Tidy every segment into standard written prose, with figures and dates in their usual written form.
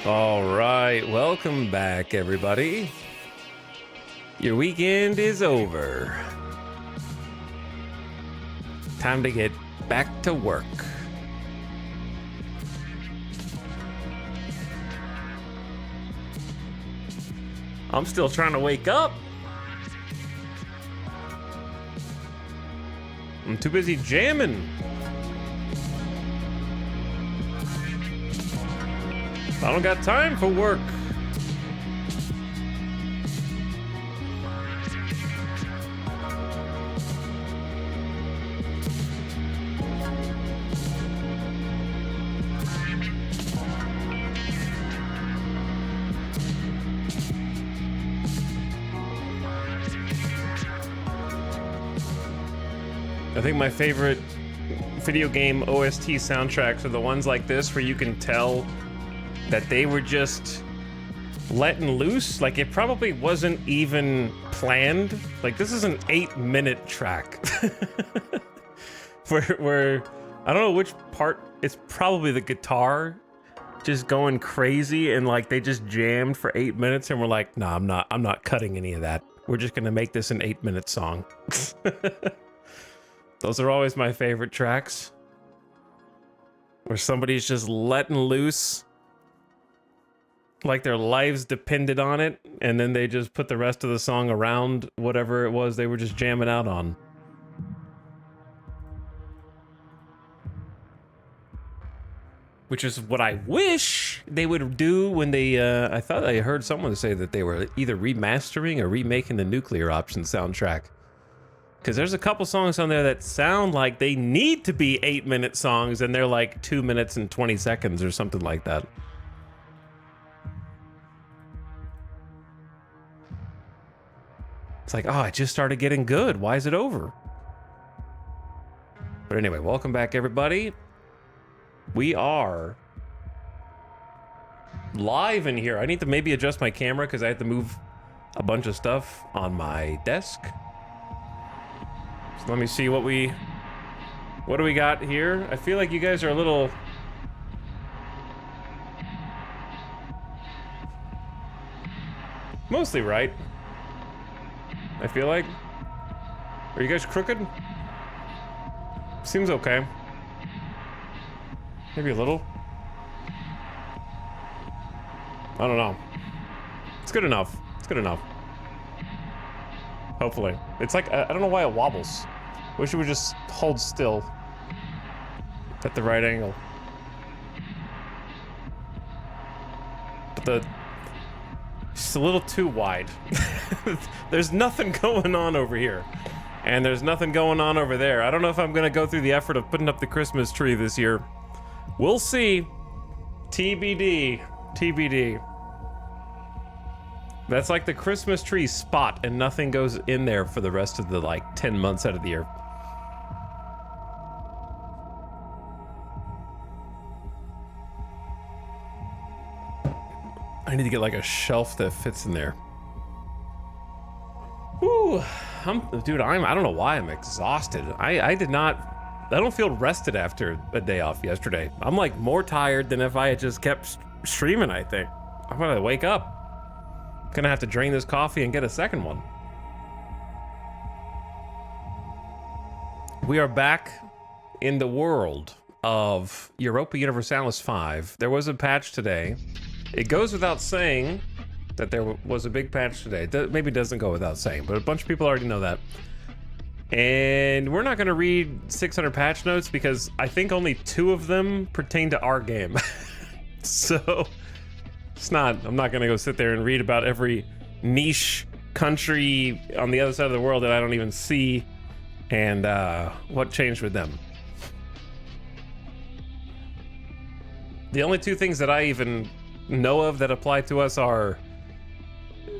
All right, welcome back, everybody. Your weekend is over. Time to get back to work. I'm still trying to wake up. I'm too busy jamming. I don't got time for work. I think my favorite video game OST soundtracks are the ones like this where you can tell that they were just letting loose. Like, it probably wasn't even planned. Like, this is an 8-minute track. where I don't know which part, it's probably the guitar just going crazy, and like they just jammed for 8 minutes and we're like, nah, I'm not cutting any of that. We're just gonna make this an 8-minute song. Those are always my favorite tracks, where somebody's just letting loose like their lives depended on it, and then they just put the rest of the song around whatever it was they were just jamming out on. Which is what I wish they would do when they, I thought I heard someone say that they were either remastering or remaking the Nuclear Option soundtrack. Because there's a couple songs on there that sound like they need to be 8-minute songs, and they're like 2 minutes and 20 seconds or something like that. It's like, oh, it just started getting good. Why is it over? But anyway, welcome back, everybody. We are live in here. I need to maybe adjust my camera because I have to move a bunch of stuff on my desk. So let me see what do we got here? I feel like you guys are a little... mostly right. I feel like. Are you guys crooked? Seems okay. Maybe a little. I don't know. It's good enough. It's good enough. Hopefully. It's like, I don't know why it wobbles. Wish it would just hold still. At the right angle. But it's a little too wide. There's nothing going on over here. And there's nothing going on over there. I don't know if I'm gonna go through the effort of putting up the Christmas tree this year. We'll see. TBD. TBD. That's like the Christmas tree spot, and nothing goes in there for the rest of the, like, 10 months out of the year. I need to get, like, a shelf that fits in there. Whew. Dude, I don't know why I'm exhausted. I don't feel rested after a day off yesterday. I'm like more tired than if I had just kept streaming, I think. I'm gonna wake up. Gonna have to drain this coffee and get a second one. We are back in the world of Europa Universalis 5. There was a patch today. It goes without saying that there was a big patch today. Maybe it doesn't go without saying, but a bunch of people already know that. And we're not going to read 600 patch notes because I think only 2 of them pertain to our game. So I'm not going to go sit there and read about every niche country on the other side of the world that I don't even see and what changed with them. The only 2 things that I even know of that apply to us are...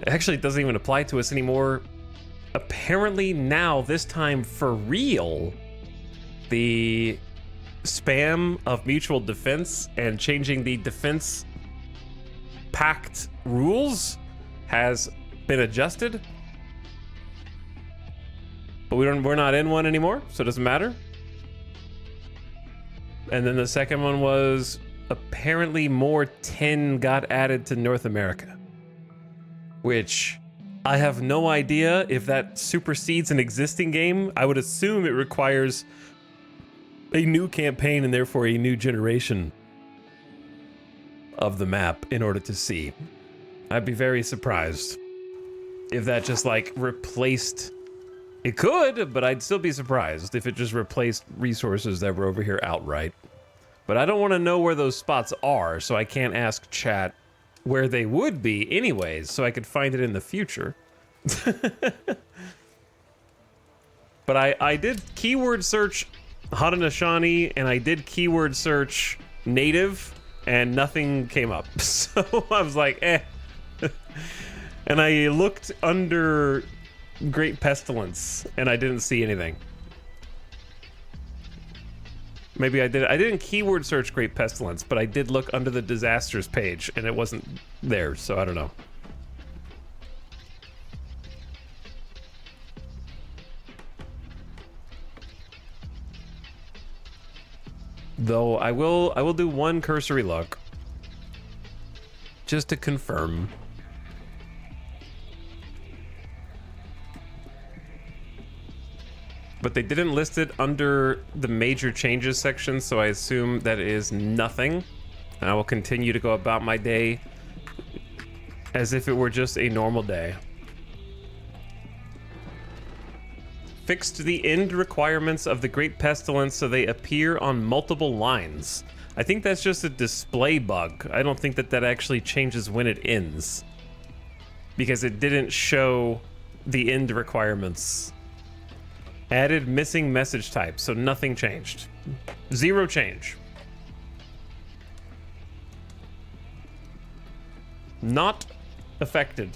Actually, it doesn't even apply to us anymore. Apparently now, this time for real, the spam of mutual defense and changing the defense pact rules has been adjusted. But we're not in one anymore, so it doesn't matter. And then the second one was apparently more tin got added to North America, which I have no idea if that supersedes an existing game. I would assume it requires a new campaign and therefore a new generation of the map in order to see. I'd be very surprised if that just like replaced. It could, but I'd still be surprised if it just replaced resources that were over here outright. But I don't want to know where those spots are, so I can't ask chat where they would be anyways, so I could find it in the future. But I did keyword search Haudenosaunee, and I did keyword search native, and nothing came up. So I was like, eh. And I looked under Great Pestilence, and I didn't see anything. Maybe I didn't keyword search Great Pestilence, but I did look under the disasters page, and it wasn't there, so I don't know. Though I will do one cursory look just to confirm. But they didn't list it under the major changes section, so I assume that is nothing. And I will continue to go about my day as if it were just a normal day. Fixed the end requirements of the Great Pestilence so they appear on multiple lines. I think that's just a display bug. I don't think that that actually changes when it ends, because it didn't show the end requirements. Added missing message type, so nothing changed. Zero change. Not affected.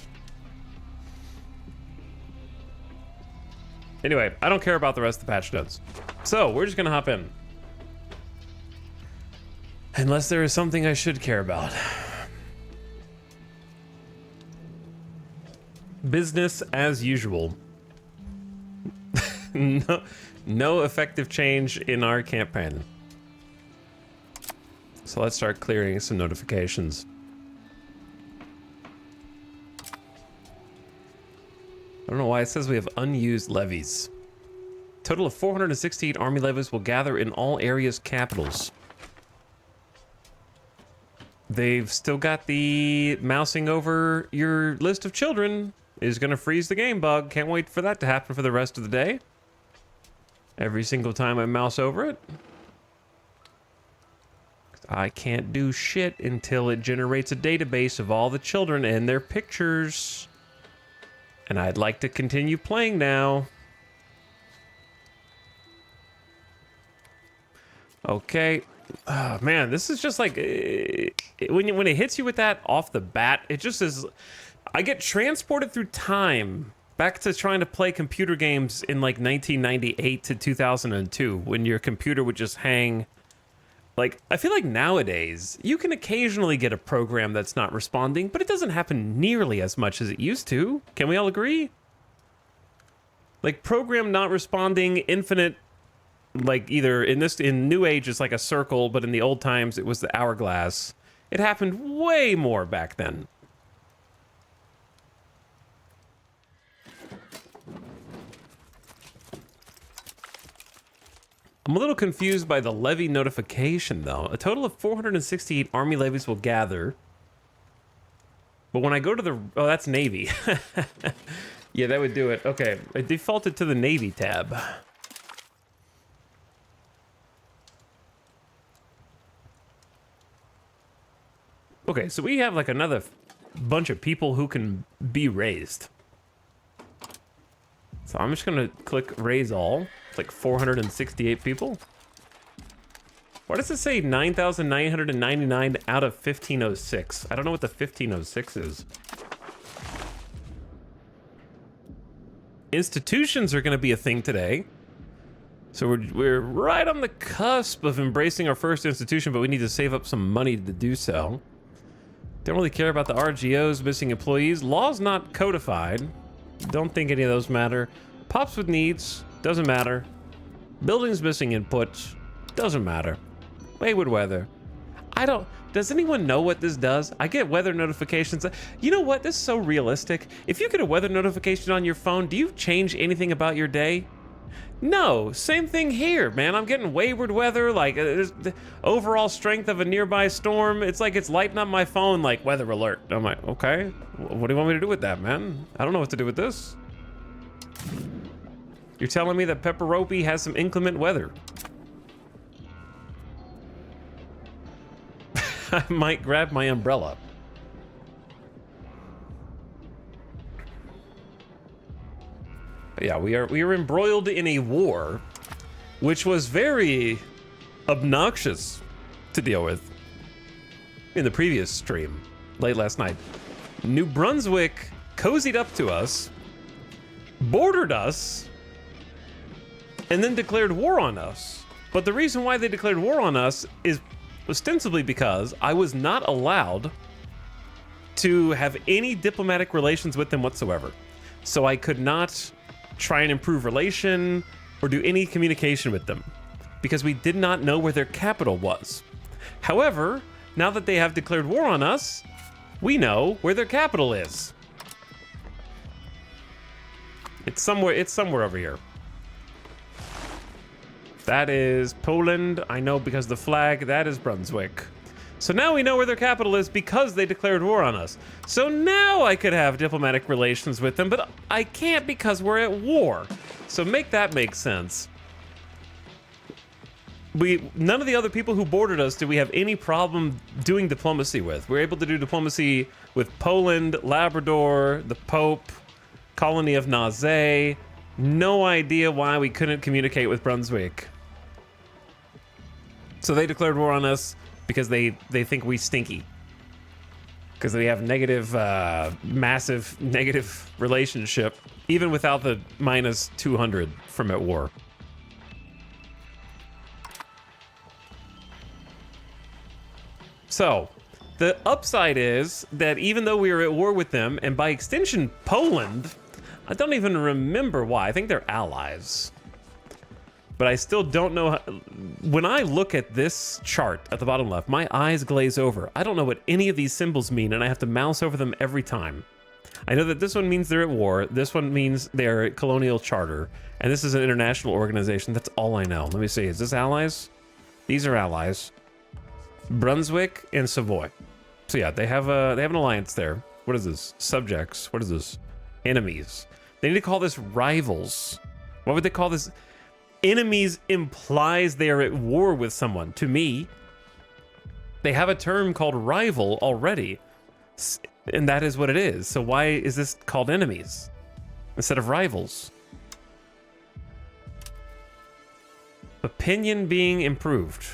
Anyway, I don't care about the rest of the patch notes. So, we're just gonna hop in. Unless there is something I should care about. Business as usual. No effective change in our campaign. So let's start clearing some notifications. I don't know why it says we have unused levies. Total of 468 army levies will gather in all areas' capitals. They've still got the mousing over your list of children is going to freeze the game bug. Can't wait for that to happen for the rest of the day. Every single time I mouse over it. I can't do shit until it generates a database of all the children and their pictures. And I'd like to continue playing now. Okay. Oh, man, this is just like... when it hits you with that off the bat, it just is... I get transported through time back to trying to play computer games in like 1998 to 2002 when your computer would just hang. Like, I feel like nowadays you can occasionally get a program that's not responding, but it doesn't happen nearly as much as it used to. Can we all agree? Like, program not responding, infinite, like either in New Age it's like a circle, but in the old times it was the hourglass. It happened way more back then. I'm a little confused by the levy notification, though. A total of 468 army levies will gather. But when I go to the... Oh, that's Navy. Yeah, that would do it. Okay, it defaulted to the Navy tab. Okay, so we have like another bunch of people who can be raised. So I'm just gonna click raise all. It's like 468 people. Why does it say 9,999 out of 1506? I don't know what the 1506 is. Institutions are gonna be a thing today. So we're right on the cusp of embracing our first institution, but we need to save up some money to do so. Don't really care about the RGOs, missing employees. Law's not codified. Don't think any of those matter. Pops with needs, doesn't matter. Buildings missing inputs, doesn't matter. Wayward weather. I don't, does anyone know what this does? I get weather notifications. You know what? This is so realistic. If you get a weather notification on your phone, do you change anything about your day? No, same thing here, man. I'm getting wayward weather, like there's the overall strength of a nearby storm. It's like it's lighting up my phone like weather alert. I'm like, okay, what do you want me to do with that, man? I don't know what to do with this. You're telling me that Pepperopi has some inclement weather. I might grab my umbrella. Yeah, we are embroiled in a war, which was very obnoxious to deal with in the previous stream, late last night. New Brunswick cozied up to us, bordered us, and then declared war on us. But the reason why they declared war on us is ostensibly because I was not allowed to have any diplomatic relations with them whatsoever. So I could not try and improve relation or do any communication with them because we did not know where their capital was. However, now that they have declared war on us, we know where their capital is. It's somewhere over here. That is Poland. I know because the flag, that is Brunswick. So now we know where their capital is because they declared war on us. So now I could have diplomatic relations with them, but I can't because we're at war. So make that make sense. None of the other people who bordered us do we have any problem doing diplomacy with. We're able to do diplomacy with Poland, Labrador, the Pope, Colony of Naze. No idea why we couldn't communicate with Brunswick. So they declared war on us because they think we stinky. Because they have negative, massive negative relationship, even without the minus 200 from at war. So, the upside is that even though we are at war with them, and by extension, Poland, I don't even remember why. I think they're allies. But I still don't know how, when I look at this chart at the bottom left, my eyes glaze over. I don't know what any of these symbols mean, and I have to mouse over them every time. I know that this one means they're at war, this one means they're at colonial charter, and this is an international organization. That's all I know. Let me see, is this allies? These are allies. Brunswick and Savoy. So yeah, they have an alliance there. What is this? Subjects. What is this? Enemies. They need to call this rivals. What would they call this? Enemies implies they are at war with someone. To me, they have a term called rival already, and that is what it is. So why is this called enemies instead of rivals? Opinion being improved.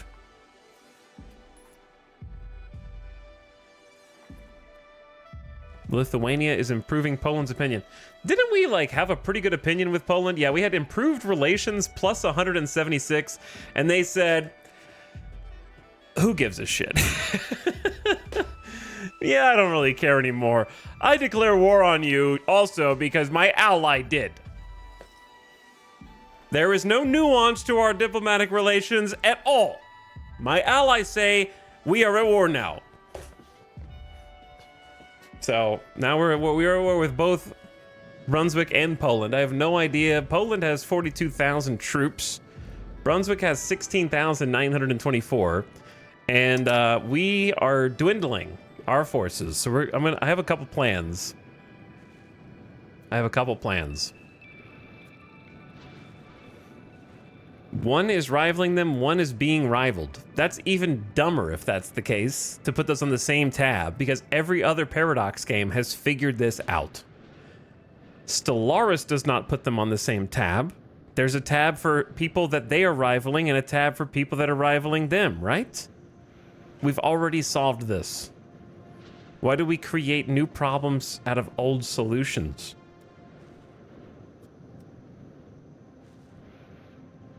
Lithuania is improving Poland's opinion. Didn't we like have a pretty good opinion with Poland? Yeah, we had improved relations plus 176, and they said, who gives a shit? Yeah, I don't really care anymore. I declare war on you also because my ally did. There is no nuance to our diplomatic relations at all. My allies say we are at war now. So now we are at war with both Brunswick and Poland. I have no idea. Poland has 42,000 troops. Brunswick has 16,924, and we are dwindling our forces. So I have a couple plans. One is rivaling them, one is being rivaled. That's even dumber if that's the case, to put those on the same tab, because every other Paradox game has figured this out. Stellaris does not put them on the same tab. There's a tab for people that they are rivaling and a tab for people that are rivaling them, right? We've already solved this. Why do we create new problems out of old solutions?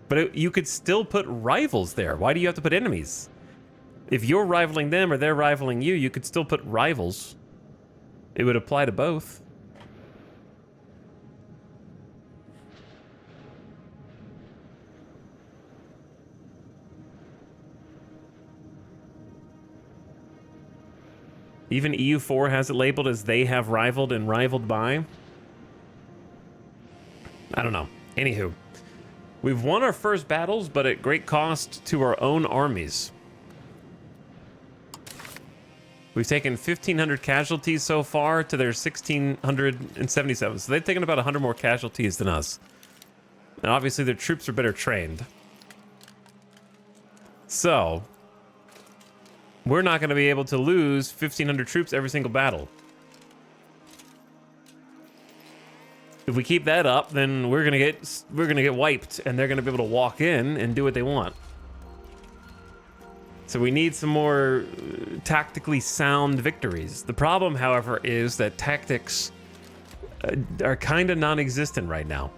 But you could still put rivals there. Why do you have to put enemies? If you're rivaling them or they're rivaling you, you could still put rivals. It would apply to both. Even EU4 has it labeled as they have rivaled and rivaled by. I don't know. Anywho, we've won our first battles, but at great cost to our own armies. We've taken 1,500 casualties so far to their 1,677. So they've taken about 100 more casualties than us. And obviously their troops are better trained. So we're not going to be able to lose 1,500 troops every single battle. If we keep that up, then we're gonna get wiped, and they're gonna be able to walk in and do what they want. So we need some more tactically sound victories. The problem, however, is that tactics are kind of non-existent right now.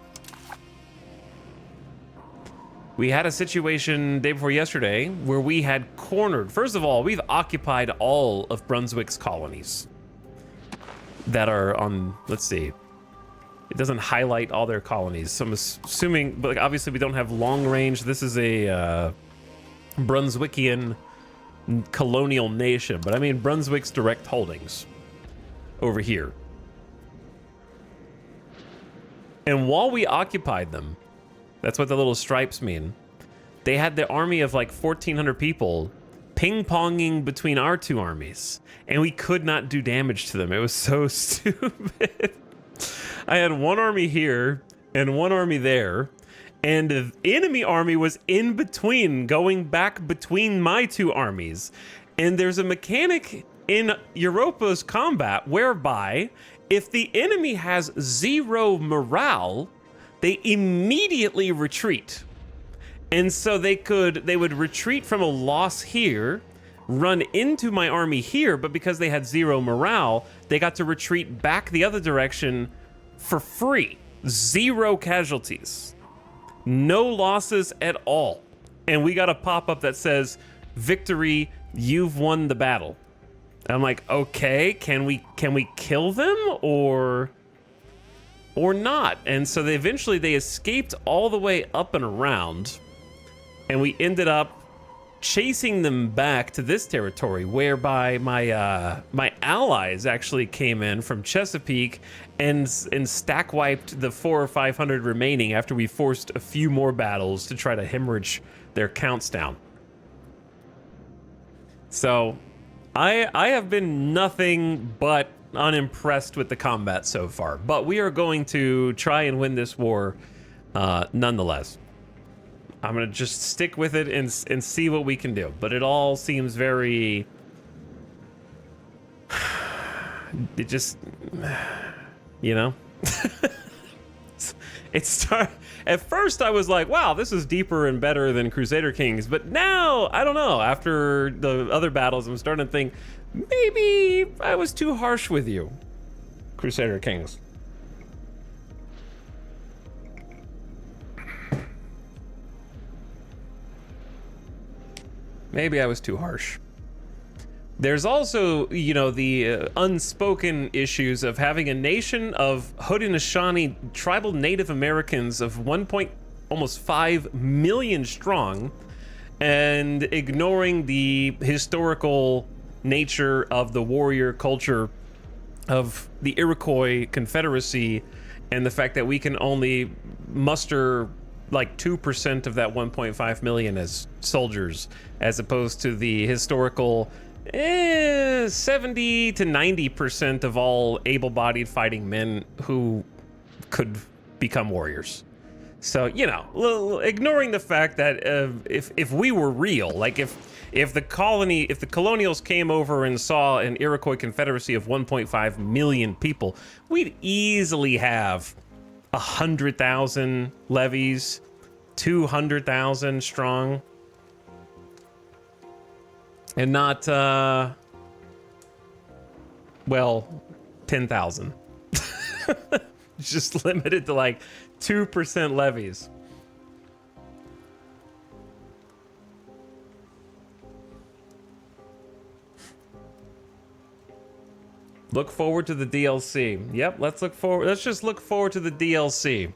We had a situation day before yesterday where we had cornered. First of all, we've occupied all of Brunswick's colonies that are on, let's see. It doesn't highlight all their colonies. So I'm assuming, but like, obviously we don't have long range. This is a Brunswickian colonial nation, but I mean Brunswick's direct holdings over here. And while we occupied them, that's what the little stripes mean. They had the army of like 1,400 people ping-ponging between our two armies, and we could not do damage to them. It was so stupid. I had one army here and one army there, and the enemy army was in between, going back between my two armies. And there's a mechanic in Europa's combat whereby if the enemy has 0 morale, they immediately retreat. And so they would retreat from a loss here, run into my army here, but because they had 0 morale, they got to retreat back the other direction for free. 0 casualties. No losses at all. And we got a pop-up that says, "Victory, you've won the battle." And I'm like, okay, can we kill them or not? And so they escaped all the way up and around, and we ended up chasing them back to this territory, whereby my allies actually came in from Chesapeake and stack wiped the 400 or 500 remaining after we forced a few more battles to try to hemorrhage their counts down. So I have been nothing but unimpressed with the combat so far, but we are going to try and win this war nonetheless. I'm gonna just stick with it and see what we can do. But it all seems very... It just... You know? At first I was like, wow, this is deeper and better than Crusader Kings. But now, I don't know. After the other battles, I'm starting to think, maybe I was too harsh with you, Crusader Kings. Maybe I was too harsh. There's also, you know, the unspoken issues of having a nation of Haudenosaunee tribal Native Americans of almost 5 million strong, and ignoring the historical nature of the warrior culture of the Iroquois Confederacy, and the fact that we can only muster like 2% of that 1.5 million as soldiers, as opposed to the historical 70 to 90% of all able-bodied fighting men who could become warriors. So, you know, ignoring the fact that if we were real, like if the colonials came over and saw an Iroquois Confederacy of 1.5 million people, we'd easily have 100,000 levies, 200,000 strong, and not, well, 10,000. Just limited to like 2% levies. Look forward to the DLC. Yep, let's just look forward to the DLC.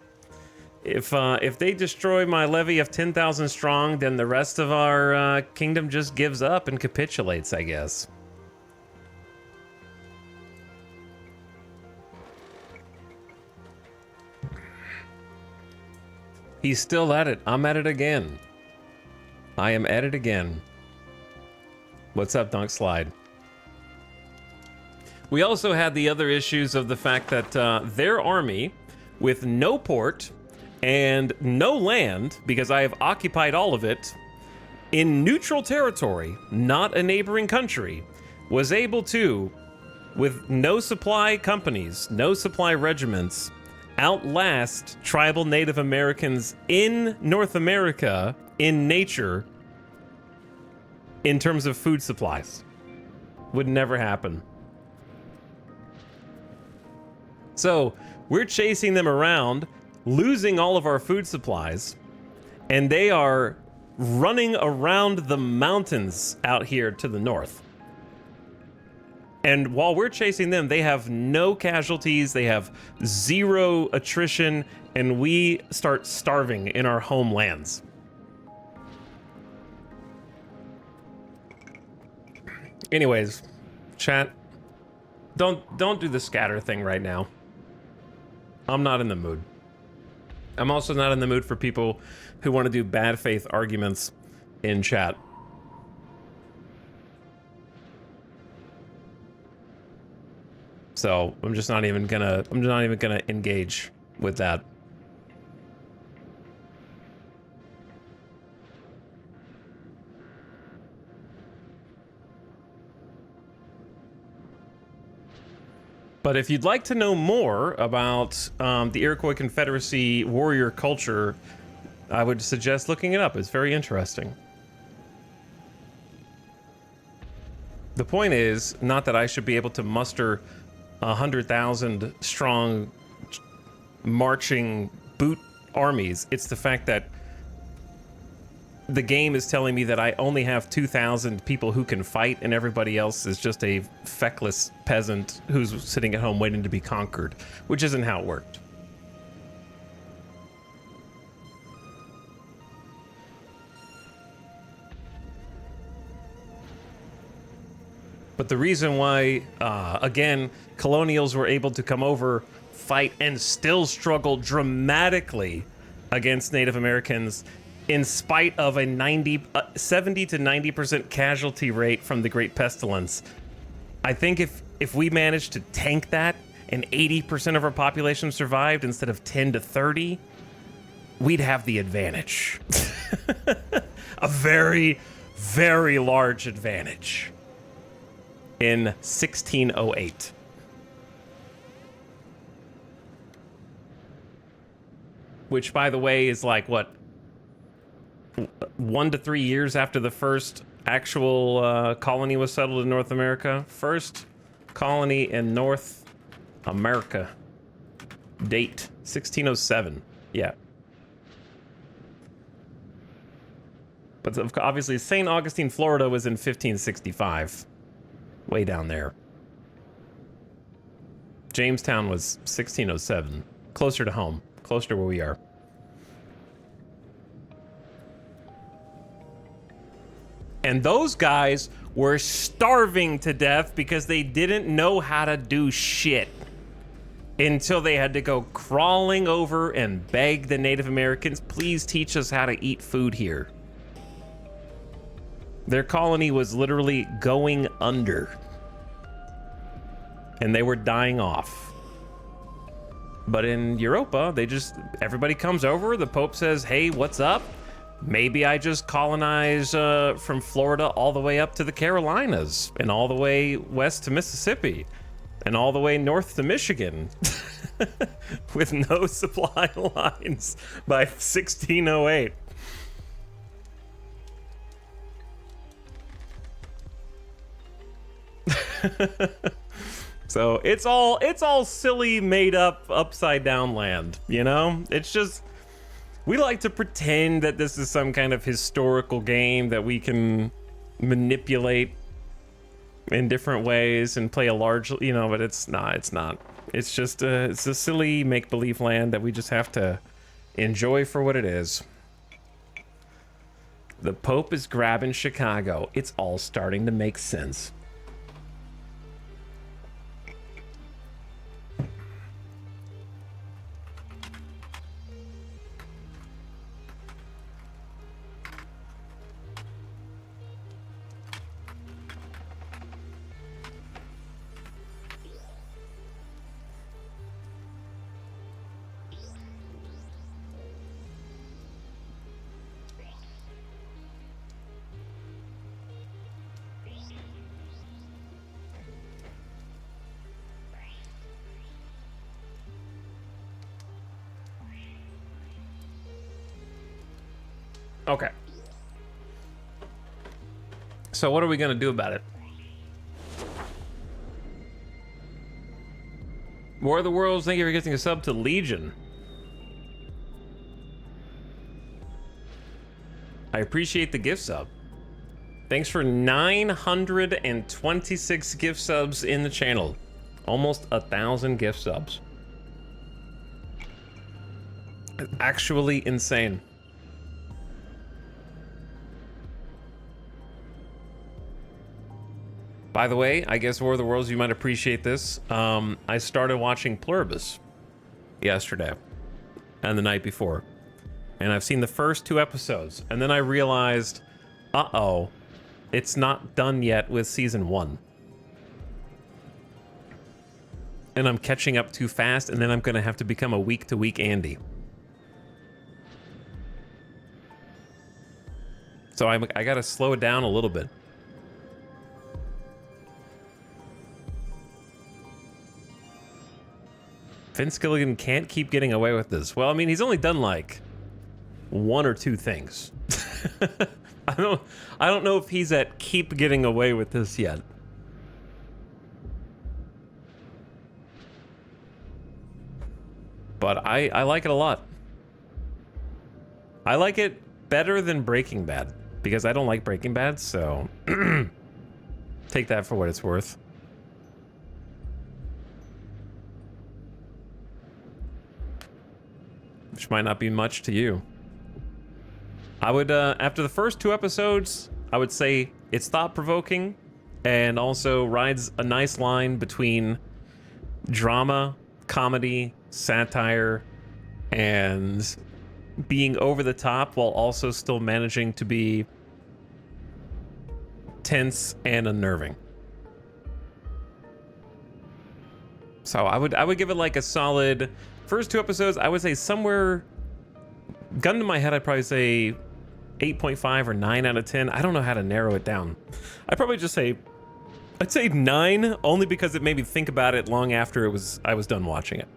If they destroy my levy of 10,000 strong, then the rest of our kingdom just gives up and capitulates, I guess. He's still at it. I'm at it again. I am at it again. What's up, Dunk Slide? We also had the other issues of the fact that their army, with no port and no land, because I have occupied all of it, in neutral territory, not a neighboring country, was able to, with no supply companies, no supply regiments, outlast tribal Native Americans in North America, in nature, in terms of food supplies. Would never happen. So we're chasing them around, losing all of our food supplies, and they are running around the mountains out here to the north. And while we're chasing them, they have no casualties, they have zero attrition, and we start starving in our homelands. Anyways, chat, don't do the scatter thing right now. I'm not in the mood. I'm also not in the mood for people who want to do bad faith arguments in chat. So I'm just not even gonna engage with that. But if you'd like to know more about the Iroquois Confederacy warrior culture, I would suggest looking it up. It's very interesting. The point is not that I should be able to muster 100,000 strong marching boot armies. It's the fact that the game is telling me that I only have 2,000 people who can fight, and everybody else is just a feckless peasant who's sitting at home waiting to be conquered, which isn't how it worked. But the reason why, again, colonials were able to come over, fight, and still struggle dramatically against Native Americans in spite of a 70 to 90% casualty rate from the Great Pestilence. I think if we managed to tank that and 80% of our population survived instead of 10 to 30, we'd have the advantage. A very, very large advantage. In 1608. Which, by the way, is like, what, 1 to 3 years after the first actual colony was settled in North America. First colony in North America. Date, 1607. Yeah. But obviously, St. Augustine, Florida was in 1565. Way down there. Jamestown was 1607. Closer to home. Closer to where we are. And those guys were starving to death because they didn't know how to do shit. Until they had to go crawling over and beg the Native Americans, please teach us how to eat food here. Their colony was literally going under. And they were dying off. But in Europa, everybody comes over, the Pope says, hey, what's up? Maybe I just colonize from Florida all the way up to the Carolinas, and all the way west to Mississippi, and all the way north to Michigan, with no supply lines by 1608. So it's all silly, made up, upside down land, you know? It's just, we like to pretend that this is some kind of historical game that we can manipulate in different ways and play a large, you know, but it's not. It's just it's a silly make-believe land that we just have to enjoy for what it is. The Pope is grabbing Chicago. It's all starting to make sense. Okay. So what are we gonna do about it? War of the Worlds, thank you for getting a sub to Legion. I appreciate the gift sub. Thanks for 926 gift subs in the channel. Almost 1,000 gift subs. It's actually insane. By the way, I guess War of the Worlds, you might appreciate this. I started watching Pluribus yesterday and the night before. And I've seen the first 2 episodes. And then I realized, uh-oh, it's not done yet with season 1. And I'm catching up too fast, and then I'm going to have to become a week-to-week Andy. So I got to slow it down a little bit. Vince Gilligan can't keep getting away with this. Well, I mean, he's only done like 1 or 2 things. I don't know if he's at keep getting away with this yet. But I like it a lot. I like it better than Breaking Bad because I don't like Breaking Bad, so take that for what it's worth. Which might not be much to you. I would, after the first 2 episodes, I would say it's thought-provoking and also rides a nice line between drama, comedy, satire, and being over the top while also still managing to be tense and unnerving. So I would give it like a solid first 2 episodes. I would say somewhere, gun to my head, I'd probably say 8.5 or 9 out of 10. I don't know how to narrow it down. I'd probably just say, I'd say 9, only because it made me think about it long after I was done watching it.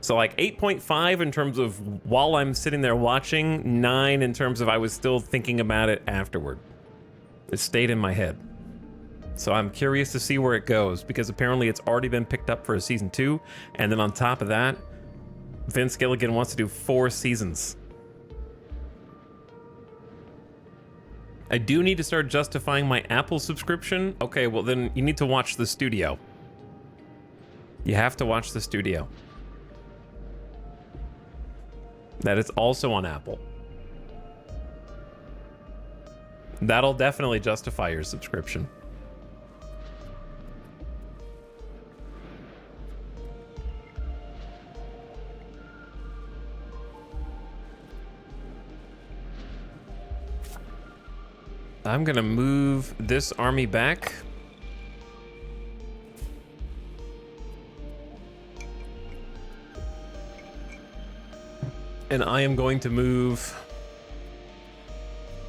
So like 8.5 in terms of while I'm sitting there watching, 9 in terms of I was still thinking about it afterward. It stayed in my head. So I'm curious to see where it goes, because apparently it's already been picked up for a season 2, and then on top of that, Vince Gilligan wants to do 4 seasons. I do need to start justifying my Apple subscription. Okay, well then you need to watch The Studio. You have to watch The Studio. That is also on Apple. That'll definitely justify your subscription. I'm gonna move this army back. And I am going to move...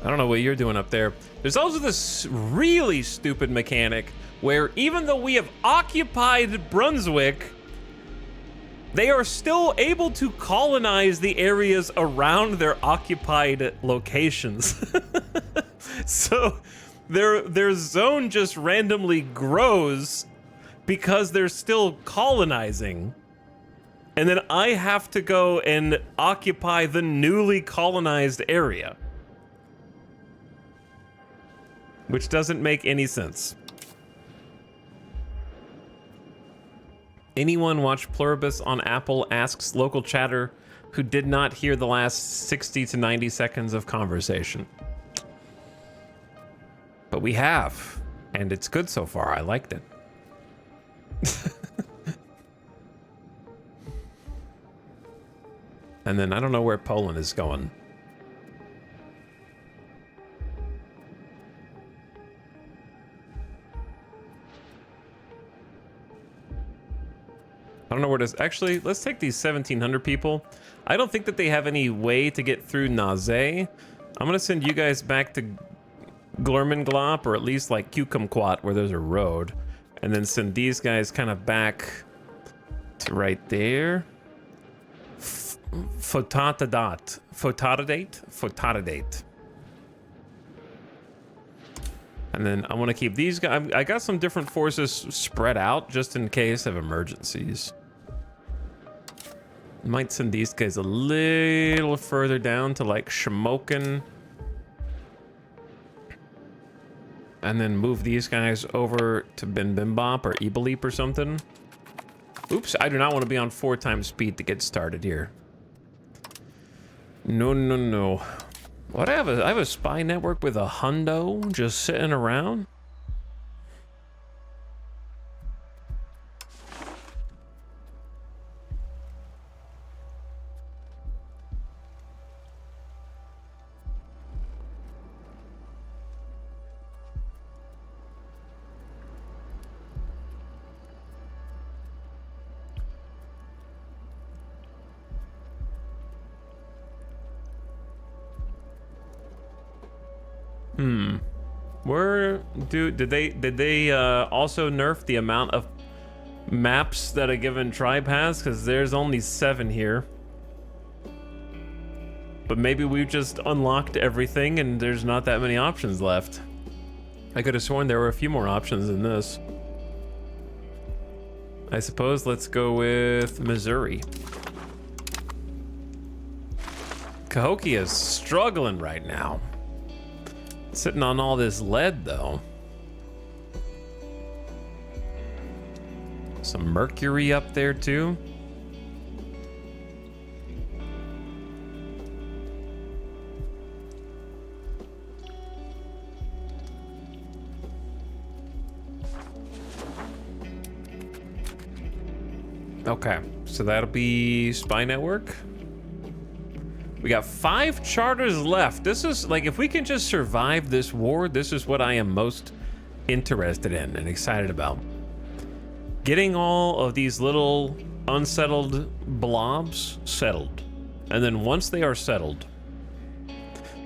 I don't know what you're doing up there. There's also this really stupid mechanic where even though we have occupied Brunswick, they are still able to colonize the areas around their occupied locations. So their zone just randomly grows because they're still colonizing. And then I have to go and occupy the newly colonized area. Which doesn't make any sense. Anyone watch Pluribus on Apple, asks local chatter who did not hear the last 60 to 90 seconds of conversation. But we have, and it's good so far. I liked it. And then I don't know where Poland is going. I don't know where it is. Actually, let's take these 1,700 people. I don't think that they have any way to get through Naze. I'm going to send you guys back to Glurmenglop, or at least like Kukumquat, where there's a road. And then send these guys kind of back to right there. Fotadate. And then I want to keep these guys. I got some different forces spread out just in case of emergencies. Might send these guys a little further down to like Shamokin. And then move these guys over to Bimbop or Ebeleep or something. Oops, I do not want to be on 4 times speed to get started here. No, no, no. What, I have a spy network with a hundo just sitting around? Did they also nerf the amount of maps that a given tribe has? Because there's only 7 here. But maybe we've just unlocked everything and there's not that many options left. I could have sworn there were a few more options than this. I suppose let's go with Missouri. Cahokia is struggling right now. Sitting on all this lead, though. Some mercury up there, too. Okay, so that'll be Spy Network. We got 5 charters left. This is like, if we can just survive this war, this is what I am most interested in and excited about. Getting all of these little unsettled blobs settled. And then once they are settled,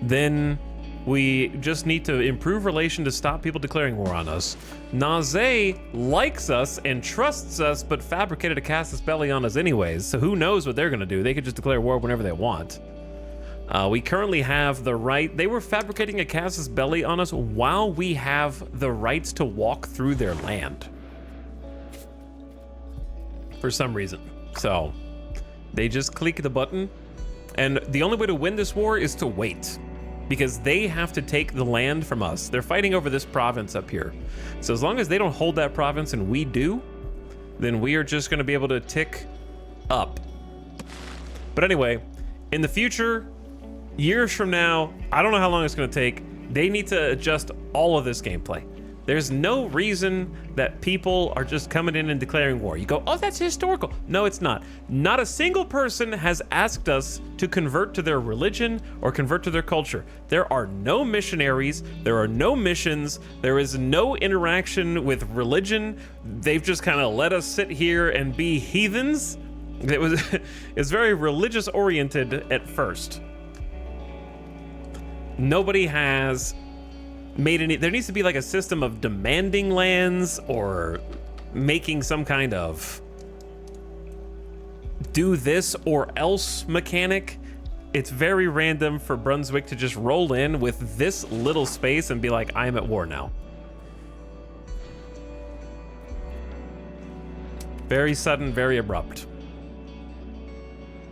then we just need to improve relation to stop people declaring war on us. Naze likes us and trusts us, but fabricated a casus belli on us anyways, so who knows what they're gonna do. They could just declare war whenever they want. We currently have the right. They were fabricating a casus belli on us while we have the rights to walk through their land. For some reason. So they just click the button, and the only way to win this war is to wait, because they have to take the land from us. They're fighting over this province up here. So as long as they don't hold that province and we do, then we are just going to be able to tick up. But anyway, in the future, years from now, I don't know how long it's going to take, they need to adjust all of this gameplay. There's no reason that people are just coming in and declaring war. You go, oh, that's historical. No, it's not. Not a single person has asked us to convert to their religion or convert to their culture. There are no missionaries. There are no missions. There is no interaction with religion. They've just kind of let us sit here and be heathens. It's very religious oriented at first. Nobody has made any. There needs to be like a system of demanding lands or making some kind of do this or else mechanic. It's very random for Brunswick to just roll in with this little space and be like, I am at war now. Very sudden, very abrupt.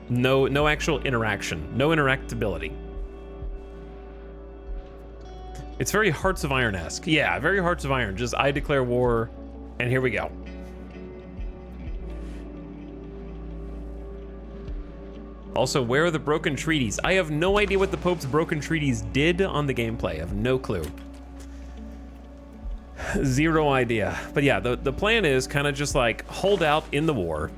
No actual interaction, no interactability. It's very Hearts of Iron-esque. Yeah, very Hearts of Iron. Just I declare war, and here we go. Also, where are the broken treaties? I have no idea what the Pope's broken treaties did on the gameplay. I have no clue. Zero idea. But yeah, the plan is kind of just like hold out in the war.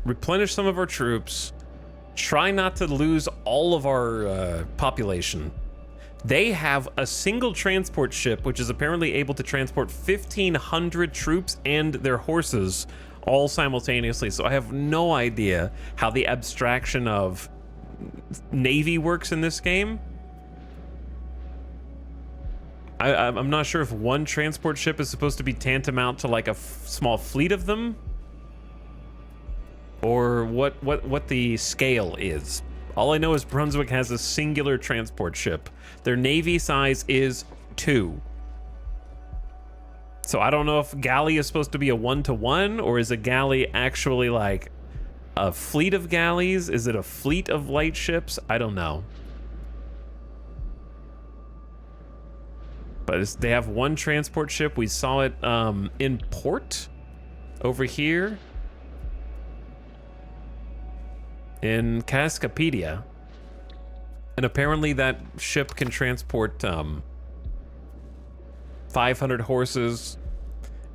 Replenish some of our troops. Try not to lose all of our population. They have a single transport ship, which is apparently able to transport 1,500 troops and their horses all simultaneously. So I have no idea how the abstraction of Navy works in this game. I'm not sure if one transport ship is supposed to be tantamount to like a small fleet of them, or what the scale is All I know is Brunswick has a singular transport ship. Their navy size is 2. So I don't know if galley is supposed to be a 1-to-1, or is a galley actually like a fleet of galleys? Is it a fleet of light ships? I don't know. But they have one transport ship. We saw it in port over here in Cascapedia. And apparently that ship can transport 500 horses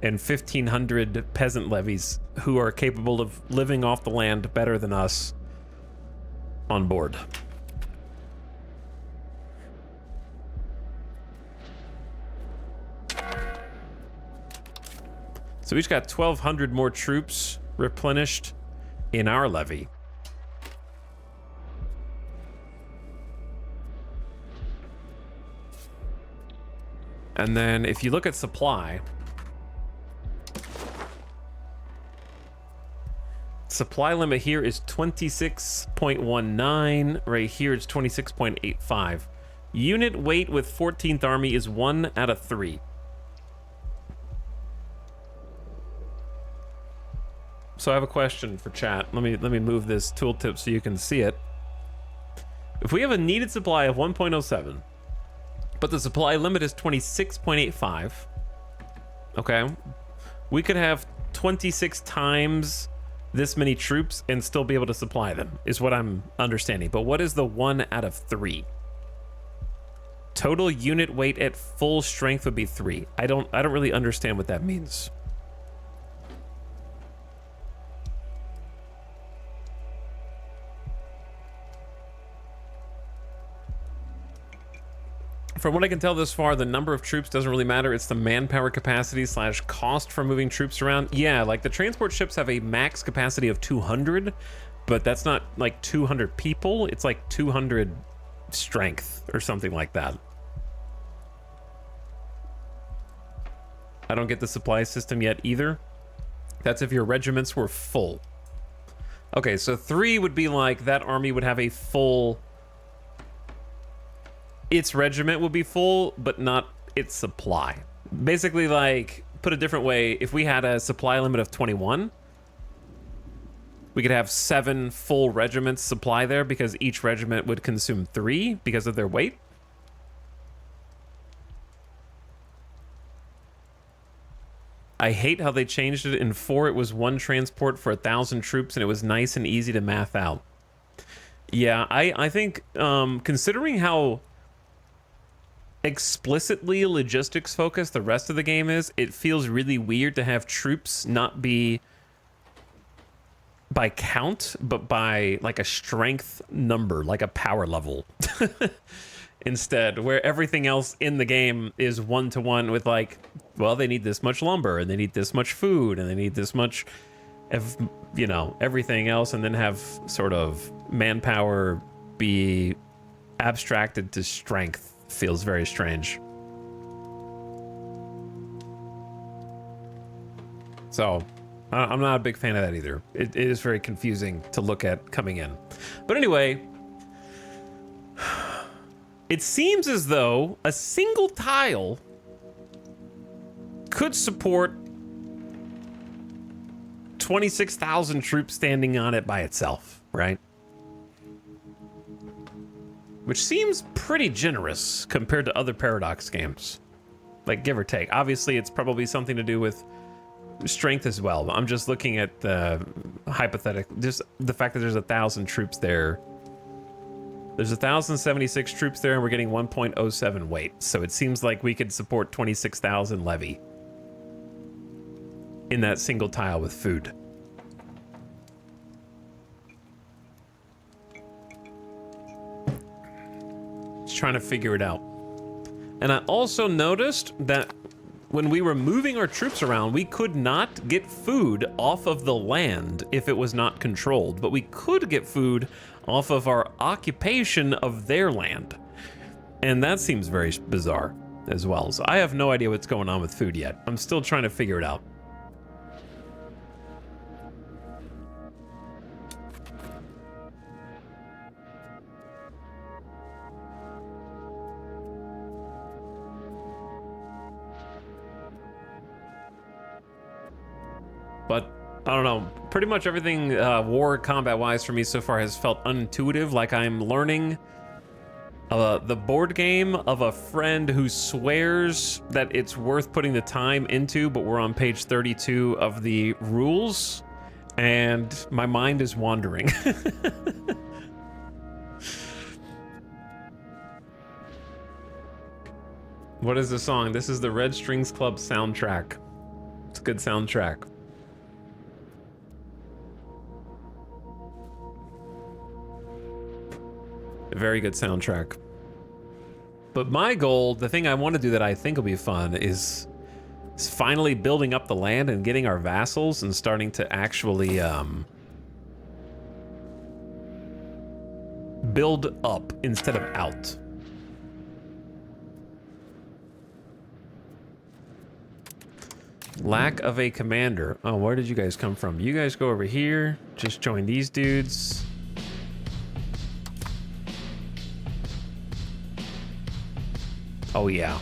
and 1,500 peasant levies who are capable of living off the land better than us on board. So we each got 1,200 more troops replenished in our levy. And then if you look at supply, supply limit here is 26.19. Right here it's 26.85. Unit weight with 14th Army is 1 out of 3. So I have a question for chat. Let me move this tooltip so you can see it. If we have a needed supply of 1.07, but the supply limit is 26.85, okay, we could have 26 times this many troops and still be able to supply them, is what I'm understanding. But what is the 1 out of 3? Total unit weight at full strength would be 3. I don't really understand what that means. From what I can tell this far, the number of troops doesn't really matter. It's the manpower capacity / cost for moving troops around. Yeah, like the transport ships have a max capacity of 200, but that's not like 200 people. It's like 200 strength or something like that. I don't get the supply system yet either. That's if your regiments were full. Okay, so 3 would be like that army would have a full... Its regiment will be full, but not its supply. Basically, like, put a different way, if we had a supply limit of 21, we could have 7 full regiments supply there because each regiment would consume 3 because of their weight. I hate how they changed it. In 4, it was 1 transport for 1,000 troops, and it was nice and easy to math out. Yeah, I think, considering how explicitly logistics focused the rest of the game is, it feels really weird to have troops not be by count, but by like a strength number, like a power level instead, where everything else in the game is 1-to-1 with like, well, they need this much lumber and they need this much food and they need this much of, you know, everything else, and then have sort of manpower be abstracted to strength. Feels very strange. So I'm not a big fan of that either. It is very confusing to look at coming in. But anyway, it seems as though a single tile could support 26,000 troops standing on it by itself, right? Which seems pretty generous compared to other Paradox games, like give or take. Obviously, it's probably something to do with strength as well. But I'm just looking at the hypothetical, just the fact that there's 1,000 troops there. There's 1,076 troops there, and we're getting 1.07 weight. So it seems like we could support 26,000 levy in that single tile with food. Trying to figure it out. And I also noticed that when we were moving our troops around, we could not get food off of the land if it was not controlled, but we could get food off of our occupation of their land. And that seems very bizarre as well. So I have no idea what's going on with food yet. I'm still trying to figure it out. But I don't know. Pretty much everything war combat-wise for me so far has felt unintuitive, like I'm learning the board game of a friend who swears that it's worth putting the time into, but we're on page 32 of the rules, and my mind is wandering. What is the song? This is the Red Strings Club soundtrack. It's a good soundtrack. A very good soundtrack. But my goal, the thing I want to do that I think will be fun is finally building up the land and getting our vassals and starting to actually build up instead of out. Lack of a commander. Oh, where did you guys come from? You guys go over here. Just join these dudes. Oh, yeah.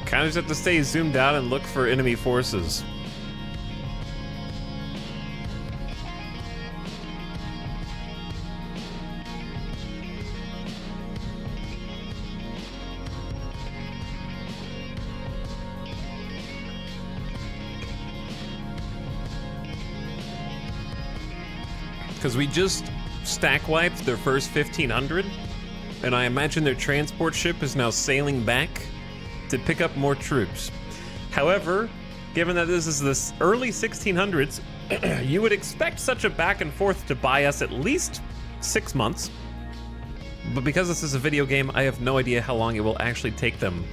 Kind of just have to stay zoomed out and look for enemy forces. Because we just stack wiped their first 1,500, and I imagine their transport ship is now sailing back to pick up more troops. However, given that this is the early 1600s, you would expect such a back and forth to buy us at least 6 months. But because this is a video game, I have no idea how long it will actually take them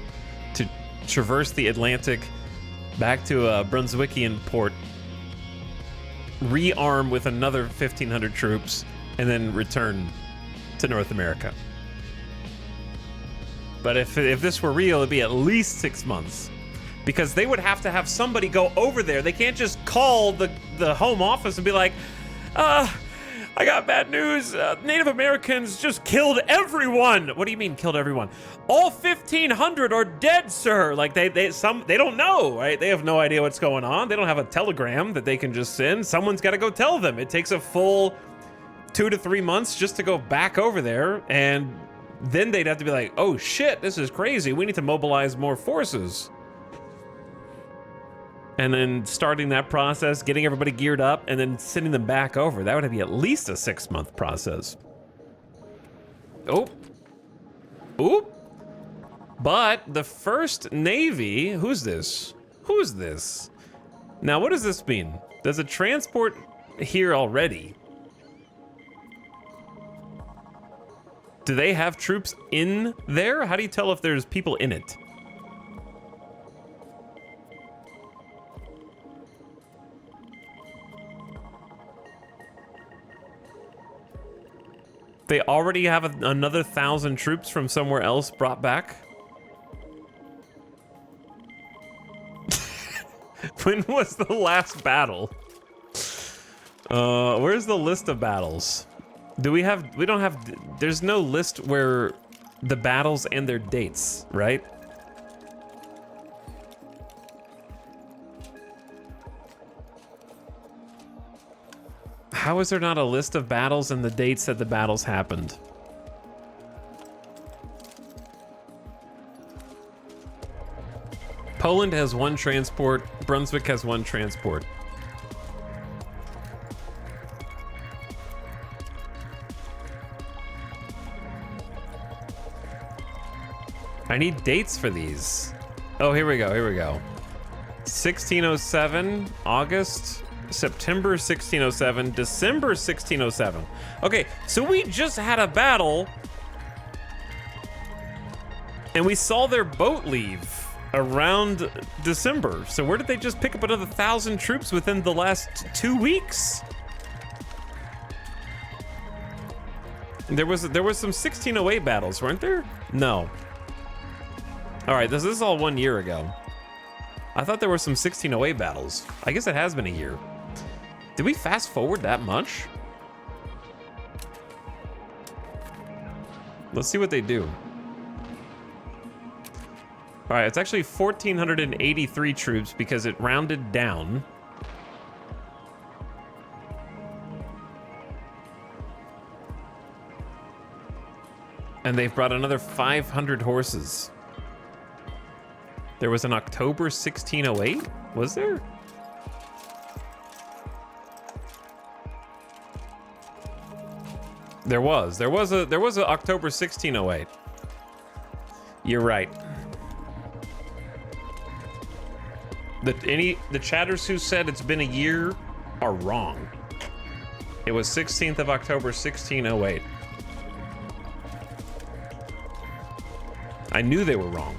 to traverse the Atlantic back to a Brunswickian port, rearm with another 1,500 troops, and then return to North America. But if this were real, it'd be at least 6 months, because they would have to have somebody go over there. They can't just call the home office and be like, I got bad news. Native Americans just killed everyone. What do you mean killed everyone? All 1,500 are dead, sir. Like they don't know, right? They have no idea what's going on. They don't have a telegram that they can just send. Someone's got to go tell them. It takes a full 2 to 3 months just to go back over there, and then they'd have to be like, oh shit, this is crazy. We need to mobilize more forces. And then starting that process, getting everybody geared up, and then sending them back over. That would be at least a 6-month process. Oh. Oop. But the first Navy, who's this? Who's this? Now, what does this mean? There's a transport here already. Do they have troops in there? How do you tell if there's people in it? They already have another 1,000 troops from somewhere else brought back? When was the last battle? Where's the list of battles? We don't have, there's no list where the battles and their dates, right? How is there not a list of battles and the dates that the battles happened? Poland has 1 transport, Brunswick has 1 transport. I need dates for these. Oh, here we go, here we go. 1607, August, September 1607, December 1607. Okay, so we just had a battle and we saw their boat leave around December. So where did they just pick up another 1,000 troops within the last 2 weeks? There was some 1608 battles, weren't there? No. All right, this is all 1 year ago. I thought there were some 1608 battles. I guess it has been a year. Did we fast forward that much? Let's see what they do. All right, it's actually 1,483 troops because it rounded down. And they've brought another 500 horses. There was an October 1608, was there? There was a October 1608. You're right. The chatters who said it's been a year are wrong. It was 16th of October 1608. I knew they were wrong.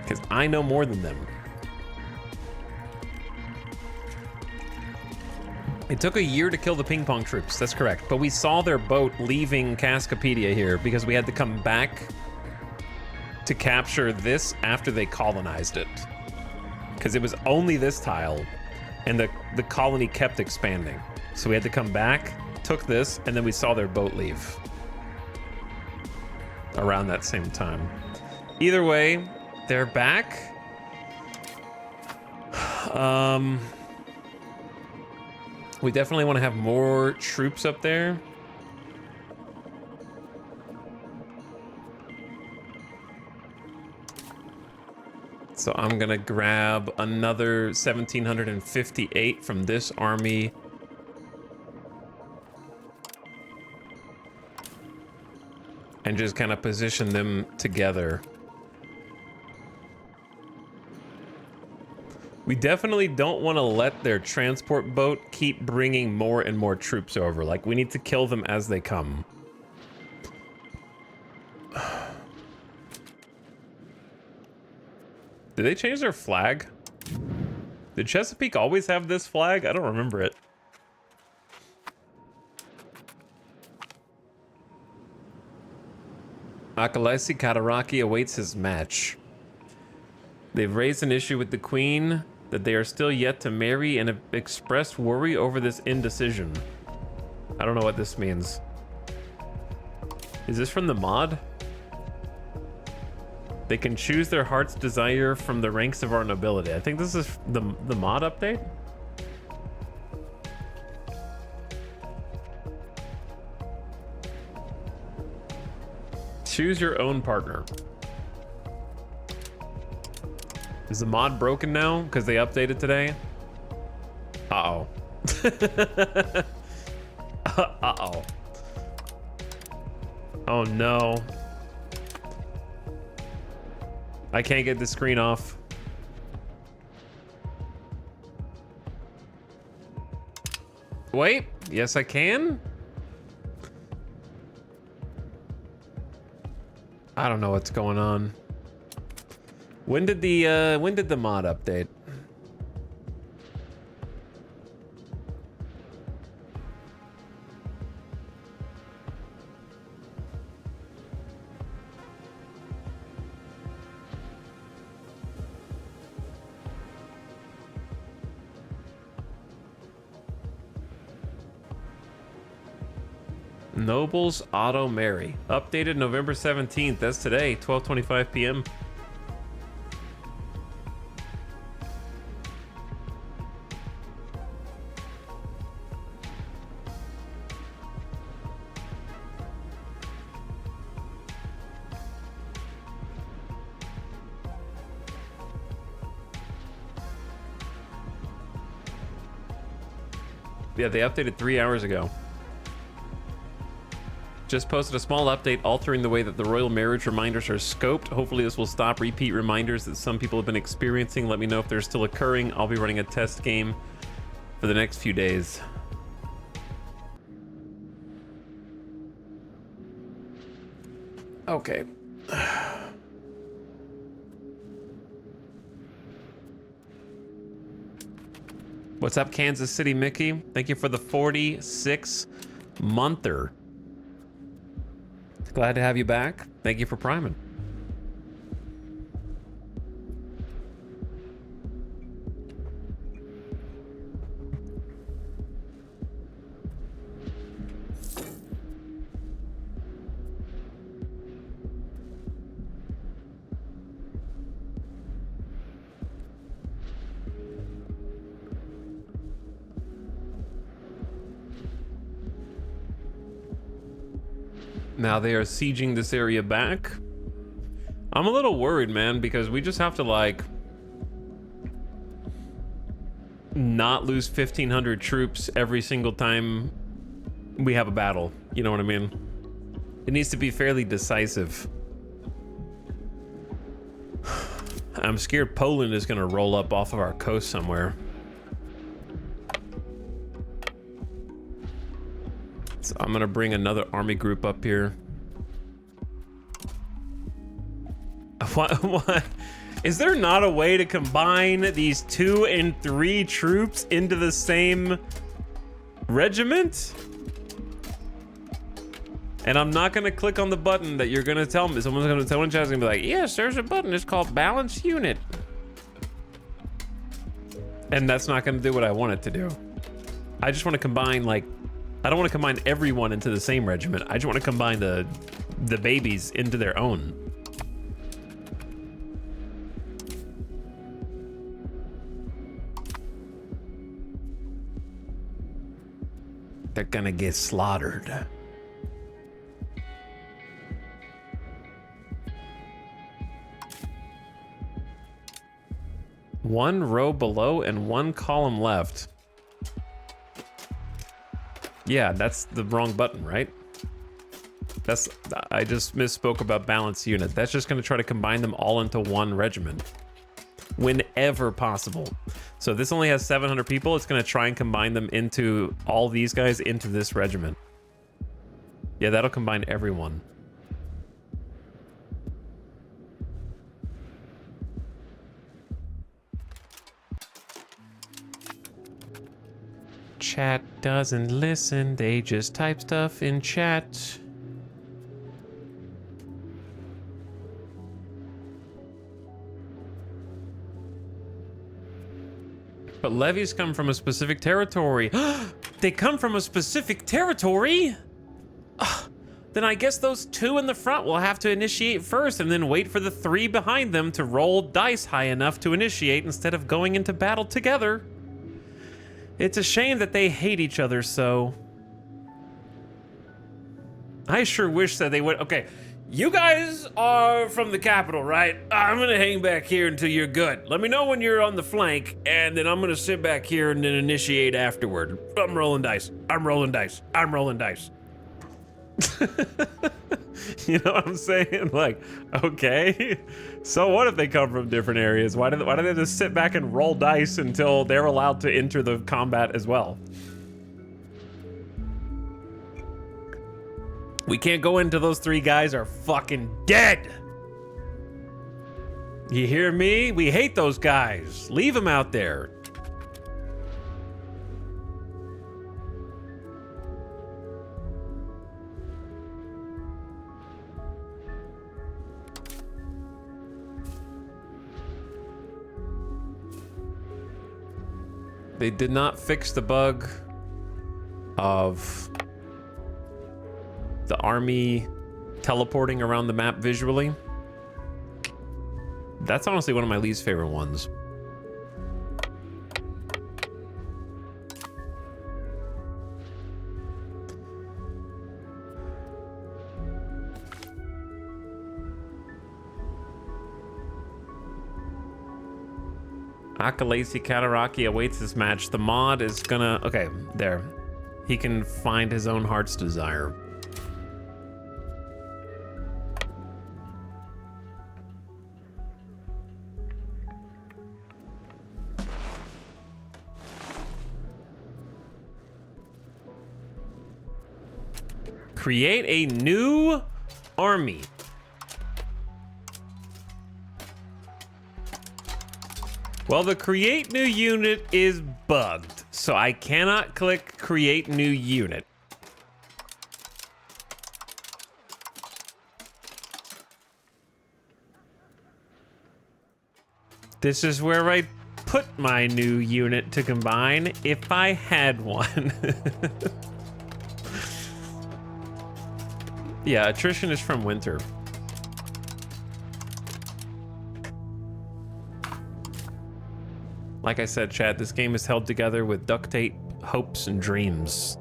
Because I know more than them. It took a year to kill the ping pong troops, that's correct. But we saw their boat leaving Cascapedia here because we had to come back to capture this after they colonized it. Because it was only this tile, and the colony kept expanding. So we had to come back, took this, and then we saw their boat leave. Around that same time. Either way, they're back. We definitely want to have more troops up there. So I'm gonna grab another 1,758 from this army. And just kind of position them together. We definitely don't want to let their transport boat keep bringing more and more troops over. Like, we need to kill them as they come. Did they change their flag? Did Chesapeake always have this flag? I don't remember it. Akalaisi Kataraki awaits his match. They've raised an issue with the Queen that they are still yet to marry and have expressed worry over this indecision. I don't know what this means. Is this from the mod? They can choose their heart's desire from the ranks of our nobility. I think this is the mod update. Choose your own partner. Is the mod broken now because they updated today? Uh-oh. Uh-oh. Oh no. I can't get the screen off. Wait, yes I can? I don't know what's going on. When did the mod update? Nobles Auto Mary. Updated November 17th. That's today, 12:25 p.m. Yeah, they updated 3 hours ago. Just posted a small update altering the way that the royal marriage reminders are scoped. Hopefully this will stop repeat reminders that some people have been experiencing. Let me know if they're still occurring. I'll be running a test game for the next few days. Okay. What's up, Kansas City Mickey? Thank you for the 46-monther. Glad to have you back. Thank you for priming. Now they are sieging this area back. I'm a little worried, man, because we just have to, like, not lose 1,500 troops every single time we have a battle. You know what I mean? It needs to be fairly decisive. I'm scared Poland is gonna roll up off of our coast somewhere. So I'm gonna bring another army group up here. What? Is there not a way to combine these 2 and 3 troops into the same regiment? And I'm not gonna click on the button that you're gonna tell me. Someone's gonna tell me, chat's gonna be like, yes, there's a button, it's called balance unit. And that's not gonna do what I want it to do. I just wanna combine, like, I don't wanna combine everyone into the same regiment. I just wanna combine the babies into their own. They're gonna get slaughtered. One row below and 1 column left. Yeah, that's the wrong button, right? I just misspoke about balance unit. That's just gonna try to combine them all into one regiment whenever possible. So this only has 700 people. It's gonna try and combine them into all these guys into this regiment. Yeah, that'll combine everyone. Chat doesn't listen, they just type stuff in chat. But levies come from a specific territory. They come from a specific territory? Then I guess those 2 in the front will have to initiate first and then wait for the 3 behind them to roll dice high enough to initiate instead of going into battle together. It's a shame that they hate each other so. I sure wish that they would. Okay, you guys are from the capital, right? I'm gonna hang back here until you're good. Let me know when you're on the flank, and then I'm gonna sit back here and then initiate afterward. I'm rolling dice. I'm rolling dice. I'm rolling dice. You know what I'm saying? Like, okay. So what if they come from different areas? Why do they just sit back and roll dice until they're allowed to enter the combat as well? We can't go into those 3 guys are fucking dead. You hear me? We hate those guys. Leave them out there. They did not fix the bug of the army teleporting around the map visually. That's honestly one of my least favorite ones. Akalasi Kataraki awaits this match. The mod is gonna... Okay, there. He can find his own heart's desire. Create a new army. Well, the create new unit is bugged, so I cannot click create new unit. This is where I put my new unit to combine if I had one. Yeah, attrition is from winter. Like I said, chat, this game is held together with duct tape, hopes, and dreams.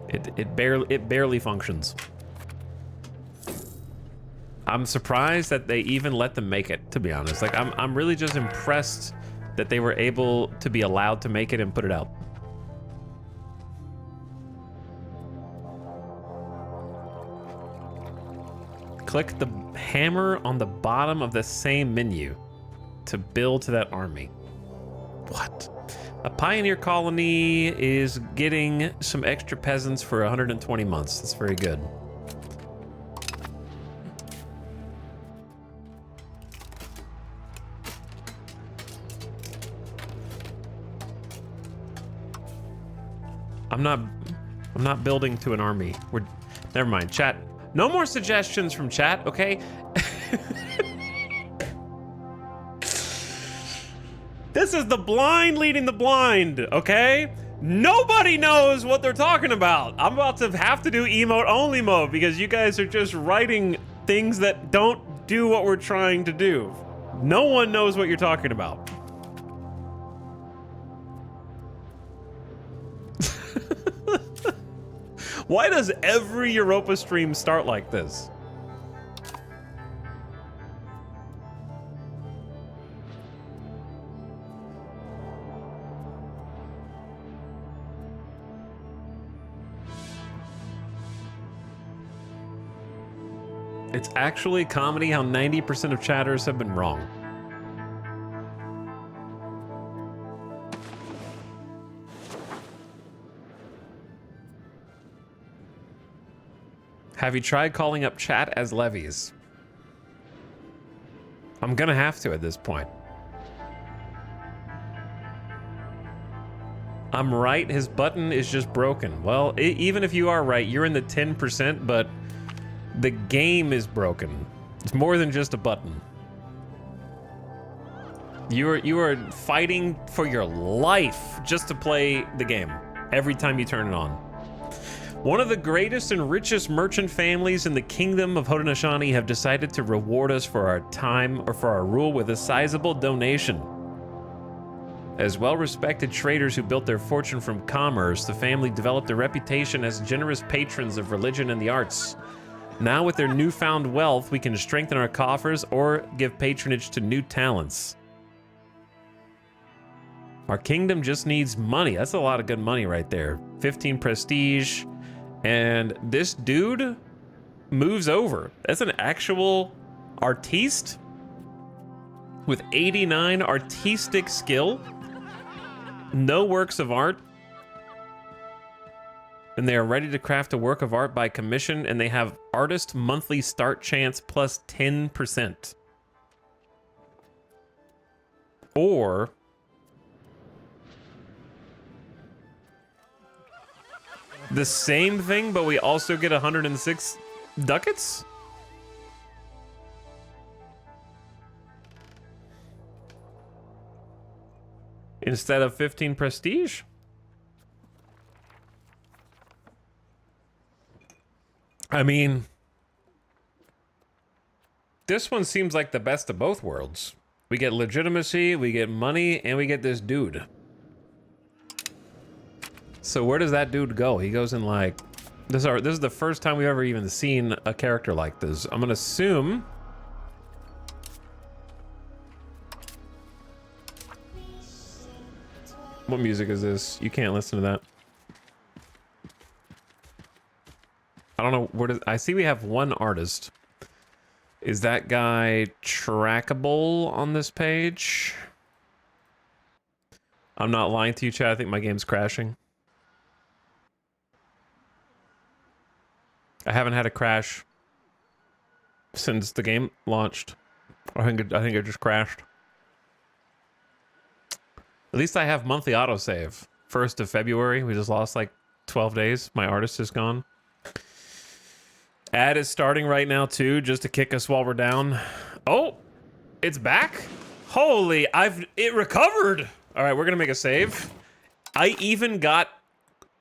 It barely functions. I'm surprised that they even let them make it, to be honest. Like, I'm really just impressed that they were able to be allowed to make it and put it out. Click the hammer on the bottom of the same menu to build to that army. What? A pioneer colony is getting some extra peasants for 120 months. That's very good. I'm not building to an army. Never mind, chat. No more suggestions from chat, okay? This is the blind leading the blind, okay? Nobody knows what they're talking about. I'm about to have to do emote only mode because you guys are just writing things that don't do what we're trying to do. No one knows what you're talking about. Why does every Europa stream start like this? It's actually comedy how 90% of chatters have been wrong. Have you tried calling up chat as levies? I'm gonna have to at this point. I'm right, his button is just broken. Well, even if you are right, you're in the 10%, but the game is broken. It's more than just a button. You are fighting for your life just to play the game every time you turn it on. One of the greatest and richest merchant families in the kingdom of Haudenosaunee have decided to reward us for our time or for our rule with a sizable donation. As well-respected traders who built their fortune from commerce, the family developed a reputation as generous patrons of religion and the arts. Now with their newfound wealth, we can strengthen our coffers or give patronage to new talents. Our kingdom just needs money. That's a lot of good money right there. 15 prestige. And this dude moves over. That's an actual artiste with 89 artistic skill. No works of art. And they are ready to craft a work of art by commission, and they have artist monthly start chance plus 10%. Or the same thing, but we also get 106 ducats? Instead of 15 prestige? I mean, this one seems like the best of both worlds. We get legitimacy, we get money, and we get this dude. So where does that dude go? He goes in like... This is the first time we've ever even seen a character like this. I'm gonna assume... What music is this? You can't listen to that. I don't know where does... I see we have one artist. Is that guy trackable on this page? I'm not lying to you, Chad. I think my game's crashing. I haven't had a crash since the game launched. I think it just crashed. At least I have monthly autosave. 1st of February. We just lost like 12 days. My artist is gone. Ad is starting right now too, just to kick us while we're down. Oh, it's back. Holy, it recovered. All right, we're gonna make a save. I even got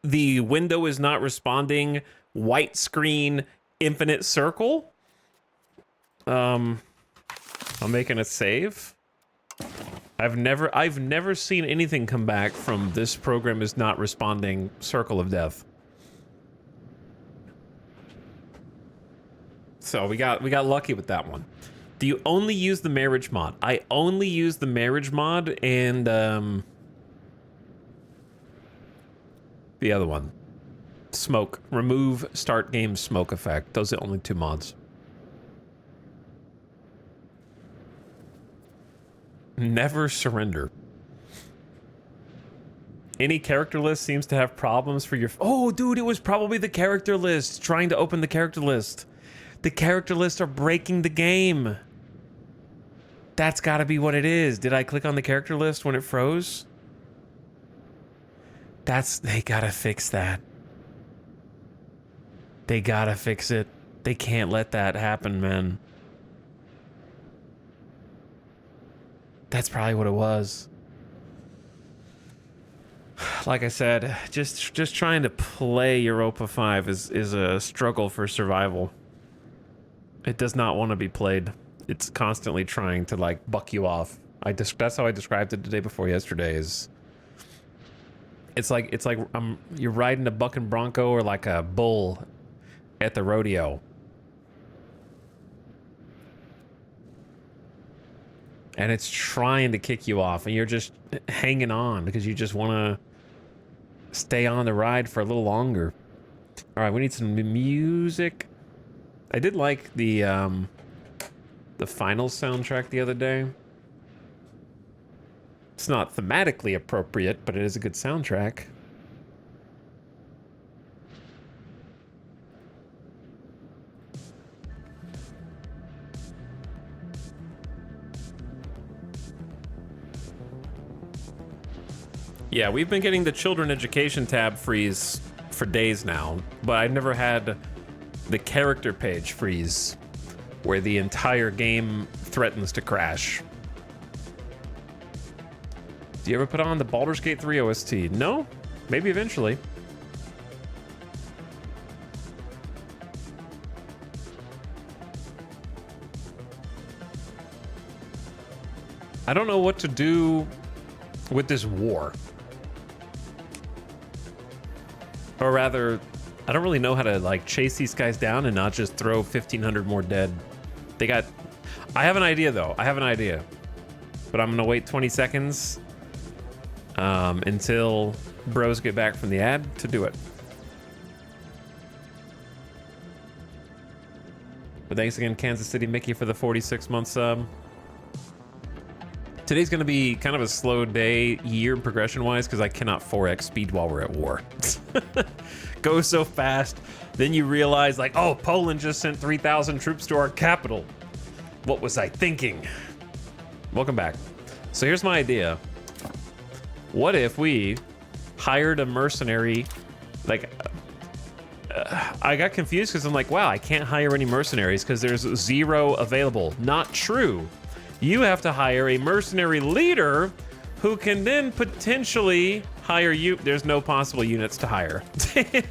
the window is not responding white screen infinite circle. I'm making a save. I've never seen anything come back from this program is not responding circle of death. So we got lucky with that one. Do you only use the marriage mod? I only use the marriage mod and the other one. Smoke. Remove start game smoke effect. Those are the only 2 mods. Never surrender. Any character list seems to have problems for your... Oh, dude, it was probably the character list. Trying to open the character list. The character lists are breaking the game. That's got to be what it is. Did I click on the character list when it froze? They gotta fix that. They gotta fix it. They can't let that happen, man. That's probably what it was. Like I said, just trying to play Europa 5 is a struggle for survival. It does not want to be played. It's constantly trying to like buck you off. That's how I described it the day before yesterday. It's like you're riding a bucking bronco or like a bull at the rodeo. And it's trying to kick you off and you're just hanging on because you just want to stay on the ride for a little longer. All right, we need some music. I did like the Finals soundtrack the other day. It's not thematically appropriate, but it is a good soundtrack. Yeah, we've been getting the children education tab freeze for days now, but I've never had the character page freeze where the entire game threatens to crash. Do you ever put on the Baldur's Gate 3 OST? No? Maybe eventually. I don't know what to do with this war. Or rather, I don't really know how to like chase these guys down and not just throw 1,500 more dead. I have an idea though. I have an idea. But I'm gonna wait 20 seconds until bros get back from the ad to do it. But thanks again, Kansas City Mickey, for the 46-month sub. Today's gonna be kind of a slow day, year progression-wise, because I cannot 4x speed while we're at war. Goes so fast, then you realize, like, oh, Poland just sent 3,000 troops to our capital. What was I thinking? Welcome back. So here's my idea. What if we hired a mercenary? Like, I got confused because I'm like, wow, I can't hire any mercenaries because there's 0 available. Not true. You have to hire a mercenary leader who can then potentially hire you. There's no possible units to hire. Damn.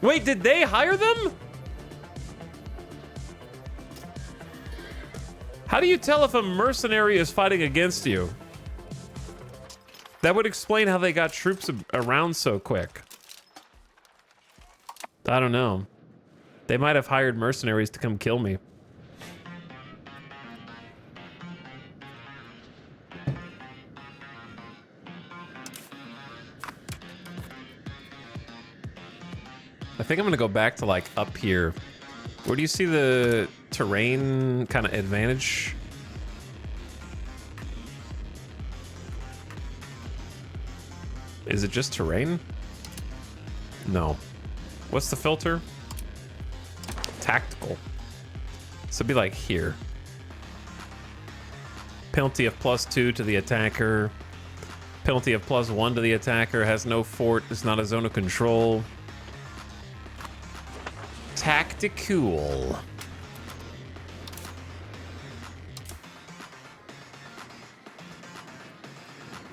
Wait, did they hire them? How do you tell if a mercenary is fighting against you? That would explain how they got troops around so quick. I don't know. They might have hired mercenaries to come kill me. I think I'm gonna go back to like up here. Where do you see the terrain kind of advantage? Is it just terrain? No. What's the filter? Tactical. So it'd be like here. Penalty of +2 to the attacker. Penalty of +1 to the attacker. Has no fort. It's not a zone of control. Tactical.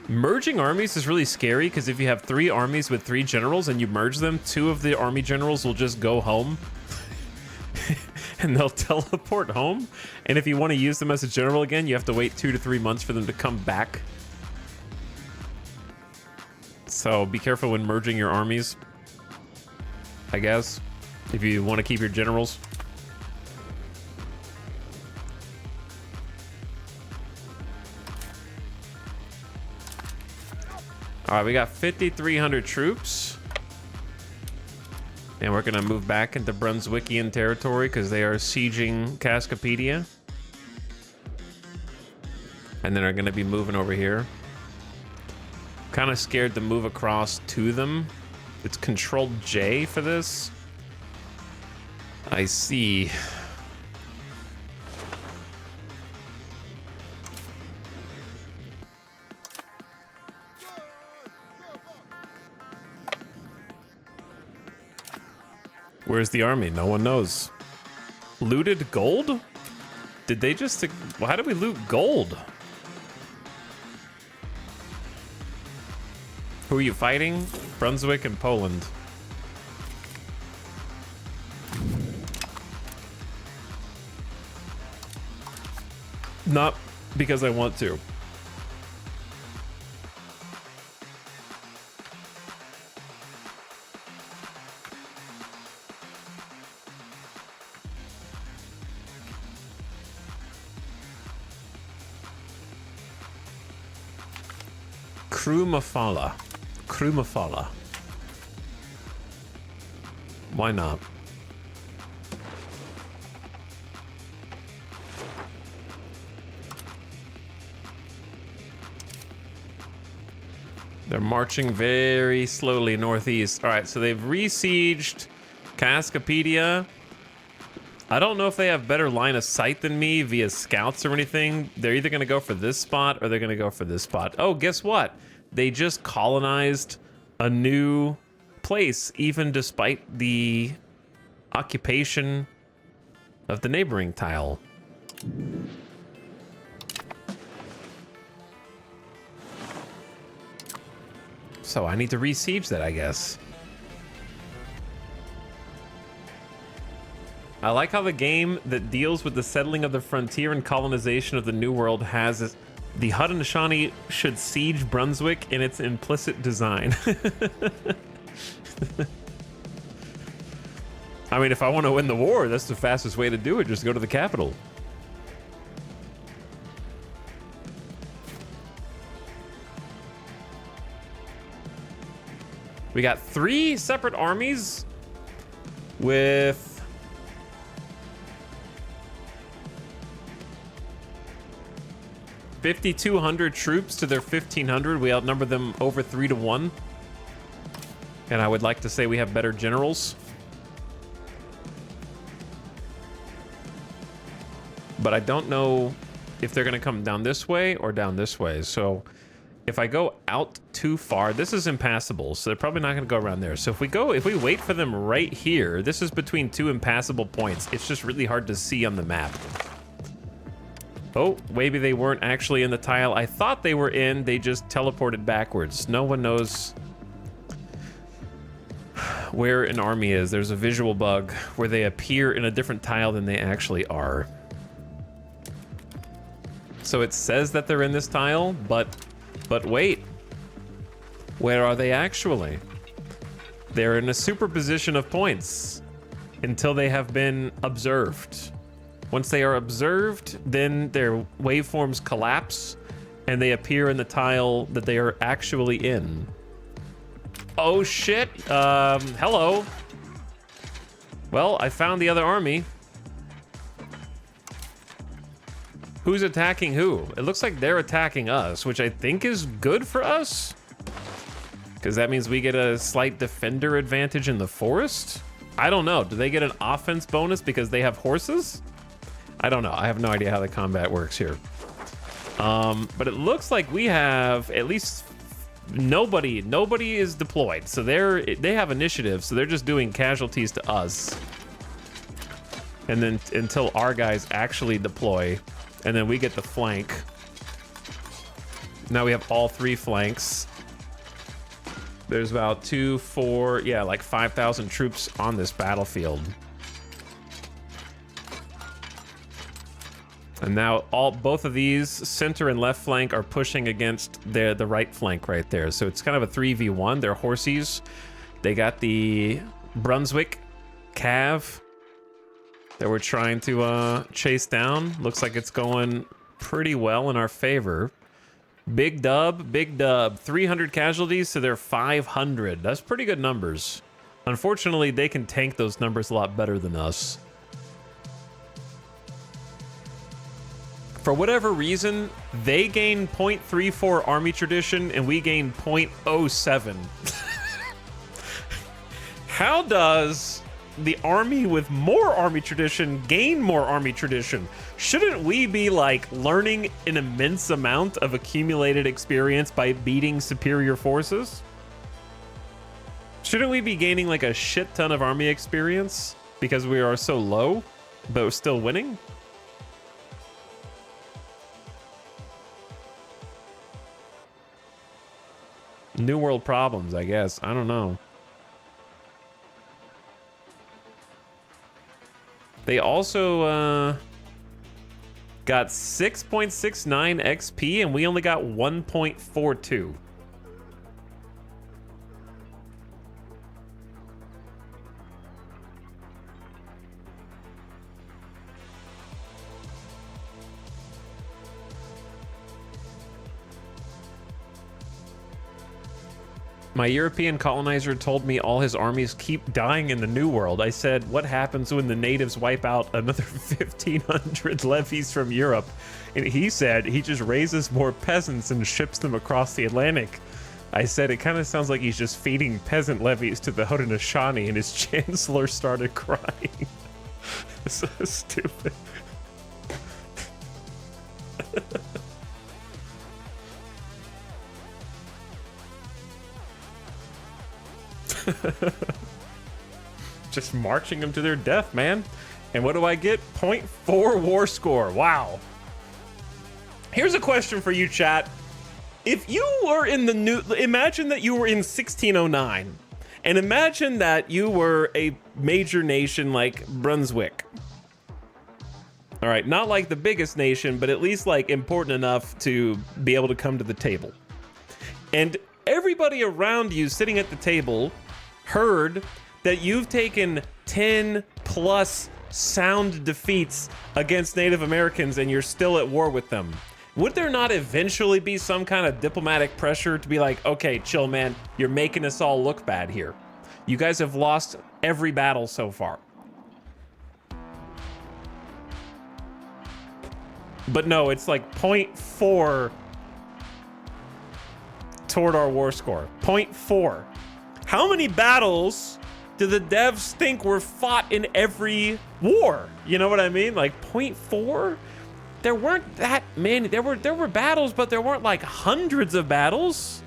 Merging armies is really scary because if you have 3 armies with 3 generals and you merge them, 2 of the army generals will just go home and they'll teleport home. And if you want to use them as a general again, you have to wait 2 to 3 months for them to come back. So be careful when merging your armies, I guess, if you want to keep your generals. All right, we got 5,300 troops. And we're gonna move back into Brunswickian territory because they are sieging Cascapedia. And then are gonna be moving over here. Kind of scared to move across to them. It's Control J for this. I see. Where's the army? No one knows. Looted gold? Did they just... Well, how did we loot gold? Who are you fighting? Brunswick and Poland. Not because I want to. Krumafala. Krumafala. Why not? They're marching very slowly northeast. All right, so they've re-sieged Cascapedia. I don't know if they have better line of sight than me via scouts or anything. They're either going to go for this spot or they're going to go for this spot. Oh, guess what? They just colonized a new place, even despite the occupation of the neighboring tile. So I need to re-siege that, I guess. I like how the game that deals with the settling of the frontier and colonization of the New World has the Haudenosaunee should siege Brunswick in its implicit design. I mean, if I want to win the war, that's the fastest way to do it. Just go to the capital. We got 3 separate armies with 5,200 troops to their 1,500. We outnumber them over 3-1. And I would like to say we have better generals. But I don't know if they're going to come down this way or down this way. So if I go out too far, this is impassable. So they're probably not going to go around there. So if we wait for them right here, this is between 2 impassable points. It's just really hard to see on the map. Oh, maybe they weren't actually in the tile I thought they were in. They just teleported backwards. No one knows where an army is. There's a visual bug where they appear in a different tile than they actually are. So it says that they're in this tile, but wait. Where are they actually? They're in a superposition of points until they have been observed. Once they are observed, then their waveforms collapse and they appear in the tile that they are actually in. Oh shit, hello. Well, I found the other army. Who's attacking who? It looks like they're attacking us, which I think is good for us. Because that means we get a slight defender advantage in the forest? I don't know, do they get an offense bonus because they have horses? I don't know. I have no idea how the combat works here. But it looks like we have at least nobody is deployed. So they have initiative. So they're just doing casualties to us. And then until our guys actually deploy, and then we get the flank. Now we have all 3 flanks. There's about 2, 4, yeah, like 5,000 troops on this battlefield. And now both of these, center and left flank, are pushing against the right flank right there. So it's kind of a 3v1. They're horsies. They got the Brunswick Cav that we're trying to chase down. Looks like it's going pretty well in our favor. Big dub, big dub. 300 casualties to their 500. That's pretty good numbers. Unfortunately, they can tank those numbers a lot better than us. For whatever reason, they gain 0.34 army tradition and we gain 0.07. How does the army with more army tradition gain more army tradition? Shouldn't we be like learning an immense amount of accumulated experience by beating superior forces? Shouldn't we be gaining like a shit ton of army experience because we are so low, but we're still winning? New world problems, I guess. I don't know. They also got 6.69 XP and we only got 1.42. My European colonizer told me all his armies keep dying in the New World. I said, what happens when the natives wipe out another 1,500 levies from Europe? And he said he just raises more peasants and ships them across the Atlantic. I said, it kind of sounds like he's just feeding peasant levies to the Haudenosaunee, and his chancellor started crying. So stupid. Just marching them to their death, man. And what do I get? 0.4 war score. Wow. Here's a question for you, chat. If you were in the new... Imagine that you were in 1609. And imagine that you were a major nation like Brunswick. All right, not like the biggest nation, but at least like important enough to be able to come to the table. And everybody around you sitting at the table heard that you've taken 10 plus sound defeats against Native Americans and you're still at war with them. Would there not eventually be some kind of diplomatic pressure to be like, okay, chill, man, you're making us all look bad here. You guys have lost every battle so far. But no, it's like 0.4 toward our war score. 0.4. How many battles do the devs think were fought in every war? You know what I mean? Like 0.4? There weren't that many. There were battles, but there weren't like hundreds of battles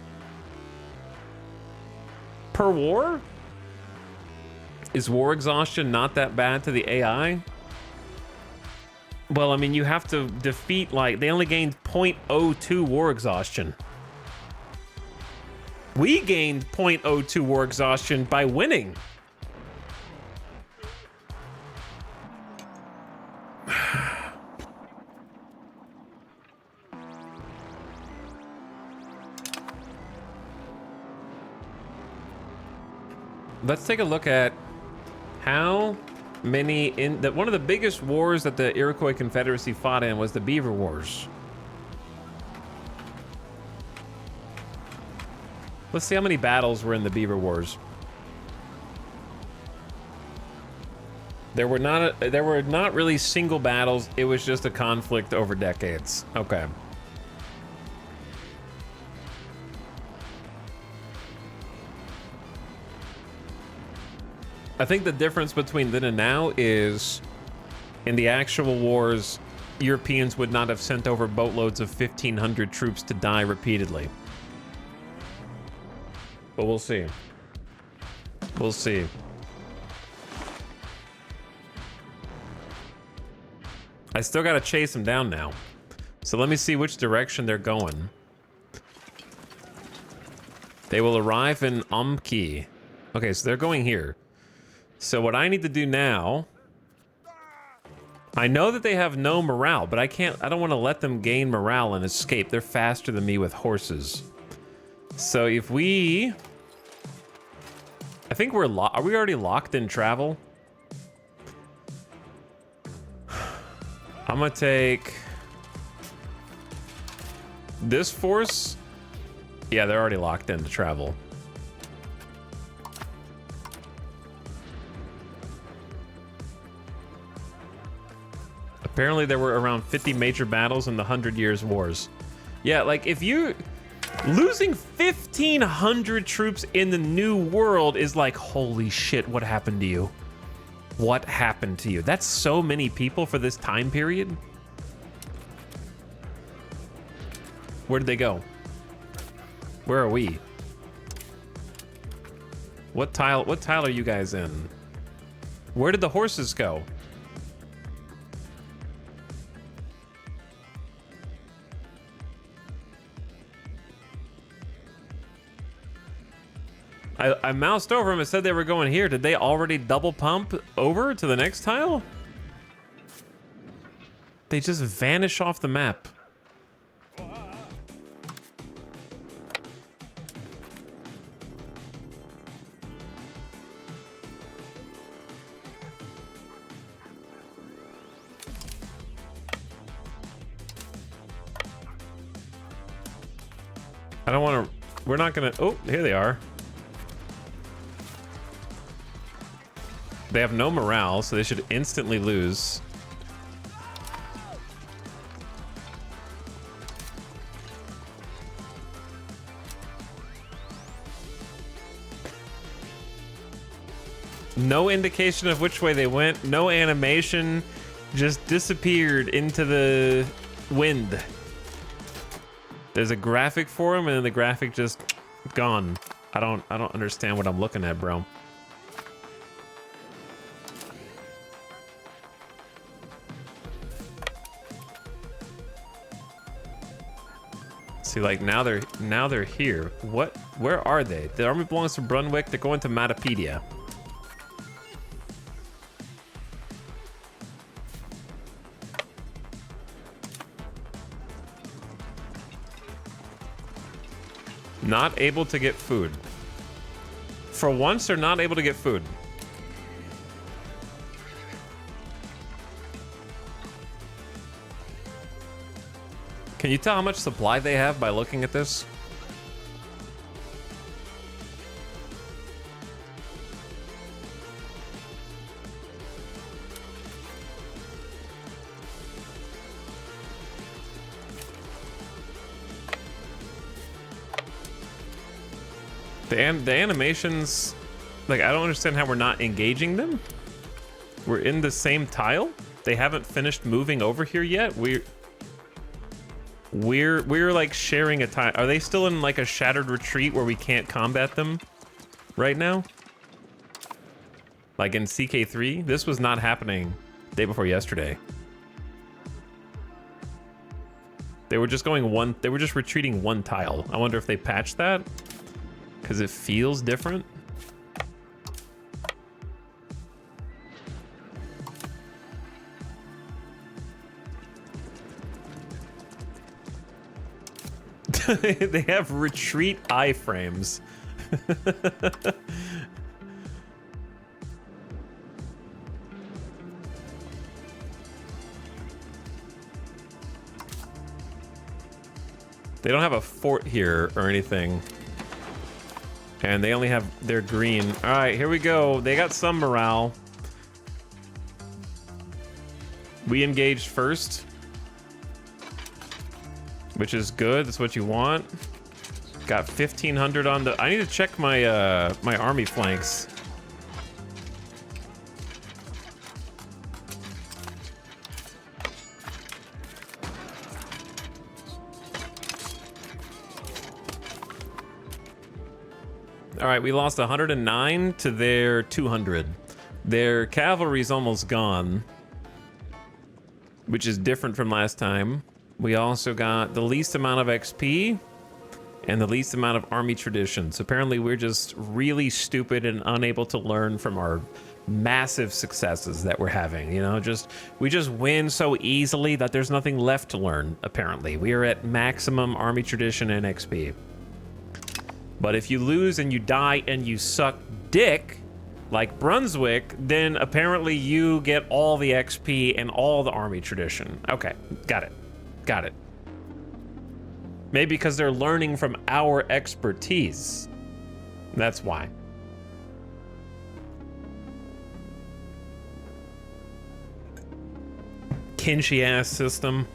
per war. Is war exhaustion not that bad to the AI? Well, I mean, you have to defeat, like, they only gained 0.02 war exhaustion. We gained 0.02 war exhaustion by winning. Let's take a look at how many one of the biggest wars that the Iroquois Confederacy fought in was the Beaver Wars. Let's see how many battles were in the Beaver Wars. There were not really single battles. It was just a conflict over decades. Okay. I think the difference between then and now is in the actual wars, Europeans would not have sent over boatloads of 1,500 troops to die repeatedly. But we'll see. We'll see. I still gotta chase them down now. So let me see which direction they're going. They will arrive in Umki. Okay, so they're going here. So what I need to do now... I know that they have no morale, but I don't want to let them gain morale and escape. They're faster than me with horses. So if we... I think we're are we already locked in travel? I'm gonna take This force, yeah, they're already locked in to travel. Apparently there were around 50 major battles in the 100 Years' Wars. Yeah, like if you... Losing 1,500 troops in the New World is like, holy shit, what happened to you? What happened to you? That's so many people for this time period. Where did they go? Where are we? What tile are you guys in? Where did the horses go? I moused over them and said they were going here. Did they already double pump over to the next tile? They just vanish off the map. I don't want to... We're not going to... Oh, here they are. They have no morale, so they should instantly lose. No indication of which way they went. No animation. Just disappeared into the wind. There's a graphic for them, and then the graphic just gone. I don't understand what I'm looking at, bro. See, like now they're here. What? Where are they? The army belongs to Brunwick. They're going to Matapedia. Not able to get food. For once, they're not able to get food. Can you tell how much supply they have by looking at this? The animations, like, I don't understand how we're not engaging them. We're in the same tile. They haven't finished moving over here yet. We're like sharing a tile. Are they still in like a shattered retreat where we can't combat them right now? Like in CK3, this was not happening day before yesterday. They were just going they were just retreating one tile. I wonder if they patched that. Because it feels different. They have retreat iframes. They don't have a fort here or anything. And they only have their green. All right, here we go. They got some morale. We engaged first, which is good. That's what you want. Got 1,500 on the... I need to check my my army flanks. All right, we lost 109 to their 200. Their cavalry's almost gone, which is different from last time. We also got the least amount of XP and the least amount of army traditions. Apparently, we're just really stupid and unable to learn from our massive successes that we're having. You know, we just win so easily that there's nothing left to learn, apparently. We are at maximum army tradition and XP. But if you lose and you die and you suck dick, like Brunswick, then apparently you get all the XP and all the army tradition. Okay, got it. Got it. Maybe because they're learning from our expertise. That's why. Kinchy ass system.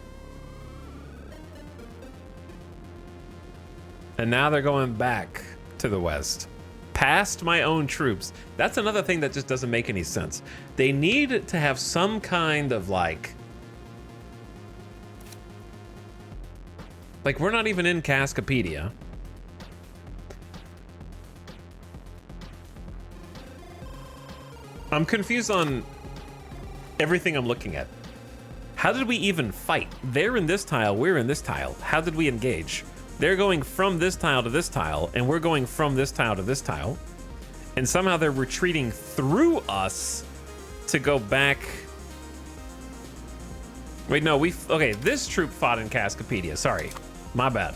And now they're going back to the west. Past my own troops. That's another thing that just doesn't make any sense. They need to have some kind of like we're not even in Cascapedia. I'm confused on everything I'm looking at. How did we even fight? They're in this tile, we're in this tile. How did we engage? They're going from this tile to this tile, and we're going from this tile to this tile. And somehow they're retreating through us to go back. Wait, no, okay, this troop fought in Cascapedia, sorry. My bad.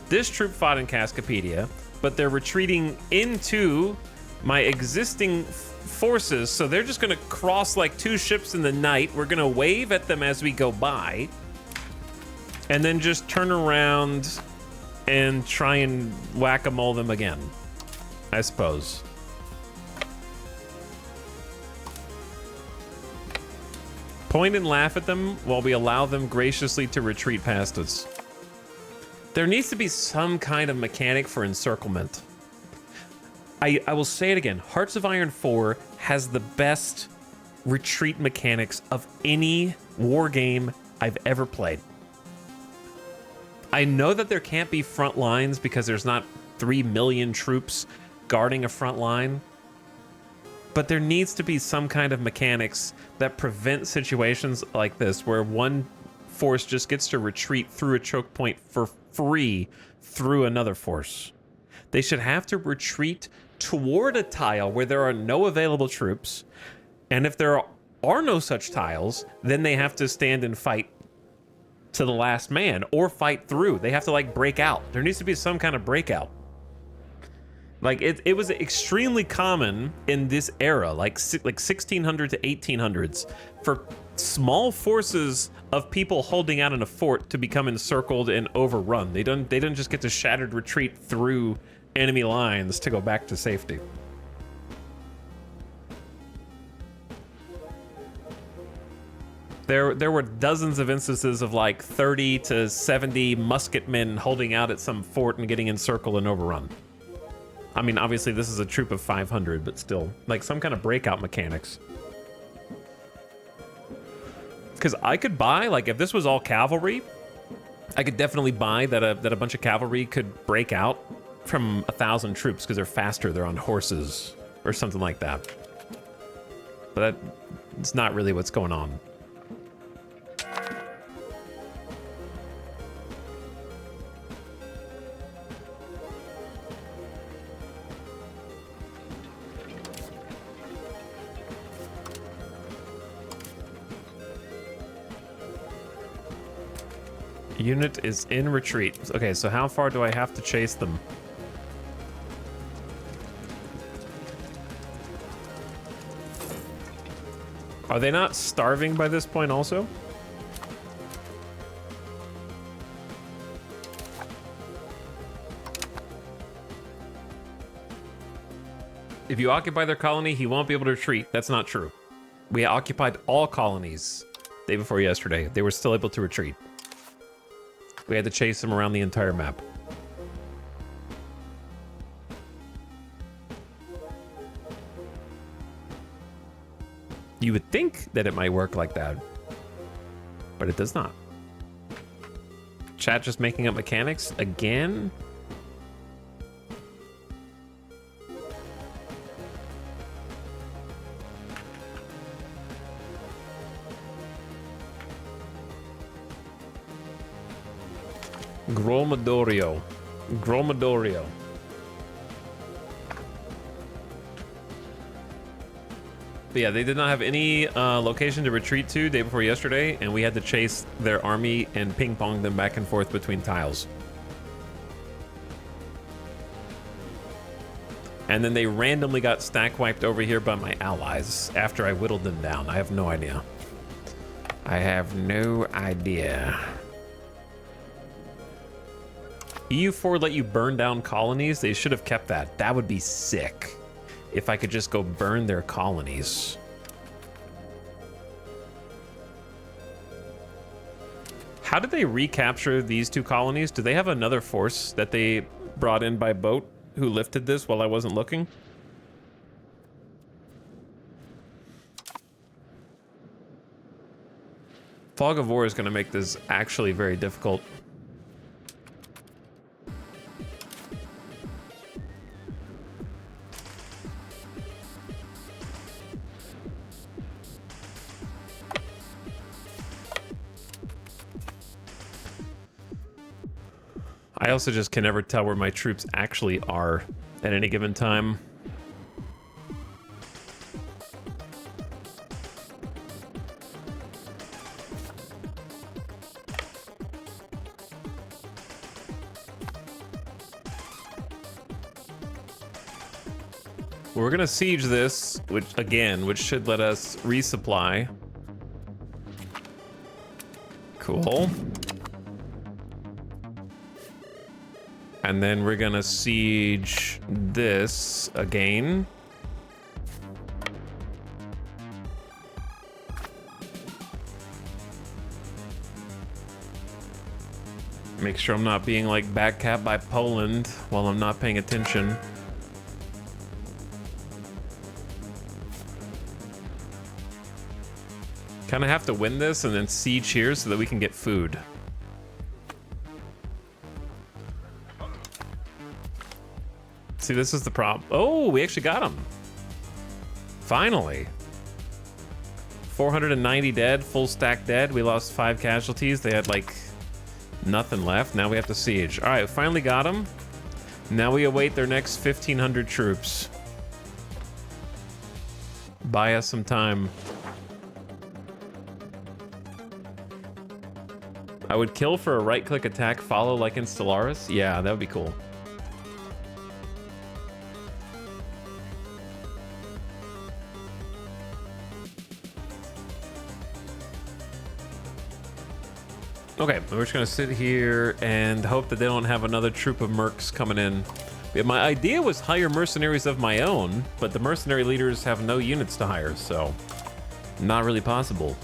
This troop fought in Cascapedia, but they're retreating into my existing forces, so they're just gonna cross like 2 ships in the night. We're gonna wave at them as we go by, and then just turn around and try and whack-a-mole them again, I suppose. Point and laugh at them while we allow them graciously to retreat past us. There needs to be some kind of mechanic for encirclement. I will say it again. Hearts of Iron 4 has the best retreat mechanics of any war game I've ever played. I know that there can't be front lines because there's not 3 million troops guarding a front line, but there needs to be some kind of mechanics that prevent situations like this where one force just gets to retreat through a choke point for free through another force. They should have to retreat toward a tile where there are no available troops, and if there are no such tiles, then they have to stand and fight to the last man or fight through. They have to like break out. There needs to be some kind of breakout. Like it was extremely common in this era, like 1600 to 1800s, for small forces of people holding out in a fort to become encircled and overrun. They don't just get to shattered retreat through enemy lines to go back to safety. There were dozens of instances of like 30 to 70 musketmen holding out at some fort and getting encircled and overrun. I mean, obviously this is a troop of 500, but still, like some kind of breakout mechanics. Because I could buy, like if this was all cavalry, I could definitely buy that a bunch of cavalry could break out from 1,000 troops because they're faster, they're on horses or something like that. But that's not really what's going on. Unit is in retreat. Okay, so how far do I have to chase them? Are they not starving by this point also? If you occupy their colony, he won't be able to retreat. That's not true. We occupied all colonies day before yesterday. They were still able to retreat. We had to chase them around the entire map. You would think that it might work like that, but it does not. Chat just making up mechanics again? Gromadorio. Gromadorio. But yeah, they did not have any location to retreat to day before yesterday, and we had to chase their army and ping-pong them back and forth between tiles. And then they randomly got stack wiped over here by my allies after I whittled them down. I have no idea. I have no idea. EU4 let you burn down colonies. They should have kept that. That would be sick if I could just go burn their colonies. How did they recapture these two colonies? Do they have another force that they brought in by boat who lifted this while I wasn't looking? Fog of War is going to make this actually very difficult. I also just can never tell where my troops actually are at any given time. We're gonna siege this, which should let us resupply. Cool. And then we're gonna siege this again. Make sure I'm not being like backcapped by Poland while I'm not paying attention. Kind of have to win this and then siege here so that we can get food. See, this is the problem. Oh, we actually got him. Finally. 490 dead, full stack dead. We lost 5 casualties. They had like nothing left. Now we have to siege. All right, finally got him. Now we await their next 1,500 troops. Buy us some time. I would kill for a right-click attack, follow like in Stellaris. Yeah, that would be cool. Okay, we're just gonna sit here and hope that they don't have another troop of mercs coming in. Yeah, my idea was hire mercenaries of my own, but the mercenary leaders have no units to hire, so not really possible.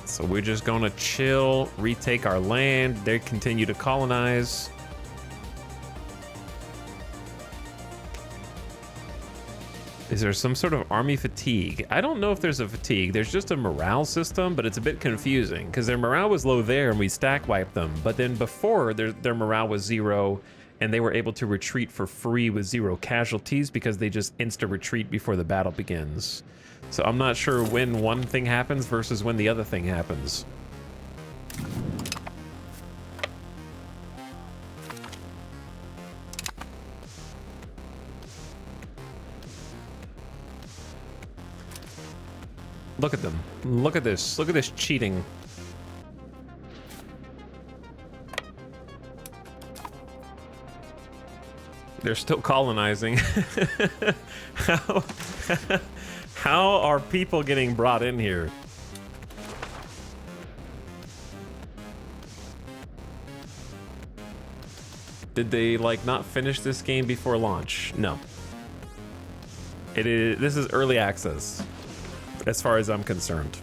So we're just gonna chill, retake our land. They continue to colonize. Is there some sort of army fatigue? I don't know if there's a fatigue. There's just a morale system, but it's a bit confusing because their morale was low there and we stack wiped them. But then before, their morale was 0 and they were able to retreat for free with 0 casualties because they just insta-retreat before the battle begins. So I'm not sure when one thing happens versus when the other thing happens. Look at them. Look at this. Look at this cheating. They're still colonizing. How are people getting brought in here? Did they like not finish this game before launch? No. This is early access, as far as I'm concerned.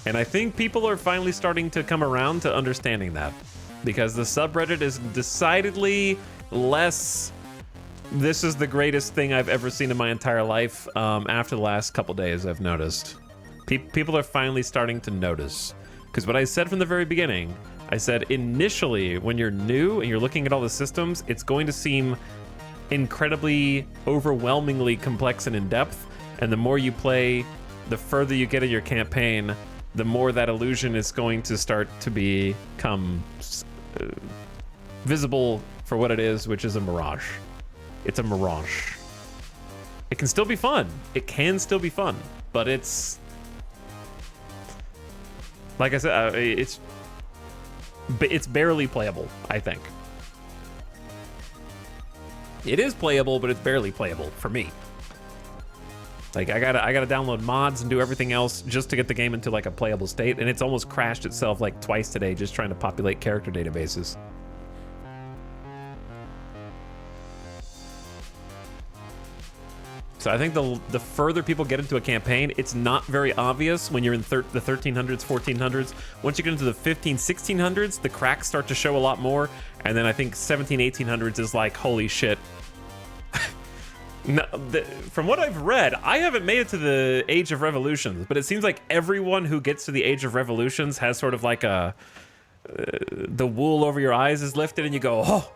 And I think people are finally starting to come around to understanding that, because the subreddit is decidedly less this is the greatest thing I've ever seen in my entire life after the last couple days. I've noticed people are finally starting to notice, because what I said from the very beginning, I said initially when you're new and you're looking at all the systems, it's going to seem incredibly overwhelmingly complex and in depth, and the more you play, the further you get in your campaign, the more that illusion is going to start to become visible for what it is, which is a mirage. It's a mirage. It can still be fun. It can still be fun, but it's, like I said, it's barely playable, I think. It is playable, but it's barely playable for me. Like I gotta download mods and do everything else just to get the game into like a playable state, and it's almost crashed itself like twice today just trying to populate character databases. So I think the further people get into a campaign, it's not very obvious when you're in the 1300s, 1400s. Once you get into the 15, 1600s, the cracks start to show a lot more. And then I think 17, 1800s is like, holy shit. No, from what I've read, I haven't made it to the Age of Revolutions, but it seems like everyone who gets to the Age of Revolutions has sort of like a... the wool over your eyes is lifted and you go, oh,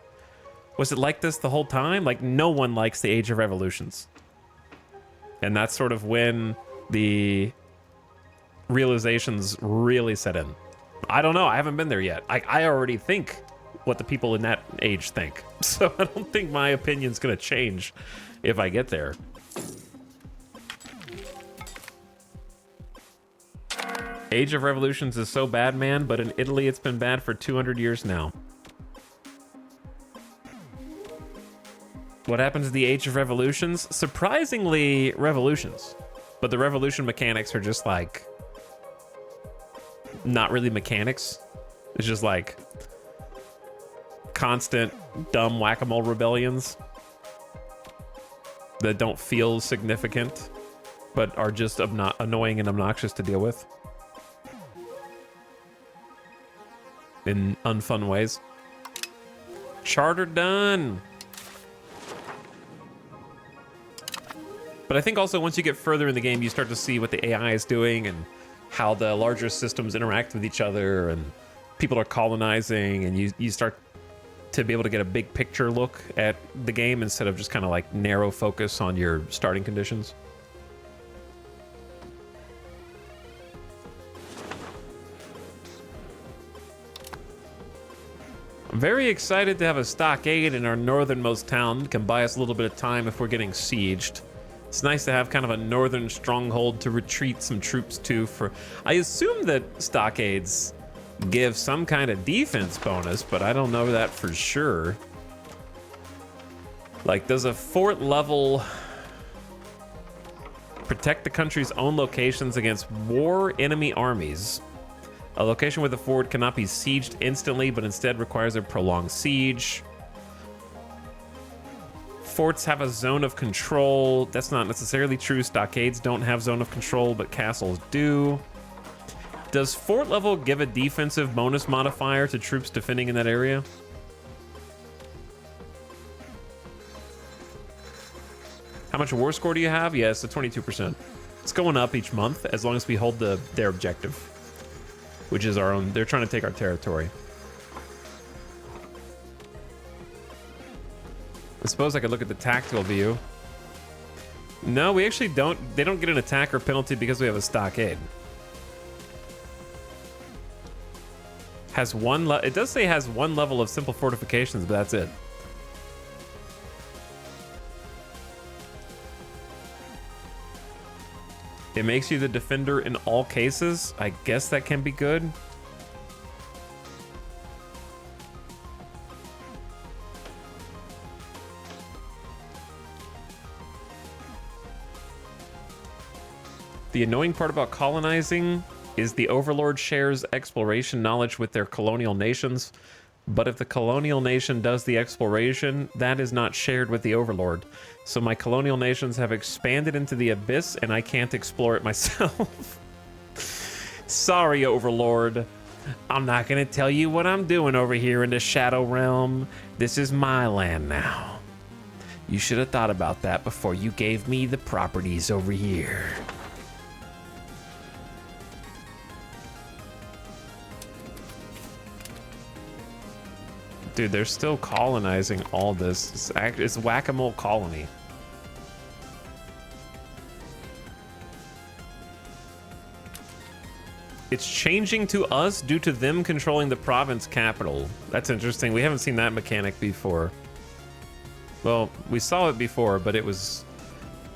was it like this the whole time? Like, no one likes the Age of Revolutions. And that's sort of when the realizations really set in. I don't know. I haven't been there yet. I already think what the people in that age think. So I don't think my opinion's going to change if I get there. Age of Revolutions is so bad, man, but in Italy it's been bad for 200 years now. What happens to the Age of Revolutions? Surprisingly, revolutions. But the revolution mechanics are just like... not really mechanics. It's just like... constant, dumb whack-a-mole rebellions. That don't feel significant, but are just annoying and obnoxious to deal with. In unfun ways. Charter done! But I think also once you get further in the game, you start to see what the AI is doing and how the larger systems interact with each other, and people are colonizing, and you start to be able to get a big picture look at the game instead of just kind of like narrow focus on your starting conditions. I'm very excited to have a stockade in our northernmost town. It can buy us a little bit of time if we're getting sieged. It's nice to have kind of a northern stronghold to retreat some troops to. I assume that stockades give some kind of defense bonus, but I don't know that for sure. Like, does a fort level protect the country's own locations against war enemy armies? A location with a fort cannot be sieged instantly, but instead requires a prolonged siege. Forts have a zone of control. That's not necessarily true. Stockades don't have zone of control, but castles do. Does fort level give a defensive bonus modifier to troops defending in that area? How much war score do you have? Yeah, it's a 22%. It's going up each month as long as we hold their objective, which is our own. They're trying to take our territory. I suppose I could look at the tactical view. No, we actually don't. They don't get an attack or penalty because we have a stockade. Has one. It does say has one level of simple fortifications, but that's it. It makes you the defender in all cases. I guess that can be good. The annoying part about colonizing is the overlord shares exploration knowledge with their colonial nations, but if the colonial nation does the exploration, that is not shared with the overlord. So my colonial nations have expanded into the abyss and I can't explore it myself. Sorry, overlord. I'm not gonna tell you what I'm doing over here in the Shadow Realm. This is my land now. You should have thought about that before you gave me the properties over here. Dude, they're still colonizing all this. It's whack-a-mole colony. It's changing to us due to them controlling the province capital. That's interesting. We haven't seen that mechanic before. Well, we saw it before, but it was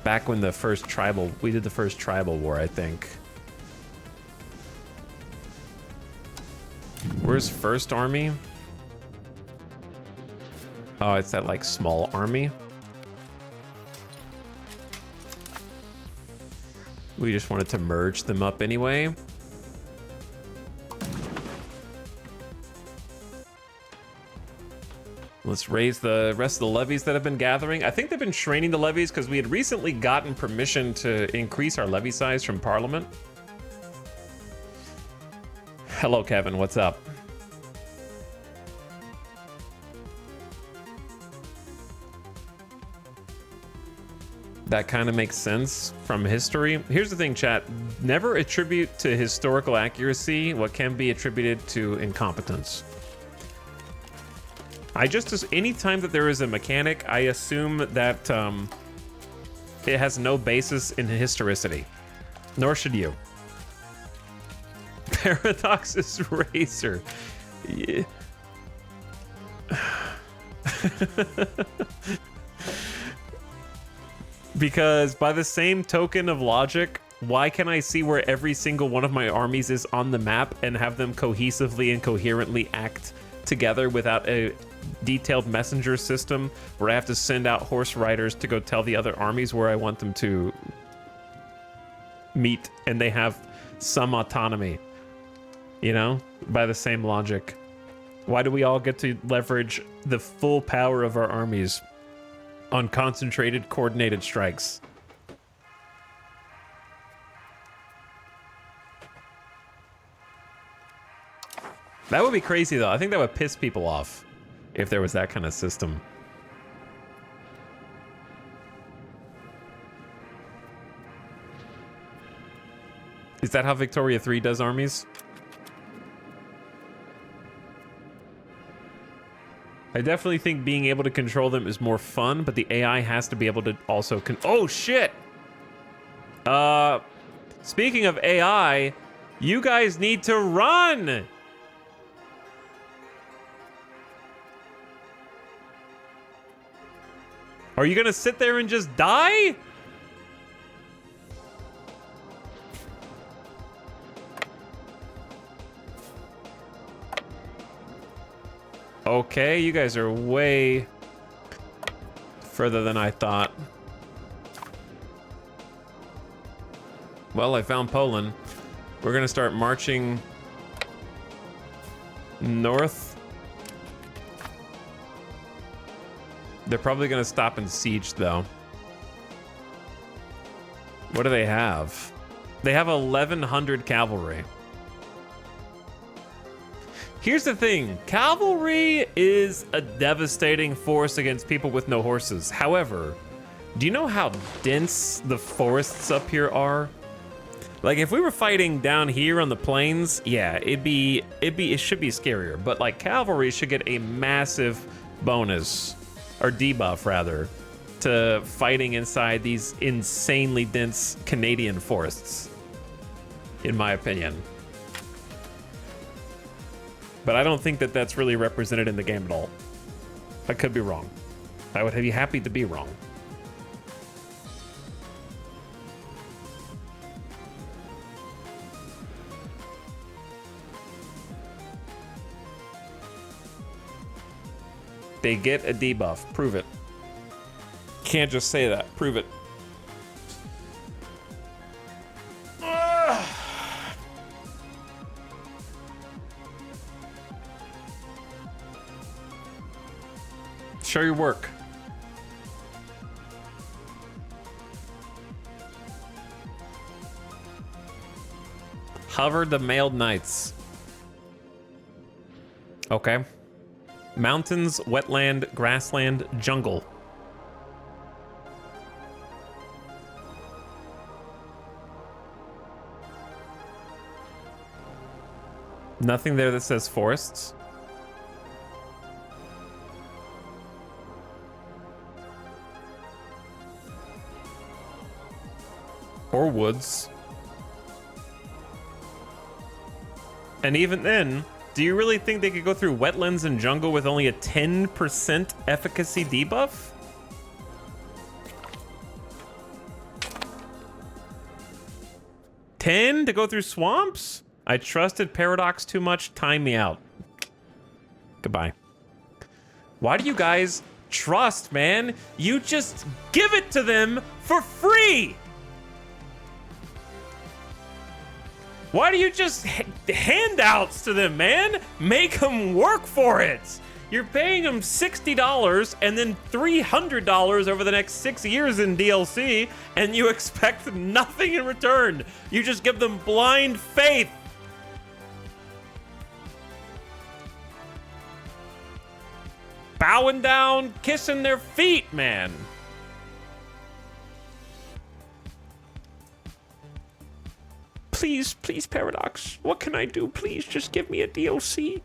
back when we did the first tribal war, I think. Where's First Army? Oh, it's that like small army. We just wanted to merge them up anyway. Let's raise the rest of the levies that have been gathering. I think they've been training the levies because we had recently gotten permission to increase our levy size from Parliament. Hello, Kevin. What's up? That kind of makes sense from history. Here's the thing, chat. Never attribute to historical accuracy what can be attributed to incompetence. Any time that there is a mechanic, I assume that it has no basis in historicity. Nor should you. Paradox's Razor. Yeah. Because by the same token of logic, why can I see where every single one of my armies is on the map and have them cohesively and coherently act together without a detailed messenger system where I have to send out horse riders to go tell the other armies where I want them to meet, and they have some autonomy, you know, by the same logic? Why do we all get to leverage the full power of our armies on concentrated, coordinated strikes? That would be crazy, though. I think that would piss people off if there was that kind of system. Is that how Victoria 3 does armies? I definitely think being able to control them is more fun, but the AI has to be able to also oh shit! Speaking of AI, you guys need to run! Are you gonna sit there and just die? Okay, you guys are way further than I thought. Well, I found Poland. We're gonna start marching north. They're probably gonna stop and siege, though. What do they have? They have 1,100 cavalry. Here's the thing, cavalry is a devastating force against people with no horses. However, do you know how dense the forests up here are? Like, if we were fighting down here on the plains, yeah, it should be scarier. But like, cavalry should get a massive bonus, or debuff rather, to fighting inside these insanely dense Canadian forests, in my opinion. But I don't think that that's really represented in the game at all. I could be wrong. I would be happy to be wrong. They get a debuff. Prove it. Can't just say that. Prove it. Show your work. Hover the mailed knights. Okay. Mountains, wetland, grassland, jungle. Nothing there that says forests. Or woods. And even then, do you really think they could go through wetlands and jungle with only a 10% efficacy debuff? $10 to go through swamps? I trusted Paradox too much. Time me out. Goodbye. Why do you guys trust, man? You just give it to them for free! Why do you just handouts to them, man? Make them work for it. You're paying them $60 and then $300 over the next 6 years in DLC, and you expect nothing in return. You just give them blind faith. Bowing down, kissing their feet, man. Please, please, Paradox. What can I do? Please, just give me a DLC.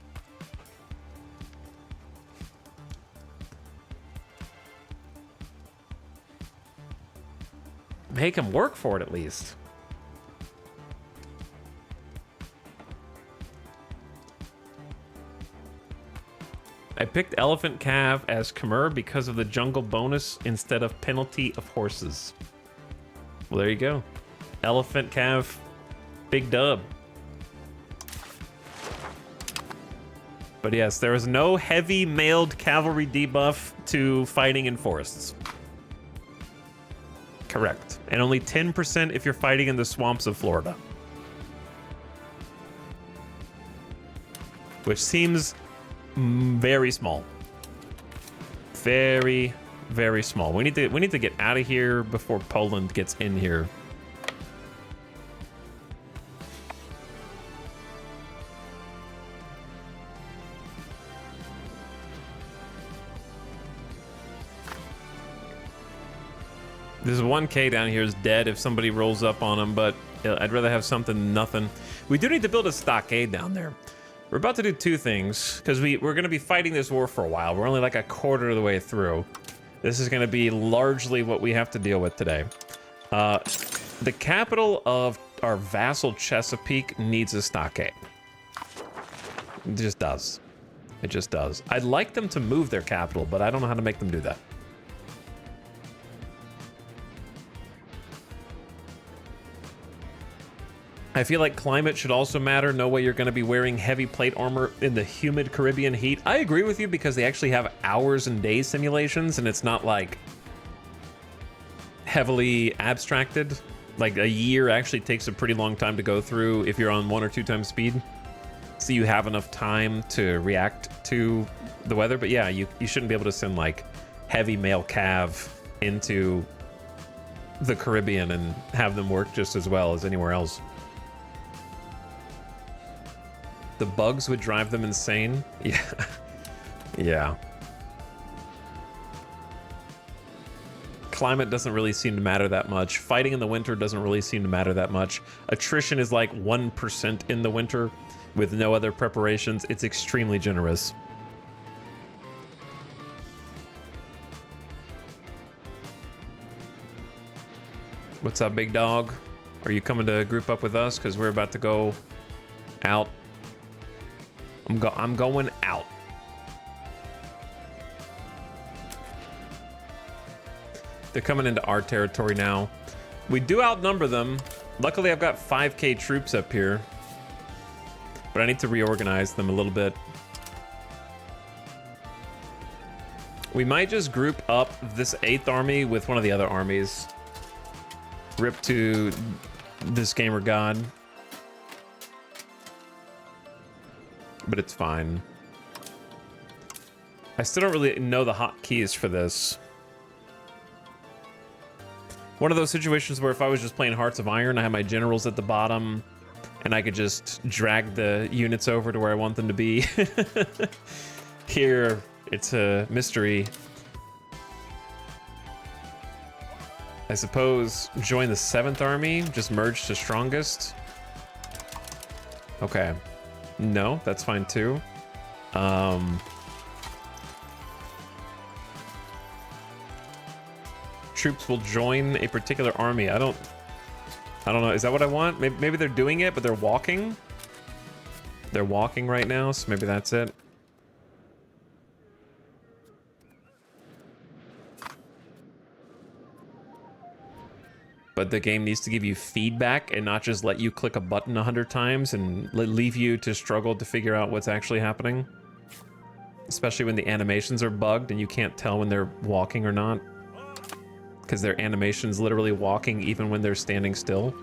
Make him work for it, at least. I picked Elephant Cav as Khmer because of the jungle bonus instead of penalty of horses. Well, there you go. Elephant Cav, big dub. But yes, there is no heavy mailed cavalry debuff to fighting in forests. Correct. And only 10% if you're fighting in the swamps of Florida. Which seems very small. Very, very small. We need to get out of here before Poland gets in here. This 1K down here is dead if somebody rolls up on him, but I'd rather have something than nothing. We do need to build a stockade down there. We're about to do two things, because we're going to be fighting this war for a while. We're only like a quarter of the way through. This is going to be largely what we have to deal with today. The capital of our vassal Chesapeake needs a stockade. It just does. It just does. I'd like them to move their capital, but I don't know how to make them do that. I feel like climate should also matter. No way you're going to be wearing heavy plate armor in the humid Caribbean heat. I agree with you because they actually have hours and days simulations, and it's not like heavily abstracted. Like a year actually takes a pretty long time to go through if you're on 1 or 2 times speed. So you have enough time to react to the weather. But yeah, you shouldn't be able to send like heavy male cav into the Caribbean and have them work just as well as anywhere else. The bugs would drive them insane. Yeah. Yeah. Climate doesn't really seem to matter that much. Fighting in the winter doesn't really seem to matter that much. Attrition is like 1% in the winter with no other preparations. It's extremely generous. What's up, big dog? Are you coming to group up with us? Because we're about to go out. I'm going out. They're coming into our territory now. We do outnumber them. Luckily, I've got 5K troops up here. But I need to reorganize them a little bit. We might just group up this 8th army with one of the other armies. Rip to this gamer god. But it's fine. I still don't really know the hotkeys for this. One of those situations where if I was just playing Hearts of Iron, I have my generals at the bottom, and I could just drag the units over to where I want them to be. Here, it's a mystery. I suppose join the 7th army, just merge to strongest. Okay. No, that's fine too. Troops will join a particular army. I don't know. Is that what I want? Maybe they're doing it, but they're walking. They're walking right now, so maybe that's it. But the game needs to give you feedback and not just let you click a button 100 times and leave you to struggle to figure out what's actually happening. Especially when the animations are bugged and you can't tell when they're walking or not. Because their animation's literally walking even when they're standing still.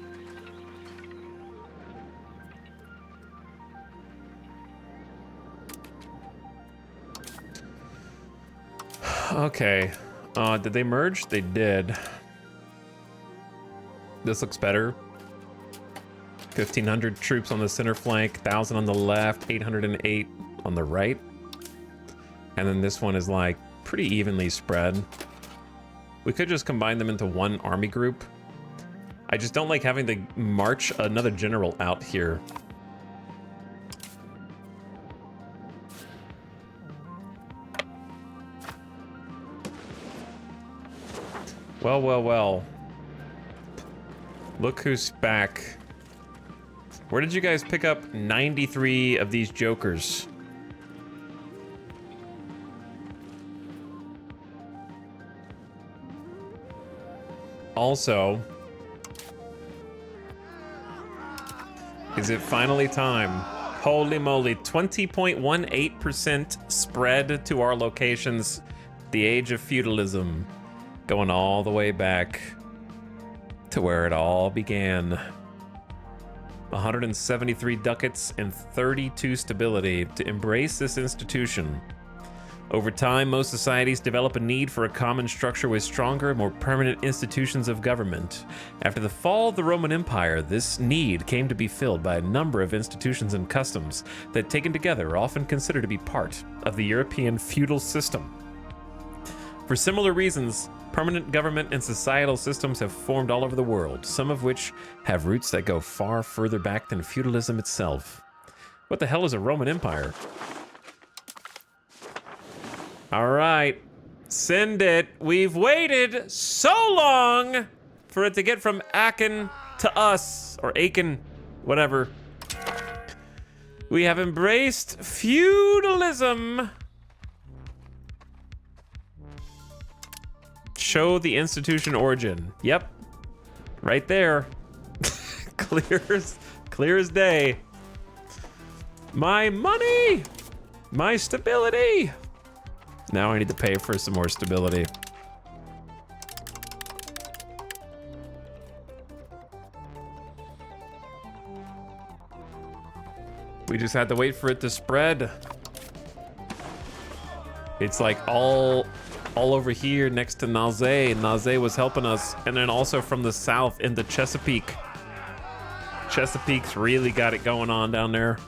Okay. Did they merge? They did. This looks better. 1,500 troops on the center flank, 1,000 on the left, 808 on the right. And then this one is like pretty evenly spread. We could just combine them into one army group. I just don't like having to march another general out here. Well, well, well. Look who's back. Where did you guys pick up 93 of these jokers? Also, is it finally time? Holy moly, 20.18% spread to our locations. The age of feudalism. Going all the way back to where it all began. 173 ducats and 32 stability to embrace this institution. Over time, most societies develop a need for a common structure with stronger, more permanent institutions of government. After the fall of the Roman Empire, this need came to be filled by a number of institutions and customs that, taken together, are often considered to be part of the European feudal system. For similar reasons, permanent government and societal systems have formed all over the world, some of which have roots that go far further back than feudalism itself. What the hell is a Roman Empire? All right, send it. We've waited so long for it to get from Aachen to us, or Aachen, whatever. We have embraced feudalism. Show the institution origin. Yep, right there. clear as day. My money, my stability. Now I need to pay for some more stability. We just had to wait for it to spread. It's like all over here next to Naze. Naze was helping us. And then also from the south into Chesapeake. Chesapeake's really got it going on down there.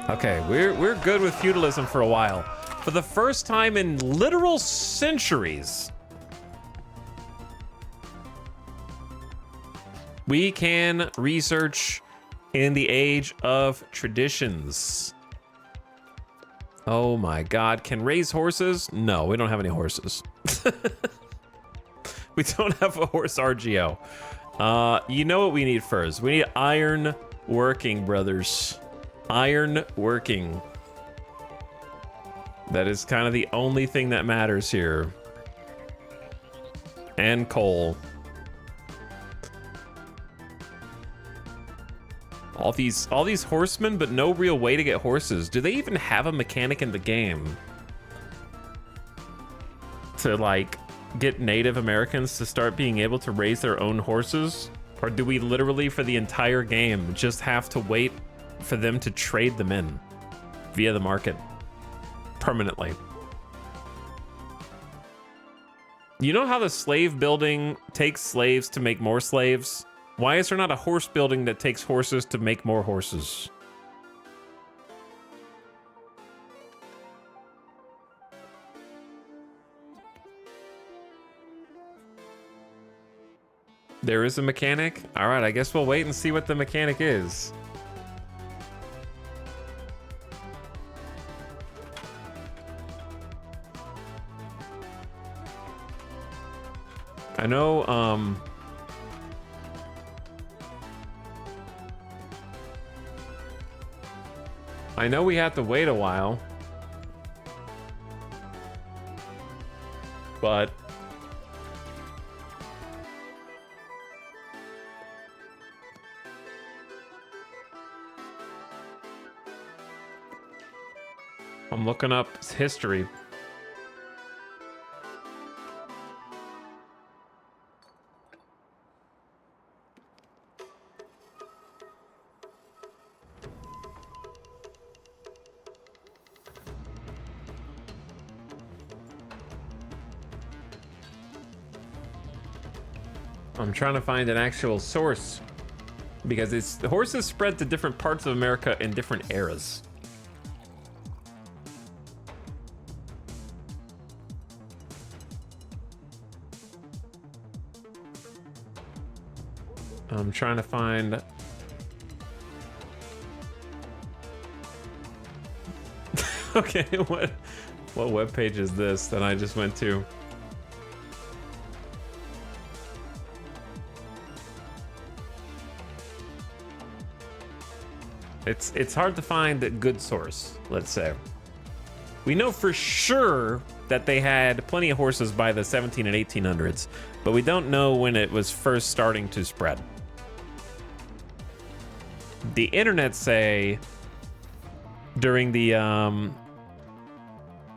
Okay, we're good with feudalism for a while. For the first time in literal centuries, we can research in the age of traditions. Oh my God, can raise horses? No, we don't have any horses. We don't have a horse RGO. You know what we need first? We need iron working, brothers. Iron working. That is kind of the only thing that matters here. And coal. All these horsemen, but no real way to get horses. Do they even have a mechanic in the game to like get Native Americans to start being able to raise their own horses? Or do we literally for the entire game just have to wait for them to trade them in via the market permanently? You know how the slave building takes slaves to make more slaves? Why is there not a horse building that takes horses to make more horses? There is a mechanic? All right, I guess we'll wait and see what the mechanic is. I know, we have to wait a while, but I'm looking up history. I'm trying to find an actual source because the horses spread to different parts of America in different eras. I'm trying to find. Okay, what web page is this that I just went to? It's hard to find a good source, let's say. We know for sure that they had plenty of horses by the 17 and 1800s, but we don't know when it was first starting to spread. The internet say during the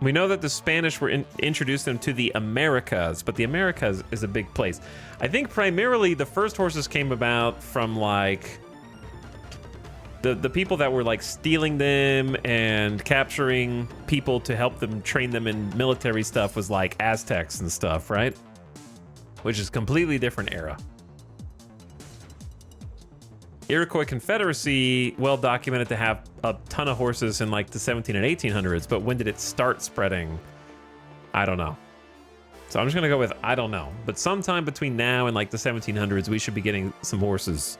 we know that the Spanish were introduced them to the Americas, but the Americas is a big place. I think primarily the first horses came about from like the people that were like stealing them and capturing people to help them train them in military stuff was like Aztecs and stuff, right? Which is completely different era. Iroquois Confederacy, well documented to have a ton of horses in like the 17 and 1800s, but when did it start spreading? I don't know. So I'm just gonna go with I don't know. But sometime between now and like the 1700s, we should be getting some horses.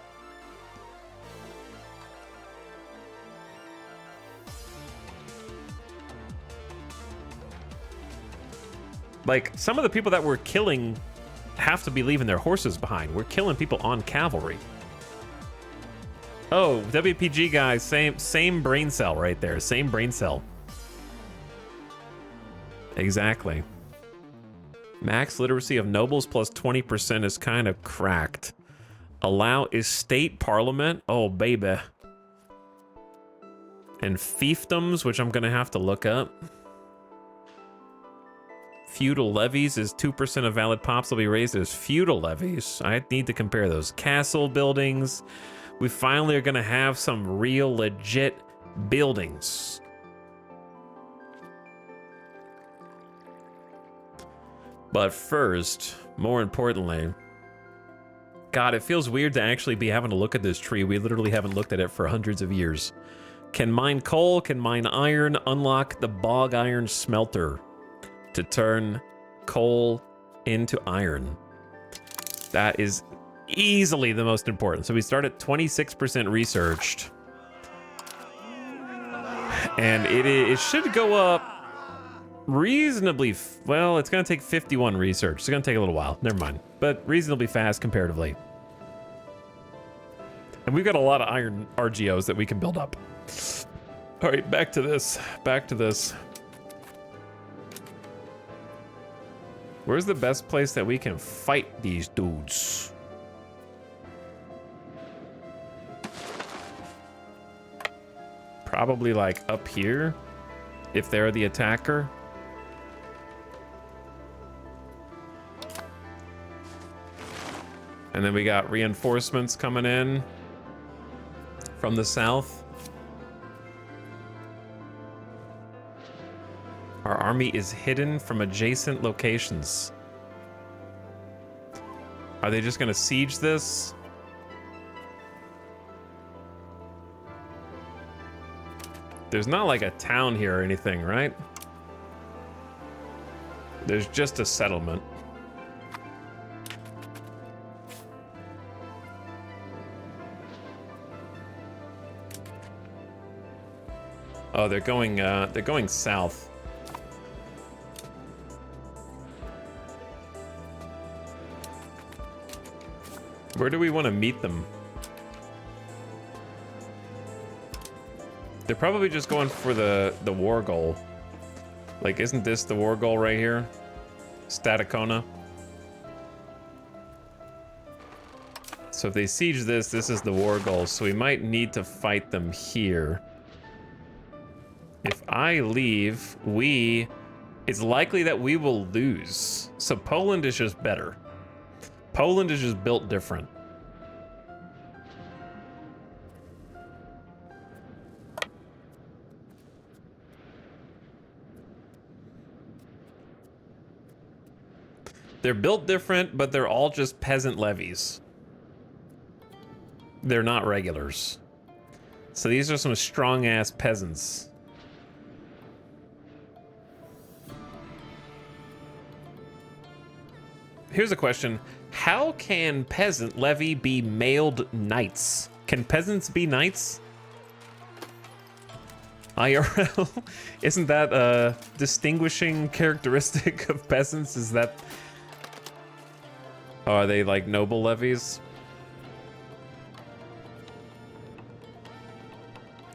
Like, some of the people that we're killing have to be leaving their horses behind. We're killing people on cavalry. Oh, WPG guys, same brain cell right there. Same brain cell. Exactly. Max literacy of nobles plus 20% is kind of cracked. Allow estate parliament. Oh, baby. And fiefdoms, which I'm going to have to look up. Feudal levies is 2% of valid pops will be raised as feudal levies. I need to compare those. Castle buildings. We finally are going to have some real legit buildings. But first, more importantly, God, it feels weird to actually be having to look at this tree. We literally haven't looked at it for hundreds of years. Can mine coal, can mine iron, unlock the bog iron smelter to turn coal into iron. That is easily the most important. So we start at 26% researched. And it should go up reasonably, well, it's gonna take 51 research. It's gonna take a little while, never mind. But reasonably fast comparatively. And we've got a lot of iron RGOs that we can build up. All right, back to this. Where's the best place that we can fight these dudes? Probably like up here, if they're the attacker. And then we got reinforcements coming in from the south. Our army is hidden from adjacent locations. Are they just gonna siege this? There's not like a town here or anything, right? There's just a settlement. Oh, they're going south. Where do we want to meet them? They're probably just going for the war goal. Like, isn't this the war goal right here? Staticona. So if they siege this is the war goal. So we might need to fight them here. If I leave, it's likely that we will lose. So Poland is just better. Poland is just built different. They're built different, but they're all just peasant levies. They're not regulars. So these are some strong-ass peasants. Here's a question. How can peasant levy be mailed knights? Can peasants be knights? IRL? Isn't that a distinguishing characteristic of peasants? Is that... Oh, are they like noble levies?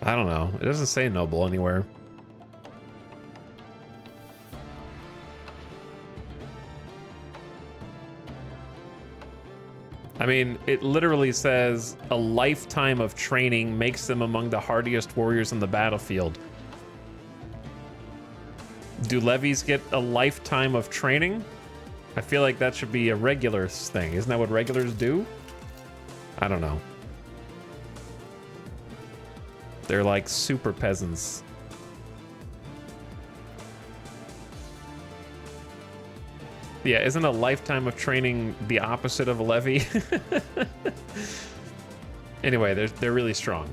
I don't know. It doesn't say noble anywhere. I mean, it literally says a lifetime of training makes them among the hardiest warriors on the battlefield. Do levies get a lifetime of training? I feel like that should be a regulars thing. Isn't that what regulars do? I don't know. They're like super peasants. Yeah, isn't a lifetime of training the opposite of a levy? Anyway, they're really strong.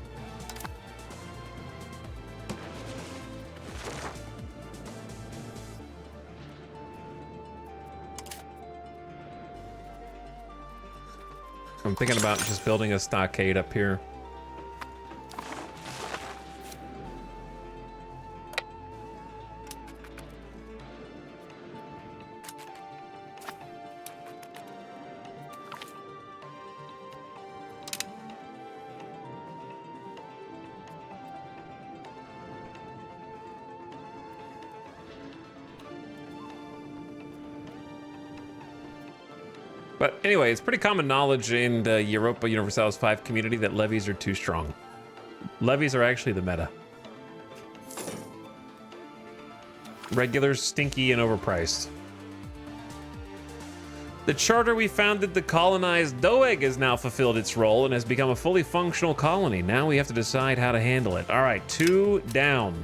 I'm thinking about just building a stockade up here. But anyway, it's pretty common knowledge in the Europa Universalis 5 community that levies are too strong. Levies are actually the meta. Regulars stinky and overpriced. The charter we founded to colonize Doeg has now fulfilled its role and has become a fully functional colony. Now we have to decide how to handle it. All right, 2 down.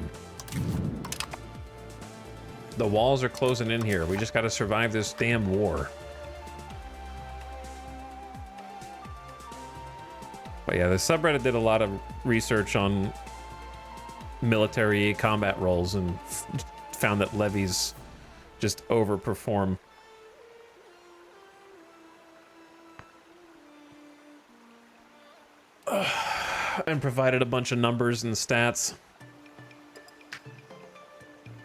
The walls are closing in here. We just got to survive this damn war. But yeah, the subreddit did a lot of research on military combat roles and found that levies just overperform. And provided a bunch of numbers and stats.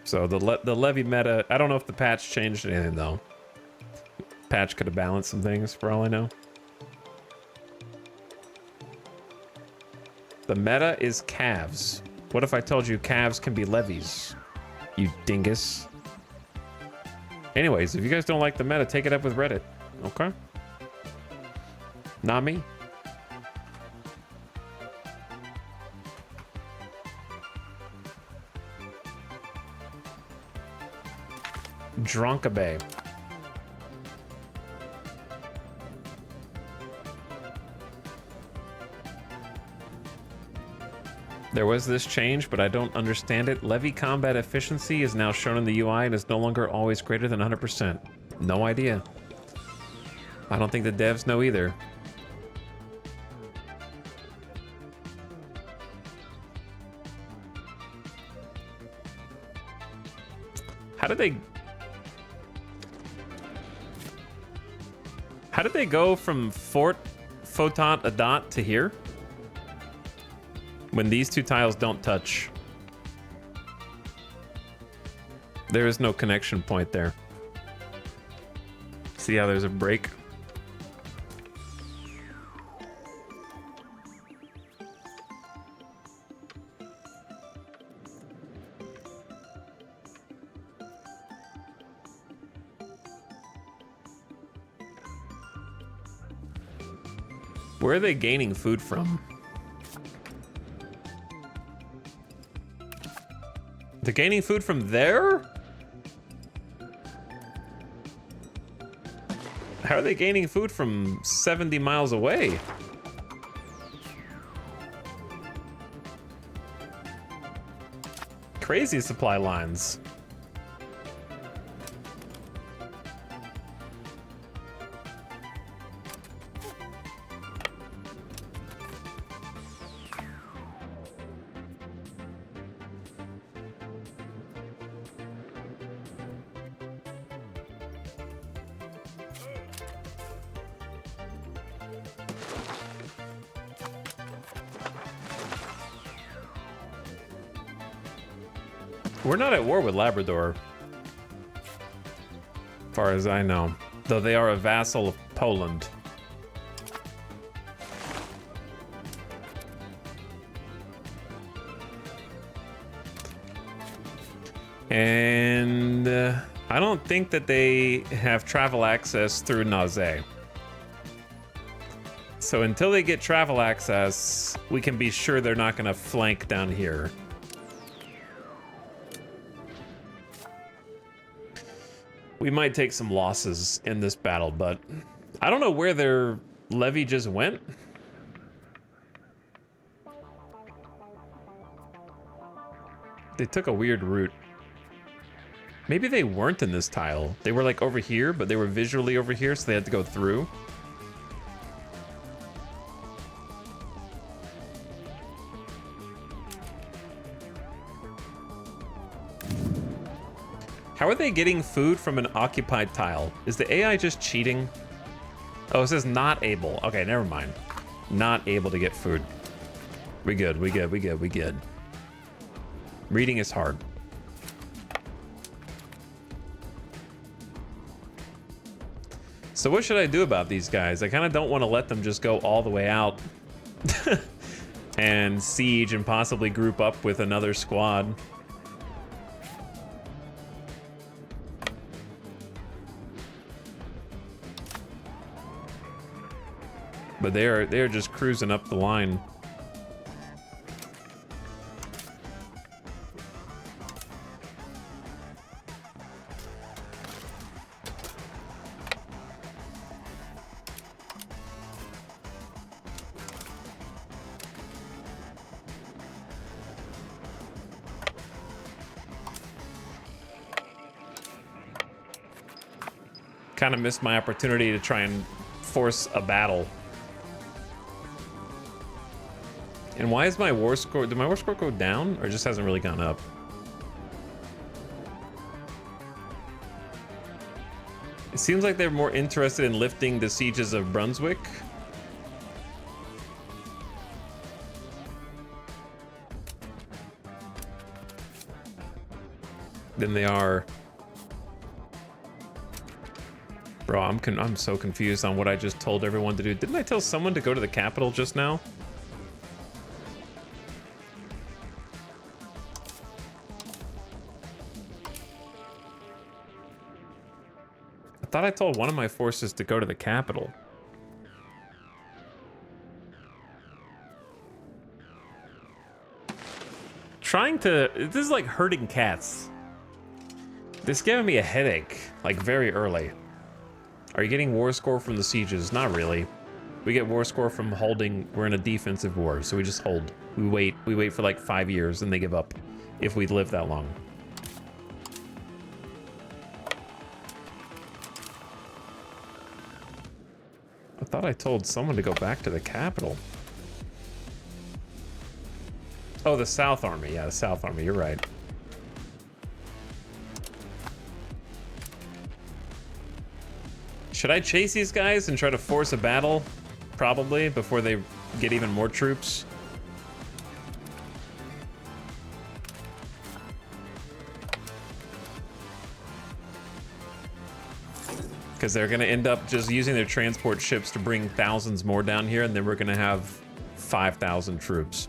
So the levy meta, I don't know if the patch changed anything though. Patch could have balanced some things for all I know. The meta is calves. What if I told you calves can be levies? You dingus. Anyways, if you guys don't like the meta, take it up with Reddit. Okay? Not me. Dronkabe. There was this change, but I don't understand it. Levy combat efficiency is now shown in the UI and is no longer always greater than 100%. No idea. I don't think the devs know either. How did they go from Fort Photon Adat to here? When these two tiles don't touch. There is no connection point there. See how there's a break? Where are they gaining food from? They're gaining food from there? How are they gaining food from 70 miles away? Crazy supply lines. We're not at war with Labrador, as far as I know. Though they are a vassal of Poland. And I don't think that they have travel access through Naze. So until they get travel access, we can be sure they're not going to flank down here. We might take some losses in this battle, but I don't know where their levy just went. They took a weird route. Maybe they weren't in this tile. They were like over here, but they were visually over here, so they had to go through. How are they getting food from an occupied tile? Is the AI just cheating? Oh, it says not able. Okay, never mind. Not able to get food. We good, we good, we good, we good. Reading is hard. So what should I do about these guys? I kind of don't want to let them just go all the way out and siege and possibly group up with another squad. But they're just cruising up the line. Kind of missed my opportunity to try and force a battle. And why is my war score... Did my war score go down? Or just hasn't really gone up? It seems like they're more interested in lifting the sieges of Brunswick. Than they are... Bro, I'm so confused on what I just told everyone to do. Didn't I tell someone to go to the capital just now? I thought I told one of my forces to go to the capital. This is like herding cats. This is giving me a headache, like very early. Are you getting war score from the sieges? Not really. We get war score from holding. We're in a defensive war, so we just hold. We wait for like 5 years and they give up if we live that long. I thought I told someone to go back to the capital. Oh, the South Army. Yeah, the South Army. You're right. Should I chase these guys and try to force a battle? Probably, before they get even more troops. Because they're going to end up just using their transport ships to bring thousands more down here, and then we're going to have 5,000 troops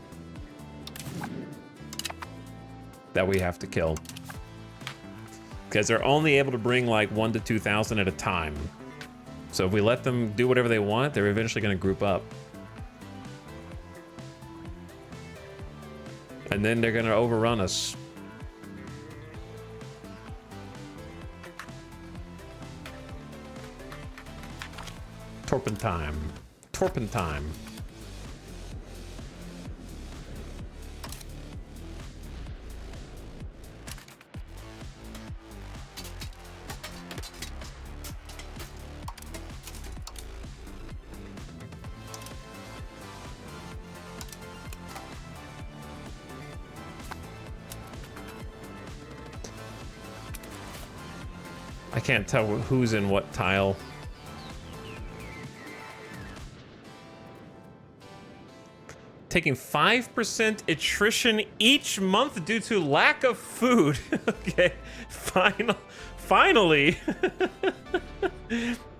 that we have to kill. Because they're only able to bring like 1,000 to 2,000 at a time. So if we let them do whatever they want, they're eventually going to group up. And then they're going to overrun us. Torpentine. Torpentine. I can't tell who's in what tile. taking 5% attrition each month due to lack of food. Okay, finally.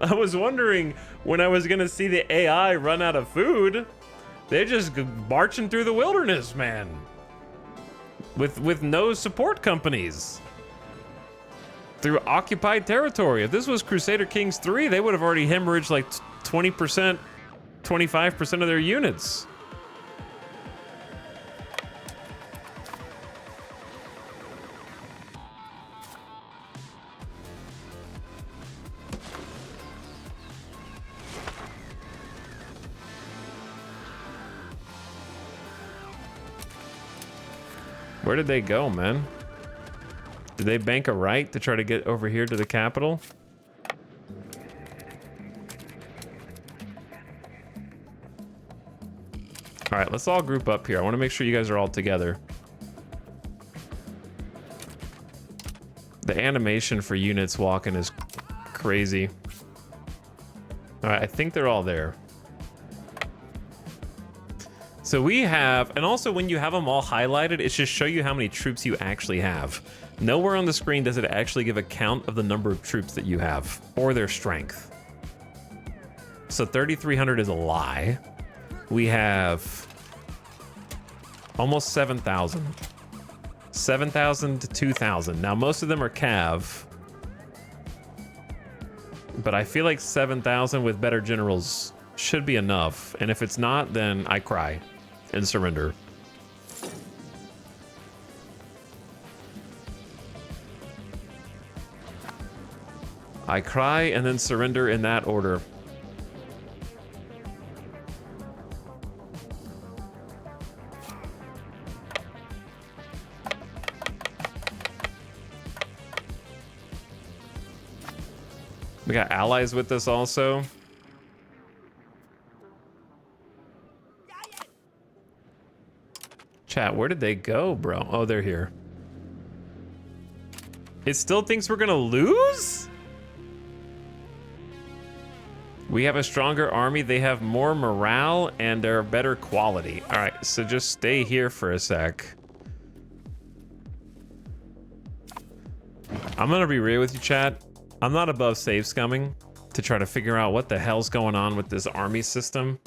I was wondering when I was gonna see the AI run out of food. They're just marching through the wilderness, man. With no support companies. Through occupied territory. If this was Crusader Kings 3, they would have already hemorrhaged like 20%, 25% of their units. Where did they go, man? Did they bank a right to try to get over here to the capital? All right, let's all group up here. I want to make sure you guys are all together. The animation for units walking is crazy. All right, I think they're all there. So we have, and also when you have them all highlighted, it should show you how many troops you actually have. Nowhere on the screen does it actually give a count of the number of troops that you have, or their strength. So 3,300 is a lie. We have almost 7,000. 7,000 to 2,000. Now most of them are Cav. But I feel like 7,000 with better generals should be enough. And if it's not, then I cry and surrender. I cry and then surrender in that order. We got allies with us also. Chat, where did they go, bro? Oh, they're here. It still thinks we're gonna lose? We have a stronger army, they have more morale, and they're better quality. All right, so just stay here for a sec. I'm gonna be real with you, chat. I'm not above save scumming to try to figure out what the hell's going on with this army system.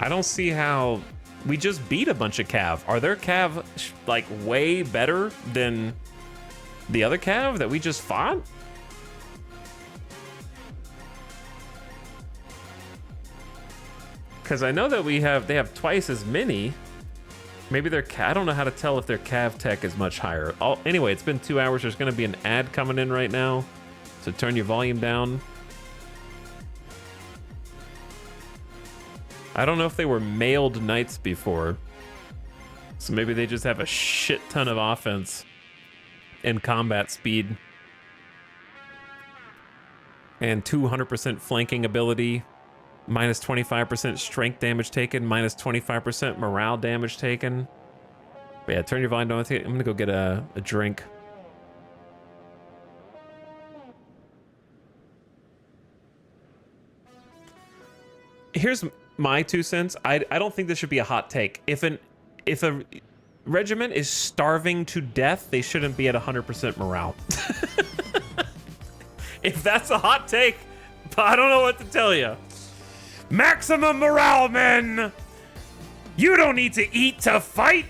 I don't see how we just beat a bunch of Cav. Are their Cav like way better than the other Cav that we just fought? Because I know that they have twice as many. Maybe their I don't know how to tell if their Cav tech is much higher. Anyway, it's been 2 hours. There's going to be an ad coming in right now, so turn your volume down. I don't know if they were mailed knights before, so maybe they just have a shit ton of offense and combat speed and 200% flanking ability, minus 25% strength damage taken, minus 25% morale damage taken. But yeah, turn your volume down. I'm gonna go get a drink. Here's my 2 cents. I don't think this should be a hot take. If a regiment is starving to death, they shouldn't be at 100% morale. If that's a hot take, I don't know what to tell you. Maximum morale, men! You don't need to eat to fight!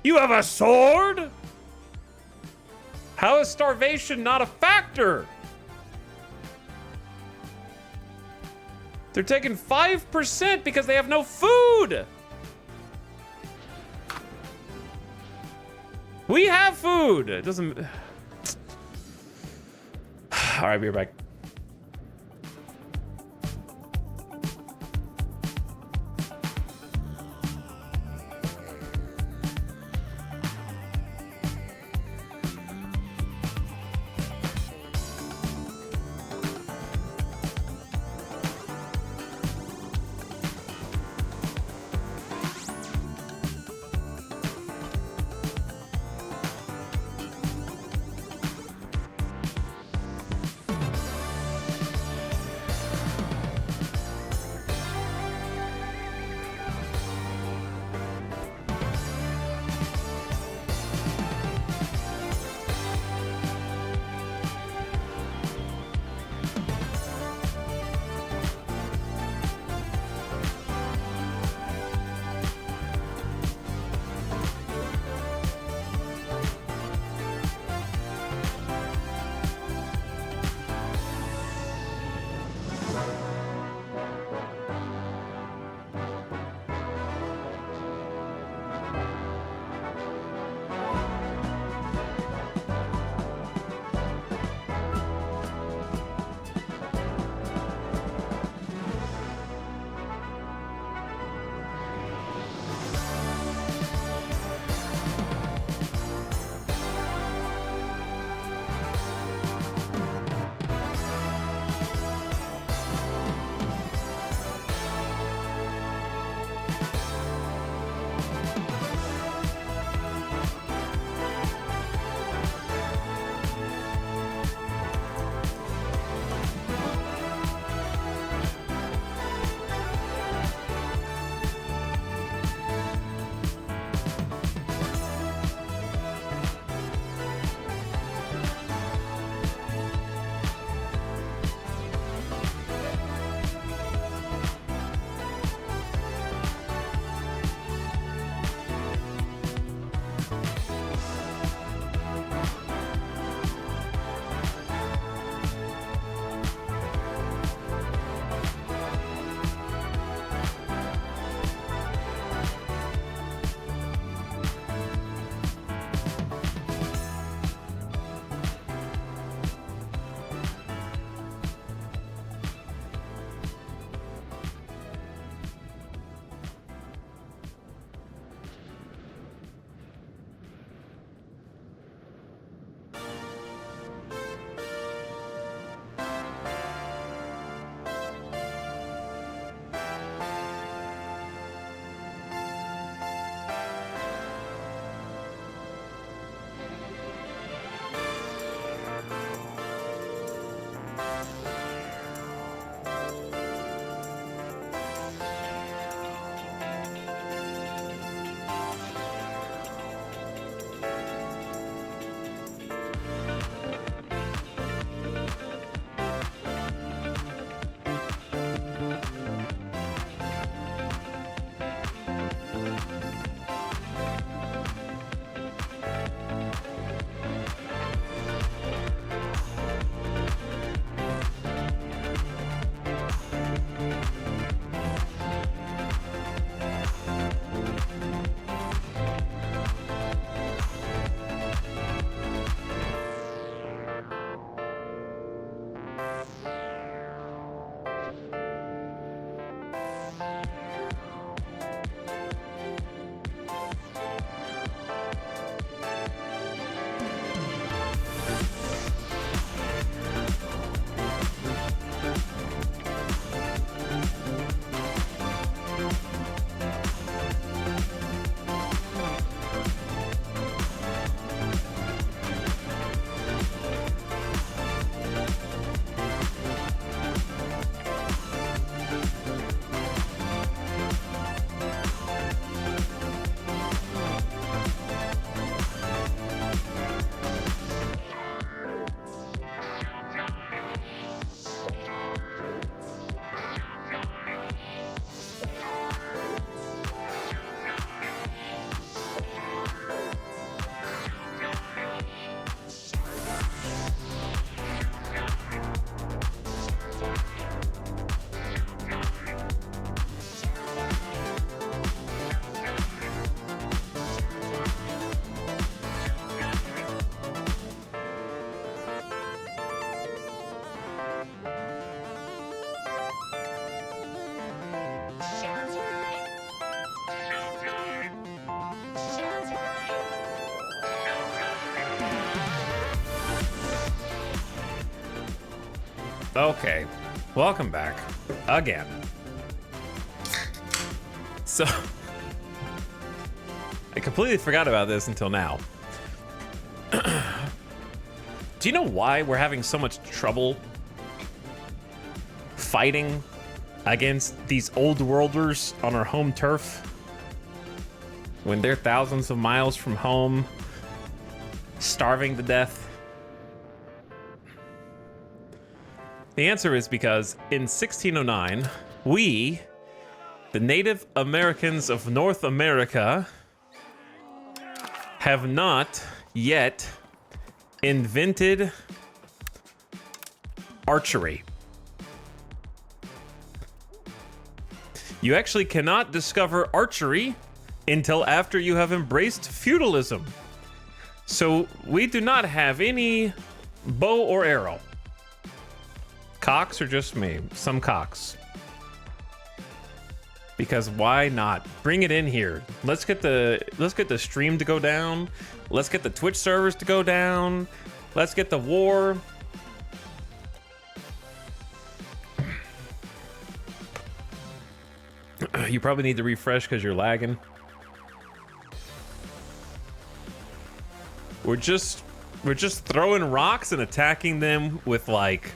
You have a sword? How is starvation not a factor? They're taking 5% because they have no food! We have food! It doesn't... Alright, be right back. Okay, welcome back again. So, I completely forgot about this until now. Do you know why we're having so much trouble fighting against these old worlders on our home turf? When they're thousands of miles from home, starving to death? The answer is because in 1609, we, the Native Americans of North America, have not yet invented archery. You actually cannot discover archery until after you have embraced feudalism. So we do not have any bow or arrow. Cocks or just me? Some cocks. Because why not? Bring it in here. Let's get the stream to go down. Let's get the Twitch servers to go down. Let's get the war. You probably need to refresh because you're lagging. We're just throwing rocks and attacking them with like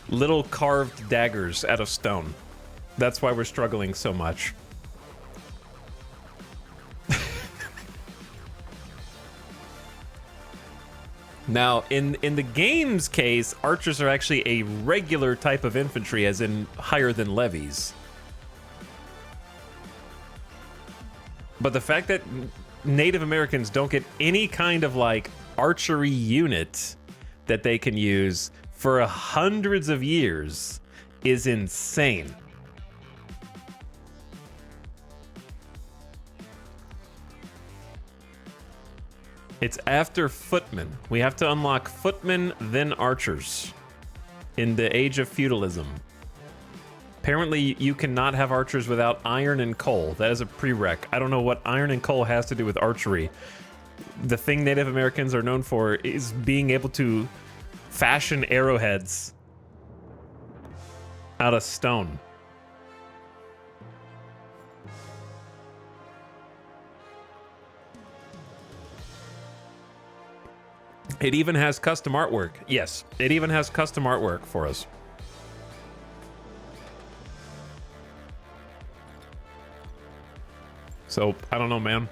little carved daggers out of stone. That's why we're struggling so much. Now, in the game's case, archers are actually a regular type of infantry, as in higher than levies. But the fact that Native Americans don't get any kind of like archery unit that they can use for hundreds of years is insane. It's after footmen. We have to unlock footmen, then archers in the age of feudalism. Apparently, you cannot have archers without iron and coal. That is a prereq. I don't know what iron and coal has to do with archery. The thing Native Americans are known for is being able to fashion arrowheads out of stone. It even has custom artwork. Yes, it even has custom artwork for us. So, I don't know, man.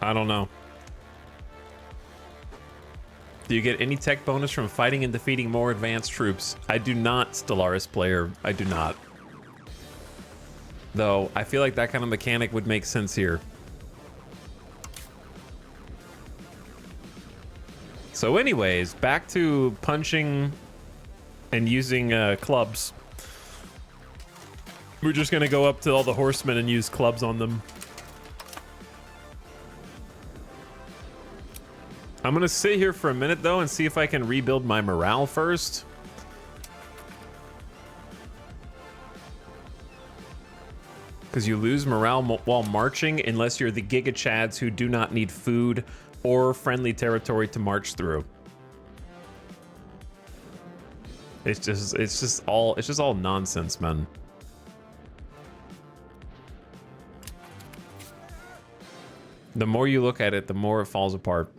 I don't know. Do you get any tech bonus from fighting and defeating more advanced troops? I do not, Stellaris player. I do not. Though, I feel like that kind of mechanic would make sense here. So anyways, back to punching and using clubs. We're just gonna go up to all the horsemen and use clubs on them. I'm gonna sit here for a minute though and see if I can rebuild my morale first. Because you lose morale while marching unless you're the Giga Chads who do not need food or friendly territory to march through. It's just all nonsense, man. The more you look at it, the more it falls apart.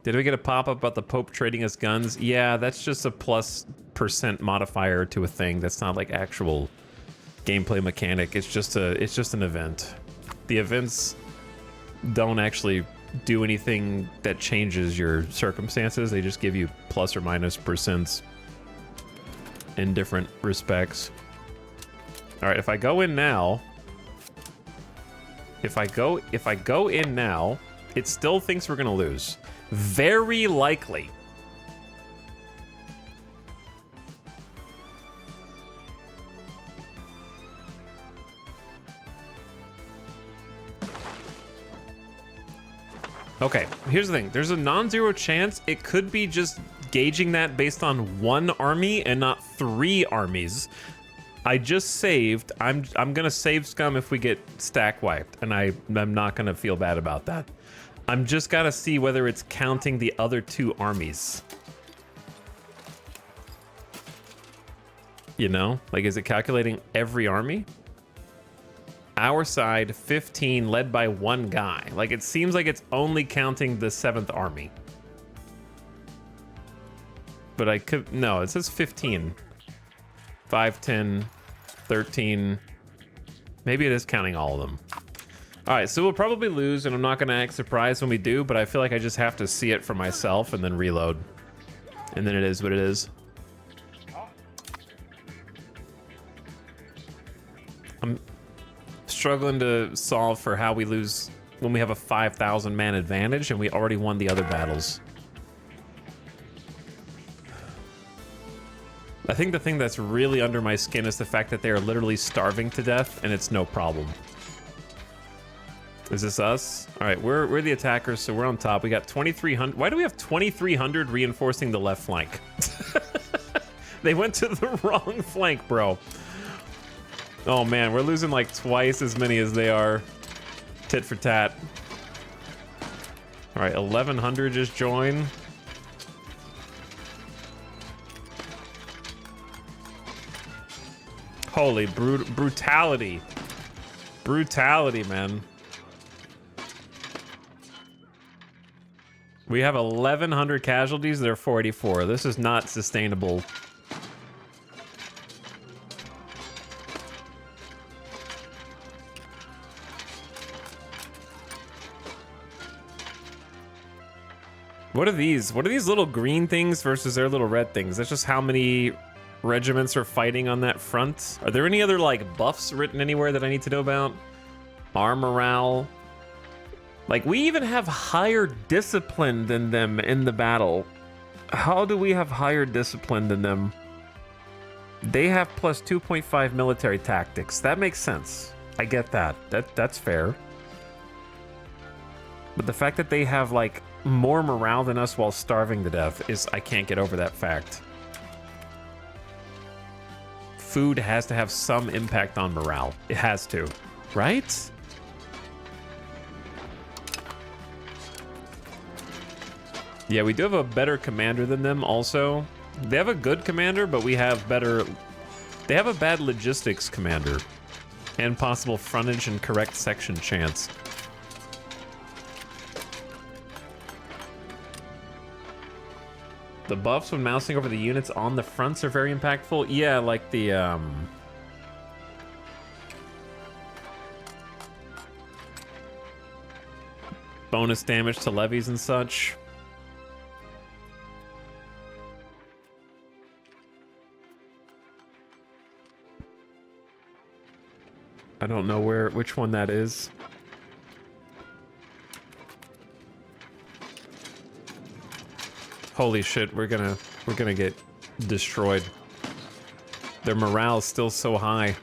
Did we get a pop-up about the Pope trading us guns? Yeah, that's just a +% modifier to a thing. That's not like actual gameplay mechanic. It's just an event. The events don't actually do anything that changes your circumstances. They just give you plus or minus percents in different respects. All right, if I go in now, if I go in now, it still thinks we're gonna lose. Very likely. Okay, here's the thing. There's a non-zero chance it could be just gauging that based on one army and not 3 armies. I just saved. I'm gonna save scum if we get stack wiped, and I'm not gonna feel bad about that. I'm just gotta see whether it's counting the other 2 armies. You know? Like, is it calculating every army? Our side, 15, led by 1 guy. Like, it seems like it's only counting the 7th army. But I could... No, it says 15. 5, 10, 13. Maybe it is counting all of them. All right, so we'll probably lose, and I'm not going to act surprised when we do, but I feel like I just have to see it for myself and then reload. And then it is what it is. I'm struggling to solve for how we lose when we have a 5,000 man advantage and we already won the other battles. I think the thing that's really under my skin is the fact that they are literally starving to death and it's no problem. Is this us? All right, we're the attackers, so we're on top. We got 2,300. Why do we have 2,300 reinforcing the left flank? They went to the wrong flank, bro. Oh man, we're losing like twice as many as they are. Tit for tat. All right, 1,100 just joined. Holy brutality. Brutality, man. We have 1,100 casualties, they're 44. This is not sustainable. What are these? What are these little green things versus their little red things? That's just how many regiments are fighting on that front. Are there any other like buffs written anywhere that I need to know about? Our morale. Like, we even have higher discipline than them in the battle. How do we have higher discipline than them? They have plus 2.5 military tactics. That makes sense. I get that. That's fair. But the fact that they have like more morale than us while starving to death is, I can't get over that fact. Food has to have some impact on morale. It has to, right? Yeah, we do have a better commander than them also. They have a good commander, but we have better... They have a bad logistics commander. And possible frontage and correct section chance. The buffs when mousing over the units on the fronts are very impactful. Yeah, like the, bonus damage to levies and such. I don't know which one that is. Holy shit, we're gonna get destroyed. Their morale is still so high.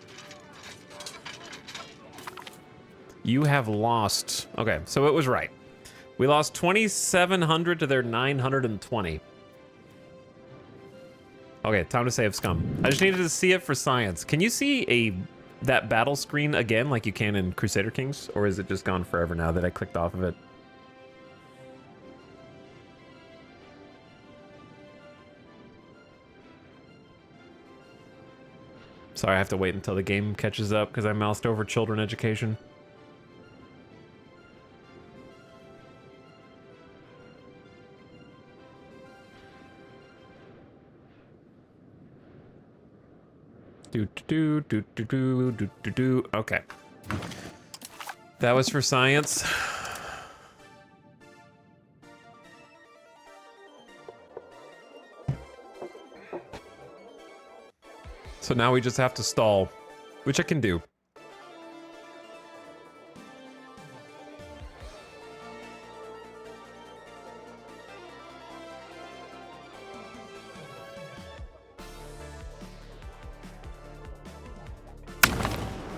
You have lost. Okay, so it was right. We lost 2,700 to their 920. Okay, time to save scum. I just needed to see it for science. Can you see that battle screen again like you can in Crusader Kings? Or is it just gone forever now that I clicked off of it? Sorry, I have to wait until the game catches up because I moused over children education. Okay. That was for science. So now we just have to stall, which I can do.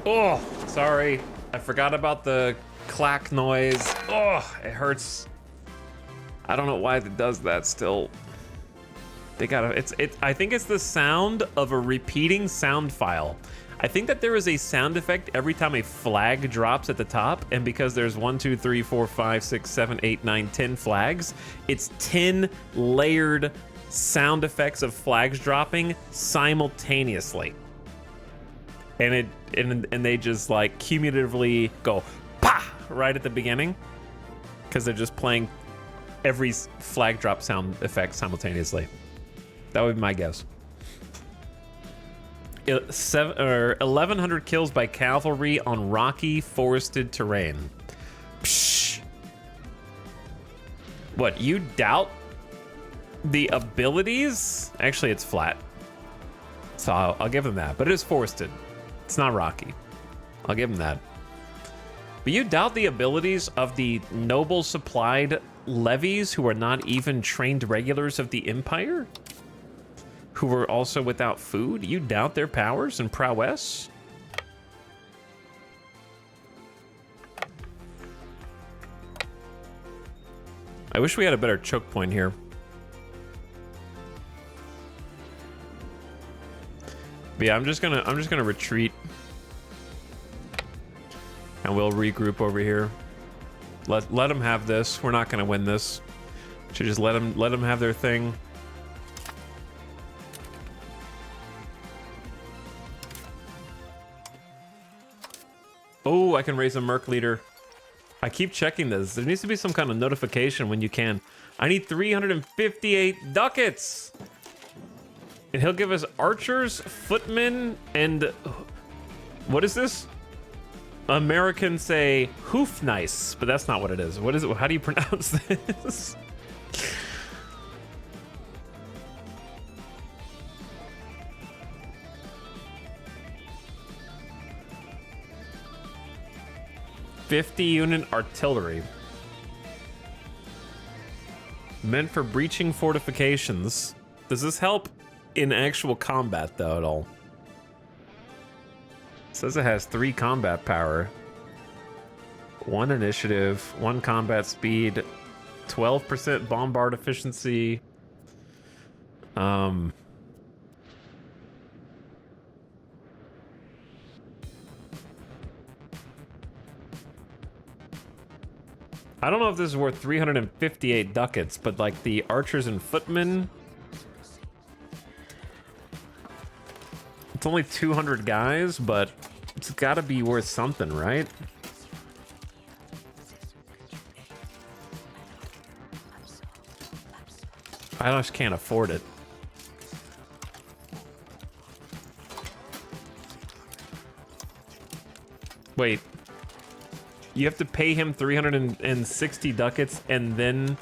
Oh, sorry. I forgot about the clack noise. Oh, it hurts. I don't know why it does that still. They gotta, I think it's the sound of a repeating sound file. I think that there is a sound effect every time a flag drops at the top, and because there's 1, 2, 3, 4, 5, 6, 7, 8, 9, 10 flags, it's 10 layered sound effects of flags dropping simultaneously. And they just like cumulatively go pa right at the beginning because they're just playing every flag drop sound effect simultaneously. That would be my guess. 1,100 kills by cavalry on rocky, forested terrain. Psh. What, you doubt the abilities? Actually, it's flat. So I'll give them that. But it is forested. It's not rocky. I'll give them that. But you doubt the abilities of the noble supplied levies who are not even trained regulars of the Empire? Who were also without food? You doubt their powers and prowess? I wish we had a better choke point here. But yeah, I'm just gonna retreat. And we'll regroup over here. Let them have this. We're not gonna win this. Should just let them have their thing. Oh, I can raise a merc leader. I keep checking this. There needs to be some kind of notification when you can. I need 358 ducats. And he'll give us archers, footmen, and what is this? Americans say hoof nice, but that's not what it is. What is it? How do you pronounce this? (50-unit artillery. Meant for breaching fortifications. Does this help in actual combat, though, at all? It says it has 3 combat power. 1 initiative, 1 combat speed, 12% bombard efficiency. I don't know if this is worth 358 ducats, but like the archers and footmen, it's only 200 guys, but it's got to be worth something, right? I just can't afford it. Wait. You have to pay him 360 ducats and then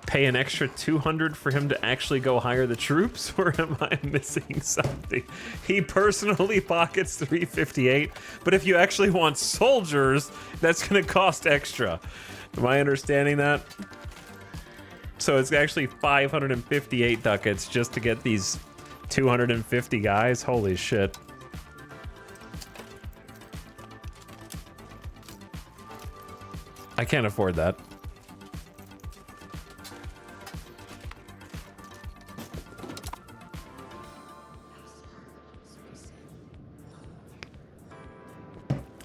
pay an extra 200 for him to actually go hire the troops? Or am I missing something? He personally pockets 358, but if you actually want soldiers, that's gonna cost extra. Am I understanding that? So it's actually 558 ducats just to get these 250 guys? Holy shit. I can't afford that.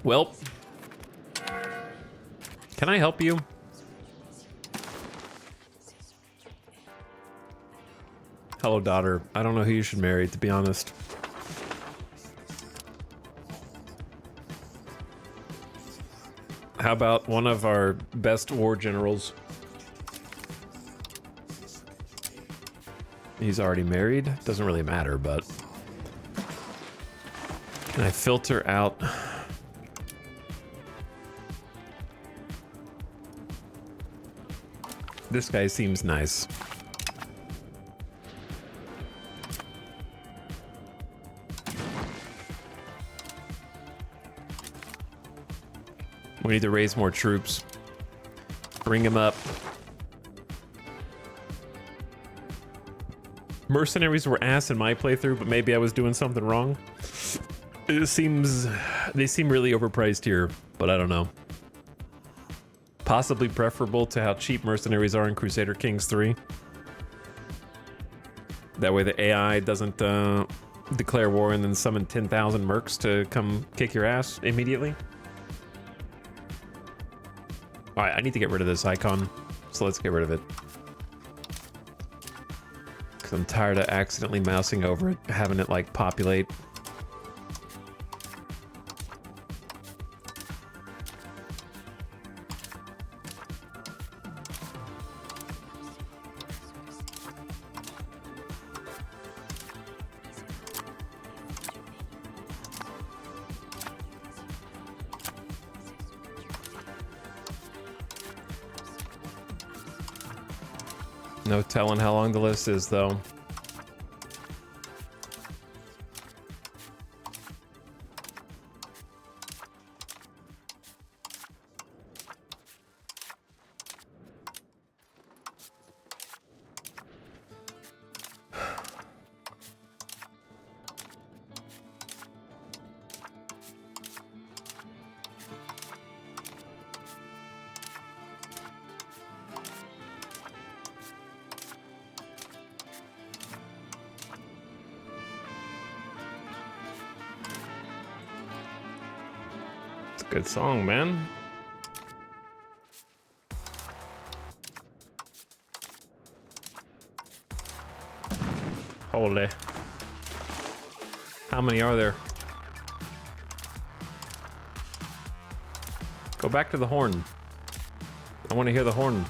Well, can I help you? Hello, daughter. I don't know who you should marry, to be honest. How about one of our best war generals? He's already married. Doesn't really matter, but... Can I filter out... This guy seems nice. We need to raise more troops. Bring him up. Mercenaries were ass in my playthrough, but maybe I was doing something wrong. It seems... They seem really overpriced here, but I don't know. Possibly preferable to how cheap mercenaries are in Crusader Kings 3. That way the AI doesn't declare war and then summon 10,000 mercs to come kick your ass immediately. All right, I need to get rid of this icon, so let's get rid of it. Because I'm tired of accidentally mousing over it, having it like populate. No telling how long the list is, though. Good song, man. Holy. How many are there? Go back to the horn. I want to hear the horn.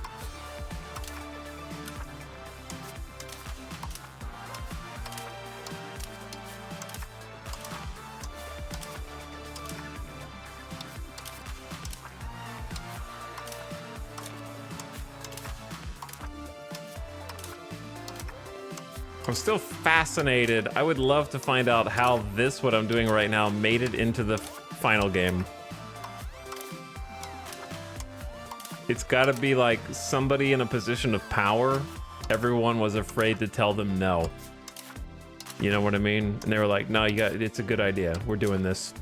I'm still fascinated. I would love to find out how this, what I'm doing right now, made it into the final game. It's gotta be like somebody in a position of power. Everyone was afraid to tell them no. You know what I mean? And they were like, no, it's a good idea. We're doing this.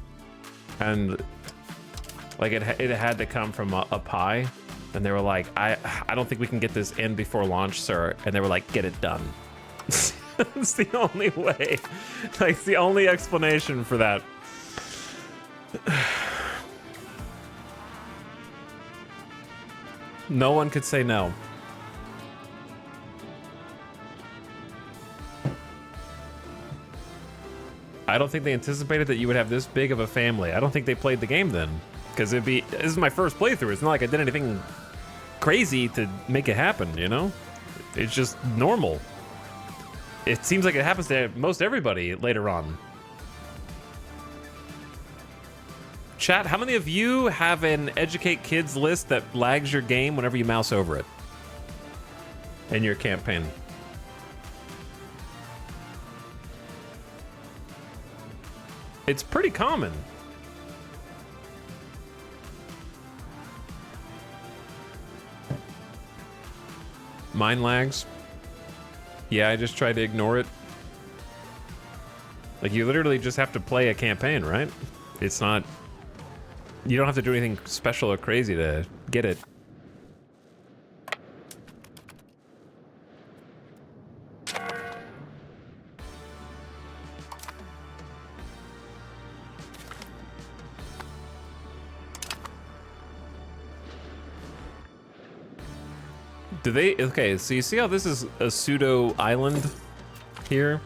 And like it had to come from up high. And they were like, I don't think we can get this in before launch, sir. And they were like, get it done. It's the only way. Like, it's the only explanation for that. No one could say no. I don't think they anticipated that you would have this big of a family. I don't think they played the game then. Because this is my first playthrough. It's not like I did anything crazy to make it happen, you know? It's just normal. It seems like it happens to most everybody later on. Chat, how many of you have an educate kids list that lags your game whenever you mouse over it in your campaign? It's pretty common. Mine lags. Yeah, I just tried to ignore it. Like, you literally just have to play a campaign, right? It's not... You don't have to do anything special or crazy to get it. Do they... Okay, so you see how this is a pseudo island here?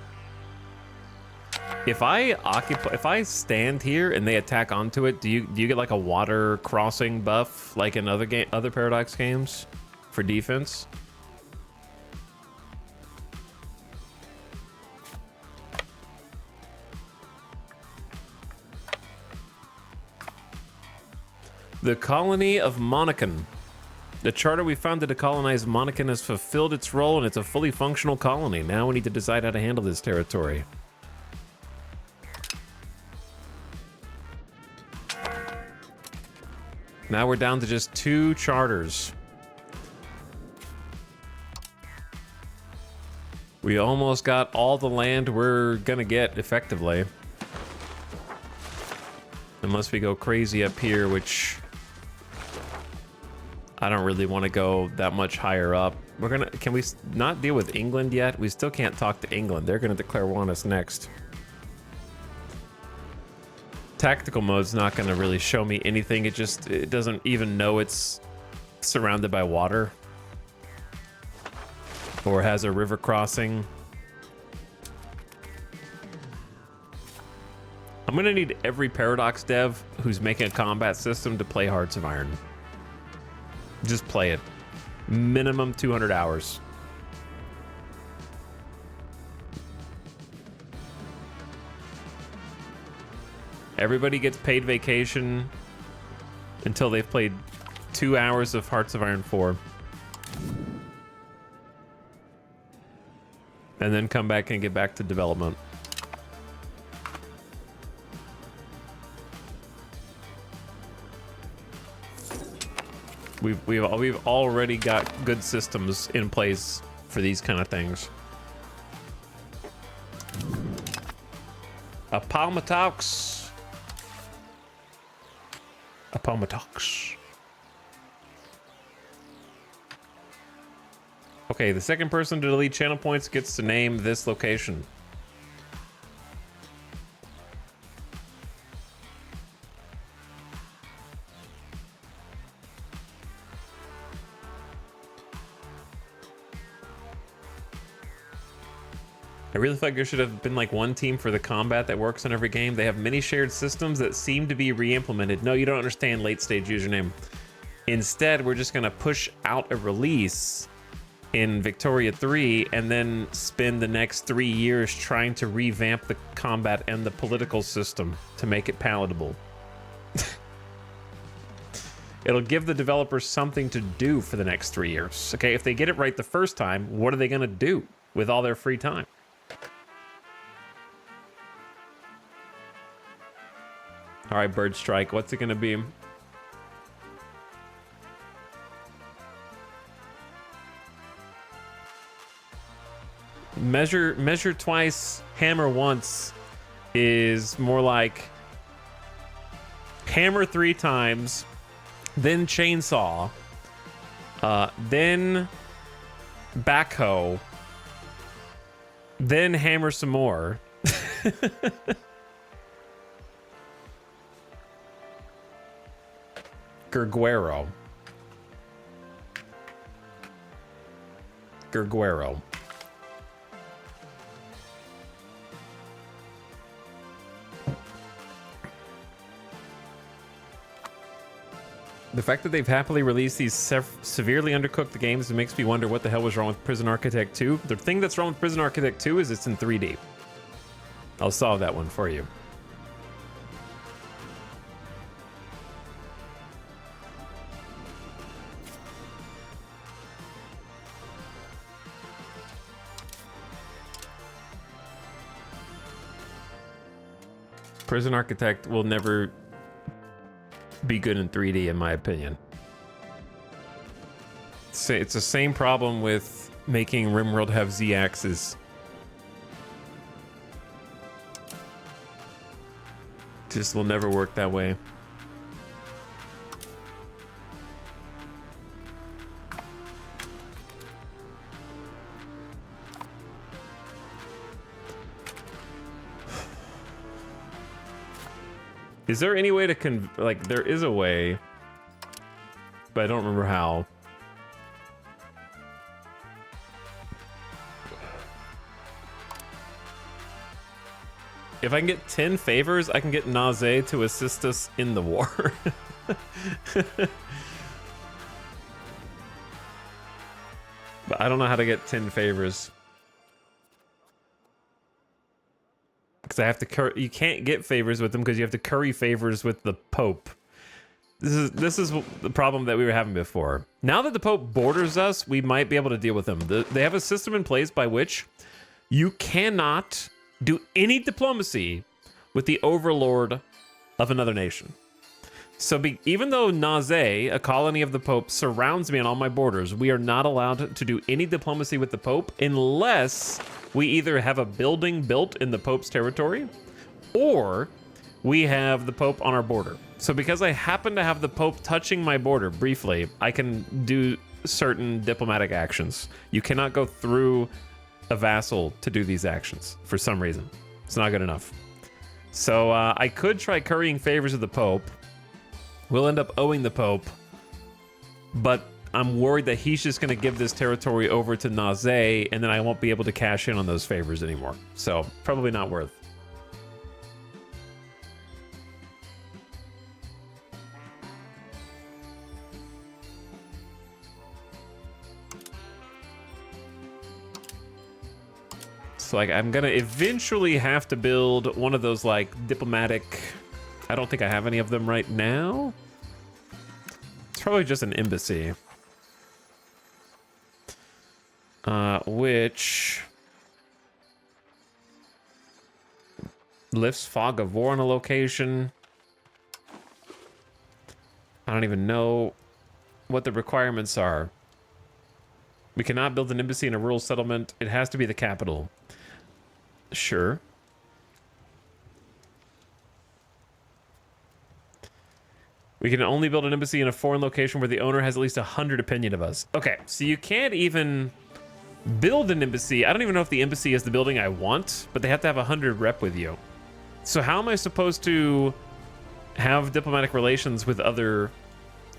If I stand here and they attack onto it, do you get like a water crossing buff like in other Paradox games for defense? The colony of Monacan. The charter we founded to colonize Monacan has fulfilled its role and it's a fully functional colony. Now we need to decide how to handle this territory. Now we're down to just 2 charters. We almost got all the land we're gonna get effectively. Unless we go crazy up here, which I don't really want to go that much higher up. Can we not deal with England yet? We still can't talk to England. They're gonna declare war on us next. Tactical mode's not going to really show me anything. It doesn't even know it's surrounded by water or has a river crossing. I'm going to need every Paradox dev who's making a combat system to play Hearts of Iron. Just play it. Minimum 200 hours. Everybody gets paid vacation until they've played 2 hours of Hearts of Iron 4. And then come back and get back to development. We've already got good systems in place for these kind of things. Matchlocks. Matchlocks. Okay, the second person to delete channel points gets to name this location. I really feel like there should have been like one team for the combat that works on every game. They have many shared systems that seem to be re-implemented. No, you don't understand late stage username. Instead, we're just gonna push out a release in Victoria 3 and then spend the next 3 years trying to revamp the combat and the political system to make it palatable. It'll give the developers something to do for the next 3 years. Okay, if they get it right the first time, what are they gonna do with all their free time? All right, Bird Strike, what's it gonna be? Measure twice, hammer once is more like hammer 3 times, then chainsaw, then backhoe, then hammer some more. Gerguero. The fact that they've happily released these severely undercooked games, it makes me wonder what the hell was wrong with Prison Architect 2. The thing that's wrong with Prison Architect 2 is it's in 3D. I'll solve that one for you. Prison Architect will never be good in 3D, in my opinion. It's the same problem with making RimWorld have Z-axis. Just will never work that way. Is there any way to like, there is a way, but I don't remember how. If I can get 10 favors, I can get Naze to assist us in the war. But I don't know how to get 10 favors. Because I have to you can't get favors with them because you have to curry favors with the Pope. This is the problem that we were having before. Now that the Pope borders us, we might be able to deal with them. They have a system in place by which you cannot do any diplomacy with the overlord of another nation. So even though Naze, a colony of the Pope, surrounds me on all my borders, we are not allowed to do any diplomacy with the Pope unless we either have a building built in the Pope's territory or we have the Pope on our border. So because I happen to have the Pope touching my border briefly, I can do certain diplomatic actions. You cannot go through a vassal to do these actions for some reason. It's not good enough. So I could try currying favors with the Pope. We'll end up owing the Pope, but I'm worried that he's just going to give this territory over to Naze, and then I won't be able to cash in on those favors anymore. So probably not worth. So like I'm gonna eventually have to build one of those like diplomatic. I don't think I have any of them right now. It's probably just an embassy. Which lifts fog of war on a location. I don't even know what the requirements are. We cannot build an embassy in a rural settlement. It has to be the capital. Sure. We can only build an embassy in a foreign location where the owner has at least 100 opinion of us. Okay, so you can't even build an embassy. I don't even know if the embassy is the building I want, but they have to have 100 rep with you. So how am I supposed to have diplomatic relations with other...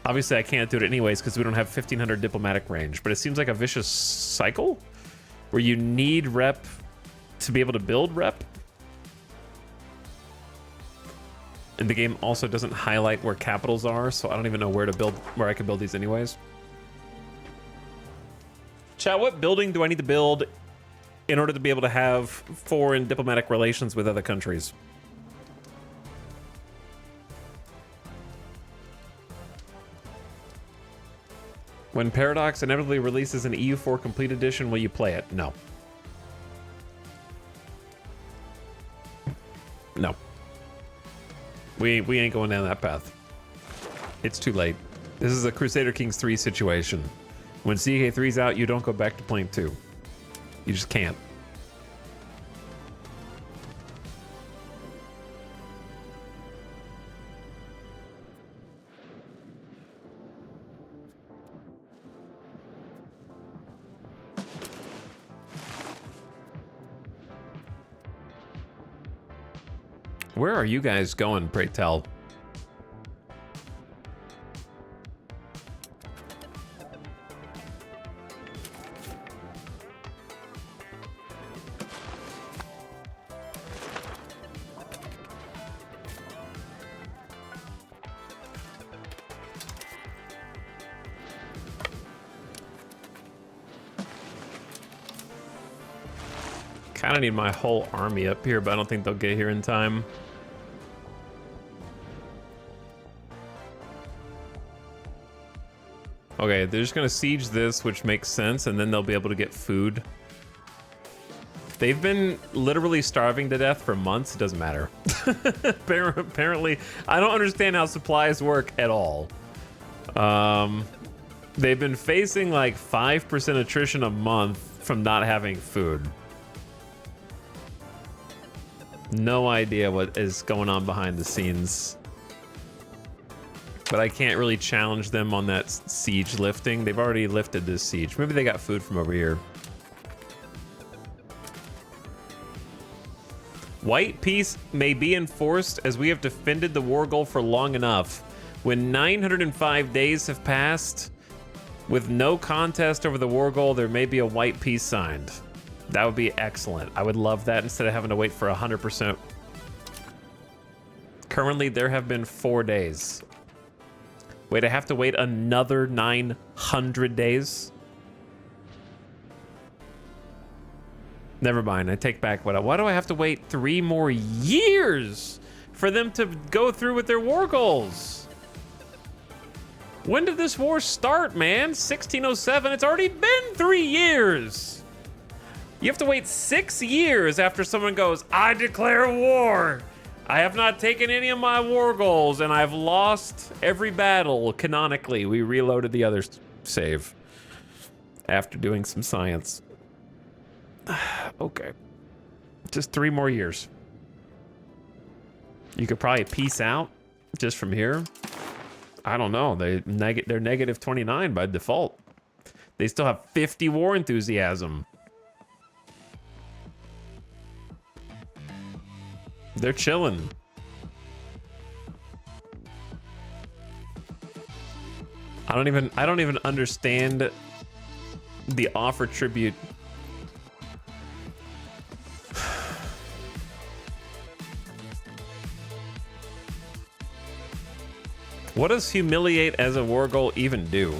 Obviously, I can't do it anyways because we don't have 1,500 diplomatic range, but it seems like a vicious cycle where you need rep to be able to build rep. And the game also doesn't highlight where capitals are, so I don't even know where to build, where I can build these anyways. Chat, what building do I need to build in order to be able to have foreign diplomatic relations with other countries? When Paradox inevitably releases an EU4 Complete Edition, will you play it? No. No. We ain't going down that path. It's too late. This is a Crusader Kings 3 situation. When CK3's out, you don't go back to playing 2. You just can't. Where are you guys going, pray tell? Kind of need my whole army up here, but I don't think they'll get here in time. Okay, they're just gonna siege this, which makes sense, and then they'll be able to get food. They've been literally starving to death for months. It doesn't matter. Apparently, I don't understand how supplies work at all. They've been facing like 5% attrition a month from not having food. No idea what is going on behind the scenes. But I can't really challenge them on that siege lifting. They've already lifted this siege. Maybe they got food from over here. White peace may be enforced as we have defended the war goal for long enough. When 905 days have passed, with no contest over the war goal, there may be a white peace signed. That would be excellent. I would love that instead of having to wait for 100%. Currently, there have been 4 days. Wait, I have to wait another 900 days? Never mind, I take back what why do I have to wait 3 more years for them to go through with their war goals? When did this war start, man? 1607, it's already been 3 years. You have to wait 6 years after someone goes, I declare war. I have not taken any of my war goals and I've lost every battle canonically. We reloaded the other save after doing some science. Okay. Just 3 more years. You could probably peace out just from here. I don't know. They're negative 29 by default. They still have 50 war enthusiasm. They're chilling. I don't even understand the offer tribute. What does humiliate as a war goal even do?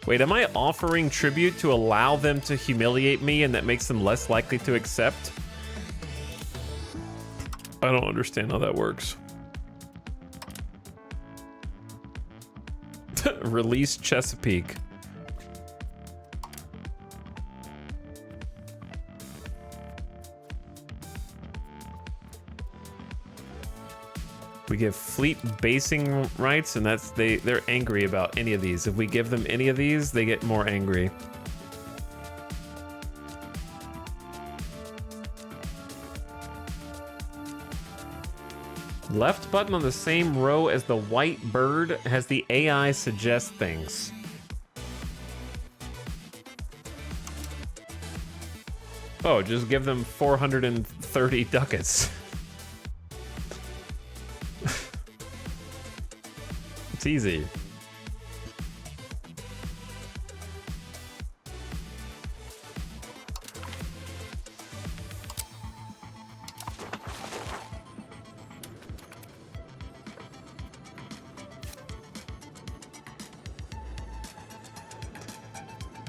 Wait, am I offering tribute to allow them to humiliate me and that makes them less likely to accept? I don't understand how that works. Release Chesapeake. We give fleet basing rights, and that's they're angry about any of these. If we give them any of these, they get more angry. Left button on the same row as the white bird has the AI suggest things. Oh, just give them 430 ducats. It's easy.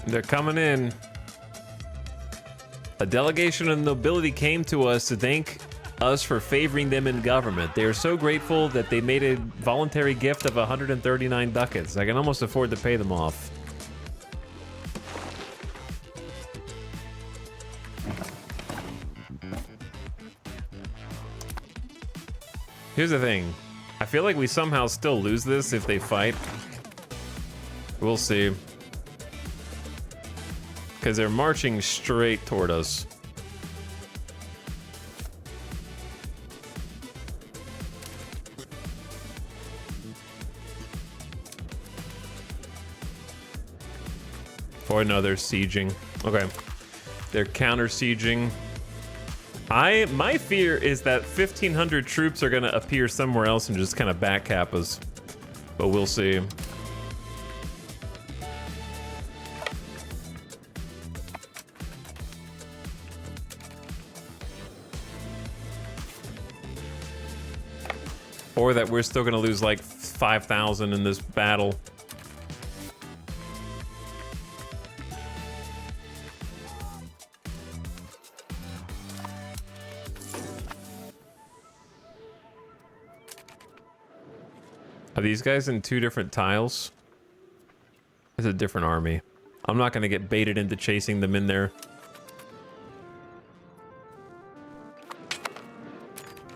They're coming in. A delegation of nobility came to us to thank us for favoring them in government. They are so grateful that they made a voluntary gift of 139 ducats. I can almost afford to pay them off. Here's the thing. I feel like we somehow still lose this if they fight. We'll see. Because they're marching straight toward us. Oh no, they're sieging. Okay. They're counter-sieging. My fear is that 1,500 troops are gonna appear somewhere else and just kind of backcap us. But we'll see. Or that we're still gonna lose like 5,000 in this battle. Are these guys in two different tiles? It's a different army. I'm not gonna get baited into chasing them in there.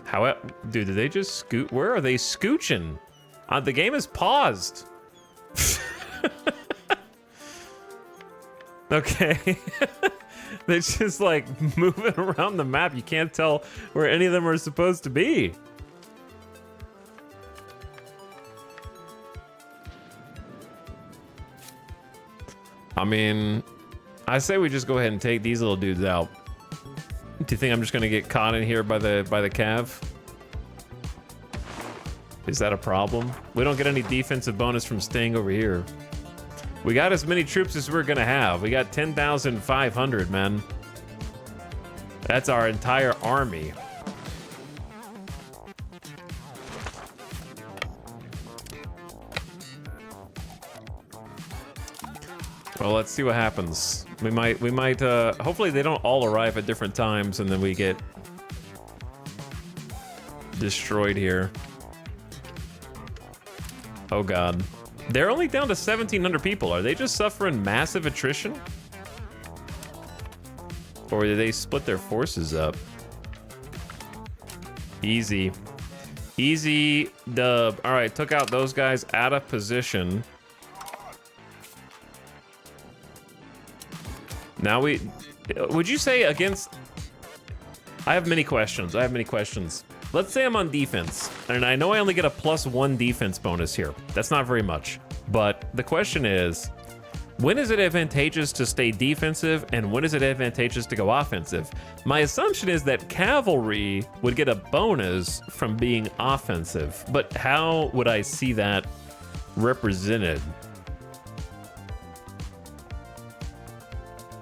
How, dude, did they just scoot? Where are they scooching? The game is paused. Okay. They're just like moving around the map. You can't tell where any of them are supposed to be. I mean, I say we just go ahead and take these little dudes out. Do you think I'm just gonna get caught in here by the cav? Is that a problem? We don't get any defensive bonus from staying over here. We got as many troops as we're gonna have. We got 10,500, man. That's our entire army. Well, let's see what happens. We might, hopefully they don't all arrive at different times and then we get destroyed here. Oh God. They're only down to 1,700 people. Are they just suffering massive attrition? Or did they split their forces up? Easy. Easy dub. All right, took out those guys out of position. Now would you say against, I have many questions. Let's say I'm on defense, and I know I only get a +1 defense bonus here. That's not very much. But the question is, When is it advantageous to stay defensive and when is it advantageous to go offensive? My assumption is that cavalry would get a bonus from being offensive, but how would I see that represented?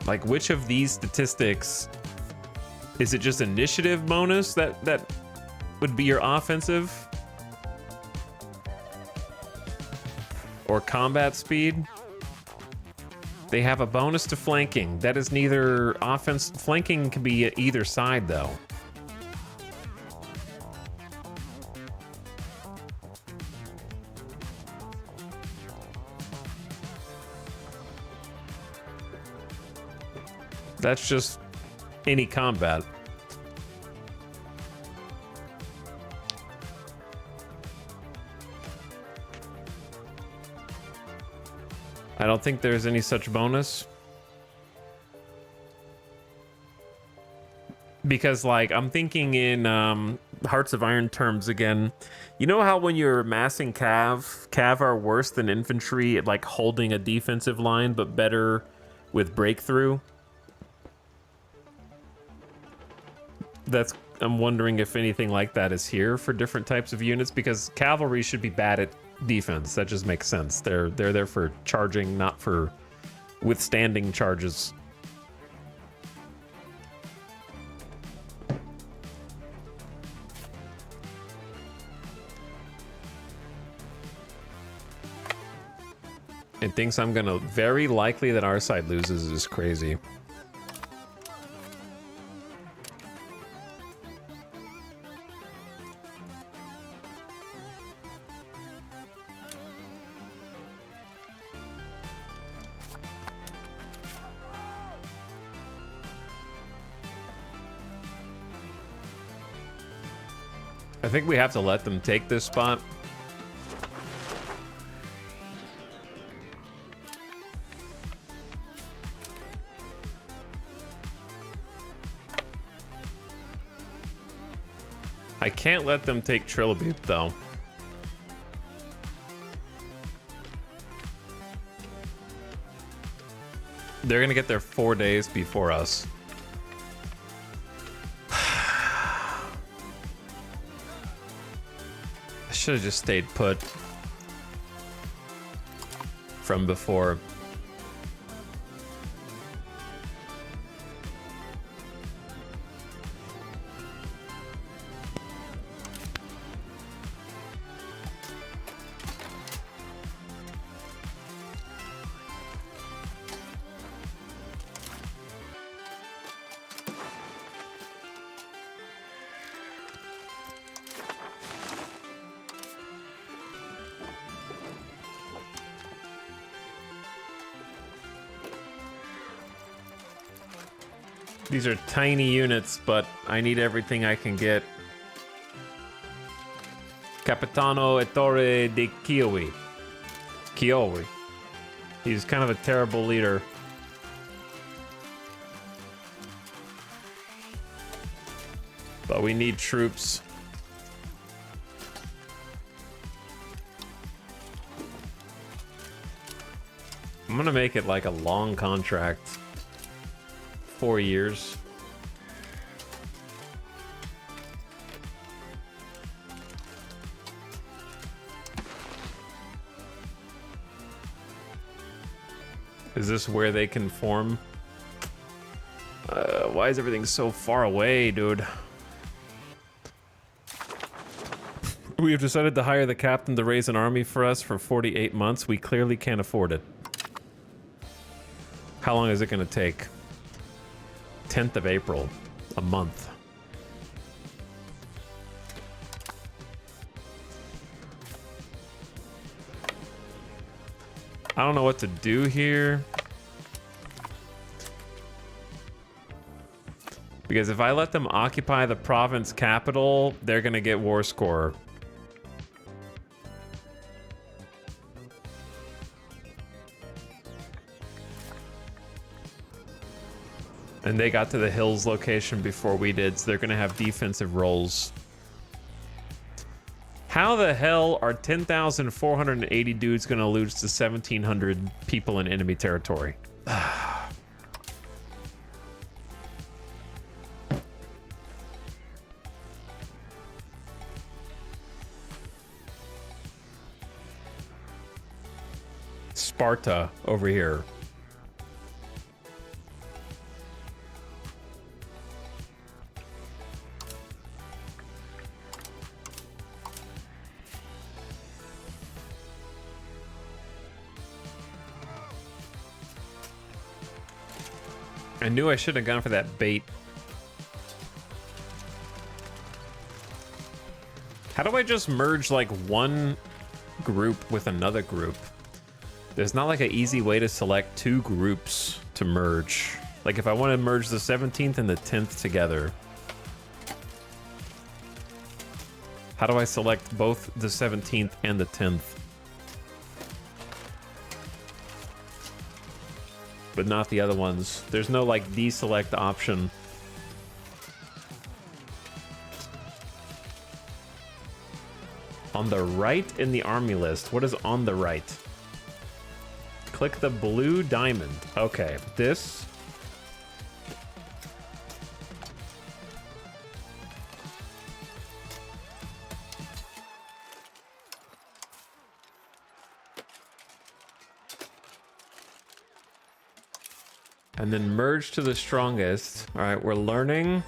Like, which of these statistics, is it just initiative bonus that would be your offensive? Or combat speed? They have a bonus to flanking. That is neither offense. Flanking can be either side, though. That's just any combat. I don't think there's any such bonus. Because, like, I'm thinking in Hearts of Iron terms again. You know how when you're massing Cav are worse than infantry at, like, holding a defensive line, but better with breakthrough? I'm wondering if anything like that is here for different types of units, because cavalry should be bad at defense. That just makes sense. They're there for charging, not for withstanding charges. It thinks I'm gonna very likely that our side loses is crazy. I think we have to let them take this spot. I can't let them take Trilobite, though. They're gonna get there 4 days before us. I should have just stayed put from before. These are tiny units, but I need everything I can get. Capitano Ettore de Chioi. Chioi. He's kind of a terrible leader. But we need troops. I'm gonna make it like a long contract. 4 years. Is this where they can form? Why is everything so far away, dude? We have decided to hire the captain to raise an army for us for 48 months. We clearly can't afford it. How long is it going to take? 10th of April, a month. I don't know what to do here. Because if I let them occupy the province capital, they're gonna get war score. And they got to the hills location before we did, so they're gonna have defensive roles. How the hell are 10,480 dudes gonna lose to 1,700 people in enemy territory? Sparta over here. I knew I shouldn't have gone for that bait. How do I just merge like one group with another group? There's not like an easy way to select two groups to merge. Like if I want to merge the 17th and the 10th together. How do I select both the 17th and the 10th? But not the other ones. There's no like deselect option. On the right in the army list, what is on the right? Click the blue diamond. Okay, this. And then merge to the strongest. All right, we're learning.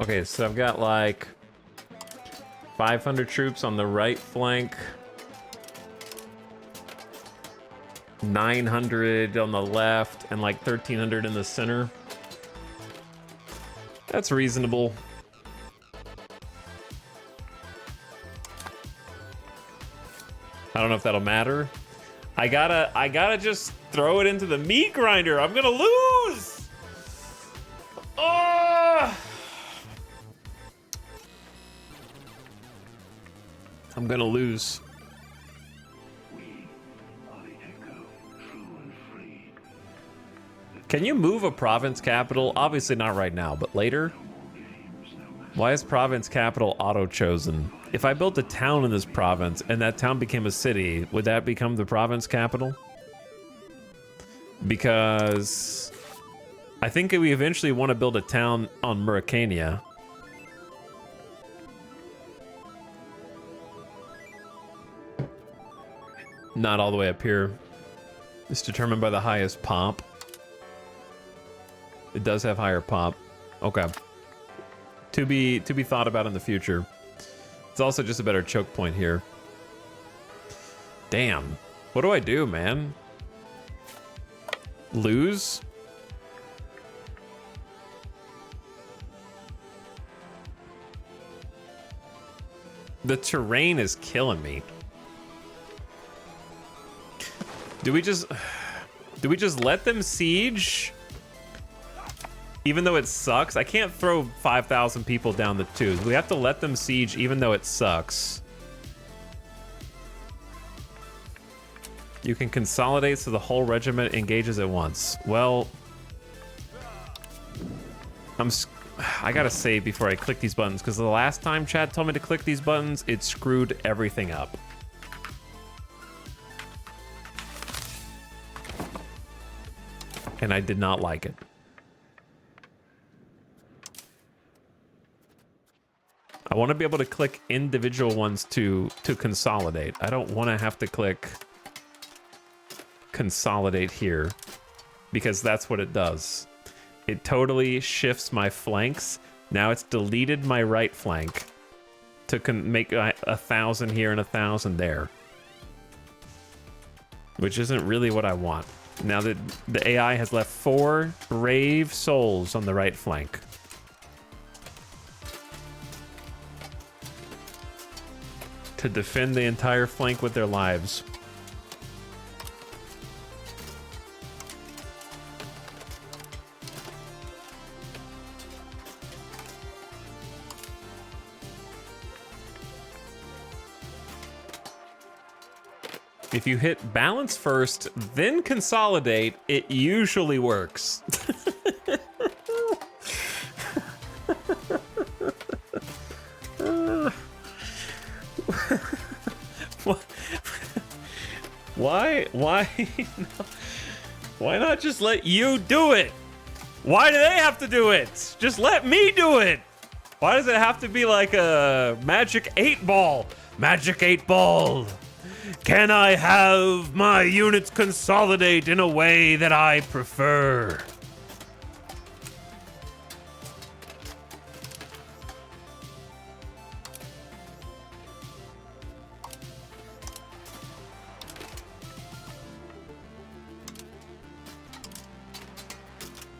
Okay, so I've got like 500 troops on the right flank, 900 on the left, and like 1,300 in the center. That's reasonable. I don't know if that'll matter. I gotta just throw it into the meat grinder. I'm gonna lose. Oh! I'm gonna lose. Can you move a province capital? Obviously not right now, but later? Why is province capital auto-chosen? If I built a town in this province and that town became a city, would that become the province capital? Because I think we eventually want to build a town on Mauritania. Not all the way up here. It's determined by the highest pop. It does have higher pop. Okay. To be thought about in the future. It's also just a better choke point here. Damn. What do I do, man? Lose? The terrain is killing me. Do we just let them siege? Even though it sucks? I can't throw 5,000 people down the tubes. We have to let them siege even though it sucks. You can consolidate so the whole regiment engages at once. Well, I gotta save before I click these buttons, because the last time chat told me to click these buttons, it screwed everything up. And I did not like it. I want to be able to click individual ones to consolidate. I don't want to have to click consolidate here, because that's what it does. It totally shifts my flanks. Now it's deleted my right flank to make 1,000 here and 1,000 there, which isn't really what I want. Now that the AI has left 4 brave souls on the right flank. to defend the entire flank with their lives. If you hit balance first, then consolidate, it usually works. Why? Why not just let you do it? Why do they have to do it? Just let me do it. Why does it have to be like a magic 8-ball? Magic 8-ball. Can I have my units consolidate in a way that I prefer?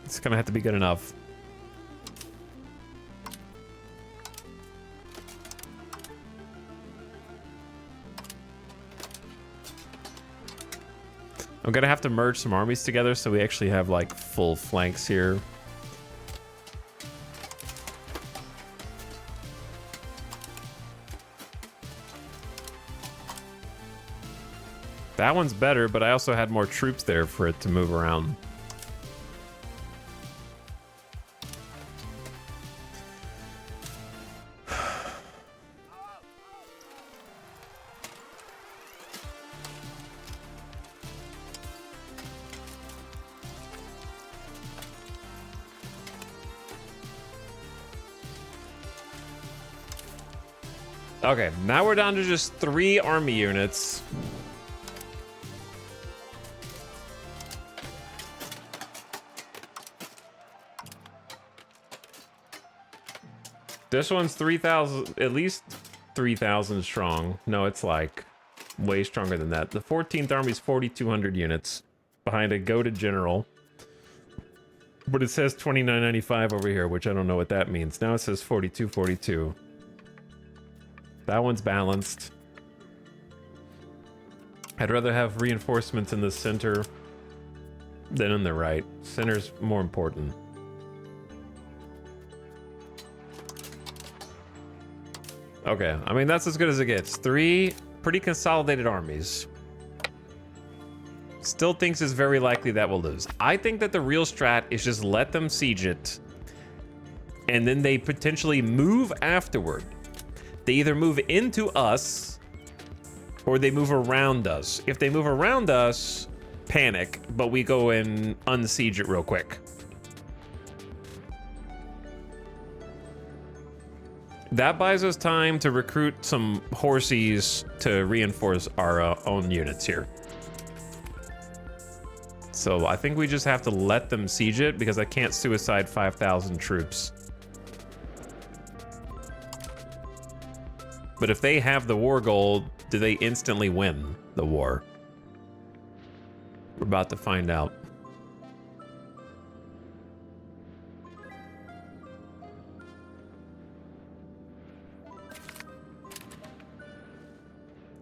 It's gonna have to be good enough. I'm gonna have to merge some armies together so we actually have like full flanks here. That one's better, but I also had more troops there for it to move around. Okay, now we're down to just 3 army units. This one's 3,000, at least 3,000 strong. No, it's like way stronger than that. The 14th Army's 4,200 units behind a goated general. But it says 2995 over here, which I don't know what that means. Now it says 4242. That one's balanced. I'd rather have reinforcements in the center than in the right. Center's more important. Okay, I mean, that's as good as it gets. 3 pretty consolidated armies. Still thinks it's very likely that we'll lose. I think that the real strat is just let them siege it, and then they potentially move afterward. They either move into us, or they move around us. If they move around us, panic, but we go and unsiege it real quick. That buys us time to recruit some horsies to reinforce our own units here. So I think we just have to let them siege it because I can't suicide 5,000 troops. But if they have the war gold, do they instantly win the war? We're about to find out.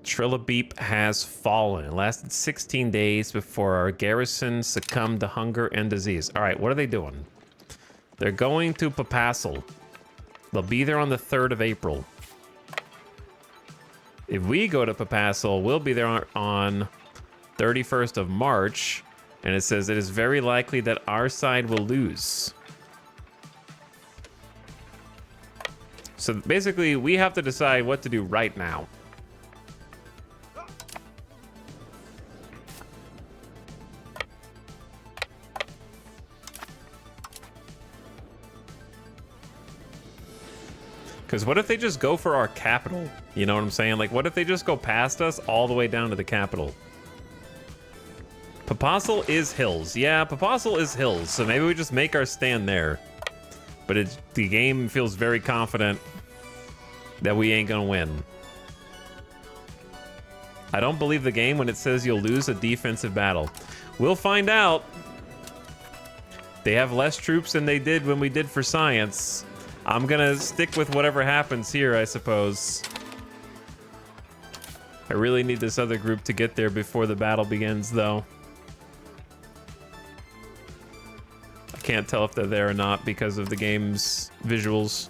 Trillabeep has fallen. It lasted 16 days before our garrison succumbed to hunger and disease. All right, what are they doing? They're going to Papassal. They'll be there on the 3rd of April. If we go to Papassal, we'll be there on 31st of March, and it says it is very likely that our side will lose. So basically, we have to decide what to do right now. Because what if they just go for our capital? You know what I'm saying? Like, what if they just go past us all the way down to the capital? Papassal is hills. Yeah, Papassal is hills, so maybe we just make our stand there. But the game feels very confident that we ain't gonna win. I don't believe the game when it says you'll lose a defensive battle. We'll find out. They have less troops than they did when we did for science. I'm gonna stick with whatever happens here, I suppose. I really need this other group to get there before the battle begins, though. I can't tell if they're there or not because of the game's visuals.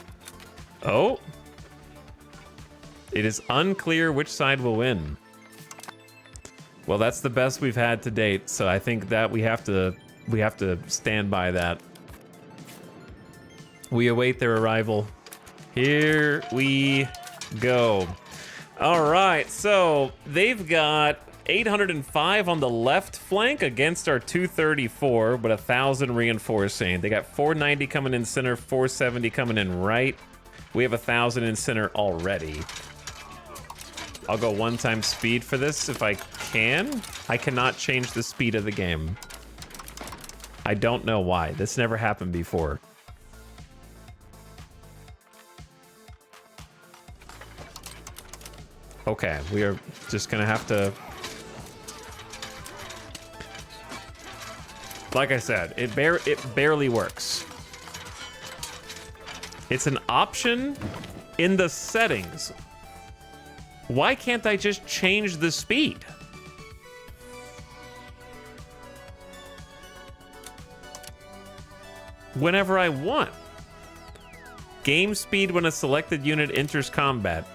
Oh. It is unclear which side will win. Well, that's the best we've had to date, so I think that we have to stand by that. We await their arrival. Here we go. All right, so they've got 805 on the left flank against our 234, but 1,000 reinforcing. They got 490 coming in center, 470 coming in right. We have 1,000 in center already. I'll go 1x speed for this if I can. I cannot change the speed of the game. I don't know why. This never happened before. Okay, we are just gonna have to... Like I said, it barely works. It's an option in the settings. Why can't I just change the speed? Whenever I want. Game speed when a selected unit enters combat.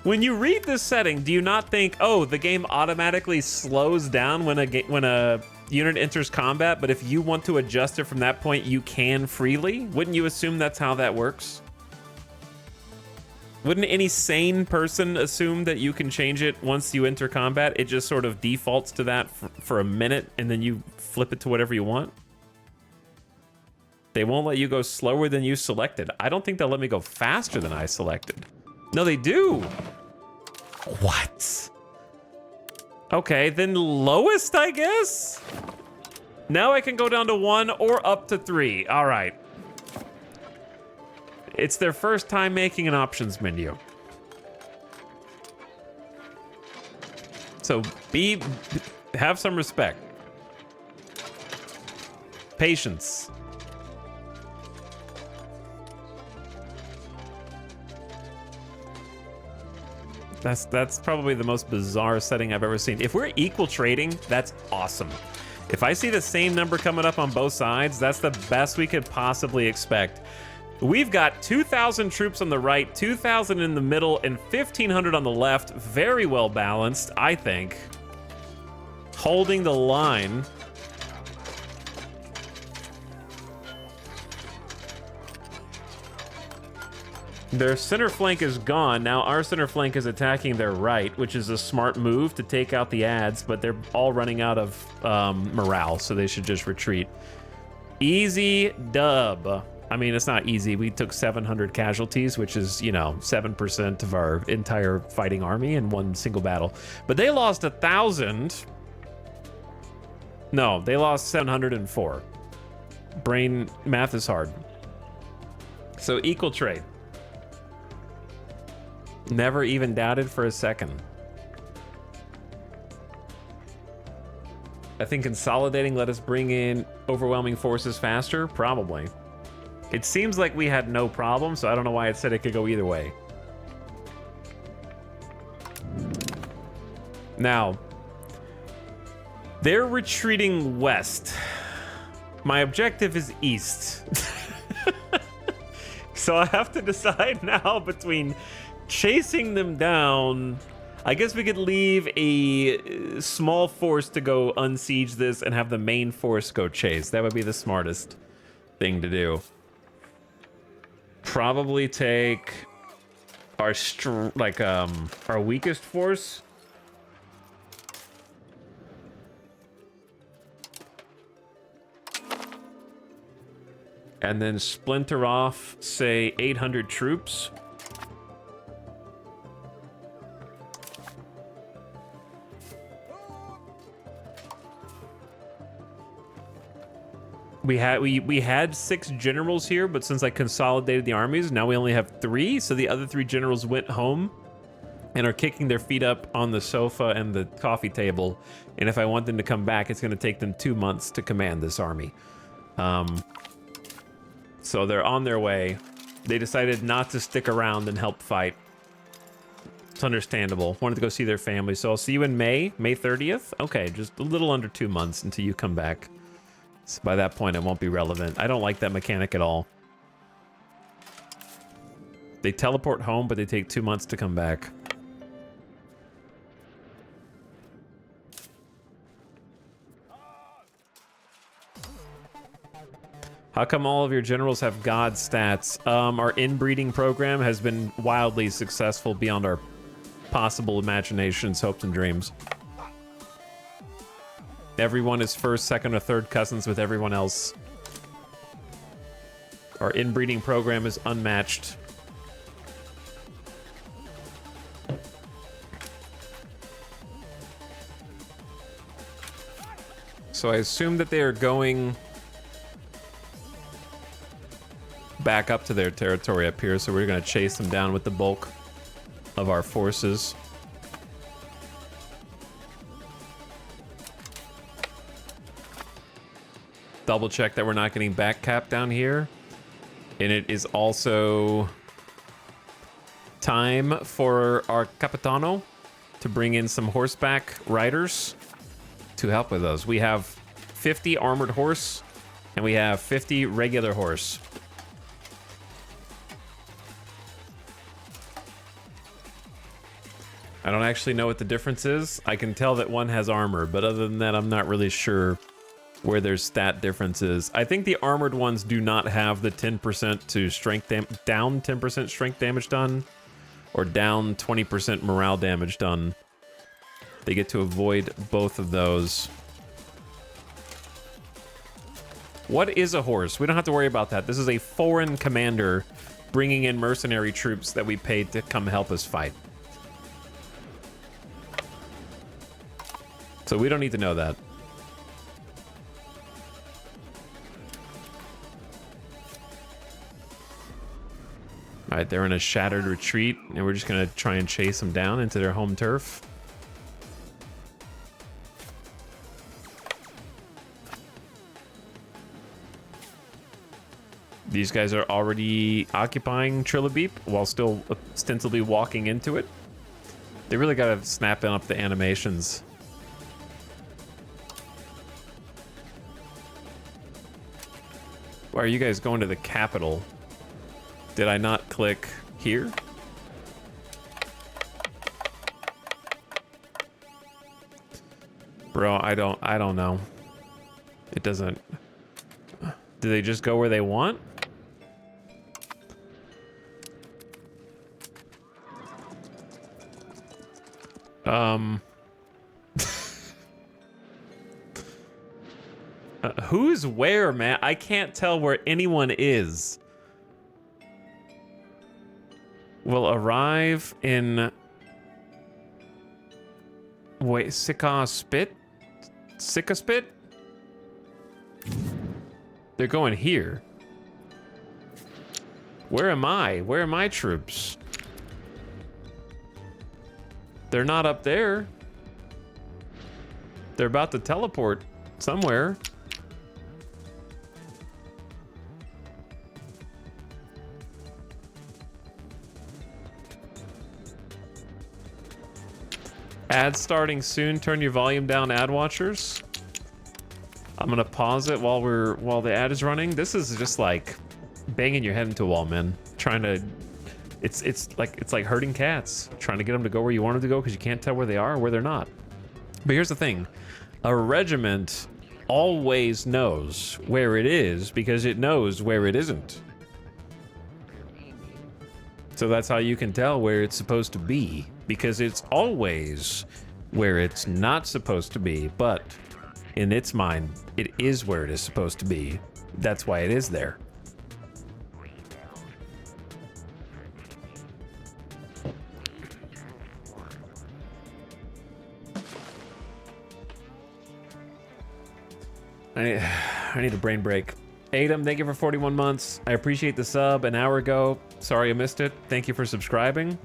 When you read this setting, do you not think, oh, the game automatically slows down when a unit enters combat, but if you want to adjust it from that point, you can freely? Wouldn't you assume that's how that works? Wouldn't any sane person assume that you can change it once you enter combat? It just sort of defaults to that for a minute, and then you flip it to whatever you want? They won't let you go slower than you selected. I don't think they'll let me go faster than I selected. No, they do. What? Okay, then lowest, I guess? Now I can go down to 1 or up to 3. All right. It's their first time making an options menu. So have some respect. Patience. That's probably the most bizarre setting I've ever seen. If we're equal trading, that's awesome. If I see the same number coming up on both sides, that's the best we could possibly expect. We've got 2,000 troops on the right, 2,000 in the middle, and 1,500 on the left. Very well balanced, I think. Holding the line. Their center flank is gone. Now our center flank is attacking their right, which is a smart move to take out the ads, but they're all running out of morale, so they should just retreat. Easy dub. I mean, it's not easy. We took 700 casualties, which is, 7% of our entire fighting army in one single battle. But they lost 1,000. No, they lost 704. Brain math is hard. So equal trade. Never even doubted for a second. I think consolidating let us bring in overwhelming forces faster? Probably. It seems like we had no problem, so I don't know why it said it could go either way. Now, they're retreating west. My objective is east. So I have to decide now between chasing them down. I guess we could leave a small force to go unsiege this and have the main force go chase. That would be the smartest thing to do. Probably take our our weakest force. And then splinter off, say, 800 troops. We had 6 generals here, but since I consolidated the armies, now we only have 3. So the other 3 generals went home and are kicking their feet up on the sofa and the coffee table. And if I want them to come back, it's going to take them 2 months to command this army. So they're on their way. They decided not to stick around and help fight. It's understandable. Wanted to go see their family. So I'll see you in May 30th. Okay, just a little under 2 months until you come back. So by that point, it won't be relevant. I don't like that mechanic at all. They teleport home, but they take 2 months to come back. How come all of your generals have god stats? Our inbreeding program has been wildly successful beyond our possible imaginations, hopes, and dreams. Everyone is first, second, or third cousins with everyone else. Our inbreeding program is unmatched. So I assume that they are going back up to their territory up here, so we're going to chase them down with the bulk of our forces. Double check that we're not getting back capped down here. And it is also time for our Capitano to bring in some horseback riders to help with us. We have 50 armored horse and we have 50 regular horse. I don't actually know what the difference is. I can tell that one has armor, but other than that, I'm not really sure where their stat difference is. I think the armored ones do not have the 10% to strength down 10% strength damage done, or down 20% morale damage done. They get to avoid both of those. What is a horse? We don't have to worry about that. This is a foreign commander bringing in mercenary troops that we paid to come help us fight. So we don't need to know that. All right, they're in a shattered retreat, and we're just gonna try and chase them down into their home turf. These guys are already occupying Trilobeep while still ostensibly walking into it. They really gotta snap up the animations. Why are you guys going to the capital? Did I not click here? Bro, I don't know. It doesn't. Do they just go where they want? Who's where, man? I can't tell where anyone is. Will arrive in... Wait, Sika Spit? They're going here. Where am I? Where are my troops? They're not up there. They're about to teleport somewhere. Ad starting soon. Turn your volume down, ad watchers. I'm gonna pause it while the ad is running. This is just like banging your head into a wall, man. Trying to, it's like herding cats, trying to get them to go where you want them to go because you can't tell where they are or where they're not. But here's the thing: a regiment always knows where it is because it knows where it isn't. So that's how you can tell where it's supposed to be, because it's always where it's not supposed to be, but in its mind, it is where it is supposed to be. That's why it is there. I need a brain break. Adam, thank you for 41 months. I appreciate the sub an hour ago. Sorry I missed it. Thank you for subscribing.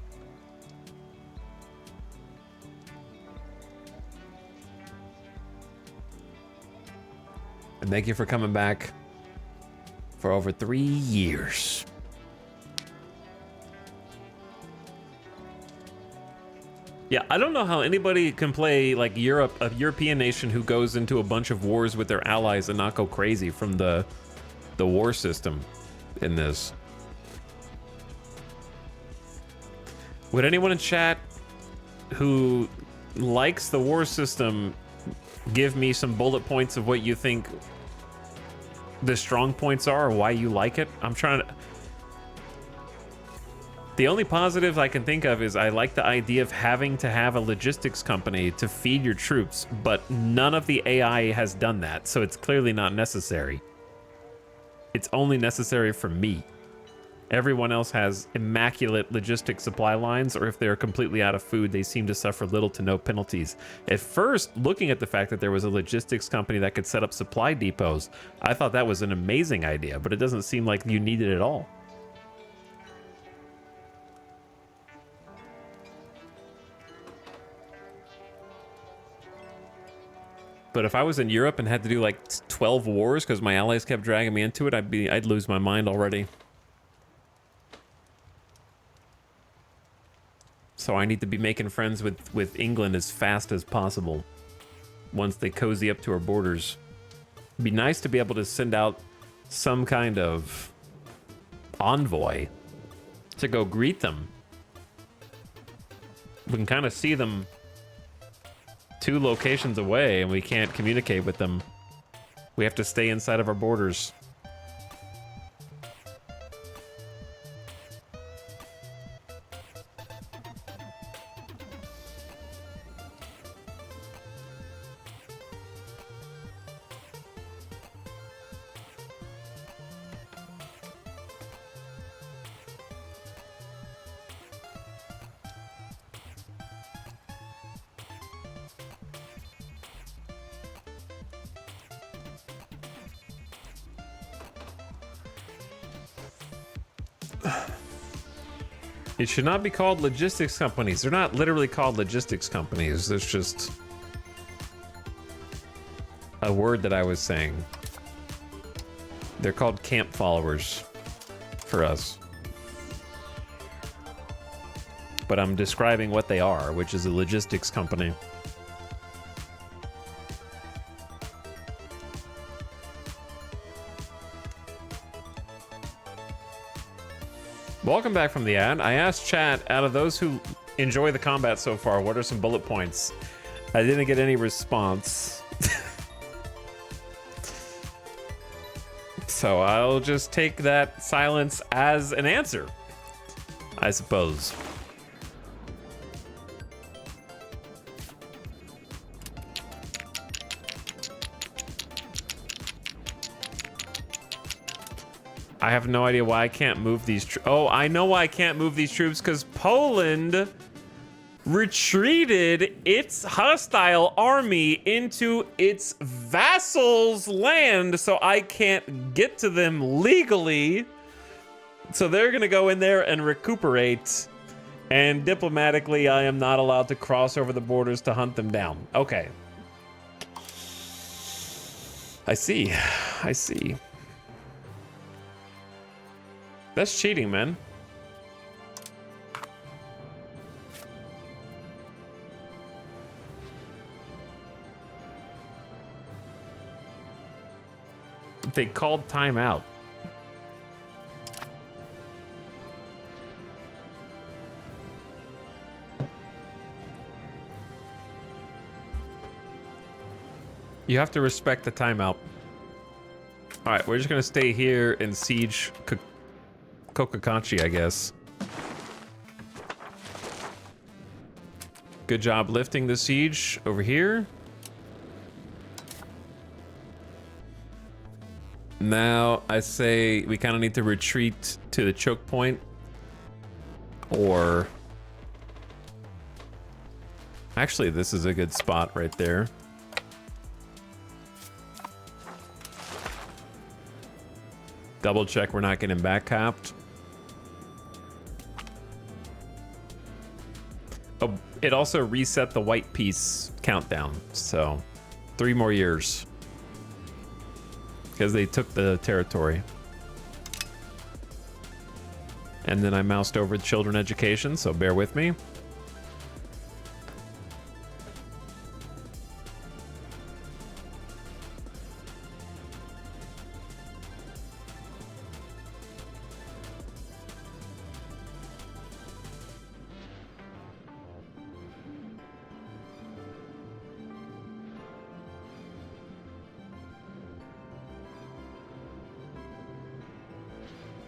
And thank you for coming back. for over 3 years. Yeah, I don't know how anybody can play like Europe, a European nation who goes into a bunch of wars with their allies and not go crazy from the war system in this. Would anyone in chat who likes the war system give me some bullet points of what you think the strong points are or why you like it? I'm trying to... The only positive I can think of is I like the idea of having to have a logistics company to feed your troops, but none of the AI has done that, so it's clearly not necessary. It's only necessary for me. Everyone else has immaculate logistic supply lines, or if they're completely out of food, they seem to suffer little to no penalties. At first, looking at the fact that there was a logistics company that could set up supply depots, I thought that was an amazing idea, but it doesn't seem like you need it at all. But if I was in Europe and had to do like 12 wars because my allies kept dragging me into it, I'd lose my mind already. So I need to be making friends with England as fast as possible once they cozy up to our borders. It'd be nice to be able to send out some kind of envoy to go greet them. We can kind of see them 2 locations away and we can't communicate with them. We have to stay inside of our borders. It should not be called logistics companies. They're not literally called logistics companies. There's just a word that I was saying. They're called camp followers for us. But I'm describing what they are, which is a logistics company. Welcome back from the ad. I asked chat, out of those who enjoy the combat so far, what are some bullet points? I didn't get any response. So I'll just take that silence as an answer, I suppose. I have no idea why I can't move these troops. Oh, I know why I can't move these troops, because Poland retreated its hostile army into its vassals' land, so I can't get to them legally. So they're gonna go in there and recuperate, and diplomatically I am not allowed to cross over the borders to hunt them down. Okay. I see. I see. That's cheating, man. They called timeout. You have to respect the timeout. All right, we're just gonna stay here and siege Kokakanchi, I guess. Good job lifting the siege over here. Now I say we kind of need to retreat to the choke point, or actually this is a good spot right there. Double check we're not getting back capped. Oh, it also reset the white piece countdown, so 3 more years because they took the territory. And then I moused over children education, so bear with me.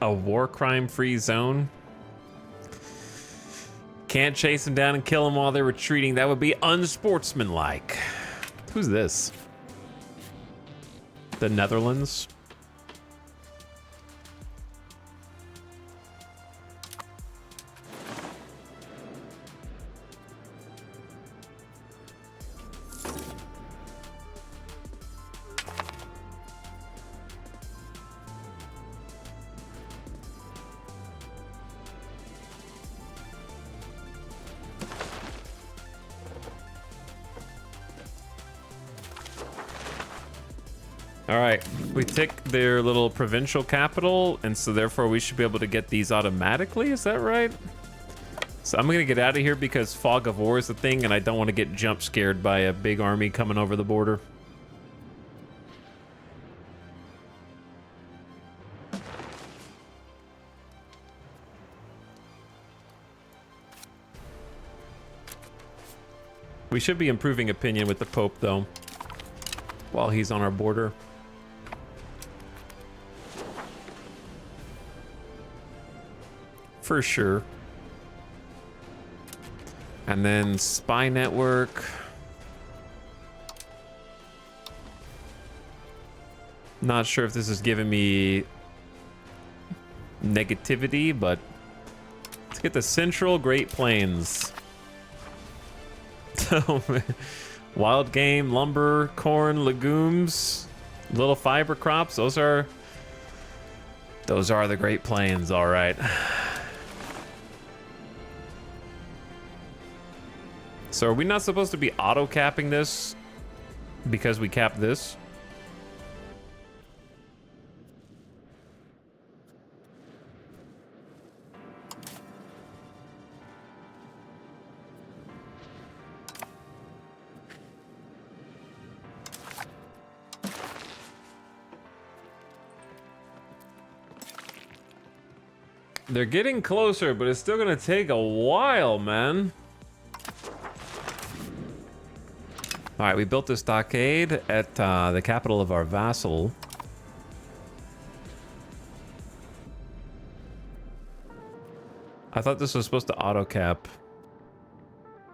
A war crime free zone. Can't chase them down and kill them while they're retreating. That would be unsportsmanlike. Who's this? The Netherlands? All right, we tick their little provincial capital, and so therefore we should be able to get these automatically. Is that right? So I'm gonna get out of here because fog of war is the thing, and I don't want to get jump scared by a big army coming over the border. We should be improving opinion with the Pope, though, while he's on our border. For sure. And then spy network. Not sure if this is giving me negativity, but let's get the Central Great Plains. So, wild game, lumber, corn, legumes, little fiber crops. Those are the Great Plains, all right. So are we not supposed to be auto-capping this because we capped this? They're getting closer, but it's still gonna take a while, man. All right, we built this stockade at the capital of our vassal. I thought this was supposed to auto cap.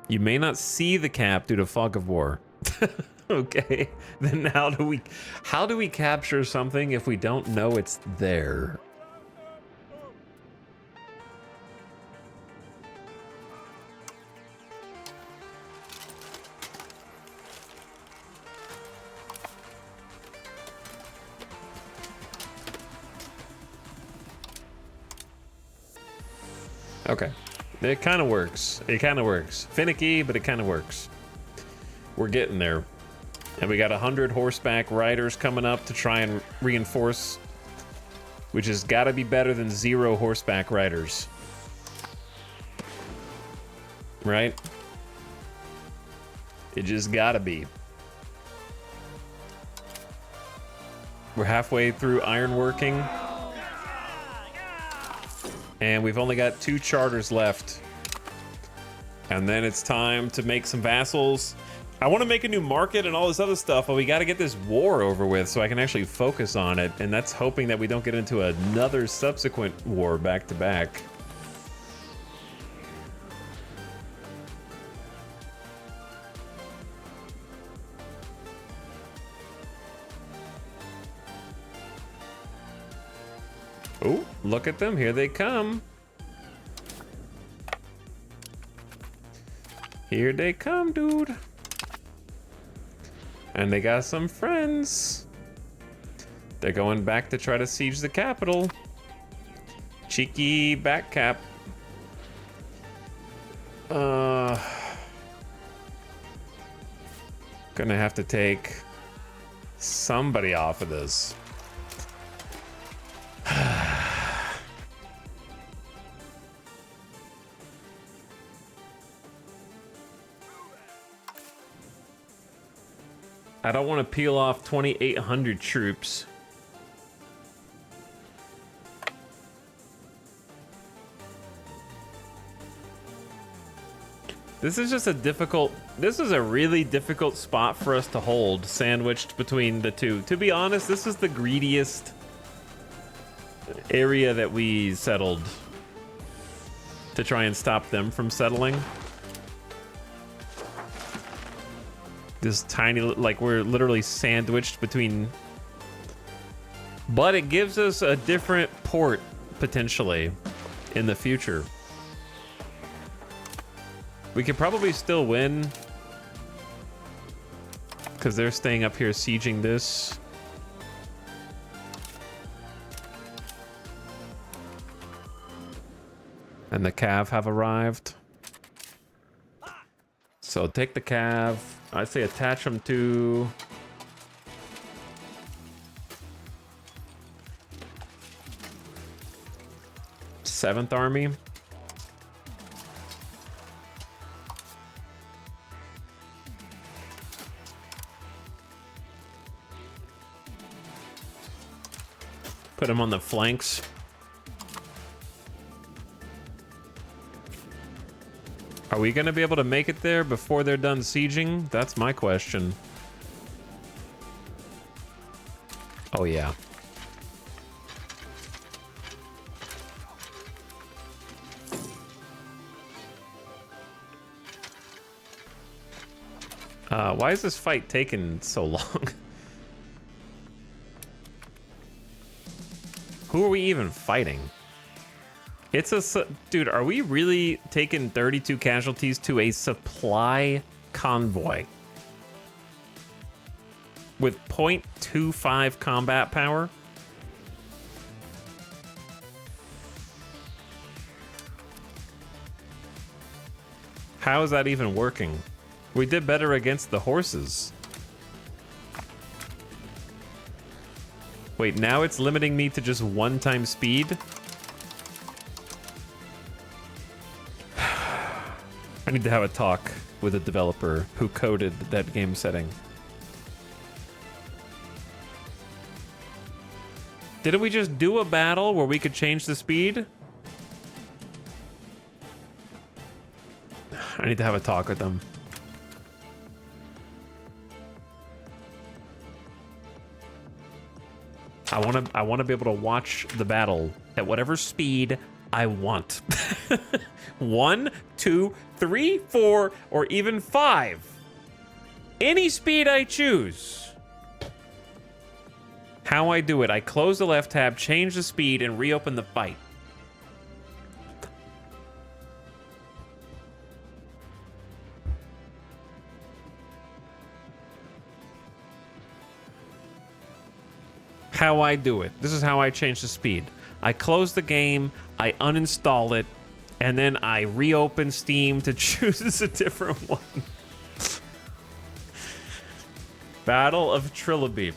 You may not see the cap due to fog of war. Okay, then how do we capture something if we don't know it's there? Okay, it kind of works. It kind of works. Finicky, but it kind of works. We're getting there. And we got 100 horseback riders coming up to try and reinforce, which has got to be better than 0 horseback riders. Right? It just gotta be. We're halfway through ironworking. And we've only got 2 charters left. And then it's time to make some vassals. I want to make a new market and all this other stuff, but we got to get this war over with so I can actually focus on it. And that's hoping that we don't get into another subsequent war back to back. Oh, look at them. Here they come. Here they come, dude. And they got some friends. They're going back to try to siege the capital. Cheeky back cap. Gonna have to take somebody off of this. I don't want to peel off 2,800 troops. This is just a difficult... This is a really difficult spot for us to hold, sandwiched between the two. To be honest, this is the greediest area that we settled to try and stop them from settling. This tiny, like, we're literally sandwiched between... But it gives us a different port, potentially, in the future. We could probably still win, because they're staying up here sieging this. And the Cav have arrived. So take the Cav. I say attach them to... Seventh Army. Put them on the flanks. Are we gonna be able to make it there before they're done sieging? That's my question. Oh yeah. Why is this fight taking so long? Who are we even fighting? It's a... Dude, are we really taking 32 casualties to a supply convoy? With 0.25 combat power? How is that even working? We did better against the horses. Wait, now it's limiting me to just 1 time speed? I need to have a talk with a developer who coded that game setting. Didn't we just do a battle where we could change the speed? I need to have a talk with them. I want to be able to watch the battle at whatever speed I want. 1, 2, 3, 4, or even 5. Any speed I choose. How I do it, I close the left tab, change the speed, and reopen the fight. How I do it. This is how I change the speed. I close the game, I uninstall it, and then I reopen Steam to choose a different one. Battle of Trilobite.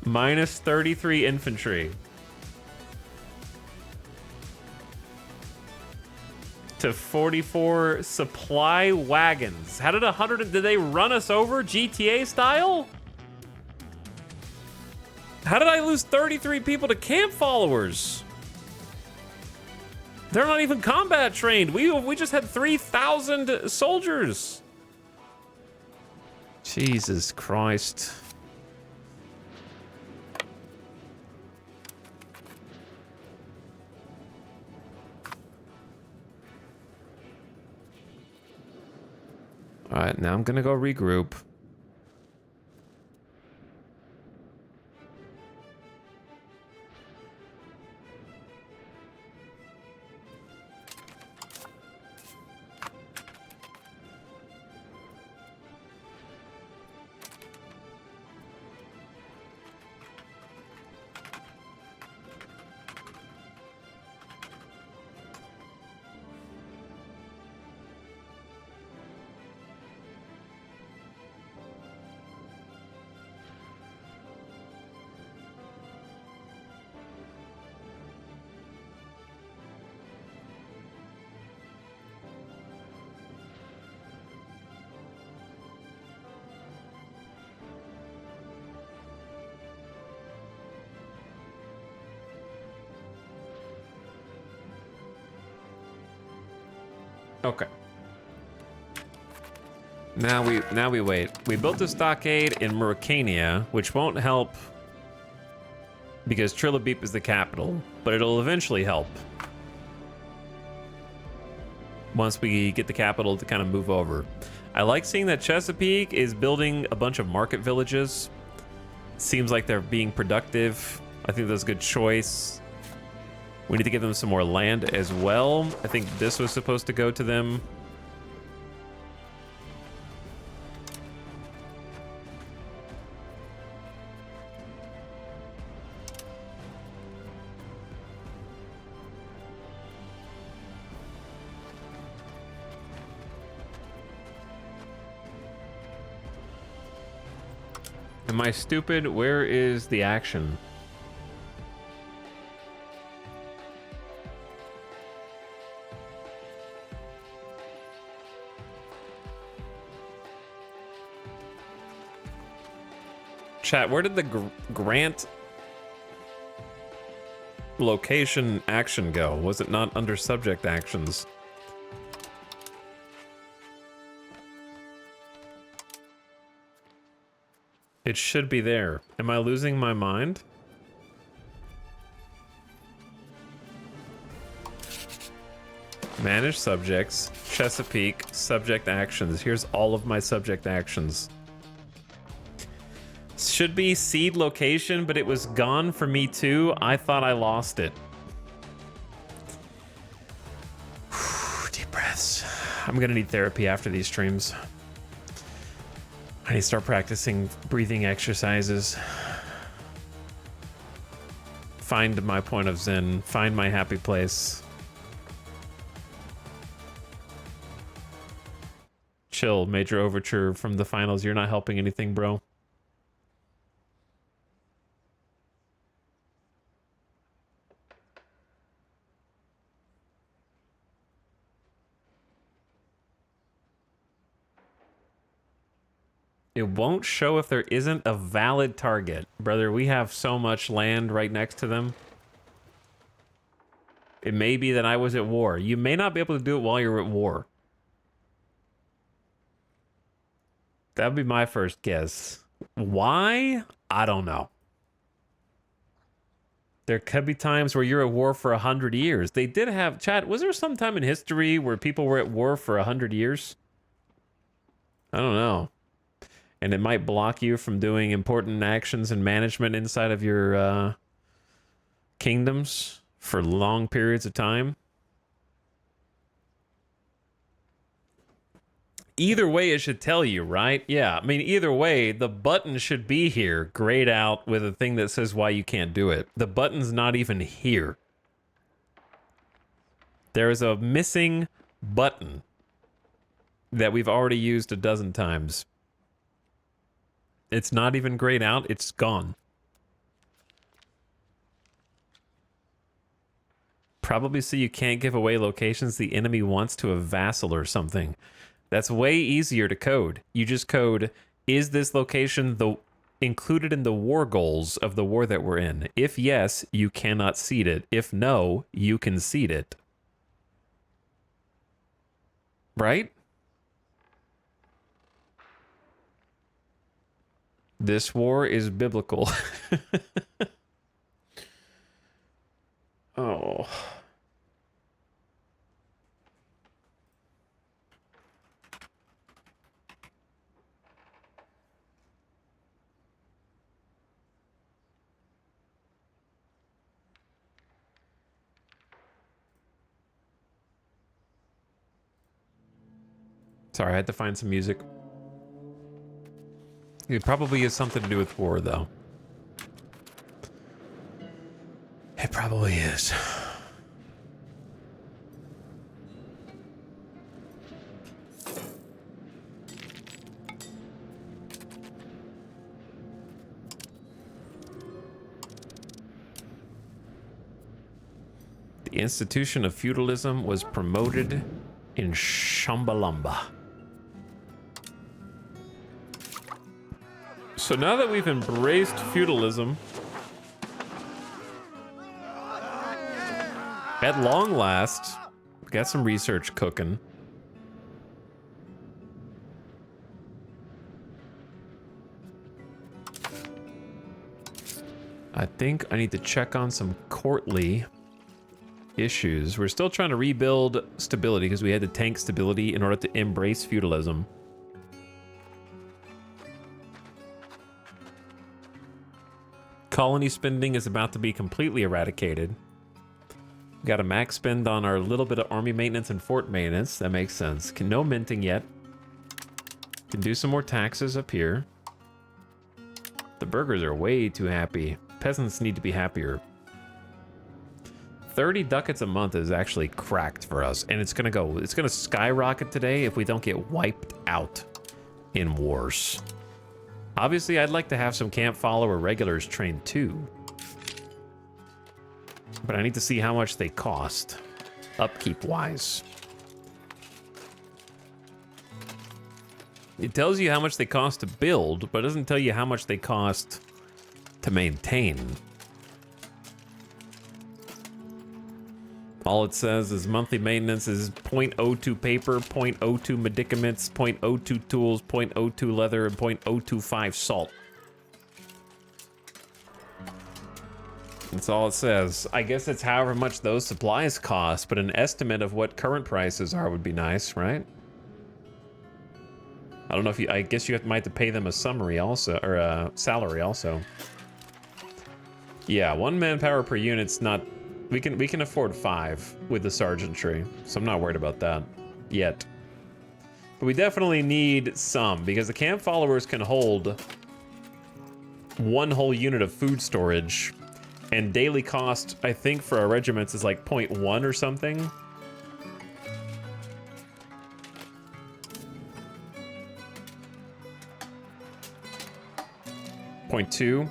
Minus 33 infantry. To 44 supply wagons. How did 100... Did they run us over GTA style? How did I lose 33 people to camp followers? They're not even combat trained. We just had 3,000 soldiers. Jesus Christ. All right, now I'm gonna go regroup. Okay. Now we wait. We built a stockade in Mauritania, which won't help because Trilobite is the capital, but it'll eventually help once we get the capital to kind of move over. I like seeing that Chesapeake is building a bunch of market villages. Seems like they're being productive. I think that's a good choice. We need to give them some more land as well. I think this was supposed to go to them. Am I stupid? Where is the action? Chat, where did the grant location action go? Was it not under subject actions? It should be there. Am I losing my mind? Manage subjects, Chesapeake, subject actions. Here's all of my subject actions. Should be seed location, but it was gone for me too. I thought I lost it. Deep breaths. I'm gonna need therapy after these streams. I need to start practicing breathing exercises. Find my point of zen. Find my happy place. Chill, major overture from the finals. You're not helping anything, bro. It won't show if there isn't a valid target. Brother, we have so much land right next to them. It may be that I was at war. You may not be able to do it while you're at war. That would be my first guess. Why? I don't know. There could be times where you're at war for 100 years. They did have... Chat, was there some time in history where people were at war for 100 years? I don't know. And it might block you from doing important actions and management inside of your kingdoms for long periods of time. Either way, it should tell you, right? Yeah, I mean, either way, the button should be here, grayed out with a thing that says why you can't do it. The button's not even here. There is a missing button that we've already used a dozen times. It's not even grayed out. It's gone. Probably so you can't give away locations the enemy wants to a vassal or something. That's way easier to code. You just code, is this location included in the war goals of the war that we're in? If yes, you cannot cede it. If no, you can cede it. Right? This war is biblical. Oh. Sorry, I had to find some music. It probably has something to do with war, though. It probably is. The institution of feudalism was promoted in Shambhalamba. So now that we've embraced feudalism, at long last, we got some research cooking. I think I need to check on some courtly issues. We're still trying to rebuild stability because we had to tank stability in order to embrace feudalism. Colony spending is about to be completely eradicated. We got a max spend on our little bit of army maintenance and fort maintenance. That makes sense. No minting yet. Can do some more taxes up here. The burghers are way too happy. Peasants need to be happier. 30 ducats a month is actually cracked for us, and it's gonna skyrocket today if we don't get wiped out in wars. Obviously, I'd like to have some camp follower regulars trained too. But I need to see how much they cost, upkeep-wise. It tells you how much they cost to build, but it doesn't tell you how much they cost to maintain. All it says is monthly maintenance is 0.02 paper, 0.02 medicaments, 0.02 tools, 0.02 leather, and 0.025 salt. That's all it says. I guess it's however much those supplies cost, but an estimate of what current prices are would be nice, right? I don't know if you, I guess you might have to pay them a summary also, or a salary also. Yeah, 1 manpower per unit's not, we can afford 5 with the sergeantry, so I'm not worried about that yet. But we definitely need some, because the camp followers can hold 1 whole unit of food storage. And daily cost, I think, for our regiments is like 0.1 or something. 0.2.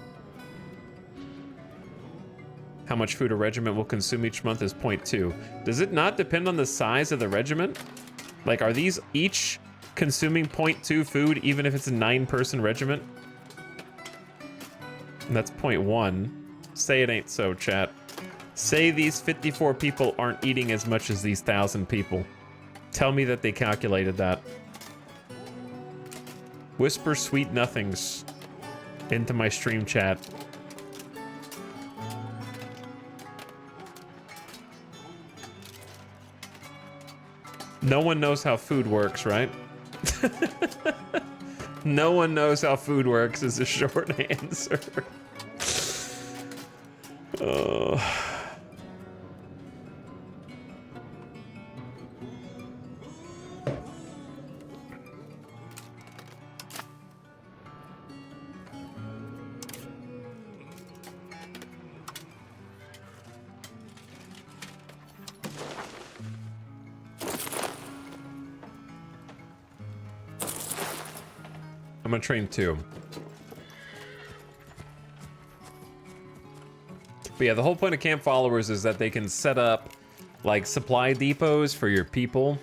How much food a regiment will consume each month is 0.2. Does it not depend on the size of the regiment? Like, are these each consuming 0.2 food, even if it's a 9-person regiment? And that's 0.1. Say it ain't so, chat. Say these 54 people aren't eating as much as these 1,000 people. Tell me that they calculated that. Whisper sweet nothings into my stream chat. No one knows how food works, right? No one knows how food works is a short answer. I'm gonna train 2. But yeah, the whole point of camp followers is that they can set up like supply depots for your people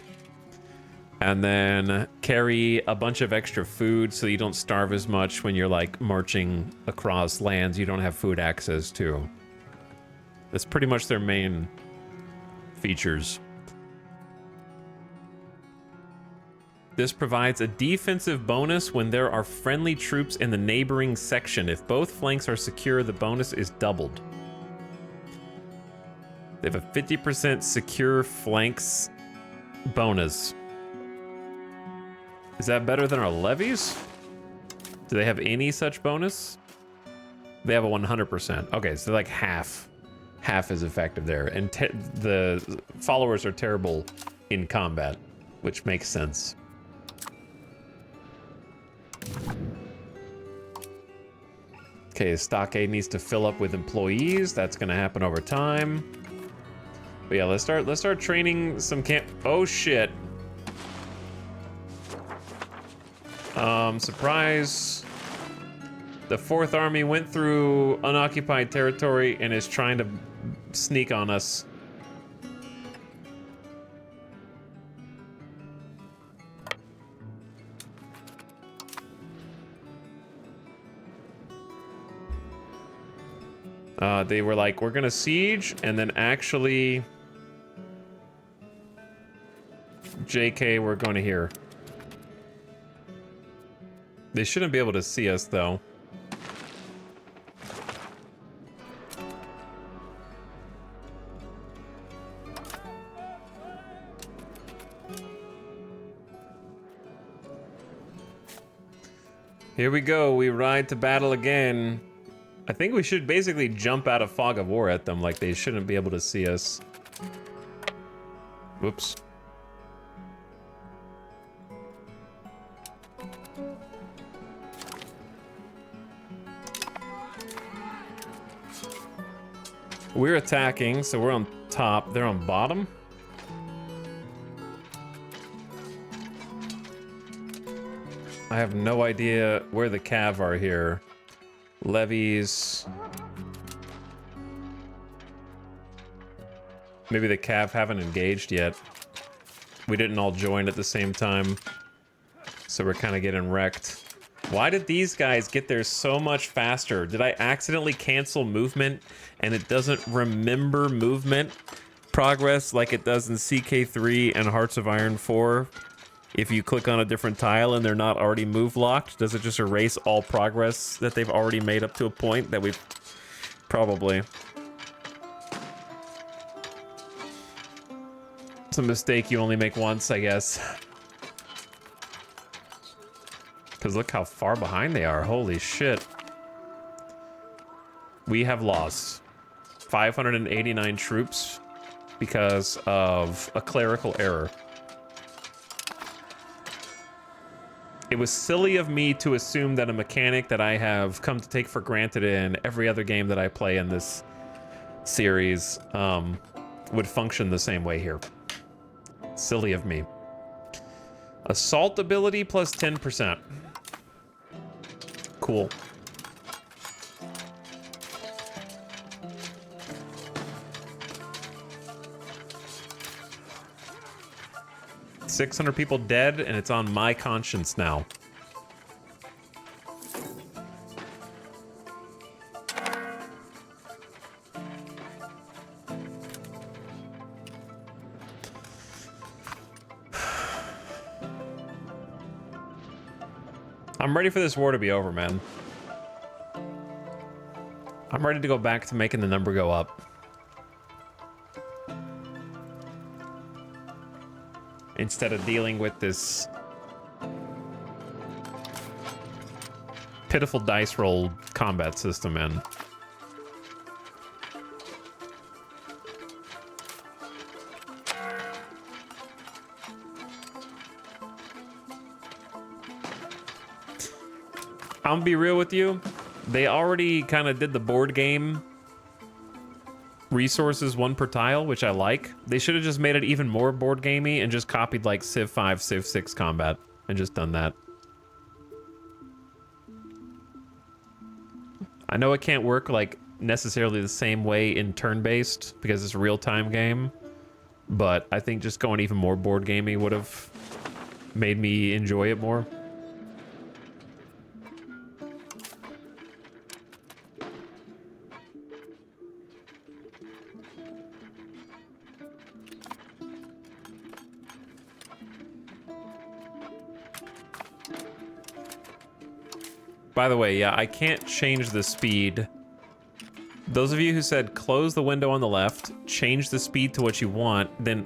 and then carry a bunch of extra food so you don't starve as much when you're like marching across lands you don't have food access to. That's pretty much their main features. This provides a defensive bonus when there are friendly troops in the neighboring section. If both flanks are secure, the bonus is doubled. They have a 50% secure flanks bonus. Is that better than our levies? Do they have any such bonus? They have a 100%. Okay, so like half. Half is effective there. And the followers are terrible in combat, which makes sense. Okay, stockade needs to fill up with employees. That's gonna happen over time. But yeah, let's start training some camp. Oh shit. Surprise. The 4th Army went through unoccupied territory and is trying to sneak on us. They were like, we're gonna siege, and then actually, JK, we're going to here. They shouldn't be able to see us, though. Here we go. We ride to battle again. I think we should basically jump out of fog of war at them, like they shouldn't be able to see us. Whoops. We're attacking, so we're on top. They're on bottom. I have no idea where the cav are here. Levies. Maybe the cav haven't engaged yet. We didn't all join at the same time. So we're kind of getting wrecked. Why did these guys get there so much faster? Did I accidentally cancel movement and it doesn't remember movement progress like it does in CK3 and Hearts of Iron 4? If you click on a different tile and they're not already move locked, does it just erase all progress that they've already made up to a point that we've probably... It's a mistake you only make once, I guess. Because look how far behind they are. Holy shit. We have lost 589 troops because of a clerical error. It was silly of me to assume that a mechanic that I have come to take for granted in every other game that I play in this series would function the same way here. Silly of me. Assault ability plus 10%. Cool. $600 people dead, and it's on my conscience now. I'm ready for this war to be over, man. I'm ready to go back to making the number go up. Instead of dealing with this pitiful dice roll combat system, man. I'm gonna be real with you. They already kind of did the board game resources one per tile, which I like. They should have just made it even more board gamey and just copied like Civ 5, Civ 6 combat and just done that. I know it can't work like necessarily the same way in turn-based because it's a real-time game, but I think just going even more board gamey would have made me enjoy it more. By the way, yeah, I can't change the speed. Those of you who said close the window on the left, change the speed to what you want, then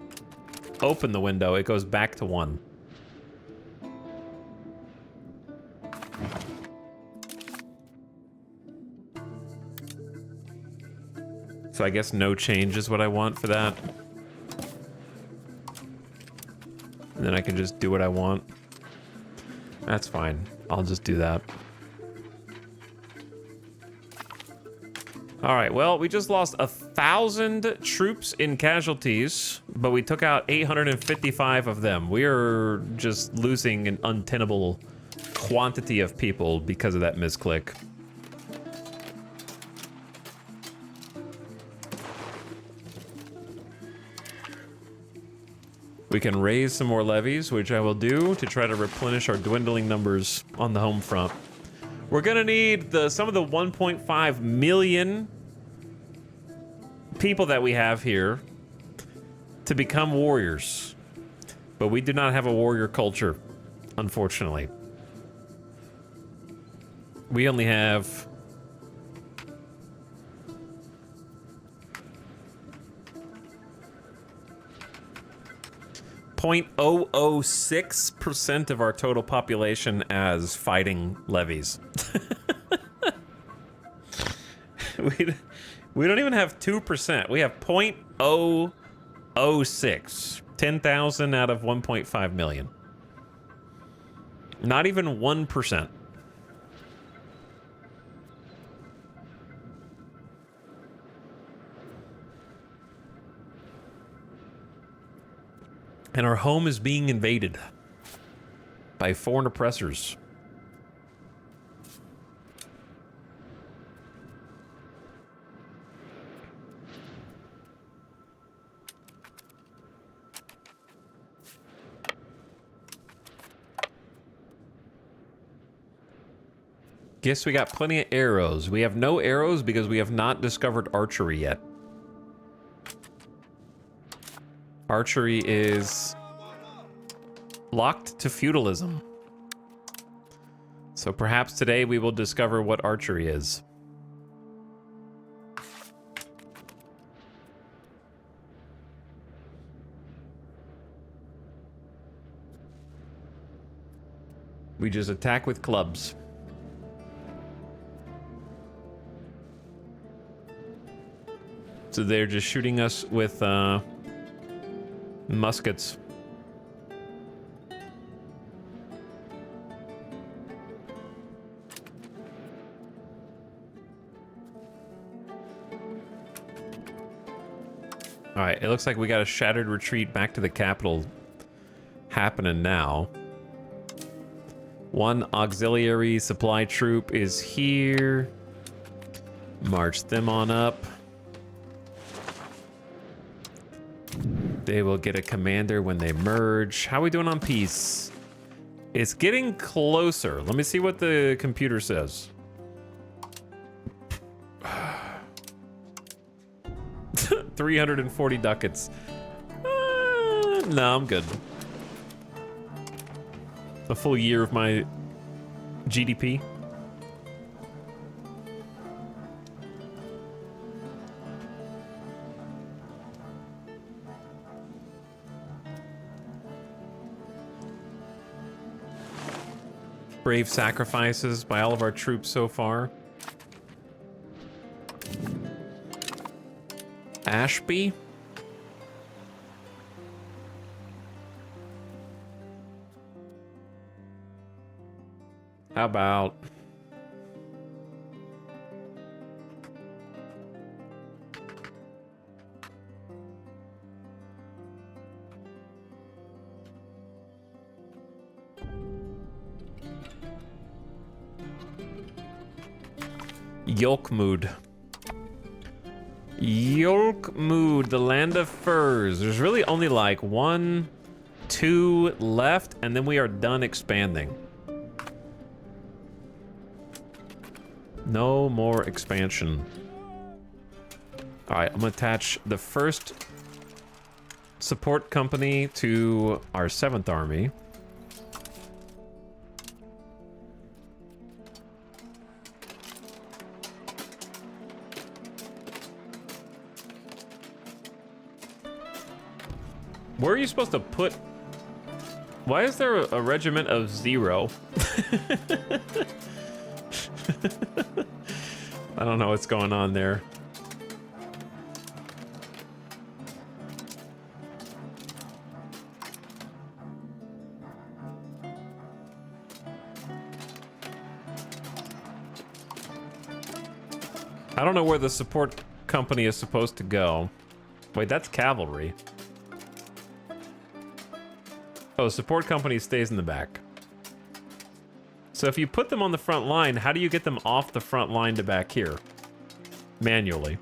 open the window, it goes back to 1. So I guess no change is what I want for that. And then I can just do what I want. That's fine. I'll just do that. All right, well, we just lost 1,000 troops in casualties, but we took out 855 of them. We are just losing an untenable quantity of people because of that misclick. We can raise some more levies, which I will do to try to replenish our dwindling numbers on the home front. We're gonna need some of the 1.5 million people that we have here to become warriors. But we do not have a warrior culture, unfortunately. We only have 0.006% of our total population as fighting levies. We don't even have 2%. We have 0.006. 10,000 out of 1.5 million. Not even 1%. And our home is being invaded by foreign oppressors. Guess we got plenty of arrows. We have no arrows because we have not discovered archery yet. Archery is locked to feudalism. So perhaps today we will discover what archery is. We just attack with clubs. So they're just shooting us with muskets. All right, it looks like we got a shattered retreat back to the capital happening now. One auxiliary supply troop is here. March them on up. They will get a commander when they merge. How are we doing on peace? It's getting closer. Let me see what the computer says. 340 ducats. No, I'm good. A full year of my GDP. Brave sacrifices by all of our troops so far. Ashby? How about... Yolkmood. Yolkmood, the land of furs. There's really only like 1, 2 left, and then we are done expanding. No more expansion. All right, I'm gonna attach the first support company to our 7th army. Where are you supposed to put... Why is there a regiment of 0? I don't know what's going on there. I don't know where the support company is supposed to go. Wait, that's cavalry. Oh, support company stays in the back. So if you put them on the front line, how do you get them off the front line to back here? Manually.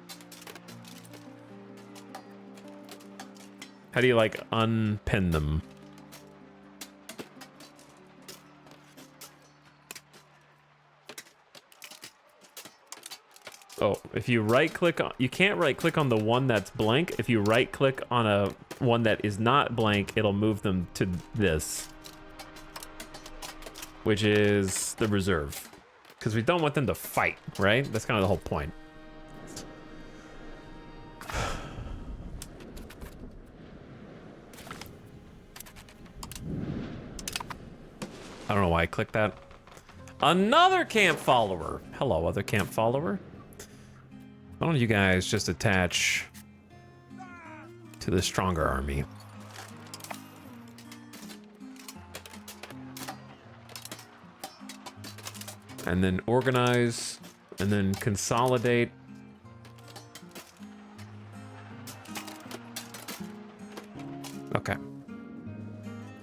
How do you, like, unpin them? Oh, if you right-click on... You can't right-click on the one that's blank. If you right-click on a one that is not blank, it'll move them to this. Which is the reserve. Because we don't want them to fight, right? That's kind of the whole point. I don't know why I clicked that. Another camp follower. Hello, other camp follower. Why don't you guys just attach to the stronger army? And then organize, and then consolidate. Okay.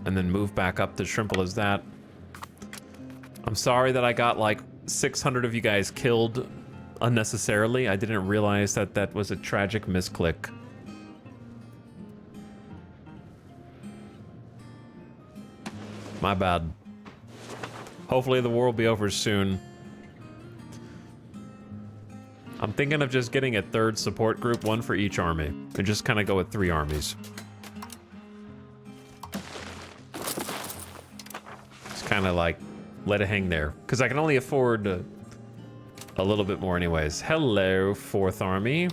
And then move back up to Shrimple as that. I'm sorry that I got like 600 of you guys killed unnecessarily. I didn't realize that that was a tragic misclick. My bad. Hopefully the war will be over soon. I'm thinking of just getting a third support group, one for each army, and just kind of go with 3 armies. Just kind of like let it hang there, because I can only afford a little bit more anyways. Hello, 4th Army.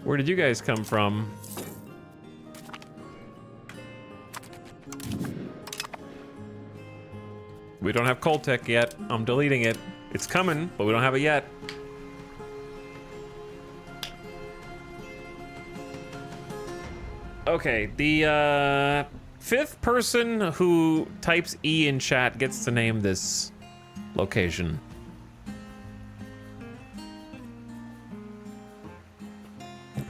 Where did you guys come from? We don't have cold tech yet. I'm deleting it. It's coming, but we don't have it yet. Okay, the 5th person who types E in chat gets to name this location.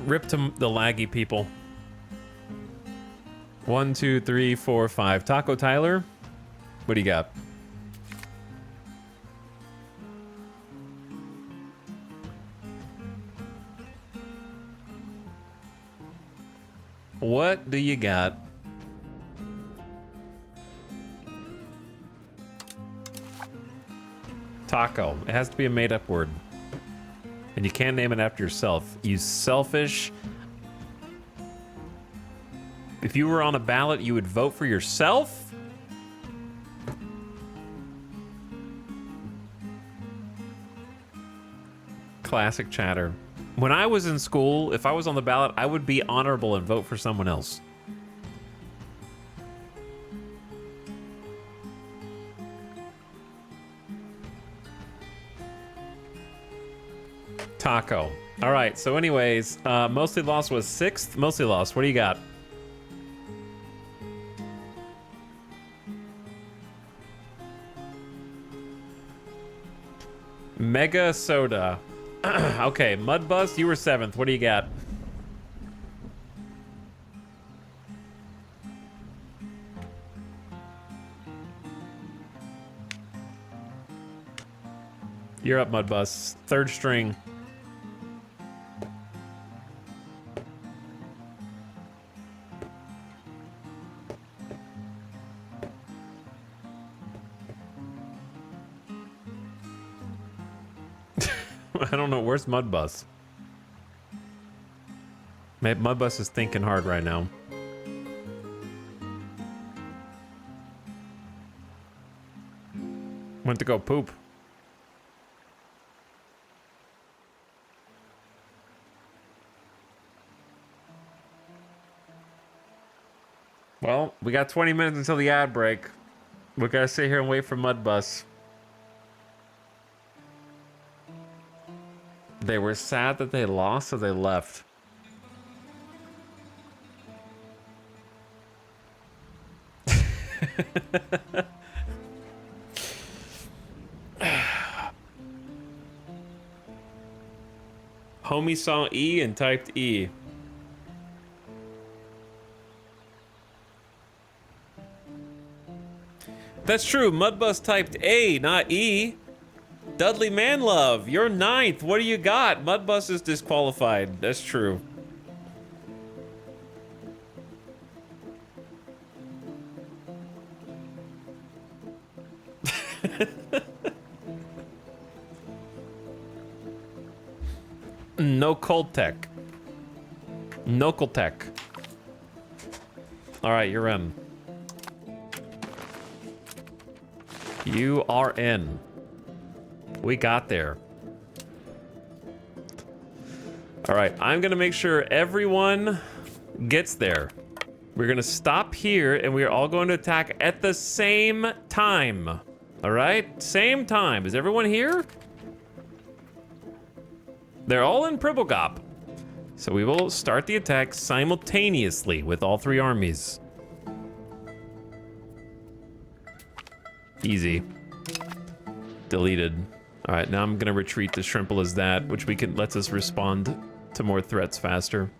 Rip to the laggy people. 1, 2, 3, 4, 5. Taco Tyler, what do you got? What do you got? Taco. It has to be a made-up word. And you can't name it after yourself. You selfish. If you were on a ballot, you would vote for yourself? Classic chatter. When I was in school, if I was on the ballot, I would be honorable and vote for someone else. Taco. All right, so anyways, Mostly Lost was 6th. Mostly Lost, what do you got? Mega Soda. Okay, Mudbus, you were 7th. What do you got? You're up, Mudbus. 3rd string. I don't know. Where's Mudbus? Maybe Mudbus is thinking hard right now. Went to go poop. Well, we got 20 minutes until the ad break. We gotta sit here and wait for Mudbus. They were sad that they lost, so they left. Homie saw E and typed E. That's true. Mudbus typed A, not E. Dudley Manlove, you're 9th. What do you got? Mudbus is disqualified. That's true. No cold tech. No cold tech. All right, you're in. You are in. We got there. All right, I'm gonna make sure everyone gets there. We're gonna stop here, and we are all going to attack at the same time. All right? Same time. Is everyone here? They're all in Pribelgop. So we will start the attack simultaneously with all three armies. Easy. Deleted. All right, now I'm gonna retreat to Shrimple as that, which lets us respond to more threats faster.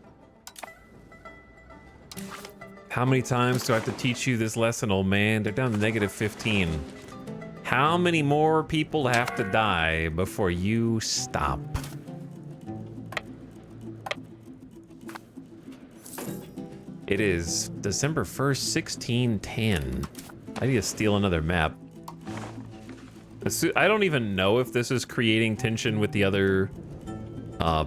How many times do I have to teach you this lesson, old man? They're down to -15. How many more people have to die before you stop? It is December 1st, 1610. I need to steal another map. I don't even know if this is creating tension with the other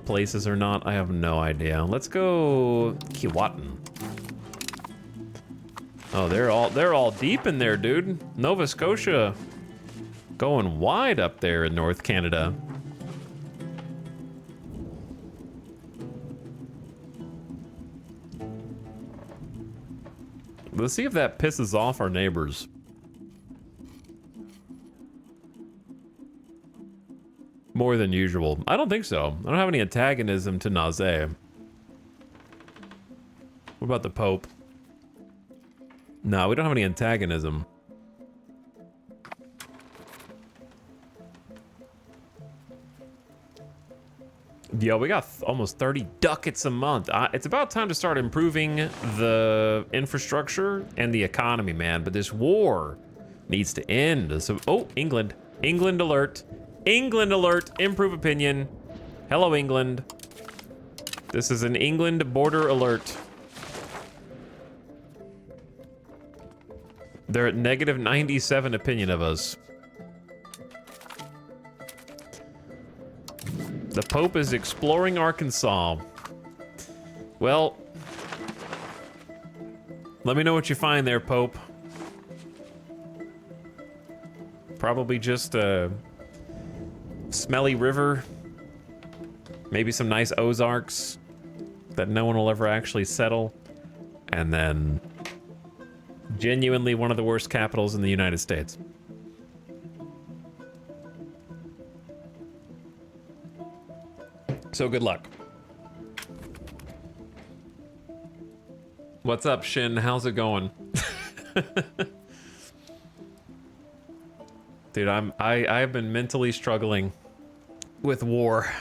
places or not. I have no idea. Let's go Keewatin. Oh, they're all deep in there, dude. Nova Scotia going wide up there in North Canada. Let's see if that pisses off our neighbors. More than usual. I don't think so. I don't have any antagonism to Naze. What about the Pope? No, we don't have any antagonism. Yo, we got almost 30 ducats a month. It's about time to start improving the infrastructure and the economy, man. But this war needs to end. So, oh, England. England alert. England alert. Improve opinion. Hello, England. This is an England border alert. They're at -97 opinion of us. The Pope is exploring Arkansas. Well, let me know what you find there, Pope. Probably just a smelly river. Maybe some nice Ozarks that no one will ever actually settle. And then genuinely one of the worst capitals in the United States. So good luck. What's up, Shin? How's it going? Dude, I've been mentally struggling with war.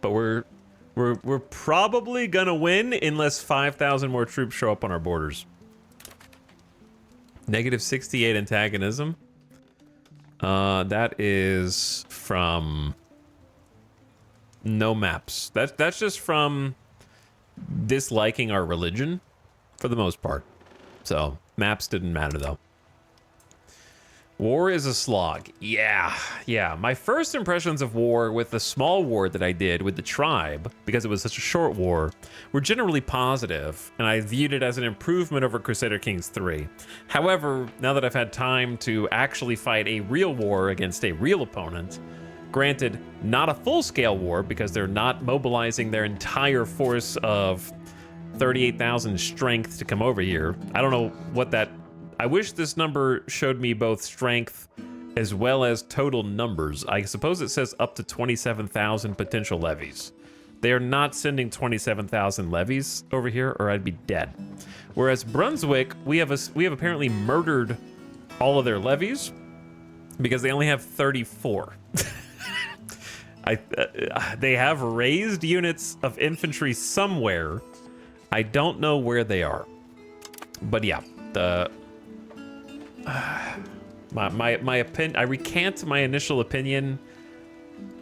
But we're probably gonna win unless 5,000 more troops show up on our borders. -68 antagonism. That is from no maps. That's just from disliking our religion for the most part. So maps didn't matter though. War is a slog. Yeah. My first impressions of war with the small war that I did with the tribe, because it was such a short war, were generally positive, and I viewed it as an improvement over Crusader Kings 3. However, now that I've had time to actually fight a real war against a real opponent, granted, not a full-scale war because they're not mobilizing their entire force of 38,000 strength to come over here. I don't know what that... I wish this number showed me both strength as well as total numbers. I suppose it says up to 27,000 potential levies. They are not sending 27,000 levies over here, or I'd be dead. Whereas Brunswick, we have apparently murdered all of their levies because they only have 34. They have raised units of infantry somewhere. I don't know where they are, but yeah, my opinion. I recant my initial opinion,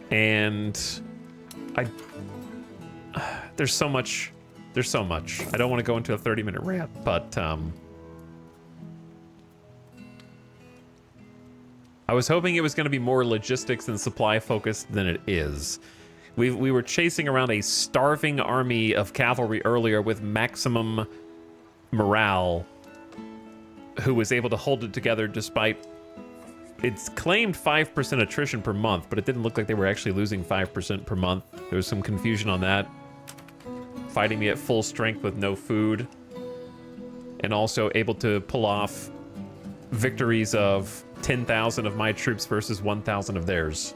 and there's so much. I don't want to go into a 30-minute rant, but I was hoping it was going to be more logistics and supply focused than it is. We were chasing around a starving army of cavalry earlier with maximum morale, who was able to hold it together despite... It's claimed 5% attrition per month, but it didn't look like they were actually losing 5% per month. There was some confusion on that. Fighting me at full strength with no food. and also able to pull off victories of 10,000 of my troops versus 1,000 of theirs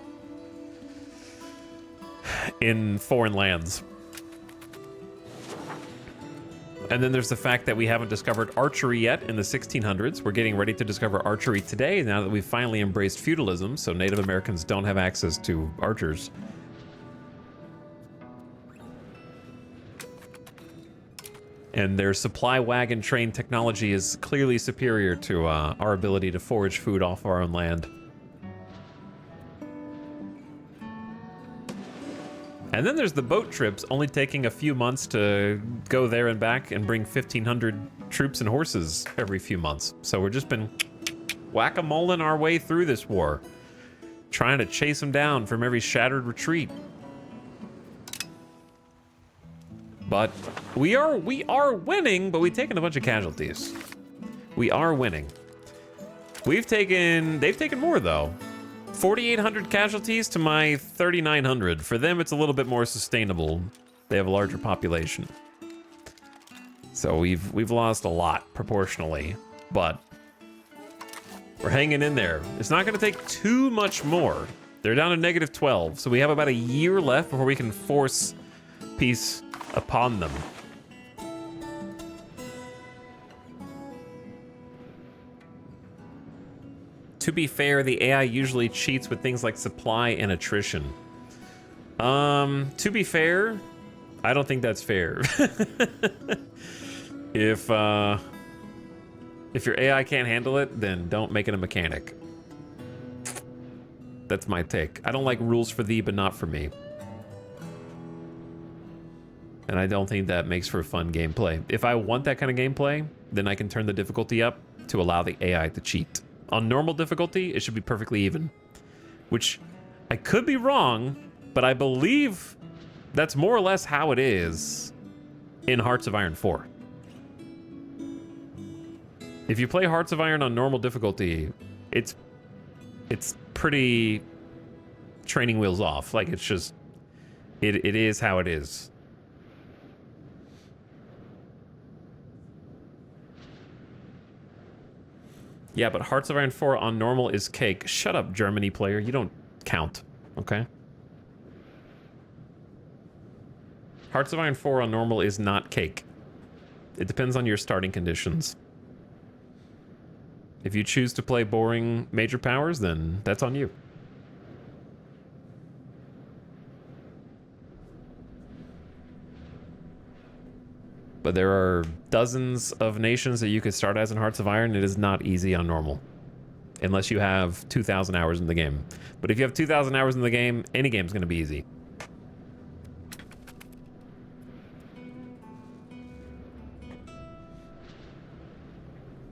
in foreign lands. And then there's the fact that we haven't discovered archery yet in the 1600s. We're getting ready to discover archery today now that we've finally embraced feudalism, so Native Americans don't have access to archers. And their supply wagon train technology is clearly superior to our ability to forage food off our own land. And then there's the boat trips, only taking a few months to go there and back and bring 1,500 troops and horses every few months. So we've just been whack-a-moling our way through this war, trying to chase them down from every shattered retreat. But we are winning, but we've taken a bunch of casualties. We are winning. They've taken more though. 4,800 casualties to my 3,900. For them, it's a little bit more sustainable. They have a larger population. So we've lost a lot proportionally, but we're hanging in there. It's not going to take too much more. They're down to -12, so we have about a year left before we can force peace upon them. To be fair, the AI usually cheats with things like supply and attrition. To be fair, I don't think that's fair. If your AI can't handle it, then don't make it a mechanic. That's my take. I don't like rules for thee, but not for me. And I don't think that makes for fun gameplay. If I want that kind of gameplay, then I can turn the difficulty up to allow the AI to cheat. On normal difficulty, it should be perfectly even. Which, I could be wrong, but I believe that's more or less how it is in Hearts of Iron 4. If you play Hearts of Iron on normal difficulty, it's pretty training wheels off. Like, it's just, it is how it is. Yeah, but Hearts of Iron 4 on normal is cake. Shut up, Germany player. You don't count, okay? Hearts of Iron 4 on normal is not cake. It depends on your starting conditions. If you choose to play boring major powers, then that's on you. But there are dozens of nations that you could start as in Hearts of Iron. It is not easy on normal. Unless you have 2,000 hours in the game. But if you have 2,000 hours in the game, any game's going to be easy.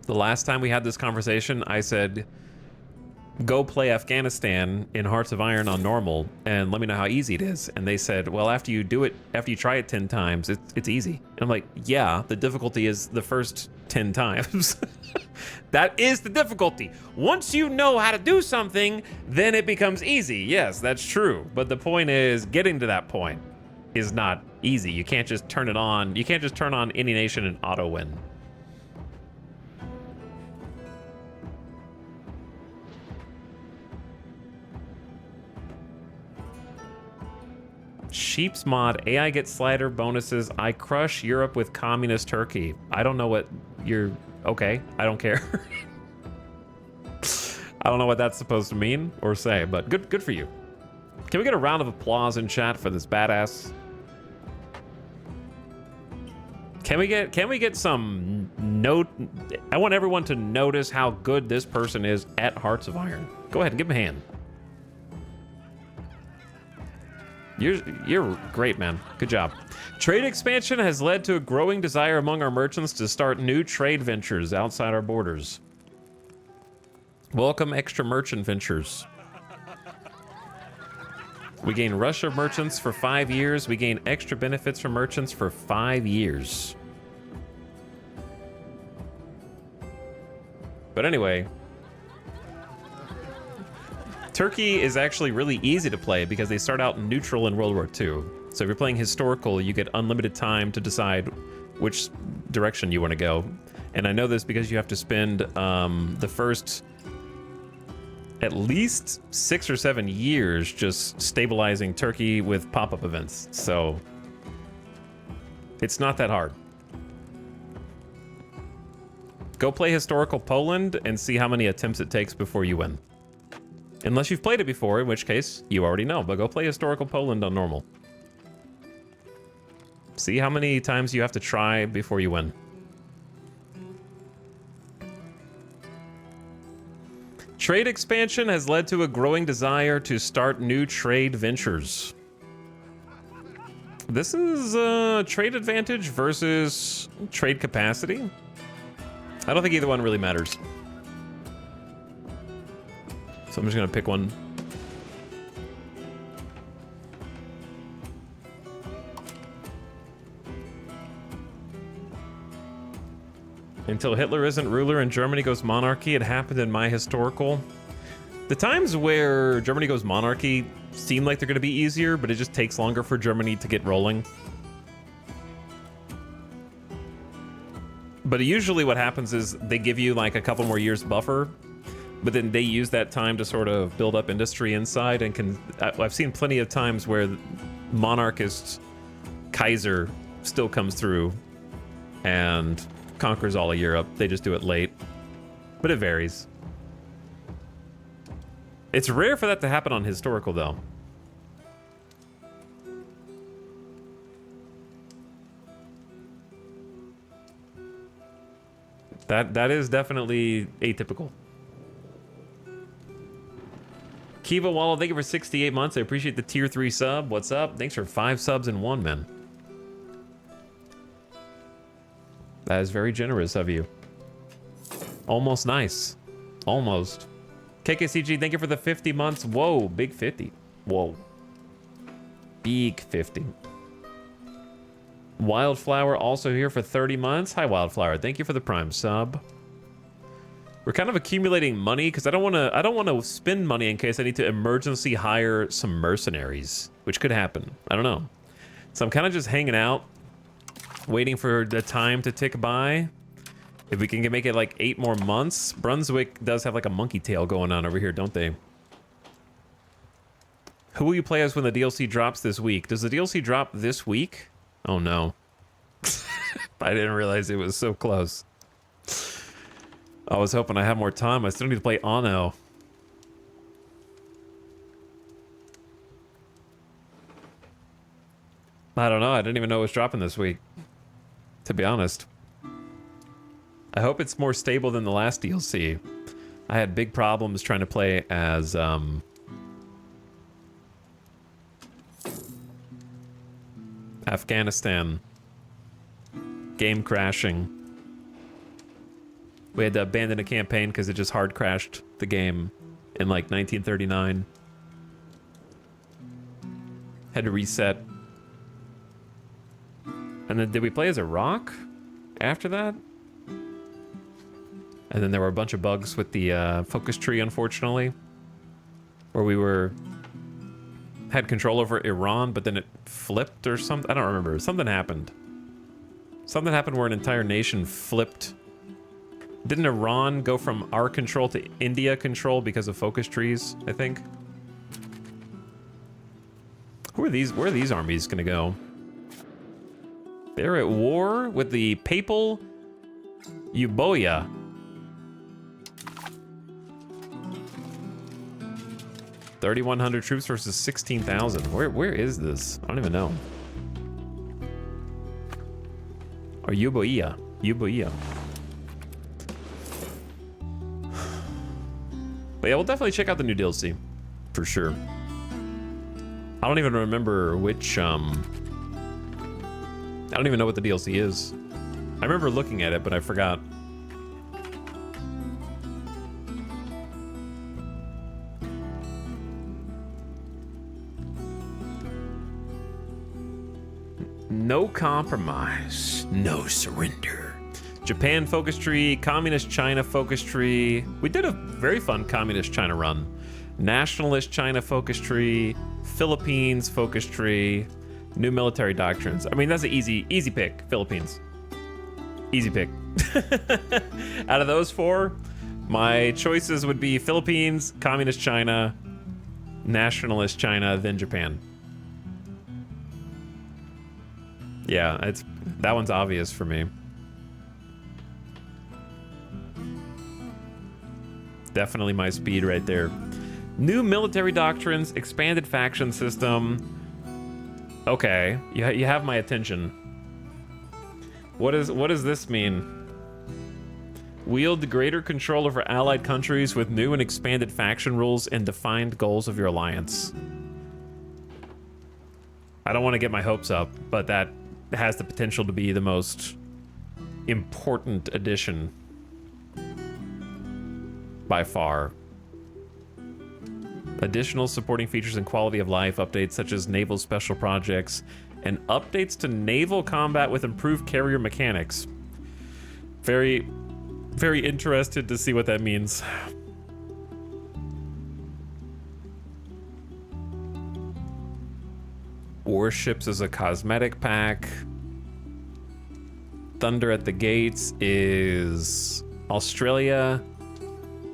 The last time we had this conversation, I said, go play Afghanistan in Hearts of Iron on normal and let me know how easy it is. And they said, well, after you try it 10 times, it's easy. And I'm like, yeah, the difficulty is the first 10 times. That is the difficulty. Once you know how to do something, then it becomes easy. Yes, that's true. But the point is, getting to that point is not easy. You can't just turn it on. You can't just turn on any nation and auto win. Sheep's mod, AI gets slider bonuses. I crush Europe with communist Turkey. I don't know what you're... Okay, I don't care. I don't know what that's supposed to mean or say, but good for you. Can we get a round of applause in chat for this badass? Can we get some note? I want everyone to notice how good this person is at Hearts of Iron. Go ahead and give him a hand. You're great, man. Good job. Trade expansion has led to a growing desire among our merchants to start new trade ventures outside our borders. Welcome extra merchant ventures. We gain rush of merchants for 5 years. We gain extra benefits from merchants for 5 years. But anyway, Turkey is actually really easy to play because they start out neutral in World War II. So if you're playing historical, you get unlimited time to decide which direction you want to go. And I know this because you have to spend the first at least 6 or 7 years just stabilizing Turkey with pop-up events. So it's not that hard. Go play historical Poland and see how many attempts it takes before you win. Unless you've played it before, in which case you already know, but go play historical Poland on normal. See how many times you have to try before you win. Trade expansion has led to a growing desire to start new trade ventures. This is trade advantage versus trade capacity. I don't think either one really matters. So I'm just gonna pick one. Until Hitler isn't ruler and Germany goes monarchy, it happened in my historical. The times where Germany goes monarchy seem like they're gonna be easier, but it just takes longer for Germany to get rolling. But usually what happens is they give you like a couple more years buffer, but then they use that time to sort of build up industry inside and can... I've seen plenty of times where monarchist Kaiser still comes through and conquers all of Europe. They just do it late, but it varies. It's rare for that to happen on historical though. That is definitely atypical. Kiva Wallow, thank you for 68 months. I appreciate the tier 3 sub. What's up? Thanks for 5 subs in 1, man. That is very generous of you. Almost nice. Almost. KKCG, thank you for the 50 months. Whoa, big 50. Whoa. Big 50. Wildflower also here for 30 months. Hi, Wildflower. Thank you for the Prime sub. We're kind of accumulating money because I don't want to spend money in case I need to emergency hire some mercenaries, which could happen. I don't know. So I'm kind of just hanging out, waiting for the time to tick by. If we can make it like 8 more months. Brunswick does have like a monkey tail going on over here, don't they? Who will you play as when the DLC drops this week? Does the DLC drop this week? Oh no. I didn't realize it was so close. I was hoping I had more time. I still need to play Anno. I don't know. I didn't even know it was dropping this week, to be honest. I hope it's more stable than the last DLC. I had big problems trying to play as Afghanistan. Game crashing. We had to abandon a campaign because it just hard crashed the game in like 1939. Had to reset. And then did we play as Iraq after that? And then there were a bunch of bugs with the focus tree, unfortunately. Where we had control over Iran, but then it flipped or something. I don't remember. Something happened. Something happened where an entire nation flipped. Didn't Iran go from our control to India control because of focus trees, I think? Where are these armies gonna go? They're at war with the Papal Euboea. $3,100 troops versus 16,000. Where is this? I don't even know. Or Euboea. Euboea. But yeah, we'll definitely check out the new DLC. For sure. I don't even remember which, I don't even know what the DLC is. I remember looking at it, but I forgot. No compromise, no surrender. Japan focus tree, Communist China focus tree. We did a very fun Communist China run. Nationalist China focus tree, Philippines focus tree, new military doctrines. I mean, that's an easy pick, Philippines. Easy pick. Out of those four, my choices would be Philippines, Communist China, Nationalist China, then Japan. Yeah, that one's obvious for me. Definitely my speed right there. New military doctrines, expanded faction system. Okay, you have my attention. What does this mean? Wield greater control over allied countries with new and expanded faction rules and defined goals of your alliance. I don't want to get my hopes up, but that has the potential to be the most important addition by far. Additional supporting features and quality of life updates such as naval special projects and updates to naval combat with improved carrier mechanics. Very, very interested to see what that means. Warships is a cosmetic pack. Thunder at the Gates is Australia.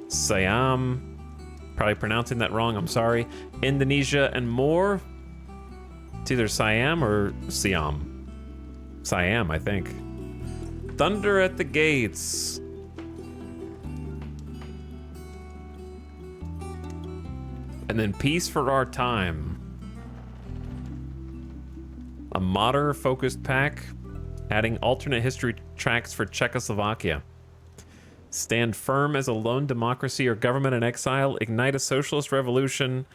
Siam. Probably pronouncing that wrong, I'm sorry. Indonesia and more. It's either Siam or Siam. Siam, I think. Thunder at the Gates. And then Peace for Our Time. A modder-focused pack, adding alternate history tracks for Czechoslovakia. Stand firm as a lone democracy or government in exile. Ignite a socialist revolution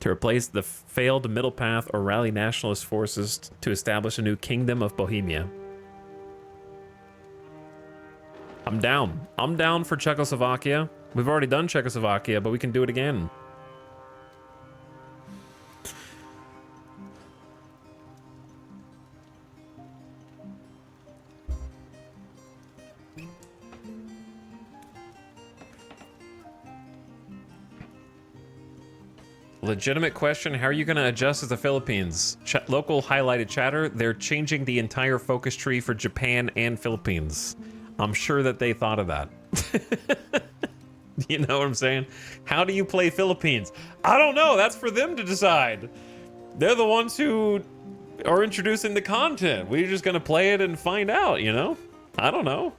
to replace the failed middle path or rally nationalist forces to establish a new kingdom of Bohemia. I'm down. I'm down for Czechoslovakia. We've already done Czechoslovakia, but we can do it again. Legitimate question, how are you going to adjust as the Philippines? Local highlighted chatter, they're changing the entire focus tree for Japan and Philippines. I'm sure that they thought of that. You know what I'm saying? How do you play Philippines? I don't know, that's for them to decide. They're the ones who are introducing the content. We're just going to play it and find out, you know? I don't know.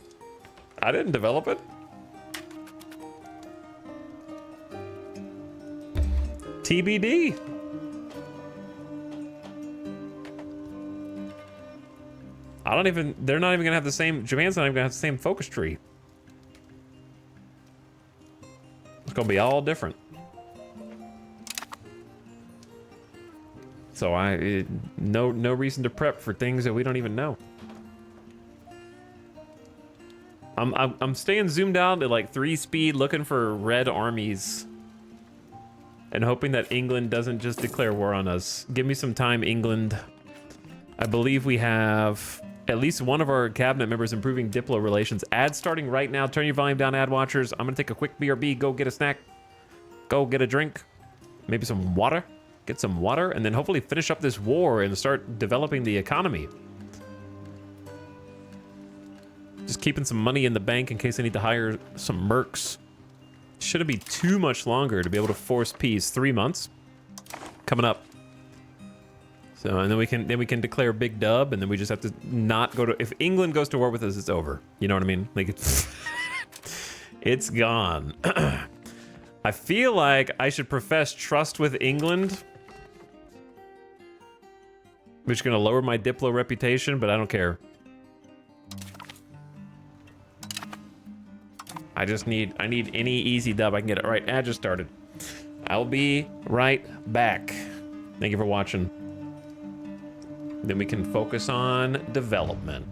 I didn't develop it. TBD. They're not even gonna have the same, Japan's not even gonna have the same focus tree. It's gonna be all different. So no reason to prep for things that we don't even know. I'm staying zoomed out at like 3 speed, looking for red armies. And hoping that England doesn't just declare war on us. Give me some time, England. I believe we have at least one of our cabinet members improving Diplo relations. Ads starting right now. Turn your volume down, ad watchers. I'm gonna take a quick BRB, go get a snack. Go get a drink. Maybe some water. Get some water, and then hopefully finish up this war and start developing the economy. Just keeping some money in the bank in case I need to hire some mercs. Shouldn't be too much longer to be able to force peace. 3 months coming up. So, and then we can declare a big dub, and then we just have to not go to. If England goes to war with us, it's over. You know what I mean? Like it's gone. I feel like I should profess trust with England, which is gonna lower my Diplo reputation, but I don't care. I need any easy dub I can get it. All right, ad just started. I'll be right back. Thank you for watching. Then we can focus on development.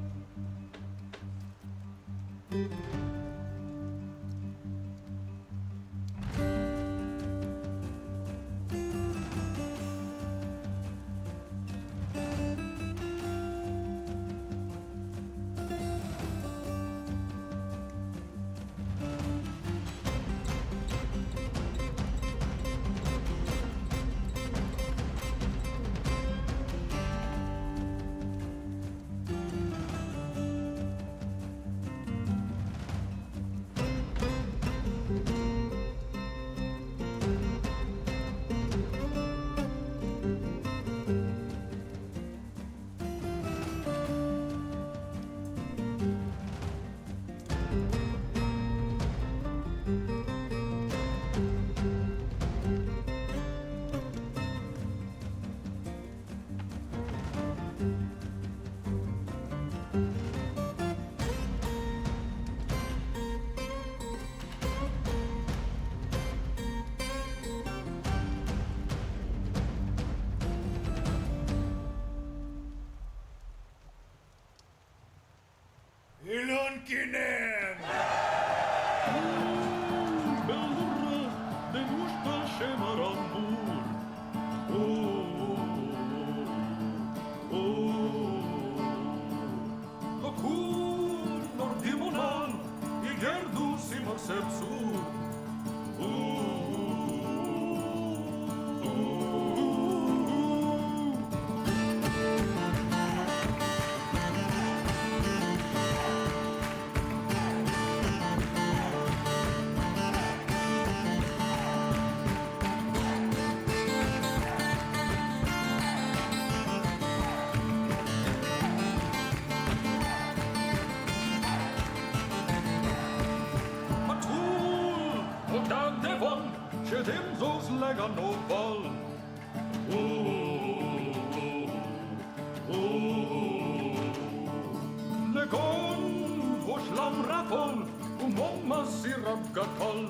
Kinon! Dem zo's lega no ball. Legon vos lam rapol, momma sirap gatol.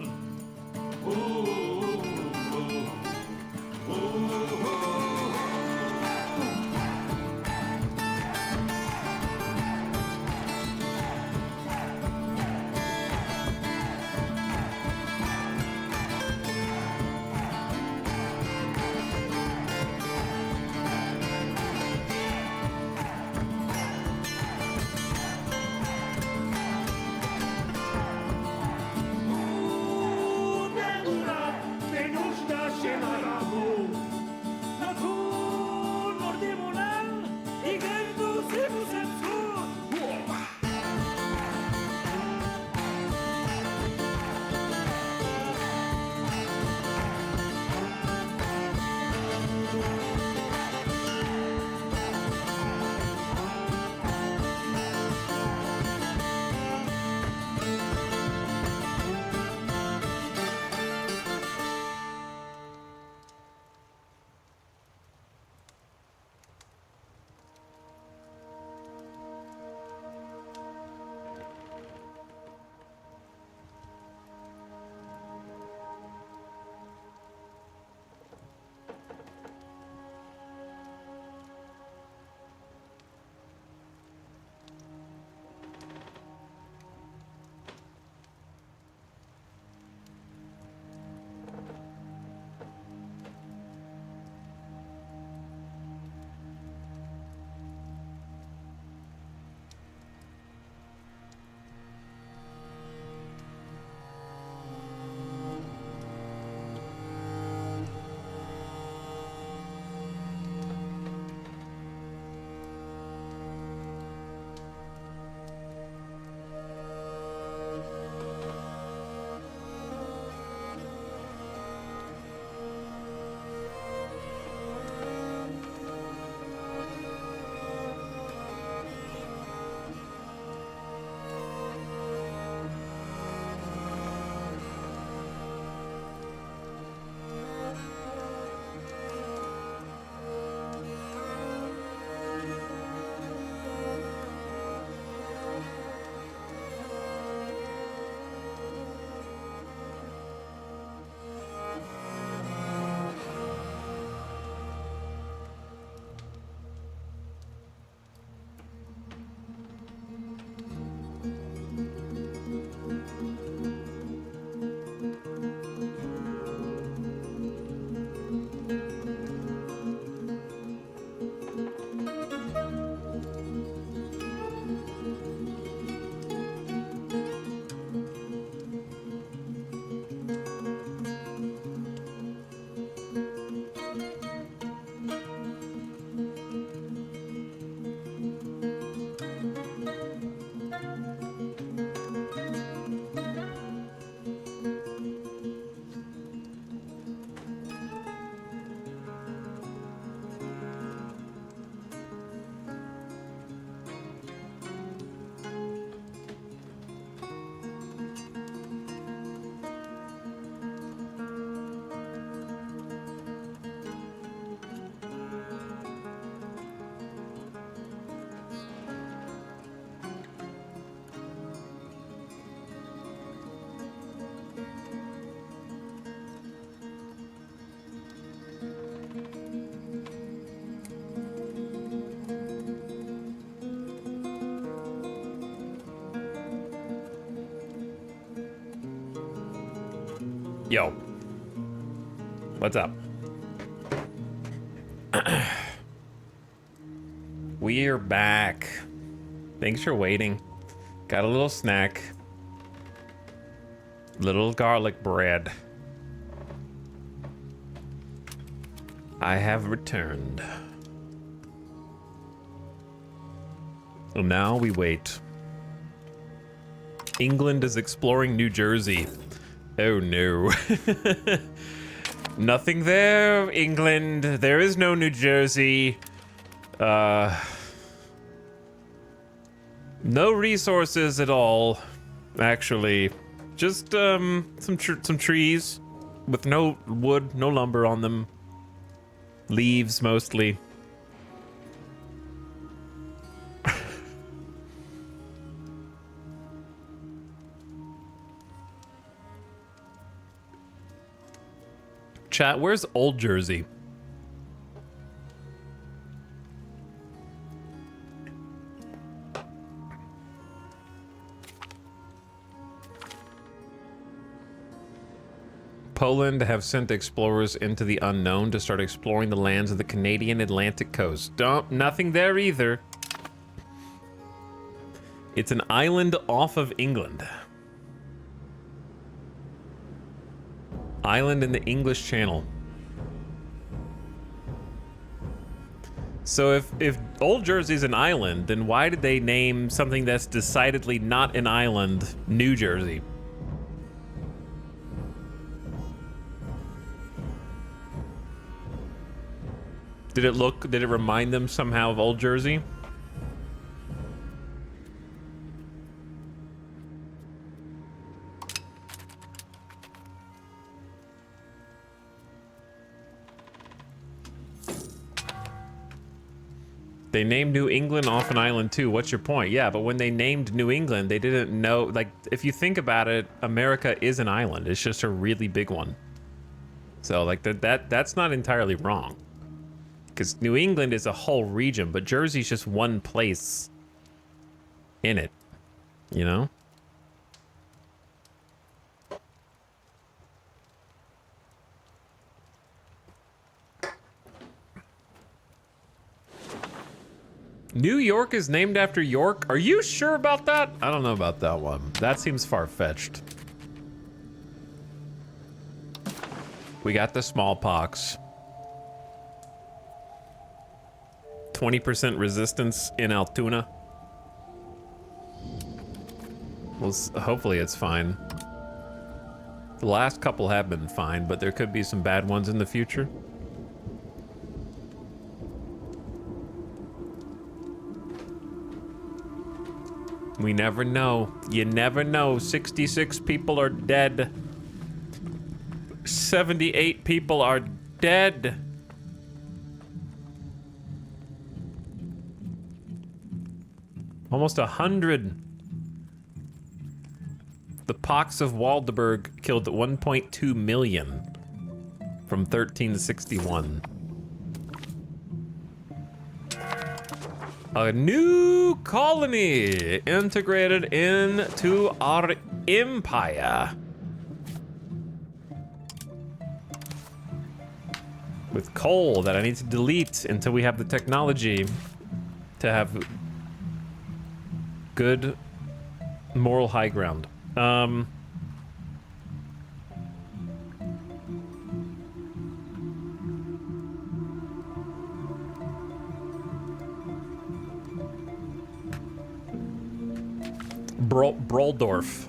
Yo. What's up? We're back. Thanks for waiting. Got a little snack. Little garlic bread. I have returned. So now we wait. England is exploring New Jersey. Oh no. Nothing there, England. There is no New Jersey. No resources at all, actually. Just some trees with no wood, no lumber on them. Leaves mostly. Chat, where's Old Jersey? Poland have sent explorers into the unknown to start exploring the lands of the Canadian Atlantic coast. Nothing there either. It's an island off of England. Island in the English Channel. So if Old Jersey's an island, then why did they name something that's decidedly not an island New Jersey? Did it remind them somehow of Old Jersey? They named New England off an island too. What's your point? Yeah, but when they named New England, they didn't know, like, if you think about it, America is an island. It's just a really big one. So like that's not entirely wrong. Because New England is a whole region, but Jersey's just one place in it, you know? New York is named after York? Are you sure about that? I don't know about that one. That seems far-fetched. We got the smallpox. 20% resistance in Altoona. Well, hopefully it's fine. The last couple have been fine, but there could be some bad ones in the future. We never know. You never know. 66 people are dead. 78 people are dead. Almost 100. The pox of Waldburg killed 1.2 million from 1361. A new colony integrated into our empire. With coal that I need to delete until we have the technology to have good moral high ground. Broldorf.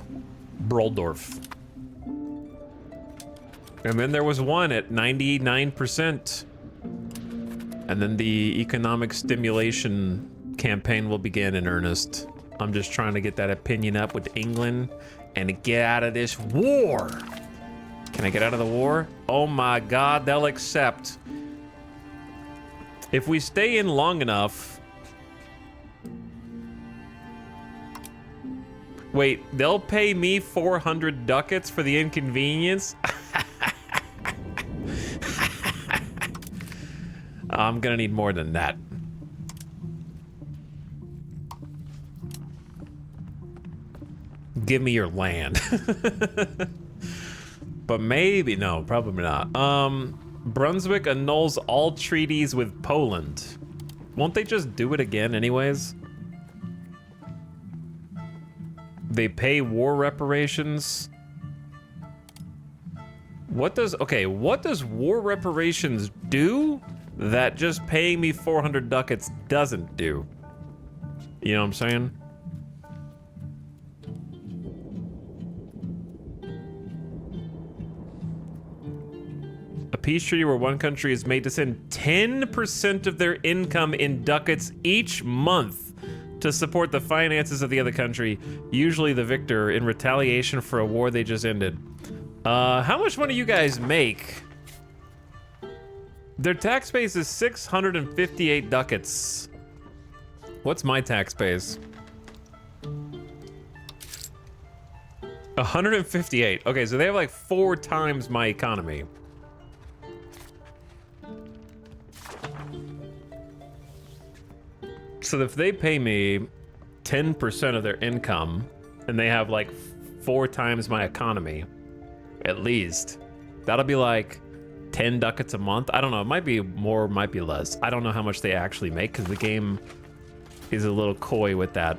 And then there was one at 99%. And then the economic stimulation campaign will begin in earnest. I'm just trying to get that opinion up with England and get out of this war. Can I get out of the war? Oh my God, they'll accept. If we stay in long enough. Wait, they'll pay me 400 ducats for the inconvenience? I'm gonna need more than that. Give me your land. But maybe, no, probably not. Brunswick annuls all treaties with Poland. Won't they just do it again anyways? They pay war reparations. What does war reparations do that just paying me 400 ducats doesn't do? You know what I'm saying? A peace treaty where one country is made to send 10% of their income in ducats each month to support the finances of the other country, usually the victor, in retaliation for a war they just ended. How much money you guys make? Their tax base is 658 ducats. What's my tax base? 158. Okay, so they have like 4 times my economy. So if they pay me 10% of their income and they have like 4 times my economy, at least, that'll be like 10 ducats a month. I don't know, it might be more, might be less. I don't know how much they actually make because the game is a little coy with that.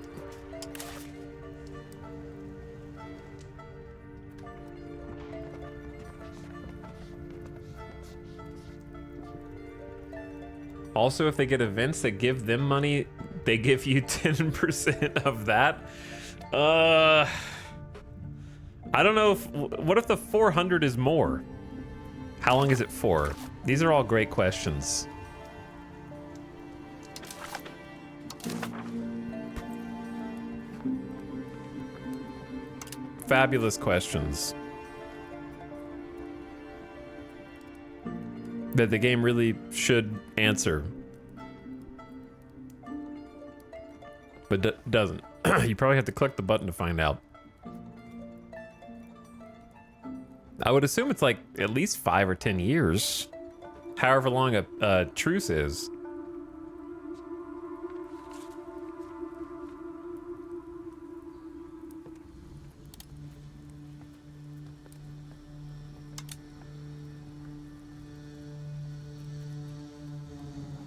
Also, if they get events that give them money, they give you 10% of that. I don't know if, what if the 400 is more? How long is it for? These are all great questions. Fabulous questions that the game really should answer, but doesn't. You probably have to click the button to find out. I would assume it's like at least 5 or 10 years, however long a truce is.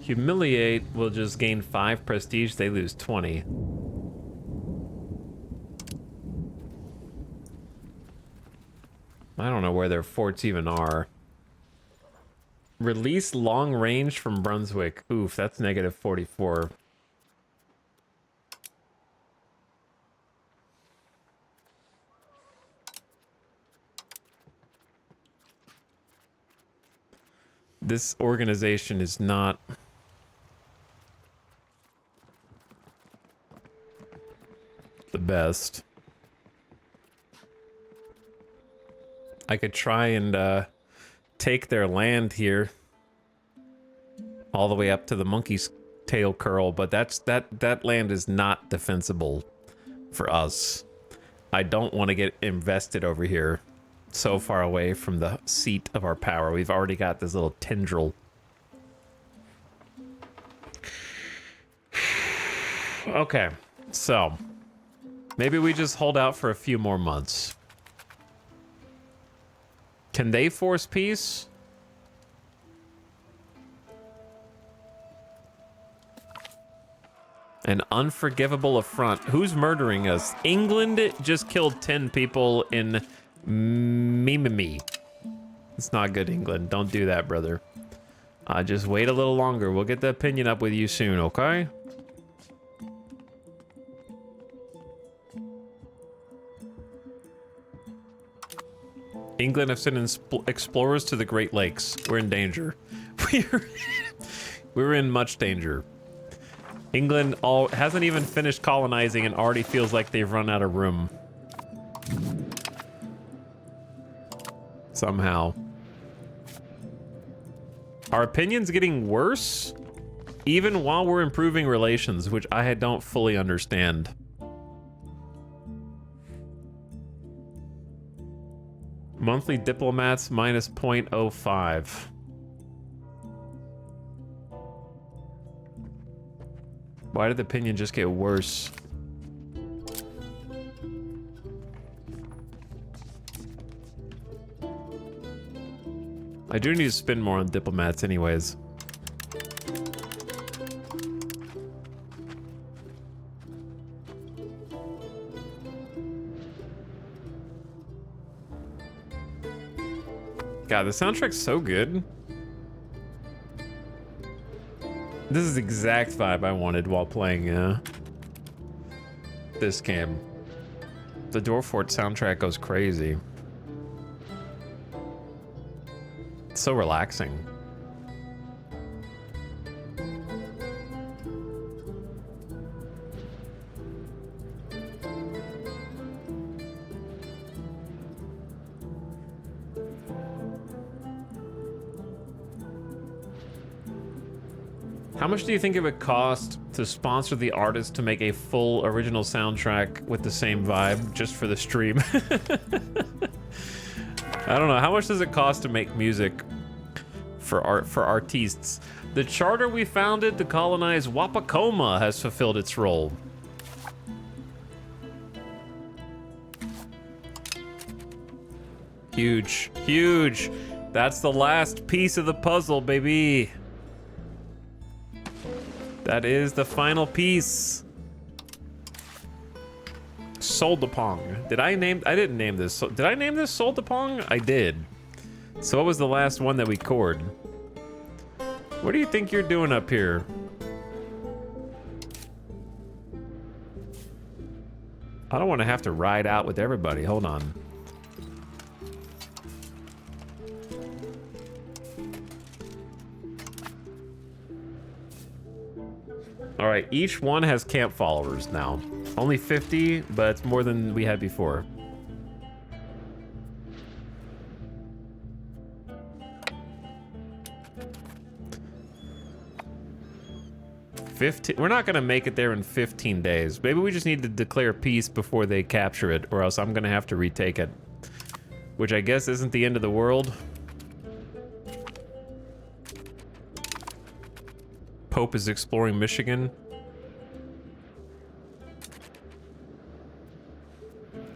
Humiliate will just gain 5 prestige, they lose 20. I don't know where their forts even are. Release long range from Brunswick. Oof, that's negative 44. This organization is not the best. I could try and take their land here all the way up to the monkey's tail curl, but that land is not defensible for us. I don't want to get invested over here so far away from the seat of our power. We've already got this little tendril. Okay, so maybe we just hold out for a few more months. Can they force peace? An unforgivable affront. Who's murdering us? England just killed 10 people in Mimimi. It's not good, England. Don't do that, brother. Just wait a little longer. We'll get the opinion up with you soon, okay? England have sent explorers to the Great Lakes. We're in danger. We're in much danger. England hasn't even finished colonizing and already feels like they've run out of room. Somehow. Our opinion's getting worse, even while we're improving relations, which I don't fully understand. Monthly diplomats minus 0.05. Why did the opinion just get worse? I do need to spend more on diplomats anyways. God, the soundtrack's so good. This is the exact vibe I wanted while playing this game. The Dwarfort soundtrack goes crazy. It's so relaxing. How much do you think it would cost to sponsor the artist to make a full original soundtrack with the same vibe just for the stream? I don't know. How much does it cost to make music for artistes? The charter we founded to colonize Wapakoma has fulfilled its role. Huge, huge. That's the last piece of the puzzle, baby. That is the final piece. Soldapong. I didn't name this. Did I name this Soldapong? I did. So what was the last one that we cored? What do you think you're doing up here? I don't want to have to ride out with everybody. Hold on. All right, each one has camp followers now. Only 50, but it's more than we had before. We're not gonna make it there in 15 days. Maybe we just need to declare peace before they capture it, or else I'm gonna have to retake it. Which I guess isn't the end of the world. Pope is exploring Michigan.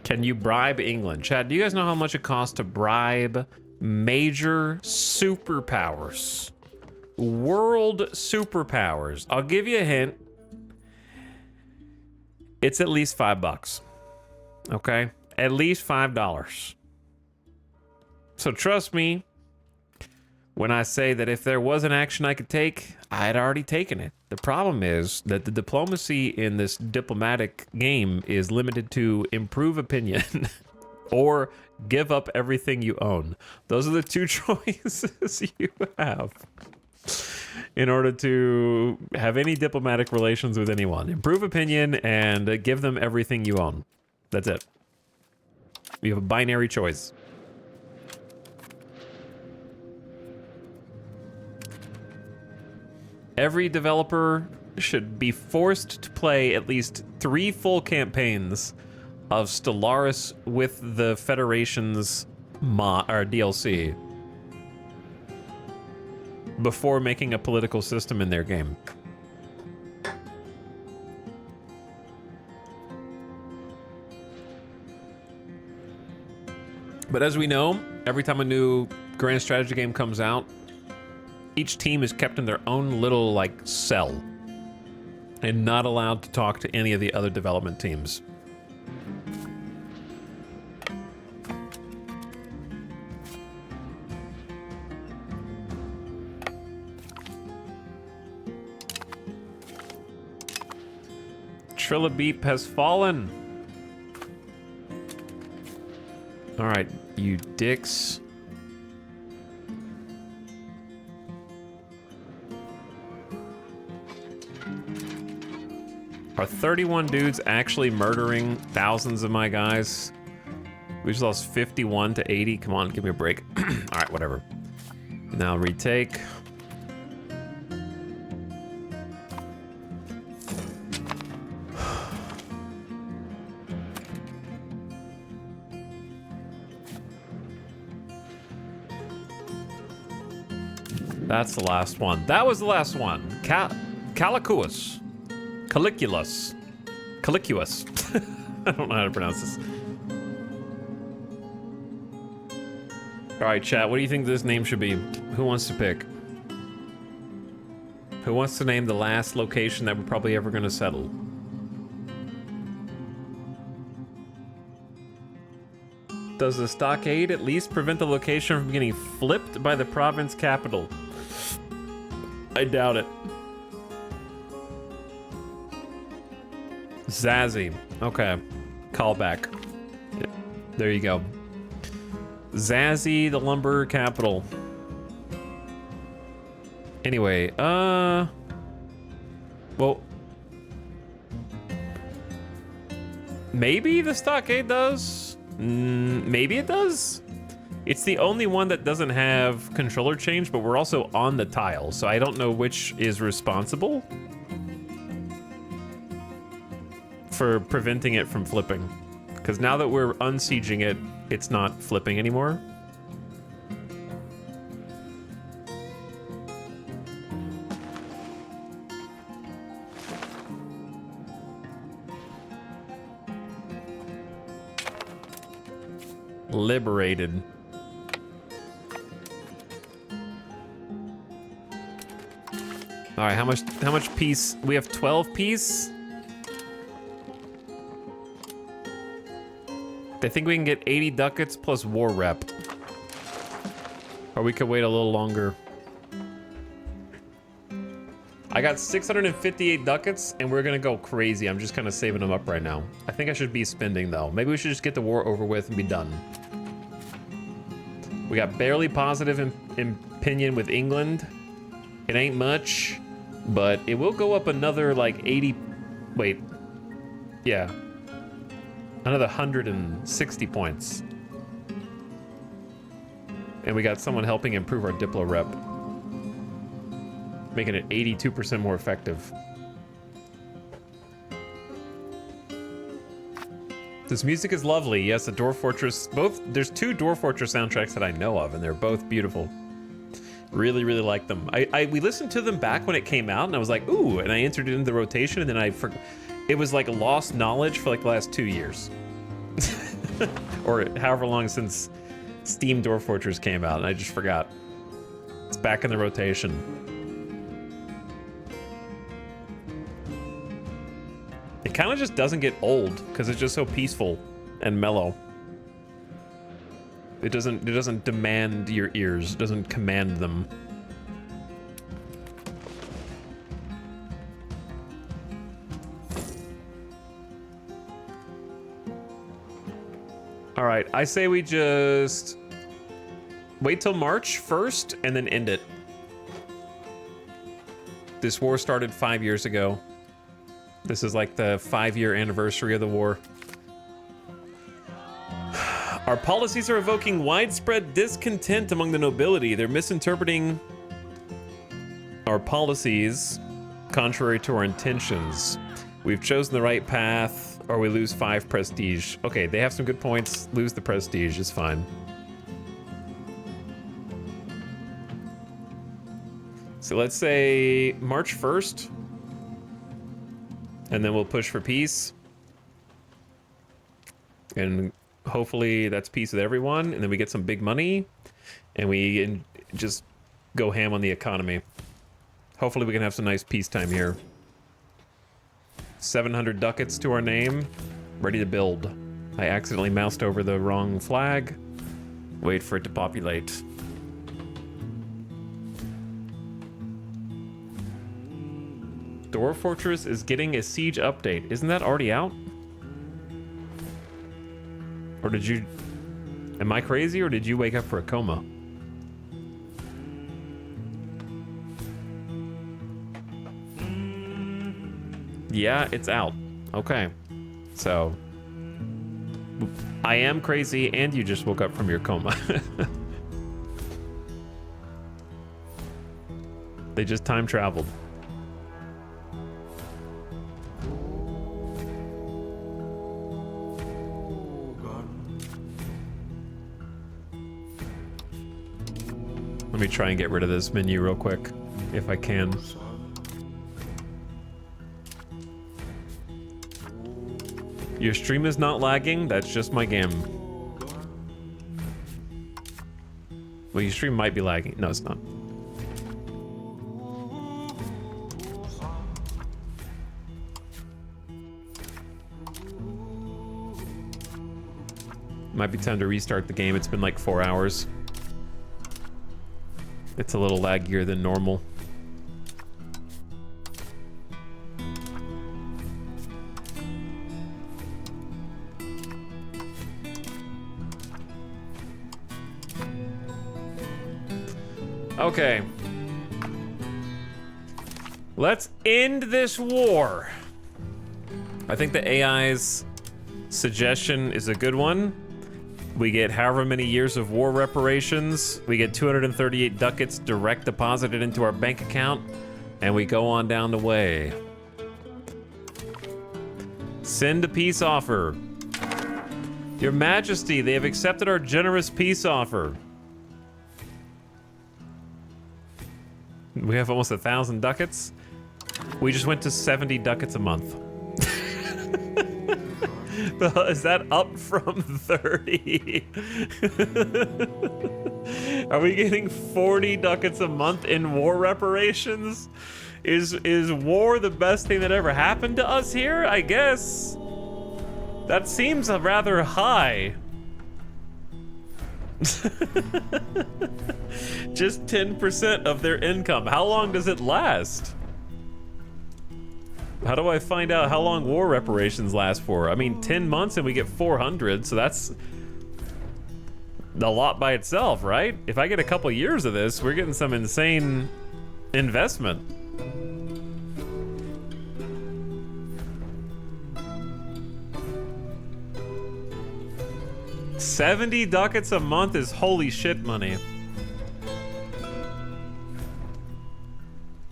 Can you bribe England? Chad, do you guys know how much it costs to bribe major superpowers? World superpowers. I'll give you a hint. It's at least $5. Okay? At least $5. So trust me when I say that if there was an action I could take, I had already taken it. The problem is that the diplomacy in this diplomatic game is limited to improve opinion or give up everything you own. Those are the two choices you have in order to have any diplomatic relations with anyone. Improve opinion and give them everything you own. That's it. You have a binary choice. Every developer should be forced to play at least 3 full campaigns of Stellaris with the Federation's DLC before making a political system in their game. But as we know, every time a new grand strategy game comes out, each team is kept in their own little, like, cell and not allowed to talk to any of the other development teams. Trillabeep has fallen. All right, you dicks. Are 31 dudes actually murdering thousands of my guys? We just lost 51 to 80. Come on, give me a break. All right, whatever. Now retake. That's the last one. That was the last one. Calicuous. Caliculus. Calicuous. I don't know how to pronounce this. All right, chat. What do you think this name should be? Who wants to pick? Who wants to name the last location that we're probably ever going to settle? Does the stockade at least prevent the location from getting flipped by the province capital? I doubt it. Zazzy. Okay. Callback. There you go. Zazzy, the lumber capital. Anyway, well, maybe the stockade does. Maybe it does. It's the only one that doesn't have controller change, but we're also on the tile, so I don't know which is responsible for preventing it from flipping. Because now that we're unsieging it, it's not flipping anymore. Liberated. All right, how much peace? We have 12 peace. I think we can get 80 ducats plus war rep. Or we could wait a little longer. I got 658 ducats and we're gonna go crazy. I'm just kind of saving them up right now. I think I should be spending though. Maybe we should just get the war over with and be done. We got barely positive opinion with England. It ain't much, but it will go up another like 80, wait, yeah. Another 160 points. And we got someone helping improve our Diplo rep. Making it 82% more effective. This music is lovely. Yes, the Dwarf Fortress, there's 2 Dwarf Fortress soundtracks that I know of, and they're both beautiful. Really, really like them. We listened to them back when it came out, and I was like, ooh, and I entered it into the rotation, and then it was like lost knowledge for like the last 2 years. Or however long since Steam Dwarf Fortress came out, and I just forgot. It's back in the rotation. It kind of just doesn't get old because it's just so peaceful and mellow. It doesn't demand your ears. It doesn't command them. All right, I say we just wait till March 1st and then end it. This war started 5 years ago. This is like the 5-year anniversary of the war. Our policies are evoking widespread discontent among the nobility. They're misinterpreting our policies contrary to our intentions. We've chosen the right path, or we lose 5 prestige. Okay, they have some good points. Lose the prestige is fine. So let's say March 1st. And then we'll push for peace. And hopefully that's peace with everyone. And then we get some big money. And we just go ham on the economy. Hopefully we can have some nice peacetime here. 700 ducats to our name. Ready to build. I accidentally moused over the wrong flag. Wait for it to populate. Dwarf Fortress is getting a siege update. Isn't that already out? Or did you... Am I crazy or did you wake up for a coma? Yeah, it's out. Okay. So... I am crazy and you just woke up from your coma. They just time traveled. Let me try and get rid of this menu real quick, if I can. Your stream is not lagging, that's just my game. Well, your stream might be lagging. No, it's not. Might be time to restart the game. It's been like 4 hours. It's a little laggier than normal. Okay. Let's end this war. I think the AI's suggestion is a good one. We get however many years of war reparations. We get 238 ducats direct deposited into our bank account, and we go on down the way. Send a peace offer. Your Majesty, they have accepted our generous peace offer. We have almost 1,000 ducats. We just went to 70 ducats a month. Is that up from 30? Are we getting 40 ducats a month in war reparations? Is war the best thing that ever happened to us here? I guess. That seems rather high. Just 10% of their income. How long does it last? How do I find out how long war reparations last for? I mean, 10 months and we get 400, so that's a lot by itself, right? If I get a couple years of this, we're getting some insane investment. $70 ducats a month is holy shit money.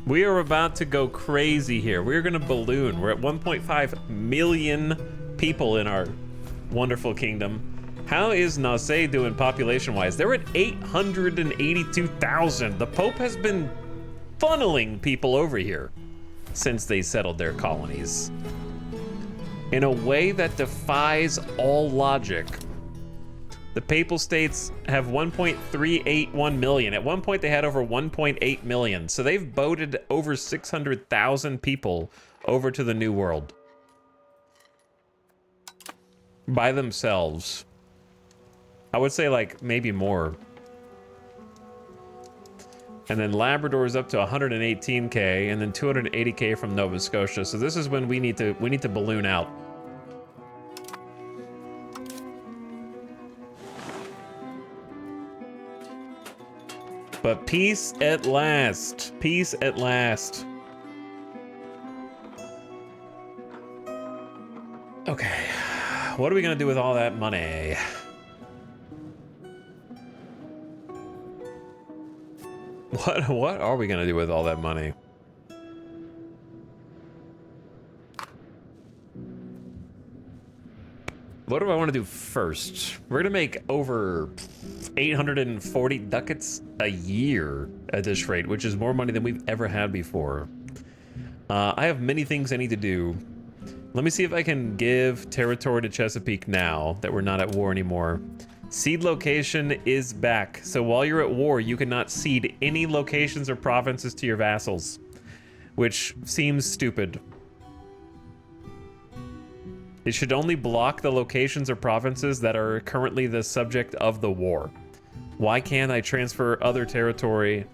We are about to go crazy here. We're gonna balloon. We're at 1.5 million people in our wonderful kingdom. How is Nassau doing population-wise? They're at 882,000. The Pope has been funneling people over here since they settled their colonies in a way that defies all logic. The Papal States have 1.381 million. At one point, they had over 1.8 million. So they've boated over 600,000 people over to the New World by themselves. I would say like maybe more. And then Labrador is up to 118K, and then 280K from Nova Scotia. So this is when we need to balloon out. But peace at last. Peace at last. Okay. What are we gonna do with all that money? What are we gonna do with all that money? What do I want to do first? We're gonna make over 840 ducats a year at this rate, which is more money than we've ever had before. I have many things I need to do. Let me see if I can give territory to Chesapeake now that we're not at war anymore. Seed location is back. So while you're at war, you cannot cede any locations or provinces to your vassals, which seems stupid. It should only block the locations or provinces that are currently the subject of the war. Why can't I transfer other territory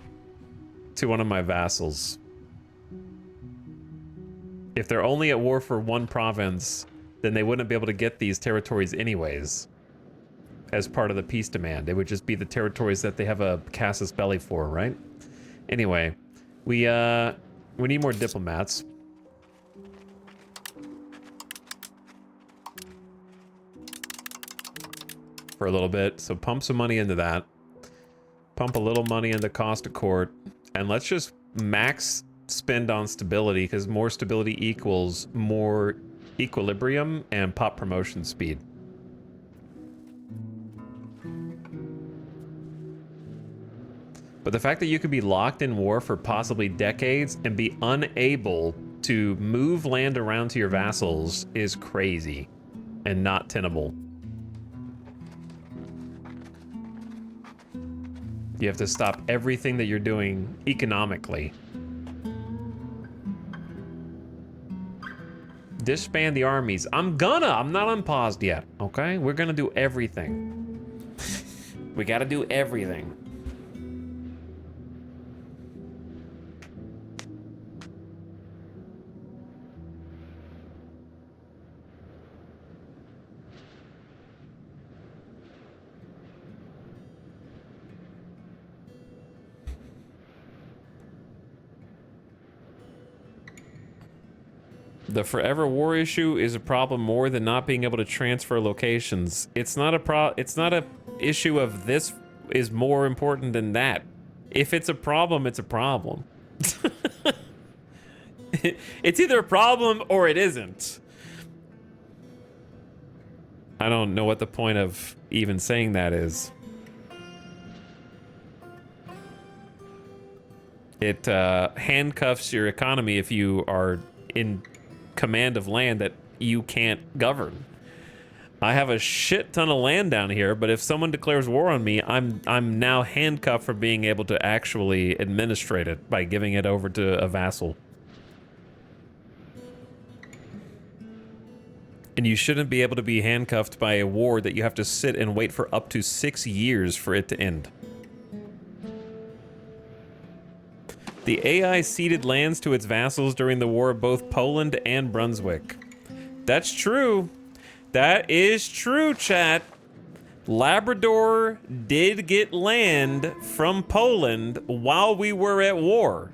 to one of my vassals? If they're only at war for one province, then they wouldn't be able to get these territories anyways as part of the peace demand. It would just be the territories that they have a casus belli for, right? Anyway, we need more diplomats. For a little bit, so pump some money into that. Pump a little money into cost of court, and let's just max spend on stability, because more stability equals more equilibrium and pop promotion speed. But the fact that you could be locked in war for possibly decades and be unable to move land around to your vassals is crazy and not tenable. You have to stop everything that you're doing economically. Disband the armies. I'm not unpaused yet, okay? We're gonna do everything. We gotta do everything. The forever war issue is a problem more than not being able to transfer locations. It's not a issue of this is more important than that. If it's a problem, it's a problem. It's either a problem or it isn't. I don't know what the point of even saying that is. It handcuffs your economy if you are in command of land that you can't govern. I have a shit ton of land down here, but if someone declares war on me, I'm now handcuffed for being able to actually administrate it by giving it over to a vassal. And you shouldn't be able to be handcuffed by a war that you have to sit and wait for up to 6 years for it to end. The AI ceded lands to its vassals during the war of both Poland and Brunswick. That's true. That is true, chat. Labrador did get land from Poland while we were at war.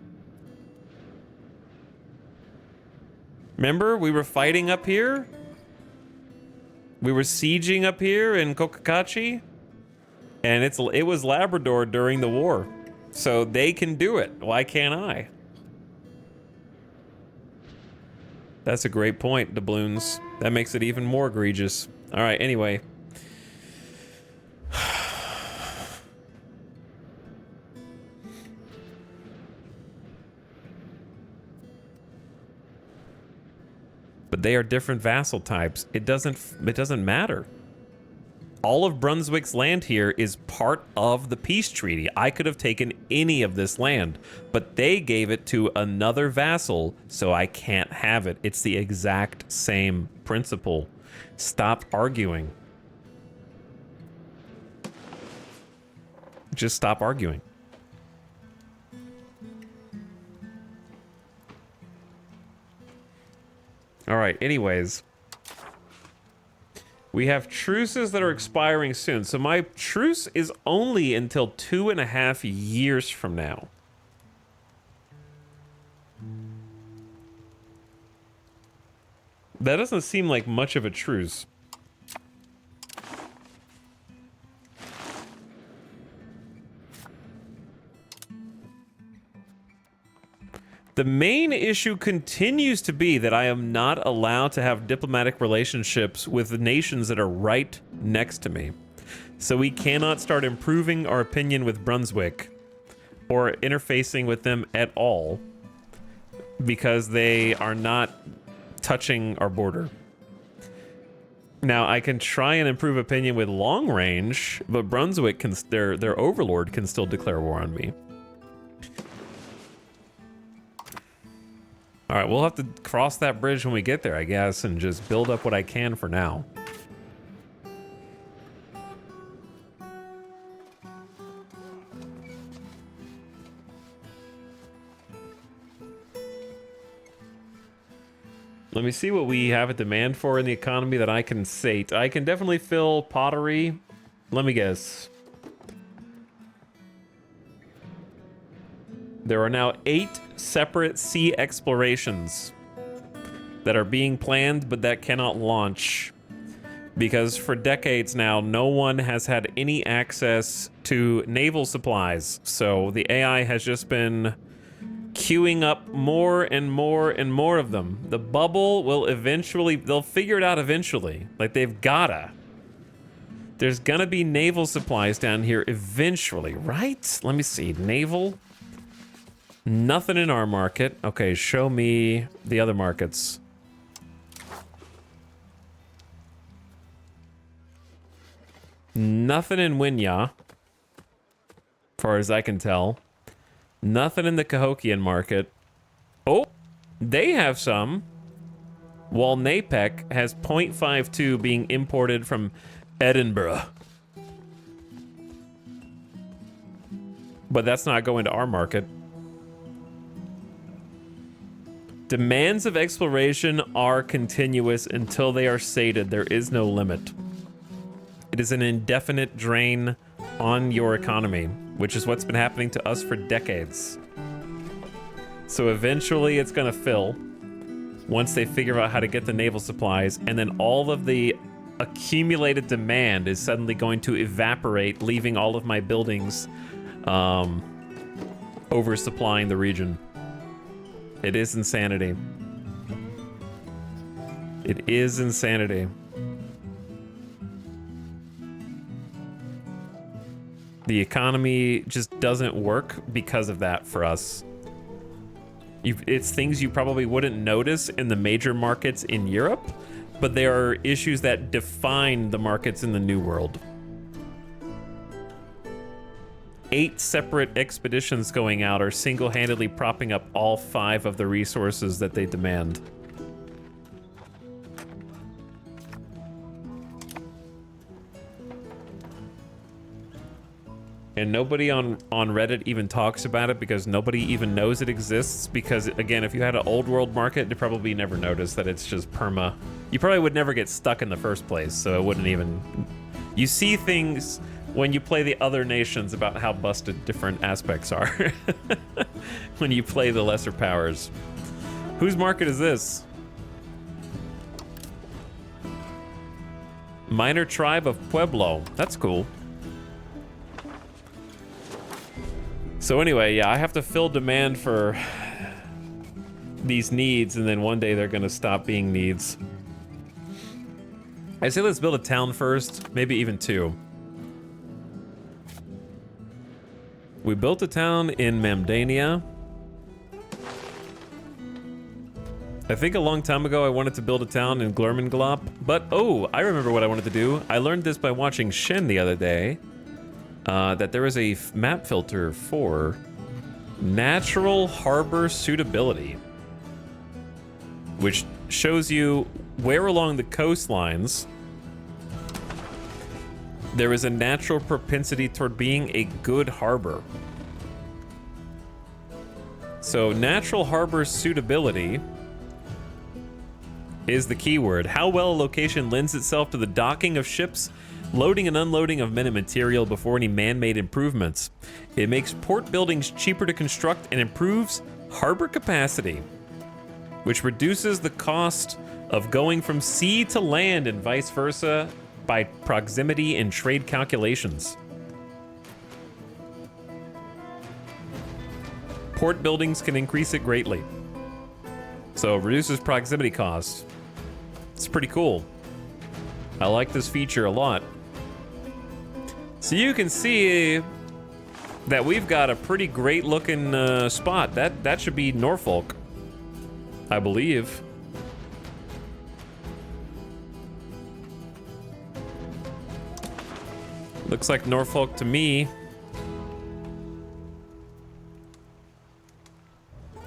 Remember, we were fighting up here? We were sieging up here in Kokakachi? And it was Labrador during the war. So they can do it. Why can't I? That's a great point, doubloons. That makes it even more egregious. All right, anyway. But they are different vassal types. It doesn't matter. All of Brunswick's land here is part of the peace treaty. I could have taken any of this land, but they gave it to another vassal, so I can't have it. It's the exact same principle. Stop arguing. Just stop arguing. All right, anyways. We have truces that are expiring soon. So my truce is only until 2.5 years from now. That doesn't seem like much of a truce. The main issue continues to be that I am not allowed to have diplomatic relationships with the nations that are right next to me. So we cannot start improving our opinion with Brunswick or interfacing with them at all because they are not touching our border. Now, I can try and improve opinion with long range, but Brunswick can, their overlord can still declare war on me. All right, we'll have to cross that bridge when we get there, I guess, and just build up what I can for now. Let me see what we have a demand for in the economy that I can sate. I can definitely fill pottery. Let me guess. There are now 8 separate sea explorations that are being planned, but that cannot launch. Because for decades now, no one has had any access to naval supplies. So the AI has just been queuing up more and more and more of them. The bubble will eventually, they'll figure it out eventually. Like, they've gotta. There's gonna be naval supplies down here eventually, right? Let me see, naval. Nothing in our market. Okay, show me the other markets. Nothing in Winya. far as I can tell. Nothing in the Cahokian market. Oh, they have some. While Napek has 0.52 being imported from Edinburgh. But that's not going to our market. Demands of exploration are continuous until they are sated. There is no limit. It is an indefinite drain on your economy, which is what's been happening to us for decades. So eventually it's going to fill once they figure out how to get the naval supplies, and then all of the accumulated demand is suddenly going to evaporate, leaving all of my buildings oversupplying the region. It is insanity. It is insanity. The economy just doesn't work because of that for us. It's things you probably wouldn't notice in the major markets in Europe, but there are issues that define the markets in the New World. 8 separate expeditions going out are single-handedly propping up all 5 of the resources that they demand. And nobody on Reddit even talks about it because nobody even knows it exists. Because, again, if you had an old world market, you'd probably never notice that it's just perma. You probably would never get stuck in the first place, so it wouldn't even... You see things when you play the other nations about how busted different aspects are. When you play the lesser powers. Whose market is this? Minor tribe of Pueblo. That's cool. So anyway, yeah, I have to fill demand for these needs, and then one day they're gonna stop being needs. I say let's build a town first, maybe even 2. We built a town in Mamdania. I think a long time ago I wanted to build a town in Glurmenglop, but oh, I remember what I wanted to do. I learned this by watching Shen the other day. That there is a map filter for natural harbor suitability, which shows you where along the coastlines there is a natural propensity toward being a good harbor. So natural harbor suitability is the keyword. How well a location lends itself to the docking of ships, loading and unloading of men and material before any man-made improvements. It makes port buildings cheaper to construct and improves harbor capacity, which reduces the cost of going from sea to land and vice versa by proximity and trade calculations. Port buildings can increase it greatly. So it reduces proximity costs. It's pretty cool. I like this feature a lot. So you can see that we've got a pretty great looking spot. That should be Norfolk, I believe. Looks like Norfolk to me.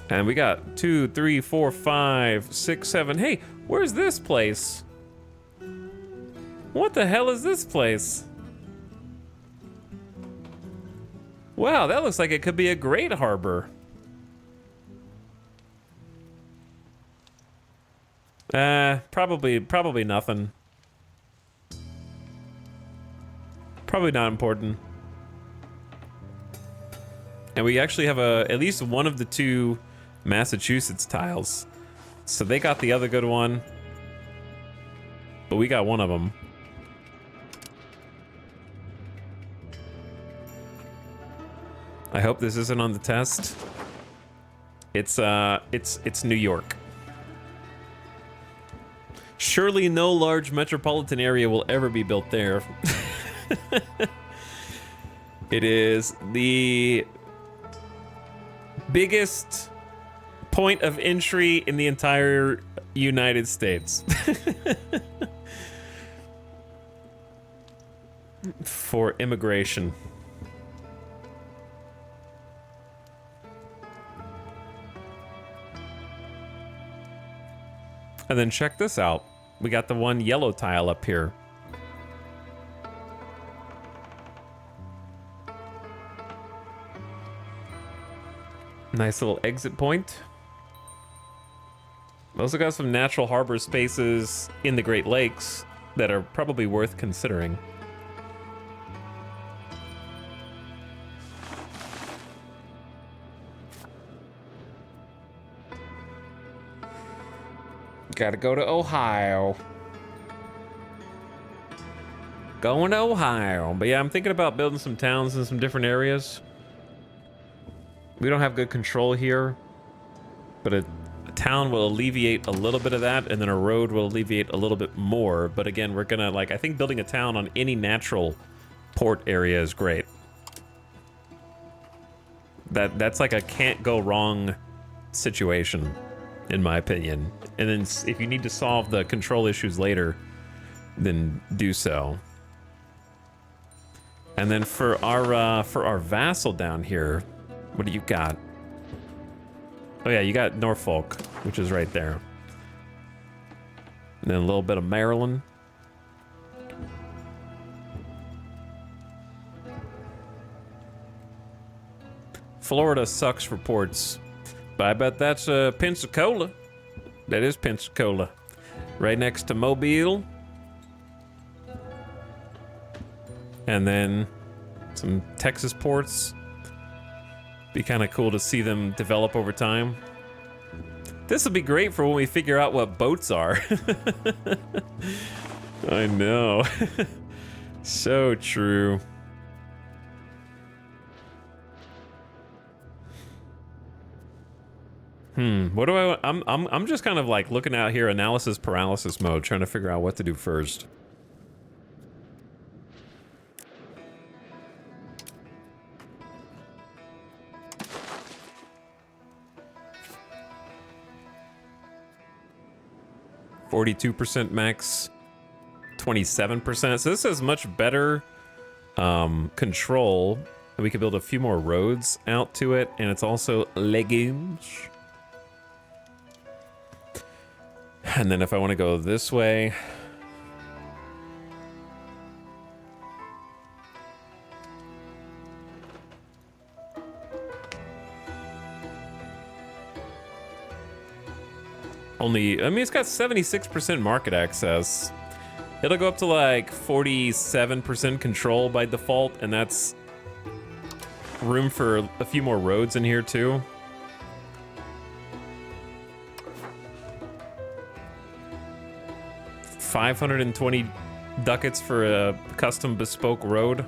And we got 2, 3, 4, 5, 6, 7. Hey, where's this place? What the hell is this place? Wow, that looks like it could be a great harbor. Probably nothing. Probably not important. And we actually have at least one of the 2 Massachusetts tiles. So they got the other good one, but we got one of them. I hope this isn't on the test. It's New York. Surely no large metropolitan area will ever be built there. It is the biggest point of entry in the entire United States. For immigration. And then check this out. We got the one yellow tile up here. Nice little exit point. We also got some natural harbor spaces in the Great Lakes that are probably worth considering. Gotta go to Ohio. Going to Ohio. But yeah, I'm thinking about building some towns in some different areas. We don't have good control here, but a town will alleviate a little bit of that, and then a road will alleviate a little bit more. But again, we're gonna, like, I think building a town on any natural port area is great. That's like a can't go wrong situation, in my opinion. And then if you need to solve the control issues later, then do so. And then for our vassal down here, what do you got? Oh yeah, you got Norfolk, which is right there. And then a little bit of Maryland. Florida sucks for ports, but I bet that's Pensacola. That is Pensacola. Right next to Mobile. And then some Texas ports. Be kind of cool to see them develop over time. This will be great for when we figure out what boats are. I know. So true. What do I? I'm just kind of like looking out here, analysis paralysis mode, trying to figure out what to do first. %, max 27%. So this has much better control. We could build a few more roads out to it, and it's also legumes. And then if I want to go this way, only, I mean, it's got 76% market access. It'll go up to like 47% control by default, and that's room for a few more roads in here too. $520 ducats for a custom bespoke road.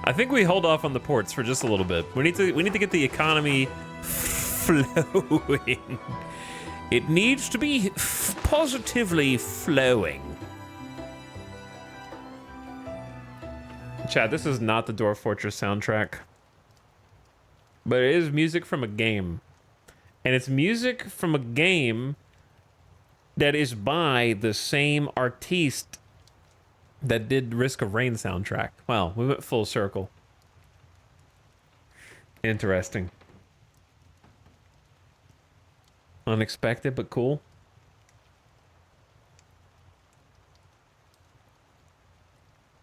I think we hold off on the ports for just a little bit. We need to get the economy flowing. It needs to be positively flowing. Chad, this is not the Dwarf Fortress soundtrack, but it is music from a game. And it's music from a game that is by the same artiste that did Risk of Rain soundtrack. Wow, we went full circle. Interesting. Unexpected, but cool.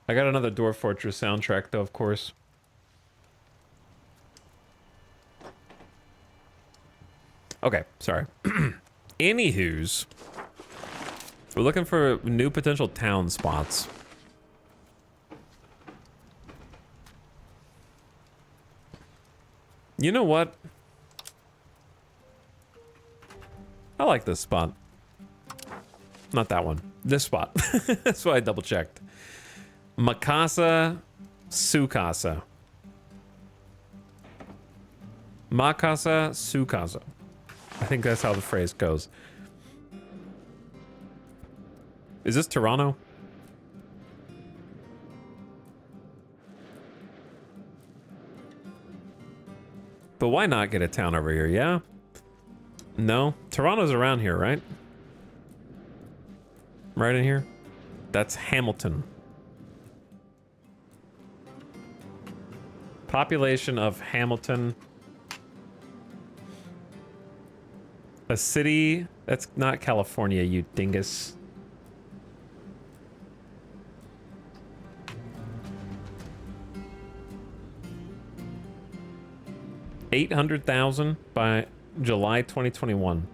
I got another Dwarf Fortress soundtrack, though, of course. Okay, sorry. Anywho's, we're looking for new potential town spots. You know what? I like this spot. Not that one. This spot. That's why I double checked. Makasa Sukasa. Makasa Sukasa. I think that's how the phrase goes. Is this Toronto? But why not get a town over here, yeah? No? Toronto's around here, right? Right in here? That's Hamilton. Population of Hamilton. A city that's not California, you dingus. $800,000 by July 2021.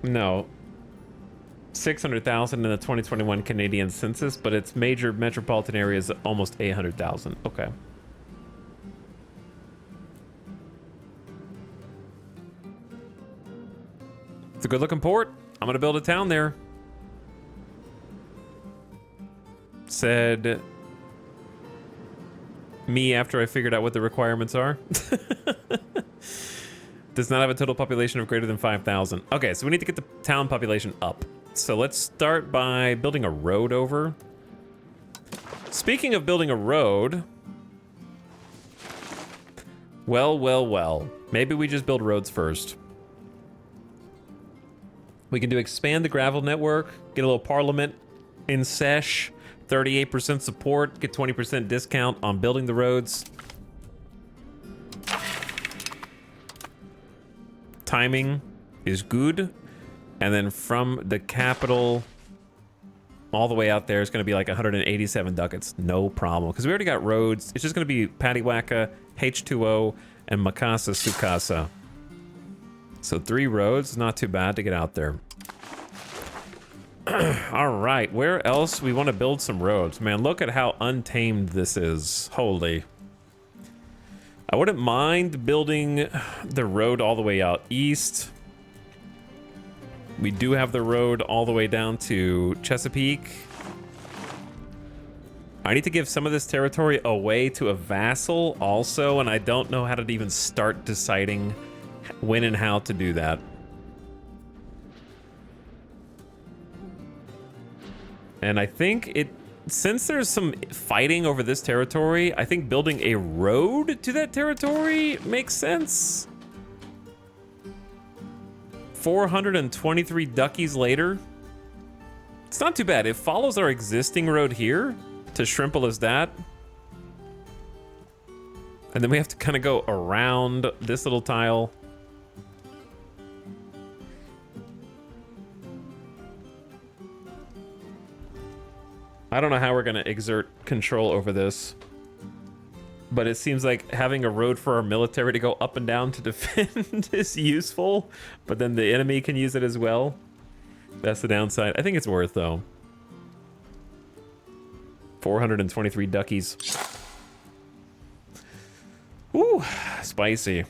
No. 600,000 in the 2021 Canadian census, but its major metropolitan area is almost 800,000. Okay. It's a good looking port. I'm gonna build a town there. Said me after I figured out what the requirements are. Does not have a total population of greater than 5,000. Okay, so we need to get the town population up. So let's start by building a road over. Speaking of building a road, well. Maybe we just build roads first. We can do expand the gravel network, get a little parliament in sesh, 38% support, get 20% discount on building the roads. Timing is good. And then from the capital all the way out there is going to be like 187 ducats. No problem. Because we already got roads. It's just going to be Patiwaka, H2O, and Makasa Sukasa. So 3 roads. Not too bad to get out there. All right. Where else we want to build some roads? Man, look at how untamed this is. Holy. I wouldn't mind building the road all the way out east. We do have the road all the way down to Chesapeake. I need to give some of this territory away to a vassal also, and I don't know how to even start deciding when and how to do that. And I think since there's some fighting over this territory, I think building a road to that territory makes sense. 423 duckies later. It's not too bad. It follows our existing road here to Shrimple as that. And then we have to kind of go around this little tile. I don't know how we're going to exert control over this. But it seems like having a road for our military to go up and down to defend is useful. But then the enemy can use it as well. That's the downside. I think it's worth, though. 423 duckies. Ooh, spicy.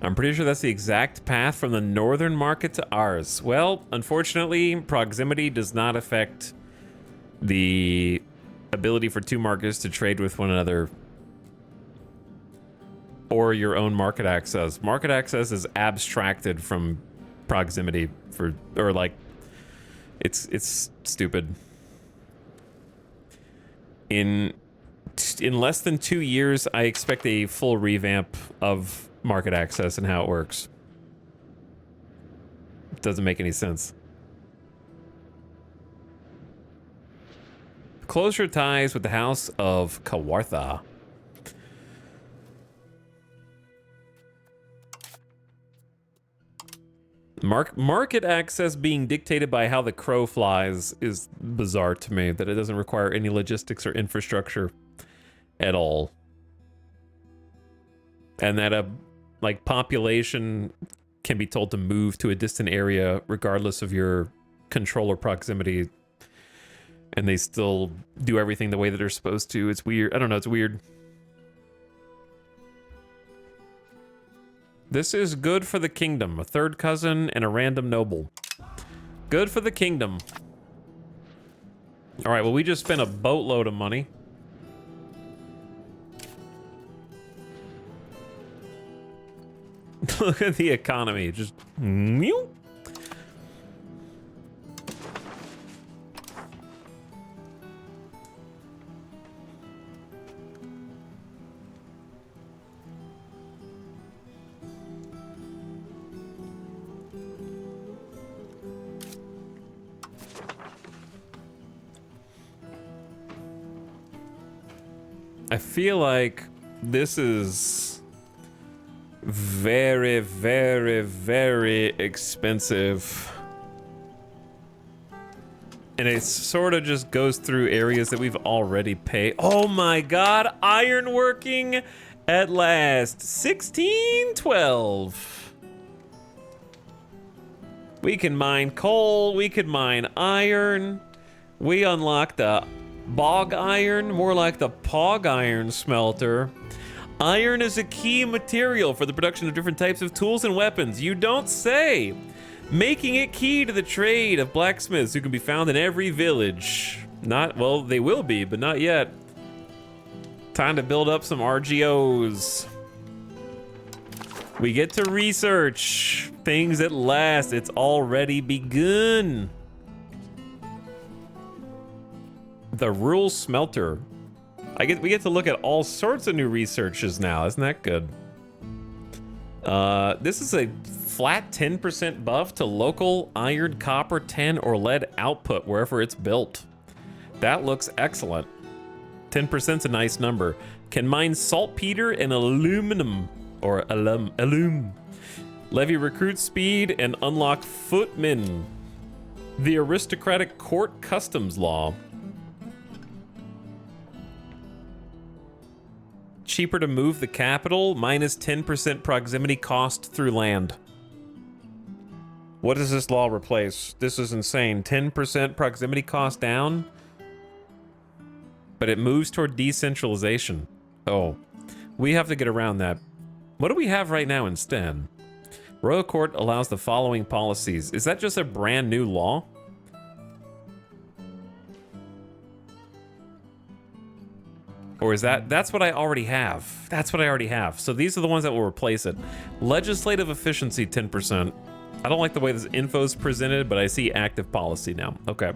I'm pretty sure that's the exact path from the northern market to ours. Well, unfortunately, proximity does not affect the ability for 2 markets to trade with one another or your own market access. Market access is abstracted from proximity it's stupid. In less than 2 years, I expect a full revamp of market access and how it works. It doesn't make any sense. Closer ties with the House of Kawartha. Market access being dictated by how the crow flies is bizarre to me, that it doesn't require any logistics or infrastructure at all. And that a population can be told to move to a distant area regardless of your control or proximity, and they still do everything the way that they're supposed to. It's weird. I don't know, it's weird. This is good for the kingdom. A third cousin and a random noble. Good for the kingdom. All right, well, we just spent a boatload of money. Look at the economy. Just... meow. I feel like this is very, very, very expensive. And it sort of just goes through areas that we've already paid. Oh my god, ironworking at last. 1612. We can mine coal, we can mine iron. We unlocked the bog iron, more like the pog iron smelter. Iron is a key material for the production of different types of tools and weapons. You don't say. Making it key to the trade of blacksmiths who can be found in every village. Not, well, they will be, but not yet. Time to build up some RGOs. We get to research things at last. It's already begun. The rural smelter. We get to look at all sorts of new researches now. Isn't that good? This is a flat 10% buff to local iron, copper, tin, or lead output wherever it's built. That looks excellent. 10%'s a nice number. Can mine saltpeter and aluminum, or alum. Levy recruit speed and unlock footmen. The aristocratic court customs law. Cheaper to move the capital, minus 10% proximity cost through land. What does this law replace? This is insane. 10% proximity cost down, but it moves toward decentralization. Oh, we have to get around that. What do we have right now instead? Royal Court allows the following policies. Is that just a brand new law? Or is that's what I already have? That's what I already have. So these are the ones that will replace it. Legislative efficiency, 10%. I don't like the way this info is presented, but I see active policy now. Okay.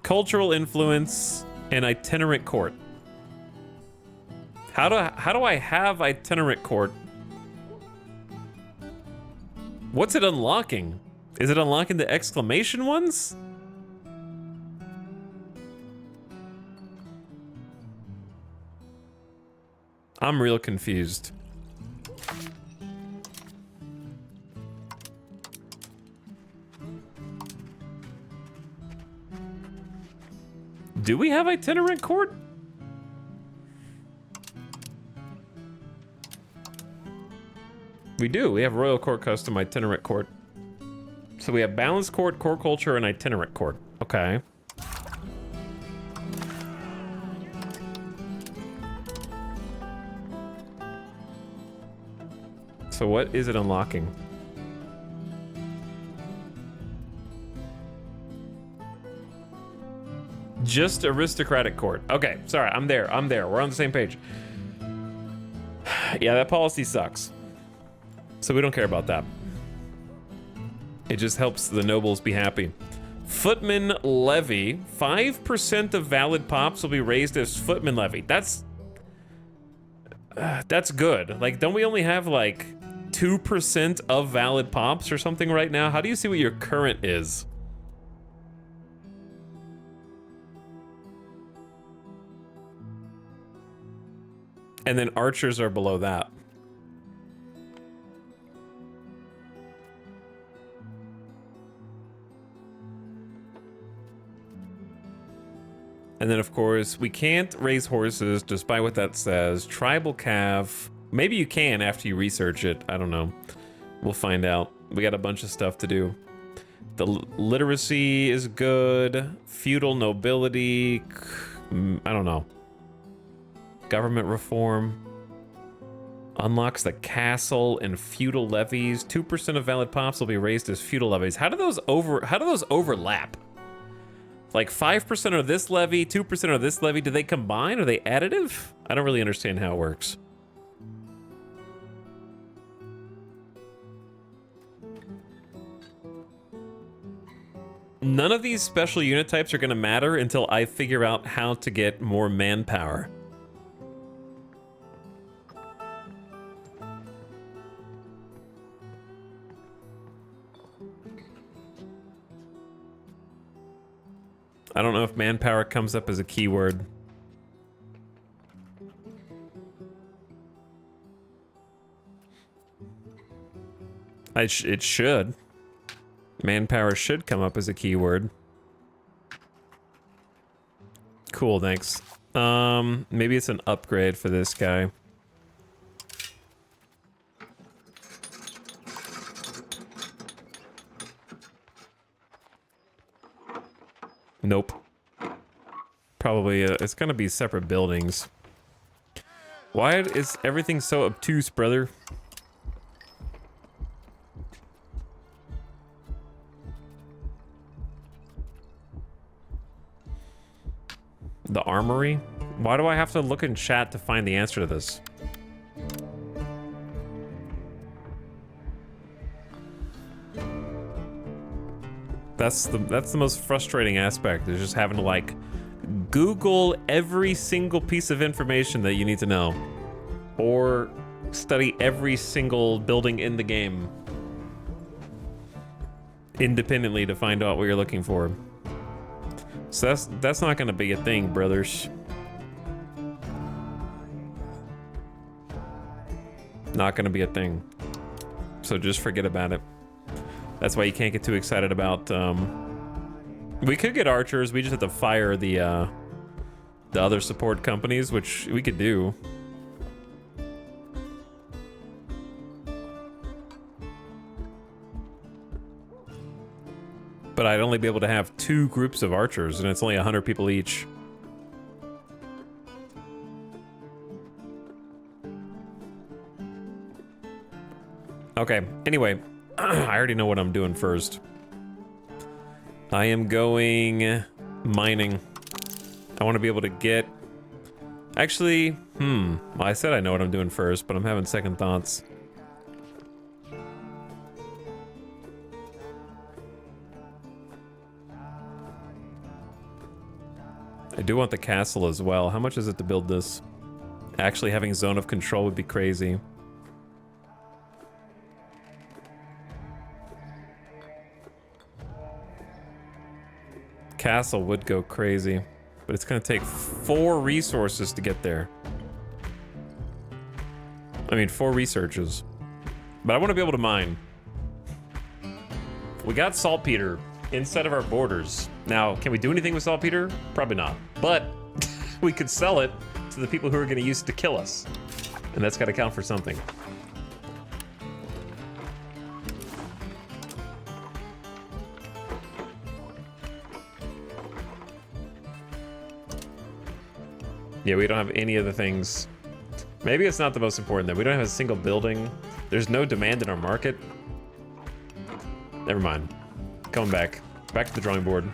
Cultural influence and itinerant court. How do I have itinerant court? What's it unlocking? Is it unlocking the exclamation ones? I'm real confused. Do we have itinerant court? We do. We have Royal Court Custom, itinerant court. So we have balanced court, core culture, and itinerant court. Okay. So what is it unlocking? Just aristocratic court. Okay, sorry, I'm there. We're on the same page. Yeah, that policy sucks. So we don't care about that. It just helps the nobles be happy. Footman levy. 5% of valid pops will be raised as footman levy. That's good. Like, don't we only have like 2% of valid pops or something right now? How do you see what your current is? And then archers are below that. And then, of course, we can't raise horses, despite what that says. Tribal cav. Maybe you can after you research it. I don't know. We'll find out. We got a bunch of stuff to do. The literacy is good. Feudal nobility. I don't know. Government reform. Unlocks the castle and feudal levies. 2% of valid pops will be raised as feudal levies. How do those overlap? Like 5% of this levy, 2% of this levy, do they combine? Are they additive? I don't really understand how it works. None of these special unit types are going to matter until I figure out how to get more manpower. I don't know if manpower comes up as a keyword. It should. Manpower should come up as a keyword. Cool, thanks. Maybe it's an upgrade for this guy. Nope. Probably, it's gonna be separate buildings. Why is everything so obtuse, brother? The armory? Why do I have to look in chat to find the answer to this? That's the most frustrating aspect, is just having to like Google every single piece of information that you need to know, or study every single building in the game independently to find out what you're looking for. So that's not gonna be a thing, brothers. Not gonna be a thing. So just forget about it. That's why you can't get too excited about, we could get archers, we just have to fire the other support companies, which we could do. But I'd only be able to have 2 groups of archers, and it's only 100 people each. Okay, anyway, I already know what I'm doing first. I am going mining. I want to be able to get... Actually, well, I said I know what I'm doing first, but I'm having second thoughts. I do want the castle as well. How much is it to build this? Actually, having zone of control would be crazy. Castle would go crazy, but it's gonna take 4 resources to get there. I mean, 4 researches. But I want to be able to mine. We got saltpeter inside of our borders. Now, can we do anything with saltpeter? Probably not. But we could sell it to the people who are gonna use it to kill us. And that's gotta count for something. Yeah, we don't have any of the things. Maybe it's not the most important then. We don't have a single building. There's no demand in our market. Never mind. Coming back. Back to the drawing board.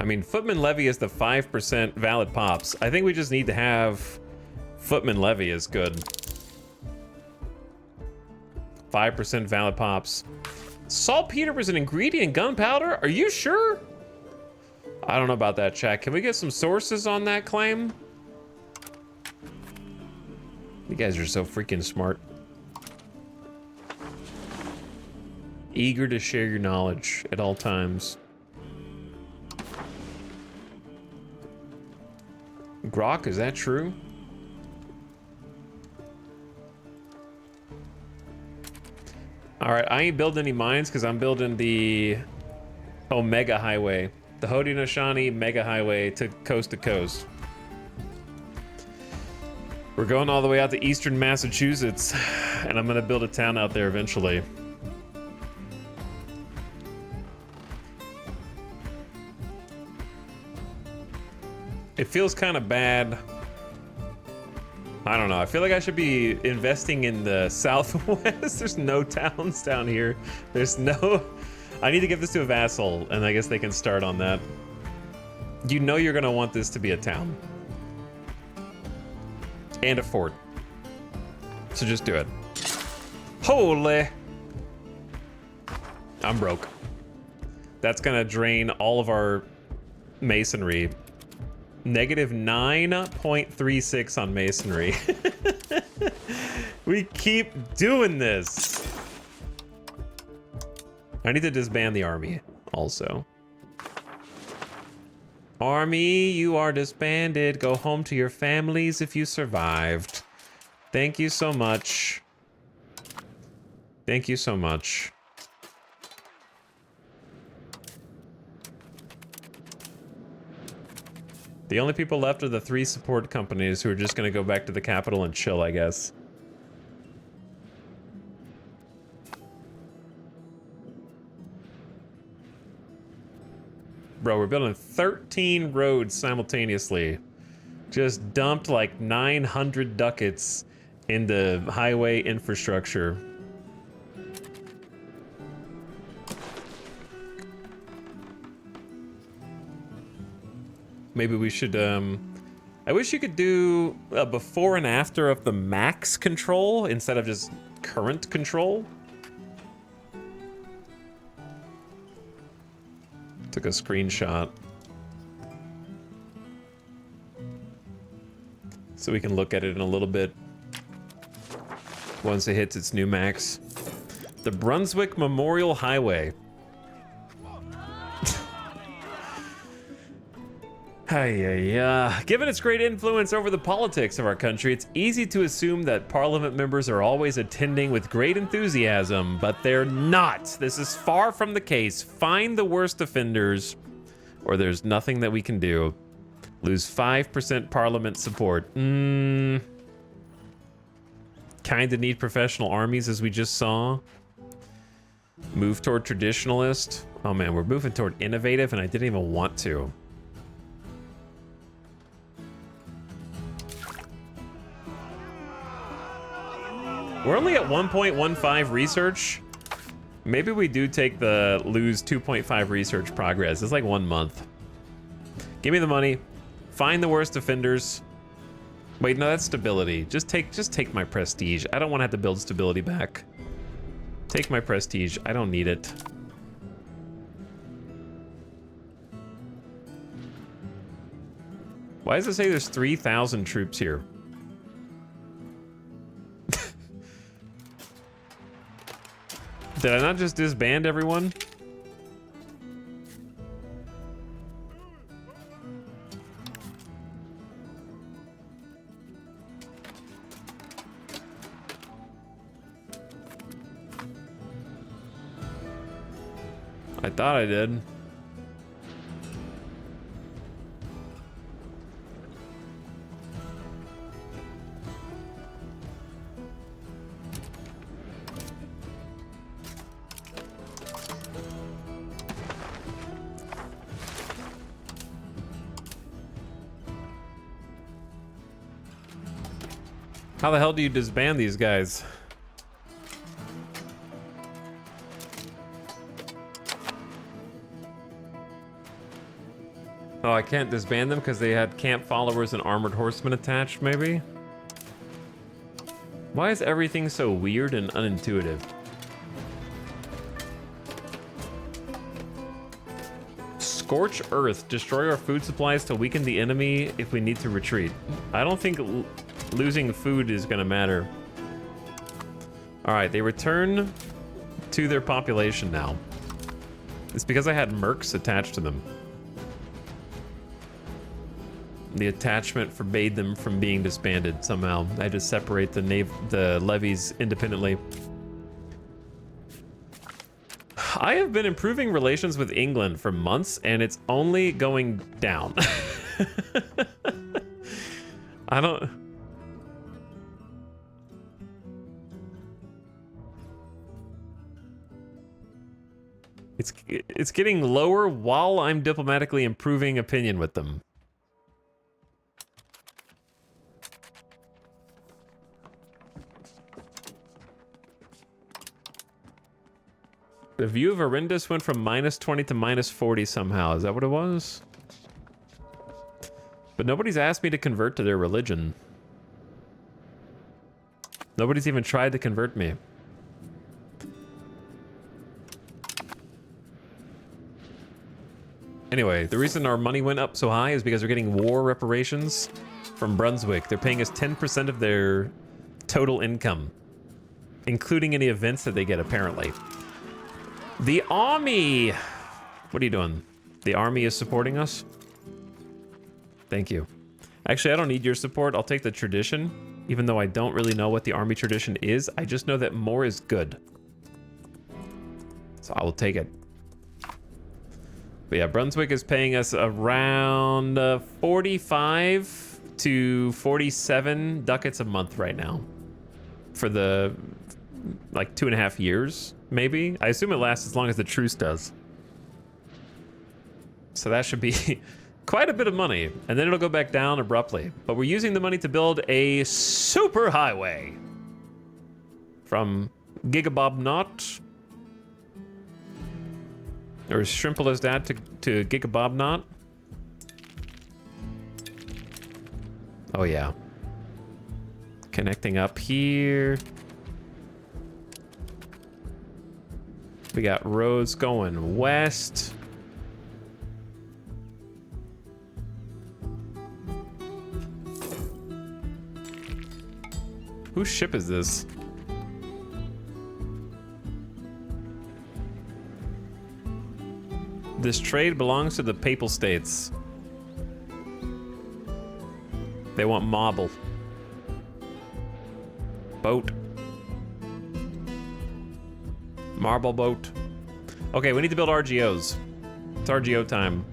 I mean, Footman Levy is the 5% valid pops. I think we just need to have Footman Levy is good. 5% valid pops. Saltpeter was an ingredient in gunpowder? Are you sure? I don't know about that, chat. Can we get some sources on that claim? You guys are so freaking smart. Eager to share your knowledge at all times. Grok, is that true? Alright, I ain't building any mines because I'm building the Omega Highway. The Haudenosaunee Mega Highway to coast. We're going all the way out to eastern Massachusetts, and I'm gonna build a town out there eventually. It feels kind of bad. I don't know. I feel like I should be investing in the Southwest. There's no towns down here. There's no... I need to give this to a vassal, and I guess they can start on that. You know you're gonna want this to be a town. And a fort. So just do it. Holy! I'm broke. That's gonna drain all of our masonry. Negative 9.36 on masonry. We keep doing this. I need to disband the army also. Army, you are disbanded. Go home to your families if you survived. Thank you so much. Thank you so much. The only people left are the 3 support companies who are just going to go back to the capital and chill, I guess. Bro, we're building 13 roads simultaneously. Just dumped like 900 ducats into highway infrastructure. Maybe we should, I wish you could do a before and after of the max control instead of just current control. Took a screenshot. So we can look at it in a little bit once it hits its new max. The Brunswick Memorial Highway. Given its great influence over the politics of our country, it's easy to assume that parliament members are always attending with great enthusiasm, but they're not. This is far from the case. Find the worst offenders, or there's nothing that we can do. Lose 5% parliament support. Kinda need professional armies, as we just saw. Move toward traditionalist. Oh man, we're moving toward innovative, and I didn't even want to. We're only at 1.15 research. Maybe we do take the lose 2.5 research progress. It's like 1 month. Give me the money. Find the worst offenders. Wait, no, that's stability. Just take my prestige. I don't want to have to build stability back. Take my prestige. I don't need it. Why does it say there's 3,000 troops here? Did I not just disband everyone? I thought I did. How the hell do you disband these guys? Oh, I can't disband them because they had camp followers and armored horsemen attached, maybe? Why is everything so weird and unintuitive? Scorch Earth. Destroy our food supplies to weaken the enemy if we need to retreat. I don't think losing food is gonna matter. Alright, they return to their population now. It's because I had mercs attached to them. The attachment forbade them from being disbanded somehow. I had to separate the levies independently. I have been improving relations with England for months, and it's only going down. I don't... It's getting lower while I'm diplomatically improving opinion with them. The view of Arendis went from -20 to -40 somehow. Is that what it was? But nobody's asked me to convert to their religion. Nobody's even tried to convert me. Anyway, the reason our money went up so high is because we're getting war reparations from Brunswick. They're paying us 10% of their total income, including any events that they get, apparently. The army! What are you doing? The army is supporting us? Thank you. Actually, I don't need your support. I'll take the tradition, even though I don't really know what the army tradition is. I just know that more is good. So I will take it. But yeah, Brunswick is paying us around 45 to 47 ducats a month right now. For the, like, 2.5 years, maybe? I assume it lasts as long as the truce does. So that should be quite a bit of money. And then it'll go back down abruptly. But we're using the money to build a super highway. From Gigabob Knot. Or as simple as that to Gigabob Knot. Oh yeah. Connecting up here. We got roads going west. Whose ship is this? This trade belongs to the Papal States. They want marble. Boat. Marble boat. Okay, we need to build RGOs. It's RGO time.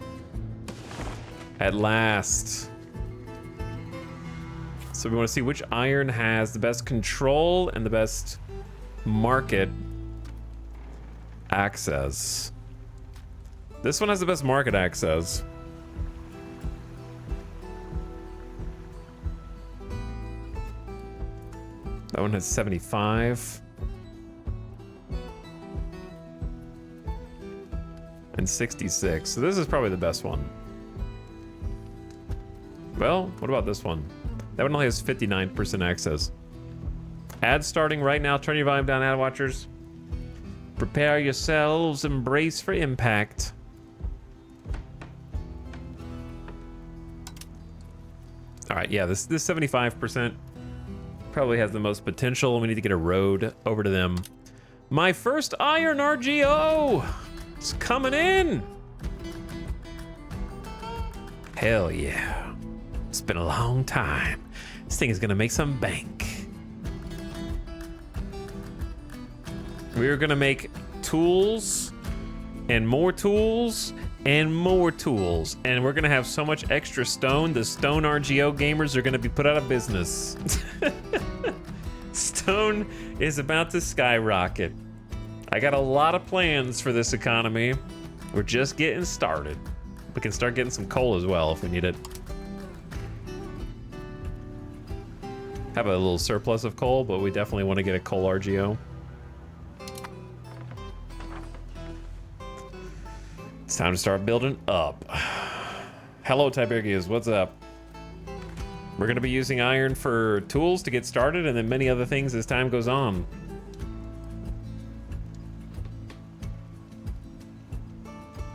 At last. So we want to see which iron has the best control and the best market access. This one has the best market access. That one has 75. And 66. So this is probably the best one. Well, what about this one? That one only has 59% access. Ads starting right now. Turn your volume down, ad watchers. Prepare yourselves. Embrace for impact. All right, yeah, this 75% probably has the most potential. We need to get a road over to them. My first iron RGO! It's coming in! Hell yeah. It's been a long time. This thing is gonna make some bank. We're gonna make tools and more tools and more tools, and we're gonna have so much extra stone, the stone RGO gamers are gonna be put out of business. Stone is about to skyrocket. I got a lot of plans for this economy. We're just getting started. We can start getting some coal as well if we need it. Have a little surplus of coal, but we definitely want to get a coal RGO. It's time to start building up. Hello, Tiberius, what's up? We're gonna be using iron for tools to get started and then many other things as time goes on.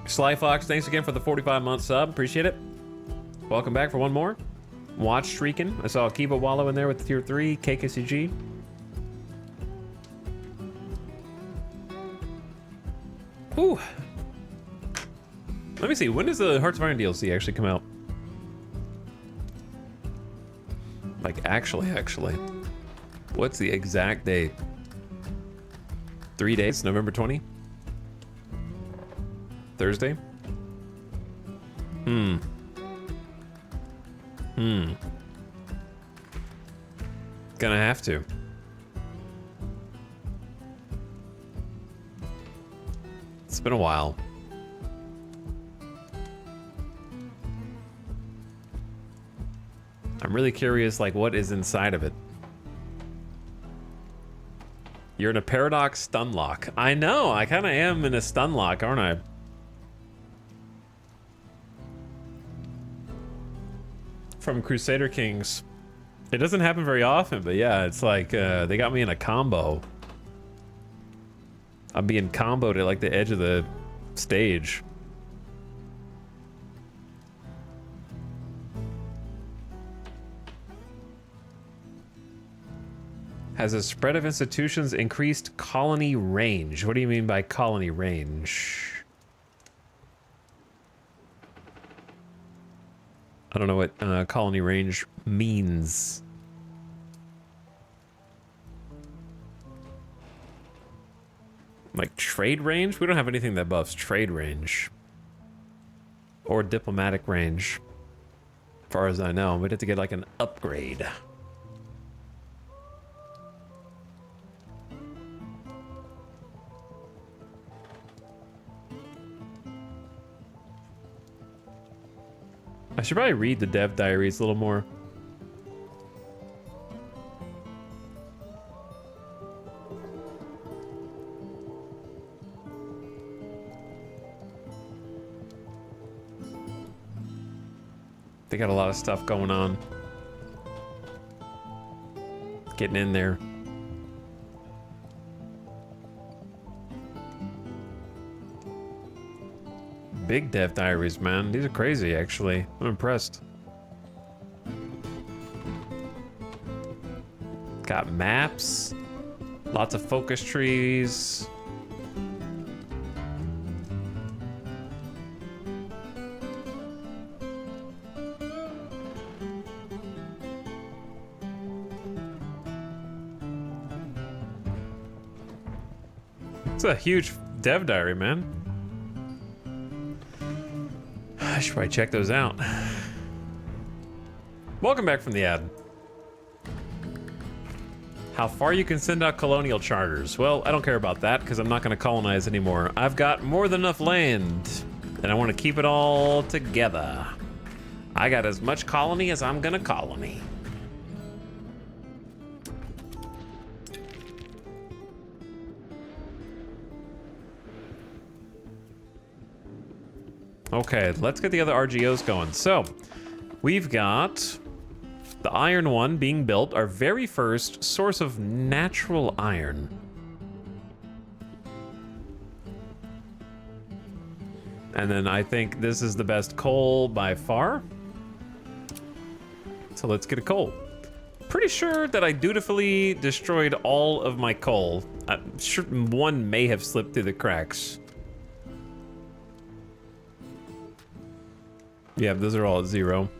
Sly Fox, thanks again for the 45-month sub, appreciate it. Welcome back for one more. Watch streaking. I saw Kiva Wallow in there with the tier 3, KKCG. Whew. Let me see, when does the Hearts of Iron DLC actually come out? Like, actually. What's the exact date? 3 days, November 20? Thursday? Gonna have to. It's been a while. I'm really curious, like, what is inside of it? You're in a paradox stun lock. I know, I kind of am in a stun lock, aren't I? From Crusader Kings. It doesn't happen very often, but yeah, it's like, they got me in a combo. I'm being comboed at, like, the edge of the stage. Has the spread of institutions increased colony range? What do you mean by colony range? I don't know what colony range means. Like trade range? We don't have anything that buffs trade range. Or diplomatic range. As far as I know, we'd have to get like an upgrade. I should probably read the dev diaries a little more. They got a lot of stuff going on. Getting in there. Big dev diaries, man. These are crazy, actually. I'm impressed. Got maps. Lots of focus trees. It's a huge dev diary, man. I should probably check those out. Welcome back from the ad. How far you can send out colonial charters? Well, I don't care about that because I'm not going to colonize anymore. I've got more than enough land, and I want to keep it all together. I got as much colony as I'm going to colony. Okay, let's get the other RGOs going. So, we've got the iron one being built, our very first source of natural iron. And then I think this is the best coal by far. So let's get a coal. Pretty sure that I dutifully destroyed all of my coal. I'm sure one may have slipped through the cracks. Yeah, those are all at 0.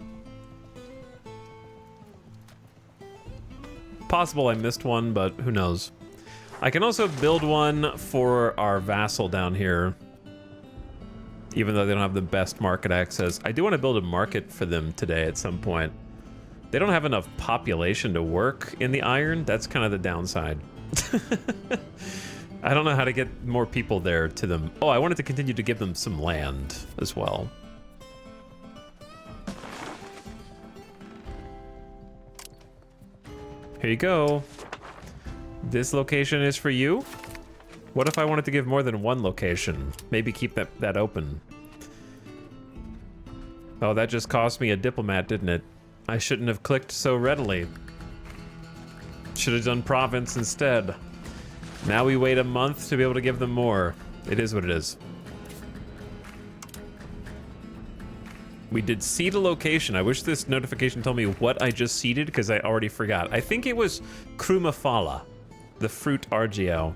Possible I missed one, but who knows. I can also build one for our vassal down here. Even though they don't have the best market access. I do want to build a market for them today at some point. They don't have enough population to work in the iron. That's kind of the downside. I don't know how to get more people there to them. Oh, I wanted to continue to give them some land as well. Here you go. This location is for you. What if I wanted to give more than one location? Maybe keep that open. Oh, that just cost me a diplomat, didn't it? I shouldn't have clicked so readily. Should have done province instead. Now we wait a month to be able to give them more. It is what it is. We did seed a location. I wish this notification told me what I just seeded because I already forgot. I think it was Krumafala, the fruit RGO.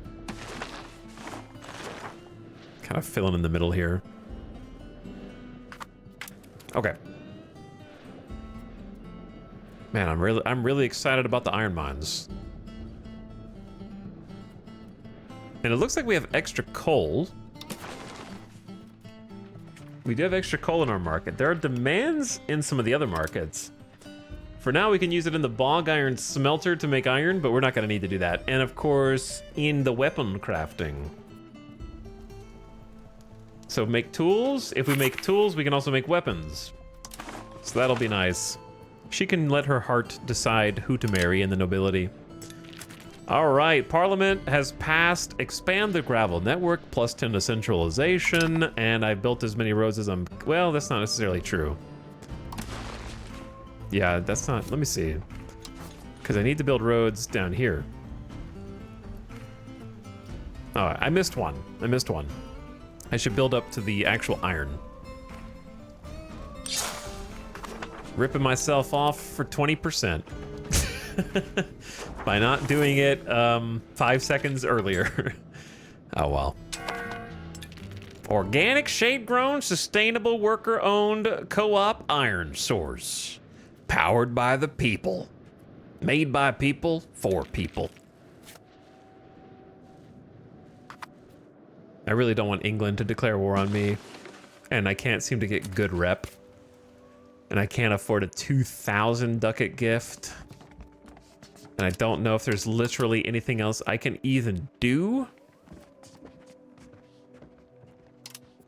Kind of filling in the middle here. Okay. Man, I'm really excited about the iron mines. And it looks like we have extra coal. We do have extra coal in our market. There are demands in some of the other markets. For now, we can use it in the bog iron smelter to make iron, but we're not going to need to do that. And of course, in the weapon crafting. So make tools. If we make tools, we can also make weapons. So that'll be nice. She can let her heart decide who to marry in the nobility. All right, Parliament has passed expand the gravel network plus 10 to centralization, and I built as many roads as I'm... Well, that's not necessarily true. Yeah, that's not... Let me see. Because I need to build roads down here. Oh, I missed one. I missed one. I should build up to the actual iron. Ripping myself off for 20%. By not doing it 5 seconds earlier. Oh well. Organic, shade-grown, sustainable, worker-owned co-op iron source. Powered by the people. Made by people, for people. I really don't want England to declare war on me. And I can't seem to get good rep. And I can't afford a 2,000 ducat gift. And I don't know if there's literally anything else I can even do.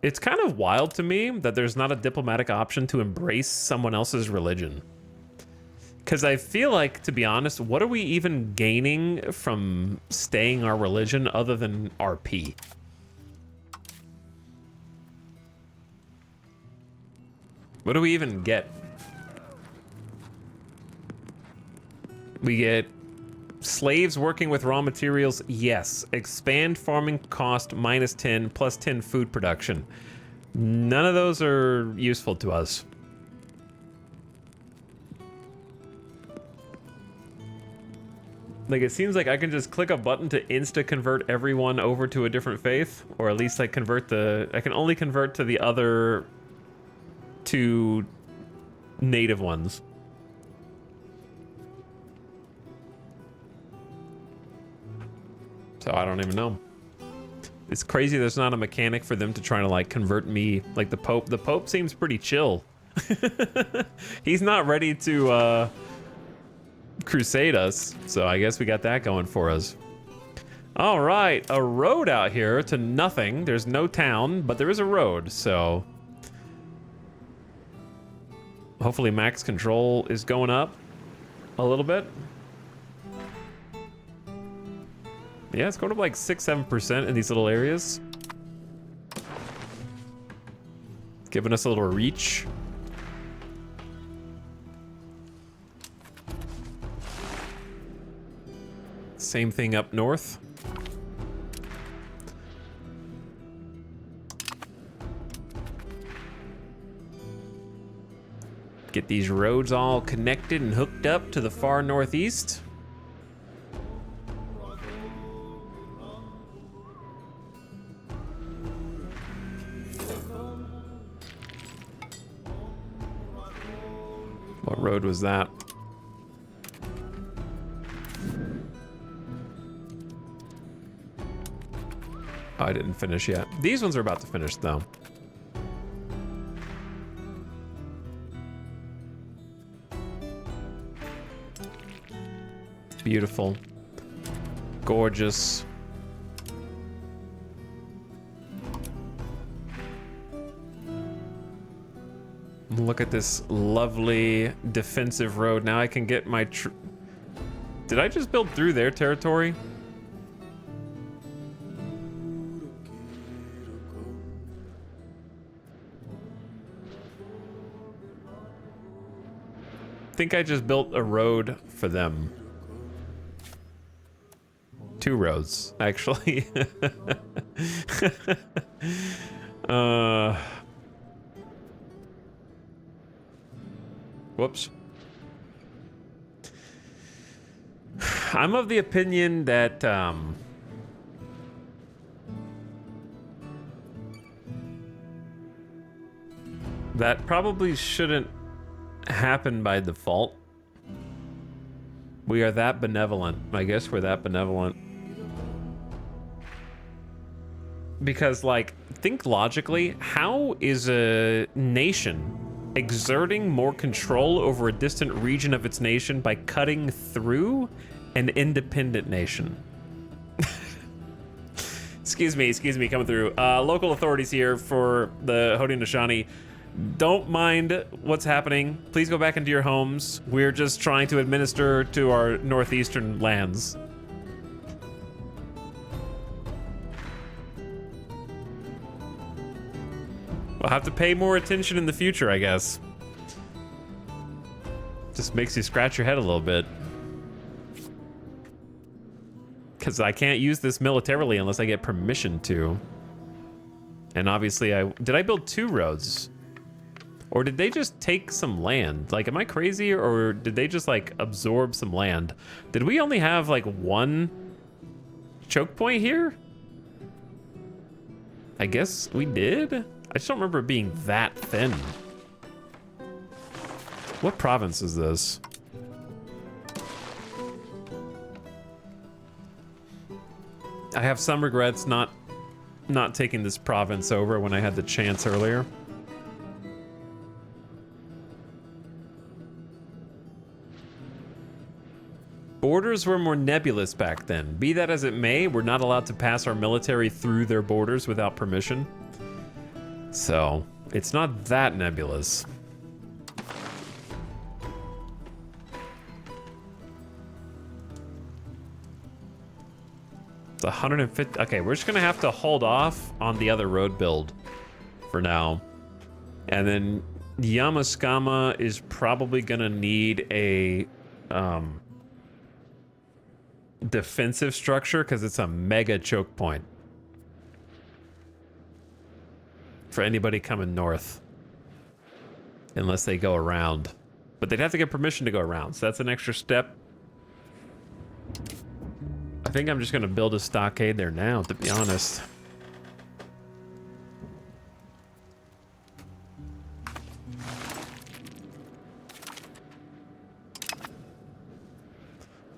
It's kind of wild to me that there's not a diplomatic option to embrace someone else's religion. Because I feel like, to be honest, what are we even gaining from staying our religion other than RP? What do we even get? We get slaves working with raw materials, yes. Expand farming cost -10, +10 food production. None of those are useful to us. Like, it seems like I can just click a button to insta-convert everyone over to a different faith, or at least I can only convert to the other two native ones. So I don't even know. It's crazy there's not a mechanic for them to try to like convert me. Like the Pope seems pretty chill. He's not ready to crusade us, so I guess we got that going for us. All right, a road out here to nothing. There's no town, but there is a road, so hopefully max control is going up a little bit. Yeah, it's going up like 6-7% in these little areas. Giving us a little reach. Same thing up north. Get these roads all connected and hooked up to the far northeast. What road was that? Oh, I didn't finish yet. These ones are about to finish though. Beautiful. Gorgeous. Look at this lovely defensive road. Now I can get my Did I just build through their territory? I think I just built a road for them. 2 roads, actually. Whoops. I'm of the opinion that that probably shouldn't happen by default. We are that benevolent. I guess we're that benevolent. Because, like, think logically, how is a nation exerting more control over a distant region of its nation by cutting through an independent nation? Excuse me, coming through. Local authorities here for the Haudenosaunee. Don't mind what's happening. Please go back into your homes. We're just trying to administer to our northeastern lands. I'll have to pay more attention in the future, I guess. Just makes you scratch your head a little bit. Because I can't use this militarily unless I get permission to. And obviously did I build 2 roads? Or did they just take some land? Like, am I crazy, or did they just like absorb some land? Did we only have like 1 choke point here? I guess we did? I just don't remember it being that thin. What province is this? I have some regrets not taking this province over when I had the chance earlier. Borders were more nebulous back then. Be that as it may, we're not allowed to pass our military through their borders without permission. So, it's not that nebulous. It's 150. Okay, we're just gonna have to hold off on the other road build for now. And then Yamaskama is probably gonna need a defensive structure because it's a mega choke point for anybody coming north, unless they go around. But they'd have to get permission to go around, so that's an extra step. I think I'm just gonna build a stockade there now, to be honest.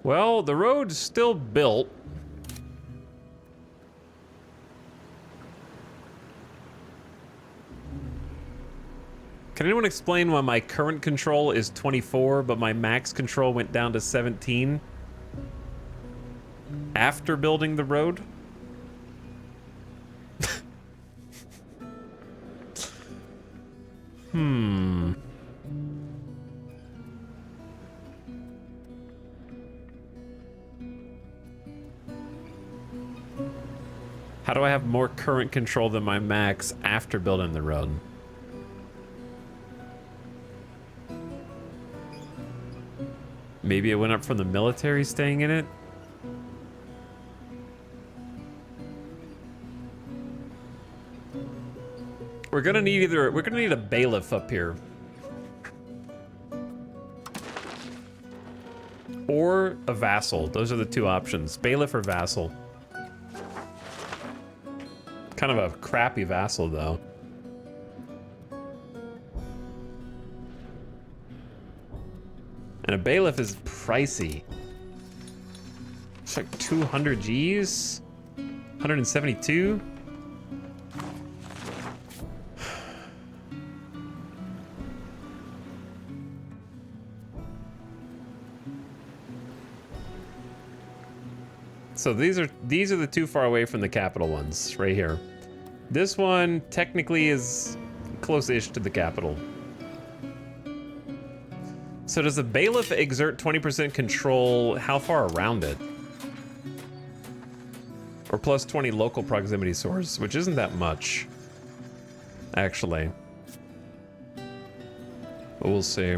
Well, the road's still built. Can anyone explain why my current control is 24, but my max control went down to 17 after building the road? How do I have more current control than my max after building the road? Maybe it went up from the military staying in it? We're gonna need a bailiff up here. Or a vassal. Those are the two options. Bailiff or vassal. Kind of a crappy vassal, though. And a bailiff is pricey. It's like 200 G's? 172? So these are the too far away from the capital ones right here. This one technically is close-ish to the capital. So does the bailiff exert 20% control how far around it? Or plus 20 local proximity source, which isn't that much, actually. But we'll see.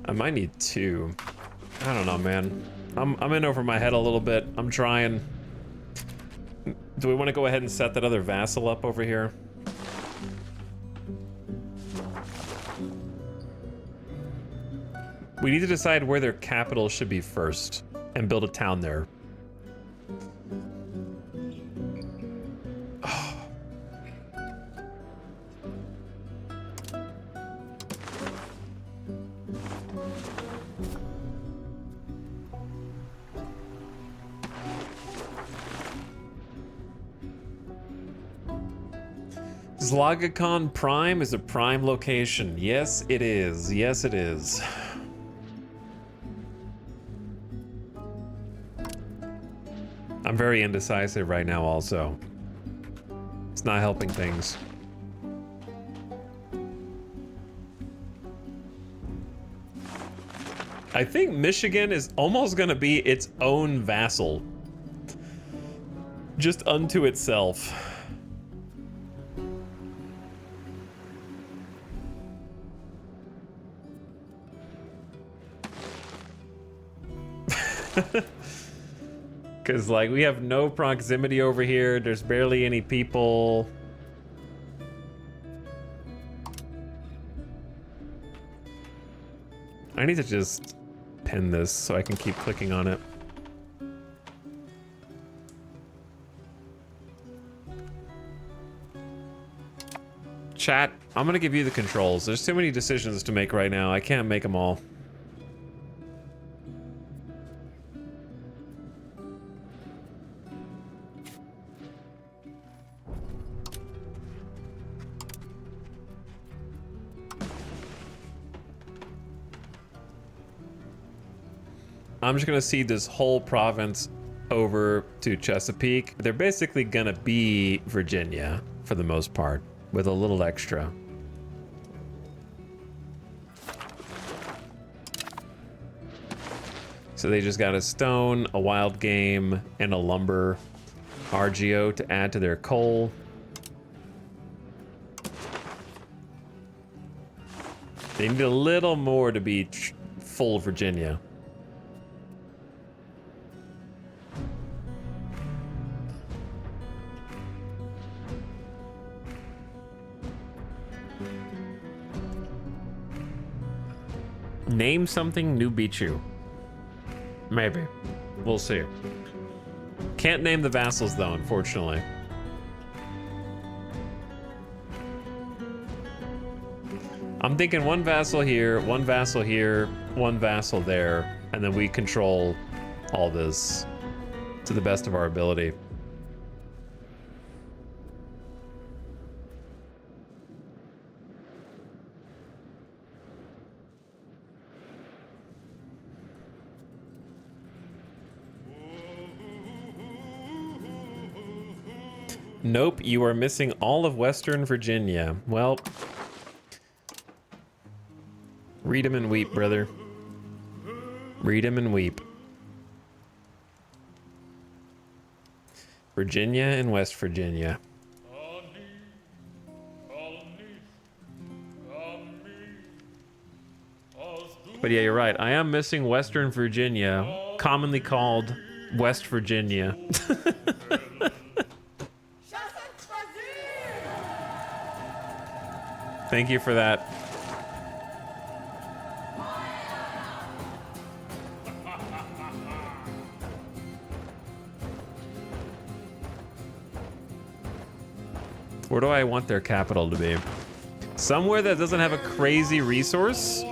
I might need two. I don't know, man. I'm in over my head a little bit. I'm trying. Do we want to go ahead and set that other vassal up over here? We need to decide where their capital should be first and build a town there. Zlogacon Prime is a prime location. Yes, it is. Yes, it is. I'm very indecisive right now also. It's not helping things. I think Michigan is almost gonna be its own vassal. Just unto itself. Because, like, we have no proximity over here. There's barely any people. I need to just pin this so I can keep clicking on it. Chat, I'm gonna give you the controls. There's too many decisions to make right now. I can't make them all. I'm just gonna cede this whole province over to Chesapeake. They're basically gonna be Virginia for the most part, with a little extra. So they just got a stone, a wild game, and a lumber RGO to add to their coal. They need a little more to be full Virginia. Name something New Bichu. Maybe. We'll see. Can't name the vassals though, unfortunately. I'm thinking one vassal here, one vassal here, one vassal there, and then we control all this to the best of our ability. Nope, you are missing all of Western Virginia. Well, read 'em and weep, brother. Read 'em and weep. Virginia and West Virginia. But yeah, you're right. I am missing Western Virginia, commonly called West Virginia. Thank you for that. Where do I want their capital to be? Somewhere that doesn't have a crazy resource?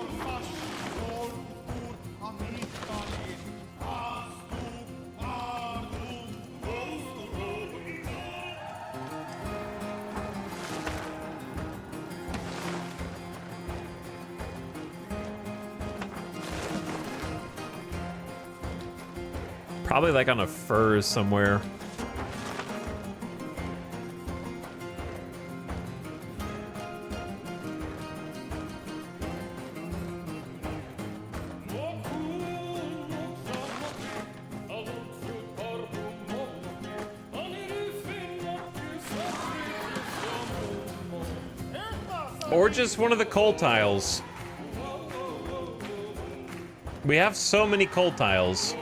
Probably like on a furs somewhere. Or just one of the coal tiles. We have so many coal tiles.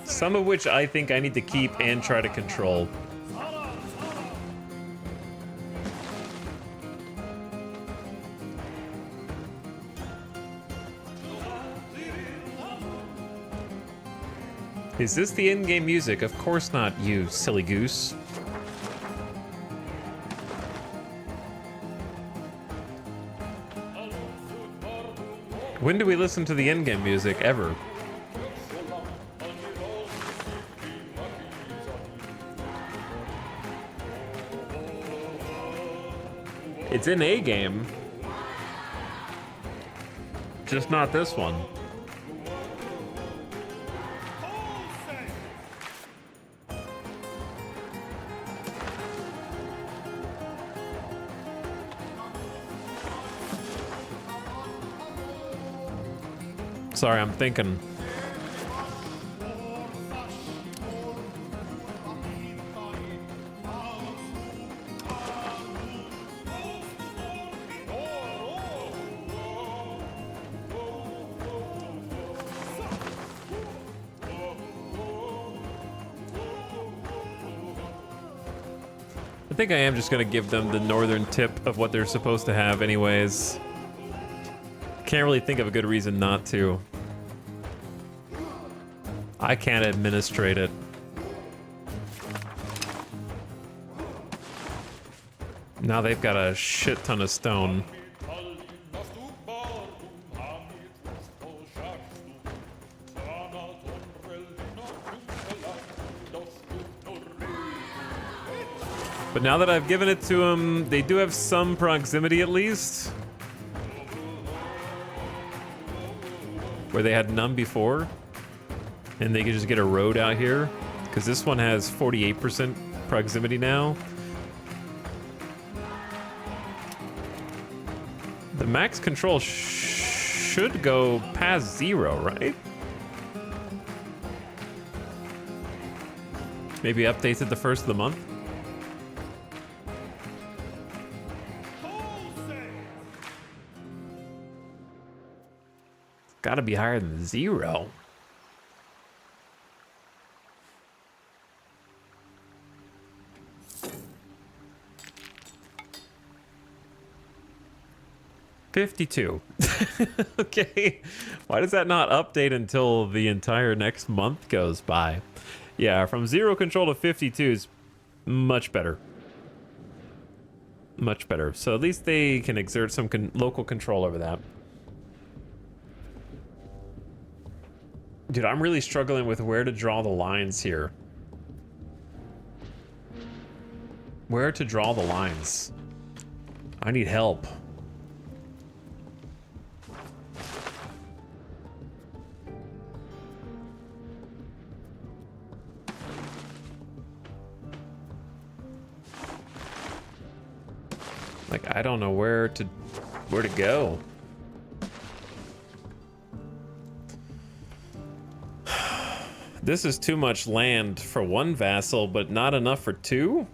Some of which I think I need to keep and try to control. Is this the in-game music? Of course not, you silly goose. When do we listen to the in-game music ever? It's in a game. Just not this one. Sorry, I'm thinking. I think I am just gonna give them the northern tip of what they're supposed to have anyways. Can't really think of a good reason not to. I can't administrate it. Now they've got a shit ton of stone. But now that I've given it to them, they do have some proximity at least. Where they had none before. And they can just get a road out here. Because this one has 48% proximity now. The max control should go past 0, right? Maybe updates at the first of the month. Gotta be higher than 0. $52. Okay. Why does that not update until the entire next month goes by? Yeah, from 0 control to 52 is much better. Much better. So at least they can exert some local control over that. Dude, I'm really struggling with where to draw the lines here. Where to draw the lines? I need help. Like, I don't know where to go. This is too much land for one vassal, but not enough for 2?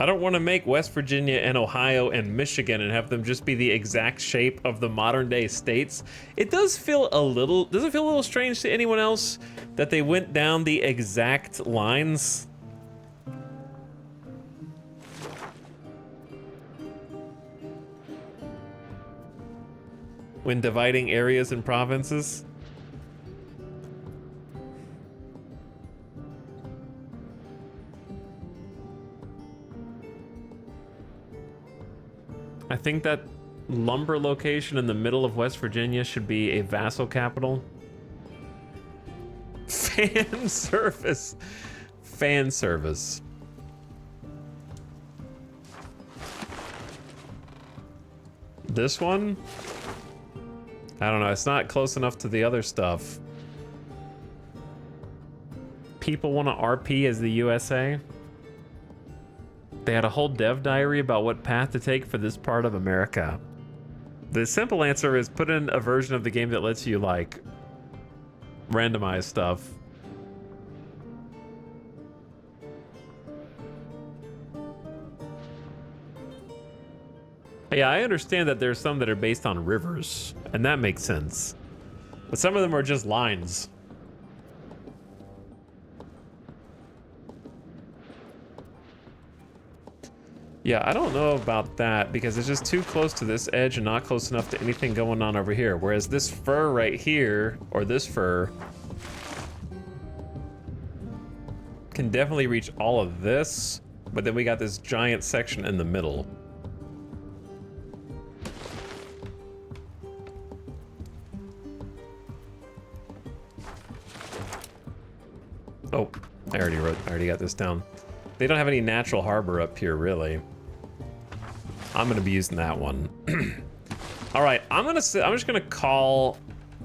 I don't want to make West Virginia and Ohio and Michigan and have them just be the exact shape of the modern day states. It does feel a little, does it feel a little strange to anyone else that they went down the exact lines? When dividing areas and provinces? I think that lumber location in the middle of West Virginia should be a vassal capital. Fan service. Fan service. This one? I don't know, it's not close enough to the other stuff. People want to RP as the USA? They had a whole dev diary about what path to take for this part of America. The simple answer is put in a version of the game that lets you, like, randomize stuff. Yeah, I understand that there's some that are based on rivers, and that makes sense. But some of them are just lines. Yeah, I don't know about that because it's just too close to this edge and not close enough to anything going on over here. Whereas this fur right here, or this fur, can definitely reach all of this, but then we got this giant section in the middle. Oh, I already got this down. They don't have any natural harbor up here, really. I'm gonna be using that one. All right, I'm just gonna call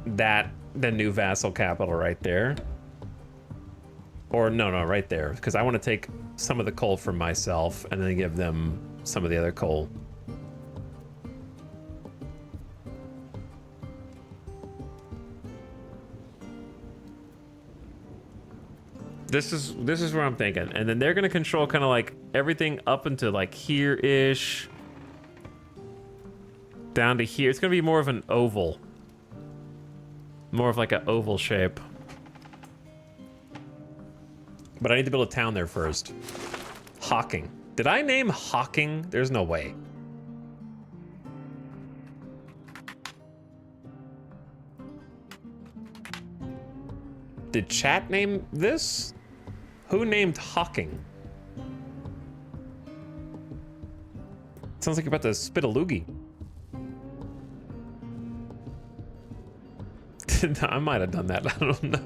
that the new vassal capital right there. Or no, right there, because I want to take some of the coal for myself and then give them some of the other coal. This is where I'm thinking, and then they're gonna control kind of like everything up into like here-ish, down to here. It's gonna be more of an oval, more of like an oval shape. But I need to build a town there first. Hawking. Did I name Hawking? There's no way. Did chat name this? Who named Hawking? Sounds like you're about to spit a loogie. I might have done that. I don't know.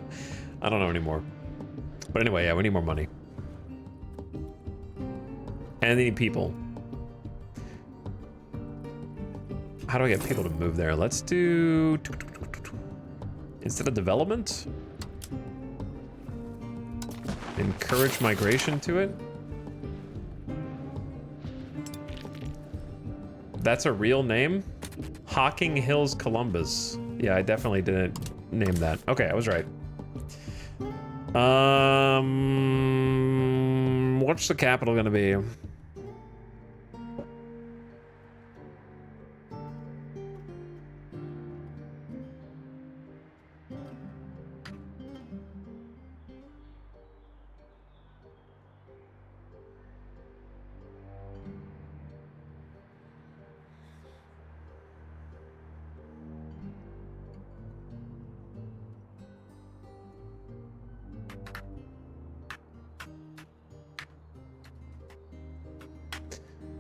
I don't know anymore. But anyway, yeah, we need more money. And they need people. How do I get people to move there? Let's do... Instead of development, encourage migration to it. That's a real name? Hocking Hills, Columbus. Yeah, I definitely didn't name that. Okay, I was right. What's the capital gonna be?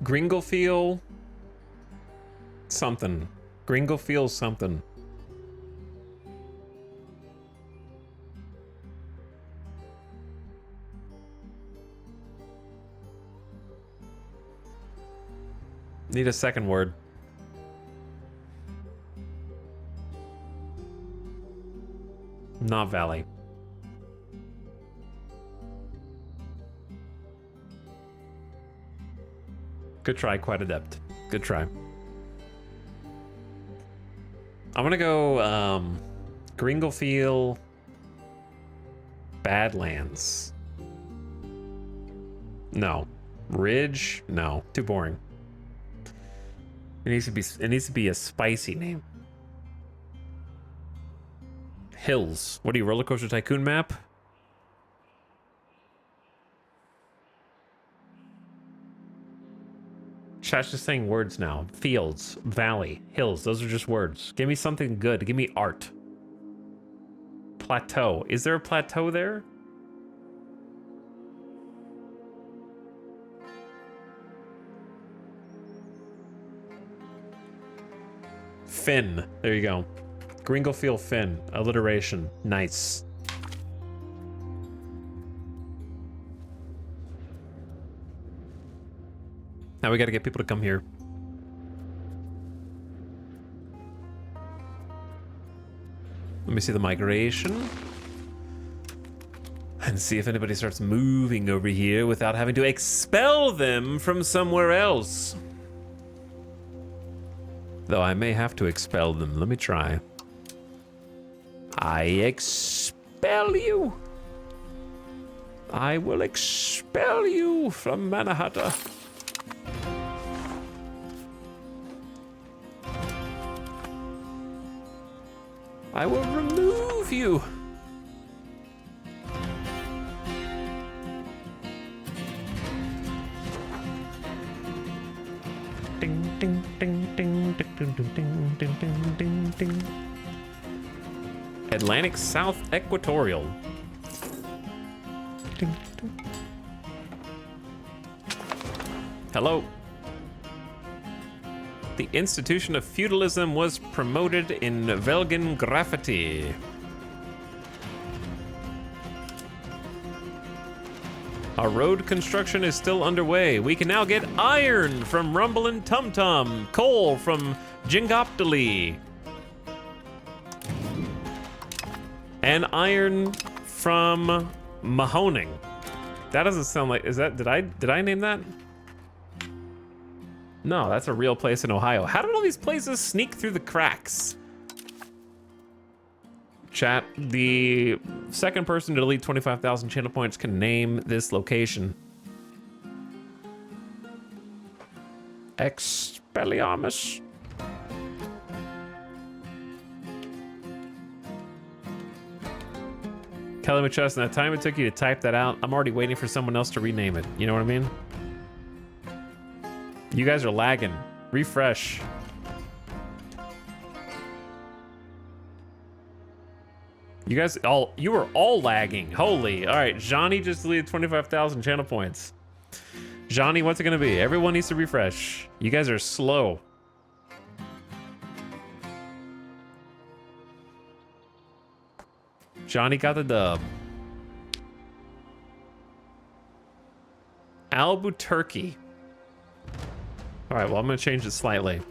Gringelfield something. Gringelfield something. Need a second word. Not Valley. Good try, quite adept. Good try. I'm gonna go, Gringelfield Badlands. No. Ridge? No. Too boring. It needs to be a spicy name. Hills. What are you, Roller Coaster Tycoon map? Chat's just saying words now. Fields, valley, hills. Those are just words. Give me something good. Give me art. Plateau. Is there a plateau there? Finn. There you go. Gringelfield Finn. Alliteration. Nice. Now we gotta get people to come here. Let me see the migration. And see if anybody starts moving over here without having to expel them from somewhere else. Though I may have to expel them. Let me try. I expel you. I will expel you from Manhattan. I will remove you. Ding ding ding ding ding ding ding ding ding ding ding. Atlantic South Equatorial. Ding, ding. Hello. The institution of feudalism was promoted in Velgen Graffiti. Our road construction is still underway. We can now get iron from Rumble and Tum Tum, coal from Jingoptali, and iron from Mahoning. That doesn't sound like, is that, did I name that? No, that's a real place in Ohio. How did all these places sneak through the cracks? Chat, the second person to delete 25,000 channel points can name this location. Expelliarmus. Kelly McChesson, that time it took you to type that out, I'm already waiting for someone else to rename it. You know what I mean? You guys are lagging. Refresh. You were all lagging. Holy. All right, Johnny just deleted 25,000 channel points. Johnny, what's it gonna be? Everyone needs to refresh. You guys are slow. Johnny got the dub. Albuquerque. All right, well, I'm gonna change it slightly.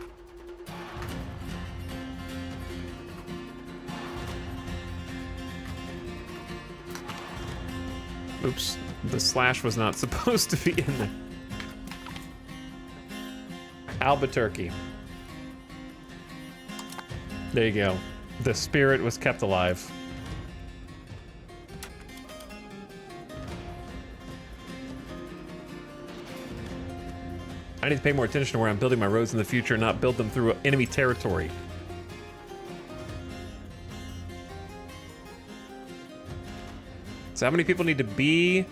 Oops, the slash was not supposed to be in there. Albuquerque. There you go. The spirit was kept alive. I need to pay more attention to where I'm building my roads in the future and not build them through enemy territory. So how many people need to be?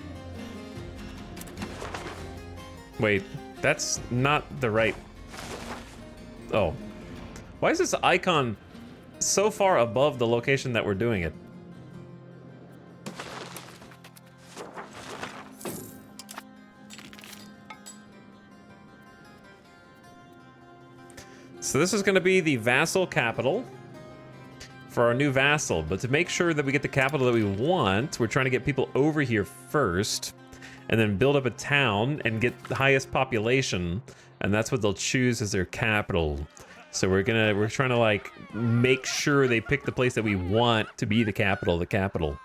Wait, that's not the right... Oh. Why is this icon so far above the location that we're doing it? So this is going to be the vassal capital for our new vassal. But to make sure that we get the capital that we want, we're trying to get people over here first and then build up a town and get the highest population. And that's what they'll choose as their capital. So we're trying to like make sure they pick the place that we want to be the capital.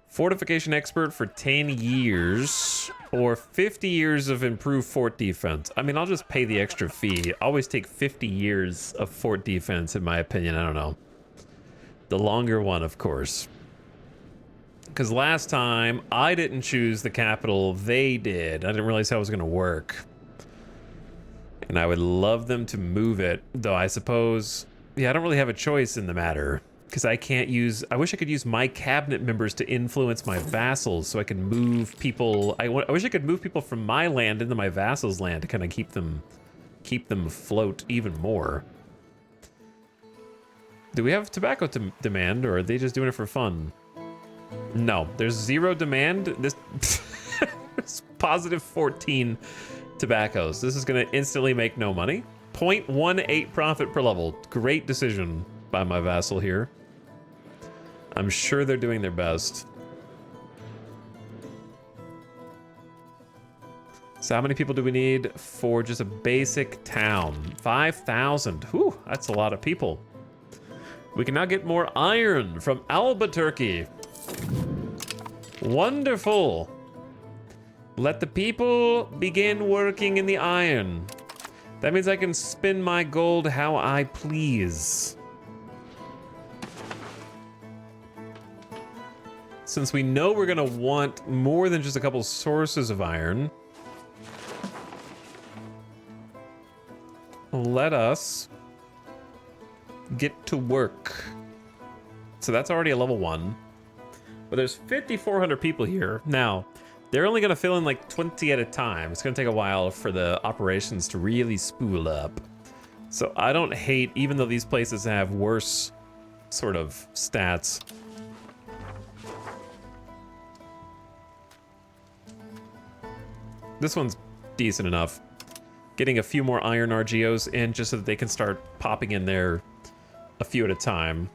Fortification expert for 10 years or 50 years of improved fort defense. I mean, I'll just pay the extra fee. Always take 50 years of fort defense, in my opinion. I don't know. The longer one, of course. Because last time, I didn't choose the capital. They did. I didn't realize how it was going to work. And I would love them to move it. Though I suppose... Yeah, I don't really have a choice in the matter. Because I can't use... I wish I could use my cabinet members to influence my vassals so I can move people... I wish I could move people from my land into my vassals' land to kind of keep them afloat even more. Do we have tobacco demand, or are they just doing it for fun? No, there's zero demand. This it's positive 14 tobaccos. This is going to instantly make no money. 0.18 profit per level. Great decision by my vassal here. I'm sure they're doing their best. So how many people do we need for just a basic town? 5,000. Whew, that's a lot of people. We can now get more iron from Albuquerque. Wonderful. Let the people begin working in the iron. That means I can spend my gold how I please. Since we know we're gonna want more than just a couple sources of iron, let us get to work. So that's already a level 1. But there's 5,400 people here. Now, they're only gonna fill in like 20 at a time. It's gonna take a while for the operations to really spool up. So I don't hate, even though these places have worse sort of stats. This one's decent enough. Getting a few more iron RGOs in just so that they can start popping in there a few at a time.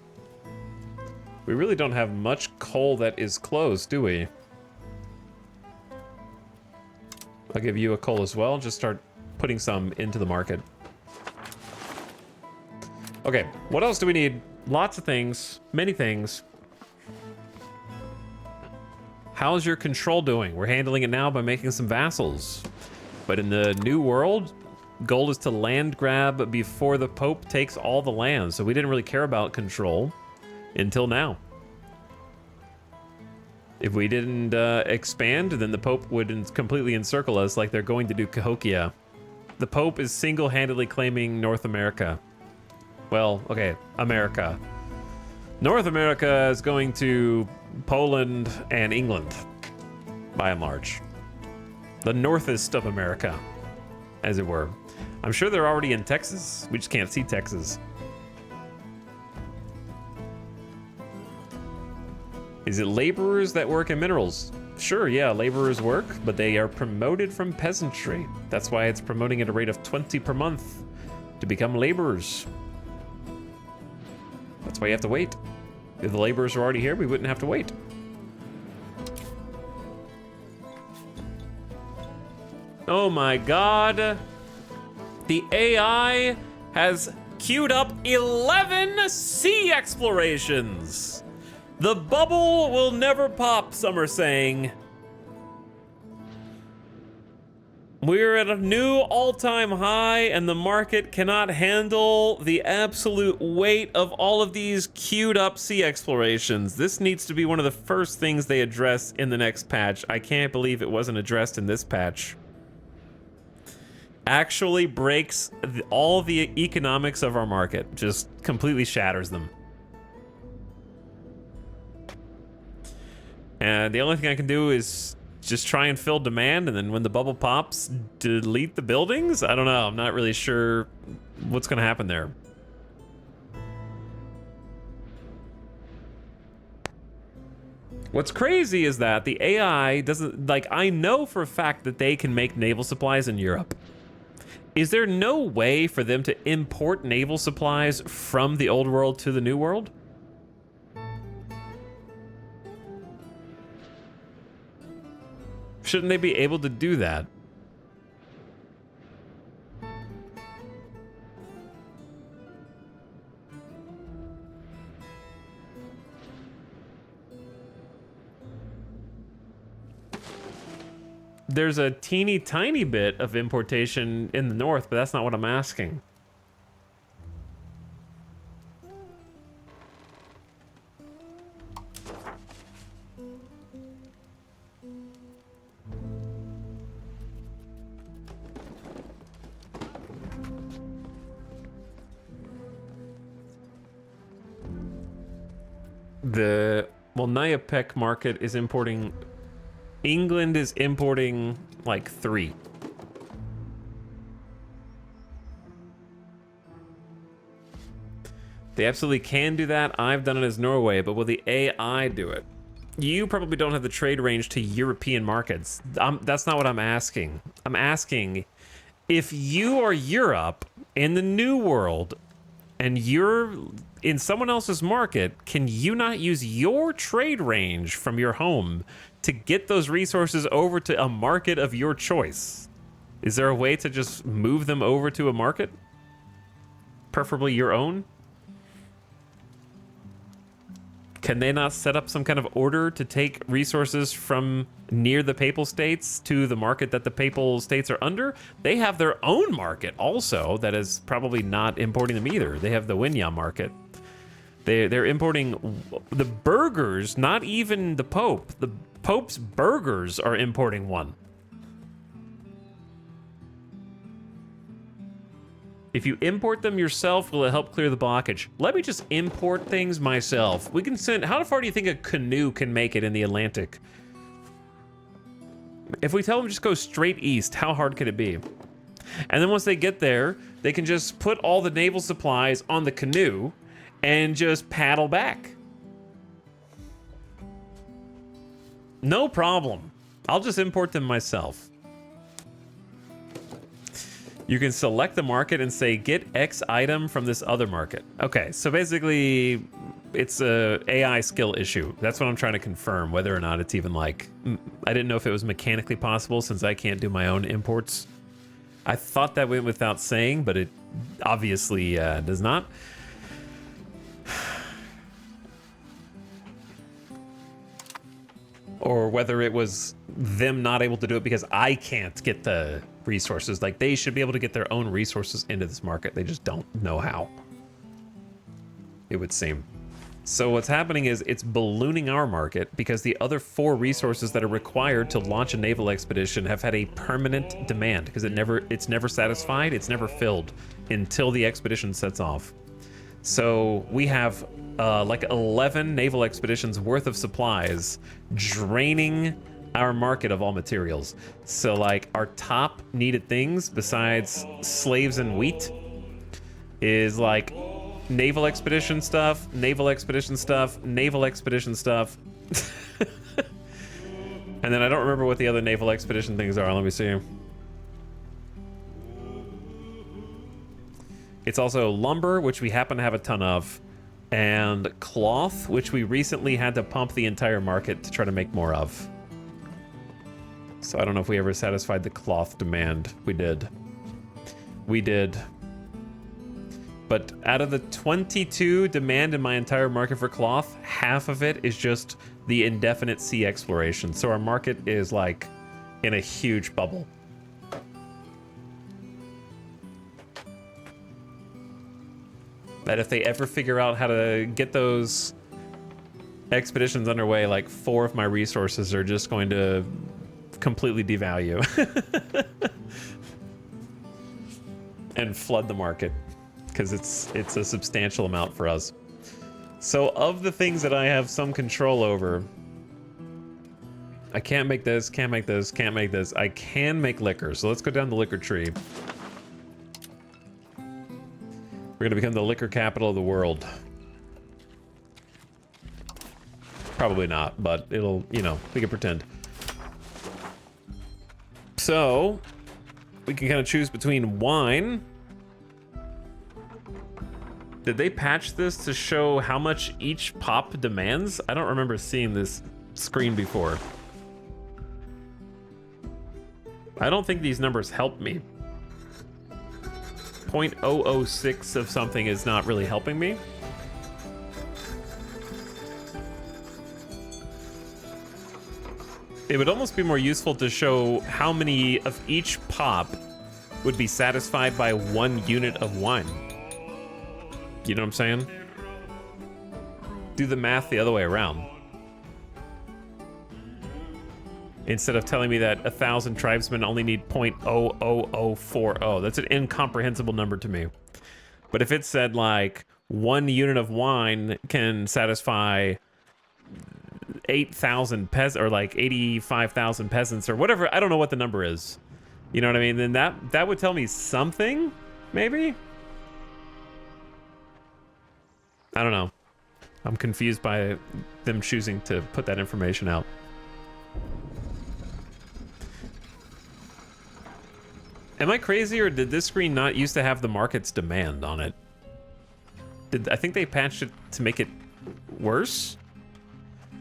We really don't have much coal that is closed, do we? I'll give you a coal as well. Just start putting some into the market. Okay, what else do we need? Lots of things, many things. How's your control doing? We're handling it now by making some vassals. But in the new world, goal is to land grab before the Pope takes all the land. So we didn't really care about control until now. If we didn't expand, then the Pope would completely encircle us like they're going to do Cahokia. The Pope is single-handedly claiming North America. Well, okay, America. North America is going to Poland and England, by and large. The northest of America, as it were. I'm sure they're already in Texas. We just can't see Texas. Is it laborers that work in minerals? Sure, yeah, laborers work, but they are promoted from peasantry. That's why it's promoting at a rate of 20 per month to become laborers. That's why you have to wait. If the laborers were already here, we wouldn't have to wait. Oh my god. The AI has queued up 11 sea explorations. The bubble will never pop, some are saying. We're at a new all-time high, and the market cannot handle the absolute weight of all of these queued up sea explorations. This needs to be one of the first things they address in the next patch. I can't believe it wasn't addressed in this patch. Actually breaks all the economics of our market. Just completely shatters them. And the only thing I can do is just try and fill demand, and then when the bubble pops, delete the buildings? I don't know. I'm not really sure what's going to happen there. What's crazy is that the AI doesn't... Like, I know for a fact that they can make naval supplies in Europe. Is there no way for them to import naval supplies from the old world to the new world? Shouldn't they be able to do that? There's a teeny tiny bit of importation in the north, but that's not what I'm asking. The Nayapek market is importing... England is importing like 3. They absolutely can do that. I've done it as Norway, but will the AI do it? You probably don't have the trade range to European markets. That's not what I'm asking. I'm asking if you are Europe in the New World and you're in someone else's market, can you not use your trade range from your home to get those resources over to a market of your choice? Is there a way to just move them over to a market? Preferably your own? Can they not set up some kind of order to take resources from near the Papal States to the market that the Papal States are under? They have their own market also that is probably not importing them either. They have the Winya market. They're importing the burgers, not even the Pope. The Pope's burgers are importing one. If you import them yourself, will it help clear the blockage? Let me just import things myself. We can send... How far do you think a canoe can make it in the Atlantic? If we tell them just go straight east, how hard could it be? And then once they get there, they can just put all the naval supplies on the canoe and just paddle back. No problem. I'll just import them myself. You can select the market and say, get X item from this other market. Okay, so basically, it's a AI skill issue. That's what I'm trying to confirm, whether or not it's even like... I didn't know if it was mechanically possible since I can't do my own imports. I thought that went without saying, but it obviously does not. Or whether it was them not able to do it because I can't get the resources. Like, they should be able to get their own resources into this market. They just don't know how, it would seem. So what's happening is it's ballooning our market because the other 4 resources that are required to launch a naval expedition have had a permanent demand because it's never satisfied, it's never filled until the expedition sets off. So we have like 11 naval expeditions worth of supplies draining our market of all materials. So like our top needed things besides slaves and wheat is like naval expedition stuff, naval expedition stuff, naval expedition stuff. And then I don't remember what the other naval expedition things are. Let me see. It's also lumber, which we happen to have a ton of, and cloth, which we recently had to pump the entire market to try to make more of. So I don't know if we ever satisfied the cloth demand. We did. We did. But out of the 22 demand in my entire market for cloth, half of it is just the indefinite sea exploration. So our market is like in a huge bubble. That if they ever figure out how to get those expeditions underway, like 4 of my resources are just going to completely devalue and flood the market, because it's a substantial amount for us. So of the things that I have some control over, I can't make this, can't make this, can't make this. I can make liquor, so let's go down the liquor tree. We're gonna become the liquor capital of the world. Probably not, but it'll, you know, we can pretend. So, we can kind of choose between wine. Did they patch this to show how much each pop demands? I don't remember seeing this screen before. I don't think these numbers help me. 0.006 of something is not really helping me. It would almost be more useful to show how many of each pop would be satisfied by 1 unit of wine. You know what I'm saying? Do the math the other way around. Instead of telling me that 1,000 tribesmen only need 0.00040. That's an incomprehensible number to me. But if it said like 1 unit of wine can satisfy 8,000 peasants, or like 85,000 peasants, or whatever, I don't know what the number is. You know what I mean? Then that would tell me something, maybe? I don't know. I'm confused by them choosing to put that information out. Am I crazy, or did this screen not used to have the market's demand on it? I think they patched it to make it worse?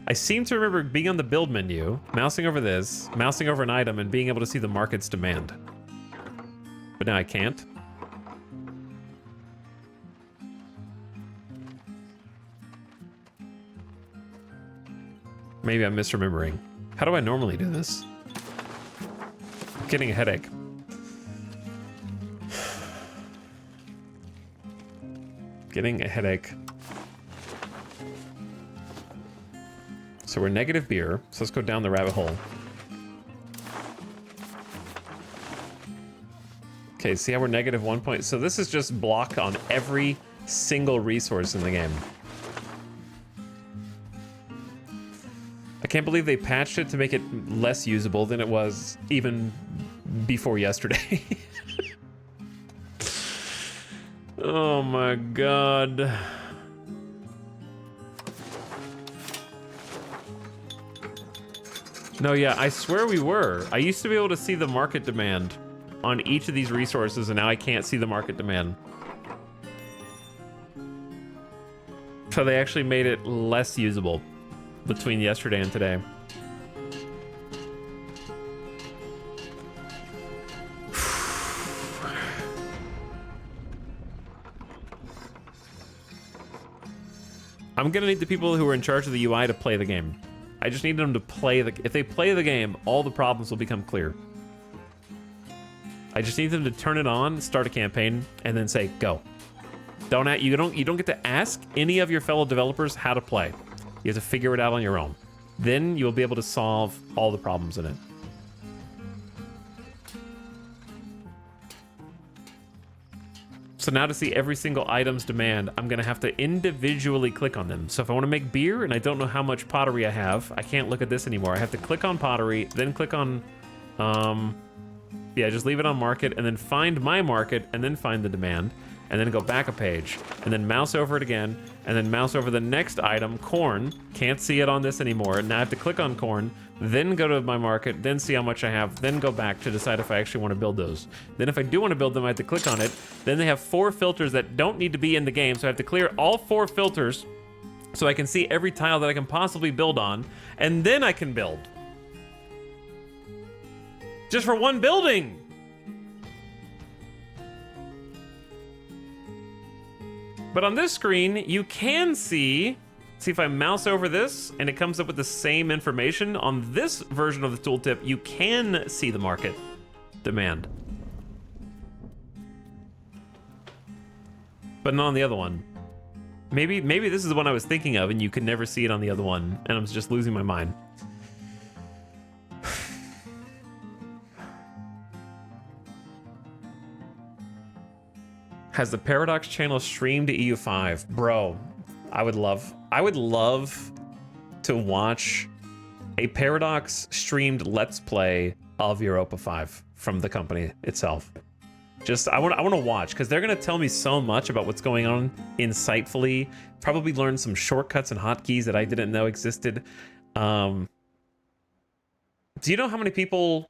I seem to remember being on the build menu, mousing over this, mousing over an item, and being able to see the market's demand. But now I can't. Maybe I'm misremembering. How do I normally do this? I'm getting a headache. Getting a headache. So we're negative beer, so let's go down the rabbit hole. Okay, see how we're negative 1 point? So this is just block on every single resource in the game. I can't believe they patched it to make it less usable than it was even before yesterday. Oh my god. No, yeah, I swear we were. I used to be able to see the market demand on each of these resources, and now I can't see the market demand. So they actually made it less usable between yesterday and today. I'm gonna need the people who are in charge of the UI to play the game. I just need them to play if they play the game, all the problems will become clear. I just need them to turn it on, start a campaign, and then say, go. You don't get to ask any of your fellow developers how to play. You have to figure it out on your own. Then you'll be able to solve all the problems in it. So now to see every single item's demand, I'm gonna have to individually click on them. So if I wanna make beer and I don't know how much pottery I have, I can't look at this anymore. I have to click on pottery, then click on, yeah, just leave it on market and then find my market and then find the demand and then go back a page and then mouse over it again and then mouse over the next item, corn. Can't see it on this anymore. Now I have to click on corn, then go to my market, then see how much I have, then go back to decide if I actually want to build those. Then if I do want to build them, I have to click on it. Then they have 4 filters that don't need to be in the game, so I have to clear all 4 filters so I can see every tile that I can possibly build on, and then I can build. Just for one building! But on this screen, you can see if I mouse over this and it comes up with the same information, on this version of the tooltip, you can see the market demand. But not on the other one. Maybe this is the one I was thinking of and you can never see it on the other one and I'm just losing my mind. Has the Paradox channel streamed to EU5? Bro, I would love to watch a Paradox streamed Let's Play of Europa 5 from the company itself. Just, I want to watch, because they're going to tell me so much about what's going on insightfully, probably learn some shortcuts and hotkeys that I didn't know existed. Do you know how many people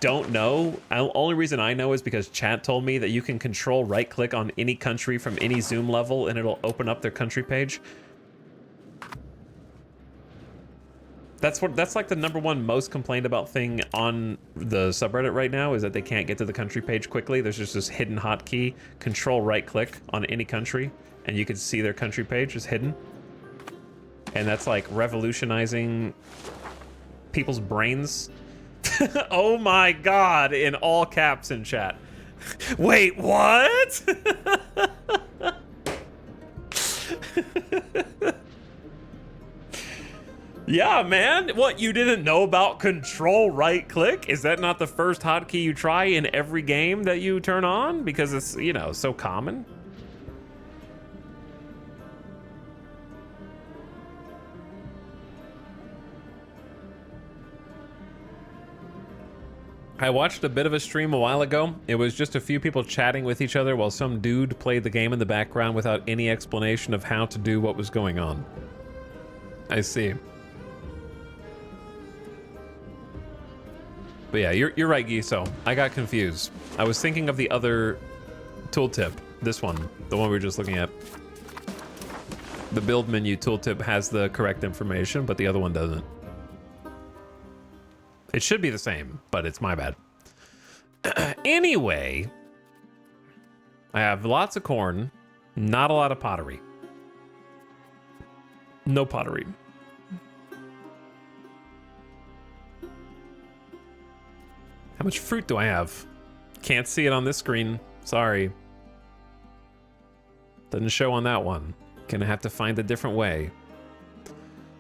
don't know? Only reason I know is because chat told me that you can control right click on any country from any zoom level and it'll open up their country page. That's like the #1 most complained about thing on the subreddit right now, is that they can't get to the country page quickly. There's just this hidden hotkey, control right click on any country and you can see their country page is hidden. And that's like revolutionizing people's brains. Oh my god, in all caps in chat. Wait, what? Yeah, man. What, you didn't know about control right click? Is that not the first hotkey you try in every game that you turn on? Because it's, you know, so common. I watched a bit of a stream a while ago. It was just a few people chatting with each other while some dude played the game in the background without any explanation of how to do what was going on. I see. But yeah, you're right, Giso. I got confused. I was thinking of the other tooltip. This one, the one we were just looking at. The build menu tooltip has the correct information, but the other one doesn't. It should be the same, but it's my bad. Anyway, I have lots of corn, not a lot of pottery. No pottery. How much fruit do I have? Can't see it on this screen. Sorry. Doesn't show on that one. Gonna have to find a different way.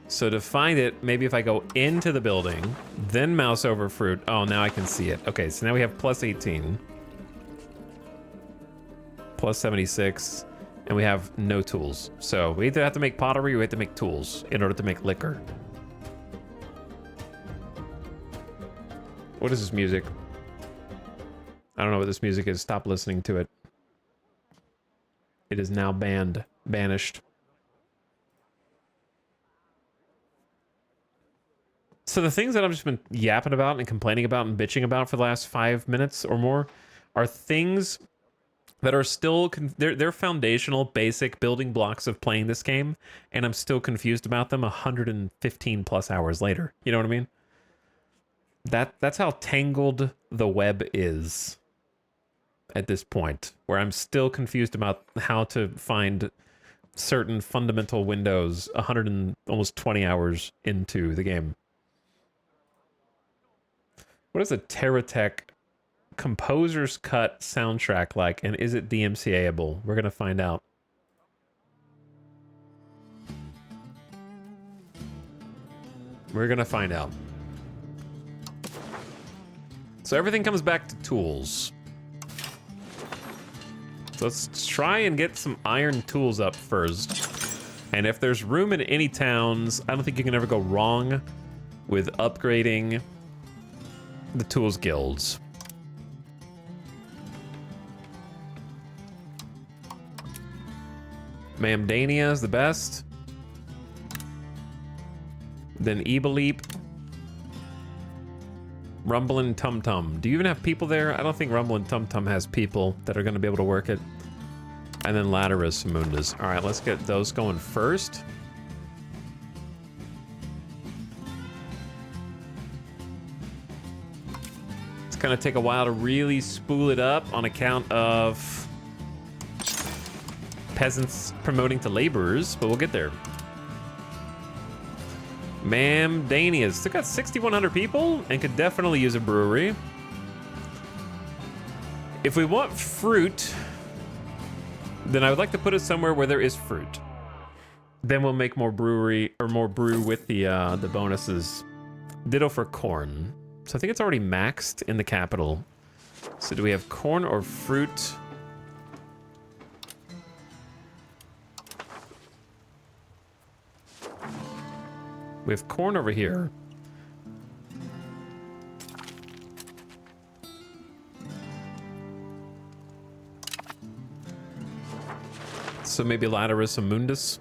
So to find it, maybe if I go into the building, then mouse over fruit. Oh, now I can see it. Okay, so now we have plus 18. Plus 76. And we have no tools. So we either have to make pottery or we have to make tools in order to make liquor. What is this music? I don't know what this music is. Stop listening to it. It is now banned. Banished. So the things that I've just been yapping about and complaining about and bitching about for the last 5 minutes or more are things that are still, they're foundational, basic building blocks of playing this game, and I'm still confused about them 115 plus hours later. You know what I mean? That's how tangled the web is at this point, where I'm still confused about how to find certain fundamental windows 100 and almost 20 hours into the game. What is a Terratech Composer's Cut soundtrack like, and is it DMCA-able? We're gonna find out. We're gonna find out. So everything comes back to tools. So let's try and get some iron tools up first. And if there's room in any towns, I don't think you can ever go wrong with upgrading the tools guilds. Mamdania is the best. Then Ebeleep. Rumblin' Tum Tum. Do you even have people there? I don't think Rumblin' Tum Tum has people that are going to be able to work it. And then Laterus Mundus. All right, let's get those going first. It's going to take a while to really spool it up on account of peasants promoting to laborers, but we'll get there. Mamdania still got 6,100 people and could definitely use a brewery. If we want fruit, then I would like to put it somewhere where there is fruit. Then we'll make more brewery or more brew with the bonuses. Ditto for corn. So I think it's already maxed in the capital. So do we have corn or fruit? We have corn over here. So maybe Laterus Mundus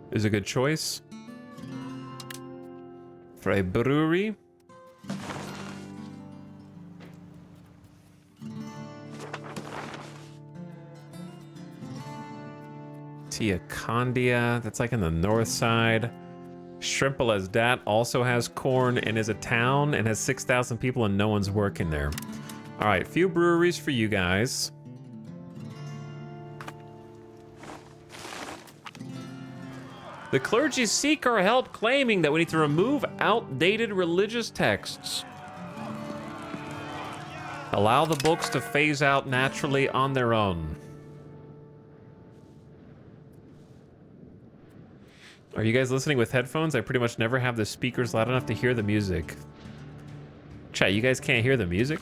is a good choice for a brewery. Tiacondia, that's like in the north side. Shrimpelesdat also has corn and is a town and has 6,000 people and no one's working there. All right, few breweries for you guys. The clergy seek our help, claiming that we need to remove outdated religious texts. Allow the books to phase out naturally on their own. Are you guys listening with headphones? I pretty much never have the speakers loud enough to hear the music. Chat, you guys can't hear the music?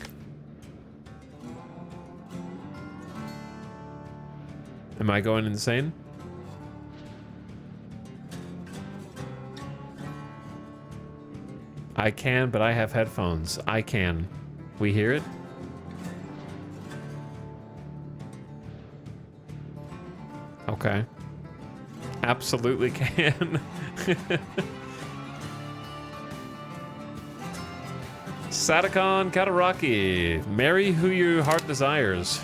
Am I going insane? I can, but I have headphones. I can. We hear it? Okay. Absolutely can. Sadakon Kataraki. Marry who your heart desires.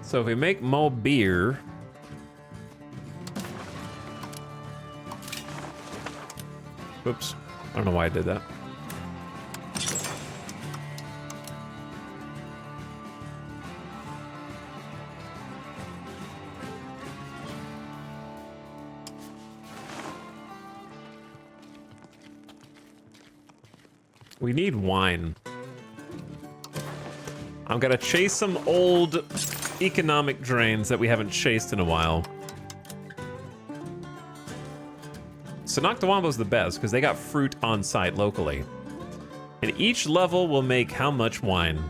So if we make more beer, whoops, I don't know why I did that. We need wine. I'm gonna chase some old economic drains that we haven't chased in a while. So Noctawambo's the best because they got fruit on site locally. And each level will make how much wine?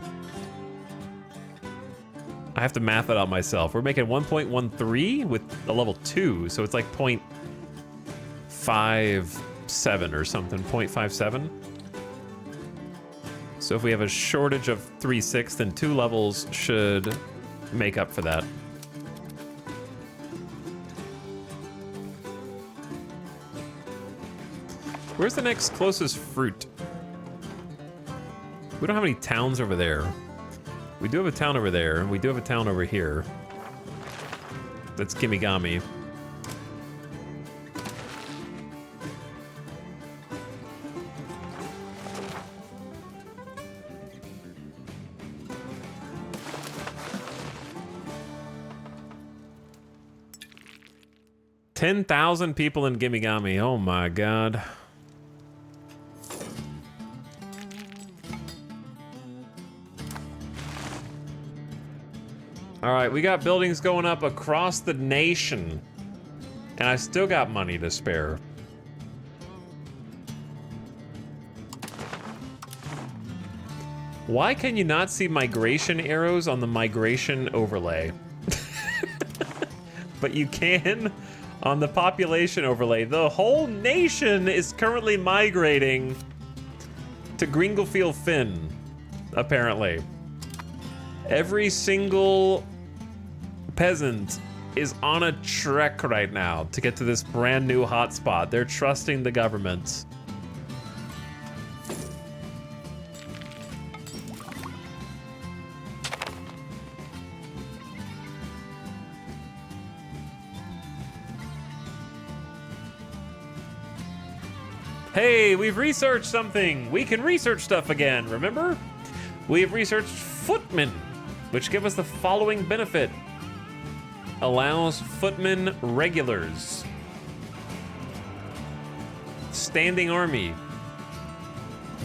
I have to math it out myself. We're making 1.13 with a level 2, so it's like 0.57 or something, 0.57. So if we have a shortage of 3/6, then 2 levels should make up for that. Where's the next closest fruit? We don't have any towns over there. We do have a town over there, and we do have a town over here. That's Kimigami. $10,000 people in Gimigami. Oh my god. All right, we got buildings going up across the nation. And I still got money to spare. Why can you not see migration arrows on the migration overlay? But you can on the population overlay. The whole nation is currently migrating to Gringlefield Finn, apparently. Every single peasant is on a trek right now to get to this brand new hotspot. They're trusting the government. Hey, we've researched something. We can research stuff again, remember? We have researched footmen, which give us the following benefit. Allows footmen regulars. Standing army.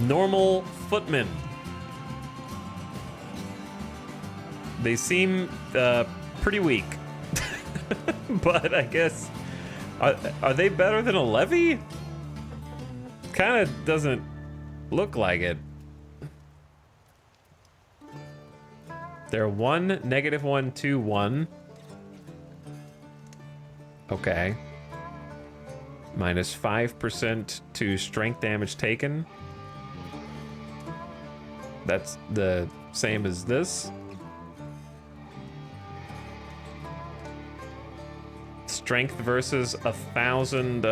Normal footmen. They seem pretty weak. But I guess, are they better than a levy? Kind of doesn't look like it. They're 1, -1, 2, 1. Okay. Minus 5% to strength damage taken. That's the same as this. Strength versus 1,000.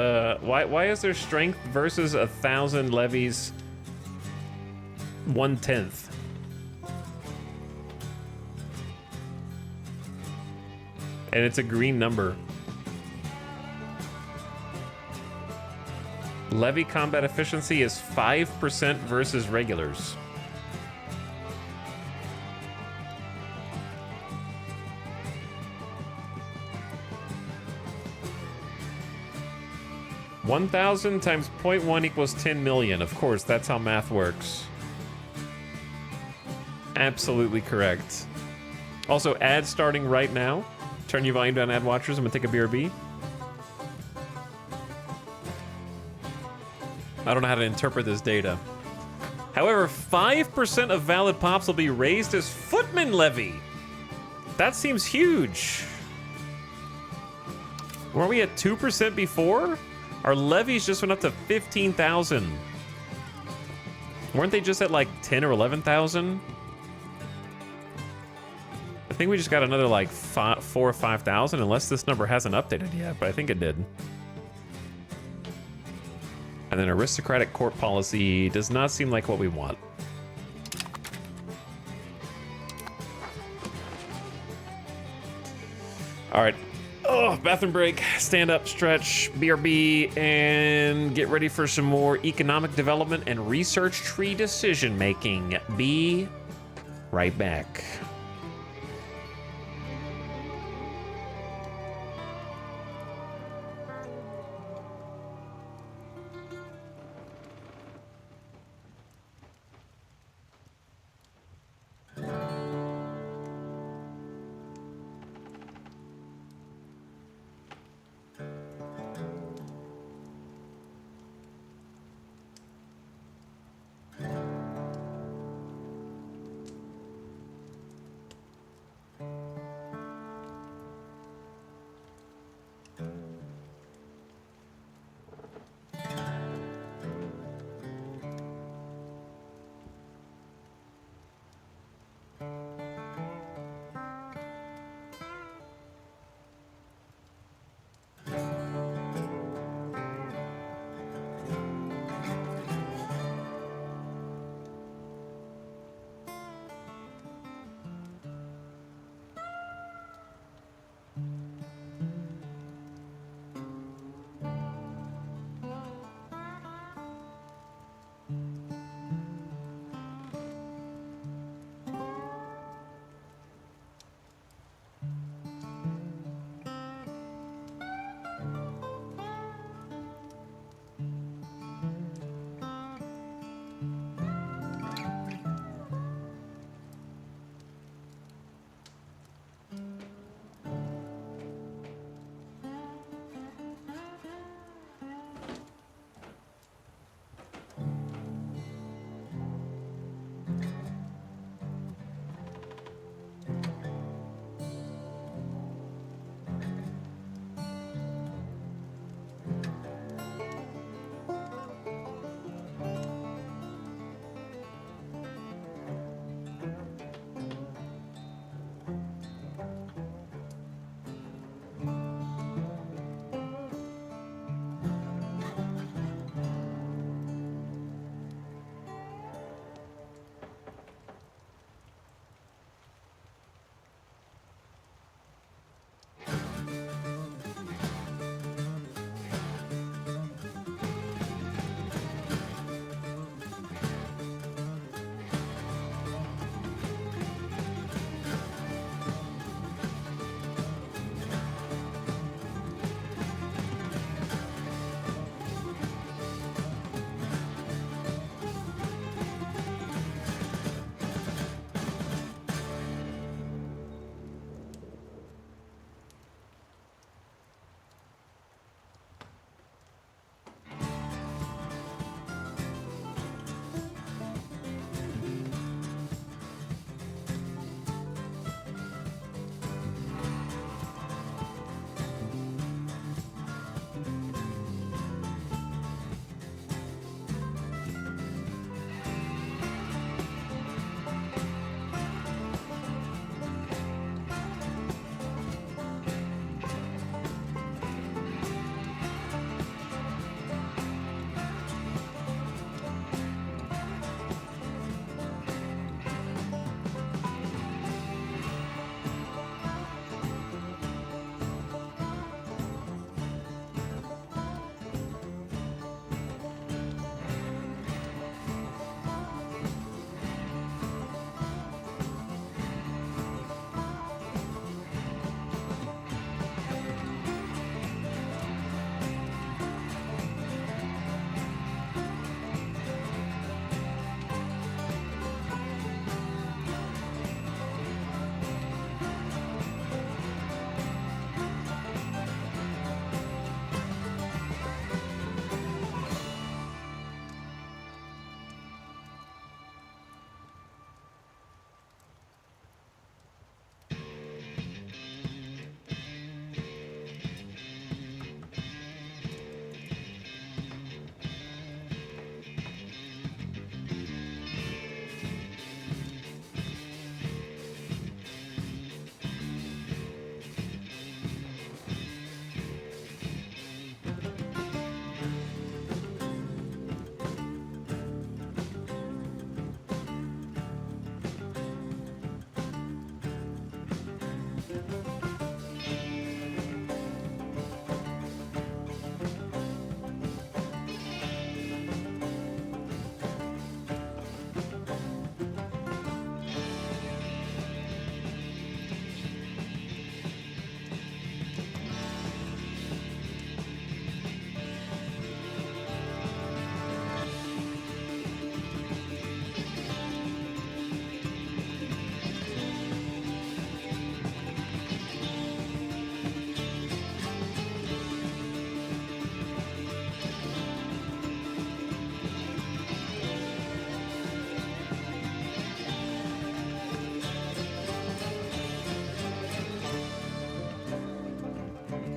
Why is there strength versus 1,000 levies? 1/10. And it's a green number. Levy combat efficiency is 5% versus regulars. $1,000 times 0.1 equals 10 million. Of course, that's how math works. Absolutely correct. Also, ads starting right now. Turn your volume down, ad watchers. I'm gonna take a BRB. I don't know how to interpret this data. However, 5% of valid pops will be raised as footman levy. That seems huge. Weren't we at 2% before? Our levies just went up to 15,000. Weren't they just at like 10 or 11,000? I think we just got another like 4 or 5,000, unless this number hasn't updated yet, but I think it did. And then aristocratic court policy does not seem like what we want. All right. Oh, bathroom break, stand up, stretch, BRB, and get ready for some more economic development and research tree decision making. Be right back.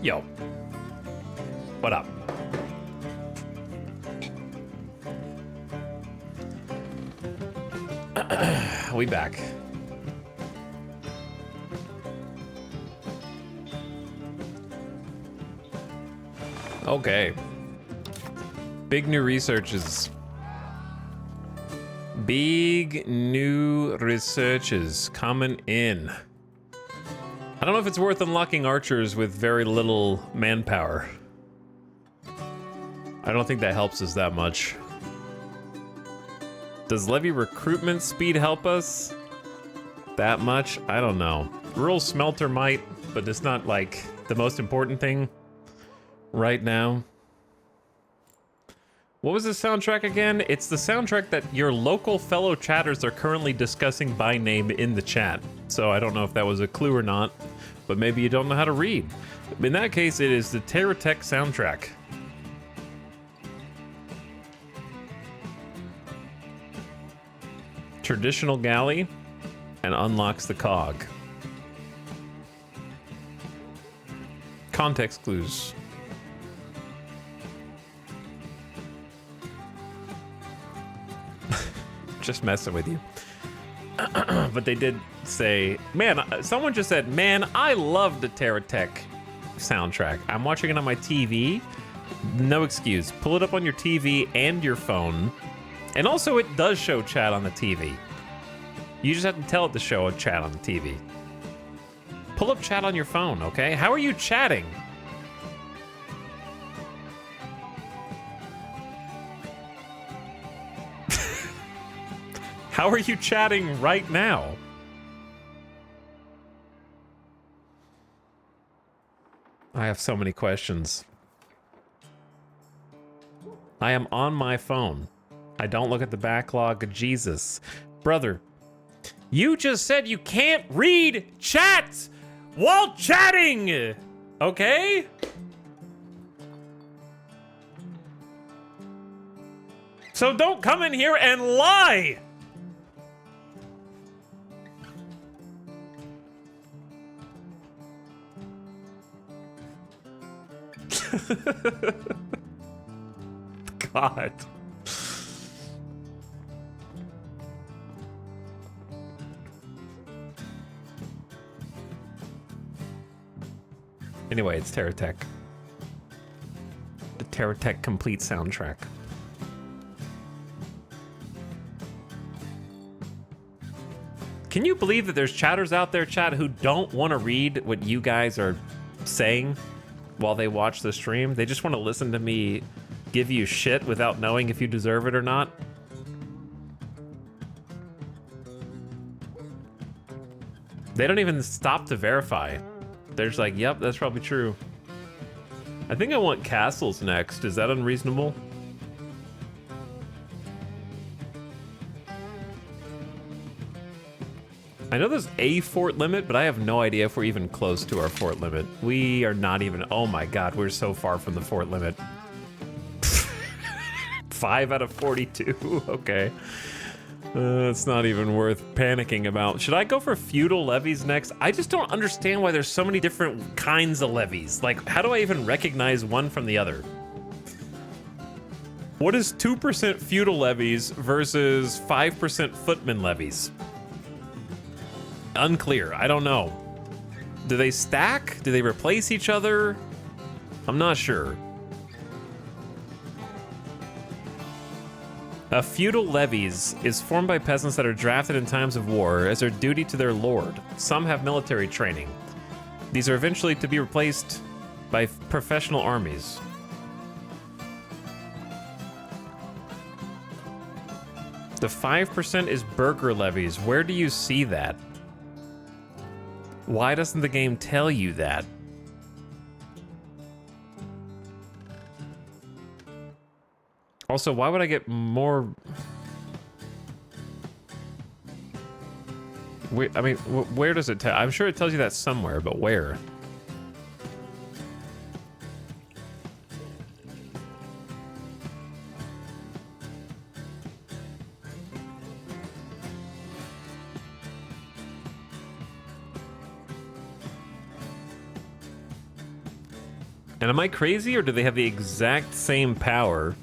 Yo. What up? We back. Okay. Big new researches. Big new researches coming in. I don't know if it's worth unlocking archers with very little manpower. I don't think that helps us that much. Does levy recruitment speed help us that much? I don't know. Rural smelter might, but it's not like the most important thing right now. What was the soundtrack again? It's the soundtrack that your local fellow chatters are currently discussing by name in the chat. So I don't know if that was a clue or not, but maybe you don't know how to read. In that case, it is the Terra Tech soundtrack. Traditional galley and unlocks the cog. Context clues. Just messing with you. But they did say, man, someone just said, man, I love the Terra Tech soundtrack. I'm watching it on my TV. No excuse. Pull it up on your TV and your phone. And also, it does show chat on the TV. You just have to tell it to show a chat on the TV. Pull up chat on your phone, okay? How are you chatting? How are you chatting right now? I have so many questions. I am on my phone. I don't look at the backlog. Jesus. Brother, you just said you can't read chats while chatting, okay? So don't come in here and lie. God. Anyway, it's Terra Tech. The Terra Tech complete soundtrack. Can you believe that there's chatters out there, chat, who don't want to read what you guys are saying while they watch the stream? They just want to listen to me give you shit without knowing if you deserve it or not. They don't even stop to verify. They're just like, yep, that's probably true. I think I want castles next. Is that unreasonable? I know there's a fort limit, but I have no idea if we're even close to our fort limit. We are not even, oh my God, we're so far from the fort limit. 5 out of 42, okay. It's not even worth panicking about. Should I go for feudal levies next? I just don't understand why there's so many different kinds of levies. Like, how do I even recognize one from the other? What is 2% feudal levies versus 5% footman levies? Unclear. I don't know. Do they stack? Do they replace each other? I'm not sure. Feudal levies is formed by peasants that are drafted in times of war as their duty to their lord. Some have military training. These are eventually to be replaced by professional armies. The 5% is burgher levies. Where do you see that? Why doesn't the game tell you that? Also, why would I get more? I mean, where does it tell? I'm sure it tells you that somewhere, but where? And am I crazy, or do they have the exact same power?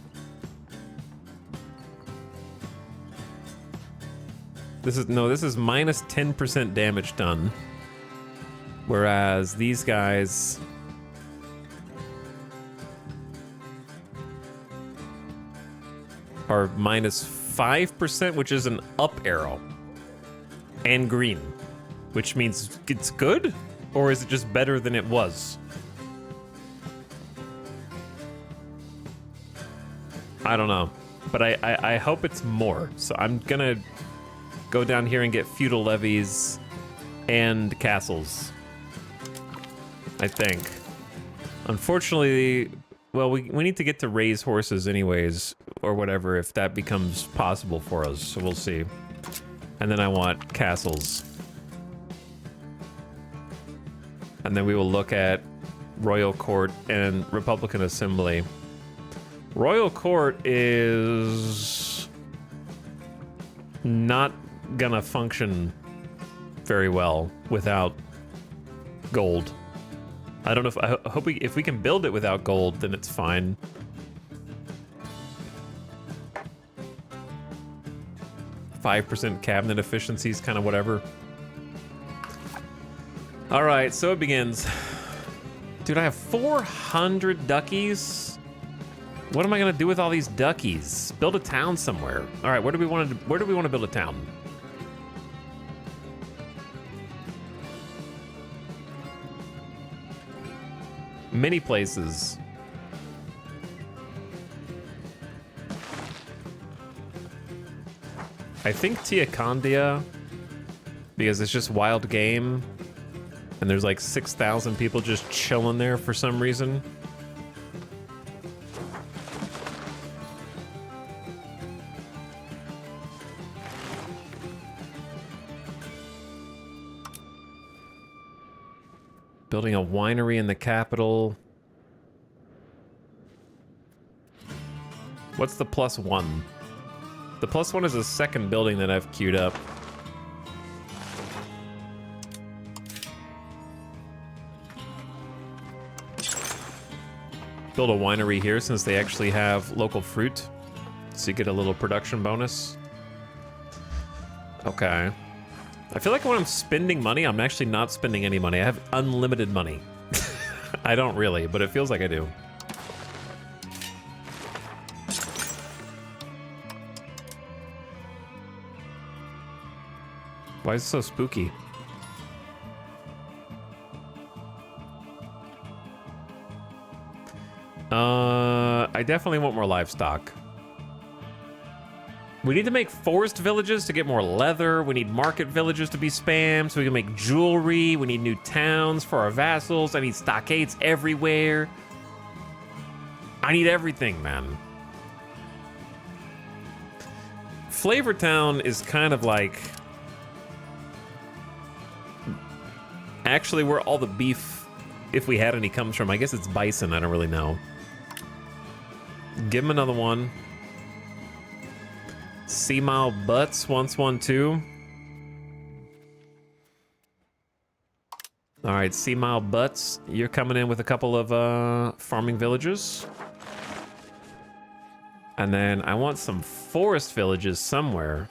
This is minus 10% damage done. Whereas these guys... are minus 5%, which is an up arrow. And green. Which means it's good? Or is it just better than it was? I don't know. But I hope it's more. So I'm gonna go down here and get feudal levies and castles. I think. Unfortunately, well, we need to get to raise horses anyways, or whatever, if that becomes possible for us. So we'll see. And then I want castles. And then we will look at Royal Court and Republican Assembly. Royal Court is not gonna function very well without gold. I don't know if I hope if we can build it without gold, then it's fine. %5 cabinet efficiency is kind of whatever. All right, so it begins. Dude, I have 400 duckies. What am I gonna do with all these duckies? Build a town somewhere. All right, where do we want to build a town? Many places. I think Tiakondia, because it's just wild game, and there's like 6,000 people just chilling there for some reason. Building a winery in the capital. What's the +1? The +1 is a second building that I've queued up. Build a winery here since they actually have local fruit. So you get a little production bonus. Okay. I feel like when I'm spending money, I'm actually not spending any money. I have unlimited money. I don't really, but it feels like I do. Why is it so spooky? I definitely want more livestock. We need to make forest villages to get more leather. We need market villages to be spammed so we can make jewelry. We need new towns for our vassals. I need stockades everywhere. I need everything, man. Flavortown is kind of like... actually where all the beef, if we had any, comes from. I guess it's bison. I don't really know. Give him another one. Sea Mile Butts wants one too. All right, Sea Mile Butts, you're coming in with a couple of farming villages. And then I want some forest villages somewhere.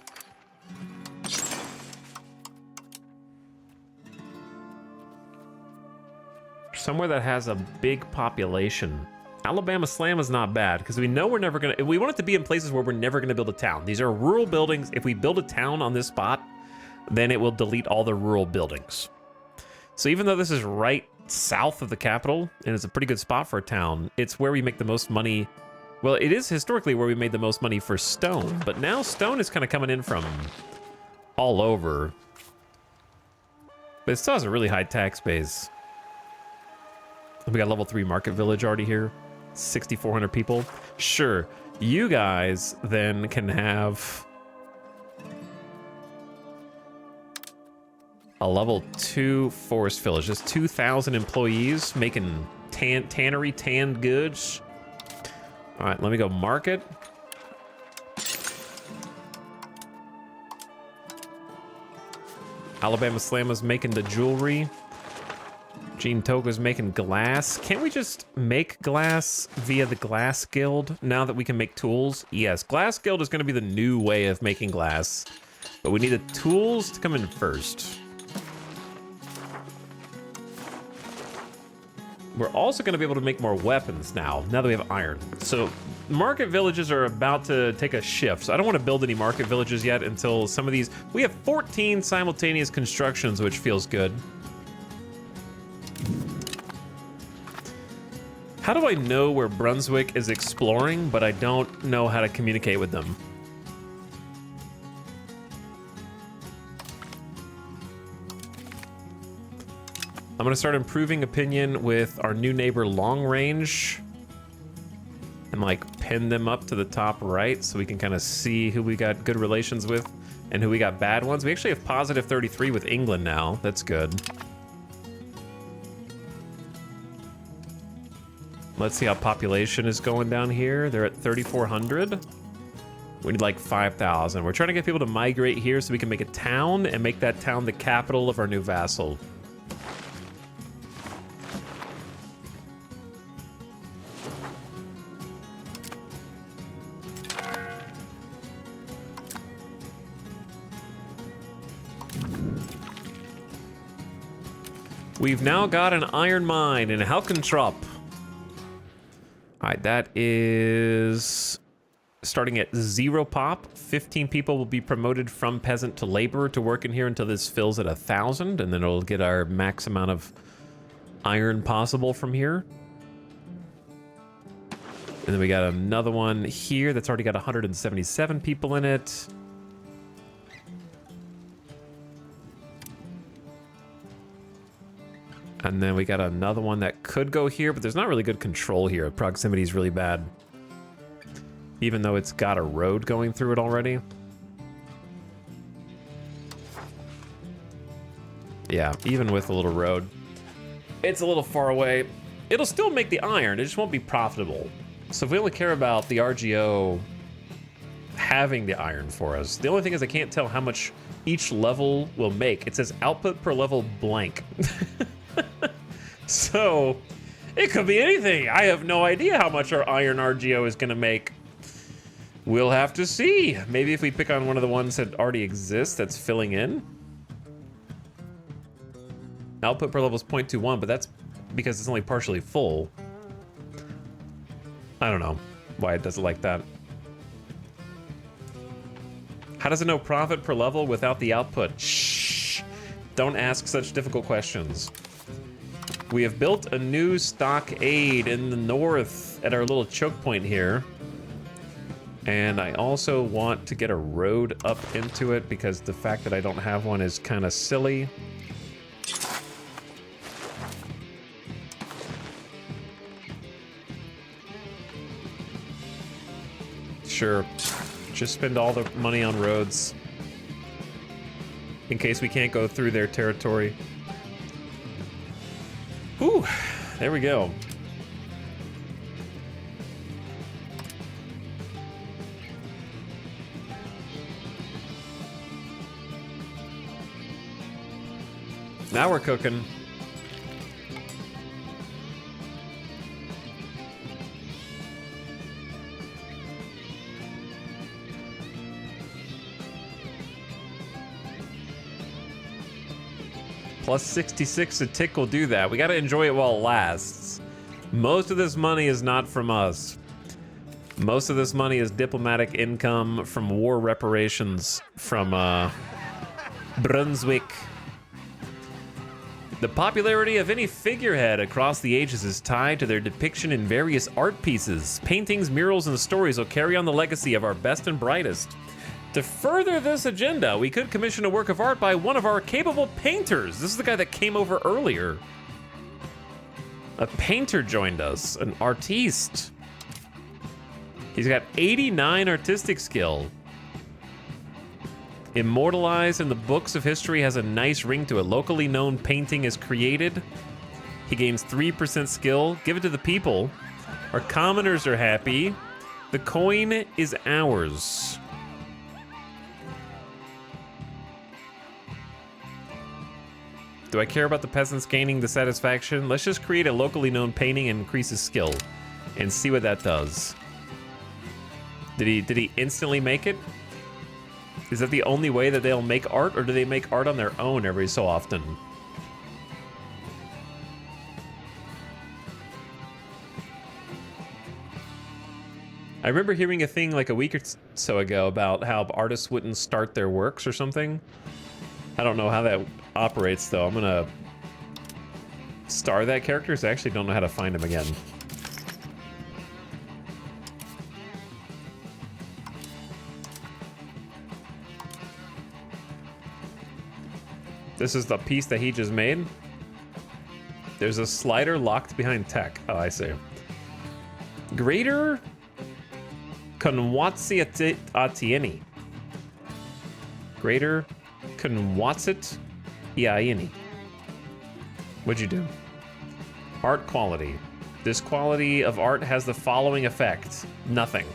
Somewhere that has a big population. Alabama Slam is not bad because we know we're never gonna, we want it to be in places where we're never gonna build a town. These are rural buildings. If we build a town on this spot, then it will delete all the rural buildings. So even though this is right south of the capital and it's a pretty good spot for a town, it's where we make the most money. Well, it is historically where we made the most money for stone, but now stone is kind of coming in from all over. But it still has a really high tax base. We got level 3 market village already here. 6,400 people. Sure, you guys then can have a level 2 forest village. Just 2,000 employees making tannery, tanned goods. All right, let me go market. Alabama Slam is making the jewelry. Gene Toga's making glass. Can't we just make glass via the Glass Guild now that we can make tools? Yes, Glass Guild is going to be the new way of making glass. But we need the tools to come in first. We're also going to be able to make more weapons now that we have iron. So market villages are about to take a shift. So I don't want to build any market villages yet until some of these... We have 14 simultaneous constructions, which feels good. How do I know where Brunswick is exploring, but I don't know how to communicate with them? I'm gonna start improving opinion with our new neighbor Long Range and like pin them up to the top right so we can kind of see who we got good relations with and who we got bad ones. We actually have positive 33 with England now. That's good. Let's see how population is going down here. They're at 3,400. We need like 5,000. We're trying to get people to migrate here so we can make a town and make that town the capital of our new vassal. We've now got an iron mine in Halkentrop. All right, that is starting at 0 pop. 15 people will be promoted from peasant to laborer to work in here until this fills at 1,000, and then it'll get our max amount of iron possible from here. And then we got another one here that's already got 177 people in it. And then we got another one that could go here, but there's not really good control here. Proximity is really bad. Even though it's got a road going through it already. Yeah, even with a little road. It's a little far away. It'll still make the iron, it just won't be profitable. So if we only care about the RGO having the iron for us, the only thing is I can't tell how much each level will make. It says output per level blank. So, it could be anything. I have no idea how much our iron RGO is going to make. We'll have to see. Maybe if we pick on one of the ones that already exists that's filling in. Output per level is 0.21, but that's because it's only partially full. I don't know why it does it like that. How does it know profit per level without the output? Shh. Don't ask such difficult questions. We have built a new stockade in the north at our little choke point here. And I also want to get a road up into it because the fact that I don't have one is kind of silly. Sure, just spend all the money on roads in case we can't go through their territory. Whew, there we go. Now we're cooking. Plus 66 a tick will do that. We gotta enjoy it while it lasts. Most of this money is not from us. Most of this money is diplomatic income from war reparations from Brunswick. The popularity of any figurehead across the ages is tied to their depiction in various art pieces. Paintings, murals, and stories will carry on the legacy of our best and brightest. To further this agenda, we could commission a work of art by one of our capable painters. This is the guy that came over earlier. A painter joined us, an artiste. He's got 89 artistic skill. Immortalized in the books of history, has a nice ring to it. Locally known painting is created. He gains 3% skill. Give it to the people. Our commoners are happy. The coin is ours. Do I care about the peasants gaining the satisfaction? Let's just create a locally known painting and increase his skill and see what that does. Did he instantly make it? Is that the only way that they'll make art, or do they make art on their own every so often? I remember hearing a thing like a week or so ago about how artists wouldn't start their works or something. I don't know how that operates, though. I'm gonna star that character, so I actually don't know how to find him again. This is the piece that he just made. There's a slider locked behind tech. Oh, I see. Greater Conwatsiatieni. Greater Conwatsiatieni. What'd you do? Art quality. This quality of art has the following effect. Nothing.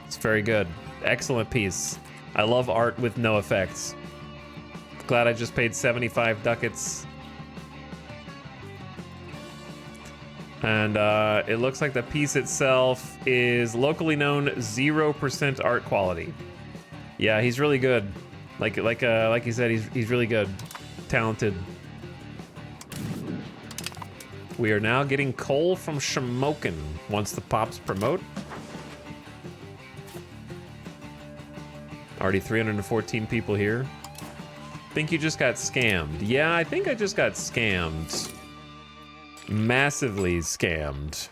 It's very good. Excellent piece. I love art with no effects. Glad I just paid 75 ducats. And it looks like the piece itself is locally known 0% art quality. Yeah, he's really good. Like you said, he's really good, talented. We are now getting coal from Shamokin once the pops promote. Already 314 people here. Think you just got scammed. Yeah, I think I just got scammed. Massively scammed.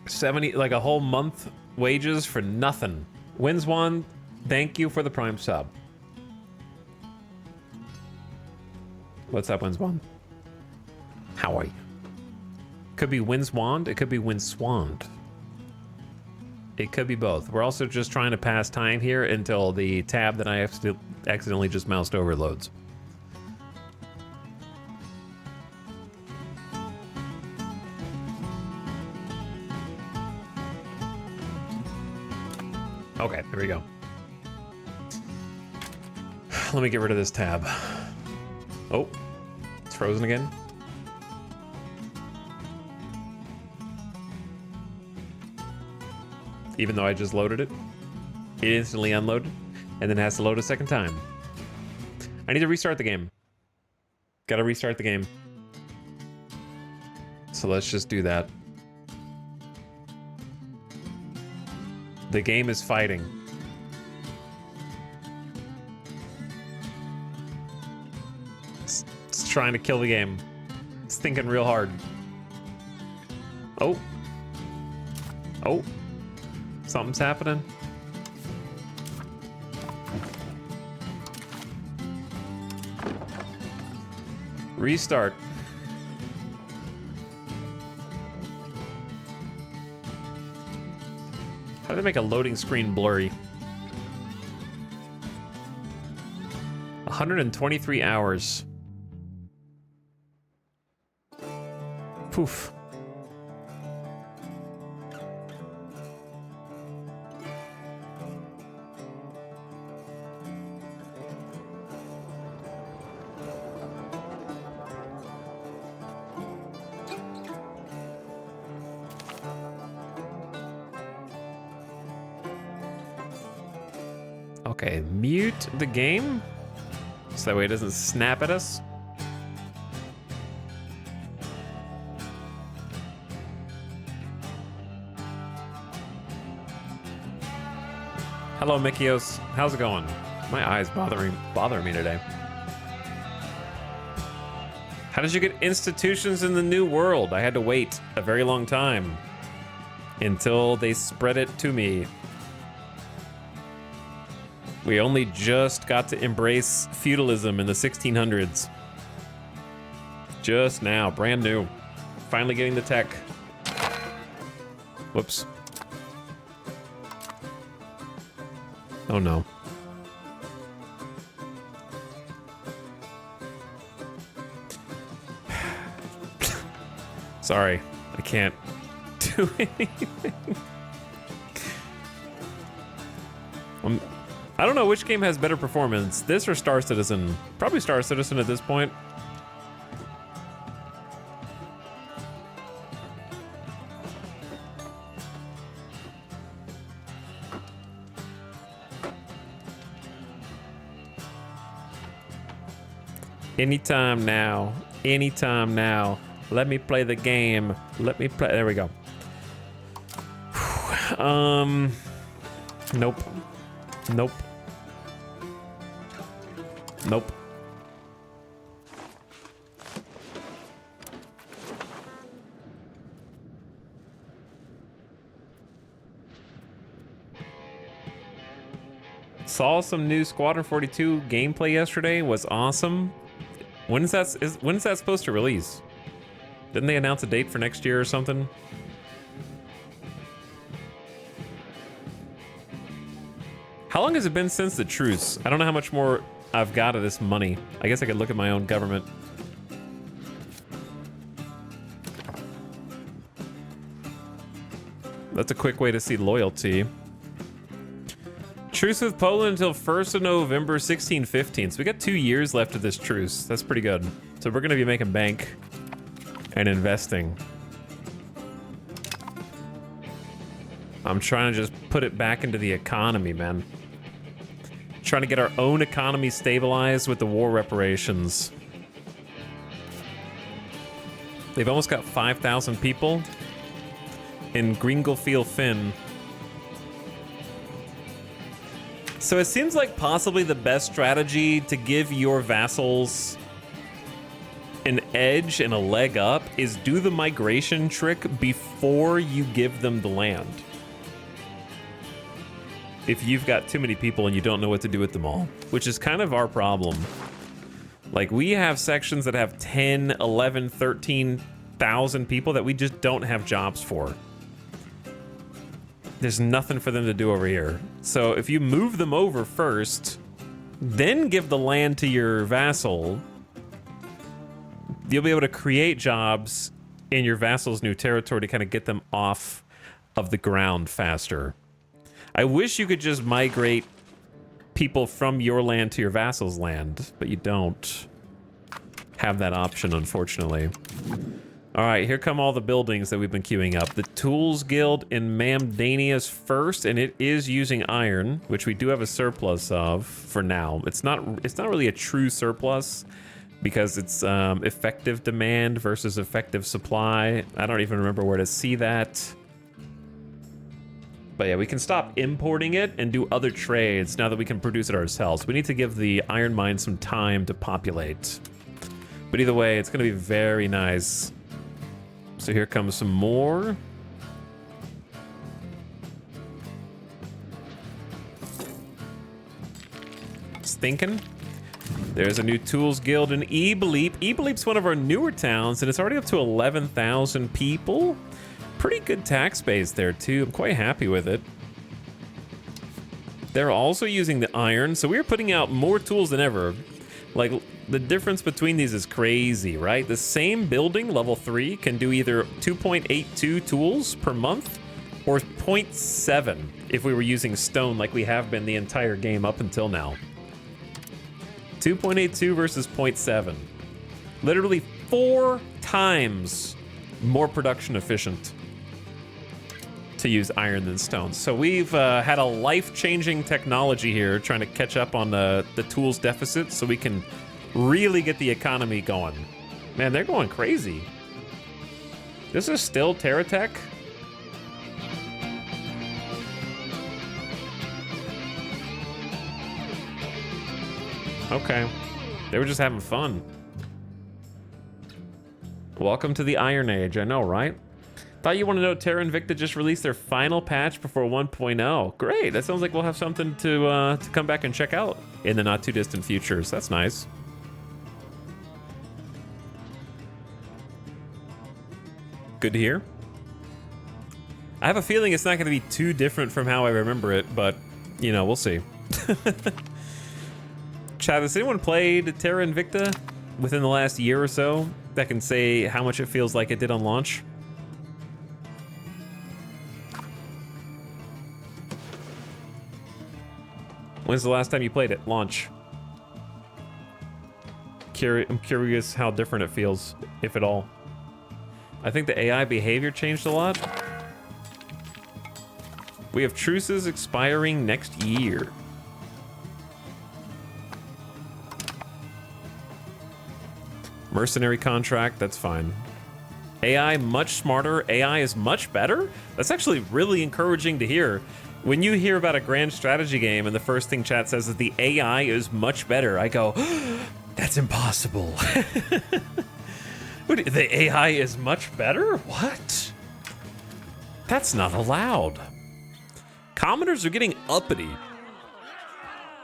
$70, like a whole month wages for nothing. Wins one, thank you for the prime sub. What's up, Winswand? How are you? Could be Winswand, it could be Winswand. It could be both. We're also just trying to pass time here until the tab that I accidentally just moused over loads. Okay, there we go. Let me get rid of this tab. Oh, it's frozen again. Even though I just loaded it, it instantly unloaded and then has to load a second time. I need to restart the game. Gotta restart the game. So let's just do that. The game is fighting. It's trying to kill the game. It's thinking real hard. Oh. Oh. Something's happening. Restart. How do they make a loading screen blurry? 123 hours. Poof. Okay, mute the game so that way it doesn't snap at us. Hello, Mikios. How's it going? My eyes bothering me today. How did you get institutions in the New World? I had to wait a very long time until they spread it to me. We only just got to embrace feudalism in the 1600s. Just now, brand new. Finally getting the tech. Whoops. Oh no. Sorry, I can't do anything. I don't know which game has better performance, this or Star Citizen. Probably Star Citizen at this point. Anytime now. Anytime now. Let me play the game. Let me play. There we go. Nope. Nope. Nope. Saw some new Squadron 42 gameplay yesterday. Was awesome. When's that supposed to release? Didn't they announce a date for next year or something? How long has it been since the truce? I don't know how much more I've got of this money. I guess I could look at my own government. That's a quick way to see loyalty. Truce with Poland until 1st of November 1615. So we got 2 years left of this truce. That's pretty good. So we're gonna be making bank and investing. I'm trying to just put it back into the economy, man. Trying to get our own economy stabilized with the war reparations. They've almost got 5,000 people in Gringelfield Finn. So it seems like possibly the best strategy to give your vassals an edge and a leg up is do the migration trick before you give them the land. If you've got too many people and you don't know what to do with them all, which is kind of our problem. Like, we have sections that have 10, 11, 13,000 people that we just don't have jobs for. There's nothing for them to do over here. So if you move them over first, then give the land to your vassal, you'll be able to create jobs in your vassal's new territory to kind of get them off of the ground faster. I wish you could just migrate people from your land to your vassal's land, but you don't have that option, unfortunately. All right, here come all the buildings that we've been queuing up. The Tools Guild in Mamdania's first, and it is using iron, which we do have a surplus of for now. It's not really a true surplus because it's effective demand versus effective supply. I don't even remember where to see that. But yeah, we can stop importing it and do other trades now that we can produce it ourselves. We need to give the iron mine some time to populate. But either way, it's gonna be very nice. So here comes some more. Stinking. There's a new Tools Guild in Ebleep. Ebleep's one of our newer towns, and it's already up to 11,000 people. Pretty good tax base there too. I'm quite happy with it. They're also using the iron, so we're putting out more tools than ever. Like, the difference between these is crazy, right? The same building, level 3, can do either 2.82 tools per month or 0.7 if we were using stone like we have been the entire game up until now. 2.82 versus 0.7. Literally 4 times more production efficient to use iron than stone. So we've had a life-changing technology here trying to catch up on the tools deficit so we can really get the economy going. Man, they're going crazy. This is still Terratech? Okay. They were just having fun. Welcome to the Iron Age, I know, right? Thought you want to know Terra Invicta just released their final patch before 1.0. Great, that sounds like we'll have something to come back and check out in the not too distant future. So that's nice. Good to hear. I have a feeling it's not going to be too different from how I remember it, but, you know, we'll see. Chat, has anyone played Terra Invicta within the last year or so? that can say how much it feels like it did on launch? When's the last time you played it? Launch. I'm curious how different it feels, if at all. I think the AI behavior changed a lot. We have truces expiring next year. Mercenary contract, that's fine. AI much smarter, AI is much better? That's actually really encouraging to hear. When you hear about a grand strategy game and the first thing chat says is the AI is much better, I go, that's impossible. The AI is much better? What? That's not allowed. Commoners are getting uppity.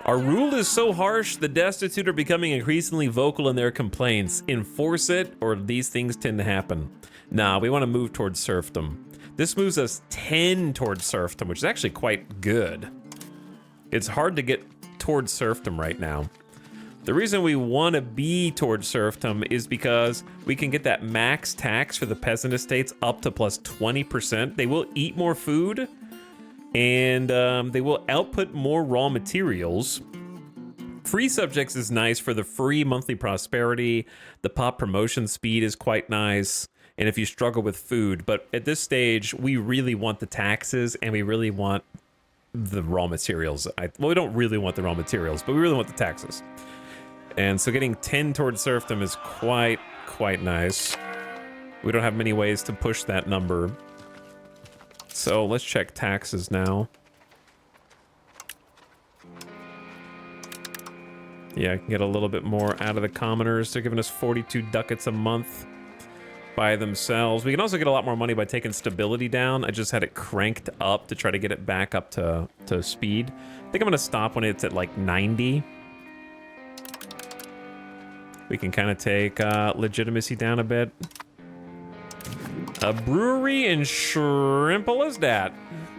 Our rule is so harsh, the destitute are becoming increasingly vocal in their complaints. Enforce it, or these things tend to happen. Nah, we want to move towards serfdom. This moves us 10 towards serfdom, which is actually quite good. It's hard to get towards serfdom right now. The reason we want to be towards serfdom is because we can get that max tax for the peasant estates up to plus 20%. They will eat more food, and they will output more raw materials. Free subjects is nice for the free monthly prosperity. The pop promotion speed is quite nice. And if you struggle with food, but at this stage, we really want the taxes and we really want the raw materials. Well, we don't really want the raw materials, but we really want the taxes. And so getting 10 towards serfdom is quite nice. We don't have many ways to push that number. So let's check taxes now. Yeah, I can get a little bit more out of the commoners. They're giving us 42 ducats a month by themselves. We can also get a lot more money by taking stability down. I just had it cranked up to try to get it back up to speed. I think I'm gonna stop when it's at like 90. We can kind of take legitimacy down a bit. A brewery in Shrimpolisdat.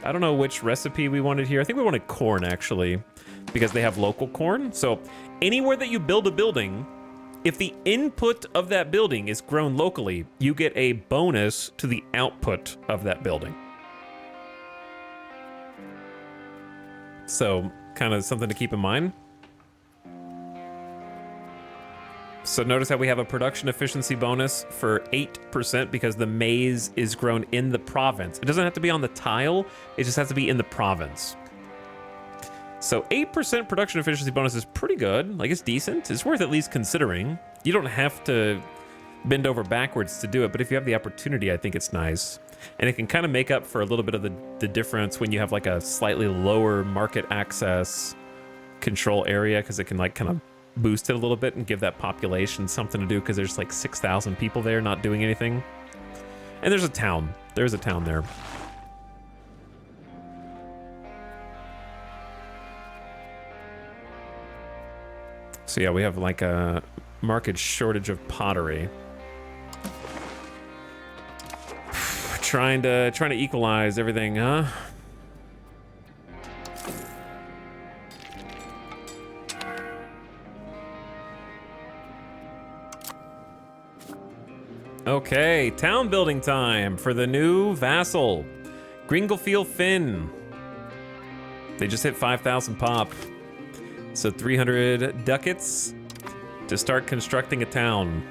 I don't know which recipe we wanted here. I think we wanted corn, actually, because they have local corn. So anywhere that you build a building, if the input of that building is grown locally, you get a bonus to the output of that building. So kind of something to keep in mind. So notice how we have a production efficiency bonus for 8% because the maize is grown in the province. It doesn't have to be on the tile, it just has to be in the province. So 8% production efficiency bonus is pretty good. Like, it's decent. It's worth at least considering. You don't have to bend over backwards to do it, but if you have the opportunity, I think it's nice. And it can kind of make up for a little bit of the difference when you have like a slightly lower market access control area, because it can like kind of boost it a little bit and give that population something to do, because there's like 6,000 people there not doing anything. And there's a town. There's a town there. So yeah, we have like a market shortage of pottery. trying to equalize everything, huh? Okay, town building time for the new vassal, Gringlefield Finn. They just hit 5,000 pop. So 300 ducats to start constructing a town.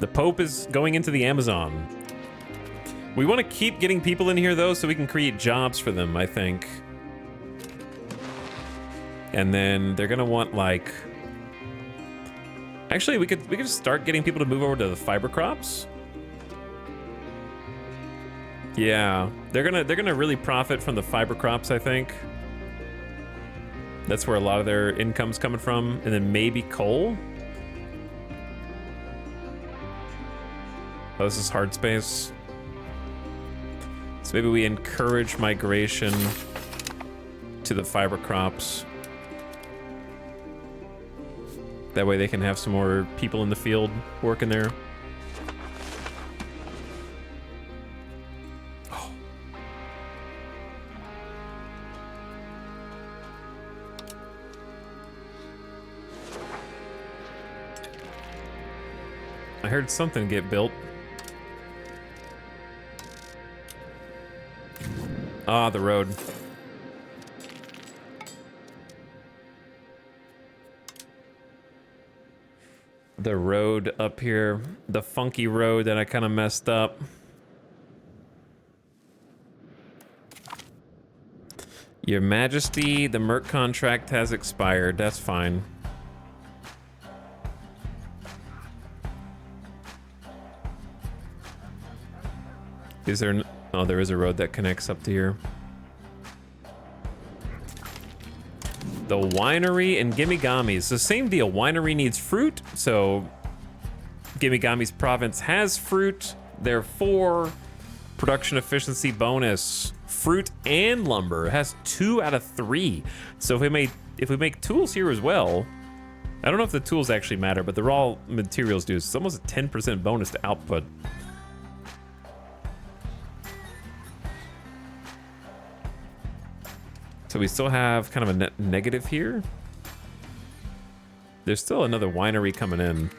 The Pope is going into the Amazon. We want to keep getting people in here though, so we can create jobs for them, I think. And then they're gonna want like... Actually, we could just start getting people to move over to the fiber crops. Yeah, they're gonna really profit from the fiber crops, I think. That's where a lot of their income's coming from, and then maybe coal. Oh, this is hard space. So maybe we encourage migration to the fiber crops. That way they can have some more people in the field working there. Oh. I heard something get built. Ah, the road. The road up here. The funky road that I kind of messed up. Your Majesty, the Merc contract has expired. That's fine. Is there... Oh, there is a road that connects up to here. The winery and Gimmigami's. The same deal. Winery needs fruit, so Gimmigami's province has fruit. Therefore, production efficiency bonus. Fruit and lumber. It has 2 out of 3. So if we make tools here as well, I don't know if the tools actually matter, but the raw materials do. It's almost a 10% bonus to output. So we still have kind of a net negative here. There's still another winery coming in.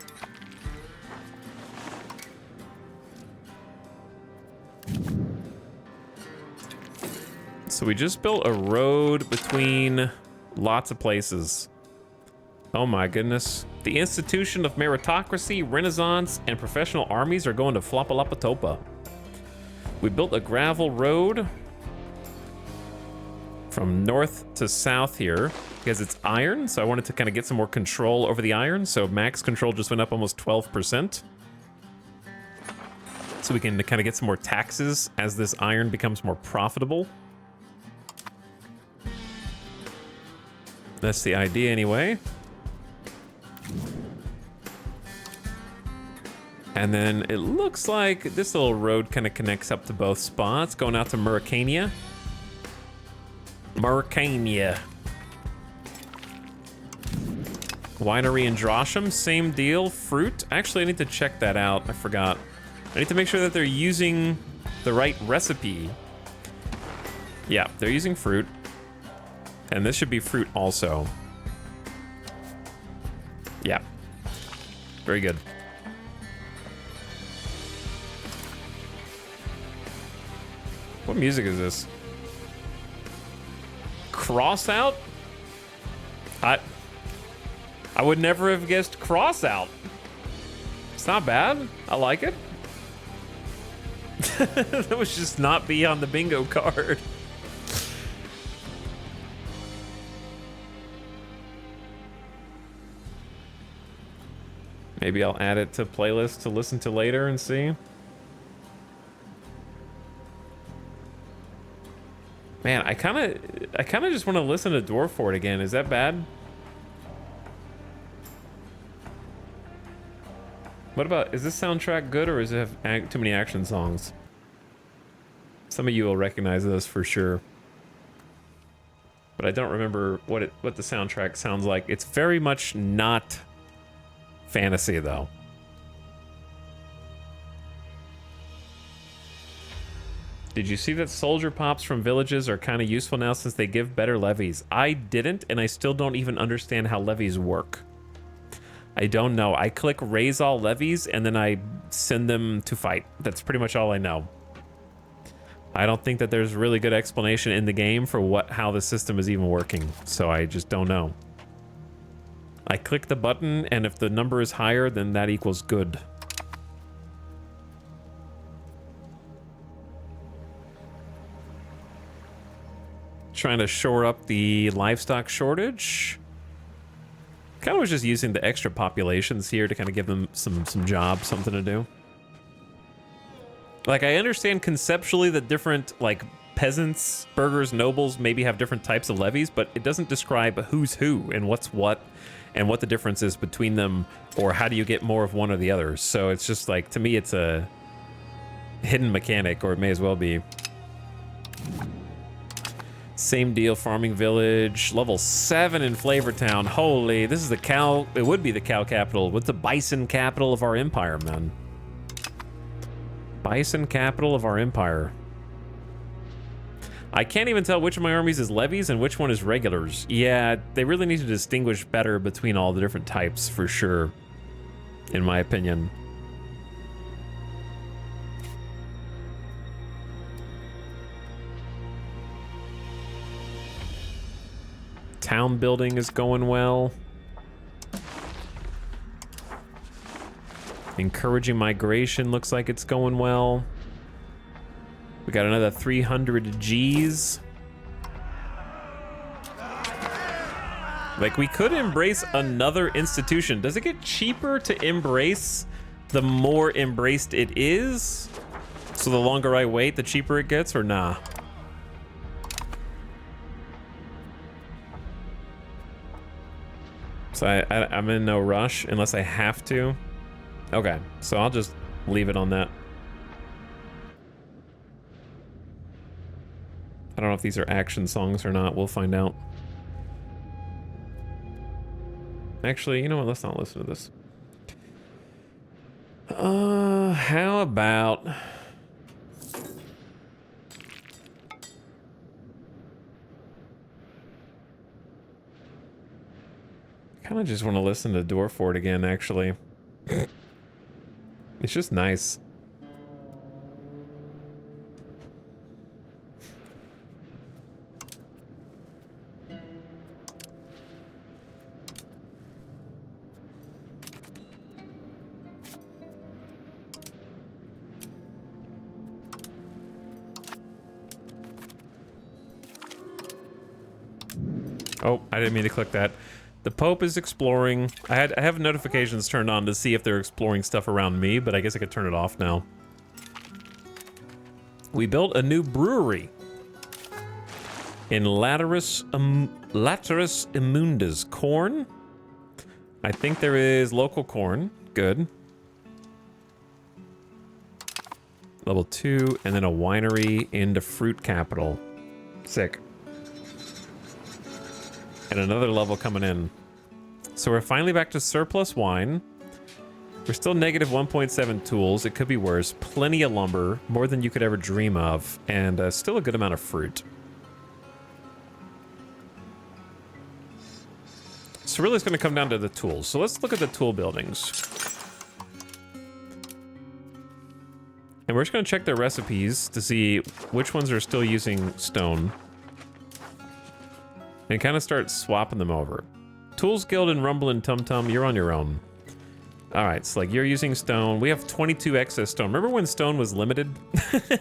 So we just built a road between lots of places. Oh my goodness. The institution of meritocracy, renaissance, and professional armies are going to Flopalapatopa. We built a gravel road from north to south here because it's iron, so I wanted to kind of get some more control over the iron, so max control just went up almost 12%. So we can kind of get some more taxes as this iron becomes more profitable. That's the idea anyway. And then it looks like this little road kind of connects up to both spots, going out to Mauritania. Mauritania. Winery in Drosham, same deal. Fruit. Actually, I need to check that out. I forgot. I need to make sure that they're using the right recipe. Yeah, they're using fruit. And this should be fruit also. Yeah. Very good. What music is this? Cross out? I would never have guessed cross out. It's not bad. I like it. That was just not be on the bingo card. Maybe I'll add it to playlist to listen to later and see. Man, I kind of just want to listen to Dwarf Fort again. Is that bad? What about, is this soundtrack good or does it have too many action songs? Some of you will recognize this for sure. But I don't remember what the soundtrack sounds like. It's very much not fantasy though. Did you see that soldier pops from villages are kind of useful now since they give better levies? I didn't, and I still don't even understand how levies work. I don't know. I click raise all levies and then I send them to fight. That's pretty much all I know. I don't think that there's really good explanation in the game for how the system is even working, so I just don't know. I click the button, and if the number is higher, then that equals good. Trying to shore up the livestock shortage. Kind of was just using the extra populations here to kind of give them some jobs, something to do. Like, I understand conceptually that different, like, peasants, burghers, nobles maybe have different types of levies, but it doesn't describe who's who and what's what and what the difference is between them, or how do you get more of one or the other. So it's just like, to me, it's a hidden mechanic, or it may as well be. Same deal, farming village, level 7 in Flavortown. Holy, this is the cow, it would be the cow capital. What's the bison capital of our empire, man? Bison capital of our empire. I can't even tell which of my armies is levies and which one is regulars. Yeah, they really need to distinguish better between all the different types, for sure, in my opinion. Town building is going well. Encouraging migration looks like it's going well. We got another 300 G's. Like, we could embrace another institution. Does it get cheaper to embrace the more embraced it is? So the longer I wait, the cheaper it gets, or nah? So I'm in no rush unless I have to. Okay, so I'll just leave it on that. I don't know if these are action songs or not. We'll find out. Actually, you know what? Let's not listen to this. How about... I kind of just want to listen to Dorfort again, actually. It's just nice. Oh, I didn't mean to click that. The Pope is exploring. I have notifications turned on to see if they're exploring stuff around me, but I guess I could turn it off now. We built a new brewery in Laterus Immundus. Corn. I think there is local corn. Good. Level 2, and then a winery into fruit capital. Sick. And another level coming in. So we're finally back to surplus wine. We're still negative 1.7 tools. It could be worse. Plenty of lumber, more than you could ever dream of, and still a good amount of fruit. So really it's going to come down to the tools. So let's look at the tool buildings. And we're just going to check their recipes to see which ones are still using stone. And kind of start swapping them over. Tools Guild and Rumble and Tum Tum, you're on your own. All right, so like you're using stone. We have 22 excess stone. Remember when stone was limited?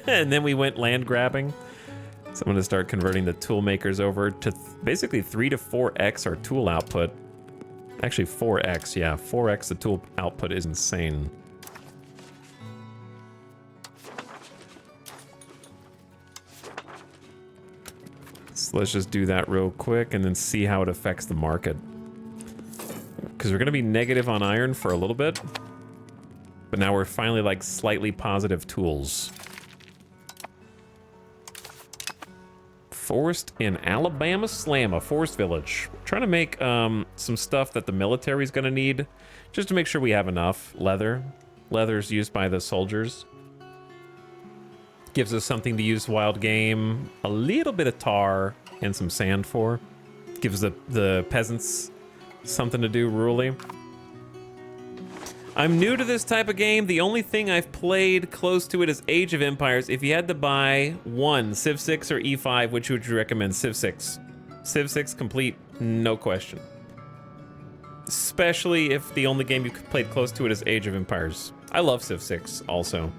And then we went land grabbing? So I'm going to start converting the tool makers over to basically 3 to 4x our tool output. Actually 4x, yeah. 4x the tool output is insane. So let's just do that real quick and then see how it affects the market. Because we're going to be negative on iron for a little bit. But now we're finally like slightly positive tools. Forest in Alabama Slamma, Forest Village. Trying to make some stuff that the military is going to need. Just to make sure we have enough. Leather. Leather's used by the soldiers. Gives us something to use wild game, a little bit of tar, and some sand for. Gives the peasants something to do rurally. I'm new to this type of game. The only thing I've played close to it is Age of Empires. If you had to buy one, Civ 6 or E5, which would you recommend? Civ 6. Civ 6 complete, no question. Especially if the only game you played close to it is Age of Empires. I love Civ 6 also.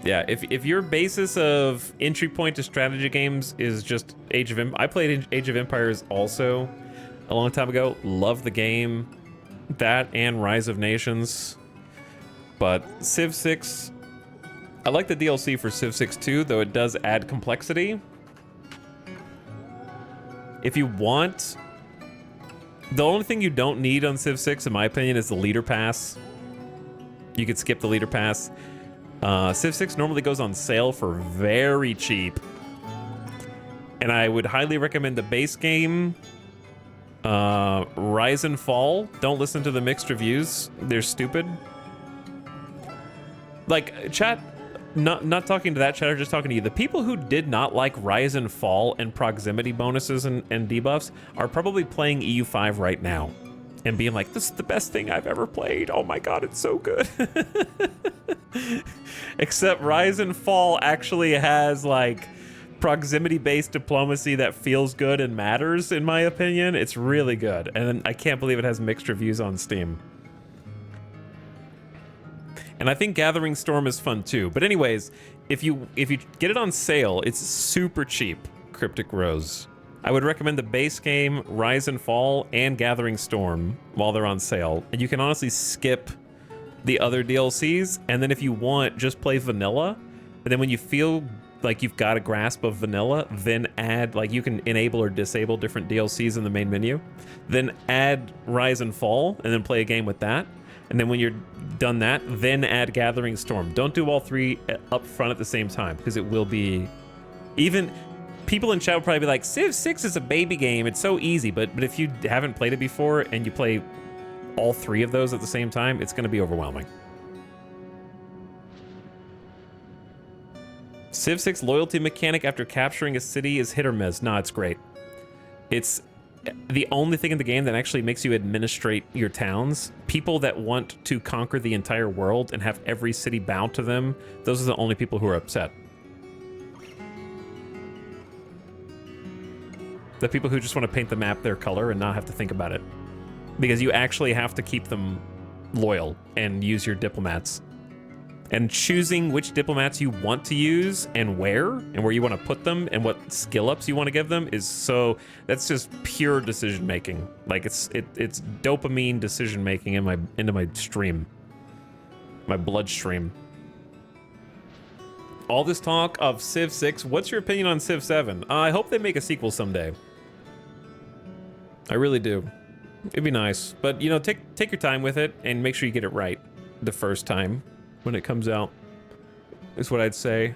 Yeah, if your basis of entry point to strategy games is just Age of Empires... I played Age of Empires also a long time ago. Love the game. That and Rise of Nations. But Civ 6... I like the DLC for Civ 6 too, though it does add complexity. If you want... The only thing you don't need on Civ 6, in my opinion, is the leader pass. You could skip the leader pass. Civ 6 normally goes on sale for very cheap. And I would highly recommend the base game, Rise and Fall. Don't listen to the mixed reviews. They're stupid. Like, chat, not talking to that chatter, just talking to you. The people who did not like Rise and Fall and proximity bonuses and debuffs are probably playing EU5 right now. And being like, this is the best thing I've ever played. Oh my god, it's so good. Except Rise and Fall actually has, like, proximity-based diplomacy that feels good and matters, in my opinion. It's really good, and I can't believe it has mixed reviews on Steam. And I think Gathering Storm is fun too. But anyways, if you get it on sale, it's super cheap, Cryptic Rose. I would recommend the base game, Rise and Fall, and Gathering Storm while they're on sale. And you can honestly skip the other DLCs, and then if you want, just play vanilla. And then when you feel like you've got a grasp of vanilla, then add, like, you can enable or disable different DLCs in the main menu. Then add Rise and Fall, and then play a game with that. And then when you're done that, then add Gathering Storm. Don't do all three up front at the same time, because it will be... Even people in chat will probably be like, Civ 6 is a baby game, it's so easy. But if you haven't played it before and you play all three of those at the same time, it's going to be overwhelming. Civ 6 loyalty mechanic after capturing a city is hit or miss. Nah, it's great. It's the only thing in the game that actually makes you administrate your towns. People that want to conquer the entire world and have every city bow to them, those are the only people who are upset. The people who just want to paint the map their color and not have to think about it. Because you actually have to keep them loyal and use your diplomats. And choosing which diplomats you want to use and where you want to put them and what skill ups you want to give them is so, that's just pure decision making. Like it's dopamine decision making into my stream, my bloodstream. All this talk of Civ 6, what's your opinion on Civ 7? I hope they make a sequel someday. I really do. It'd be nice, but you know, take your time with it and make sure you get it right the first time when it comes out, is what I'd say.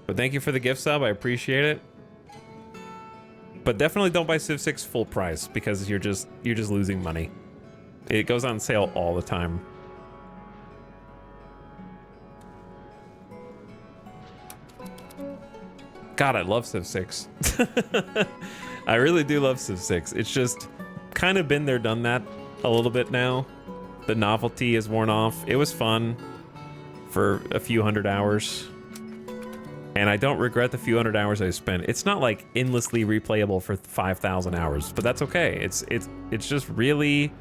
But thank you for the gift sub, I appreciate it. But definitely don't buy Civ 6 full price, because you're just losing money. It goes on sale all the time. God, I love Civ 6. I really do love Civ 6. It's just kind of been there, done that a little bit now. The novelty is worn off. It was fun for a few hundred hours. And I don't regret the few hundred hours I spent. It's not like endlessly replayable for 5,000 hours, but that's okay. It's just really...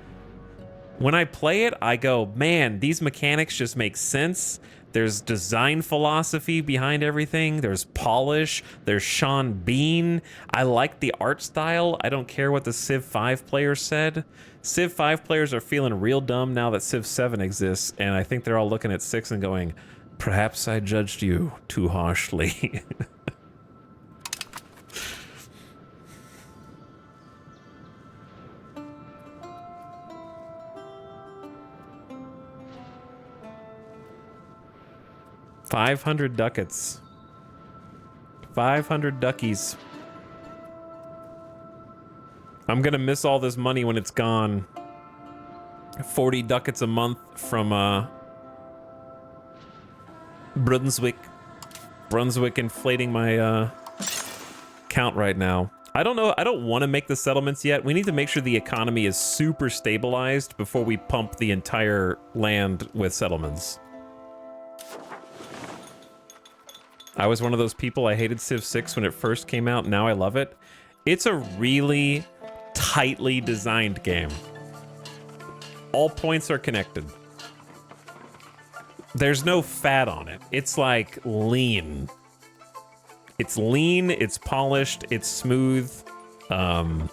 When I play it, I go, man, these mechanics just make sense. There's design philosophy behind everything. There's polish. There's Sean Bean. I like the art style. I don't care what the Civ 5 players said. Civ 5 players are feeling real dumb now that Civ 7 exists, and I think they're all looking at 6 and going, perhaps I judged you too harshly. $500 ducats. 500 duckies. I'm gonna miss all this money when it's gone. 40 ducats a month from Brunswick inflating my count right now. I don't know. I don't want to make the settlements yet. We need to make sure the economy is super stabilized before we pump the entire land with settlements. I was one of those people. I hated Civ 6 when it first came out. Now I love it. It's a really tightly designed game. All points are connected. There's no fat on it. It's like lean. It's lean, it's polished, it's smooth. And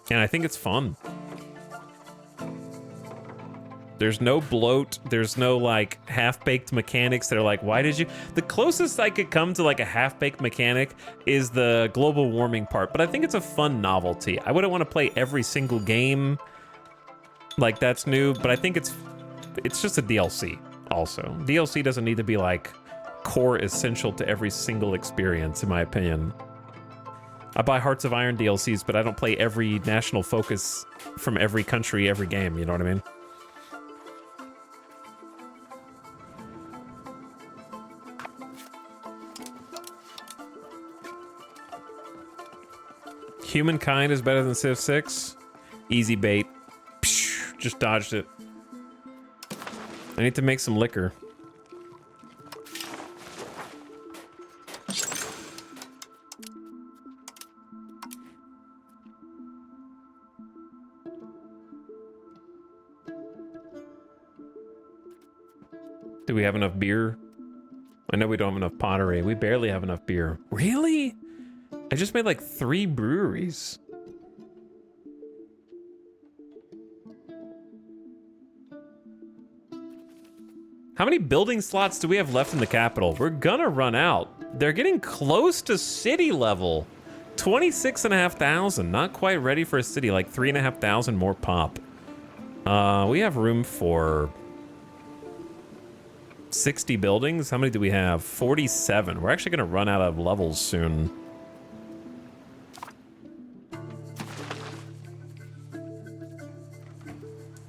I think it's fun. There's no bloat. There's no like half-baked mechanics that are like, why did you... The closest I could come to like a half-baked mechanic is the global warming part, but I think it's a fun novelty. I wouldn't want to play every single game like that's new, but I think it's just a DLC also. DLC doesn't need to be like core essential to every single experience, in my opinion. I buy Hearts of Iron DLCs, but I don't play every national focus from every country, every game, you know what I mean? Humankind is better than Civ 6. Easy bait. Psh, just dodged it. I need to make some liquor. Do we have enough beer? I know we don't have enough pottery. We barely have enough beer. Really? I just made like 3 breweries. How many building slots do we have left in the capital? We're gonna run out. They're getting close to city level. 26,500. Not quite ready for a city. Like 3,500 more pop. We have room for 60 buildings. How many do we have? 47. We're actually gonna run out of levels soon.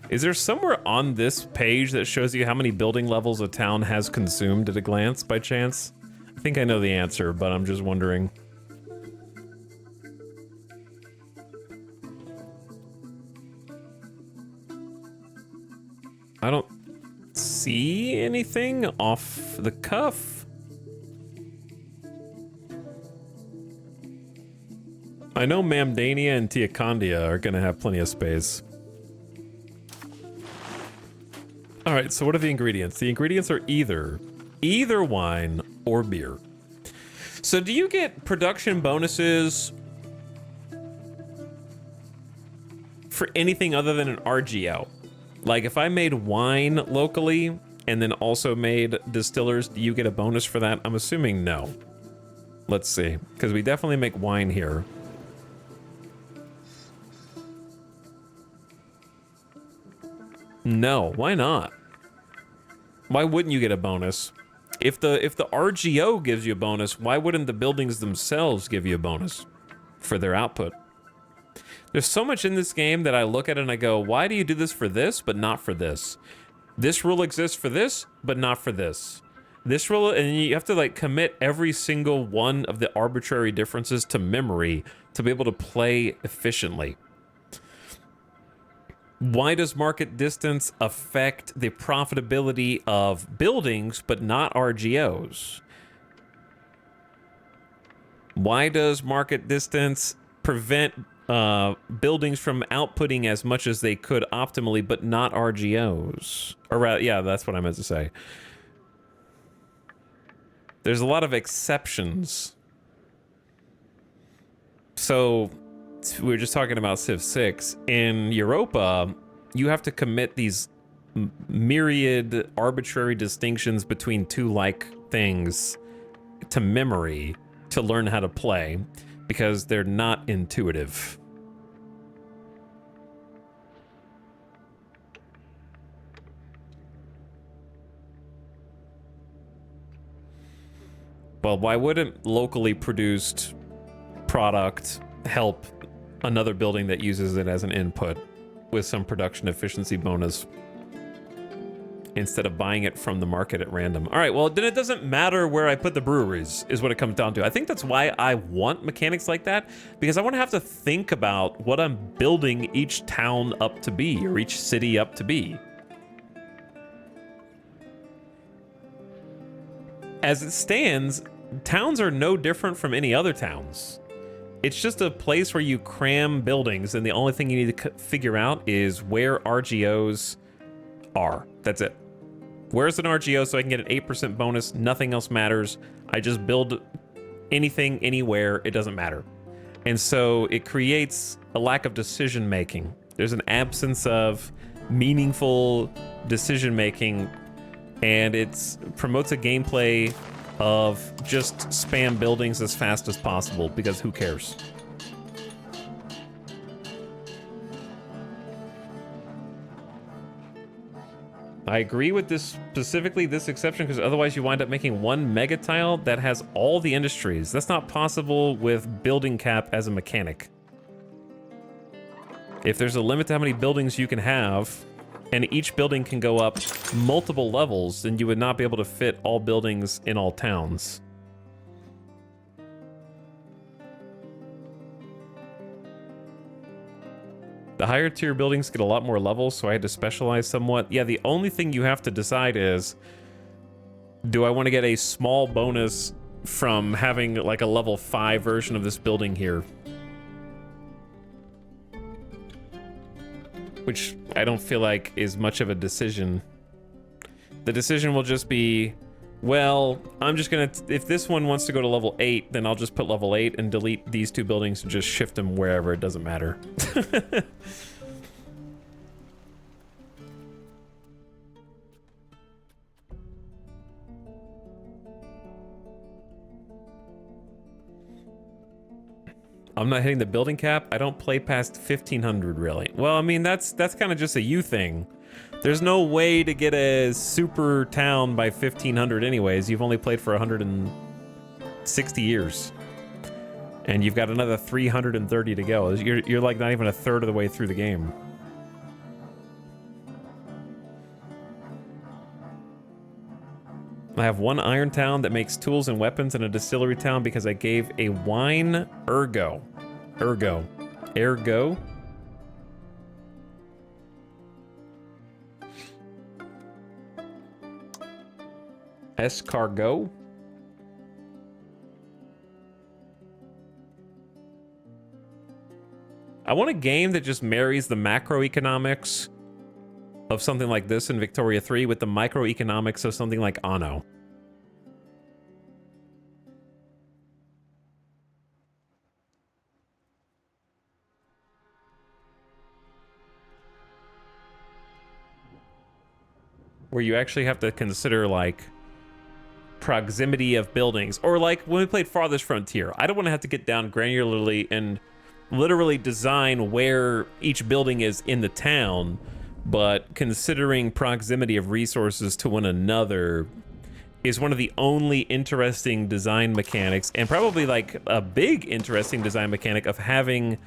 Is there somewhere on this page that shows you how many building levels a town has consumed at a glance, by chance? I think I know the answer, but I'm just wondering. I don't see anything off the cuff. I know Mamdania and Teocondia are gonna have plenty of space. All right, so what are the ingredients? The ingredients are either wine or beer. So do you get production bonuses for anything other than an RGO? Like if I made wine locally and then also made distillers, do you get a bonus for that? I'm assuming no. Let's see, because we definitely make wine here. No, why not? Why wouldn't you get a bonus? If the RGO gives you a bonus, why wouldn't the buildings themselves give you a bonus for their output? There's so much in this game that I look at it and I go, why do you do this for this, but not for this? This rule exists for this, but not for this. This rule, and you have to like commit every single one of the arbitrary differences to memory to be able to play efficiently. Why does market distance affect the profitability of buildings, but not RGOs? Why does market distance prevent buildings from outputting as much as they could optimally, but not RGOs? Or rather, yeah, that's what I meant to say. There's a lot of exceptions. So we were just talking about Civ 6. In Europa, you have to commit these myriad arbitrary distinctions between two like things to memory to learn how to play because they're not intuitive. Well, why wouldn't locally produced product help another building that uses it as an input with some production efficiency bonus instead of buying it from the market at random? All right, well, then it doesn't matter where I put the breweries is what it comes down to. I think that's why I want mechanics like that, because I want to have to think about what I'm building each town up to be or each city up to be. As it stands, towns are no different from any other towns. It's just a place where you cram buildings, and the only thing you need to figure out is where RGOs are. That's it. Where's an RGO so I can get an 8% bonus? Nothing else matters. I just build anything, anywhere. It doesn't matter. And so it creates a lack of decision making. There's an absence of meaningful decision making, and it promotes a gameplay of just spam buildings as fast as possible, because who cares? I agree with this, specifically this exception, because otherwise you wind up making one mega tile that has all the industries. That's not possible with building cap as a mechanic. If there's a limit to how many buildings you can have, and each building can go up multiple levels, then you would not be able to fit all buildings in all towns. The higher tier buildings get a lot more levels, so I had to specialize somewhat. Yeah, the only thing you have to decide is, do I want to get a small bonus from having like a level 5 version of this building here? Which I don't feel like is much of a decision. The decision will just be, well, I'm just gonna, if this one wants to go to level 8, then I'll just put level 8 and delete these 2 buildings and just shift them wherever, it doesn't matter. I'm not hitting the building cap. I don't play past 1500 really. Well, I mean, that's kind of just a you thing. There's no way to get a super town by 1500 anyways. You've only played for 160 years. And you've got another 330 to go. You're like not even a third of the way through the game. I have one iron town that makes tools and weapons and a distillery town because I gave a wine ergo. Escargot? I want a game that just marries the macroeconomics of something like this in Victoria 3 with the microeconomics of something like Anno. Where you actually have to consider like proximity of buildings, or like when we played Farthest Frontier, I don't want to have to get down granularly and literally design where each building is in the town, but considering proximity of resources to one another is one of the only interesting design mechanics, and probably like a big interesting design mechanic of having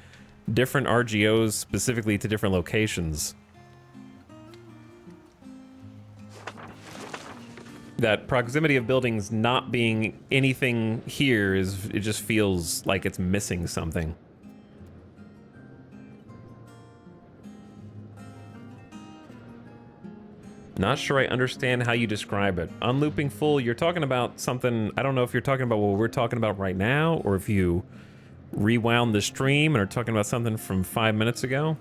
different RGOs specifically to different locations. That proximity of buildings not being anything here is, it just feels like it's missing something. Not sure I understand how you describe it. Unlooping full, you're talking about something, I don't know if you're talking about what we're talking about right now, or if you rewound the stream and are talking about something from 5 minutes ago.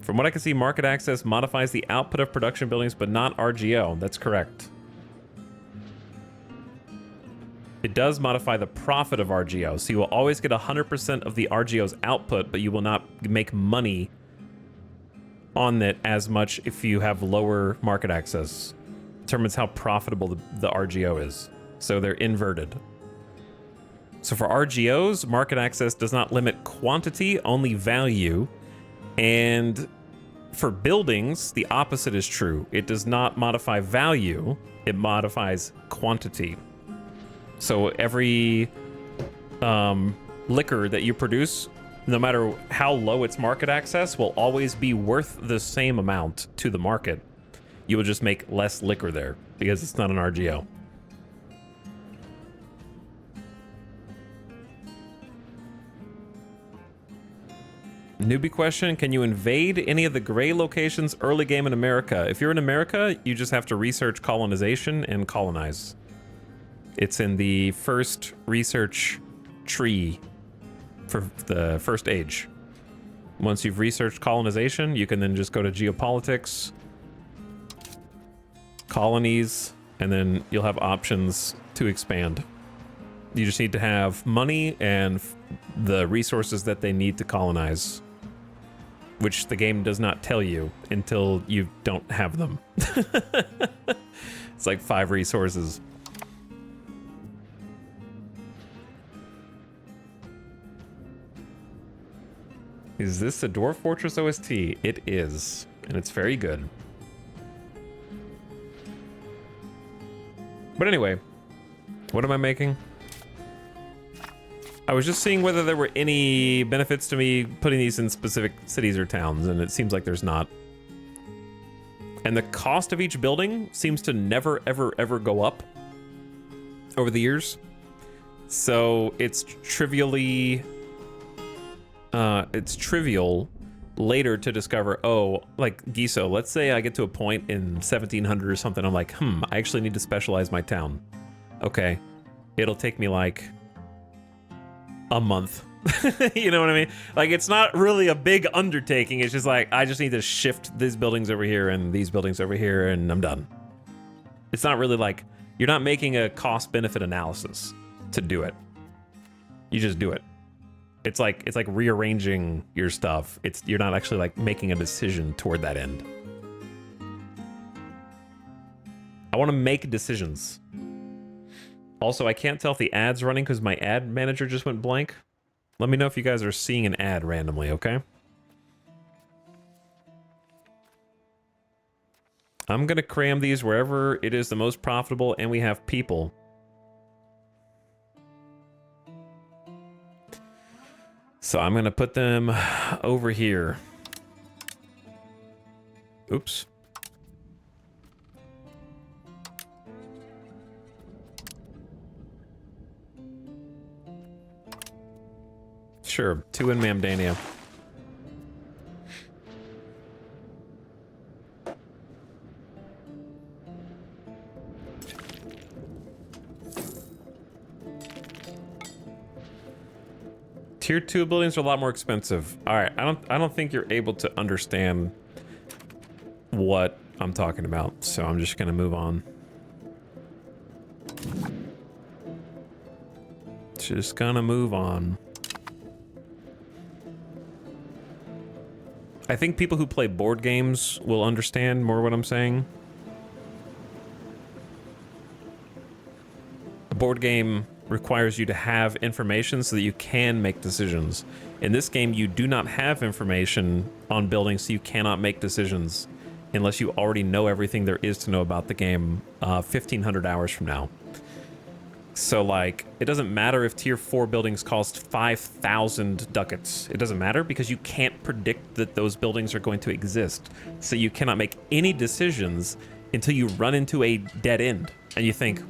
From what I can see, market access modifies the output of production buildings, but not RGO. That's correct. It does modify the profit of RGO, so you will always get 100% of the RGO's output, but you will not make money on it as much if you have lower market access. Determines how profitable the RGO is. So they're inverted. So for RGOs, market access does not limit quantity, only value. And for buildings, the opposite is true. It does not modify value, it modifies quantity. So every liquor that you produce, no matter how low its market access, will always be worth the same amount to the market. You will just make less liquor there because it's not an RGO. Newbie question, can you invade any of the gray locations early game in America? If you're in America, you just have to research colonization and colonize. It's in the first research tree for the first age. Once you've researched colonization, you can then just go to geopolitics, colonies, and then you'll have options to expand. You just need to have money and the resources that they need to colonize, which the game does not tell you until you don't have them. It's like 5 resources. Is this a Dwarf Fortress OST? It is, and it's very good. But anyway, what am I making? I was just seeing whether there were any benefits to me putting these in specific cities or towns, and it seems like there's not. And the cost of each building seems to never, ever, ever go up over the years. So it's trivially, it's trivial later to discover, oh, like Giso, let's say I get to a point in 1700 or something, I'm like, I actually need to specialize my town. Okay, it'll take me like a month. You know what I mean? Like, it's not really a big undertaking. It's just like, I just need to shift these buildings over here and these buildings over here, and I'm done. It's not really like, you're not making a cost-benefit analysis to do it. You just do it. It's like rearranging your stuff. You're not actually like making a decision toward that end. I want to make decisions. Also, I can't tell if the ad's running because my ad manager just went blank. Let me know if you guys are seeing an ad randomly, okay? I'm gonna cram these wherever it is the most profitable and we have people. So I'm gonna put them over here. Oops. Sure, 2 in Mamdania. Tier 2 buildings are a lot more expensive. All right, I don't think you're able to understand what I'm talking about, so I'm just gonna move on. Just gonna move on. I think people who play board games will understand more what I'm saying. A board game requires you to have information so that you can make decisions. In this game, you do not have information on buildings, so you cannot make decisions unless you already know everything there is to know about the game 1,500 hours from now. So, like, it doesn't matter if tier 4 buildings cost 5,000 ducats. It doesn't matter because you can't predict that those buildings are going to exist. So you cannot make any decisions until you run into a dead end. And you think,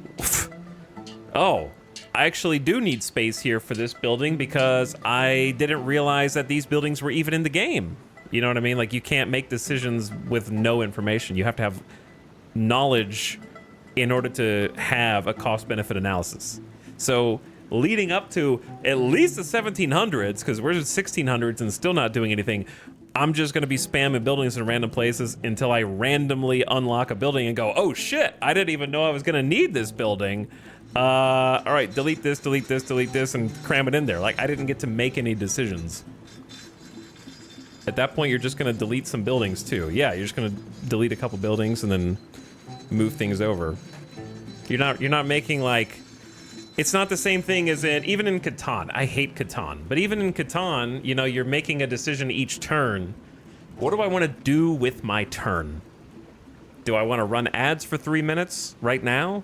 oh, I actually do need space here for this building because I didn't realize that these buildings were even in the game. You know what I mean? Like, you can't make decisions with no information. You have to have knowledge in order to have a cost-benefit analysis. So leading up to at least the 1700s, because we're in 1600s and still not doing anything, I'm just gonna be spamming buildings in random places until I randomly unlock a building and go, oh shit, I didn't even know I was gonna need this building. All right, delete this, delete this, delete this, and cram it in there. Like, I didn't get to make any decisions. At that point, you're just gonna delete some buildings too. Yeah, you're just gonna delete a couple buildings and then move things over. You're not making, like, it's not the same thing as even in Catan. I hate Catan, but even in Catan, you know, you're making a decision each turn. What do I want to do with my turn? Do I want to run ads for 3 minutes right now?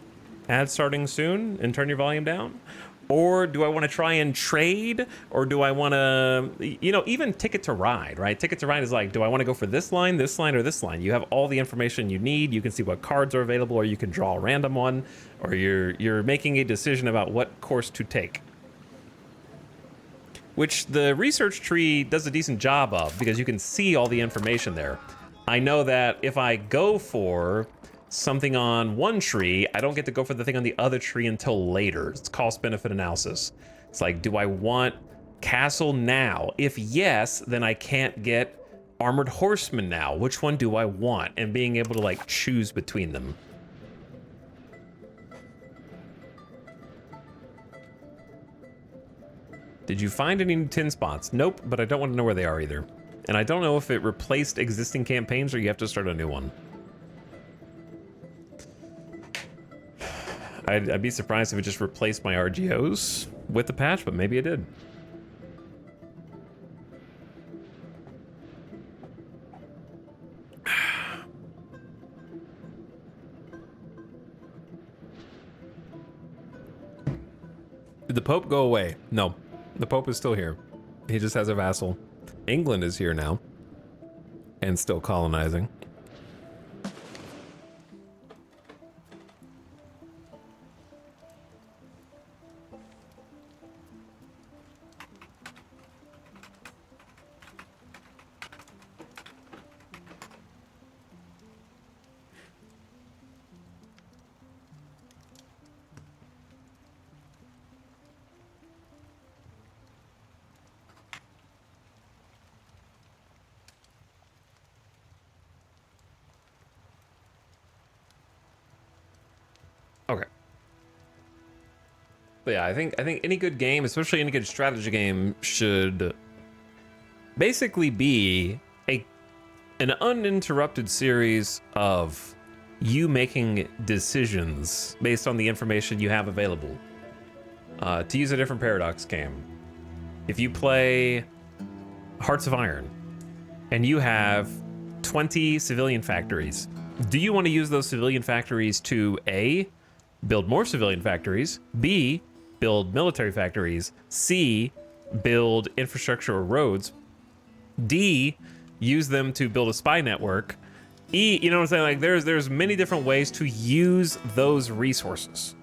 Ads starting soon and turn your volume down? Or do I want to try and trade? Or do I want to, you know, even Ticket to Ride, right? Ticket to Ride is like, do I want to go for this line, or this line? You have all the information you need. You can see what cards are available, or you can draw a random one, or you're making a decision about what course to take. Which the research tree does a decent job of, because you can see all the information there. I know that if I go for something on one tree, I don't get to go for the thing on the other tree until later. It's cost-benefit analysis. It's like, do I want castle now? If yes, then I can't get armored horsemen now. Which one do I want? And being able to, like, choose between them. Did you find any tin spots? Nope, but I don't want to know where they are either. And I don't know if it replaced existing campaigns or you have to start a new one. I'd be surprised if it just replaced my RGOs with the patch, but maybe it did. Did the Pope go away? No, the Pope is still here. He just has a vassal. England is here now and still colonizing. But yeah, I think any good game, especially any good strategy game, should basically be an uninterrupted series of you making decisions based on the information you have available. To use a different Paradox game, if you play Hearts of Iron and you have 20 civilian factories, do you want to use those civilian factories to A, build more civilian factories, B, build military factories, C, build infrastructure or roads, D, use them to build a spy network, E, you know what I'm saying? Like there's many different ways to use those resources.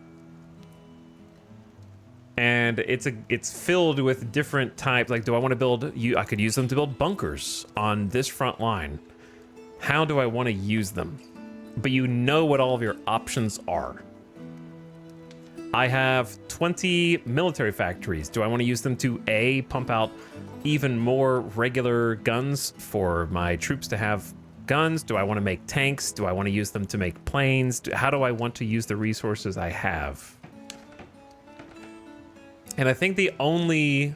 And it's filled with different types. Like, do I want to build, I could use them to build bunkers on this front line. How do I want to use them? But you know what all of your options are. I have 20 military factories. Do I want to use them to A, pump out even more regular guns for my troops to have guns? Do I want to make tanks? Do I want to use them to make planes? How do I want to use the resources I have? And I think the only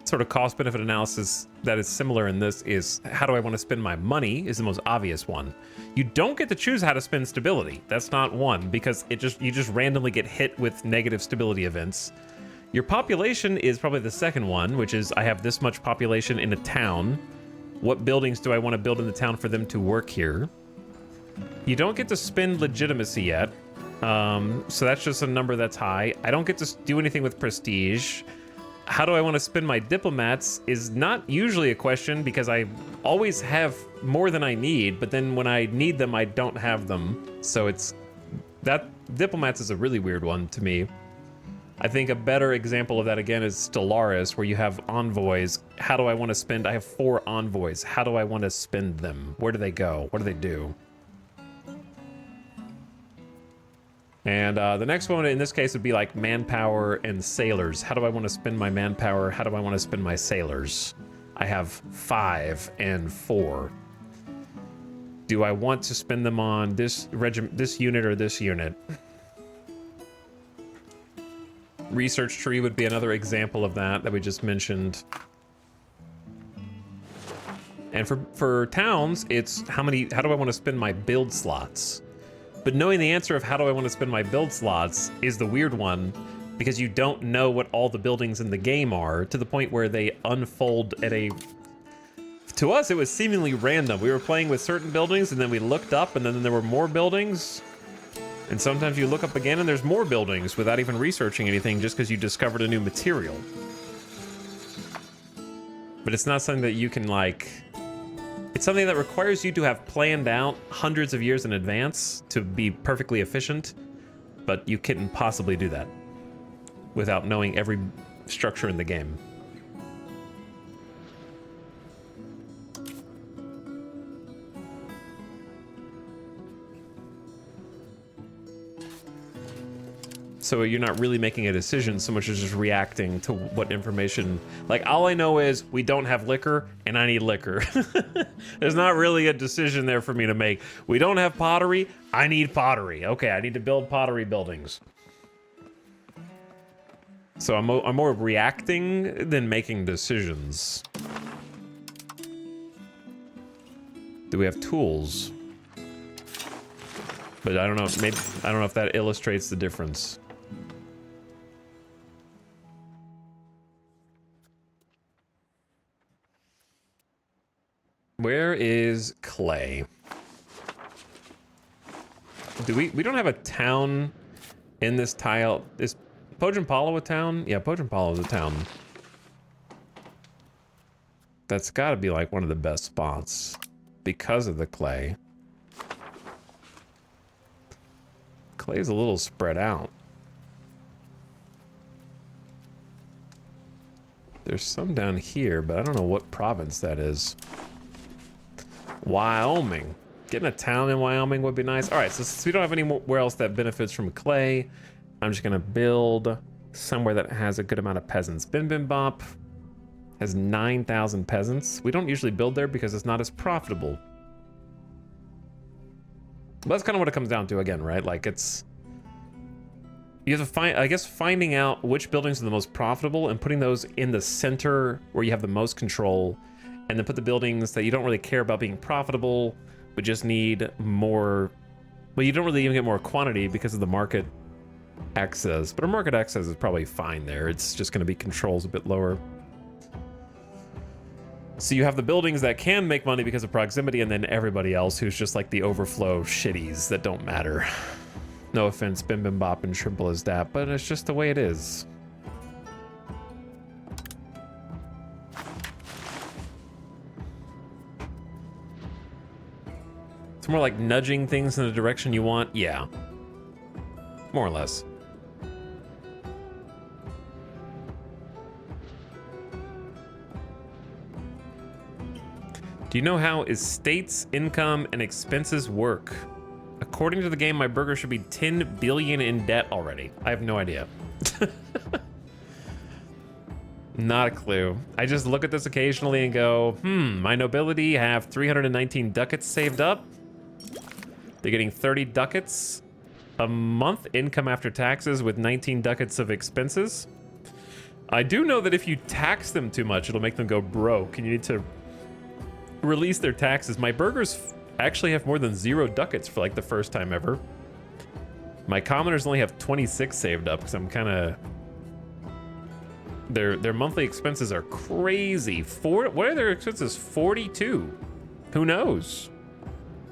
sort of cost-benefit analysis that is similar in this is how do I want to spend my money is the most obvious one. You don't get to choose how to spend stability. That's not one, because you just randomly get hit with negative stability events. Your population is probably the second one, which is I have this much population in a town. What buildings do I want to build in the town for them to work here? You don't get to spend legitimacy yet. So that's just a number that's high. I don't get to do anything with prestige. How do I want to spend my diplomats is not usually a question because I always have more than I need, but then when I need them, I don't have them. So that diplomats is a really weird one to me. I think a better example of that again is Stellaris, where you have envoys. How do I want to spend? I have 4 envoys. How do I want to spend them? Where do they go? What do they do? And the next one in this case would be like manpower and sailors. How do I want to spend my manpower? How do I want to spend my sailors? I have 5 and 4. Do I want to spend them on this regiment, this unit, or this unit? Research tree would be another example of that we just mentioned. And for towns, it's how do I want to spend my build slots? But knowing the answer of how do I want to spend my build slots is the weird one, because you don't know what all the buildings in the game are, to the point where they unfold at to us, it was seemingly random. We were playing with certain buildings, and then we looked up, and then there were more buildings. And sometimes you look up again, and there's more buildings without even researching anything, just because you discovered a new material. But it's not something that you can, like... It's something that requires you to have planned out hundreds of years in advance to be perfectly efficient, but you couldn't possibly do that without knowing every structure in the game. So you're not really making a decision so much as just reacting to what information. Like, all I know is we don't have liquor and I need liquor. There's not really a decision there for me to make. We don't have pottery, I need pottery. Okay, I need to build pottery buildings. So I'm more reacting than making decisions. Do we have tools? But I don't know, maybe I don't know if that illustrates the difference. Where is Clay? We don't have a town in this tile. Is Pojampalo a town? Yeah, Pojampalo is a town. That's got to be like one of the best spots because of the clay. Clay's a little spread out. There's some down here, but I don't know what province that is. Wyoming. Getting a town in Wyoming would be nice. All right, so since we don't have anywhere else that benefits from clay, I'm just gonna build somewhere that has a good amount of peasants. Bim Bim Bop has 9,000 peasants. We don't usually build there because it's not as profitable. But that's kind of what it comes down to again, right? Like, it's... You have to find, I guess, finding out which buildings are the most profitable and putting those in the center where you have the most control, and then put the buildings that you don't really care about being profitable, but just need more. Well, you don't really even get more quantity because of the market access, but our market access is probably fine there. It's just going to be controls a bit lower. So you have the buildings that can make money because of proximity, and then everybody else who's just like the overflow shitties that don't matter. No offense, Bim Bim Bop and Shrimple as that, but it's just the way it is. It's more like nudging things in the direction you want. Yeah. More or less. Do you know how estates, income, and expenses work? According to the game, my burger should be 10 billion in debt already. I have no idea. Not a clue. I just look at this occasionally and go, my nobility have 319 ducats saved up. They're getting 30 ducats a month income after taxes with 19 ducats of expenses. I do know that if you tax them too much, it'll make them go broke and you need to release their taxes. My burgers actually have more than 0 ducats for like the first time ever. My commoners only have 26 saved up because I'm kind of... Their monthly expenses are crazy. What are their expenses? 42. Who knows?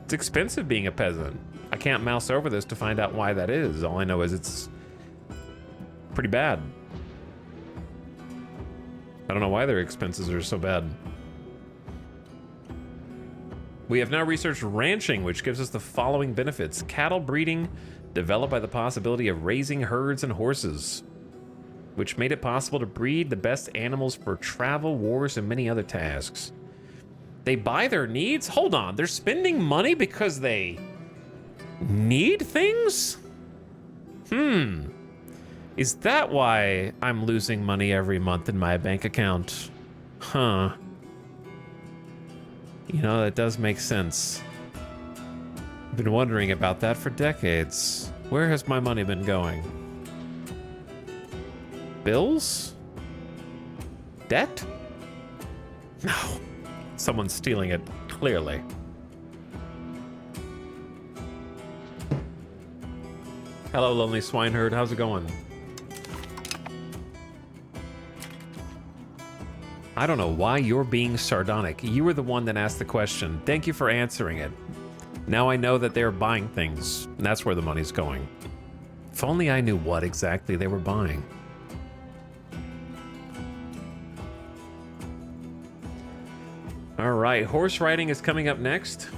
It's expensive being a peasant. I can't mouse over this to find out why that is. All I know is it's pretty bad. I don't know why their expenses are so bad. We have now researched ranching, which gives us the following benefits. Cattle breeding, developed by the possibility of raising herds and horses, which made it possible to breed the best animals for travel, wars, and many other tasks. They buy their needs? Hold on, they're spending money because they need things? Is that why I'm losing money every month in my bank account? Huh. You know, that does make sense. I've been wondering about that for decades. Where has my money been going? Bills? Debt? No. Someone's stealing it, clearly. Hello, lonely swineherd. How's it going? I don't know why you're being sardonic. You were the one that asked the question. Thank you for answering it. Now I know that they're buying things, and that's where the money's going. If only I knew what exactly they were buying. All right, horse riding is coming up next.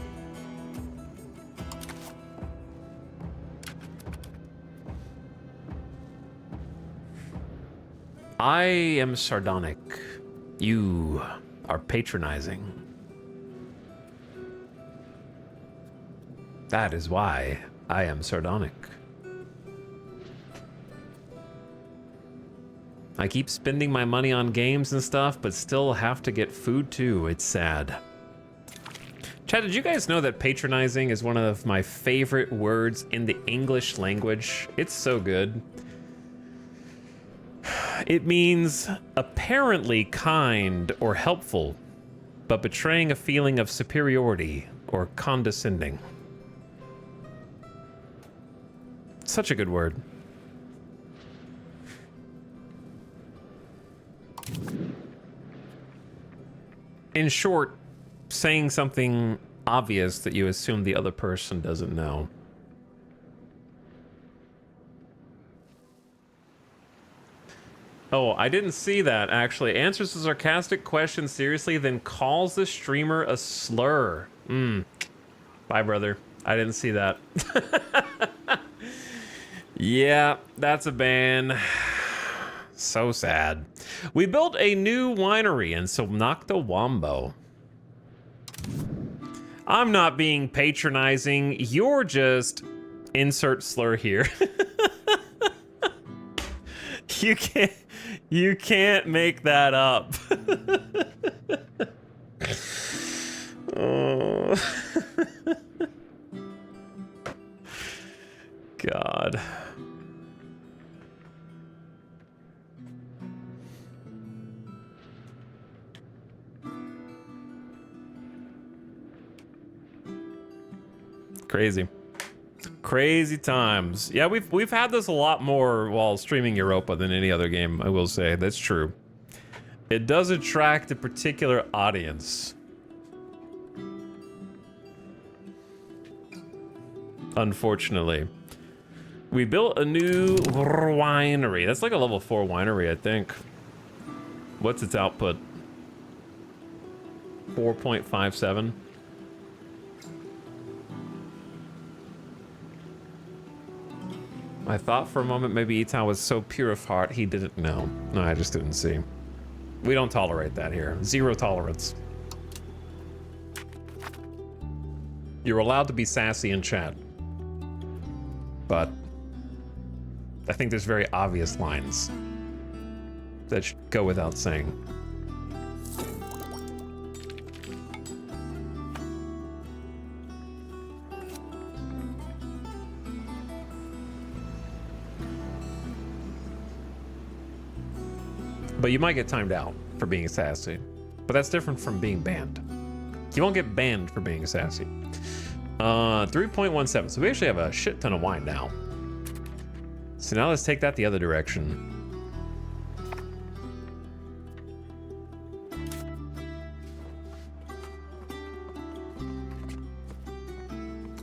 I am sardonic. You are patronizing. That is why I am sardonic. I keep spending my money on games and stuff, but still have to get food too. It's sad. Chad, did you guys know that patronizing is one of my favorite words in the English language? It's so good. It means apparently kind or helpful, but betraying a feeling of superiority or condescending. Such a good word. In short, saying something obvious that you assume the other person doesn't know. Oh, I didn't see that, actually. Answers a sarcastic question seriously, then calls the streamer a slur. Bye, brother. I didn't see that. Yeah, that's a ban. So sad. We built a new winery in Wombo. I'm not being patronizing. You're just... Insert slur here. You can't make that up. Oh. God. Crazy. Crazy times. Yeah, we've had this a lot more while streaming Europa than any other game, I will say. That's true. It does attract a particular audience. Unfortunately. We built a new winery. That's like a level 4 winery, I think. What's its output? 4.57. I thought for a moment maybe Etan was so pure of heart he didn't know. No, I just didn't see. We don't tolerate that here. Zero tolerance. You're allowed to be sassy in chat. But I think there's very obvious lines that should go without saying. But you might get timed out for being sassy. But that's different from being banned. You won't get banned for being sassy. 3.17. So we actually have a shit ton of wine now. So now let's take that the other direction.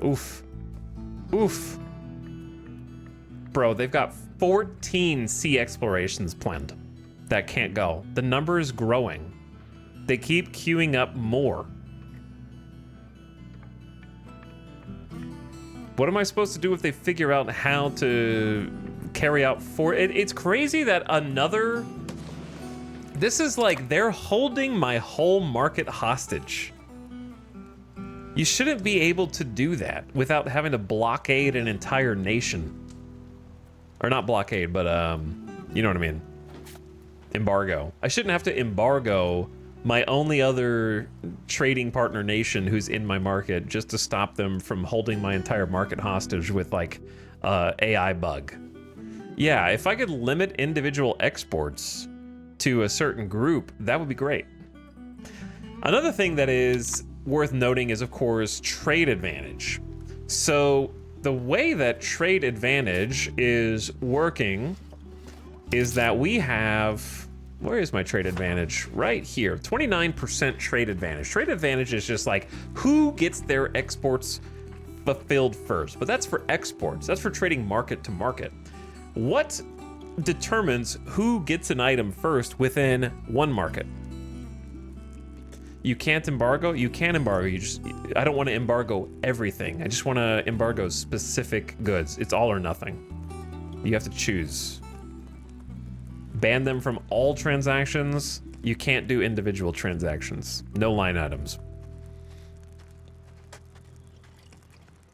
Oof. Oof. Bro, they've got 14 sea explorations planned that can't go. The number is growing. They keep queuing up more. What am I supposed to do if they figure out how to carry out it's crazy that another... This is like they're holding my whole market hostage. You shouldn't be able to do that without having to blockade an entire nation. Or not blockade, but you know what I mean. Embargo. I shouldn't have to embargo my only other trading partner nation who's in my market just to stop them from holding my entire market hostage with like AI bug. Yeah, if I could limit individual exports to a certain group, that would be great. Another thing that is worth noting is, of course, trade advantage. So the way that trade advantage is working is that we have... Where is my trade advantage? Right here, 29% trade advantage. Trade advantage is just like who gets their exports fulfilled first, but that's for exports. That's for trading market to market. What determines who gets an item first within one market? You can't embargo? You can embargo. I don't want to embargo everything. I just want to embargo specific goods. It's all or nothing. You have to choose. Ban them from all transactions. You can't do individual transactions. No line items.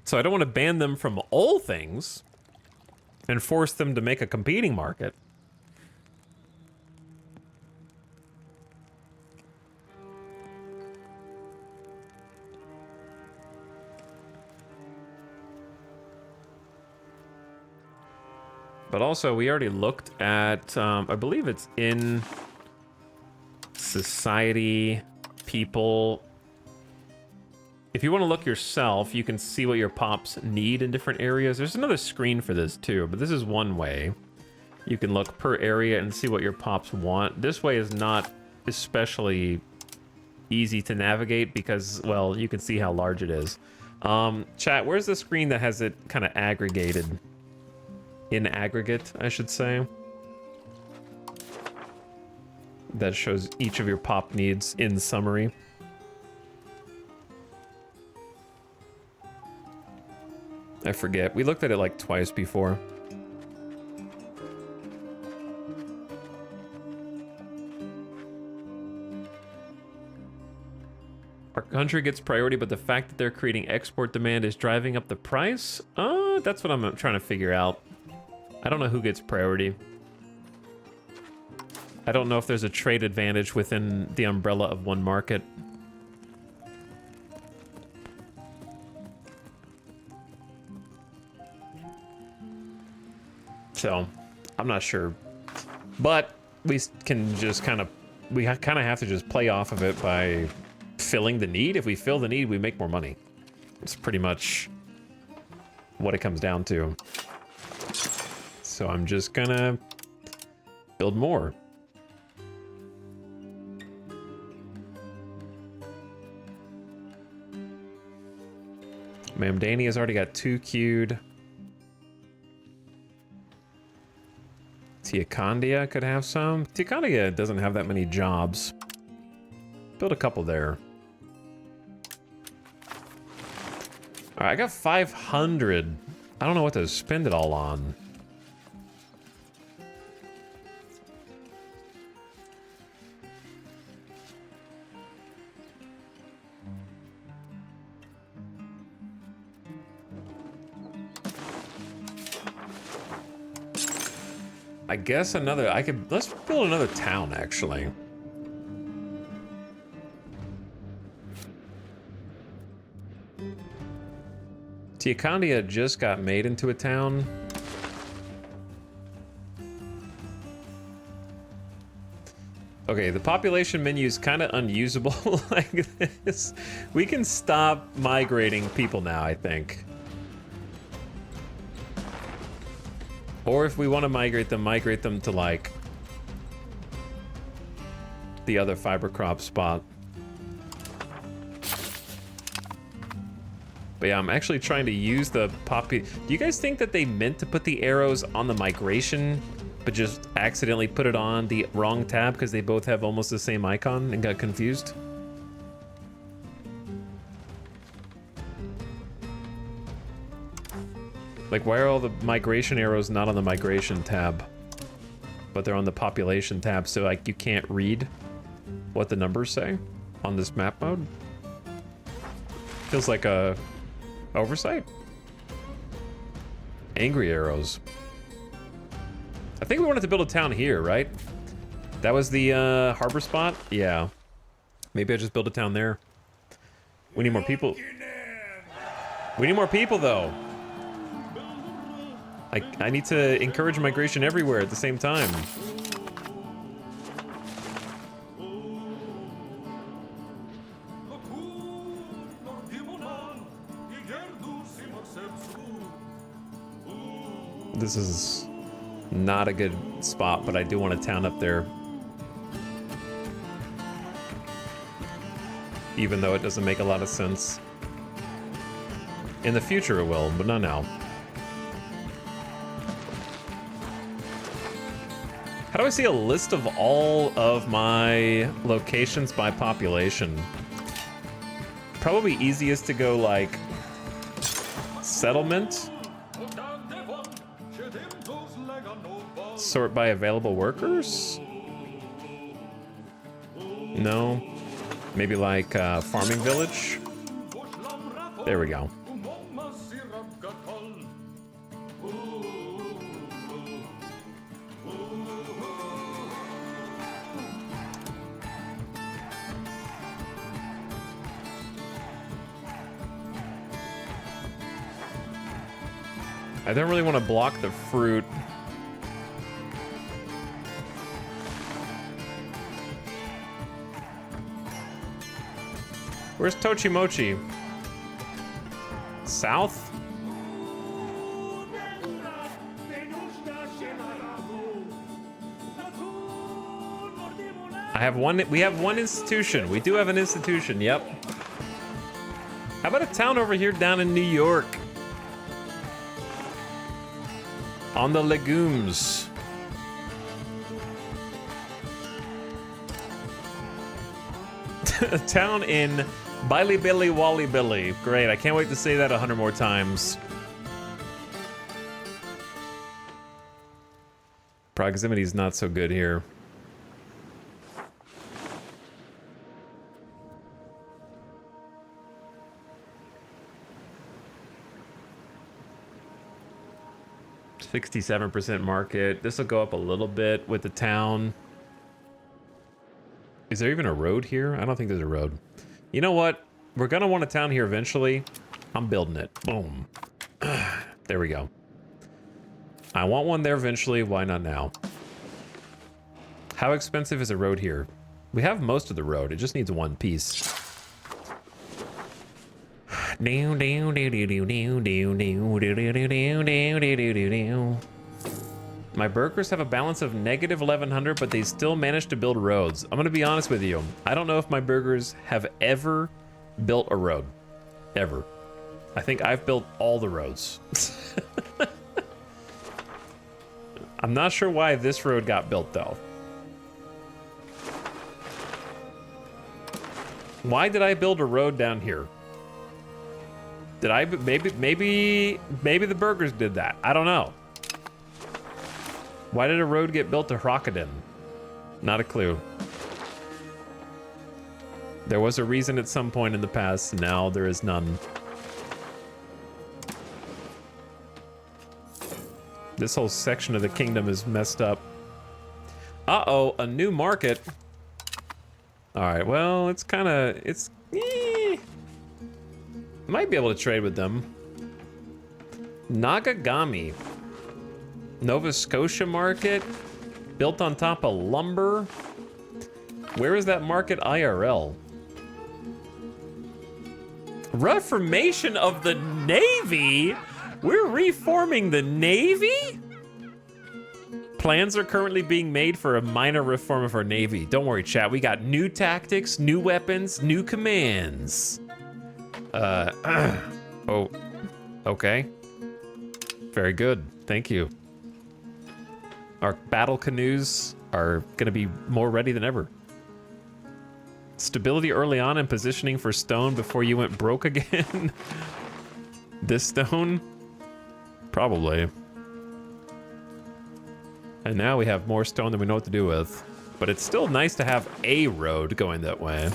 So I don't want to ban them from all things and force them to make a competing market. But also, we already looked at, I believe it's in society, people. If you want to look yourself, you can see what your pops need in different areas. There's another screen for this too, but this is one way. You can look per area and see what your pops want. This way is not especially easy to navigate because, well, you can see how large it is. Chat, where's the screen that has it kind of aggregated? In aggregate, I should say. That shows each of your pop needs in summary. I forget. We looked at it like twice before. Our country gets priority, but the fact that they're creating export demand is driving up the price? That's what I'm trying to figure out. I don't know who gets priority. I don't know if there's a trade advantage within the umbrella of one market. So, I'm not sure. But we can just kind of have to just play off of it by filling the need. If we fill the need, we make more money. It's pretty much what it comes down to. So I'm just gonna build more. Mamdani has already got 2 queued. Tiakondia could have some. Tiakondia doesn't have that many jobs. Build a couple there. All right, I got 500. I don't know what to spend it all on. I guess let's build another town, actually. Tiakondia just got made into a town. Okay, the population menu is kind of unusable like this. We can stop migrating people now, I think. Or if we want to migrate them to like the other fiber crop spot. But yeah, I'm actually trying to use the Do you guys think that they meant to put the arrows on the migration, but just accidentally put it on the wrong tab because they both have almost the same icon and got confused? Like, why are all the migration arrows not on the migration tab, but they're on the population tab, so like you can't read what the numbers say on this map mode? Feels like a oversight. Angry arrows. I think we wanted to build a town here, right? That was the harbor spot? Yeah. Maybe I just build a town there. We need more people. We need more people, though. I need to encourage migration everywhere at the same time. This is not a good spot, but I do want a town up there. Even though it doesn't make a lot of sense. In the future it will, but not now. How do I see a list of all of my locations by population? Probably easiest to go like settlement. Sort by available workers? No. Maybe like farming village? There we go. I don't really want to block the fruit. Where's Tochimochi? South? We have one institution. We do have an institution, yep. How about a town over here down in New York? On the legumes. A town in Billy Billy Wally Billy. Great, I can't wait to say that 100 more times. Proximity is not so good here. %67% market. This will go up a little bit with the town. Is there even a road here? I don't think there's a road. You know what? We're gonna want a town here eventually. I'm building it. Boom. There we go. I want one there eventually. Why not now? How expensive is a road here? We have most of the road. It just needs one piece. My burgers have a balance of negative 1100, but they still manage to build roads. I'm gonna be honest with you. I don't know if my burgers have ever built a road. Ever. I think I've built all the roads. I'm not sure why this road got built though. Why did I build a road down here? Did I, maybe the burgers did that. I don't know. Why did a road get built to Hrockadin? Not a clue. There was a reason at some point in the past, now there is none. This whole section of the kingdom is messed up. Uh-oh, a new market. All right, well, it's kind of, might be able to trade with them. Nagagami. Nova Scotia market, built on top of lumber. Where is that market IRL? Reformation of the Navy? We're reforming the Navy? Plans are currently being made for a minor reform of our Navy. Don't worry, chat. We got new tactics, new weapons, new commands. Oh, okay. Very good. Thank you. Our battle canoes are going to be more ready than ever. Stability early on and positioning for stone before you went broke again. This stone? Probably. And now we have more stone than we know what to do with. But it's still nice to have a road going that way.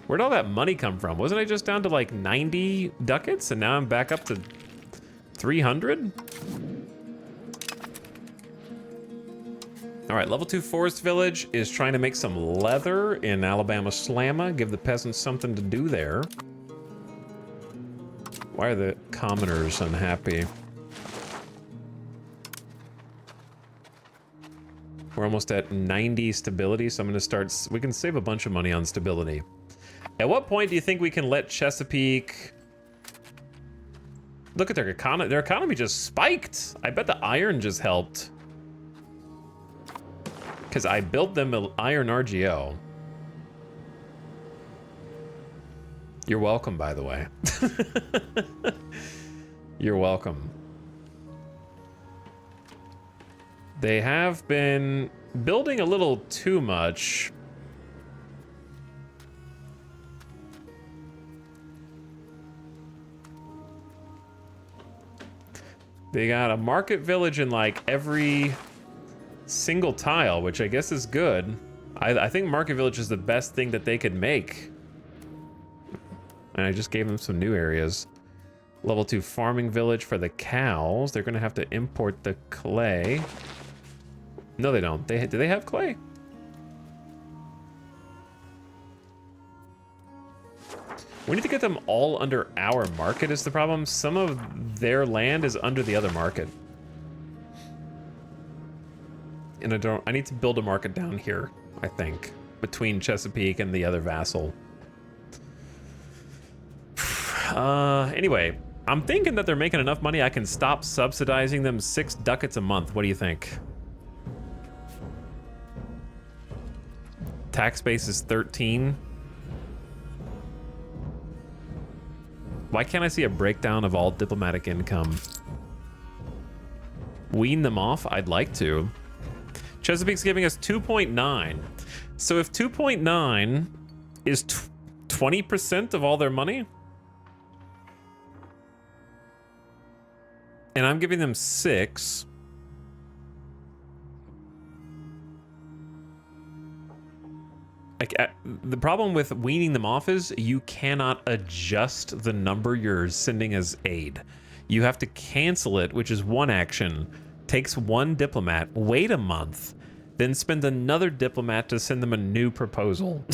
Where'd all that money come from? Wasn't I just down to like 90 ducats and now I'm back up to 300? All right, level 2 Forest Village is trying to make some leather in Alabama Slamma, give the peasants something to do there. Why are the commoners unhappy? We're almost at 90 stability, so I'm gonna start, we can save a bunch of money on stability. At what point do you think we can let Chesapeake... Look at their economy just spiked. I bet the iron just helped. Because I built them an iron RGO. You're welcome, by the way. You're welcome. They have been building a little too much. They got a market village in like every single tile, which I guess is good. I think market village is the best thing that they could make. And I just gave them some new areas. Level 2 farming village for the cows. They're gonna have to import the clay. No, they don't. Do they have clay? We need to get them all under our market is the problem. Some of their land is under the other market. And I need to build a market down here, I think, between Chesapeake and the other vassal. Anyway, I'm thinking that they're making enough money I can stop subsidizing them 6 ducats a month. What do you think? Tax base is 13. Why can't I see a breakdown of all diplomatic income? Wean them off? I'd like to. Chesapeake's giving us 2.9. So if 2.9 is 20% of all their money, and I'm giving them 6, like, the problem with weaning them off is you cannot adjust the number you're sending as aid. You have to cancel it, which is one action. Takes 1 diplomat, wait a month, then spend another diplomat to send them a new proposal.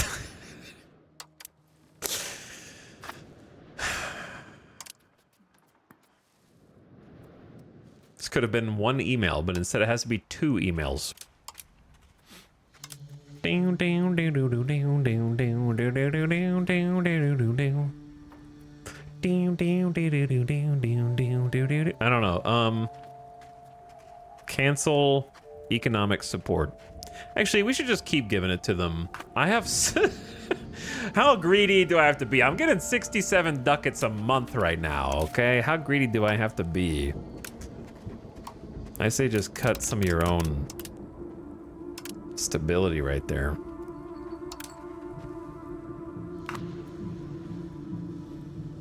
This could have been 1 email, but instead it has to be 2 emails. I don't know. Cancel economic support. Actually, we should just keep giving it to them. I have... How greedy do I have to be? I'm getting 67 ducats a month right now, okay? How greedy do I have to be? I say just cut some of your own stability right there.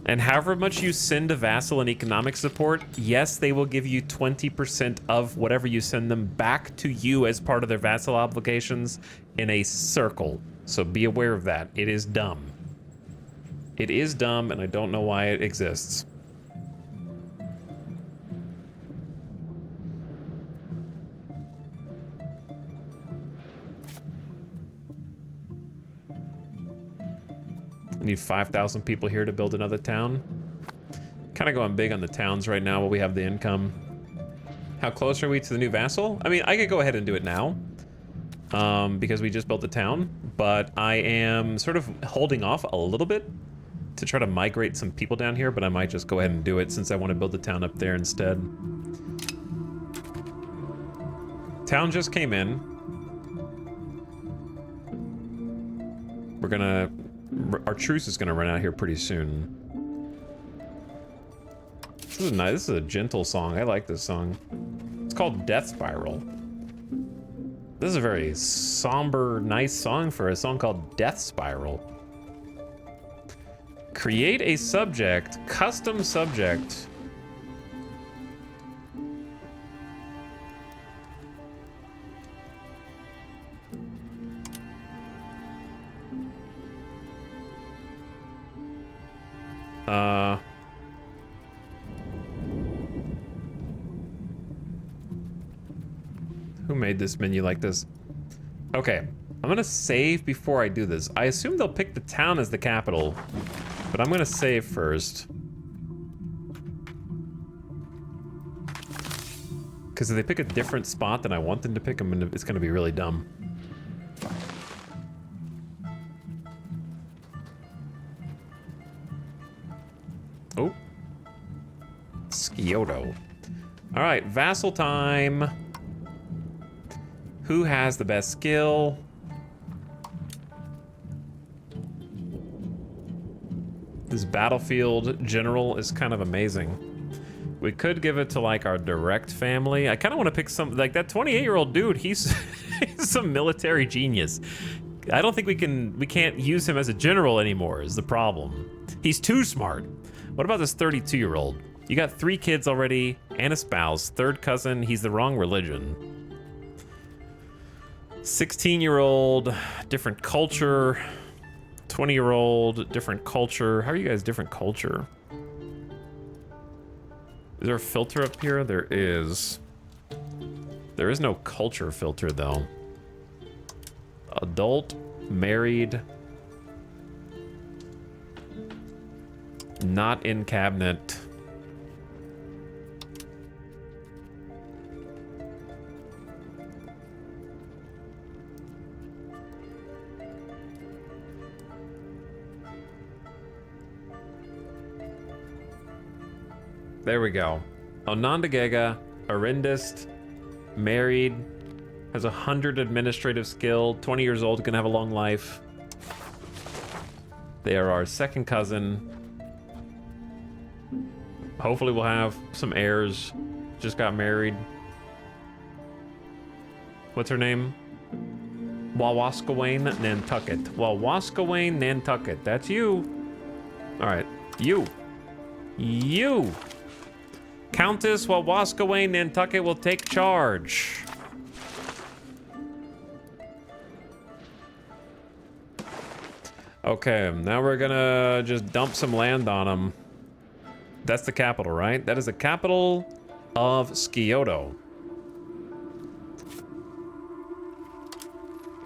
And however much you send a vassal in economic support, yes, they will give you 20% of whatever you send them back to you as part of their vassal obligations in a circle. So be aware of that. It is dumb. It is dumb, and I don't know why it exists. I need 5,000 people here to build another town. Kind of going big on the towns right now while we have the income. How close are we to the new vassal? I mean, I could go ahead and do it now. Because we just built the town. But I am sort of holding off a little bit to try to migrate some people down here. But I might just go ahead and do it since I want to build the town up there instead. Town just came in. We're gonna... Our truce is gonna run out here pretty soon. This is nice. This is a gentle song. I like this song. It's called Death Spiral. This is a very somber, nice song for a song called Death Spiral. Create a subject, custom subject. Who made this menu like this? Okay, I'm gonna save before I do this. I assume they'll pick the town as the capital, but I'm gonna save first. Because if they pick a different spot than I want them to pick, it's gonna be really dumb. Oh. Scioto. Alright, vassal time. Who has the best skill? This battlefield general is kind of amazing. We could give it to like our direct family. I kind of want to pick some, like that 28-year-old dude, he's some military genius. I don't think we can't use him as a general anymore is the problem. He's too smart. What about this 32-year-old? You got 3 kids already and a spouse, third cousin, he's the wrong religion. 16-year-old, different culture. 20-year-old, different culture. How are you guys different culture? Is there a filter up here? There is. There is no culture filter, though. Adult, married. Not in cabinet. There we go. Onondaga, Arendist, married, has 100 administrative skill, 20 years old, gonna have a long life. They are our second cousin. Hopefully we'll have some heirs. Just got married. What's her name? Wawaskawane Nantucket. Wawaskawane Nantucket. That's you. All right, you. You. Countess Wawaskawane Nantucket will take charge. Okay, now we're gonna just dump some land on them. That's the capital, right? That is the capital of Scioto.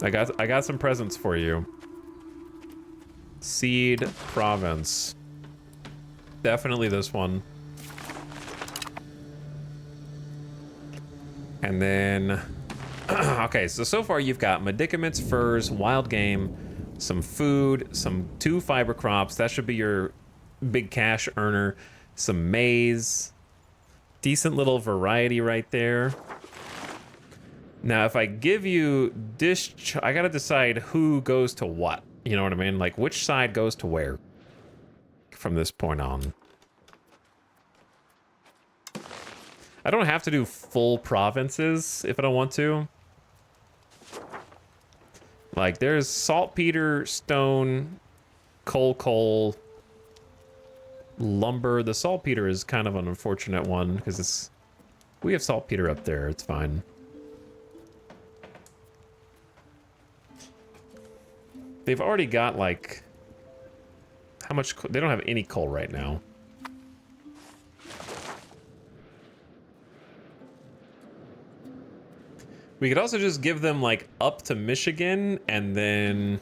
I got some presents for you. Seed province. Definitely this one. And then Okay, so far you've got medicaments, furs, wild game, some food, some 2 fiber crops. That should be your big cash earner. Some maize. Decent little variety right there. Now, if I give you this, I gotta decide who goes to what. You know what I mean? Like, which side goes to where from this point on. I don't have to do full provinces if I don't want to. Like, there's saltpeter, stone, coal, lumber. The saltpeter is kind of an unfortunate one because it's... We have saltpeter up there. It's fine. They've already got, like... How much... They don't have any coal right now. We could also just give them, like, up to Michigan and then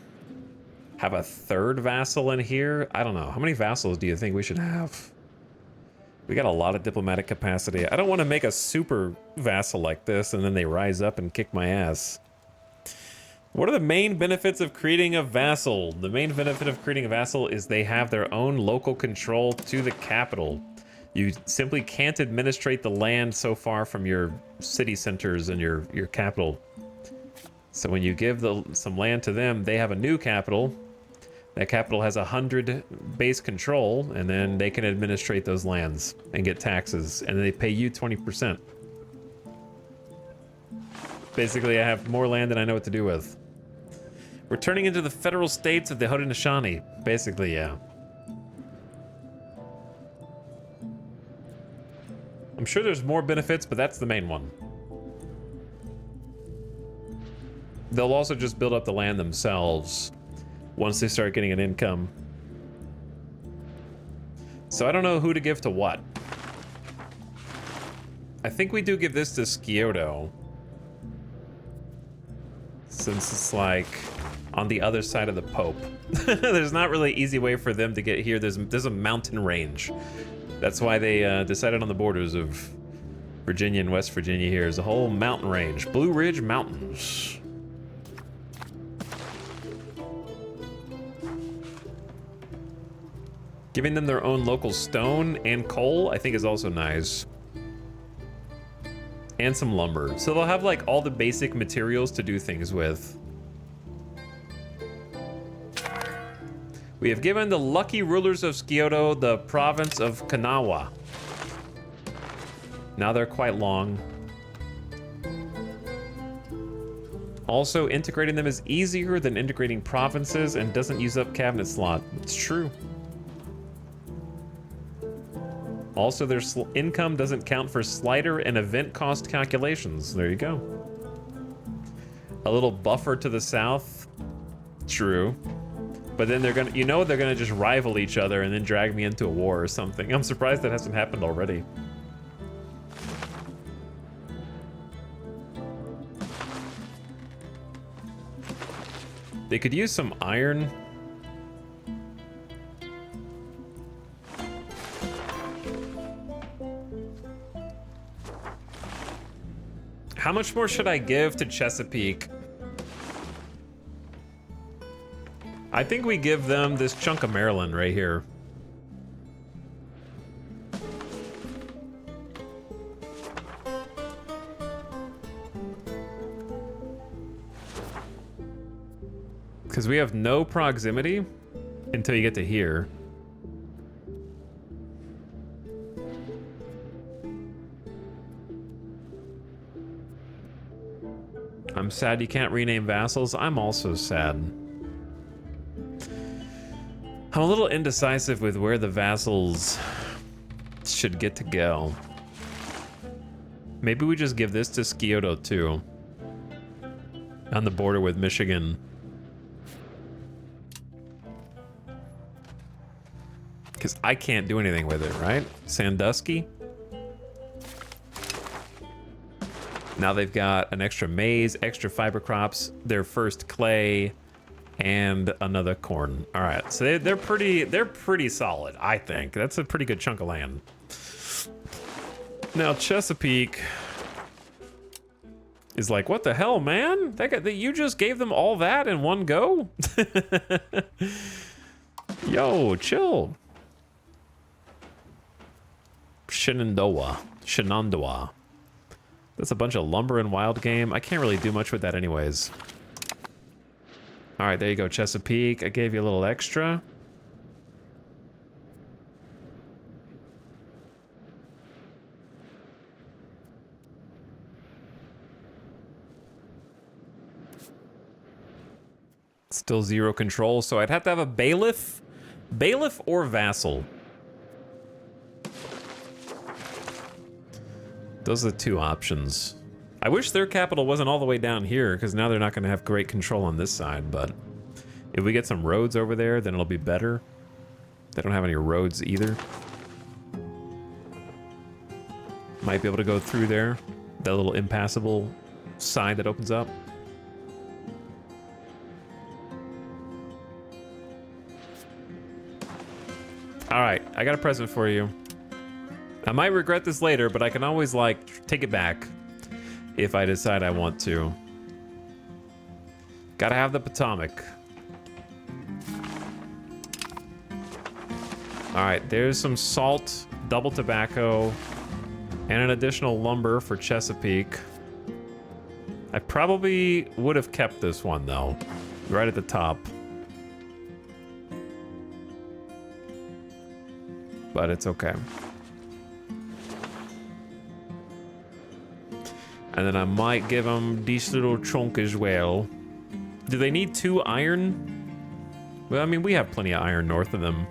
have a 3rd vassal in here. I don't know. How many vassals do you think we should have? We got a lot of diplomatic capacity. I don't want to make a super vassal like this and then they rise up and kick my ass. What are the main benefits of creating a vassal? The main benefit of creating a vassal is they have their own local control to the capital. You simply can't administrate the land so far from your city centers and your capital. So when you give some land to them, they have a new capital. That capital has 100 base control, and then they can administrate those lands and get taxes, and then they pay you 20%. Basically, I have more land than I know what to do with. We're turning into the federal states of the Haudenosaunee. Basically, yeah. I'm sure there's more benefits, but that's the main one. They'll also just build up the land themselves once they start getting an income. So I don't know who to give to what. I think we do give this to Scioto, since it's like on the other side of the Pope. There's not really an easy way for them to get here. There's a mountain range. That's why they decided on the borders of Virginia and West Virginia here. There's a whole mountain range. Blue Ridge Mountains. Giving them their own local stone and coal, I think, is also nice. And some lumber. So they'll have, like, all the basic materials to do things with. We have given the lucky rulers of Scioto the province of Kanawha. Now they're quite long. Also, integrating them is easier than integrating provinces and doesn't use up cabinet slot. It's true. Also, their income doesn't count for slider and event cost calculations. There you go. A little buffer to the south. True. But then they're gonna, they're gonna just rival each other and then drag me into a war or something. I'm surprised that hasn't happened already. They could use some iron. How much more should I give to Chesapeake? I think we give them this chunk of Maryland right here. Because we have no proximity until you get to here. I'm sad you can't rename vassals. I'm also sad. I'm a little indecisive with where the vassals should get to go. Maybe we just give this to Scioto too. On the border with Michigan. Because I can't do anything with it, right? Sandusky? Now they've got an extra maize, extra fiber crops, their first clay, and another corn. All right, so they're pretty solid, I think. That's a pretty good chunk of land. Now Chesapeake, is like, what the hell, man? You just gave them all that in one go? Yo, chill. Shenandoah. That's a bunch of lumber and wild game. I can't really do much with that anyways. All right, there you go, Chesapeake. I gave you a little extra. Still 0 control, so I'd have to have a bailiff. Bailiff or vassal. Those are the 2 options. I wish their capital wasn't all the way down here, because now they're not going to have great control on this side, but if we get some roads over there, then it'll be better. They don't have any roads either. Might be able to go through there. That little impassable side that opens up. Alright, I got a present for you. I might regret this later, but I can always, like, take it back if I decide I want to. Gotta have the Potomac. Alright, there's some salt, double tobacco, and an additional lumber for Chesapeake. I probably would have kept this one, though, right at the top. But it's okay. And then I might give them this little chunk as well. Do they need 2 iron? Well, I mean, we have plenty of iron north of them.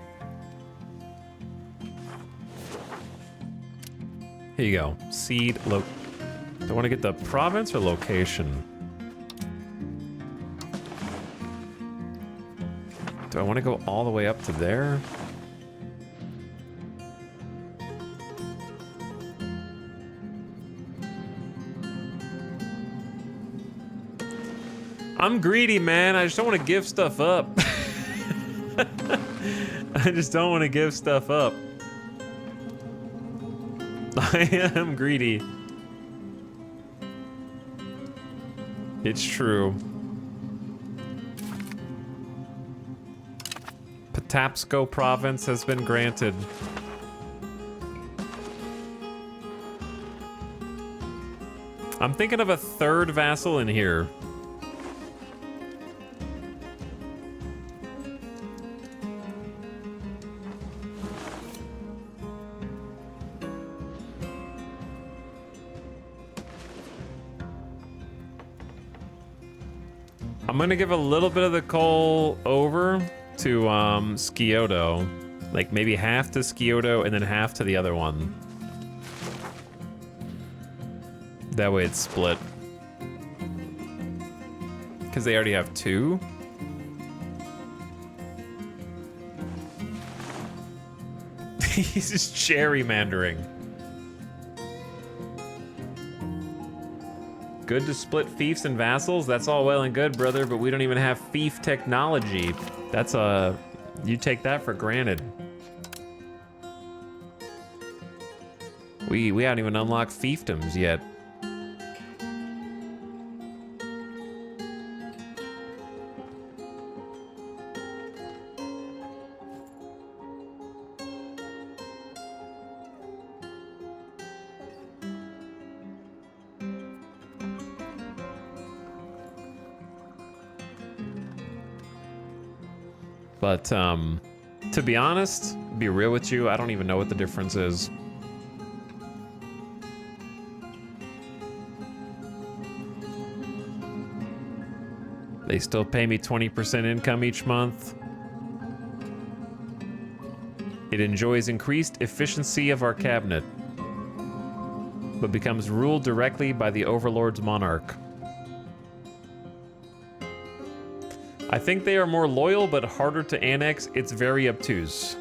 Here you go. Seed, do I want to get the province or location? Do I want to go all the way up to there? I'm greedy, man. I just don't want to give stuff up. I just don't want to give stuff up. I am greedy. It's true. Patapsco province has been granted. I'm thinking of a 3rd vassal in here. I'm gonna give a little bit of the coal over to Scioto. Like maybe half to Scioto and then half to the other one. That way it's split. Because they already have 2. He's just gerrymandering. Good to split fiefs and vassals? That's all well and good, brother, but we don't even have fief technology. That's you take that for granted. We haven't even unlocked fiefdoms yet. But, to be honest, be real with you, I don't even know what the difference is. They still pay me 20% income each month. It enjoys increased efficiency of our cabinet, but becomes ruled directly by the Overlord's monarch. I think they are more loyal, but harder to annex. It's very obtuse.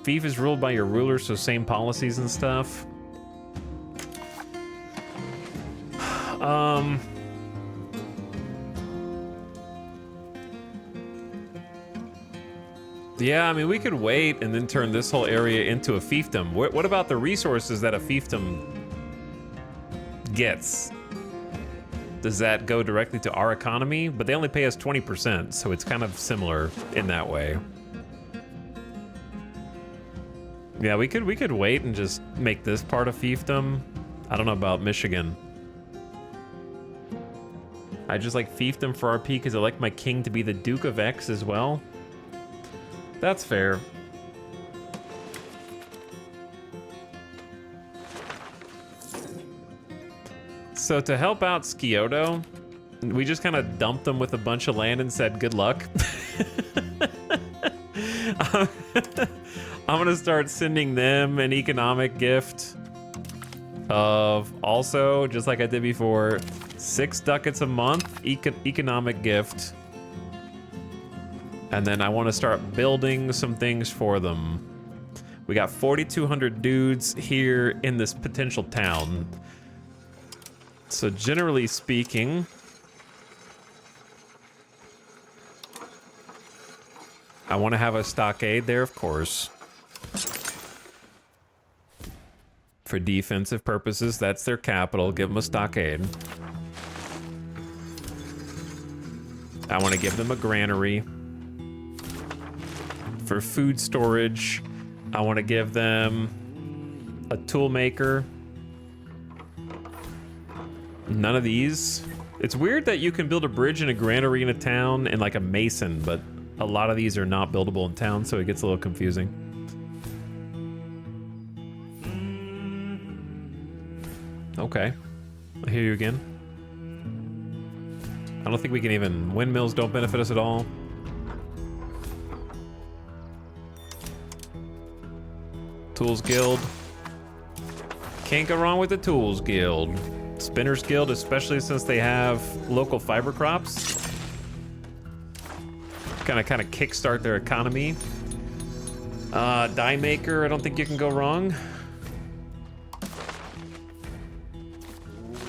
Fief is ruled by your ruler, so same policies and stuff. Yeah, I mean, we could wait and then turn this whole area into a fiefdom. What about the resources that a fiefdom gets? Does that go directly to our economy? But they only pay us 20%, so it's kind of similar in that way. Yeah, we could wait and just make this part a fiefdom. I don't know about Michigan. I just like fiefdom for RP because I like my king to be the Duke of X as well. That's fair. So to help out Scioto, we just kind of dumped them with a bunch of land and said, good luck. I'm gonna start sending them an economic gift of also, just like I did before, 6 ducats a month, economic gift. And then I want to start building some things for them. We got 4,200 dudes here in this potential town. So generally speaking, I want to have a stockade there, of course. For defensive purposes, that's their capital. Give them a stockade. I want to give them a granary. For food storage, I want to give them a tool maker. None of these. It's weird that you can build a bridge and a granary in a town and like a mason, but a lot of these are not buildable in town, so it gets a little confusing. Okay, I hear you again. I don't think we can even... Windmills don't benefit us at all. Tools Guild. Can't go wrong with the Tools Guild. Spinners Guild, especially since they have local fiber crops. Kind of kickstart their economy. Die Maker, I don't think you can go wrong.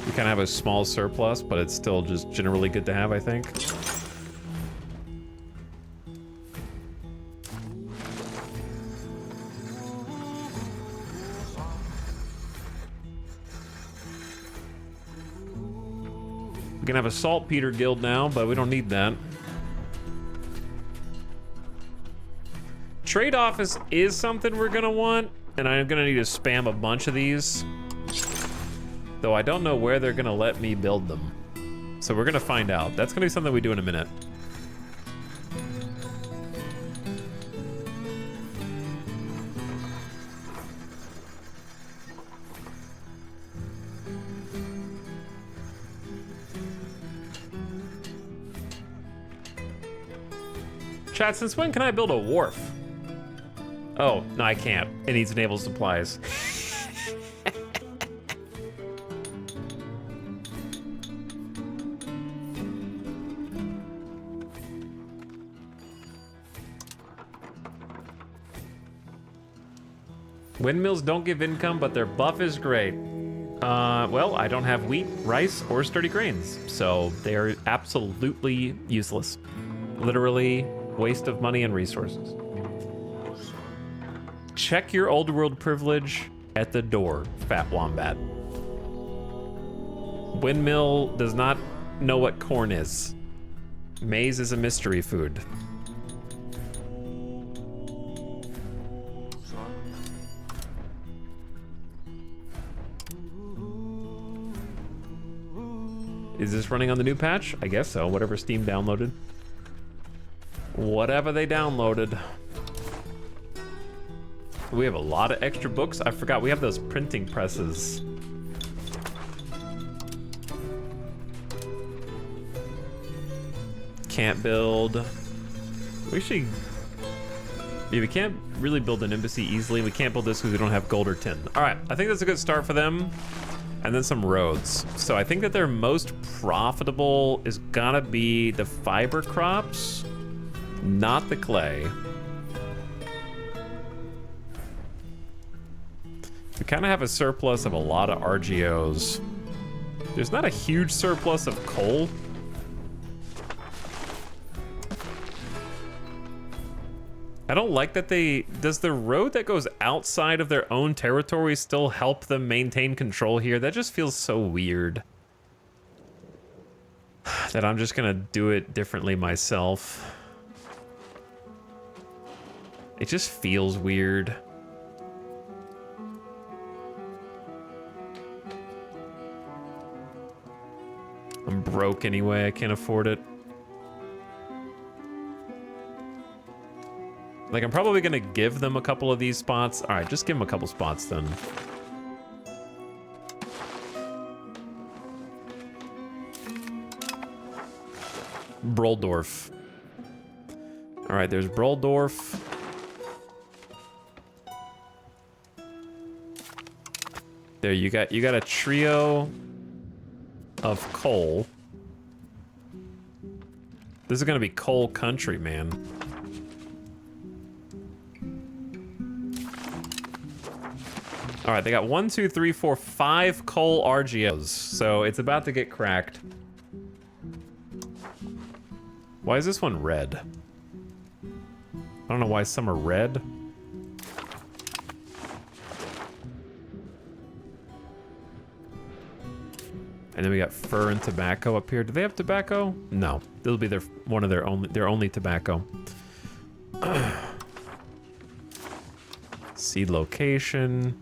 We kind of have a small surplus, but it's still just generally good to have, I think. We can have a Saltpeter Guild now, but we don't need that. Trade office is something we're gonna want, and I'm gonna need to spam a bunch of these. Though I don't know where they're gonna let me build them. So we're gonna find out. That's gonna be something we do in a minute. Chat, since when can I build a wharf? Oh, no, I can't. It needs naval supplies. Windmills don't give income, but their buff is great. Well, I don't have wheat, rice, or sturdy grains, so they're absolutely useless. Literally, waste of money and resources. Check your old world privilege at the door, Fat Wombat. Windmill does not know what corn is. Maize is a mystery food. Is this running on the new patch? I guess so, whatever Steam downloaded. Whatever they downloaded. We have a lot of extra books. I forgot we have those printing presses. Can't build. We should... Yeah, we can't really build an embassy easily. We can't build this because we don't have gold or tin. All right, I think that's a good start for them. And then some roads. So I think that their most profitable is gonna be the fiber crops, not the clay. We kind of have a surplus of a lot of RGOs. There's not a huge surplus of coal. I don't like that they... Does the road that goes outside of their own territory still help them maintain control here? That just feels so weird. That I'm just gonna do it differently myself. It just feels weird. I'm broke anyway, I can't afford it. Like, I'm probably gonna give them a couple of these spots. All right, just give them a couple spots then. Broldorf. All right, there's Broldorf. There, you got a trio of coal. This is gonna be coal country, man. All right, they got 1, 2, 3, 4, 5 coal RGOs, so it's about to get cracked. Why is this one red? I don't know why some are red. And then we got fur and tobacco up here. Do they have tobacco? No. It'll be their only tobacco. Seed location.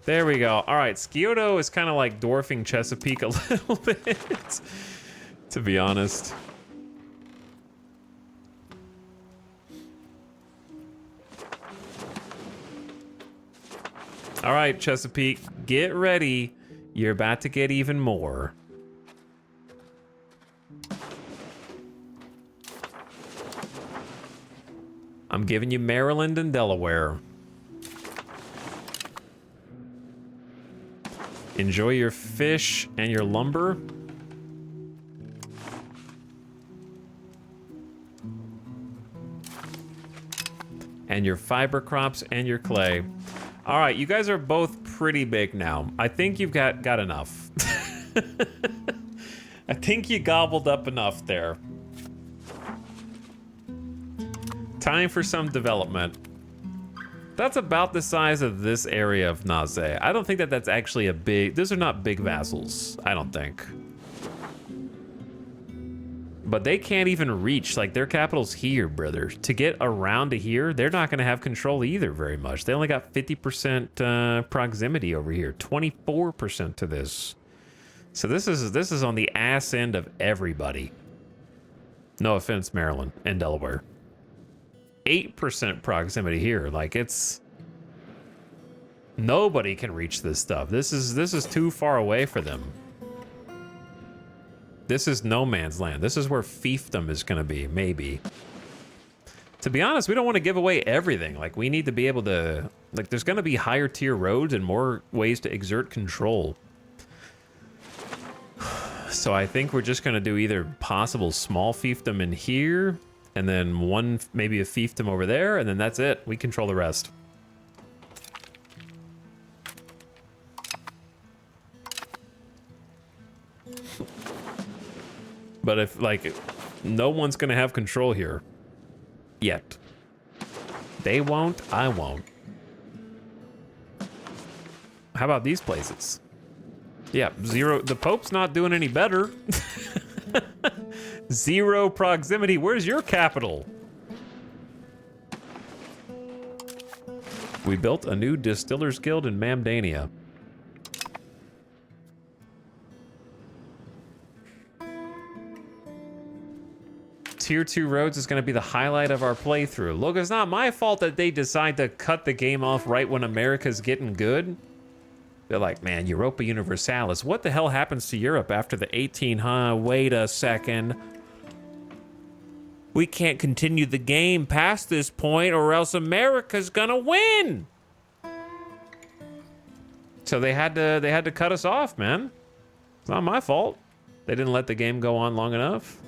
There we go. All right, Scioto is kind of like dwarfing Chesapeake a little bit, to be honest. All right, Chesapeake, get ready. You're about to get even more. I'm giving you Maryland and Delaware. Enjoy your fish and your lumber. And your fiber crops and your clay. All right, you guys are both pretty big now. I think you've got enough. I think you gobbled up enough there. Time for some development. That's about the size of this area of Naze. I don't think that that's actually a big... Those are not big vassals, I don't think. But they can't even reach, like, their capital's here, brother. To get around to here, they're not going to have control either very much. They only got 50% proximity over here, 24% to this. So this is on the ass end of everybody. No offense, Maryland and Delaware. 8% proximity here. Like, it's... Nobody can reach this stuff. This is too far away for them. This is no man's land. This is where fiefdom is going to be, maybe. To be honest, we don't want to give away everything. Like, we need to be able to... Like, there's going to be higher tier roads and more ways to exert control. So I think we're just going to do either possible small fiefdom in here, and then one, maybe a fiefdom over there, and then that's it. We control the rest. But if, like, no one's gonna have control here. Yet. They won't, I won't. How about these places? Yeah, 0, the Pope's not doing any better. 0 proximity, where's your capital? We built a new Distillers Guild in Mamdania. Tier 2 roads is going to be the highlight of our playthrough. Look, it's not my fault that they decide to cut the game off right when America's getting good. They're like, man, Europa Universalis. What the hell happens to Europe after the 1800? Wait a second. We can't continue the game past this point or else America's gonna win. So they had to cut us off, man. It's not my fault. They didn't let the game go on long enough.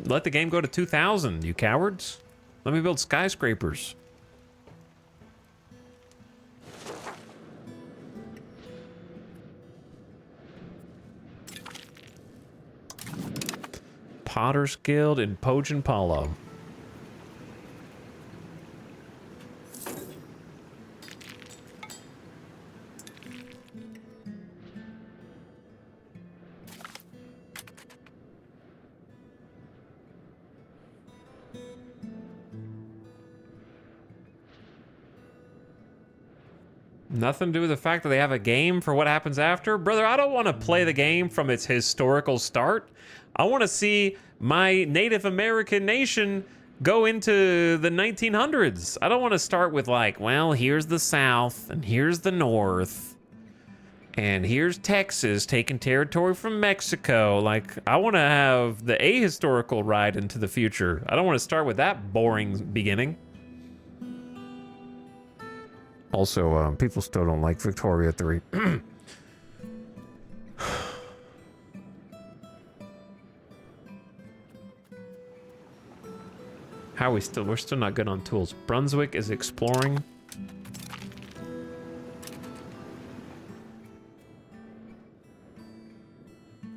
Let the game go to 2000, you cowards. Let me build skyscrapers. Potter's Guild in Pojin Palo. Nothing to do with the fact that they have a game for what happens after. Brother, I don't want to play the game from its historical start. I want to see my Native American nation go into the 1900s. I don't want to start with like, well, here's the South and here's the North. And here's Texas taking territory from Mexico. Like, I want to have the ahistorical ride into the future. I don't want to start with that boring beginning. Also, people still don't like Victoria 3. How are we still? We're still not good on tools. Brunswick is exploring.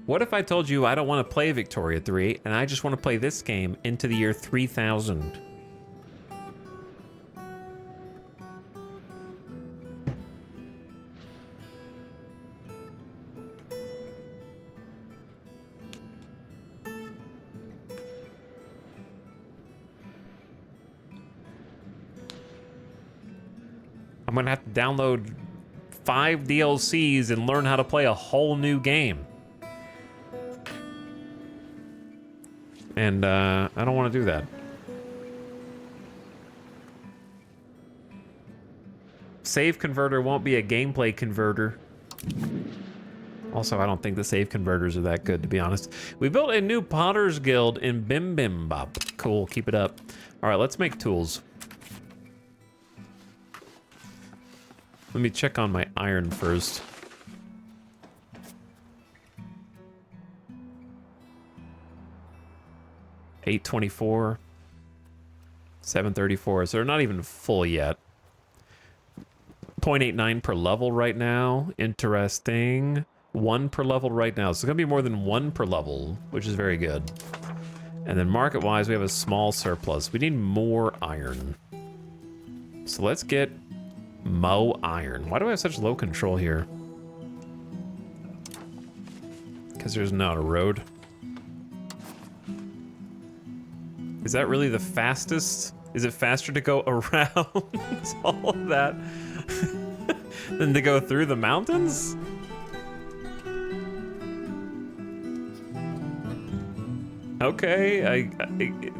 What if I told you I don't want to play Victoria 3 and I just want to play this game into the year 3000? I'm gonna have to download 5 DLCs and learn how to play a whole new game. And I don't want to do that. Save converter won't be a gameplay converter. Also, I don't think the save converters are that good, to be honest. We built a new Potter's Guild in Bim Bim Bop. Cool, keep it up. All right, let's make tools. Let me check on my iron first. $824, $734. So they're not even full yet. 0.89 per level right now. Interesting. 1 per level right now. So it's gonna be more than 1 per level, which is very good. And then market-wise, we have a small surplus. We need more iron. So let's get Mo iron. Why do I have such low control here? Because there's not a road. Is that really the fastest? Is it faster to go around all of that than to go through the mountains? Okay,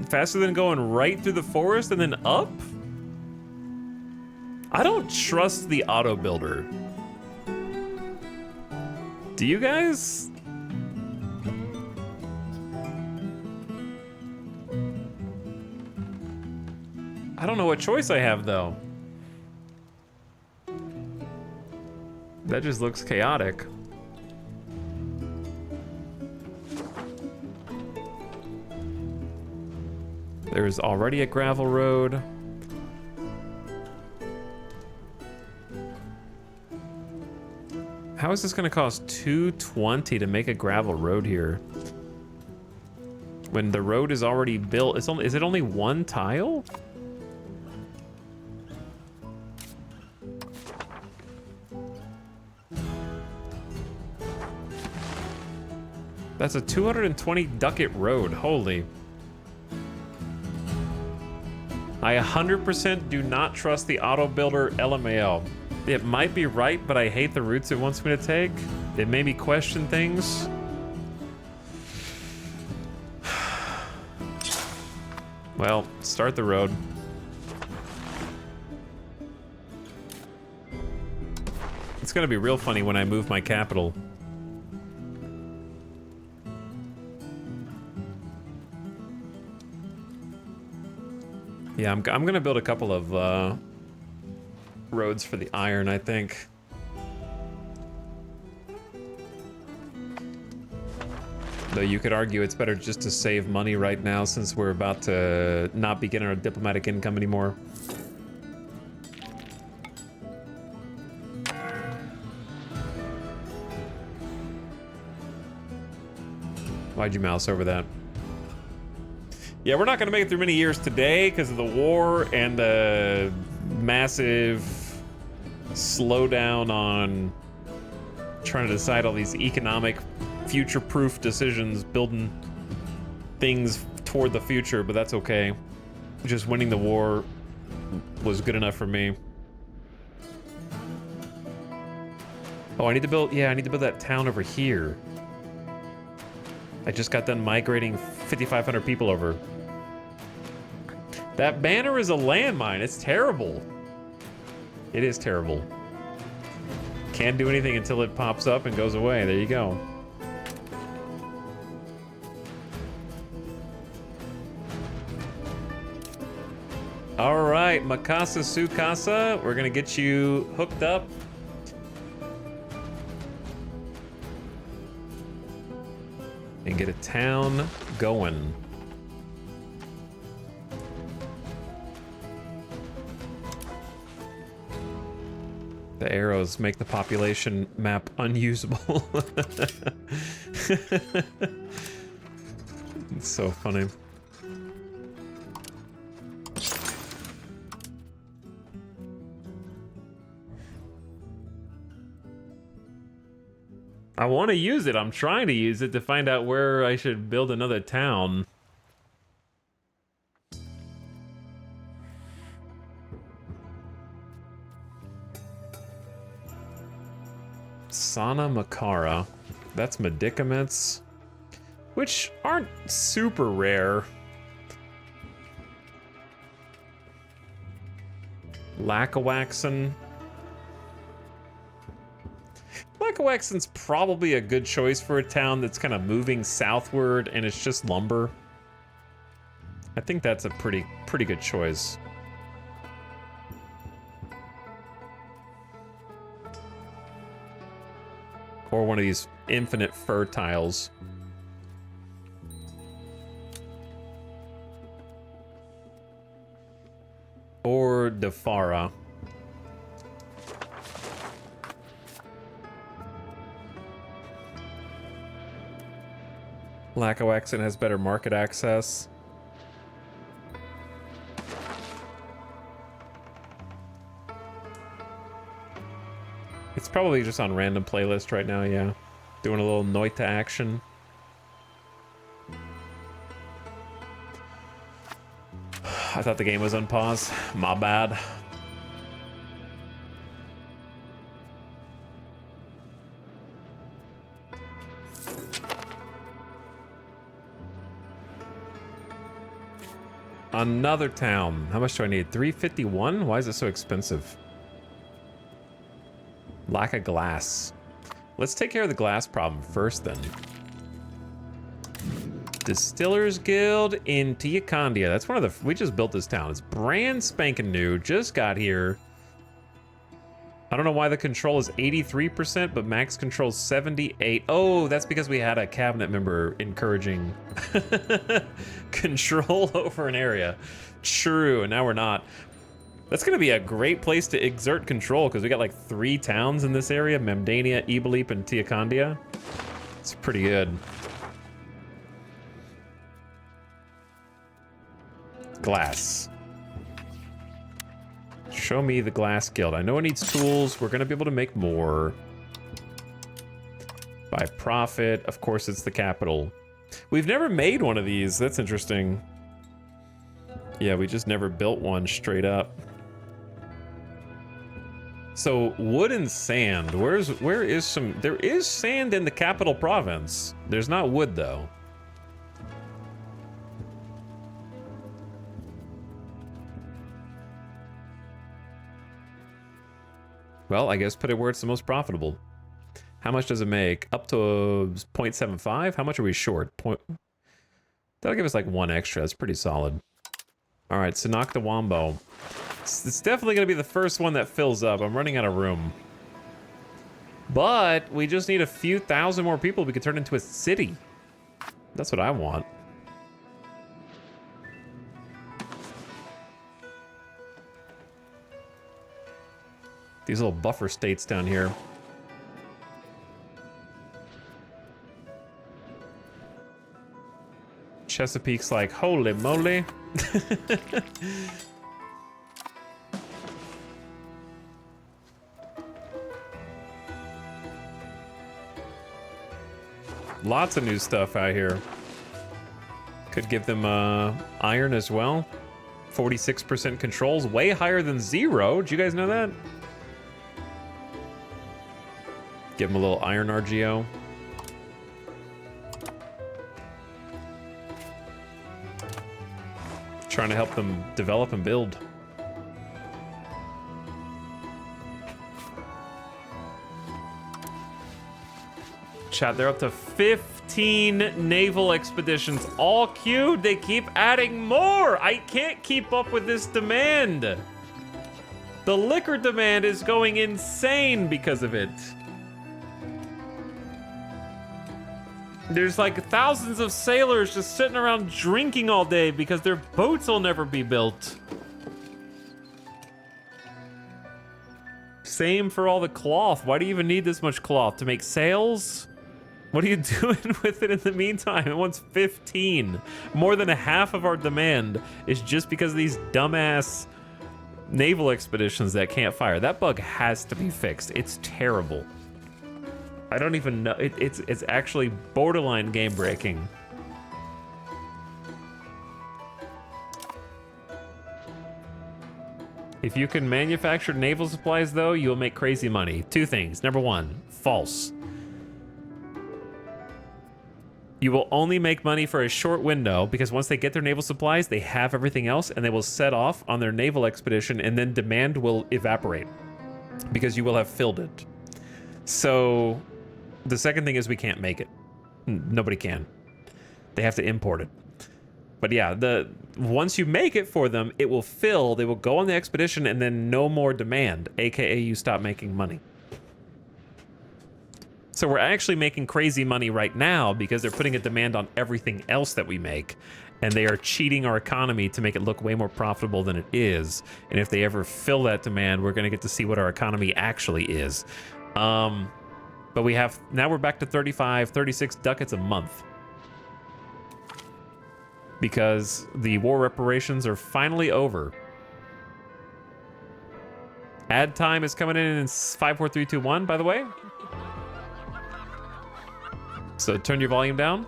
faster than going right through the forest and then up? I don't trust the auto builder. Do you guys? I don't know what choice I have though. That just looks chaotic. There's already a gravel road. How is this gonna cost $220 to make a gravel road here? When the road is already built, is it only 1 tile? That's a 220 ducat road, holy. I 100% do not trust the auto builder LMAO. It might be right, but I hate the routes it wants me to take. It made me question things. Well, start the road. It's gonna be real funny when I move my capital. Yeah, I'm gonna build a couple of roads for the iron, I think. Though you could argue it's better just to save money right now since we're about to not be getting our diplomatic income anymore. Why'd you mouse over that? Yeah, we're not going to make it through many years today because of the war and the massive slowdown on trying to decide all these economic future-proof decisions, building things toward the future, but that's okay. Just winning the war was good enough for me. Oh, I need to build, yeah, I need to build that town over here. I just got done migrating 5,500 people over. That banner is a landmine. It's terrible. It is terrible. Can't do anything until it pops up and goes away. There you go. All right, Makasa Sukasa, we're gonna get you hooked up. And get a town going. The arrows make the population map unusable. It's so funny. I want to use it. I'm trying to use it to find out where I should build another town. Sana Makara. That's medicaments, which aren't super rare. Lackawaxen. Lackawaxen's probably a good choice for a town that's kind of moving southward and it's just lumber. I think that's a pretty good choice. Or one of these infinite fur tiles. Or Defara. Lackawaxen has better market access. It's probably just on random playlist right now, yeah. Doing a little Noita action. I thought the game was on pause. My bad. Another town. How much do I need? 351? Why is it so expensive? Lack of glass. Let's take care of the glass problem first then. Distillers Guild in Tiakandia. That's one of the... We just built this town. It's brand spanking new. Just got here. I don't know why the control is 83%, but max control 78. Oh, that's because we had a cabinet member encouraging control over an area. True, and now we're not. That's going to be a great place to exert control because we got like 3 towns in this area. Memdania, Ebolip, and Tiakandia. It's pretty good. Glass. Show me the glass guild. I know it needs tools. We're going to be able to make more. By profit. Of course, it's the capital. We've never made one of these. That's interesting. Yeah, we just never built one straight up. So, wood and sand. Where is some... There is sand in the capital province. There's not wood, though. Well, I guess put it where it's the most profitable. How much does it make? Up to 0.75? How much are we short? That'll give us like 1 extra. That's pretty solid. All right, Sinakta Wombo. It's definitely going to be the first one that fills up. I'm running out of room. But we just need a few thousand more people. We could turn into a city. That's what I want. These little buffer states down here. Chesapeake's like, holy moly. Lots of new stuff out here. Could give them iron as well. 46% controls, way higher than 0. Did you guys know that? Give them a little iron RGO. Trying to help them develop and build. Chat, they're up to 15 naval expeditions, all queued. They keep adding more. I can't keep up with this demand. The liquor demand is going insane because of it. There's like thousands of sailors just sitting around drinking all day because their boats will never be built. Same for all the cloth. Why do you even need this much cloth? To make sails? What are you doing with it in the meantime? It wants 15. More than a half of our demand is just because of these dumbass naval expeditions that can't fire. That bug has to be fixed. It's terrible. I don't even know. It's actually borderline game breaking. If you can manufacture naval supplies, though, you'll make crazy money. Two things. Number one, false. You will only make money for a short window because once they get their naval supplies, they have everything else and they will set off on their naval expedition and then demand will evaporate because you will have filled it. So the second thing is we can't make it. Nobody can. They have to import it. But yeah, once you make it for them, it will fill, they will go on the expedition and then no more demand, aka you stop making money. So we're actually making crazy money right now because they're putting a demand on everything else that we make, and they are cheating our economy to make it look way more profitable than it is. And if they ever fill that demand, we're gonna get to see what our economy actually is. But now we're back to 35, 36 ducats a month. Because the war reparations are finally over. Ad time is coming in 5, 4, 3, 2, 1, by the way. So turn your volume down.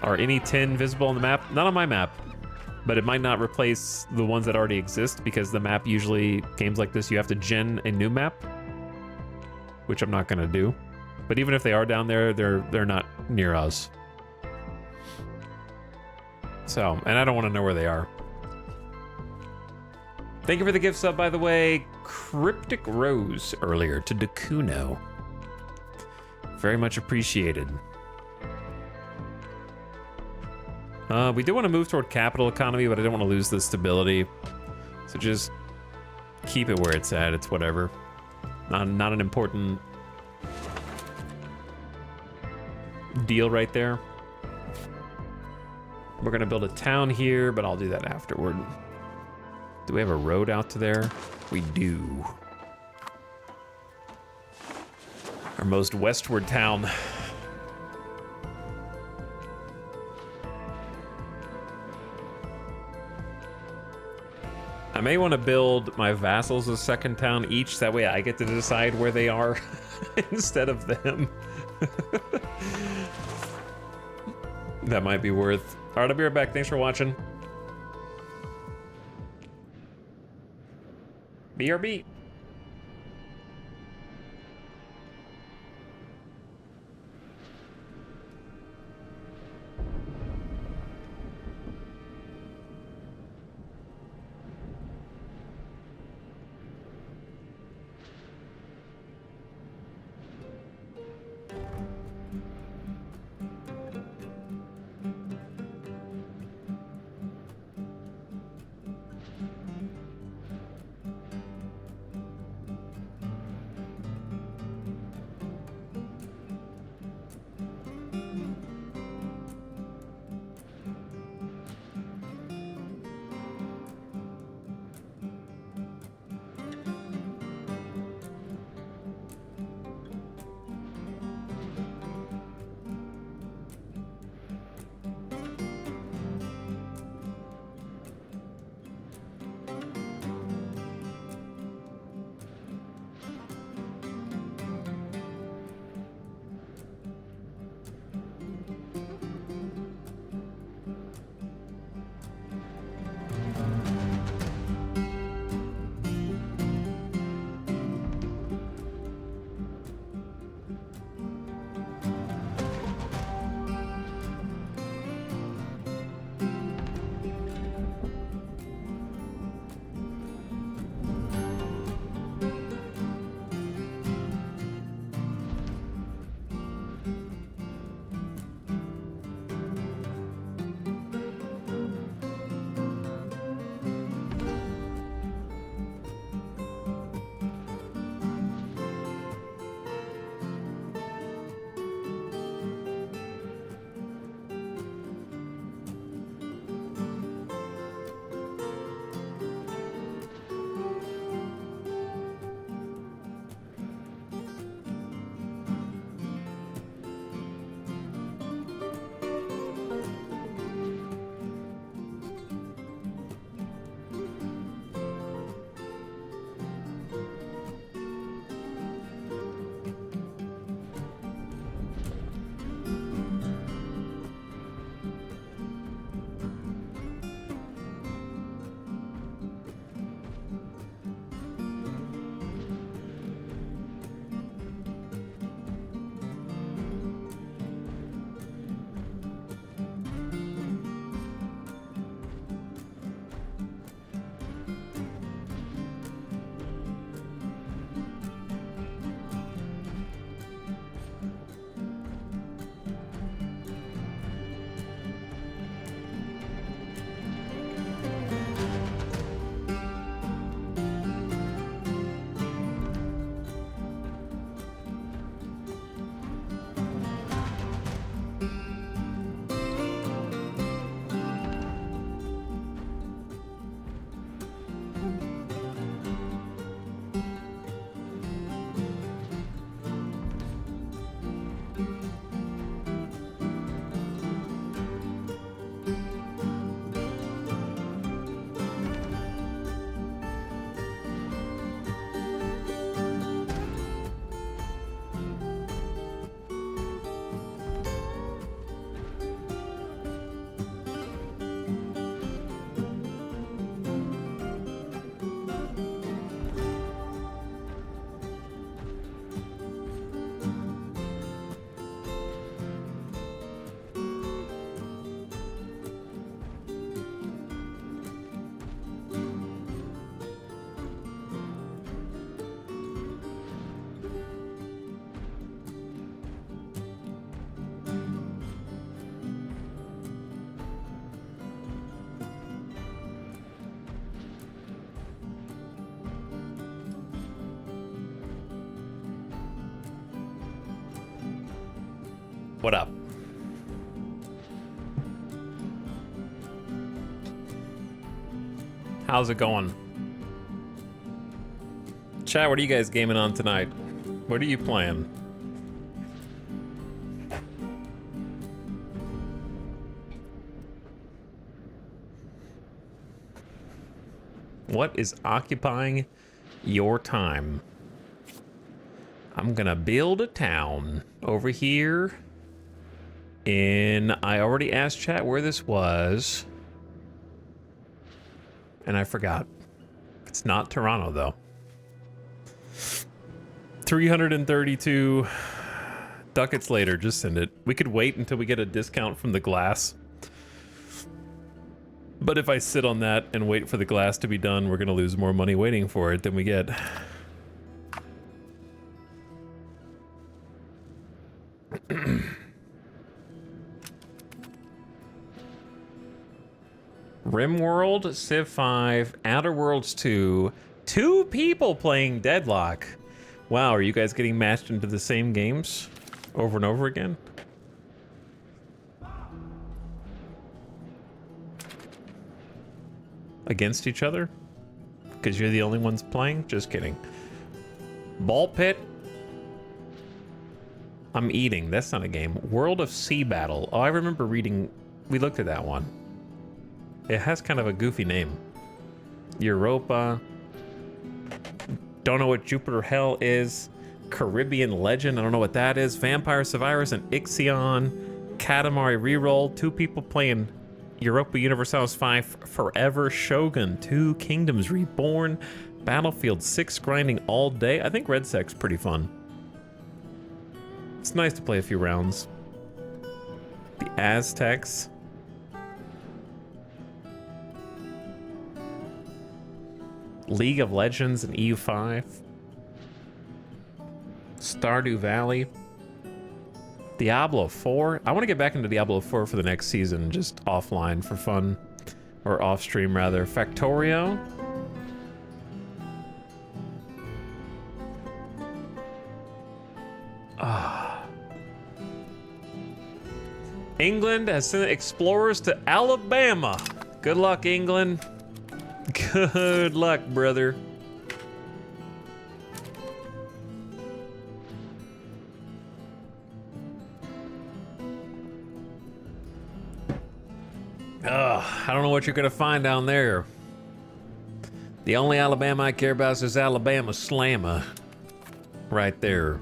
Are any 10 visible on the map? Not on my map, but it might not replace the ones that already exist because the map usually, games like this, you have to gen a new map, which I'm not gonna do. But even if they are down there, they're not near us. So, and I don't want to know where they are. Thank you for the gift sub, by the way. Cryptic Rose earlier to Dakuno. Very much appreciated. We do want to move toward capital economy, but I don't want to lose the stability. So just keep it where it's at. It's whatever. Not an important deal right there. We're gonna build a town here, but I'll do that afterward. Do we have a road out to there? We do. Our most westward town. I may want to build my vassals a second town each, that way I get to decide where they are instead of them. That might be worth. All right, I'll be right back. Thanks for watching. BRB. What up? How's it going? Chat, what are you guys gaming on tonight? What are you playing? What is occupying your time? I'm gonna build a town over here. I already asked chat where this was. And I forgot. It's not Toronto, though. 332 ducats later, just send it. We could wait until we get a discount from the glass. But if I sit on that and wait for the glass to be done, we're gonna lose more money waiting for it than we get. RimWorld, Civ 5, Outer Worlds 2, 2 people playing Deadlock. Wow, are you guys getting matched into the same games over and over again? Against each other? Because you're the only ones playing? Just kidding. Ball Pit. I'm eating. That's not a game. World of Sea Battle. Oh, I remember reading. We looked at that one. It has kind of a goofy name. Europa. Don't know what Jupiter Hell is. Caribbean Legend. I don't know what that is. Vampire Survivors and Ixion. Katamari Reroll. 2 people playing Europa Universalis 5 Forever. Shogun 2. Kingdoms Reborn. Battlefield 6 grinding all day. I think Red Sec's pretty fun. It's nice to play a few rounds. The Aztecs. League of Legends and EU5. Stardew Valley. Diablo 4. I want to get back into Diablo 4 for the next season, just offline for fun. Or off stream, rather. Factorio. England has sent explorers to Alabama. Good luck, England. Good luck, brother. I don't know what you're gonna find down there. The only Alabama I care about is Alabama Slammer. Right there.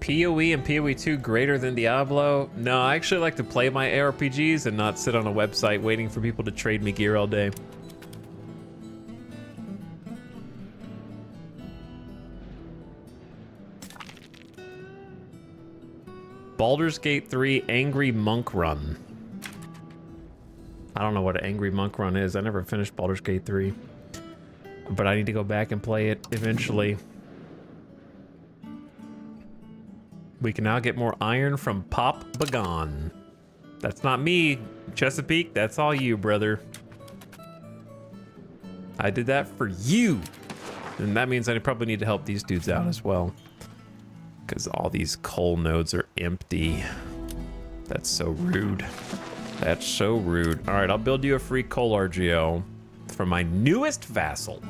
PoE and PoE 2 greater than Diablo? No, I actually like to play my ARPGs and not sit on a website waiting for people to trade me gear all day. Baldur's Gate 3 Angry Monk Run. I don't know what an Angry Monk Run is. I never finished Baldur's Gate 3. But I need to go back and play it eventually. We can now get more iron from Pop Bagon. That's not me, Chesapeake. That's all you, brother. I did that for you. And that means I probably need to help these dudes out as well. Because all these coal nodes are empty. That's so rude. That's so rude. All right, I'll build you a free coal RGO for my newest vassal.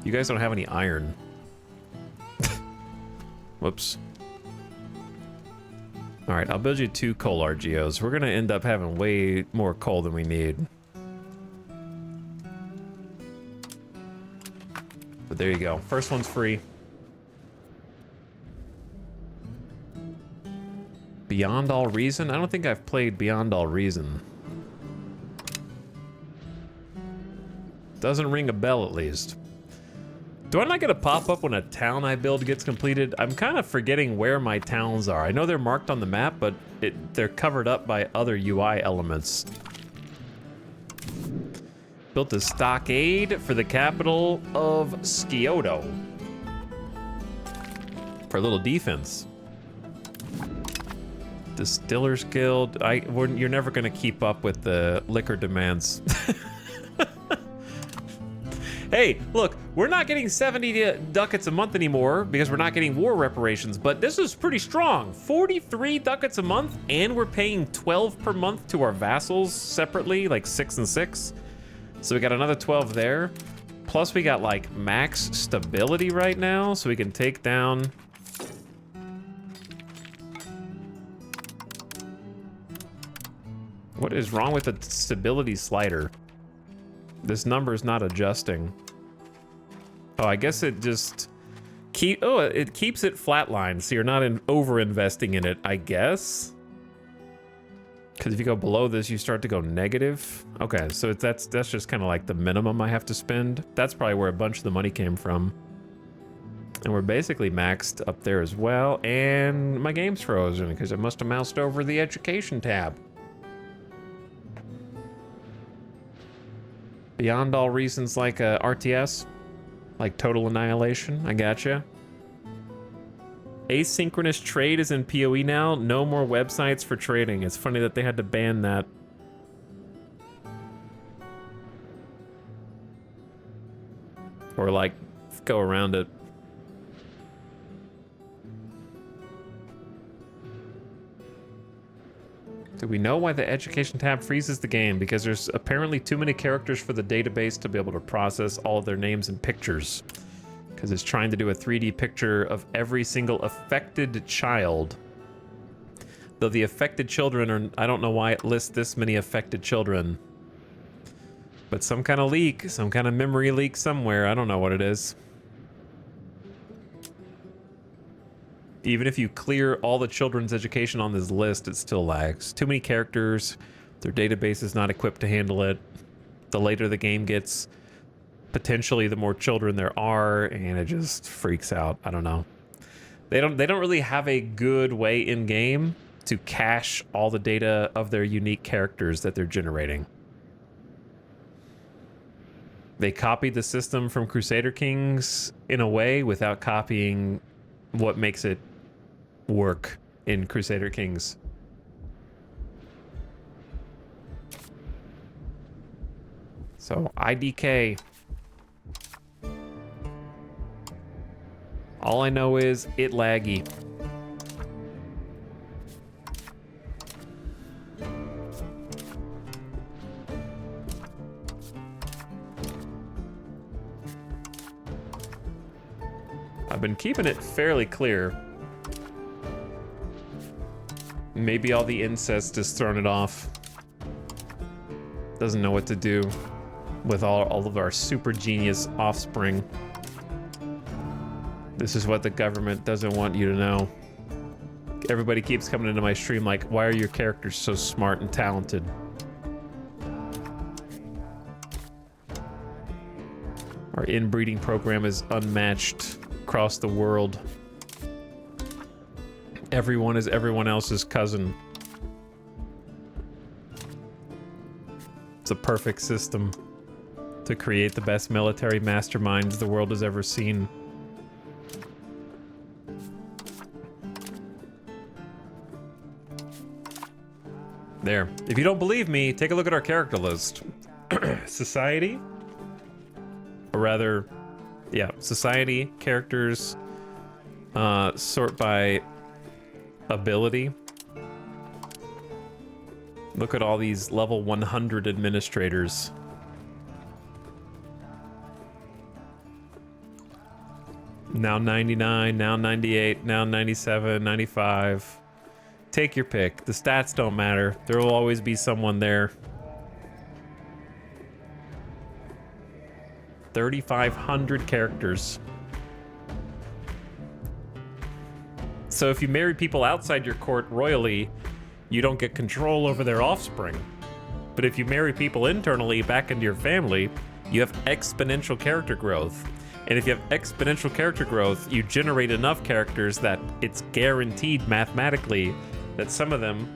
You guys don't have any iron. Whoops. All right, I'll build you 2 coal RGOs. We're gonna end up having way more coal than we need. But there you go. First one's free. Beyond All Reason? I don't think I've played Beyond All Reason. Doesn't ring a bell, at least. Do I not get a pop-up when a town I build gets completed? I'm kind of forgetting where my towns are. I know they're marked on the map, but they're covered up by other UI elements. Built a stockade for the capital of Scioto. For a little defense. Distillers Guild. You're never gonna keep up with the liquor demands. Hey, look, we're not getting 70 ducats a month anymore because we're not getting war reparations, but this is pretty strong. 43 ducats a month, and we're paying 12 per month to our vassals separately, like 6 and 6. So we got another 12 there. Plus we got like max stability right now, so we can take down... What is wrong with the stability slider? This number is not adjusting. Oh, I guess it just it keeps it flatlined, so you're not over investing in it, I guess. Because if you go below this, you start to go negative. Okay, so that's just kind of like the minimum I have to spend. That's probably where a bunch of the money came from. And we're basically maxed up there as well. And my game's frozen because it must have moused over the education tab. Beyond all reasons like RTS, like total annihilation, I gotcha. Asynchronous trade is in PoE now. No more websites for trading. It's funny that they had to ban that. Or like, go around it. Do we know why the education tab freezes the game? Because there's apparently too many characters for the database to be able to process all of their names and pictures. Because it's trying to do a 3D picture of every single affected child. Though the affected children are... I don't know why it lists this many affected children. But some kind of leak, some kind of memory leak somewhere. I don't know what it is. Even if you clear all the children's education on this list, it still lags. Too many characters. Their database is not equipped to handle it. The later the game gets, potentially the more children there are, and it just freaks out. I don't know. They don't really have a good way in game to cache all the data of their unique characters that they're generating. They copied the system from Crusader Kings in a way without copying what makes it work in Crusader Kings. So IDK. All I know is it laggy. I've been keeping it fairly clear. Maybe all the incest has thrown it off. Doesn't know what to do with all of our super genius offspring. This is what the government doesn't want you to know. Everybody keeps coming into my stream like, why are your characters so smart and talented? Our inbreeding program is unmatched across the world. Everyone is everyone else's cousin. It's a perfect system to create the best military masterminds the world has ever seen. There. If you don't believe me, take a look at our character list. Society? Or rather, yeah, society, characters, sort by ability. Look at all these level 100 administrators. Now 99, now 98, now 97, 95. Take your pick. The stats don't matter. There will always be someone there. 3,500 characters. So if you marry people outside your court royally, you don't get control over their offspring. But if you marry people internally back into your family, you have exponential character growth. And if you have exponential character growth, you generate enough characters that it's guaranteed mathematically that some of them,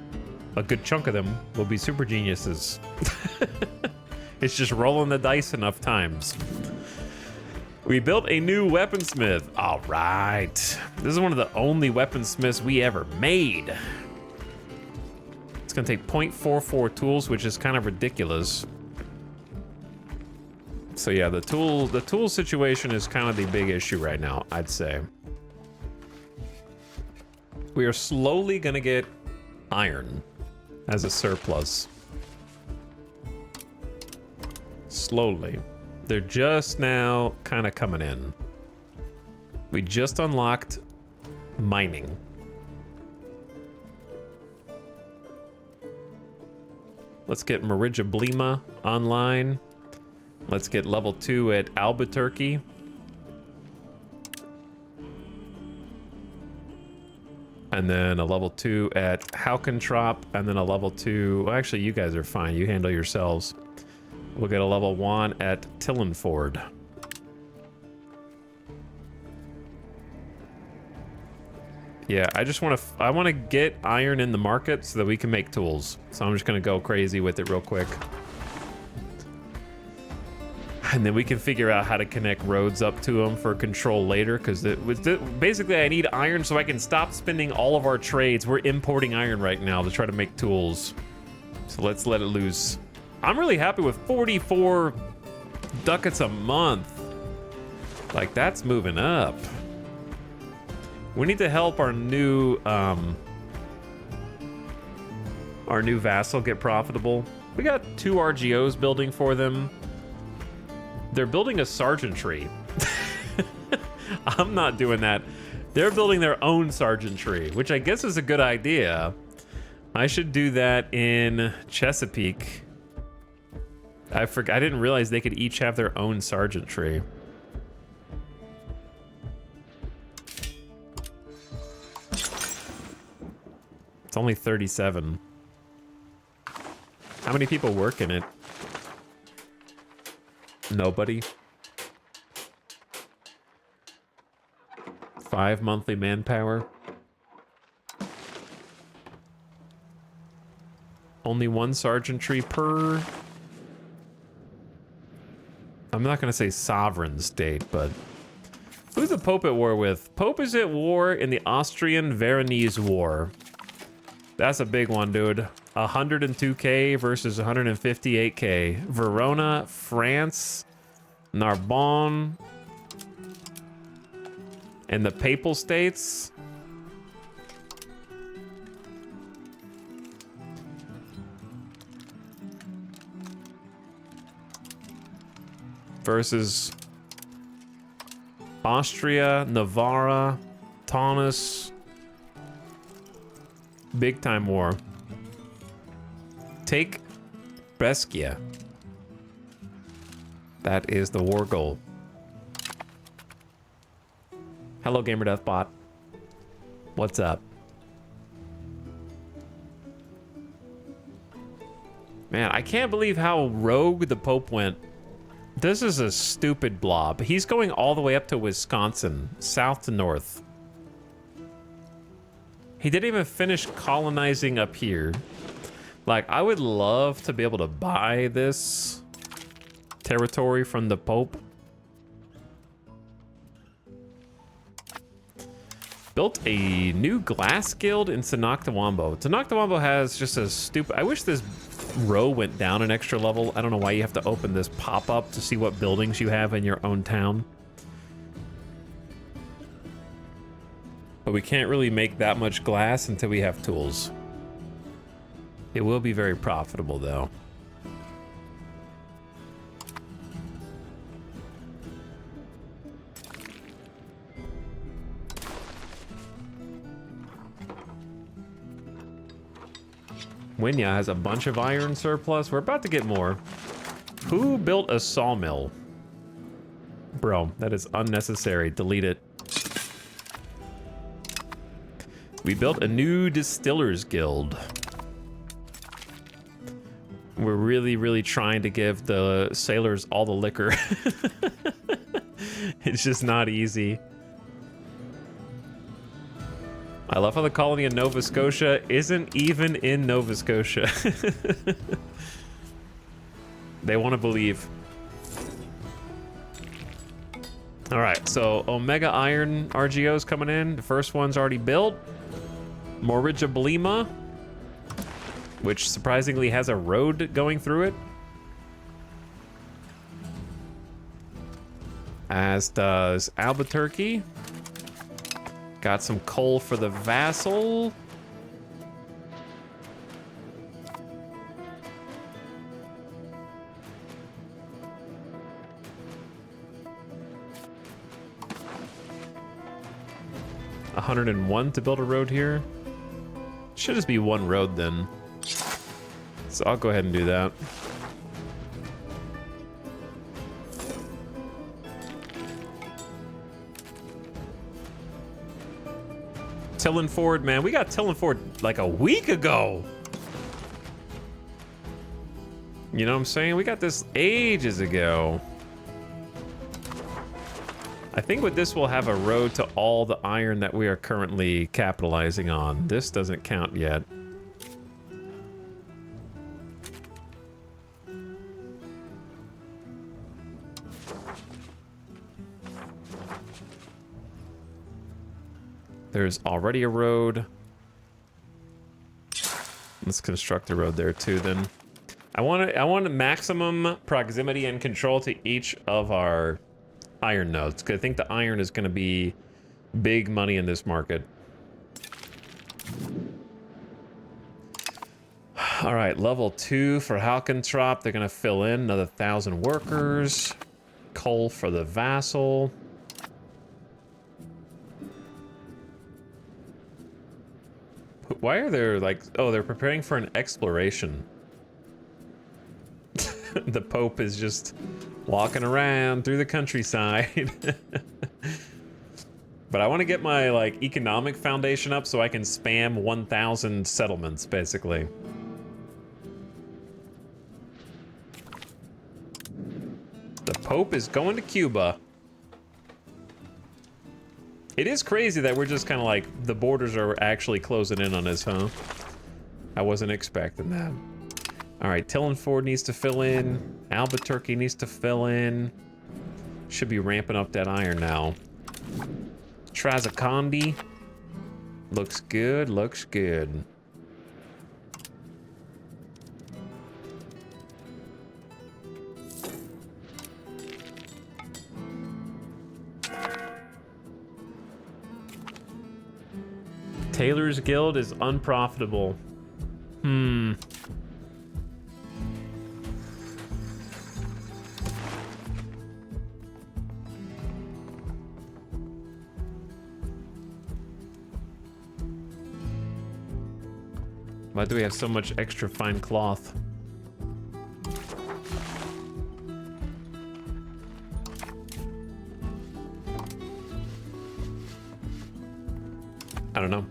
a good chunk of them, will be super geniuses. It's just rolling the dice enough times. We built a new weaponsmith. All right. This is one of the only weaponsmiths we ever made. It's gonna take 0.44 tools, which is kind of ridiculous. So yeah, the tool situation is kind of the big issue right now, I'd say. We are slowly gonna get iron as a surplus. Slowly. They're just now kind of coming in. We just unlocked mining. Let's get Marijablima online. Let's get level 2 at Albuquerque. And then a level 2 at Haukentrop, and then a level 2... Well, actually, you guys are fine. You handle yourselves. We'll get a level 1 at Tillenford. Yeah, I want to get iron in the market so that we can make tools. So I'm just going to go crazy with it real quick. And then we can figure out how to connect roads up to them for control later, because basically I need iron so I can stop spending all of our trades. We're importing iron right now to try to make tools. So let's let it loose. I'm really happy with 44 ducats a month. Like, that's moving up. We need to help our new vassal get profitable. We got 2 RGOs building for them. They're building a sergeantry. I'm not doing that. They're building their own sergeantry, which I guess is a good idea. I should do that in Chesapeake. I didn't realize they could each have their own sergeantry. It's only 37. How many people work in it? Nobody. 5 monthly manpower. Only 1 sergeantry per... I'm not going to say sovereign state, but... Who's the Pope at war with? Pope is at war in the Austrian-Veronese War. That's a big one, dude. 102k versus 158k. Verona, France, Narbonne, and the Papal States. Versus Austria, Navarra, Taunus. Big time war. Take Brescia. That is the war goal. Hello, GamerDeathBot. What's up? Man, I can't believe how rogue the Pope went. This is a stupid blob. He's going all the way up to Wisconsin, south to north. He didn't even finish colonizing up here. Like, I would love to be able to buy this territory from the Pope. Built a new glass guild in Sanoctawambo. Sanoctawambo has just a stupid... I wish this row went down an extra level. I don't know why you have to open this pop-up to see what buildings you have in your own town. But we can't really make that much glass until we have tools. It will be very profitable, though. Winya has a bunch of iron surplus. We're about to get more. Who built a sawmill? Bro, that is unnecessary. Delete it. We built a new distillers guild. We're really, really trying to give the sailors all the liquor. It's just not easy. I love how the colony in Nova Scotia isn't even in Nova Scotia. They want to believe. All right, so Omega Iron RGO's coming in. The first one's already built. Marijablima. which surprisingly has a road going through it. As does Albuquerque. Got some coal for the vassal. $101 to build a road here. Should just be one road then. So I'll go ahead and do that. Tillin Ford, man, we got Tillin Ford like a week ago. You know what I'm saying? We got this ages ago. I think with this we'll have a road to all the iron that we are currently capitalizing on. This doesn't count yet. There's already a road. Let's construct a road there too then. I want maximum proximity and control to each of our iron nodes, because I think the iron is going to be big money in this market. All right, level 2 for Halkentrop. They're going to fill in another 1,000 workers. Coal for the vassal. Why are there like... Oh, they're preparing for an exploration. The Pope is just walking around through the countryside. But I want to get my like economic foundation up so I can spam 1,000 settlements, basically. The Pope is going to Cuba. It is crazy that we're just kind of like, the borders are actually closing in on us, huh? I wasn't expecting that. All right, Tillin Ford needs to fill in. Albuquerque needs to fill in. Should be ramping up that iron now. Trazacondi. Looks good, looks good. Taylor's Guild is unprofitable. Why do we have so much extra fine cloth? I don't know.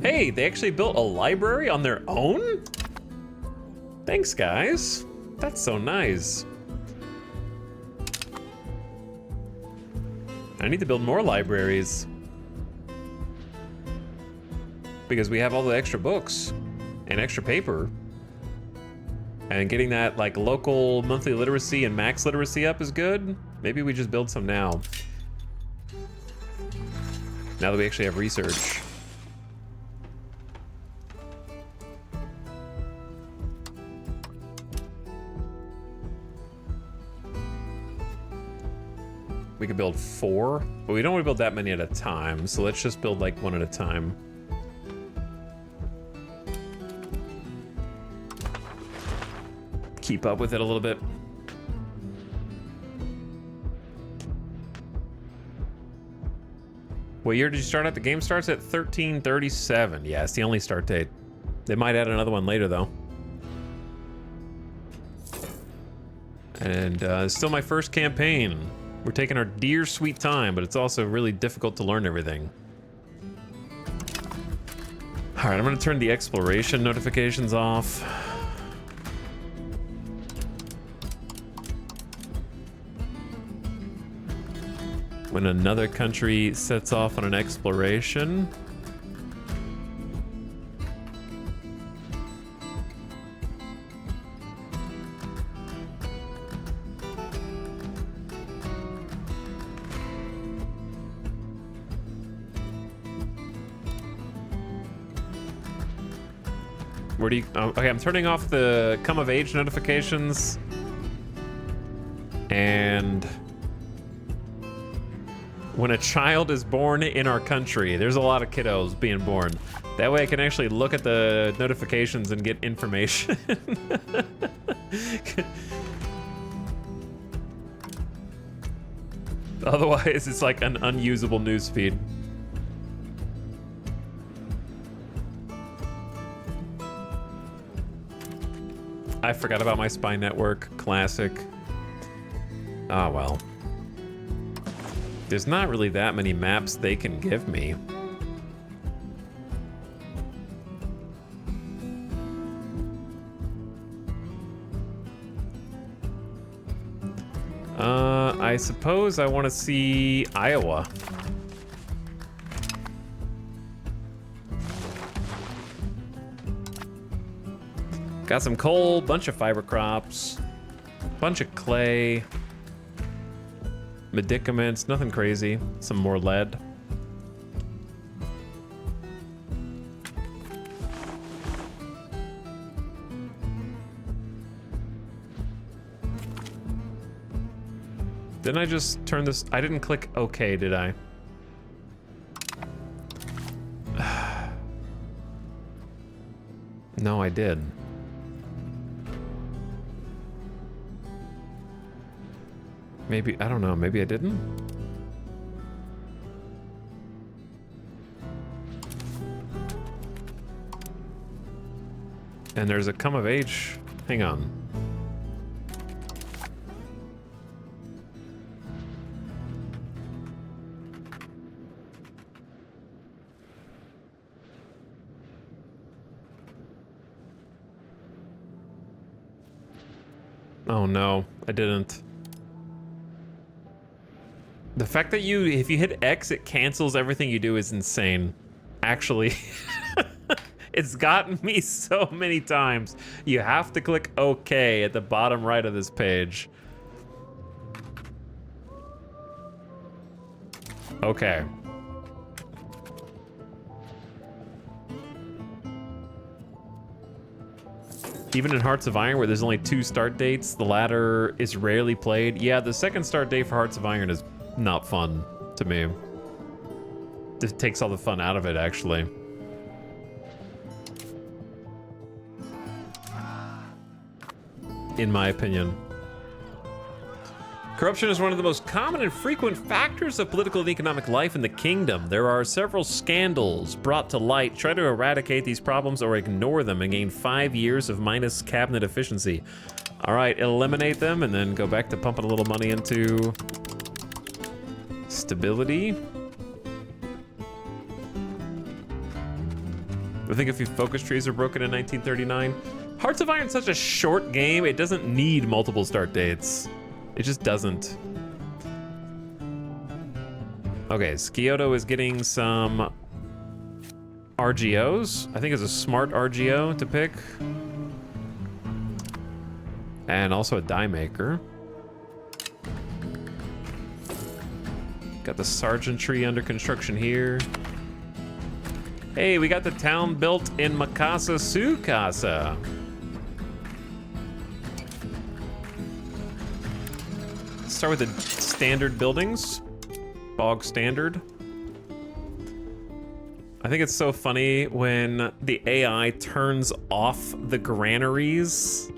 Hey, they actually built a library on their own? Thanks, guys. That's so nice. I need to build more libraries. Because we have all the extra books and extra paper. And getting that like local monthly literacy and max literacy up is good. Maybe we just build some now. Now that we actually have research. We could build 4, but we don't want to build that many at a time, so let's just build like 1 at a time. Keep up with it a little bit. What year did you start at? The game starts at 1337. Yeah, it's the only start date. They might add another one later though. And it's still my first campaign. We're taking our dear sweet time, but it's also really difficult to learn everything. All right, I'm gonna turn the exploration notifications off. When another country sets off on an exploration, Where do you... okay, I'm turning off the come of age notifications. And when a child is born in our country, there's a lot of kiddos being born. That way I can actually look at the notifications and get information. Otherwise, it's like an unusable newsfeed. I forgot about my spy network. Classic. Ah, well. There's not really that many maps they can give me. I suppose I want to see Iowa. Got some coal, bunch of fiber crops, bunch of clay, medicaments, nothing crazy. Some more lead. Didn't I just turn this? I didn't click OK, did I? No, I did. Maybe, I don't know, maybe I didn't? And there's a come of age. Hang on. Oh no, I didn't. The fact that if you hit X, it cancels everything you do is insane. Actually, it's gotten me so many times. You have to click OK at the bottom right of this page. Okay. Even in Hearts of Iron, where there's only 2 start dates, the latter is rarely played. Yeah, the second start date for Hearts of Iron is not fun to me. It takes all the fun out of it, actually. In my opinion. Corruption is one of the most common and frequent factors of political and economic life in the kingdom. There are several scandals brought to light. Try to eradicate these problems or ignore them and gain 5 years of minus cabinet efficiency. All right, eliminate them and then go back to pumping a little money into stability. I think a few focus trees were broken in 1939. Hearts of Iron is such a short game, it doesn't need multiple start dates. It just doesn't. Okay, Scioto is getting some RGOs. I think it's a smart RGO to pick. And also a die maker. Got the sergeantry under construction here. Hey, we got the town built in Mikasa Sukasa. Start with the standard buildings. Bog standard. I think it's so funny when the AI turns off the granaries.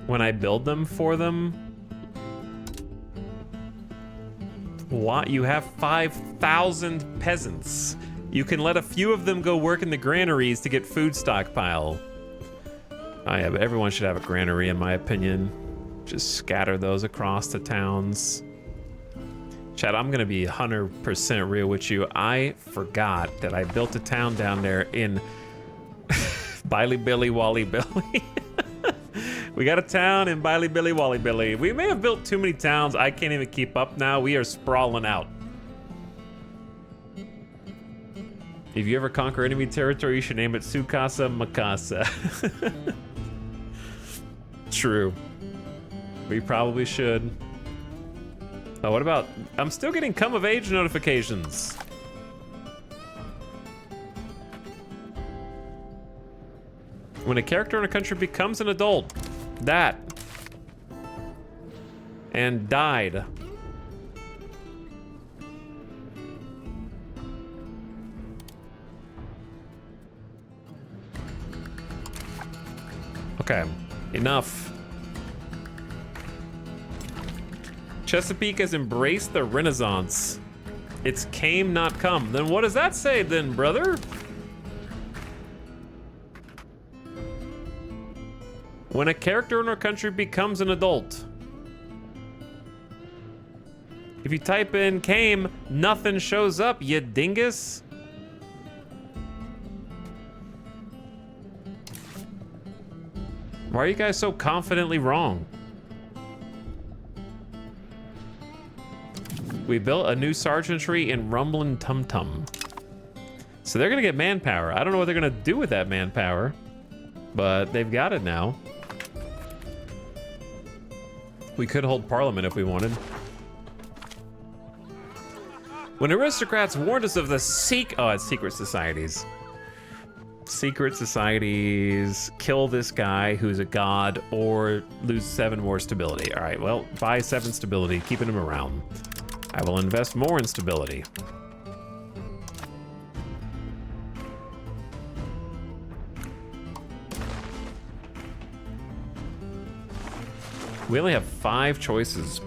When I build them for them. What? You have 5,000 peasants. You can let a few of them go work in the granaries to get food stockpile. Oh yeah, but everyone should have a granary in my opinion. Just scatter those across the towns. Chad, I'm gonna be 100% real with you. I forgot that I built a town down there in Billy Billy Wally Billy. We got a town in Billy Billy Wally Billy. We may have built too many towns. I can't even keep up now. We are sprawling out. If you ever conquer enemy territory, you should name it Sukasa Mikasa. True. We probably should. Oh, what about... I'm still getting come of age notifications. When a character in a country becomes an adult. That. And died. Okay, enough. Chesapeake has embraced the Renaissance. It's came, not come. Then what does that say then, brother? When a character in our country becomes an adult. If you type in came, nothing shows up, you dingus. Why are you guys so confidently wrong? We built a new sergeantry in Rumblin' Tum Tum. So they're gonna get manpower. I don't know what they're gonna do with that manpower, but they've got it now. We could hold parliament if we wanted. When aristocrats warned us of the it's secret societies. Secret societies, kill this guy who's a god, or lose 7 more stability. All right, well, buy 7 stability, keeping him around. I will invest more in stability. We only have 5 choices.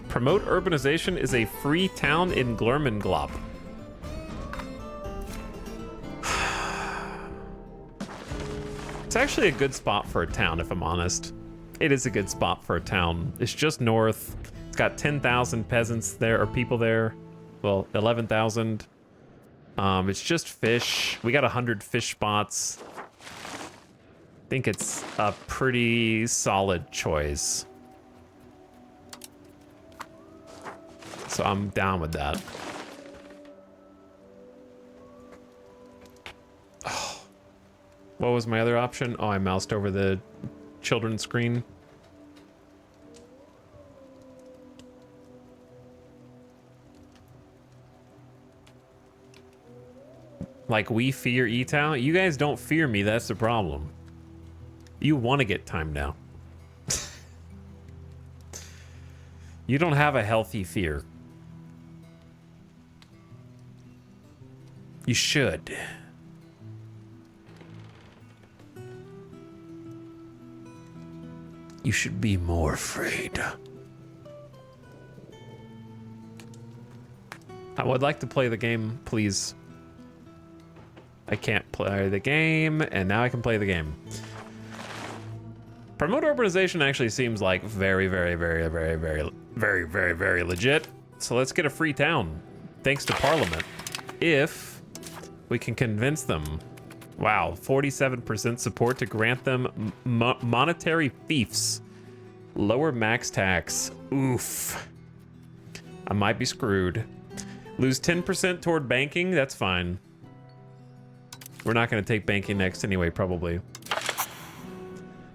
Promote urbanization is a free town in Glurmenglop. It's actually a good spot for a town, if I'm honest. It is a good spot for a town. It's just north. It's got 10,000 peasants there, or people there. Well, 11,000. It's just fish. We got 100 fish spots. I think it's a pretty solid choice. So I'm down with that. Oh. What was my other option? Oh, I moused over the children's screen. Like, we fear E-Town? You guys don't fear me, that's the problem. You want to get time now. You don't have a healthy fear. You should. You should be more afraid. I would like to play the game, please. I can't play the game, and now I can play the game. Promote urbanization actually seems like very legit. So let's get a free town, thanks to Parliament. If we can convince them. Wow, 47% support to grant them monetary fiefs. Lower max tax. Oof. I might be screwed. Lose 10% toward banking, that's fine. We're not gonna take banking next anyway, probably.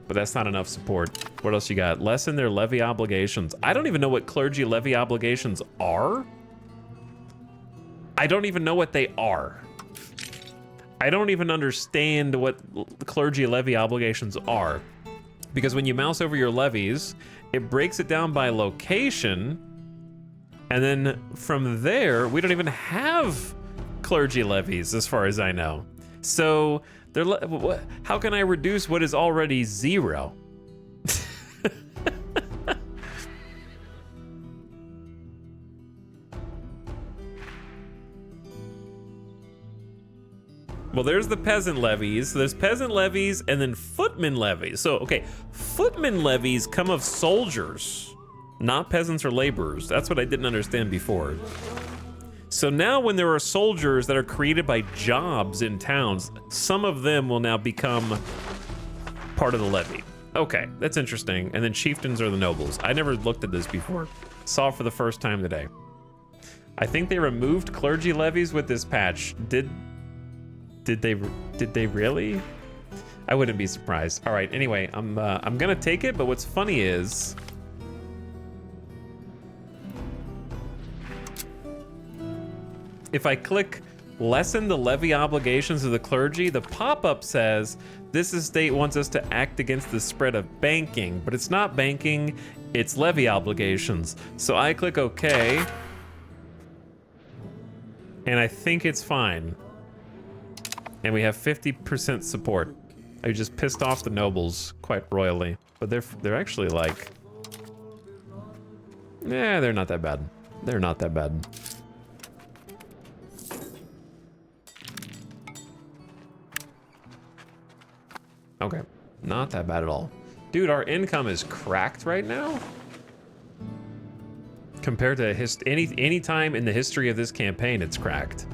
But that's not enough support. What else you got? Lessen their levy obligations. I don't even know what clergy levy obligations are. I don't even know what they are. I don't even understand what clergy levy obligations are. Because when you mouse over your levies, it breaks it down by location. And then from there, we don't even have clergy levies as far as I know. So how can I reduce what is already 0? Well, there's the peasant levies. So there's peasant levies and then footman levies. So, okay, footman levies come of soldiers, not peasants or laborers. That's what I didn't understand before. So now when there are soldiers that are created by jobs in towns, some of them will now become part of the levy. Okay, that's interesting. And then chieftains are the nobles. I never looked at this before. Saw it for the first time today. I think they removed clergy levies with this patch. Did they really? I wouldn't be surprised. All right, anyway, I'm gonna take it, but what's funny is if I click lessen the levy obligations of the clergy, the pop-up says this estate wants us to act against the spread of banking, but it's not banking, it's levy obligations. So I click OK, and I think it's fine. And we have 50% support. I just pissed off the nobles quite royally, but they're actually like, yeah, they're not that bad. They're not that bad. Okay, not that bad at all. Dude, our income is cracked right now. Compared to any time in the history of this campaign, it's cracked.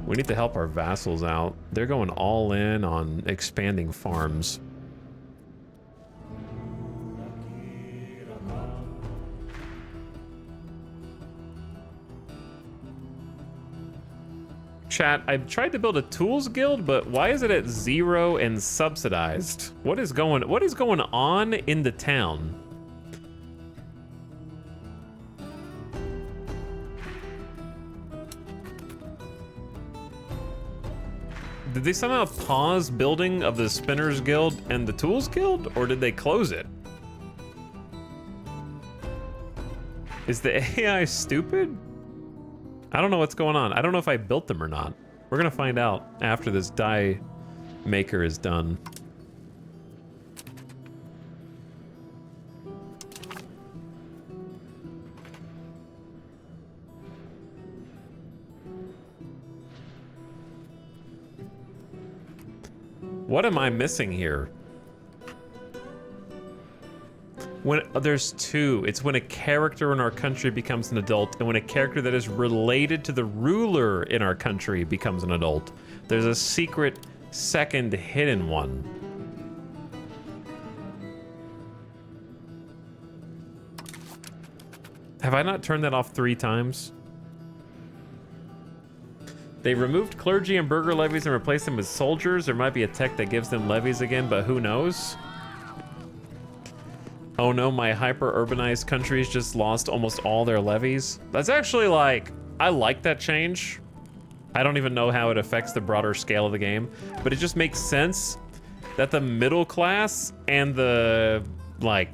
We need to help our vassals out. They're going all in on expanding farms. Chat, I tried to build a tools guild, but why is it at 0 and subsidized? What is going on in the town? Did they somehow pause building of the Spinners Guild and the Tools Guild, or did they close it? Is the AI stupid? I don't know what's going on. I don't know if I built them or not. We're gonna find out after this die maker is done. What am I missing here? When there's two, it's when a character in our country becomes an adult and when a character that is related to the ruler in our country becomes an adult. There's a secret second hidden one. Have I not turned that off 3 times? They removed clergy and burgher levies and replaced them with soldiers. There might be a tech that gives them levies again, but who knows? Oh no, my hyper-urbanized countries just lost almost all their levies. That's actually like, I like that change. I don't even know how it affects the broader scale of the game, but it just makes sense that the middle class and the, like,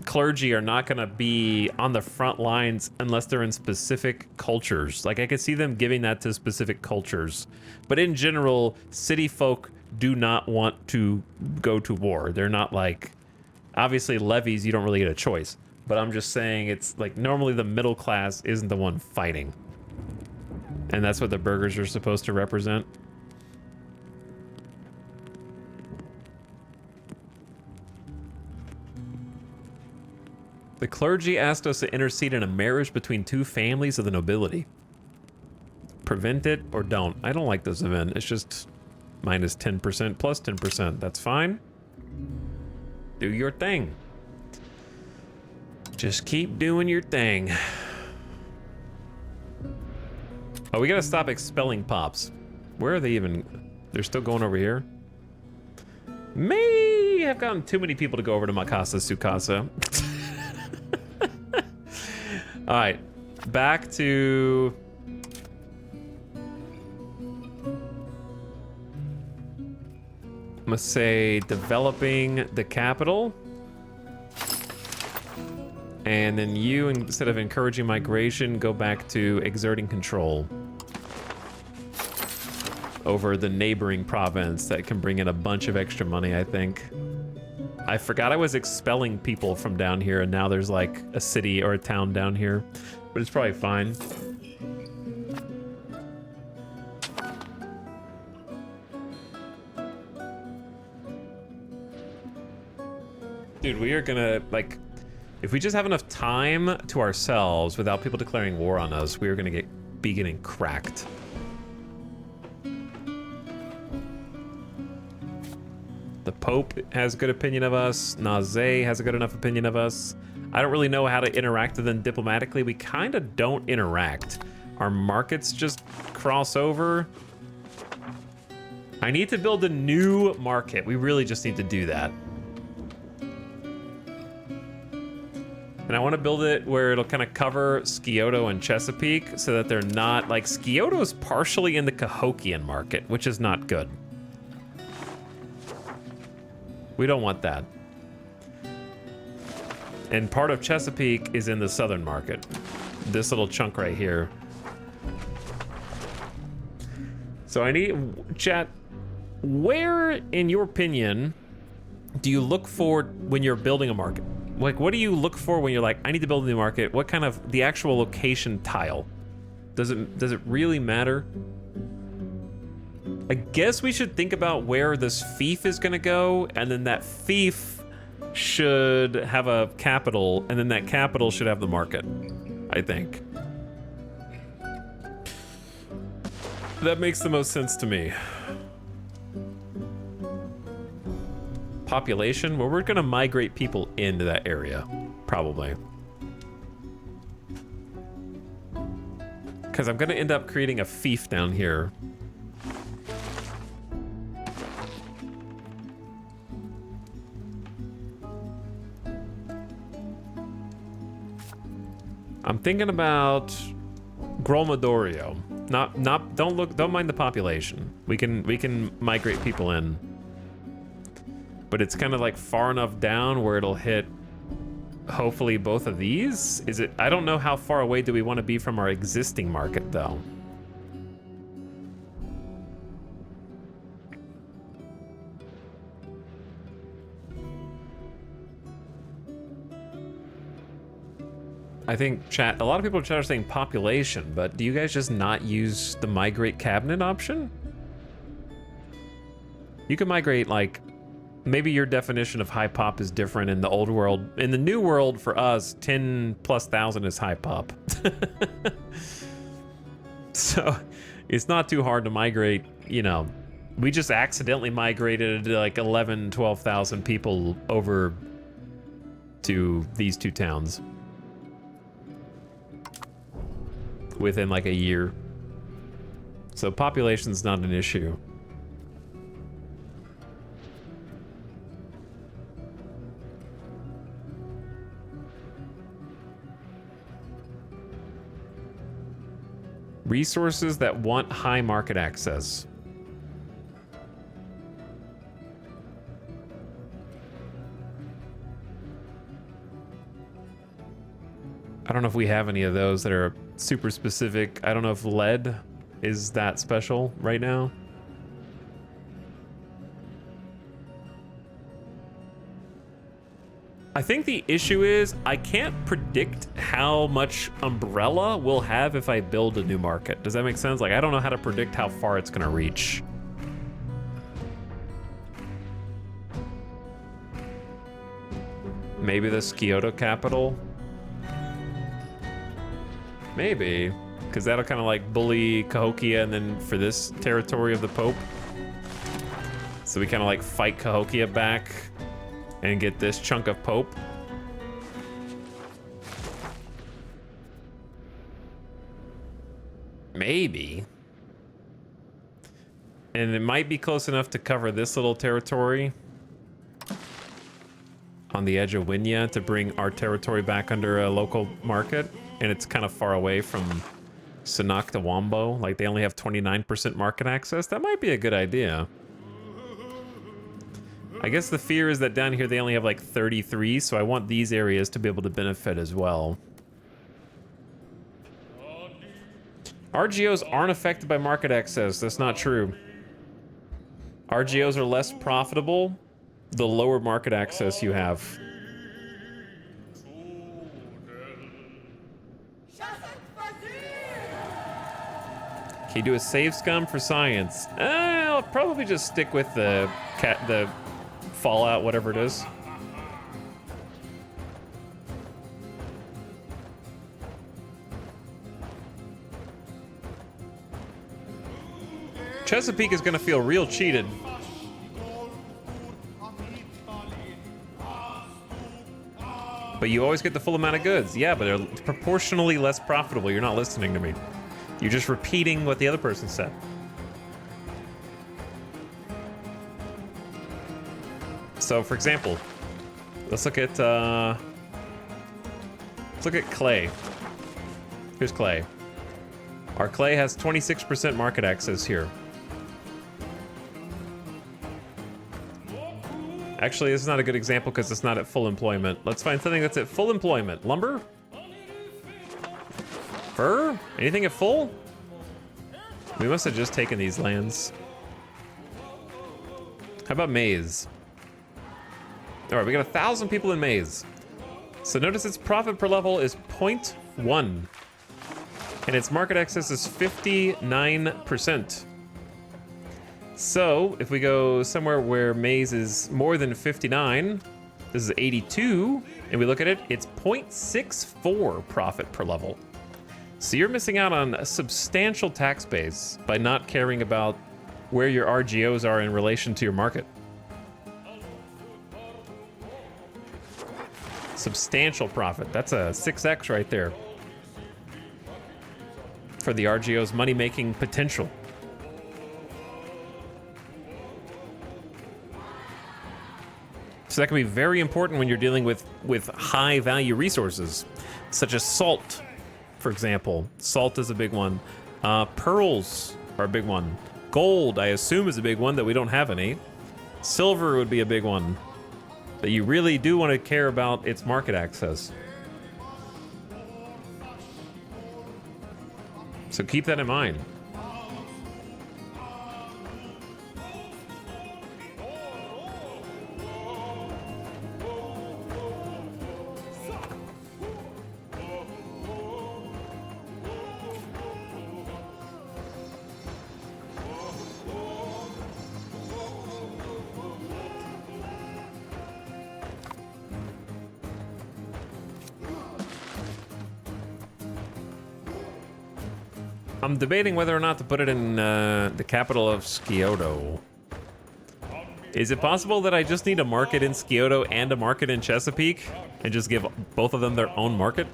clergy are not gonna be on the front lines unless they're in specific cultures. Like, I could see them giving that to specific cultures. But in general, city folk do not want to go to war. They're not like, obviously levies, you don't really get a choice. But I'm just saying, it's like, normally the middle class isn't the one fighting. And that's what the burghers are supposed to represent. The clergy asked us to intercede in a marriage between 2 families of the nobility. Prevent it or don't. I don't like this event. It's just minus 10% plus 10%. That's fine. Do your thing. Just keep doing your thing. Oh, we gotta stop expelling pops. Where are they even? They're still going over here? May have gotten too many people to go over to Makasa Sukasa. All right, back to... I'm gonna say developing the capital. And then you, instead of encouraging migration, go back to exerting control over the neighboring province that can bring in a bunch of extra money, I think. I forgot I was expelling people from down here, and now there's like a city or a town down here, but it's probably fine. Dude, we are gonna, like, if we just have enough time to ourselves without people declaring war on us, we are gonna be getting cracked. The Pope has a good opinion of us. Naze has a good enough opinion of us. I don't really know how to interact with them diplomatically. We kind of don't interact. Our markets just cross over. I need to build a new market. We really just need to do that. And I want to build it where it'll kind of cover Scioto and Chesapeake so that they're not, like, Scioto's partially in the Cahokian market, which is not good. We don't want that. And part of Chesapeake is in the southern market. This little chunk right here. So I need, chat, where, in your opinion, do you look for when you're building a market? Like, what do you look for when you're like, I need to build a new market? What kind of, the actual location tile? Does it really matter? I guess we should think about where this fief is gonna go, and then that fief should have a capital, and then that capital should have the market, I think. That makes the most sense to me. Population? Well, we're gonna migrate people into that area, probably. Because I'm gonna end up creating a fief down here. I'm thinking about Grolmadorio. Don't mind the population. We can migrate people in. But it's kind of like far enough down where it'll hit hopefully both of these. Is it? I don't know how far away do we want to be from our existing market though. I think chat, a lot of people in chat are saying population, but do you guys just not use the migrate cabinet option? You can migrate, like, maybe your definition of high pop is different in the old world. In the new world, for us, 10,000+ is high pop. So it's not too hard to migrate, you know. We just accidentally migrated like 11, 12,000 people over to these two towns within like a year. So population's not an issue. Resources that want high market access. I don't know if we have any of those that are super specific. I don't know if lead is that special right now. I think the issue is I can't predict how much umbrella we'll have if I build a new market. Does that make sense? Like, I don't know how to predict how far it's gonna reach. Maybe the Scioto capital? Maybe, because that'll kind of like bully Cahokia, and then for this territory of the Pope. So we kind of like fight Cahokia back and get this chunk of Pope. Maybe. And it might be close enough to cover this little territory on the edge of Winya to bring our territory back under a local market. And it's kind of far away from Sanak to Wombo. Like, they only have 29% market access. That might be a good idea. I guess the fear is that down here they only have like 33, so I want these areas to be able to benefit as well. RGOs aren't affected by market access. That's not true. RGOs are less profitable the lower market access you have. Can you do a save scum for science? I'll probably just stick with the Fallout, whatever it is. Chesapeake is gonna feel real cheated. But you always get the full amount of goods. Yeah, but they're proportionally less profitable. You're not listening to me. You're just repeating what the other person said. So, for example, let's look at look at clay. Here's clay. Our clay has 26% market access here. Actually, this is not a good example because it's not at full employment. Let's find something that's at full employment. Lumber? Fur? Anything at full? We must have just taken these lands. How about maize? All right, we got 1,000 people in maize. So notice its profit per level is 0.1. And its market access is 59%. So if we go somewhere where maize is more than 59, this is 82, and we look at it, it's 0.64 profit per level. So you're missing out on a substantial tax base by not caring about where your RGOs are in relation to your market. Substantial profit. That's a 6x right there for the RGO's money-making potential. So that can be very important when you're dealing with high-value resources, such as salt, for example. Salt is a big one. Pearls are a big one. Gold, I assume, is a big one that we don't have any. Silver would be a big one. But you really do want to care about its market access. So keep that in mind. I'm debating whether or not to put it in the capital of Scioto. Is it possible that I just need a market in Scioto and a market in Chesapeake and just give both of them their own market?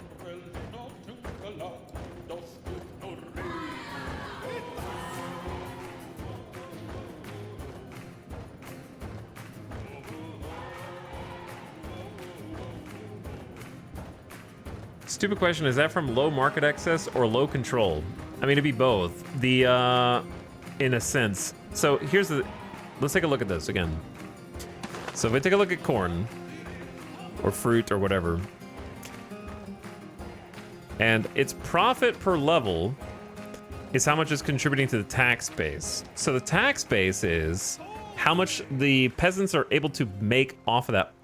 Stupid question, is that from low market access or low control? I mean, it'd be both. In a sense. So here's let's take a look at this again. So if we take a look at corn or fruit or whatever, and its profit per level is how much it's contributing to the tax base. So the tax base is how much the peasants are able to make off of that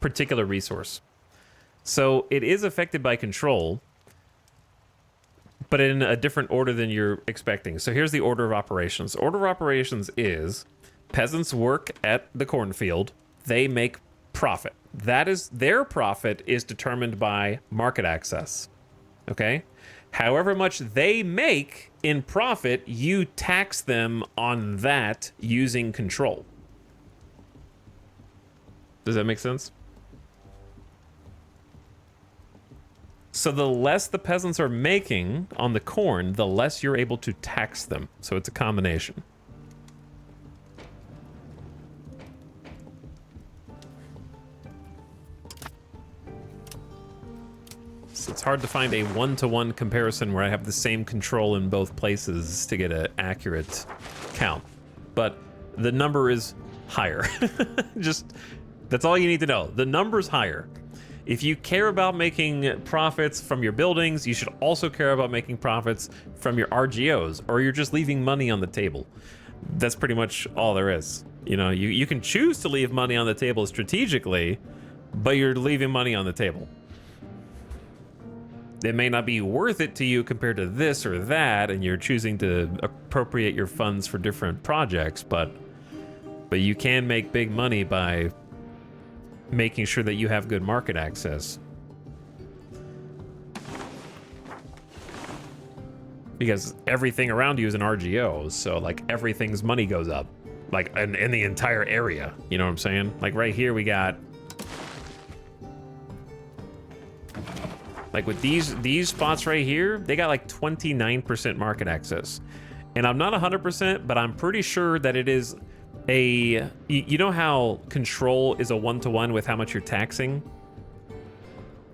particular resource. So it is affected by control, but in a different order than you're expecting. So here's the order of operations. Order of operations is peasants work at the cornfield. They make profit. That is, their profit is determined by market access. Okay? However much they make in profit, you tax them on that using control. Does that make sense? So the less the peasants are making on the corn, the less you're able to tax them. So it's a combination. So it's hard to find a one-to-one comparison where I have the same control in both places to get an accurate count. But the number is higher. That's all you need to know. The number's higher. If you care about making profits from your buildings, you should also care about making profits from your RGOs, or you're just leaving money on the table. That's pretty much all there is. You know, you can choose to leave money on the table strategically, but you're leaving money on the table. It may not be worth it to you compared to this or that, and you're choosing to appropriate your funds for different projects, but you can make big money by making sure that you have good market access. Because everything around you is an RGO, so like everything's money goes up. Like in the entire area, you know what I'm saying? Like right here we got, like with these spots right here, they got like 29% market access. And I'm not 100%, but I'm pretty sure that it is you know how control is a one-to-one with how much you're taxing?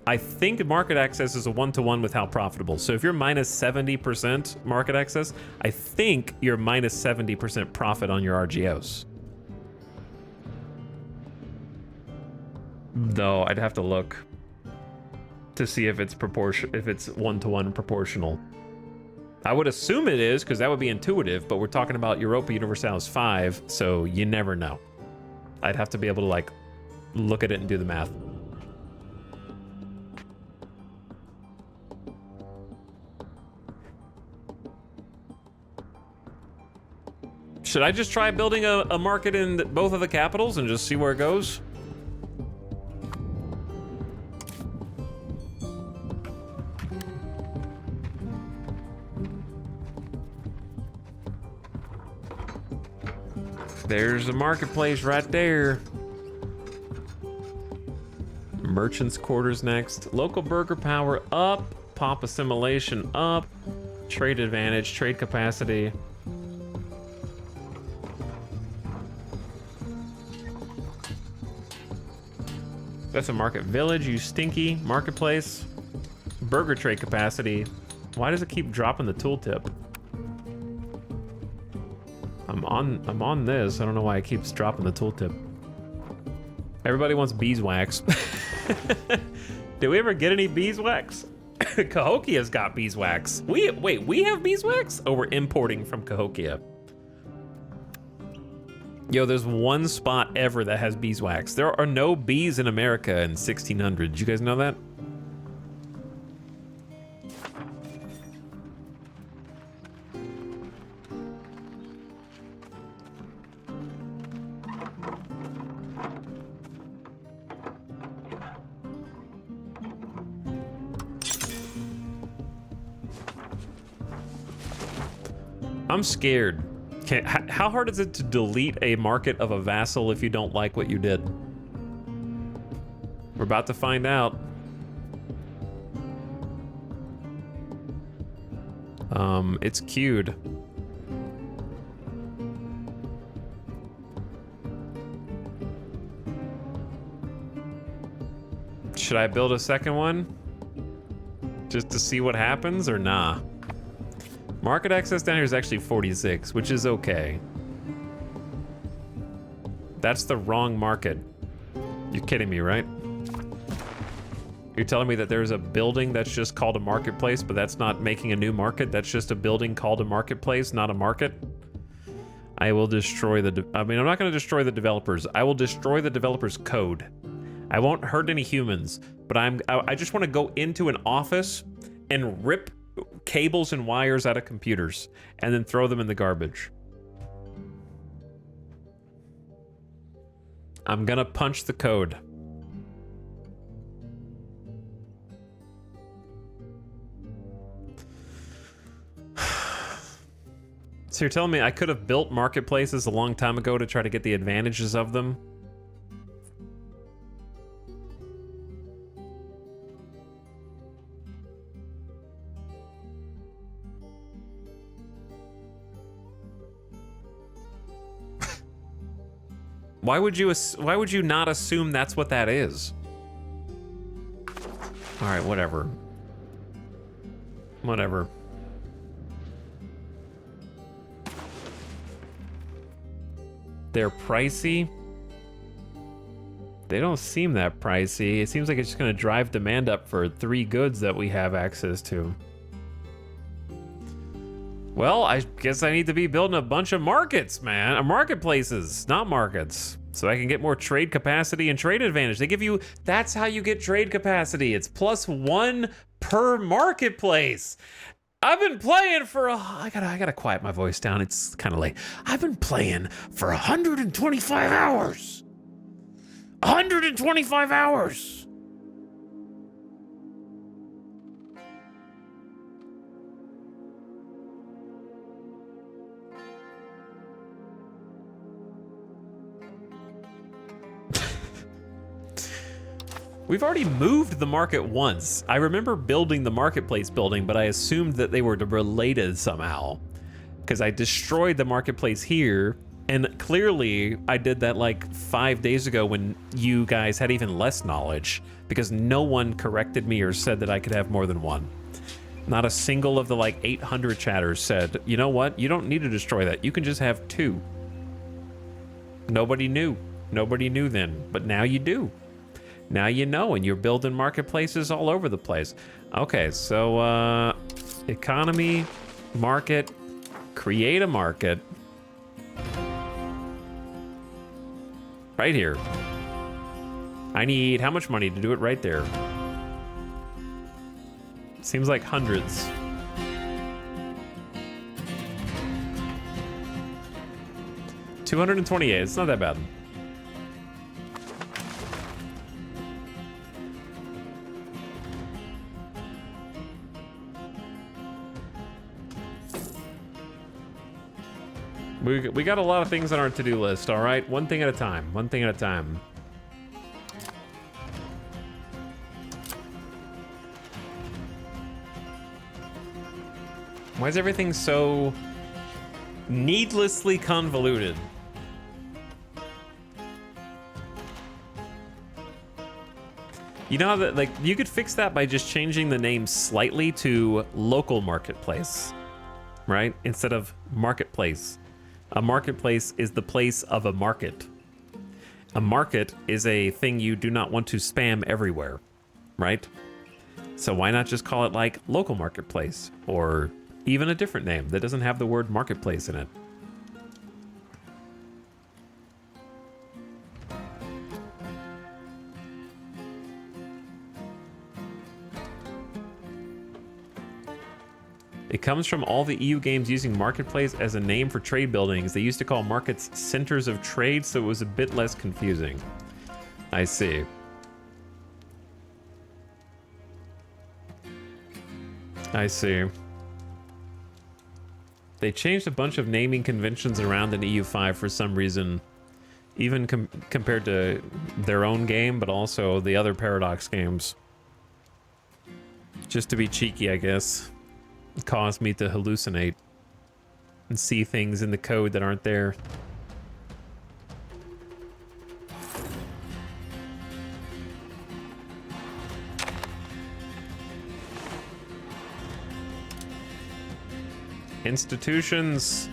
I think market access is a one-to-one with how profitable. So if you're minus 70% market access, I think you're minus 70% profit on your RGOs. Though I'd have to look to see if it's one-to-one proportional. I would assume it is, because that would be intuitive, but we're talking about Europa Universalis 5, so you never know. I'd have to be able to, like, look at it and do the math. Should I just try building a market in both of the capitals and just see where it goes? There's a marketplace right there. Merchants quarters next. Local burger power up. Pop assimilation up. Trade advantage, trade capacity. That's a market village, you stinky. Marketplace. Burger trade capacity. Why does it keep dropping the tooltip? I'm on this. I don't know why it keeps dropping the tooltip. Everybody wants beeswax. Did we ever get any beeswax? Cahokia's got beeswax. Wait, we have beeswax? Oh, we're importing from Cahokia. Yo, there's one spot ever that has beeswax. There are no bees in America in 1600. Did you guys know that? I'm scared. How hard is it to delete a market of a vassal if you don't like what you did? We're about to find out. It's queued. Should I build a second one? Just to see what happens, or nah? Market access down here is actually 46, which is okay. That's the wrong market. You're kidding me, right? You're telling me that there's a building that's just called a marketplace, but that's not making a new market? That's just a building called a marketplace, not a market? I will destroy I'm not going to destroy the developers. I will destroy the developers' code. I won't hurt any humans, but I just want to go into an office and rip cables and wires out of computers and then throw them in the garbage. I'm gonna punch the code. So you're telling me I could have built marketplaces a long time ago to try to get the advantages of them? Why would you not assume that's what that is? All right, whatever. Whatever. They're pricey. They don't seem that pricey. It seems like it's just gonna drive demand up for 3 goods that we have access to. Well, I guess I need to be building a bunch of markets, man. Marketplaces, not markets. So I can get more trade capacity and trade advantage. They give you, that's how you get trade capacity. It's +1 per marketplace. I've been playing for I gotta quiet my voice down. It's kind of late. I've been playing for 125 hours. 125 hours. We've already moved the market once. I remember building the marketplace building, but I assumed that they were related somehow. Because I destroyed the marketplace here, And clearly, I did that like 5 days ago when you guys had even less knowledge, because no one corrected me or said that I could have more than one. Not a single of the like 800 chatters said, you know what? You don't need to destroy that. You can just have 2. Nobody knew. Nobody knew then, but now you do. Now you know, and you're building marketplaces all over the place. Okay, so economy, market, create a market. Right here. I need how much money to do it right there? Seems like hundreds. $228. It's not that bad. We got a lot of things on our to-do list, all right? One thing at a time. One thing at a time. Why is everything so needlessly convoluted? You know how that, like, you could fix that by just changing the name slightly to local marketplace, right? Instead of marketplace. A marketplace is the place of a market. A market is a thing you do not want to spam everywhere, right? So why not just call it like local marketplace, or even a different name that doesn't have the word marketplace in it? It comes from all the EU games using marketplace as a name for trade buildings. They used to call markets centers of trade, so it was a bit less confusing. I see. I see. They changed a bunch of naming conventions around in EU5 for some reason, even compared to their own game, but also the other Paradox games. Just to be cheeky, I guess. It caused me to hallucinate and see things in the code that aren't there. Institutions.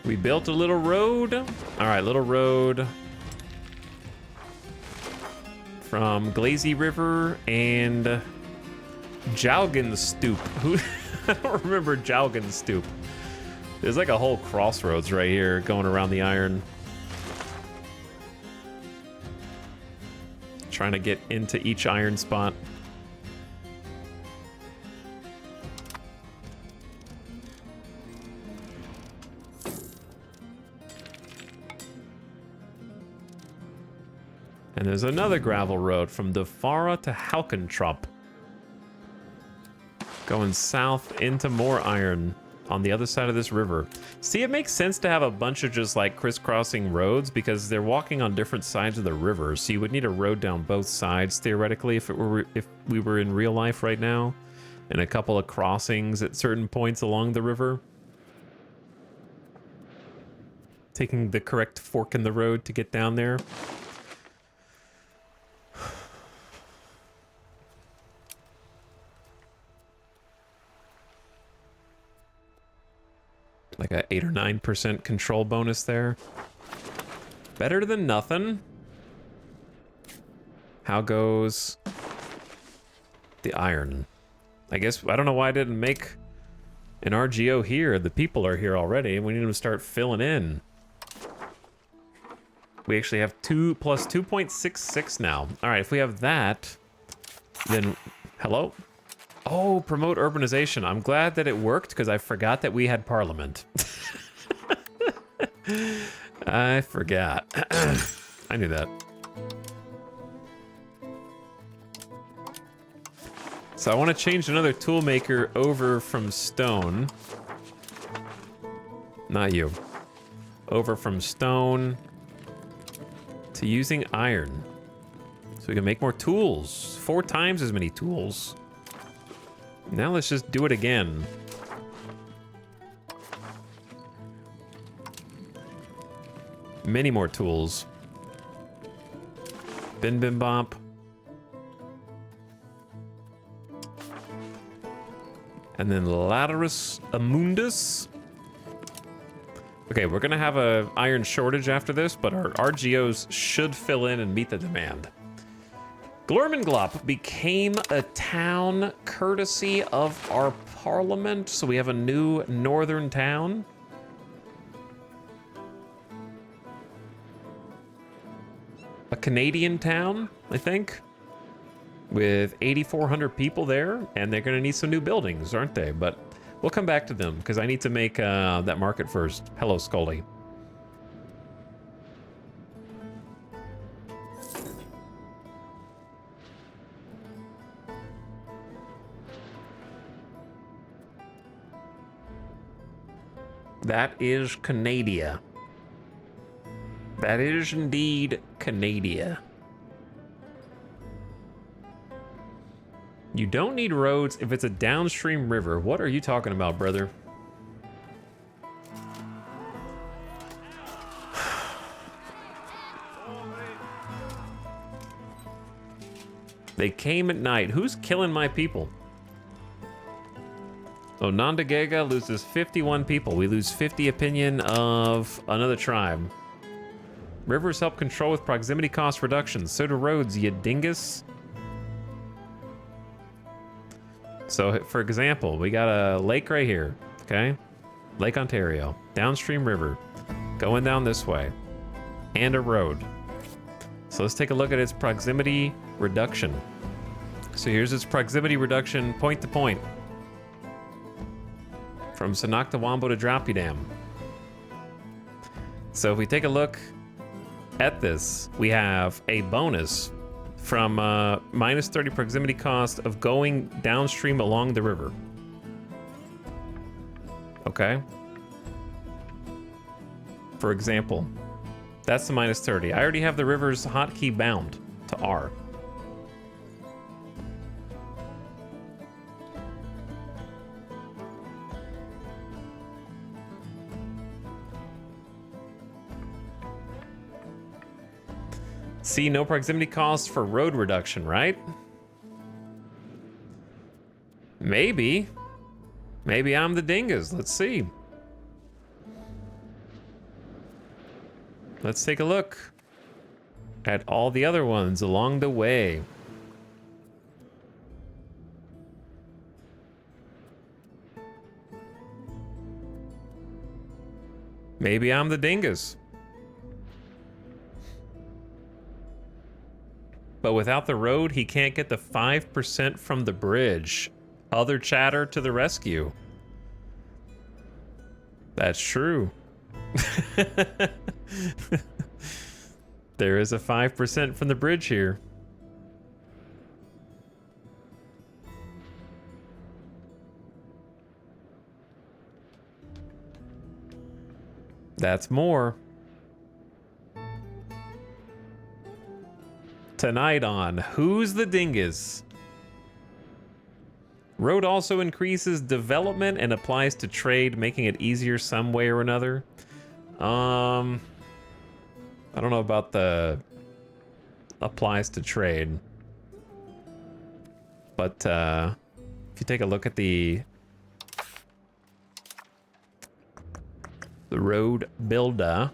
We built a little road. All right, little road from Glazy River and Jaugen Stoop. Who? I don't remember Jaugen Stoop. There's like a whole crossroads right here going around the iron. Trying to get into each iron spot. And there's another gravel road from Defara to Halkentrop. Going south into more iron on the other side of this river. See, it makes sense to have a bunch of just like crisscrossing roads because they're walking on different sides of the river. So you would need a road down both sides theoretically if we were in real life right now, and a couple of crossings at certain points along the river. Taking the correct fork in the road to get down there. Like a 8 or 9% control bonus there. Better than nothing. How goes the iron? I guess, I don't know why I didn't make an RGO here. The people are here already. We need them to start filling in. We actually have 2 plus 2.66 now. All right, if we have that, then, hello? Oh, promote urbanization. I'm glad that it worked because I forgot that we had parliament. I forgot. I knew that. So I want to change another tool maker over from stone. Not you. Over from stone to using iron. So we can make more tools. 4 times as many tools. Now let's just do it again. Many more tools. Bim bim bop. And then Laterus Amundus. Okay, we're gonna have a iron shortage after this, but our RGOs should fill in and meet the demand. Glormenglop became a town courtesy of our parliament, so we have a new northern town. A Canadian town, I think, with 8,400 people there, and they're gonna need some new buildings, aren't they? But we'll come back to them, because I need to make that market first. Hello, Scully. That is Canada. That is indeed Canada. You don't need roads if it's a downstream river. What are you talking about, brother? They came at night. Who's killing my people? Oh, Nandagega loses 51 people. We lose 50 opinion of another tribe. Rivers help control with proximity cost reductions. So do roads, you dingus. So, for example, we got a lake right here, okay? Lake Ontario, downstream river, going down this way, and a road. So let's take a look at its proximity reduction. So here's its proximity reduction point to point. From Sanoctawambo to Droppy Dam. So if we take a look at this, we have a bonus from minus 30 proximity cost of going downstream along the river. Okay. For example, that's the minus 30. I already have the river's hotkey bound to R. See, no proximity cost for road reduction, right? Maybe. Maybe I'm the dingus. Let's see. Let's take a look at all the other ones along the way. Maybe I'm the dingus. But without the road, he can't get the 5% from the bridge. Other chatter to the rescue. That's true. There is a 5% from the bridge here. That's more. Tonight on Who's the Dingus? Road also increases development and applies to trade, making it easier some way or another. I don't know about the applies to trade. But if you take a look at the road builder.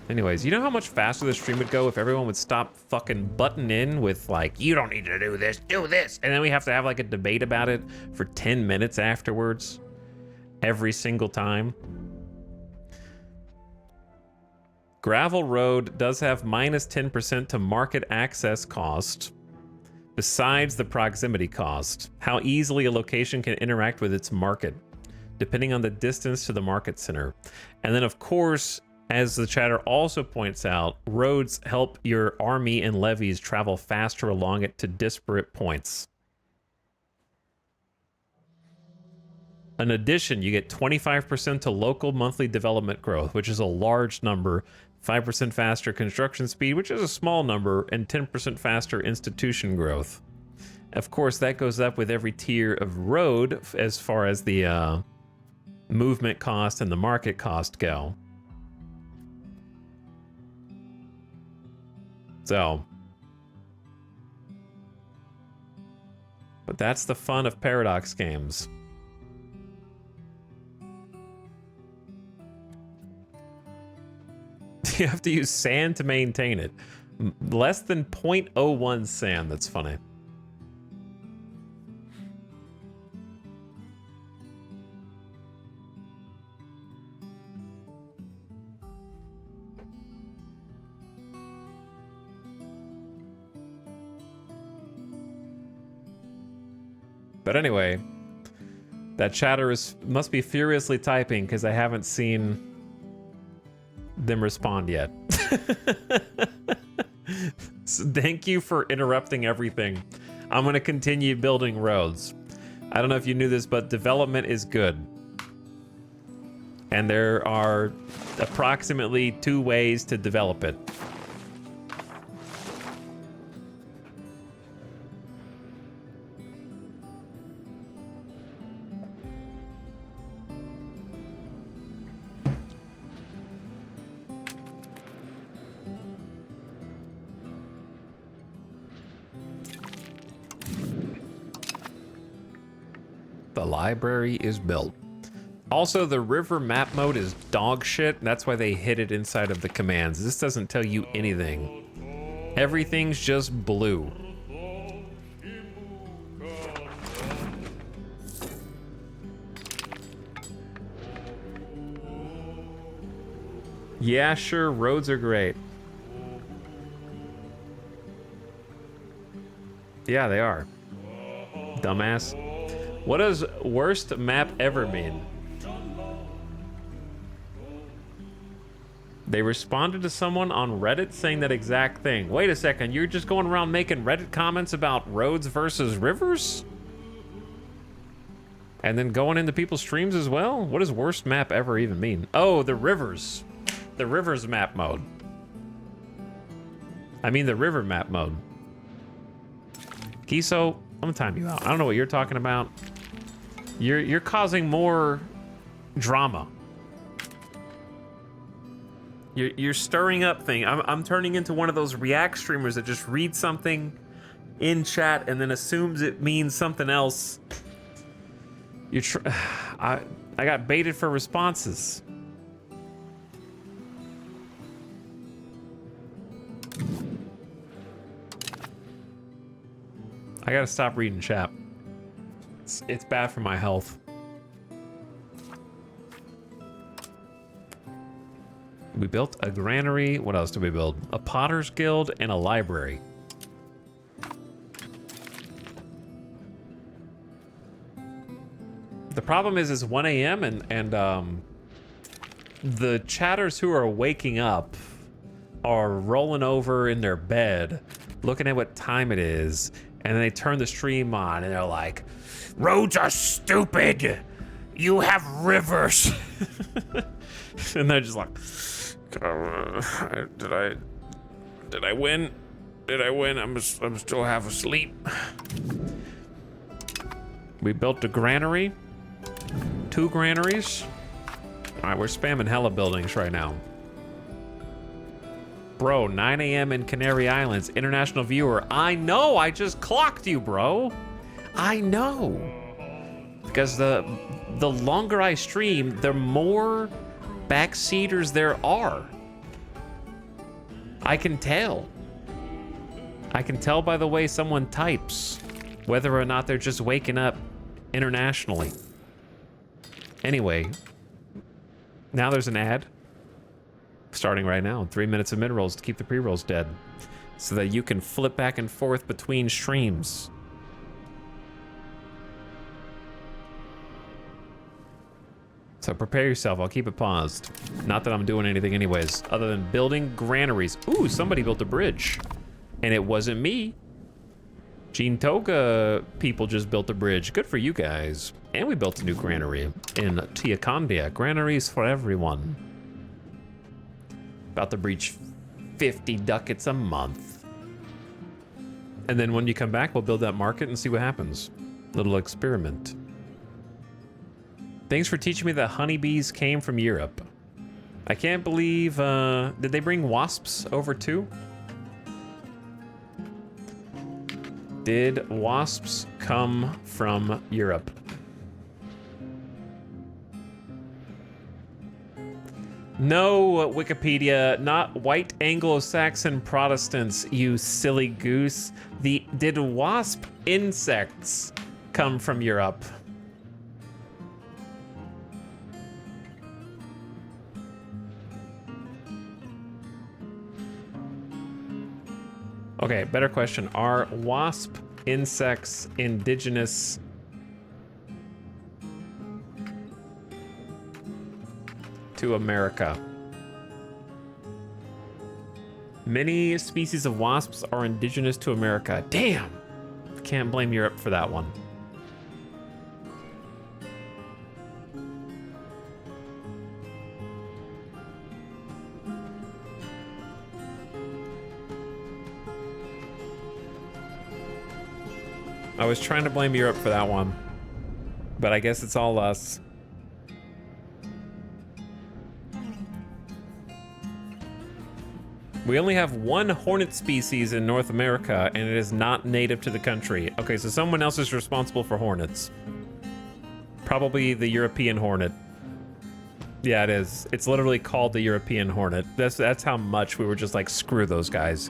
Anyways, you know how much faster the stream would go if everyone would stop fucking butting in with like, you don't need to do this, do this. And then we have to have like a debate about it for 10 minutes afterwards. Every single time. Gravel road does have minus 10% to market access cost. Besides the proximity cost, how easily a location can interact with its market, depending on the distance to the market center. And then of course, as the chatter also points out, roads help your army and levies travel faster along it to disparate points. In addition, you get 25% to local monthly development growth, which is a large number, 5% faster construction speed, which is a small number, and 10% faster institution growth. Of course, that goes up with every tier of road as far as the movement cost and the market cost go. So, but that's the fun of Paradox games. You have to use sand to maintain it. Less than 0.01 sand, that's funny. But anyway, that chatter must be furiously typing because I haven't seen them respond yet. So thank you for interrupting everything. I'm going to continue building roads. I don't know if you knew this, but development is good. And there are approximately 2 ways to develop it. The library is built. Also, the river map mode is dog shit. That's why they hid it inside of the commands. This doesn't tell you anything. Everything's just blue. Yeah, sure, roads are great. Yeah, they are. Dumbass. What does worst map ever mean? They responded to someone on Reddit saying that exact thing. Wait a second, you're just going around making Reddit comments about roads versus rivers? And then going into people's streams as well? What does worst map ever even mean? Oh, the rivers. The rivers map mode. I mean the river map mode. Kiso, I'm gonna time you out. I don't know what you're talking about. You're causing more drama. You're stirring up thing. I'm turning into one of those React streamers that just reads something in chat and then assumes it means something else. I got baited for responses. I gotta stop reading chat. It's bad for my health. We built a granary. What else did we build? A potter's guild and a library. The problem is 1 a.m. and the chatters who are waking up are rolling over in their bed, looking at what time it is, and then they turn the stream on and they're like, "Roads are stupid. You have rivers." And they're just like, did I win? Did I win? I'm still half asleep. We built a granary. 2 granaries. All right, we're spamming hella buildings right now. Bro, 9 a.m. in Canary Islands. International viewer. I know, I just clocked you, bro. I know. Because the longer I stream, the more backseaters there are. I can tell. I can tell by the way someone types whether or not they're just waking up internationally. Anyway, now there's an ad starting right now. 3 minutes of mid-rolls to keep the pre-rolls dead so that you can flip back and forth between streams. So prepare yourself. I'll keep it paused. Not that I'm doing anything anyways, other than building granaries. Ooh, somebody built a bridge. And it wasn't me. Gene Toga people just built a bridge. Good for you guys. And we built a new granary in Tiakondia. Granaries for everyone. About to breach 50 ducats a month. And then when you come back, we'll build that market and see what happens. Little experiment. Thanks for teaching me that honeybees came from Europe. I can't believe, did they bring wasps over too? Did wasps come from Europe? No, Wikipedia, not white Anglo-Saxon Protestants, you silly goose. Did wasp insects come from Europe? Okay, better question. Are wasp insects indigenous to America? Many species of wasps are indigenous to America. Damn! Can't blame Europe for that one. I was trying to blame Europe for that one, but I guess it's all us. We only have one hornet species in North America, and it is not native to the country. Okay, so someone else is responsible for hornets. Probably the European hornet. Yeah, it is. It's literally called the European hornet. That's how much we were just like, screw those guys.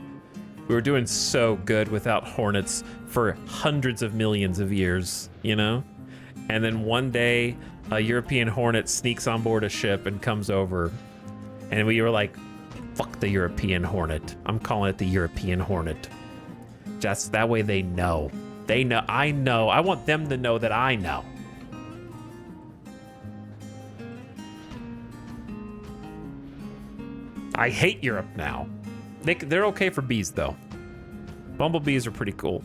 We were doing so good without hornets for hundreds of millions of years, you know? And then one day, a European hornet sneaks on board a ship and comes over. And we were like, fuck the European hornet. I'm calling it the European hornet. Just that way they know. They know. I know. I want them to know that I know. I hate Europe now. They're okay for bees, though. Bumblebees are pretty cool.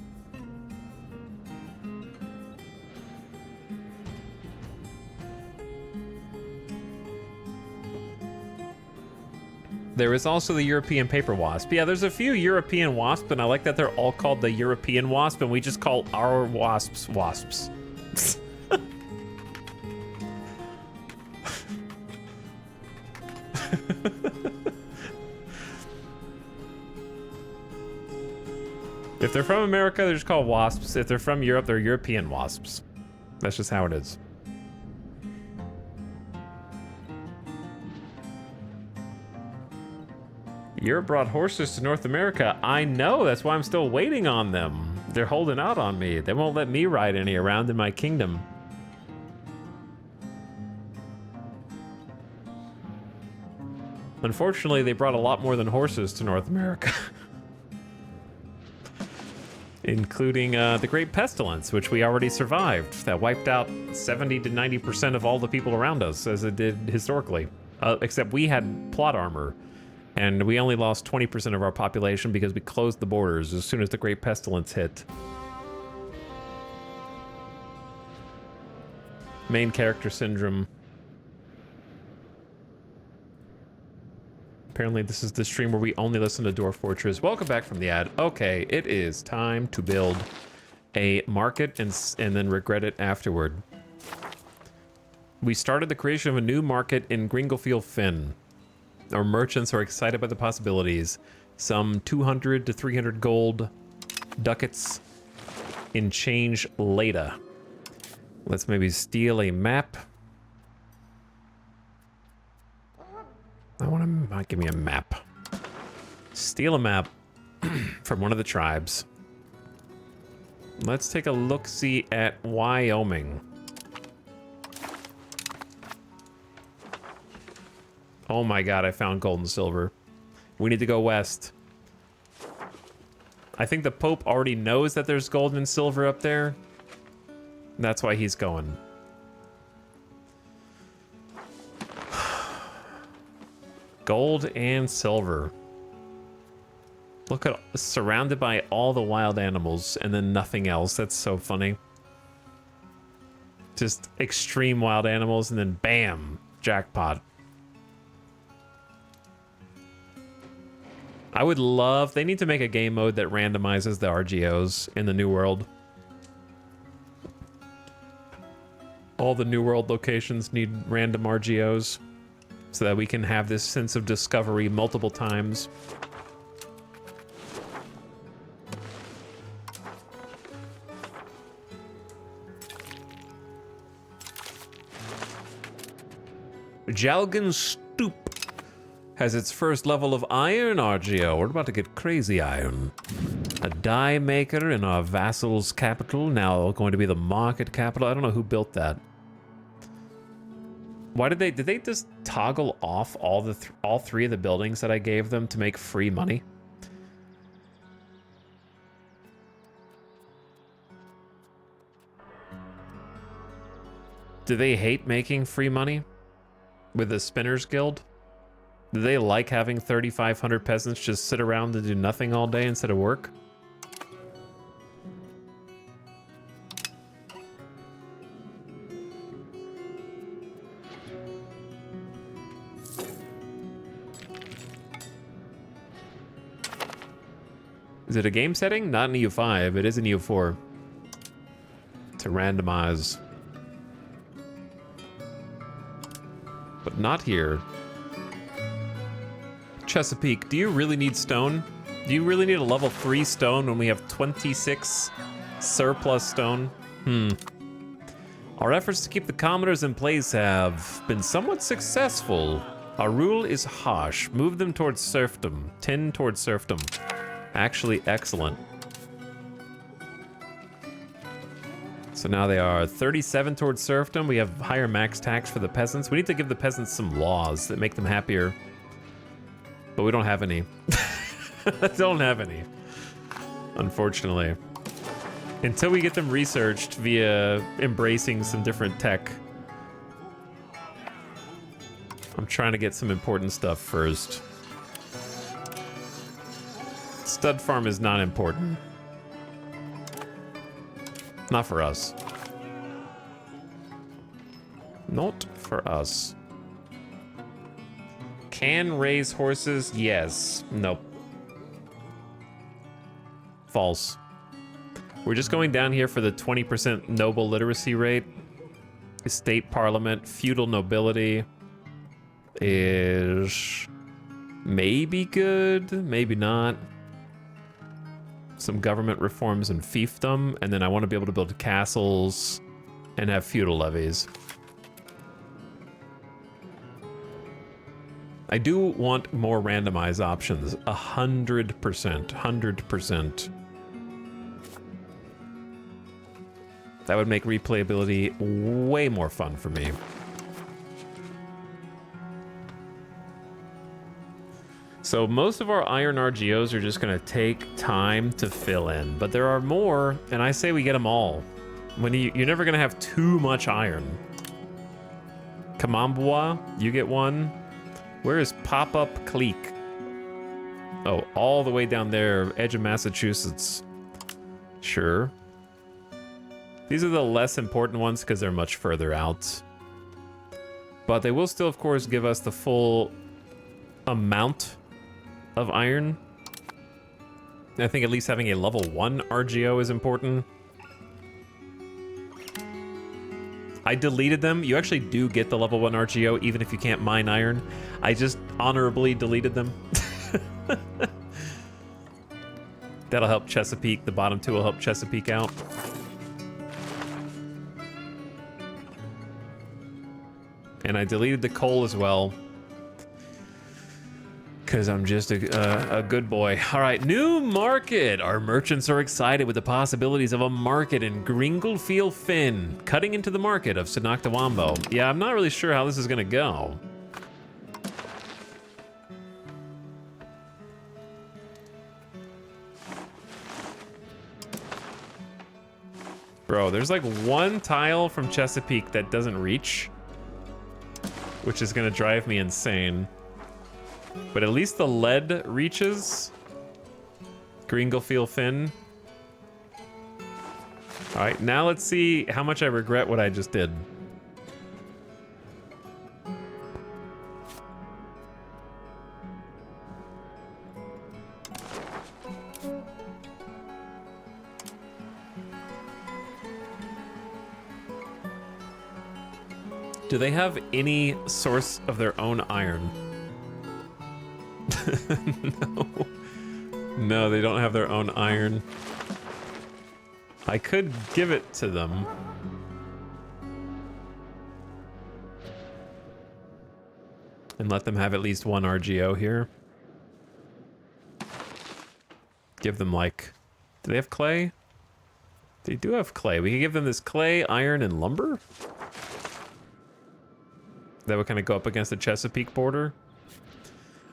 There is also the European paper wasp. Yeah, there's a few European wasps, and I like that they're all called the European wasp, and we just call our wasps wasps. If they're from America, they're just called wasps. If they're from Europe, they're European wasps. That's just how it is. Europe brought horses to North America. I know, that's why I'm still waiting on them. They're holding out on me. They won't let me ride any around in my kingdom. Unfortunately, they brought a lot more than horses to North America. Including the Great Pestilence, which we already survived. That wiped out 70 to 90% of all the people around us, as it did historically. Except we had plot armor, and we only lost 20% of our population because we closed the borders as soon as the Great Pestilence hit. Main character syndrome. Apparently this is the stream where we only listen to Dwarf Fortress. Welcome back from the ad. Okay, it is time to build a market and then regret it afterward. We started the creation of a new market in Gringlefield Finn. Our merchants are excited by the possibilities. Some 200 to 300 gold ducats in change later. Let's maybe steal a map. I want to give me a map. Steal a map from one of the tribes. Let's take a look-see at Wyoming. Oh my god, I found gold and silver. We need to go west. I think the Pope already knows that there's gold and silver up there. That's why he's going. Gold and silver. Look at, surrounded by all the wild animals and then nothing else. That's so funny. Just extreme wild animals and then bam, jackpot. I would love... They need to make a game mode that randomizes the RGOs in the New World. All the New World locations need random RGOs so that we can have this sense of discovery multiple times. Jalgan Stoop has its first level of iron RGO. We're about to get crazy iron. A dye maker in our vassal's capital, now going to be the market capital. I don't know who built that. Why did they just toggle off all three of the buildings that I gave them to make free money? Do they hate making free money with the Spinners Guild? Do they like having 3,500 peasants just sit around and do nothing all day instead of work? Is it a game setting? Not in EU5. It is in EU4. To randomize. But not here. Chesapeake, do you really need stone? Do you really need a level 3 stone when we have 26 surplus stone? Our efforts to keep the commoners in place have been somewhat successful. Our rule is harsh. Move them towards serfdom. 10 towards serfdom. Actually, excellent. So now they are 37 towards serfdom. We have higher max tax for the peasants. We need to give the peasants some laws that make them happier. But we don't have any. Don't have any. Unfortunately. Until we get them researched via embracing some different tech. I'm trying to get some important stuff first. Stud farm is not important. Not for us. Not for us. Can raise horses? Yes. Nope. False. We're just going down here for the 20% noble literacy rate. Estate parliament, feudal nobility is maybe good, maybe not. Some government reforms and fiefdom, and then I want to be able to build castles and have feudal levies. I do want more randomized options. 100%. 100%. That would make replayability way more fun for me. So most of our iron RGOs are just going to take time to fill in, but there are more, and I say we get them all. When you're never going to have too much iron. Kamambwa, you get one. Where is Pop-Up Clique? Oh, all the way down there, edge of Massachusetts. Sure. These are the less important ones because they're much further out. But they will still, of course, give us the full amount of iron. I think at least having a level 1 RGO is important. I deleted them. You actually do get the level 1 RGO even if you can't mine iron. I just honorably deleted them. That'll help Chesapeake. The bottom two will help Chesapeake out. And I deleted the coal as well. Because I'm just a good boy. All right, new market. Our merchants are excited with the possibilities of a market in Gringlefield Finn, cutting into the market of Sinoctawambo. Yeah, I'm not really sure how this is going to go. Bro, there's like one tile from Chesapeake that doesn't reach, which is going to drive me insane. But at least the lead reaches. Gringlefield Finn. All right, now let's see how much I regret what I just did. Do they have any source of their own iron? No. No, they don't have their own iron. I could give it to them. And let them have at least one RGO here. Give them like... Do they have clay? They do have clay. We can give them this clay, iron, and lumber? That would kind of go up against the Chesapeake border.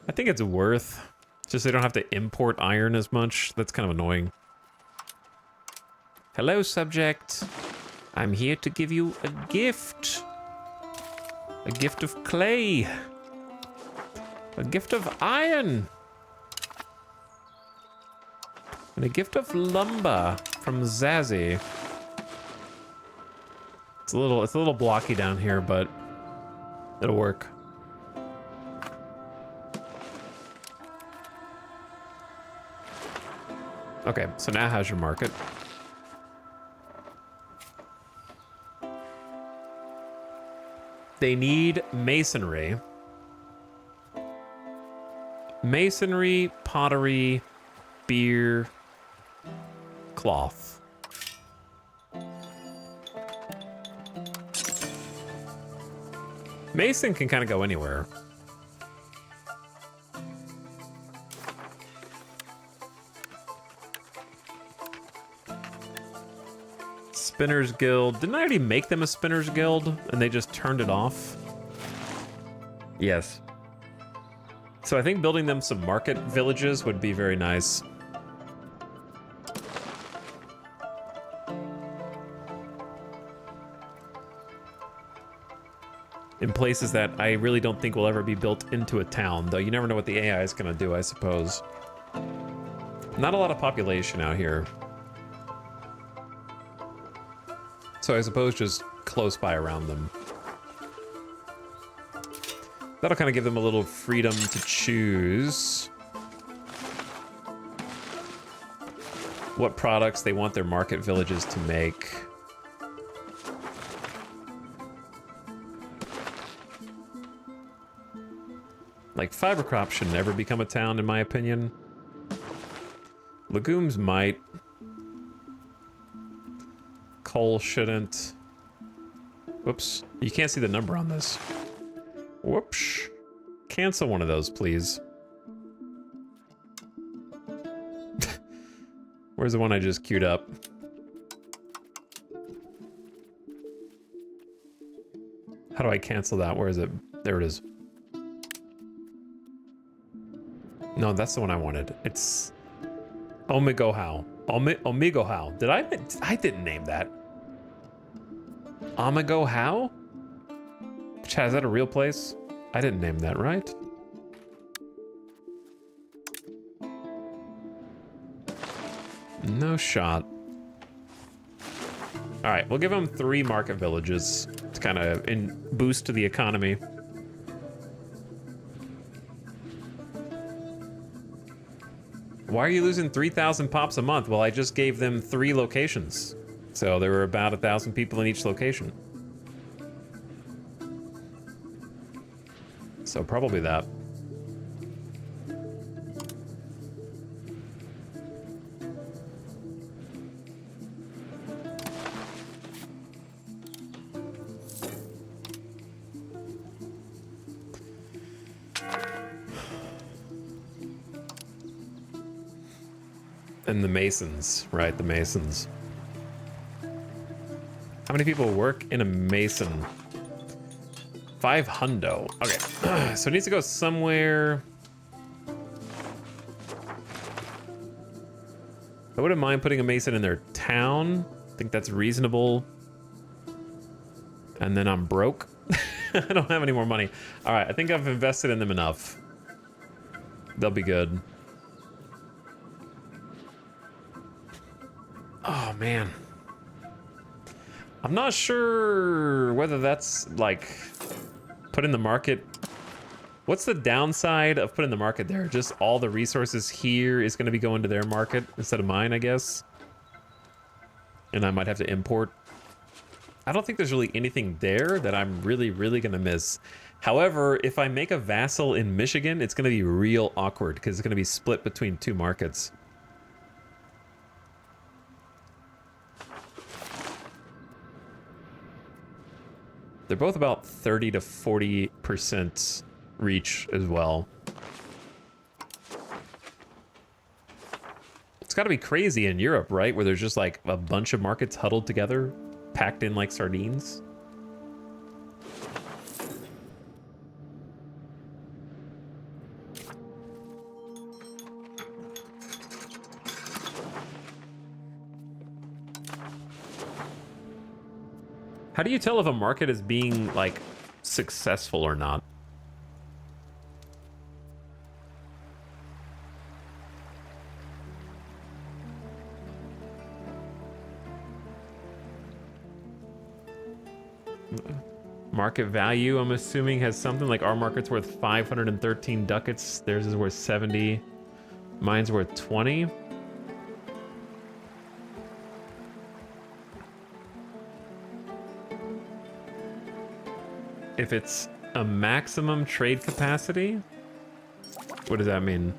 I think it's worth. Just they don't have to import iron as much. That's kind of annoying. Hello, subject. I'm here to give you a gift. A gift of clay. A gift of iron. And a gift of lumber from Zazzy. It's a little blocky down here, but it'll work. Okay, so now how's your market? They need masonry. Masonry, pottery, beer, cloth. Mason can kind of go anywhere. Spinners Guild. Didn't I already make them a Spinners Guild and they just turned it off? Yes. So I think building them some market villages would be very nice. In places that I really don't think will ever be built into a town, though you never know what the AI is going to do, I suppose. Not a lot of population out here. So I suppose just close by around them. That'll kind of give them a little freedom to choose what products they want their market villages to make. Like, fiber crops should never become a town, in my opinion. Legumes might. Coal shouldn't. Whoops. You can't see the number on this. Whoops. Cancel one of those, please. Where's the one I just queued up? How do I cancel that? Where is it? There it is. No, that's the one I wanted. It's Omigo How. Omigo How. Did I didn't name that. Omigo How? Chad, is that a real place? I didn't name that, right? No shot. All right, we'll give them 3 market villages to kind of boost to the economy. Why are you losing 3,000 pops a month? Well, I just gave them 3 locations. So there were about 1,000 people in each location. So probably that. And the Masons, right, the Masons. How many people work in a Mason? 500. Okay, so it needs to go somewhere. I wouldn't mind putting a Mason in their town. I think that's reasonable. And then I'm broke. I don't have any more money. All right, I think I've invested in them enough. They'll be good. Oh, man. I'm not sure whether that's, like, put in the market. What's the downside of putting the market there? Just all the resources here is going to be going to their market instead of mine, I guess. And I might have to import. I don't think there's really anything there that I'm really going to miss. However, if I make a vassal in Michigan, it's going to be real awkward because it's going to be split between two markets. They're both about 30 to 40% reach as well. It's got to be crazy in Europe, right? Where there's just like a bunch of markets huddled together, packed in like sardines. How do you tell if a market is being like successful or not? Market value, I'm assuming, has something like our market's worth 513 ducats. Theirs is worth 70. Mine's worth 20. If it's a maximum trade capacity, what does that mean?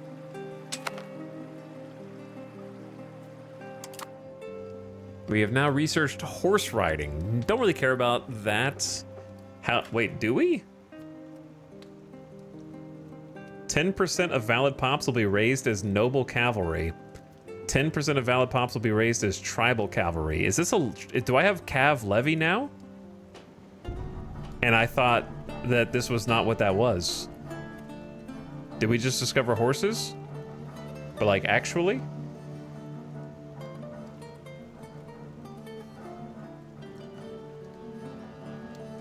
We have now researched horse riding. Don't really care about that. How, wait, do we? 10% of valid pops will be raised as noble cavalry. 10% of valid pops will be raised as tribal cavalry. Is this a, do I have cav levy now? And I thought that this was not what that was. Did we just discover horses? But like actually?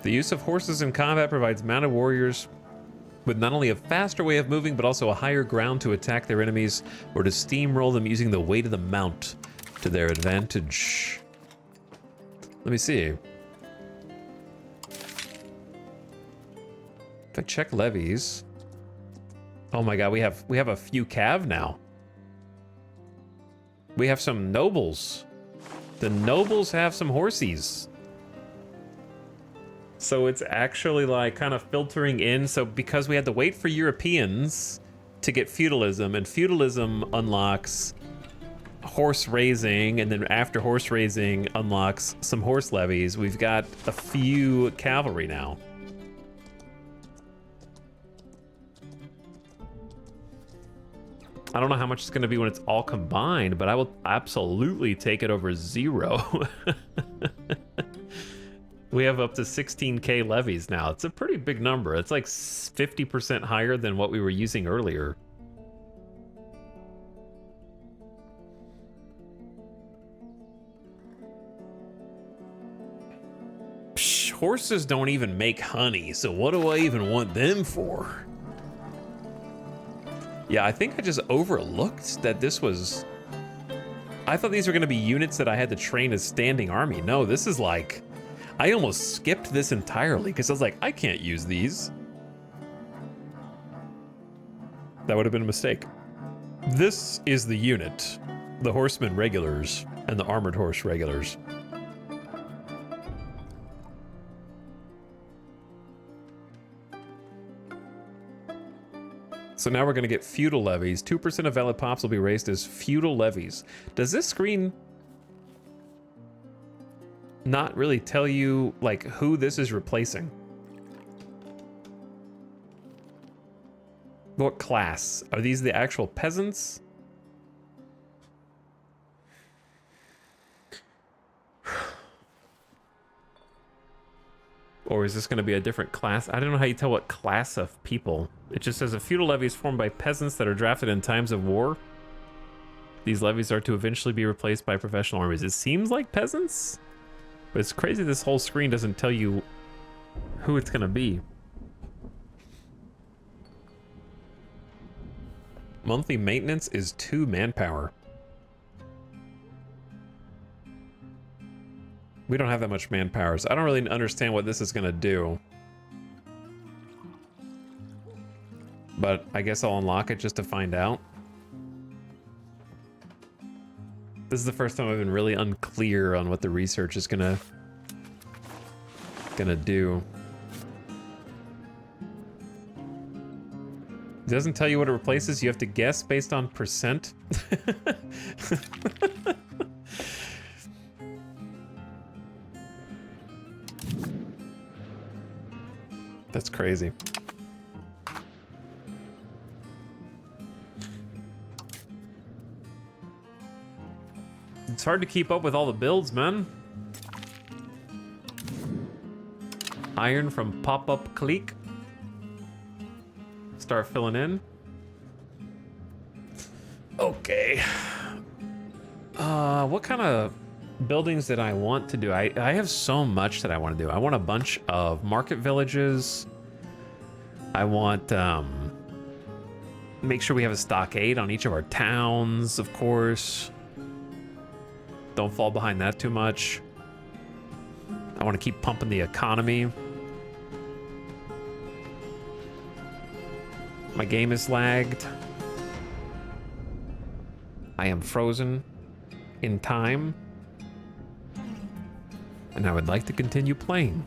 The use of horses in combat provides mounted warriors with not only a faster way of moving, but also a higher ground to attack their enemies or to steamroll them using the weight of the mount to their advantage. Let me see. If I check levies, oh my god, we have a few cav now. We have some nobles. The nobles have some horsies. So it's actually like kind of filtering in. So because we had to wait for Europeans to get feudalism, and feudalism unlocks horse raising, and then after horse raising unlocks some horse levies, we've got a few cavalry now. I don't know how much it's going to be when it's all combined, but I will absolutely take it over 0. We have up to 16k levies now. It's a pretty big number. It's like 50% higher than what we were using earlier. Psh, horses don't even make honey, so what do I even want them for? Yeah, I think I just overlooked that this was... I thought these were going to be units that I had to train as standing army. No, this is like... I almost skipped this entirely because I was like, I can't use these. That would have been a mistake. This is the unit. The horsemen regulars and the armored horse regulars. So now we're going to get feudal levies. 2% of valid pops will be raised as feudal levies. Does this screen not really tell you like who this is replacing? What class? Are these the actual peasants? Or is this going to be a different class? I don't know how you tell what class of people. It just says a feudal levy is formed by peasants that are drafted in times of war. These levies are to eventually be replaced by professional armies. It seems like peasants, but it's crazy this whole screen doesn't tell you who it's going to be. Monthly maintenance is 2 manpower. We don't have that much manpower, so I don't really understand what this is going to do. But I guess I'll unlock it just to find out. This is the first time I've been really unclear on what the research is going to gonna do. It doesn't tell you what it replaces. You have to guess based on percent. That's crazy. It's hard to keep up with all the builds, man. Iron from Pop-Up Clique. Start filling in. Okay. What kind of buildings did I want to do? I have so much that I want to do. I want a bunch of market villages. I want make sure we have a stockade on each of our towns, of course. Don't fall behind that too much. I want to keep pumping the economy. My game is lagged. I am frozen in time. And I would like to continue playing.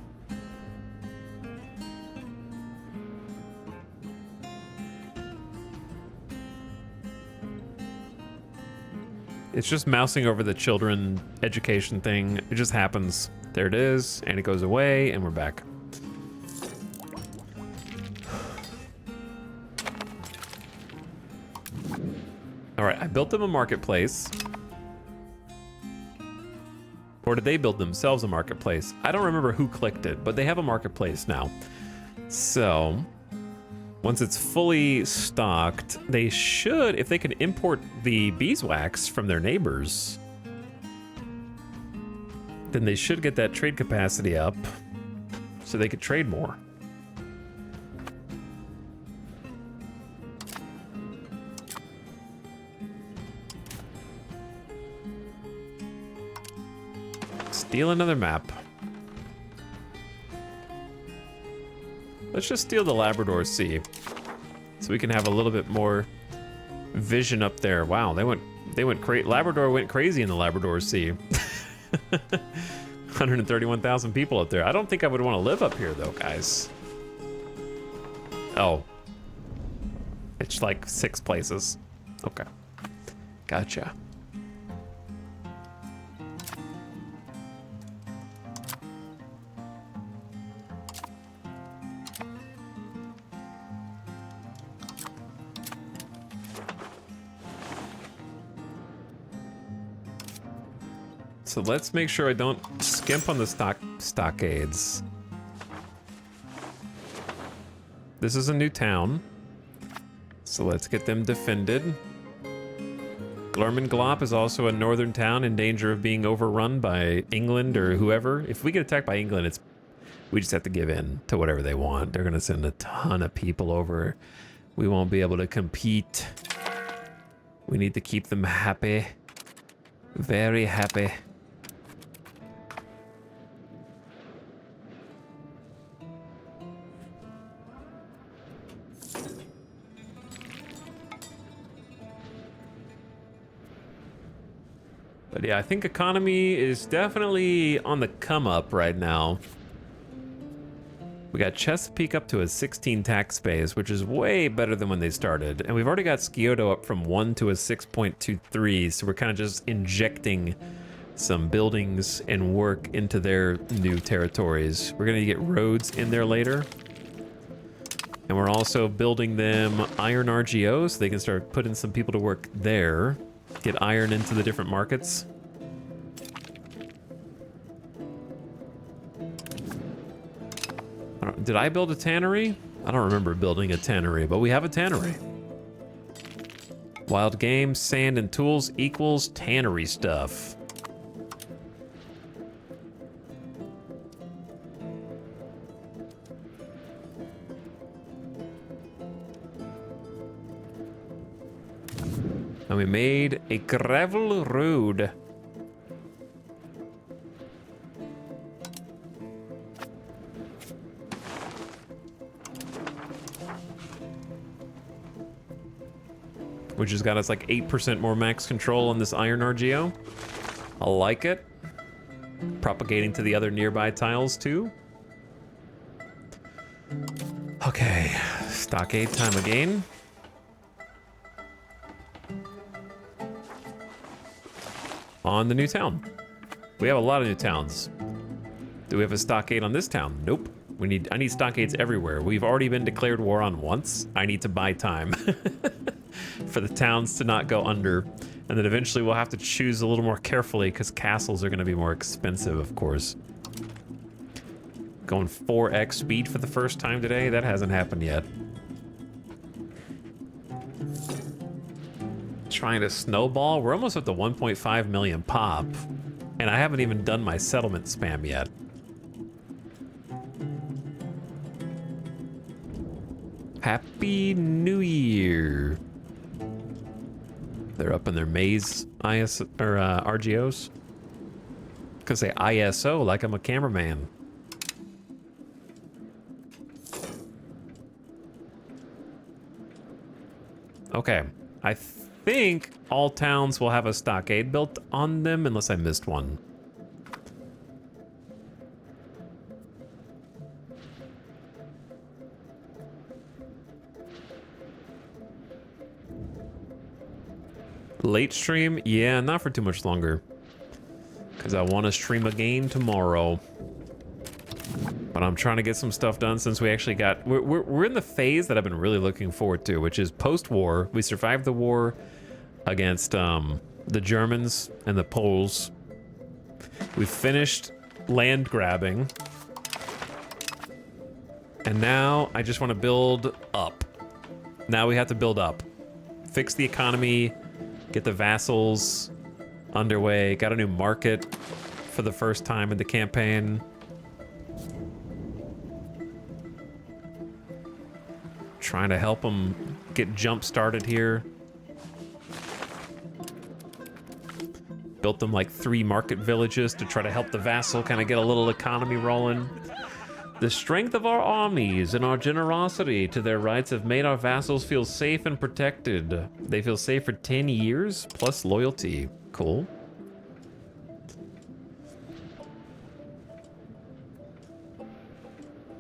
It's just mousing over the children education thing. It just happens. There it is, and it goes away, and we're back. All right, I built them a marketplace. Or did they build themselves a marketplace? I don't remember who clicked it, but they have a marketplace now. So, once it's fully stocked, they should, if they can import the beeswax from their neighbors, then they should get that trade capacity up so they could trade more. Steal another map. Let's just steal the Labrador Sea so we can have a little bit more vision up there. Wow, they went crazy. Labrador went crazy in the Labrador Sea. 131,000 people up there. I don't think I would want to live up here though, guys. Oh. It's like 6 places. Okay. Gotcha. So let's make sure I don't skimp on the stockades. This is a new town. So let's get them defended. Glormenglop is also a northern town in danger of being overrun by England or whoever. If we get attacked by England, we just have to give in to whatever they want. They're gonna send a ton of people over. We won't be able to compete. We need to keep them happy. Very happy. But yeah, I think economy is definitely on the come up right now. We got Chesapeake up to a 16 tax base, which is way better than when they started. And we've already got Scioto up from 1 to a 6.23, so we're kind of just injecting some buildings and work into their new territories. We're gonna get roads in there later. And we're also building them iron RGO so they can start putting some people to work there. Get iron into the different markets. Did I build a tannery? I don't remember building a tannery, but we have a tannery. Wild game, sand, and tools equals tannery stuff. And we made a gravel road. Which has got us like 8% more max control on this iron RGO. I like it. Propagating to the other nearby tiles too. Okay, stockade time again. On the new town. We have a lot of new towns. Do we have a stockade on this town? Nope. I need stockades everywhere. We've already been declared war on once. I need to buy time for the towns to not go under. And then eventually we'll have to choose a little more carefully because castles are going to be more expensive, of course. Going 4x speed for the first time today? That hasn't happened yet. Trying to snowball? We're almost at the 1.5 million pop. And I haven't even done my settlement spam yet. Happy New Year. They're up in their maze RGOs. Could say ISO like I'm a cameraman. Okay, I think all towns will have a stockade built on them unless I missed one. Late stream? Yeah, not for too much longer. Because I want to stream again tomorrow. But I'm trying to get some stuff done since we actually got... We're in the phase that I've been really looking forward to, which is post-war. We survived the war against the Germans and the Poles. We finished land grabbing. And now I just want to build up. Now we have to build up. Fix the economy. Get the vassals underway. Got a new market for the first time in the campaign. Trying to help them get jump started here. Built them like 3 market villages to try to help the vassal kind of get a little economy rolling. The strength of our armies and our generosity to their rights have made our vassals feel safe and protected. They feel safe for 10 years plus loyalty. Cool.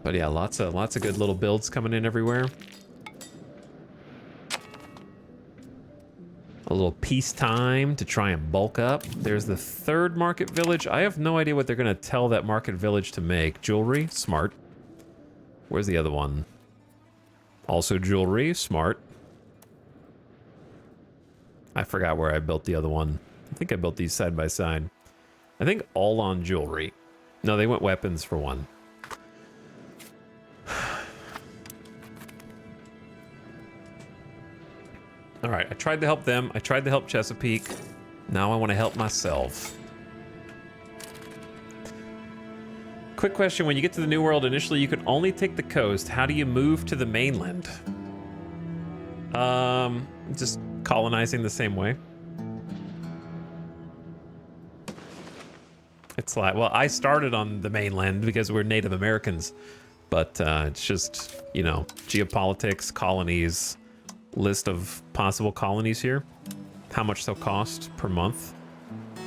But yeah, lots of good little builds coming in everywhere. A little peacetime to try and bulk up. There's the 3rd market village. I have no idea what they're gonna tell that market village to make. Jewelry, smart. Where's the other one? Also jewelry, smart. I forgot where I built the other one. I think I built these side by side. I think all on jewelry. No, they went weapons for one. All right, I tried to help them. I tried to help Chesapeake. Now I want to help myself. Quick question, when you get to the New World, initially you could only take the coast. How do you move to the mainland? Just colonizing the same way. It's like, well, I started on the mainland because we're Native Americans, but it's just, you know, geopolitics, colonies, list of possible colonies here, how much they'll cost per month.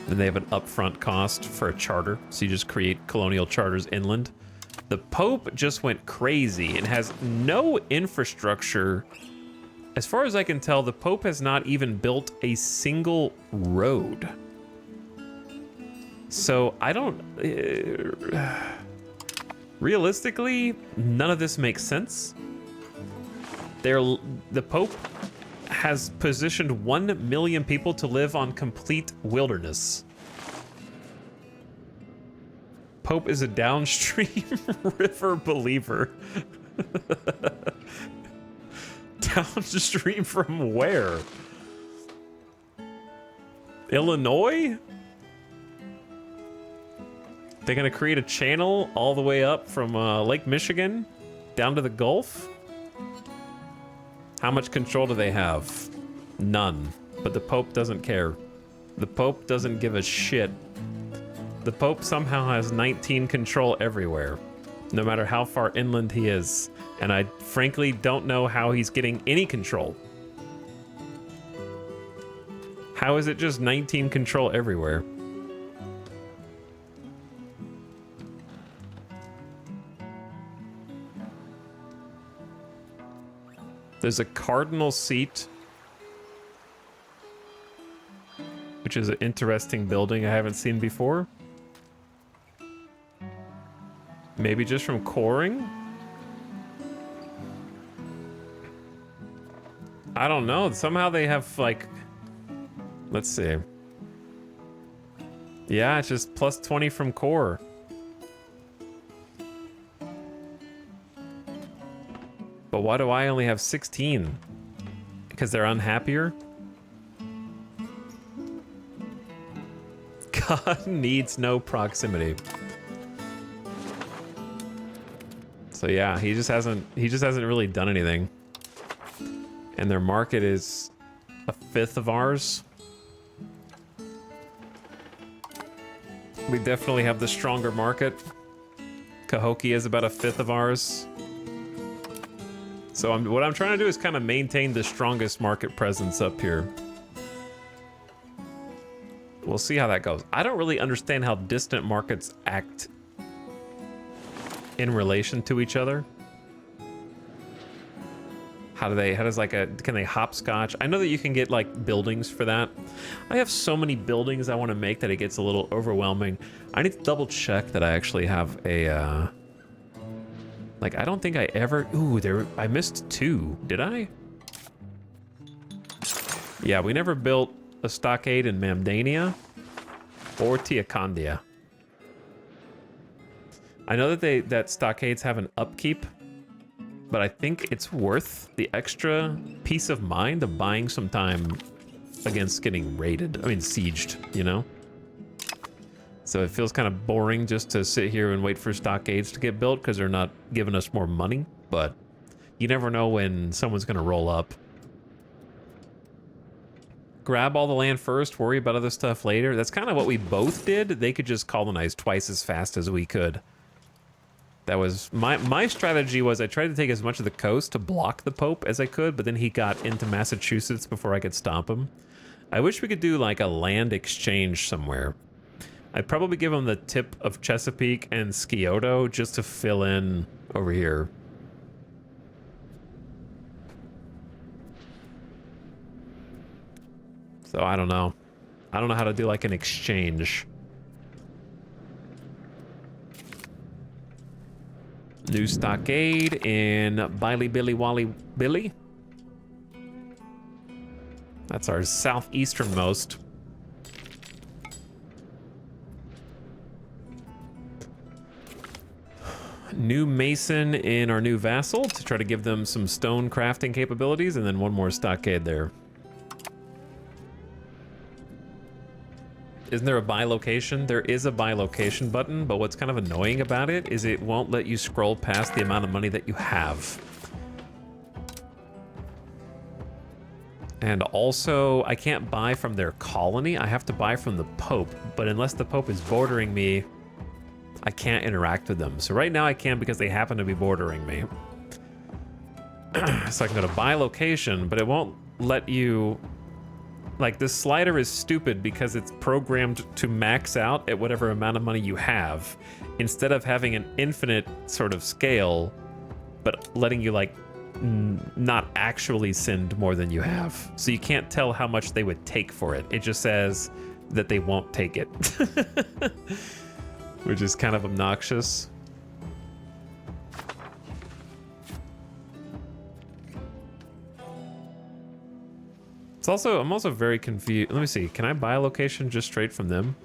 Then they have an upfront cost for a charter, so you just create colonial charters inland. The Pope just went crazy and has no infrastructure. As far as I can tell, the Pope has not even built a single road. So I don't... realistically, none of this makes sense. The Pope has positioned 1 million people to live on complete wilderness. Pope is a downstream river believer. Downstream from where? Illinois? They're gonna create a channel all the way up from Lake Michigan down to the Gulf? How much control do they have? None. But the Pope doesn't care. The Pope doesn't give a shit. The Pope somehow has 19 control everywhere, no matter how far inland he is. And I frankly don't know how he's getting any control. How is it just 19 control everywhere? There's a cardinal seat, which is an interesting building I haven't seen before. Maybe just from coring? I don't know. Somehow they have, like... Let's see. Yeah, it's just plus 20 from core. But why do I only have 16? Because they're unhappier? God needs no proximity. So yeah, he just hasn't really done anything. And their market is a fifth of ours. We definitely have the stronger market. Cahokia is about a fifth of ours. So what I'm trying to do is kind of maintain the strongest market presence up here. We'll see how that goes. I don't really understand how distant markets act in relation to each other. Can they hopscotch? I know that you can get like buildings for that. I have so many buildings I want to make that it gets a little overwhelming. I need to double check that I actually have a, like, I don't think I ever, I missed 2, did I? Yeah, we never built a stockade in Mamdania or Tiakondia. I know that that stockades have an upkeep, but I think it's worth the extra peace of mind of buying some time against getting raided. I mean, sieged, you know? So it feels kind of boring just to sit here and wait for stockades to get built because they're not giving us more money, but you never know when someone's going to roll up. Grab all the land first, worry about other stuff later. That's kind of what we both did. They could just colonize twice as fast as we could. That was my strategy. Was I tried to take as much of the coast to block the Pope as I could, but then he got into Massachusetts before I could stop him. I wish we could do like a land exchange somewhere. I'd probably give him the tip of Chesapeake and Scioto just to fill in over here. So I don't know. I don't know how to do like an exchange. New stockade in Billy Billy Wally Billy. That's our southeasternmost. New mason in our new vassal to try to give them some stone crafting capabilities, and then one more stockade there. Isn't there a buy location? There is a buy location button, but what's kind of annoying about it is it won't let you scroll past the amount of money that you have. And also, I can't buy from their colony. I have to buy from the Pope, but unless the Pope is bordering me, I can't interact with them. So right now I can because they happen to be bordering me. So I can go to buy location, but it won't let you... Like, this slider is stupid because it's programmed to max out at whatever amount of money you have, instead of having an infinite sort of scale, but letting you, like, not actually send more than you have. So you can't tell how much they would take for it. It just says that they won't take it. Which is kind of obnoxious. It's also, I'm also very confused. Let me see. Can I buy a location just straight from them?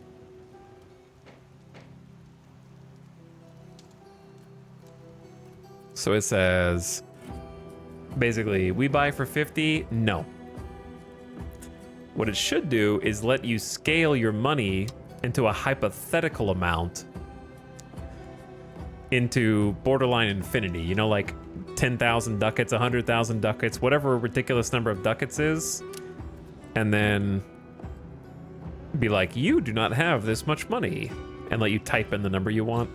So it says, basically, we buy for 50. No. What it should do is let you scale your money into a hypothetical amount into borderline infinity. You know, like 10,000 ducats, 100,000 ducats, whatever a ridiculous number of ducats is. And then be like, you do not have this much money, and let you type in the number you want.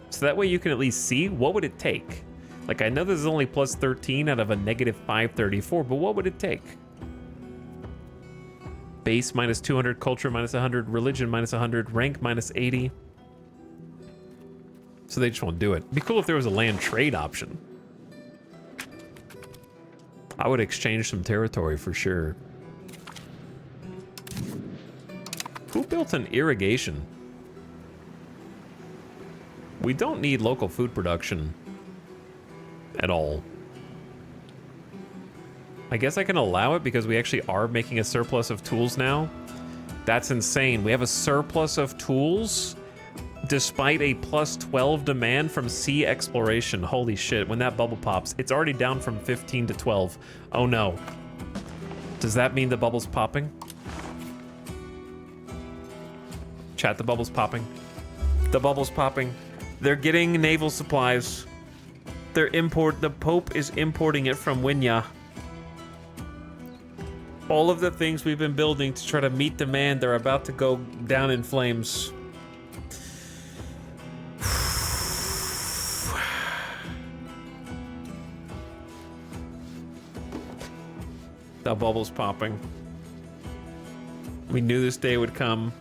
So that way you can at least see what would it take. Like, I know this is only plus 13 out of a negative 534, but what would it take? Base minus 200, culture minus 100, religion minus 100, rank minus 80. So they just won't do it. It'd be cool if there was a land trade option. I would exchange some territory for sure. Who built an irrigation? We don't need local food production at all. I guess I can allow it because we actually are making a surplus of tools now. That's insane. We have a surplus of tools despite a plus 12 demand from sea exploration. Holy shit, when that bubble pops, it's already down from 15 to 12. Oh no. Does that mean the bubble's popping? Chat, the bubble's popping. The bubble's popping. They're getting naval supplies. The Pope is importing it from Winya. All of the things we've been building to try to meet demand, they're about to go down in flames. The bubble's popping. We knew this day would come.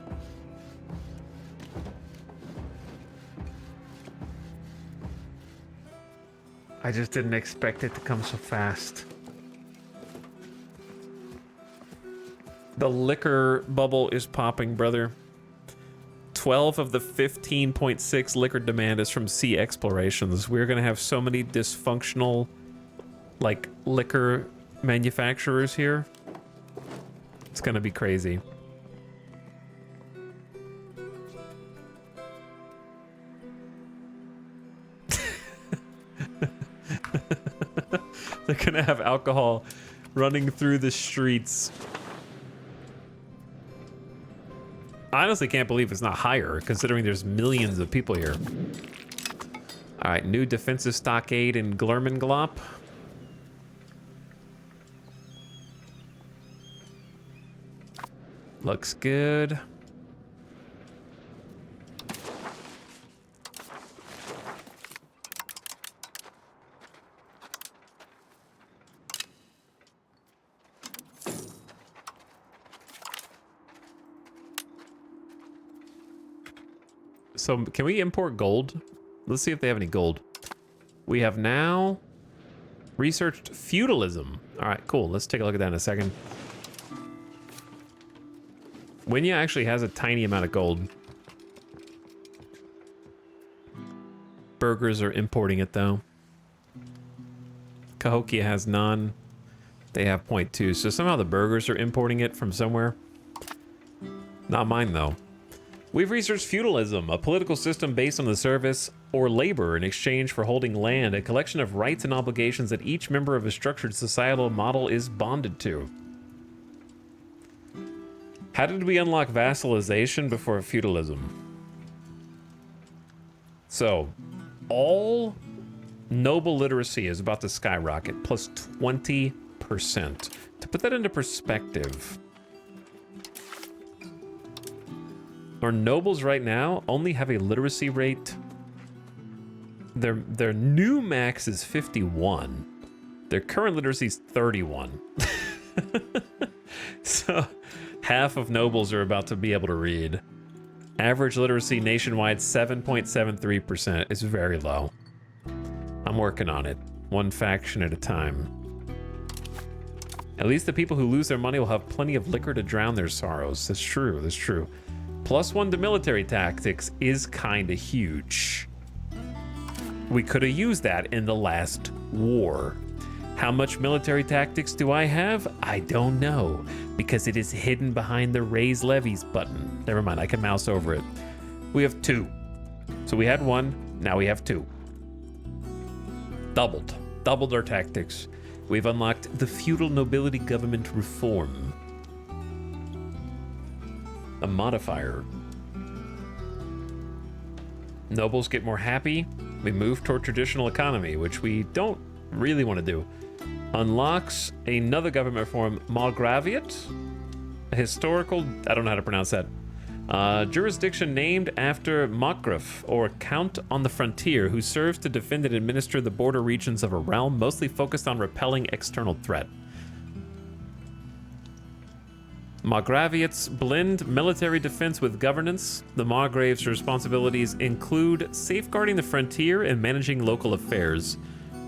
I just didn't expect it to come so fast. The liquor bubble is popping, brother. 12 of the 15.6 liquor demand is from sea explorations. We're gonna have so many dysfunctional, like, liquor manufacturers here. It's gonna be crazy. They're gonna have alcohol running through the streets. I honestly can't believe it's not higher, considering there's millions of people here. All right, new defensive stockade in Glurmenglop. Looks good. So can we import gold? Let's see if they have any gold. We have now researched feudalism. All right, cool. Let's take a look at that in a second. Winya actually has a tiny amount of gold. Burgers are importing it though. Cahokia has none. They have 0.2. So somehow the burgers are importing it from somewhere. Not mine though. We've researched feudalism, a political system based on the service or labor in exchange for holding land, a collection of rights and obligations that each member of a structured societal model is bonded to. How did we unlock vassalization before feudalism? So, all noble literacy is about to skyrocket, plus 20%. To put that into perspective, our nobles right now only have a literacy rate. Their new max is 51. Their current literacy is 31. So half of nobles are about to be able to read. Average literacy nationwide 7.73% is very low. I'm working on it, one faction at a time. At least the people who lose their money will have plenty of liquor to drown their sorrows. That's true, that's true. +1 to military tactics is kinda huge. We could have used that in the last war. How much military tactics do I have? I don't know, because it is hidden behind the raise levies button. Never mind, I can mouse over it. We have 2. So we had 1, now we have 2. Doubled our tactics. We've unlocked the feudal nobility government reform. A modifier. Nobles get more happy. We move toward traditional economy, which we don't really want to do. Unlocks another government form, Margraviate. A historical, I don't know how to pronounce that. Jurisdiction named after Markgraf, or Count on the Frontier, who serves to defend and administer the border regions of a realm, mostly focused on repelling external threat. Margraviates blend military defense with governance. The Margrave's responsibilities include safeguarding the frontier and managing local affairs.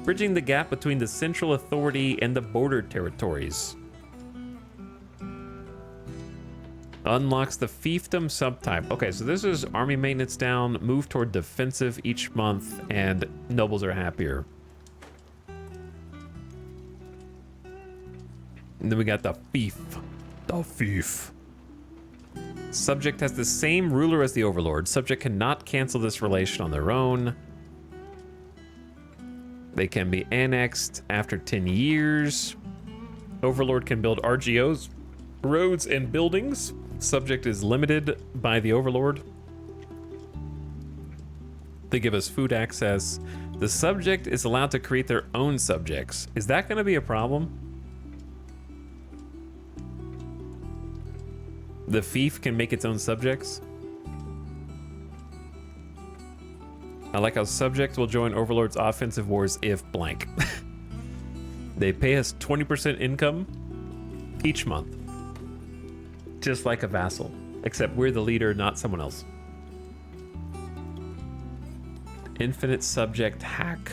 Bridging the gap between the central authority and the border territories. Unlocks the fiefdom subtype. Okay, so this is army maintenance down, move toward defensive each month, and nobles are happier. And then we got the fief. The fief. Subject has the same ruler as the overlord. Subject cannot cancel this relation on their own. They can be annexed after 10 years. Overlord can build RGOs, roads, and buildings. Subject is limited by the overlord. They give us food access. The subject is allowed to create their own subjects. Is that going to be a problem? The fief can make its own subjects. I like how subjects will join Overlord's offensive wars if blank. They pay us 20% income each month. Just like a vassal. Except we're the leader, not someone else. Infinite subject hack.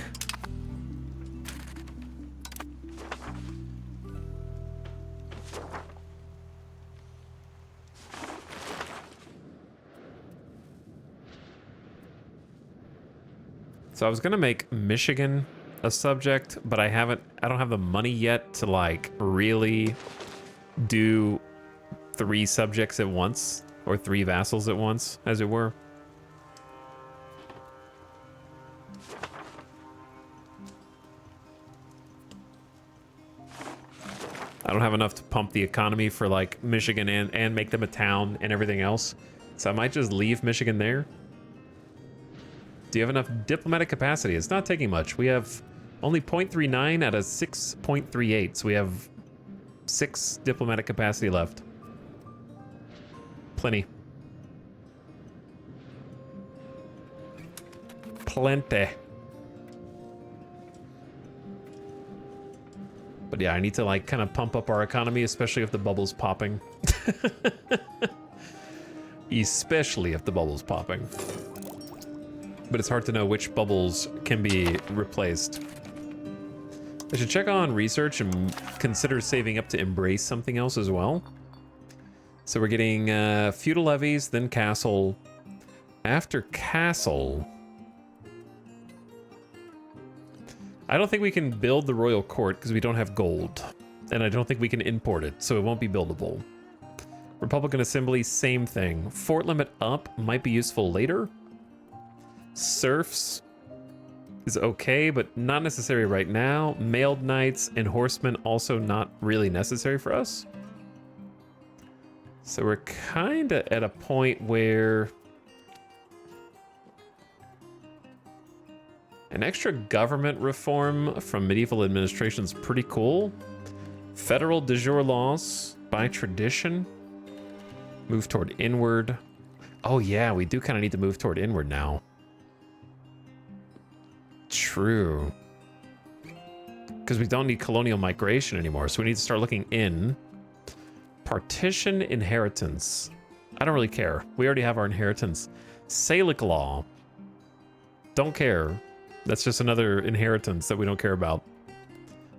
So I was gonna make Michigan a subject, but I don't have the money yet to like really do 3 subjects at once, or 3 vassals at once, as it were. I don't have enough to pump the economy for like Michigan and make them a town and everything else. So I might just leave Michigan there. Do you have enough diplomatic capacity? It's not taking much. We have only 0.39 out of 6.38, so we have 6 diplomatic capacity left. Plenty. Plenty. But yeah, I need to like kind of pump up our economy, especially if the bubble's popping. Especially if the bubble's popping. But it's hard to know which bubbles can be replaced. I should check on research and consider saving up to embrace something else as well. So we're getting feudal levies, then castle. After castle, I don't think we can build the royal court because we don't have gold. And I don't think we can import it, so it won't be buildable. Republican Assembly, same thing. Fort limit up might be useful later. Serfs is okay, but not necessary right now. Mailed knights and horsemen also not really necessary for us. So we're kind of at a point where an extra government reform from medieval administration is pretty cool. Federal de jure laws by tradition. Move toward inward. Oh yeah, we do kind of need to move toward inward now. True. Because we don't need colonial migration anymore, so we need to start looking in. Partition inheritance. I don't really care. We already have our inheritance. Salic law. Don't care. That's just another inheritance that we don't care about.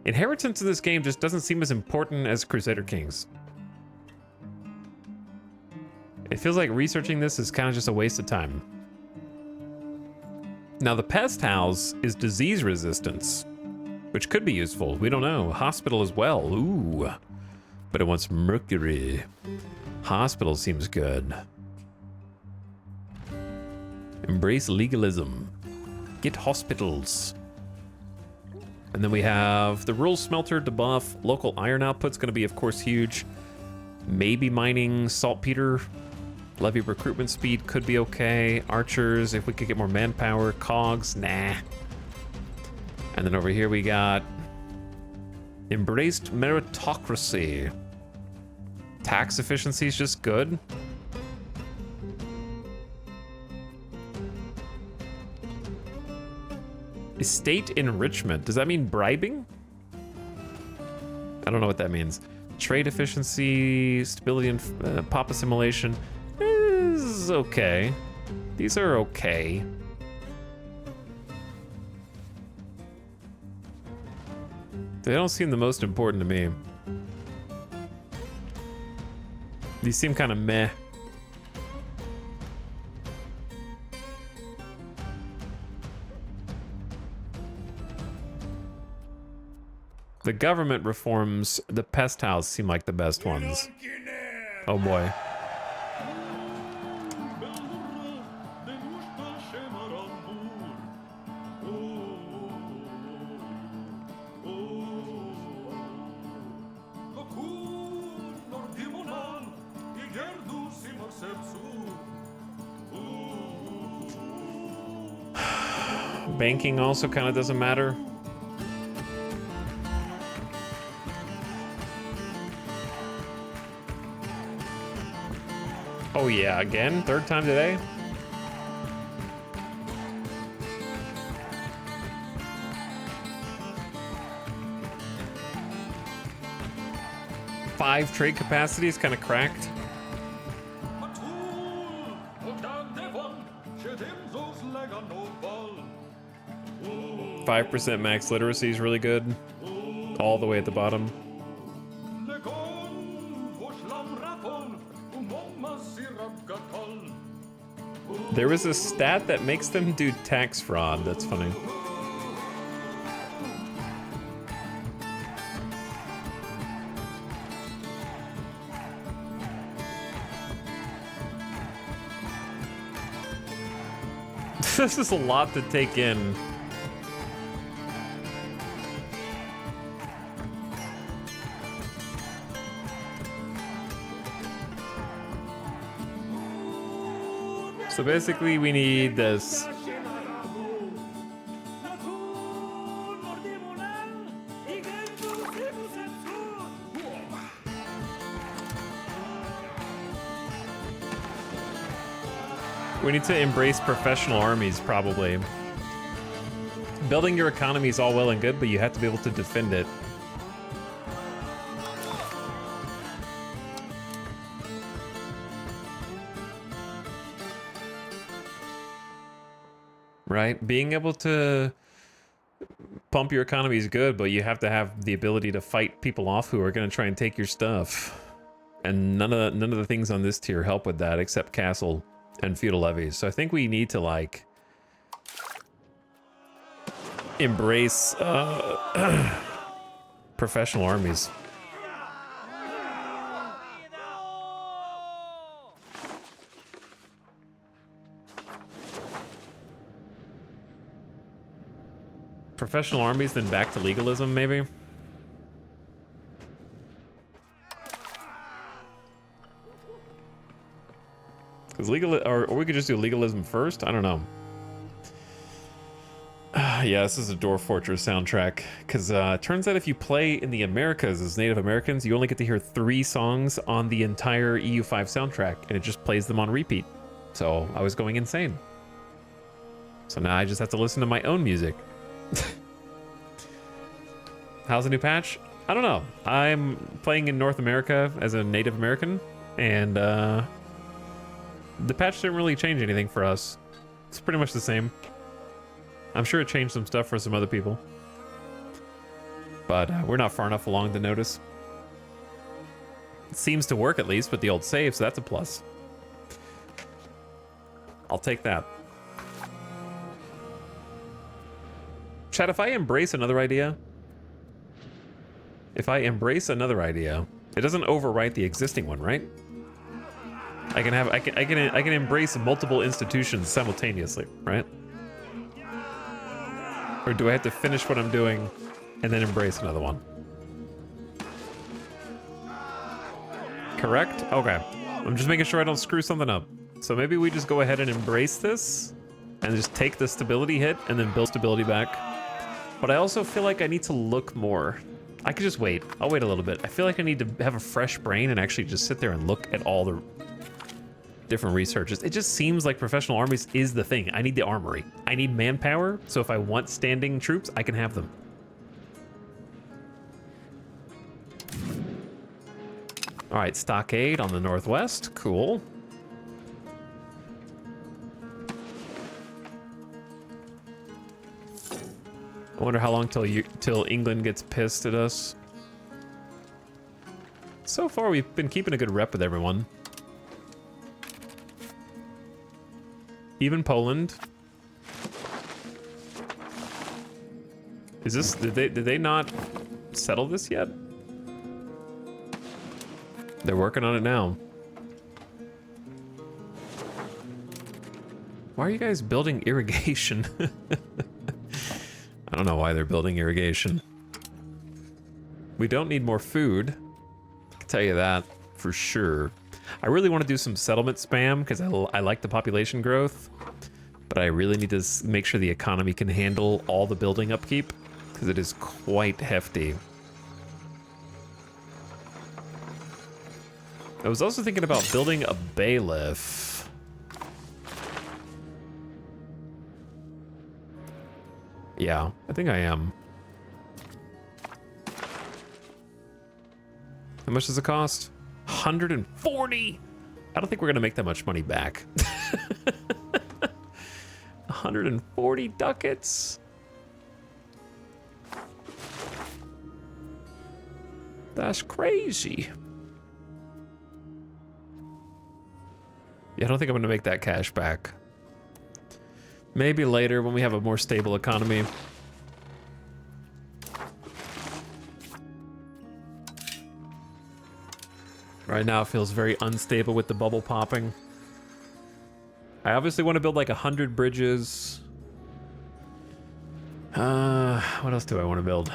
Inheritance in this game just doesn't seem as important as Crusader Kings. It feels like researching this is kind of just a waste of time. Now the pest house is disease resistance, which could be useful. We don't know. Hospital as well. Ooh. But it wants mercury. Hospital seems good. Embrace legalism. Get hospitals. And then we have the rural smelter debuff. Local iron output's going to be, of course, huge. Maybe mining saltpeter. Levy recruitment speed could be okay. Archers, if we could get more manpower. Cogs, nah. And then over here we got embraced meritocracy. Tax efficiency is just good. Estate enrichment. Does that mean bribing? I don't know what that means. Trade efficiency, stability, and pop assimilation is okay. These are okay. They don't seem the most important to me. These seem kind of meh. The government reforms, the pest house seem like the best ones. Oh boy. Banking also kind of doesn't matter. Oh yeah, again? Third time today? Five trade capacities kind of cracked. 5% max literacy is really good. All the way at the bottom. There was a stat that makes them do tax fraud. That's funny. This is a lot to take in. So basically we need this. We need to embrace professional armies, probably. Building your economy is all well and good, but you have to be able to defend it. Right? Being able to pump your economy is good, but you have to have the ability to fight people off who are going to try and take your stuff. And none of the things on this tier help with that, except castle and feudal levies. So I think we need to like embrace professional armies. Professional armies, then back to legalism, maybe? Because or we could just do legalism first? I don't know. Yeah, this is a Dwarf Fortress soundtrack. Because it turns out if you play in the Americas as Native Americans, you only get to hear 3 songs on the entire EU5 soundtrack, and it just plays them on repeat. So I was going insane. So now I just have to listen to my own music. How's the new patch? I don't know. I'm playing in North America as a Native American, and the patch didn't really change anything for us. It's pretty much the same. I'm sure it changed some stuff for some other people, but we're not far enough along to notice. It seems to work at least with the old save, so that's a plus. I'll take that. Chat, if I embrace another idea, it doesn't overwrite the existing one, right? I can embrace multiple institutions simultaneously, right? Or do I have to finish what I'm doing and then embrace another one? Correct? Okay. I'm just making sure I don't screw something up. So maybe we just go ahead and embrace this and just take the stability hit and then build stability back. But I also feel like I need to look more. I could just wait. I'll wait a little bit. I feel like I need to have a fresh brain and actually just sit there and look at all the different researches. It just seems like professional armies is the thing. I need the armory. I need manpower, so if I want standing troops, I can have them. All right, stockade on the northwest. Cool. I wonder how long till England gets pissed at us. So far, we've been keeping a good rep with everyone. Even Poland. Is this... Did they not settle this yet? They're working on it now. Why are you guys building irrigation? I don't know why they're building irrigation. We don't need more food. I can tell you that for sure. I really want to do some settlement spam because I like the population growth. But I really need to make sure the economy can handle all the building upkeep because it is quite hefty. I was also thinking about building a bailiff. Yeah, I think I am. How much does it cost? 140? I don't think we're gonna make that much money back. 140 ducats? That's crazy. Yeah, I don't think I'm gonna make that cash back. Maybe later when we have a more stable economy. Right now it feels very unstable with the bubble popping. I obviously want to build like 100 bridges. What else do I want to build?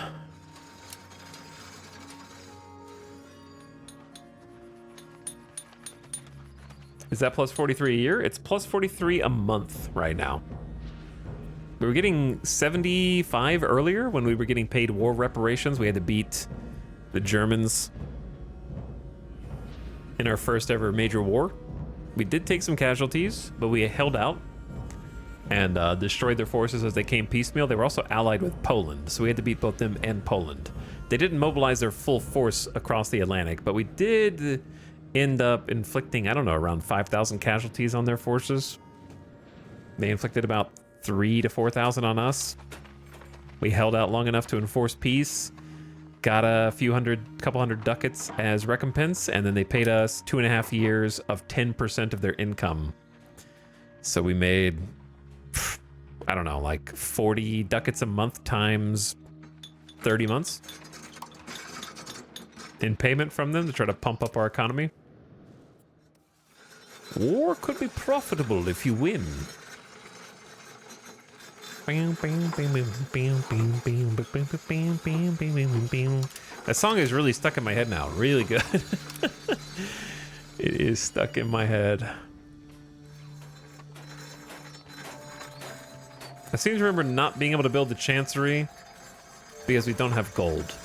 Is that plus 43 a year? It's plus 43 a month right now. We were getting 75 earlier when we were getting paid war reparations. We had to beat the Germans in our first ever major war. We did take some casualties, but we held out and destroyed their forces as they came piecemeal. They were also allied with Poland, so we had to beat both them and Poland. They didn't mobilize their full force across the Atlantic, but we did end up inflicting, I don't know, around 5,000 casualties on their forces. They inflicted about 3,000 to 4,000 on us. We held out long enough to enforce peace, got a couple hundred ducats as recompense, and then they paid us 2.5 years of 10% of their income. So we made, I don't know, like 40 ducats a month times 30 months in payment from them to try to pump up our economy. War could be profitable if you win. That song is really stuck in my head now. Really good. It is stuck in my head. I seem to remember not being able to build the Chancery because we don't have gold.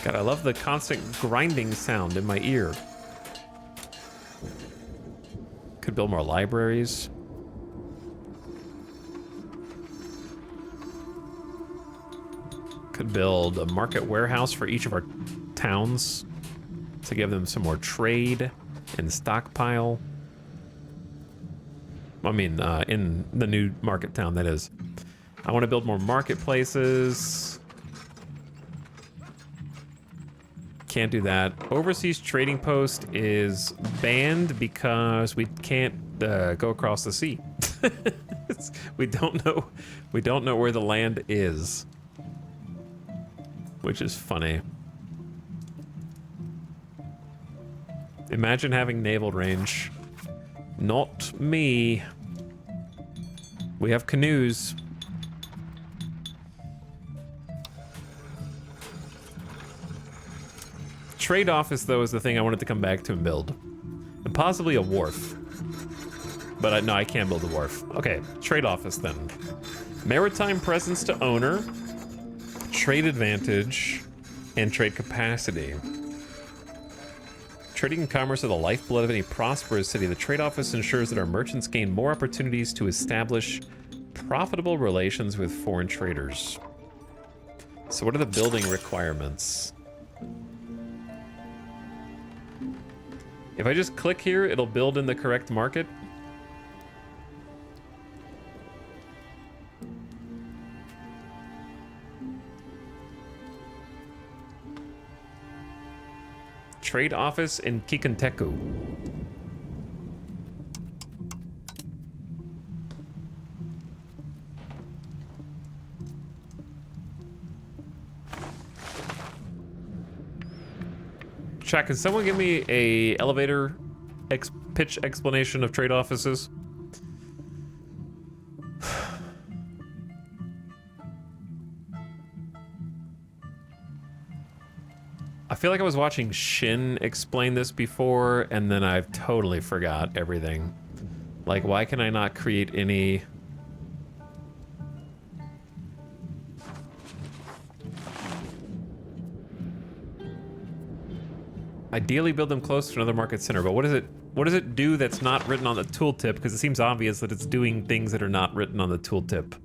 God, I love the constant grinding sound in my ear. Could build more libraries. Could build a market warehouse for each of our towns to give them some more trade and stockpile. I mean, in the new market town, that is. I want to build more marketplaces. Can't do that. Overseas trading post is banned because we can't go across the sea. we don't know where the land is, which is funny. Imagine having naval range. Not me. We have canoes. Trade office, though, is the thing I wanted to come back to and build. And possibly a wharf. But no, I can't build a wharf. Okay, trade office then. Maritime presence to owner, trade advantage, and trade capacity. Trading and commerce are the lifeblood of any prosperous city. The trade office ensures that our merchants gain more opportunities to establish profitable relations with foreign traders. So what are the building requirements? If I just click here, it'll build in the correct market. Trade office in Kikanteku. Chat, can someone give me a elevator pitch explanation of trade offices? I feel like I was watching Shin explain this before, and then I've totally forgot everything. Like, why can I not create any... Ideally build them close to another market center, but what does it do that's not written on the tooltip? Because it seems obvious that it's doing things that are not written on the tooltip.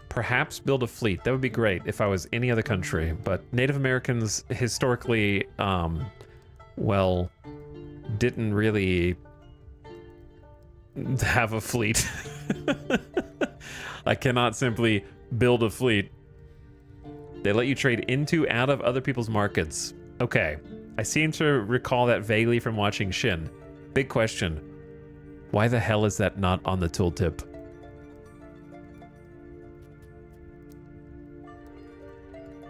Perhaps build a fleet. That would be great if I was any other country, but Native Americans historically, well, didn't really have a fleet. I cannot simply build a fleet. They let you trade into, out of other people's markets. Okay, I seem to recall that vaguely from watching Shin. Big question. Why the hell is that not on the tooltip?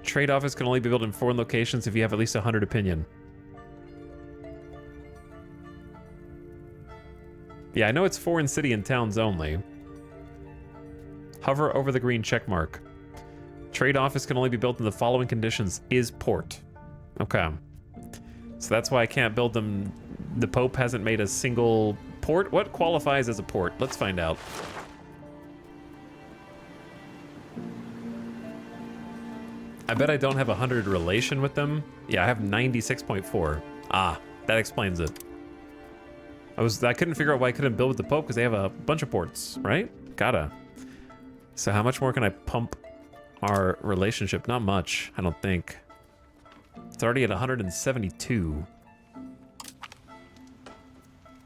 Trade office can only be built in foreign locations if you have at least 100 opinion. Yeah, I know it's foreign city and towns only. Hover over the green check mark. Trade office can only be built in the following conditions. Is port. Okay. So that's why I can't build them. The Pope hasn't made a single port. What qualifies as a port? Let's find out. I bet I don't have 100 relation with them. Yeah, I have 96.4. Ah, that explains it. I couldn't figure out why I couldn't build with the Pope because they have a bunch of ports, right? Gotta. So how much more can I pump our relationship? Not much, I don't think. It's already at 172.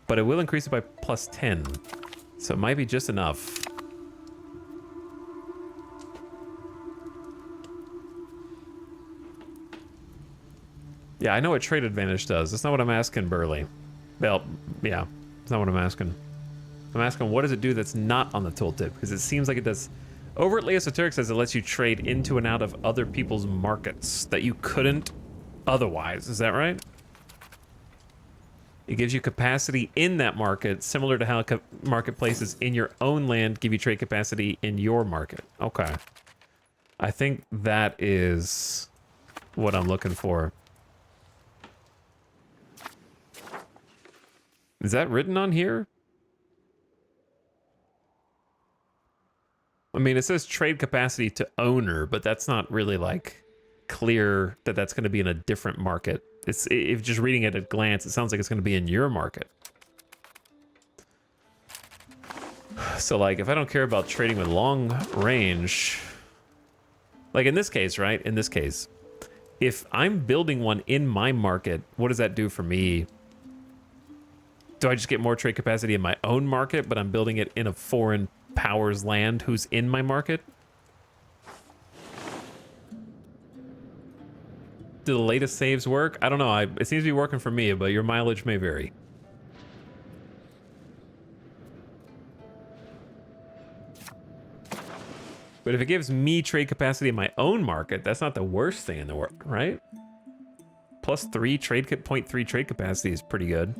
But it will increase it by plus 10. So it might be just enough. Yeah, I know what trade advantage does. That's not what I'm asking, Burley. Well, yeah, that's not what I'm asking. I'm asking what does it do that's not on the tooltip? Because it seems like it does. Overtly esoteric says it lets you trade into and out of other people's markets that you couldn't otherwise. Is that right? It gives you capacity in that market, similar to how marketplaces in your own land give you trade capacity in your market. Okay. I think that is what I'm looking for. Is that written on here? I mean, it says trade capacity to owner, but that's not really like clear that that's going to be in a different market. If just reading it at a glance, it sounds like it's going to be in your market. So like, if I don't care about trading with long range, like in this case, right? In this case, if I'm building one in my market, what does that do for me? Do I just get more trade capacity in my own market, but I'm building it in a foreign power's land who's in my market? Do the latest saves work? I don't know. It seems to be working for me, but your mileage may vary. But if it gives me trade capacity in my own market, that's not the worst thing in the world, right? Plus 3 trade 0.3 trade capacity is pretty good.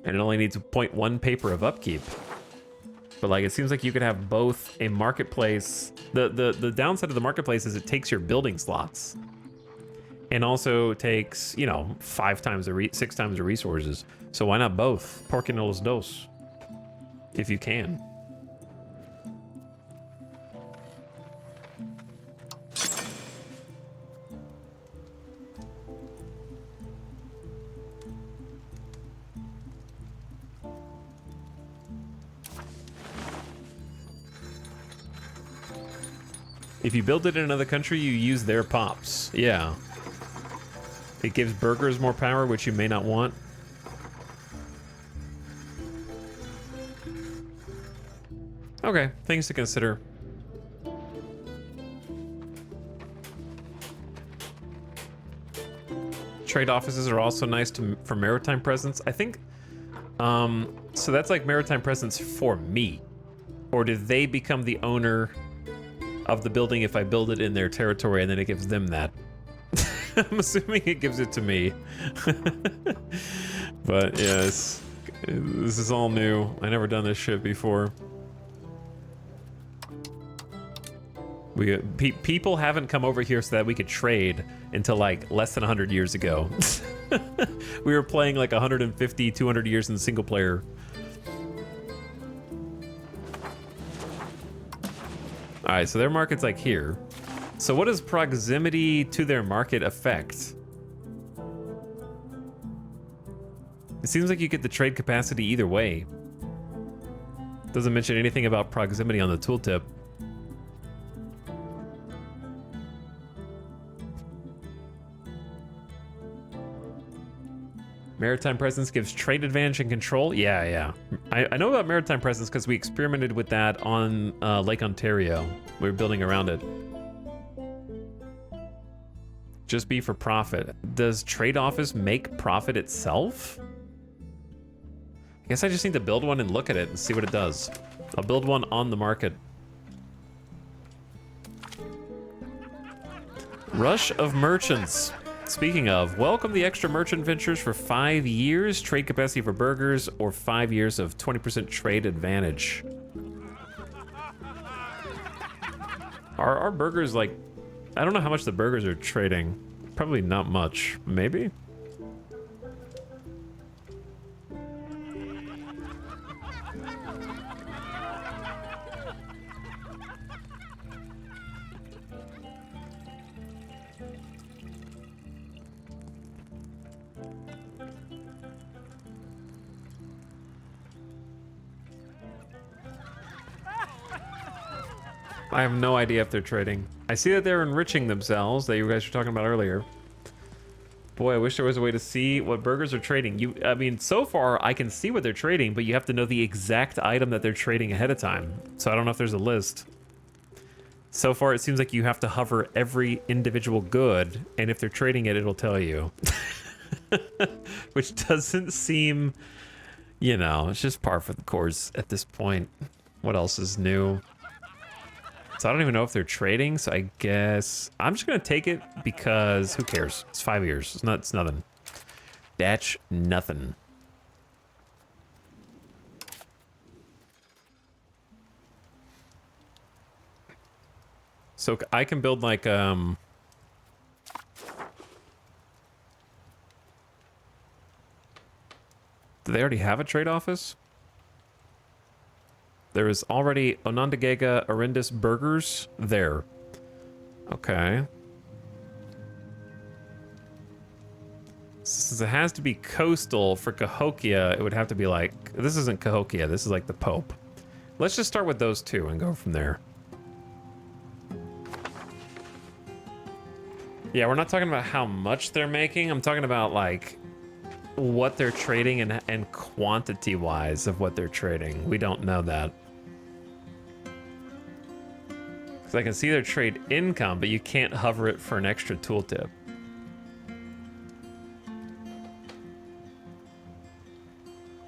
And it only needs 0.1 paper of upkeep. But like, it seems like you could have both a marketplace. The downside of the marketplace is it takes your building slots. And also takes, you know, 6 times the resources. So why not both? Porque no los dos? If you can. If you build it in another country, you use their pops. Yeah. It gives burgers more power, which you may not want. Okay, things to consider. Trade offices are also nice for maritime presence. I think, so that's like maritime presence for me. Or do they become the owner of the building if I build it in their territory and then it gives them that? I'm assuming it gives it to me. But yes, this is all new. I never done this shit before. People haven't come over here so that we could trade until like less than 100 years ago. We were playing like 150, 200 years in single player. All right, so their market's like here. So what does proximity to their market affect? It seems like you get the trade capacity either way. Doesn't mention anything about proximity on the tooltip. Maritime presence gives trade advantage and control. Yeah. I know about maritime presence because we experimented with that on Lake Ontario. We were building around it. Just be for profit. Does trade office make profit itself? I guess I just need to build one and look at it and see what it does. I'll build one on the market. Rush of merchants. Speaking of, welcome the extra merchant ventures for 5 years, trade capacity for burgers, or 5 years of 20% trade advantage. Are our burgers like, I don't know how much the burgers are trading. Probably not much, maybe? I have no idea if they're trading. I see that they're enriching themselves, that you guys were talking about earlier. Boy, I wish there was a way to see what burgers are trading. I mean, so far I can see what they're trading, but you have to know the exact item that they're trading ahead of time. So I don't know if there's a list. So far it seems like you have to hover every individual good, and if they're trading it, it'll tell you. Which doesn't seem, you know, it's just par for the course at this point. What else is new? So I don't even know if they're trading, so I guess I'm just gonna take it because who cares? It's 5 years. It's nothing. That's nothing. So I can build like do they already have a trade office? There is already Onondaga Arendis Burgers there. Okay. Since it has to be coastal for Cahokia, it would have to be like... This isn't Cahokia, this is like the Pope. Let's just start with those two and go from there. Yeah, we're not talking about how much they're making. I'm talking about like what they're trading and quantity-wise of what they're trading. We don't know that. Because I can see their trade income, but you can't hover it for an extra tooltip.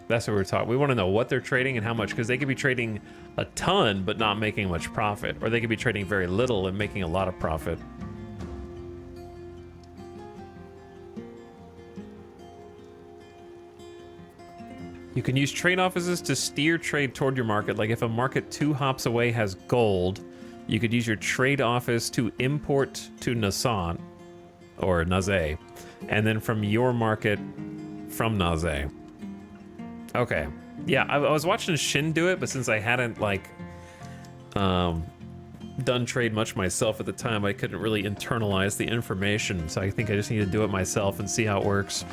That's what we're talking. We want to know what they're trading and how much, because they could be trading a ton but not making much profit, or they could be trading very little and making a lot of profit. You can use trade offices to steer trade toward your market. Like if a market 2 hops away has gold, you could use your trade office to import to Nasant or Naze, and then from your market from Naze. Okay. Yeah, I was watching Shin do it, but since I hadn't like done trade much myself at the time, I couldn't really internalize the information. So I think I just need to do it myself and see how it works.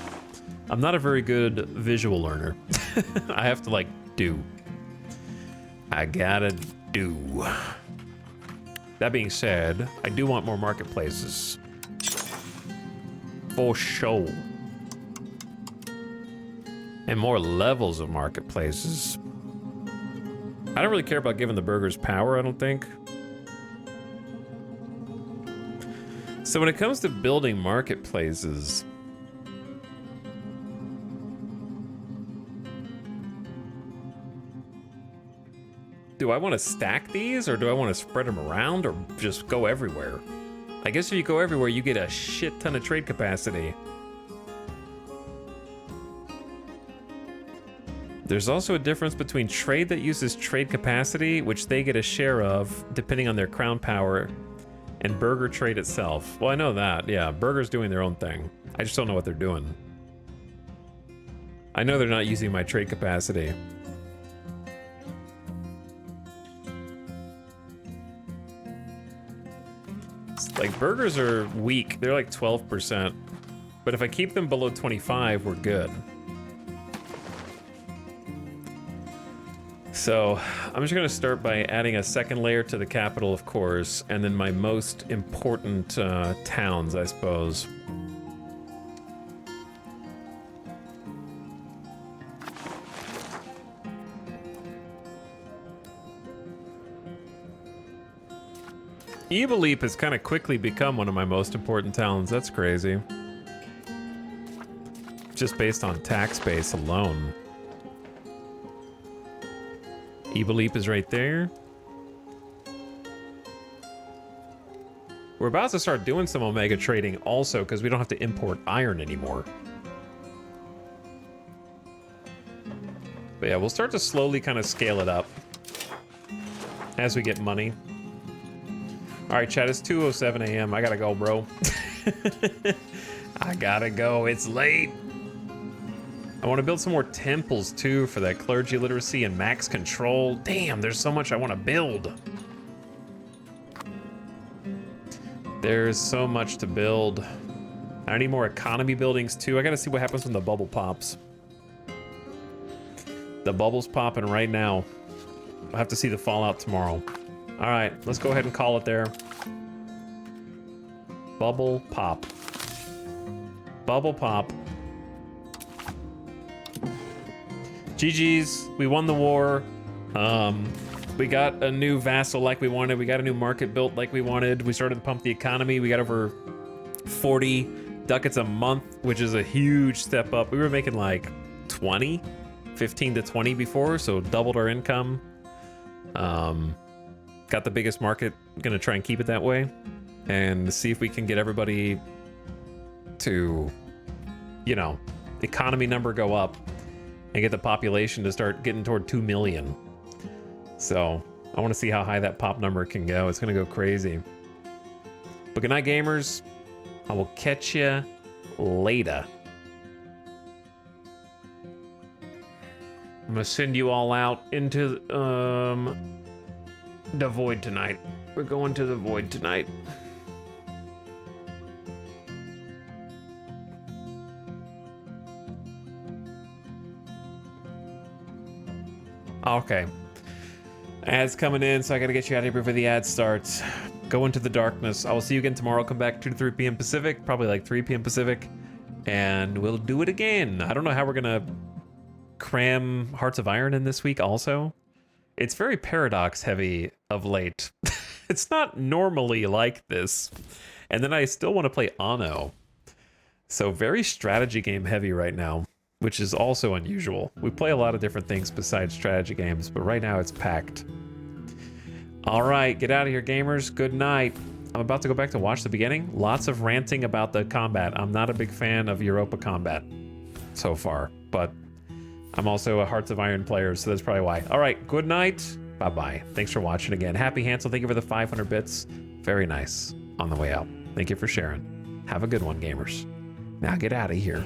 I'm not a very good visual learner. I have to like do. I gotta do. That being said, I do want more marketplaces. For sure. And more levels of marketplaces. I don't really care about giving the burgers power, I don't think. So when it comes to building marketplaces, do I want to stack these, or do I want to spread them around, or just go everywhere? I guess if you go everywhere, you get a shit ton of trade capacity. There's also a difference between trade that uses trade capacity, which they get a share of, depending on their crown power, and burger trade itself. Well, I know that, yeah. Burger's doing their own thing. I just don't know what they're doing. I know they're not using my trade capacity. Like, burgers are weak. They're like 12%. But if I keep them below 25, we're good. So, I'm just gonna start by adding a second layer to the capital, of course, and then my most important towns, I suppose. Leap has kind of quickly become one of my most important towns. That's crazy. Just based on tax base alone. Leap is right there. We're about to start doing some Omega trading also because we don't have to import iron anymore. But yeah, we'll start to slowly kind of scale it up as we get money. All right, chat, it's 2:07 a.m. I gotta go, bro. I gotta go, it's late. I want to build some more temples too for that clergy literacy and max control. Damn, there's so much I want to build. There's so much to build. I need more economy buildings too. I gotta see what happens when the bubble pops. The bubble's popping right now. I'll have to see the fallout tomorrow. All right, let's go ahead and call it there. Bubble pop. Bubble pop. GG's, we won the war. We got a new vassal like we wanted. We got a new market built like we wanted. We started to pump the economy. We got over 40 ducats a month, which is a huge step up. We were making like 20, 15 to 20 before, so doubled our income. Got the biggest market. Gonna try and keep it that way and see if we can get everybody to, you know, economy number go up and get the population to start getting toward 2 million. So I want to see how high that pop number can go. It's gonna go crazy. But good night, gamers. I will catch you later. I'm gonna send you all out into the void tonight. We're going to the void tonight. Okay. Ads coming in, so I gotta get you out of here before the ad starts. Go into the darkness. I will see you again tomorrow. Come back 2 to 3 p.m. Pacific, probably like 3 p.m. Pacific, and we'll do it again. I don't know how we're gonna cram Hearts of Iron in this week also. It's very paradox heavy of late. It's not normally like this. And then I still want to play Anno. So very strategy game heavy right now, which is also unusual. We play a lot of different things besides strategy games, but right now it's packed. All right, get out of here, gamers. Good night. I'm about to go back to watch the beginning. Lots of ranting about the combat. I'm not a big fan of Europa combat so far, but I'm also a Hearts of Iron player, so that's probably why. All right, good night. Bye-bye. Thanks for watching again. Happy Hansel, thank you for the 500 bits. Very nice on the way out. Thank you for sharing. Have a good one, gamers. Now get out of here.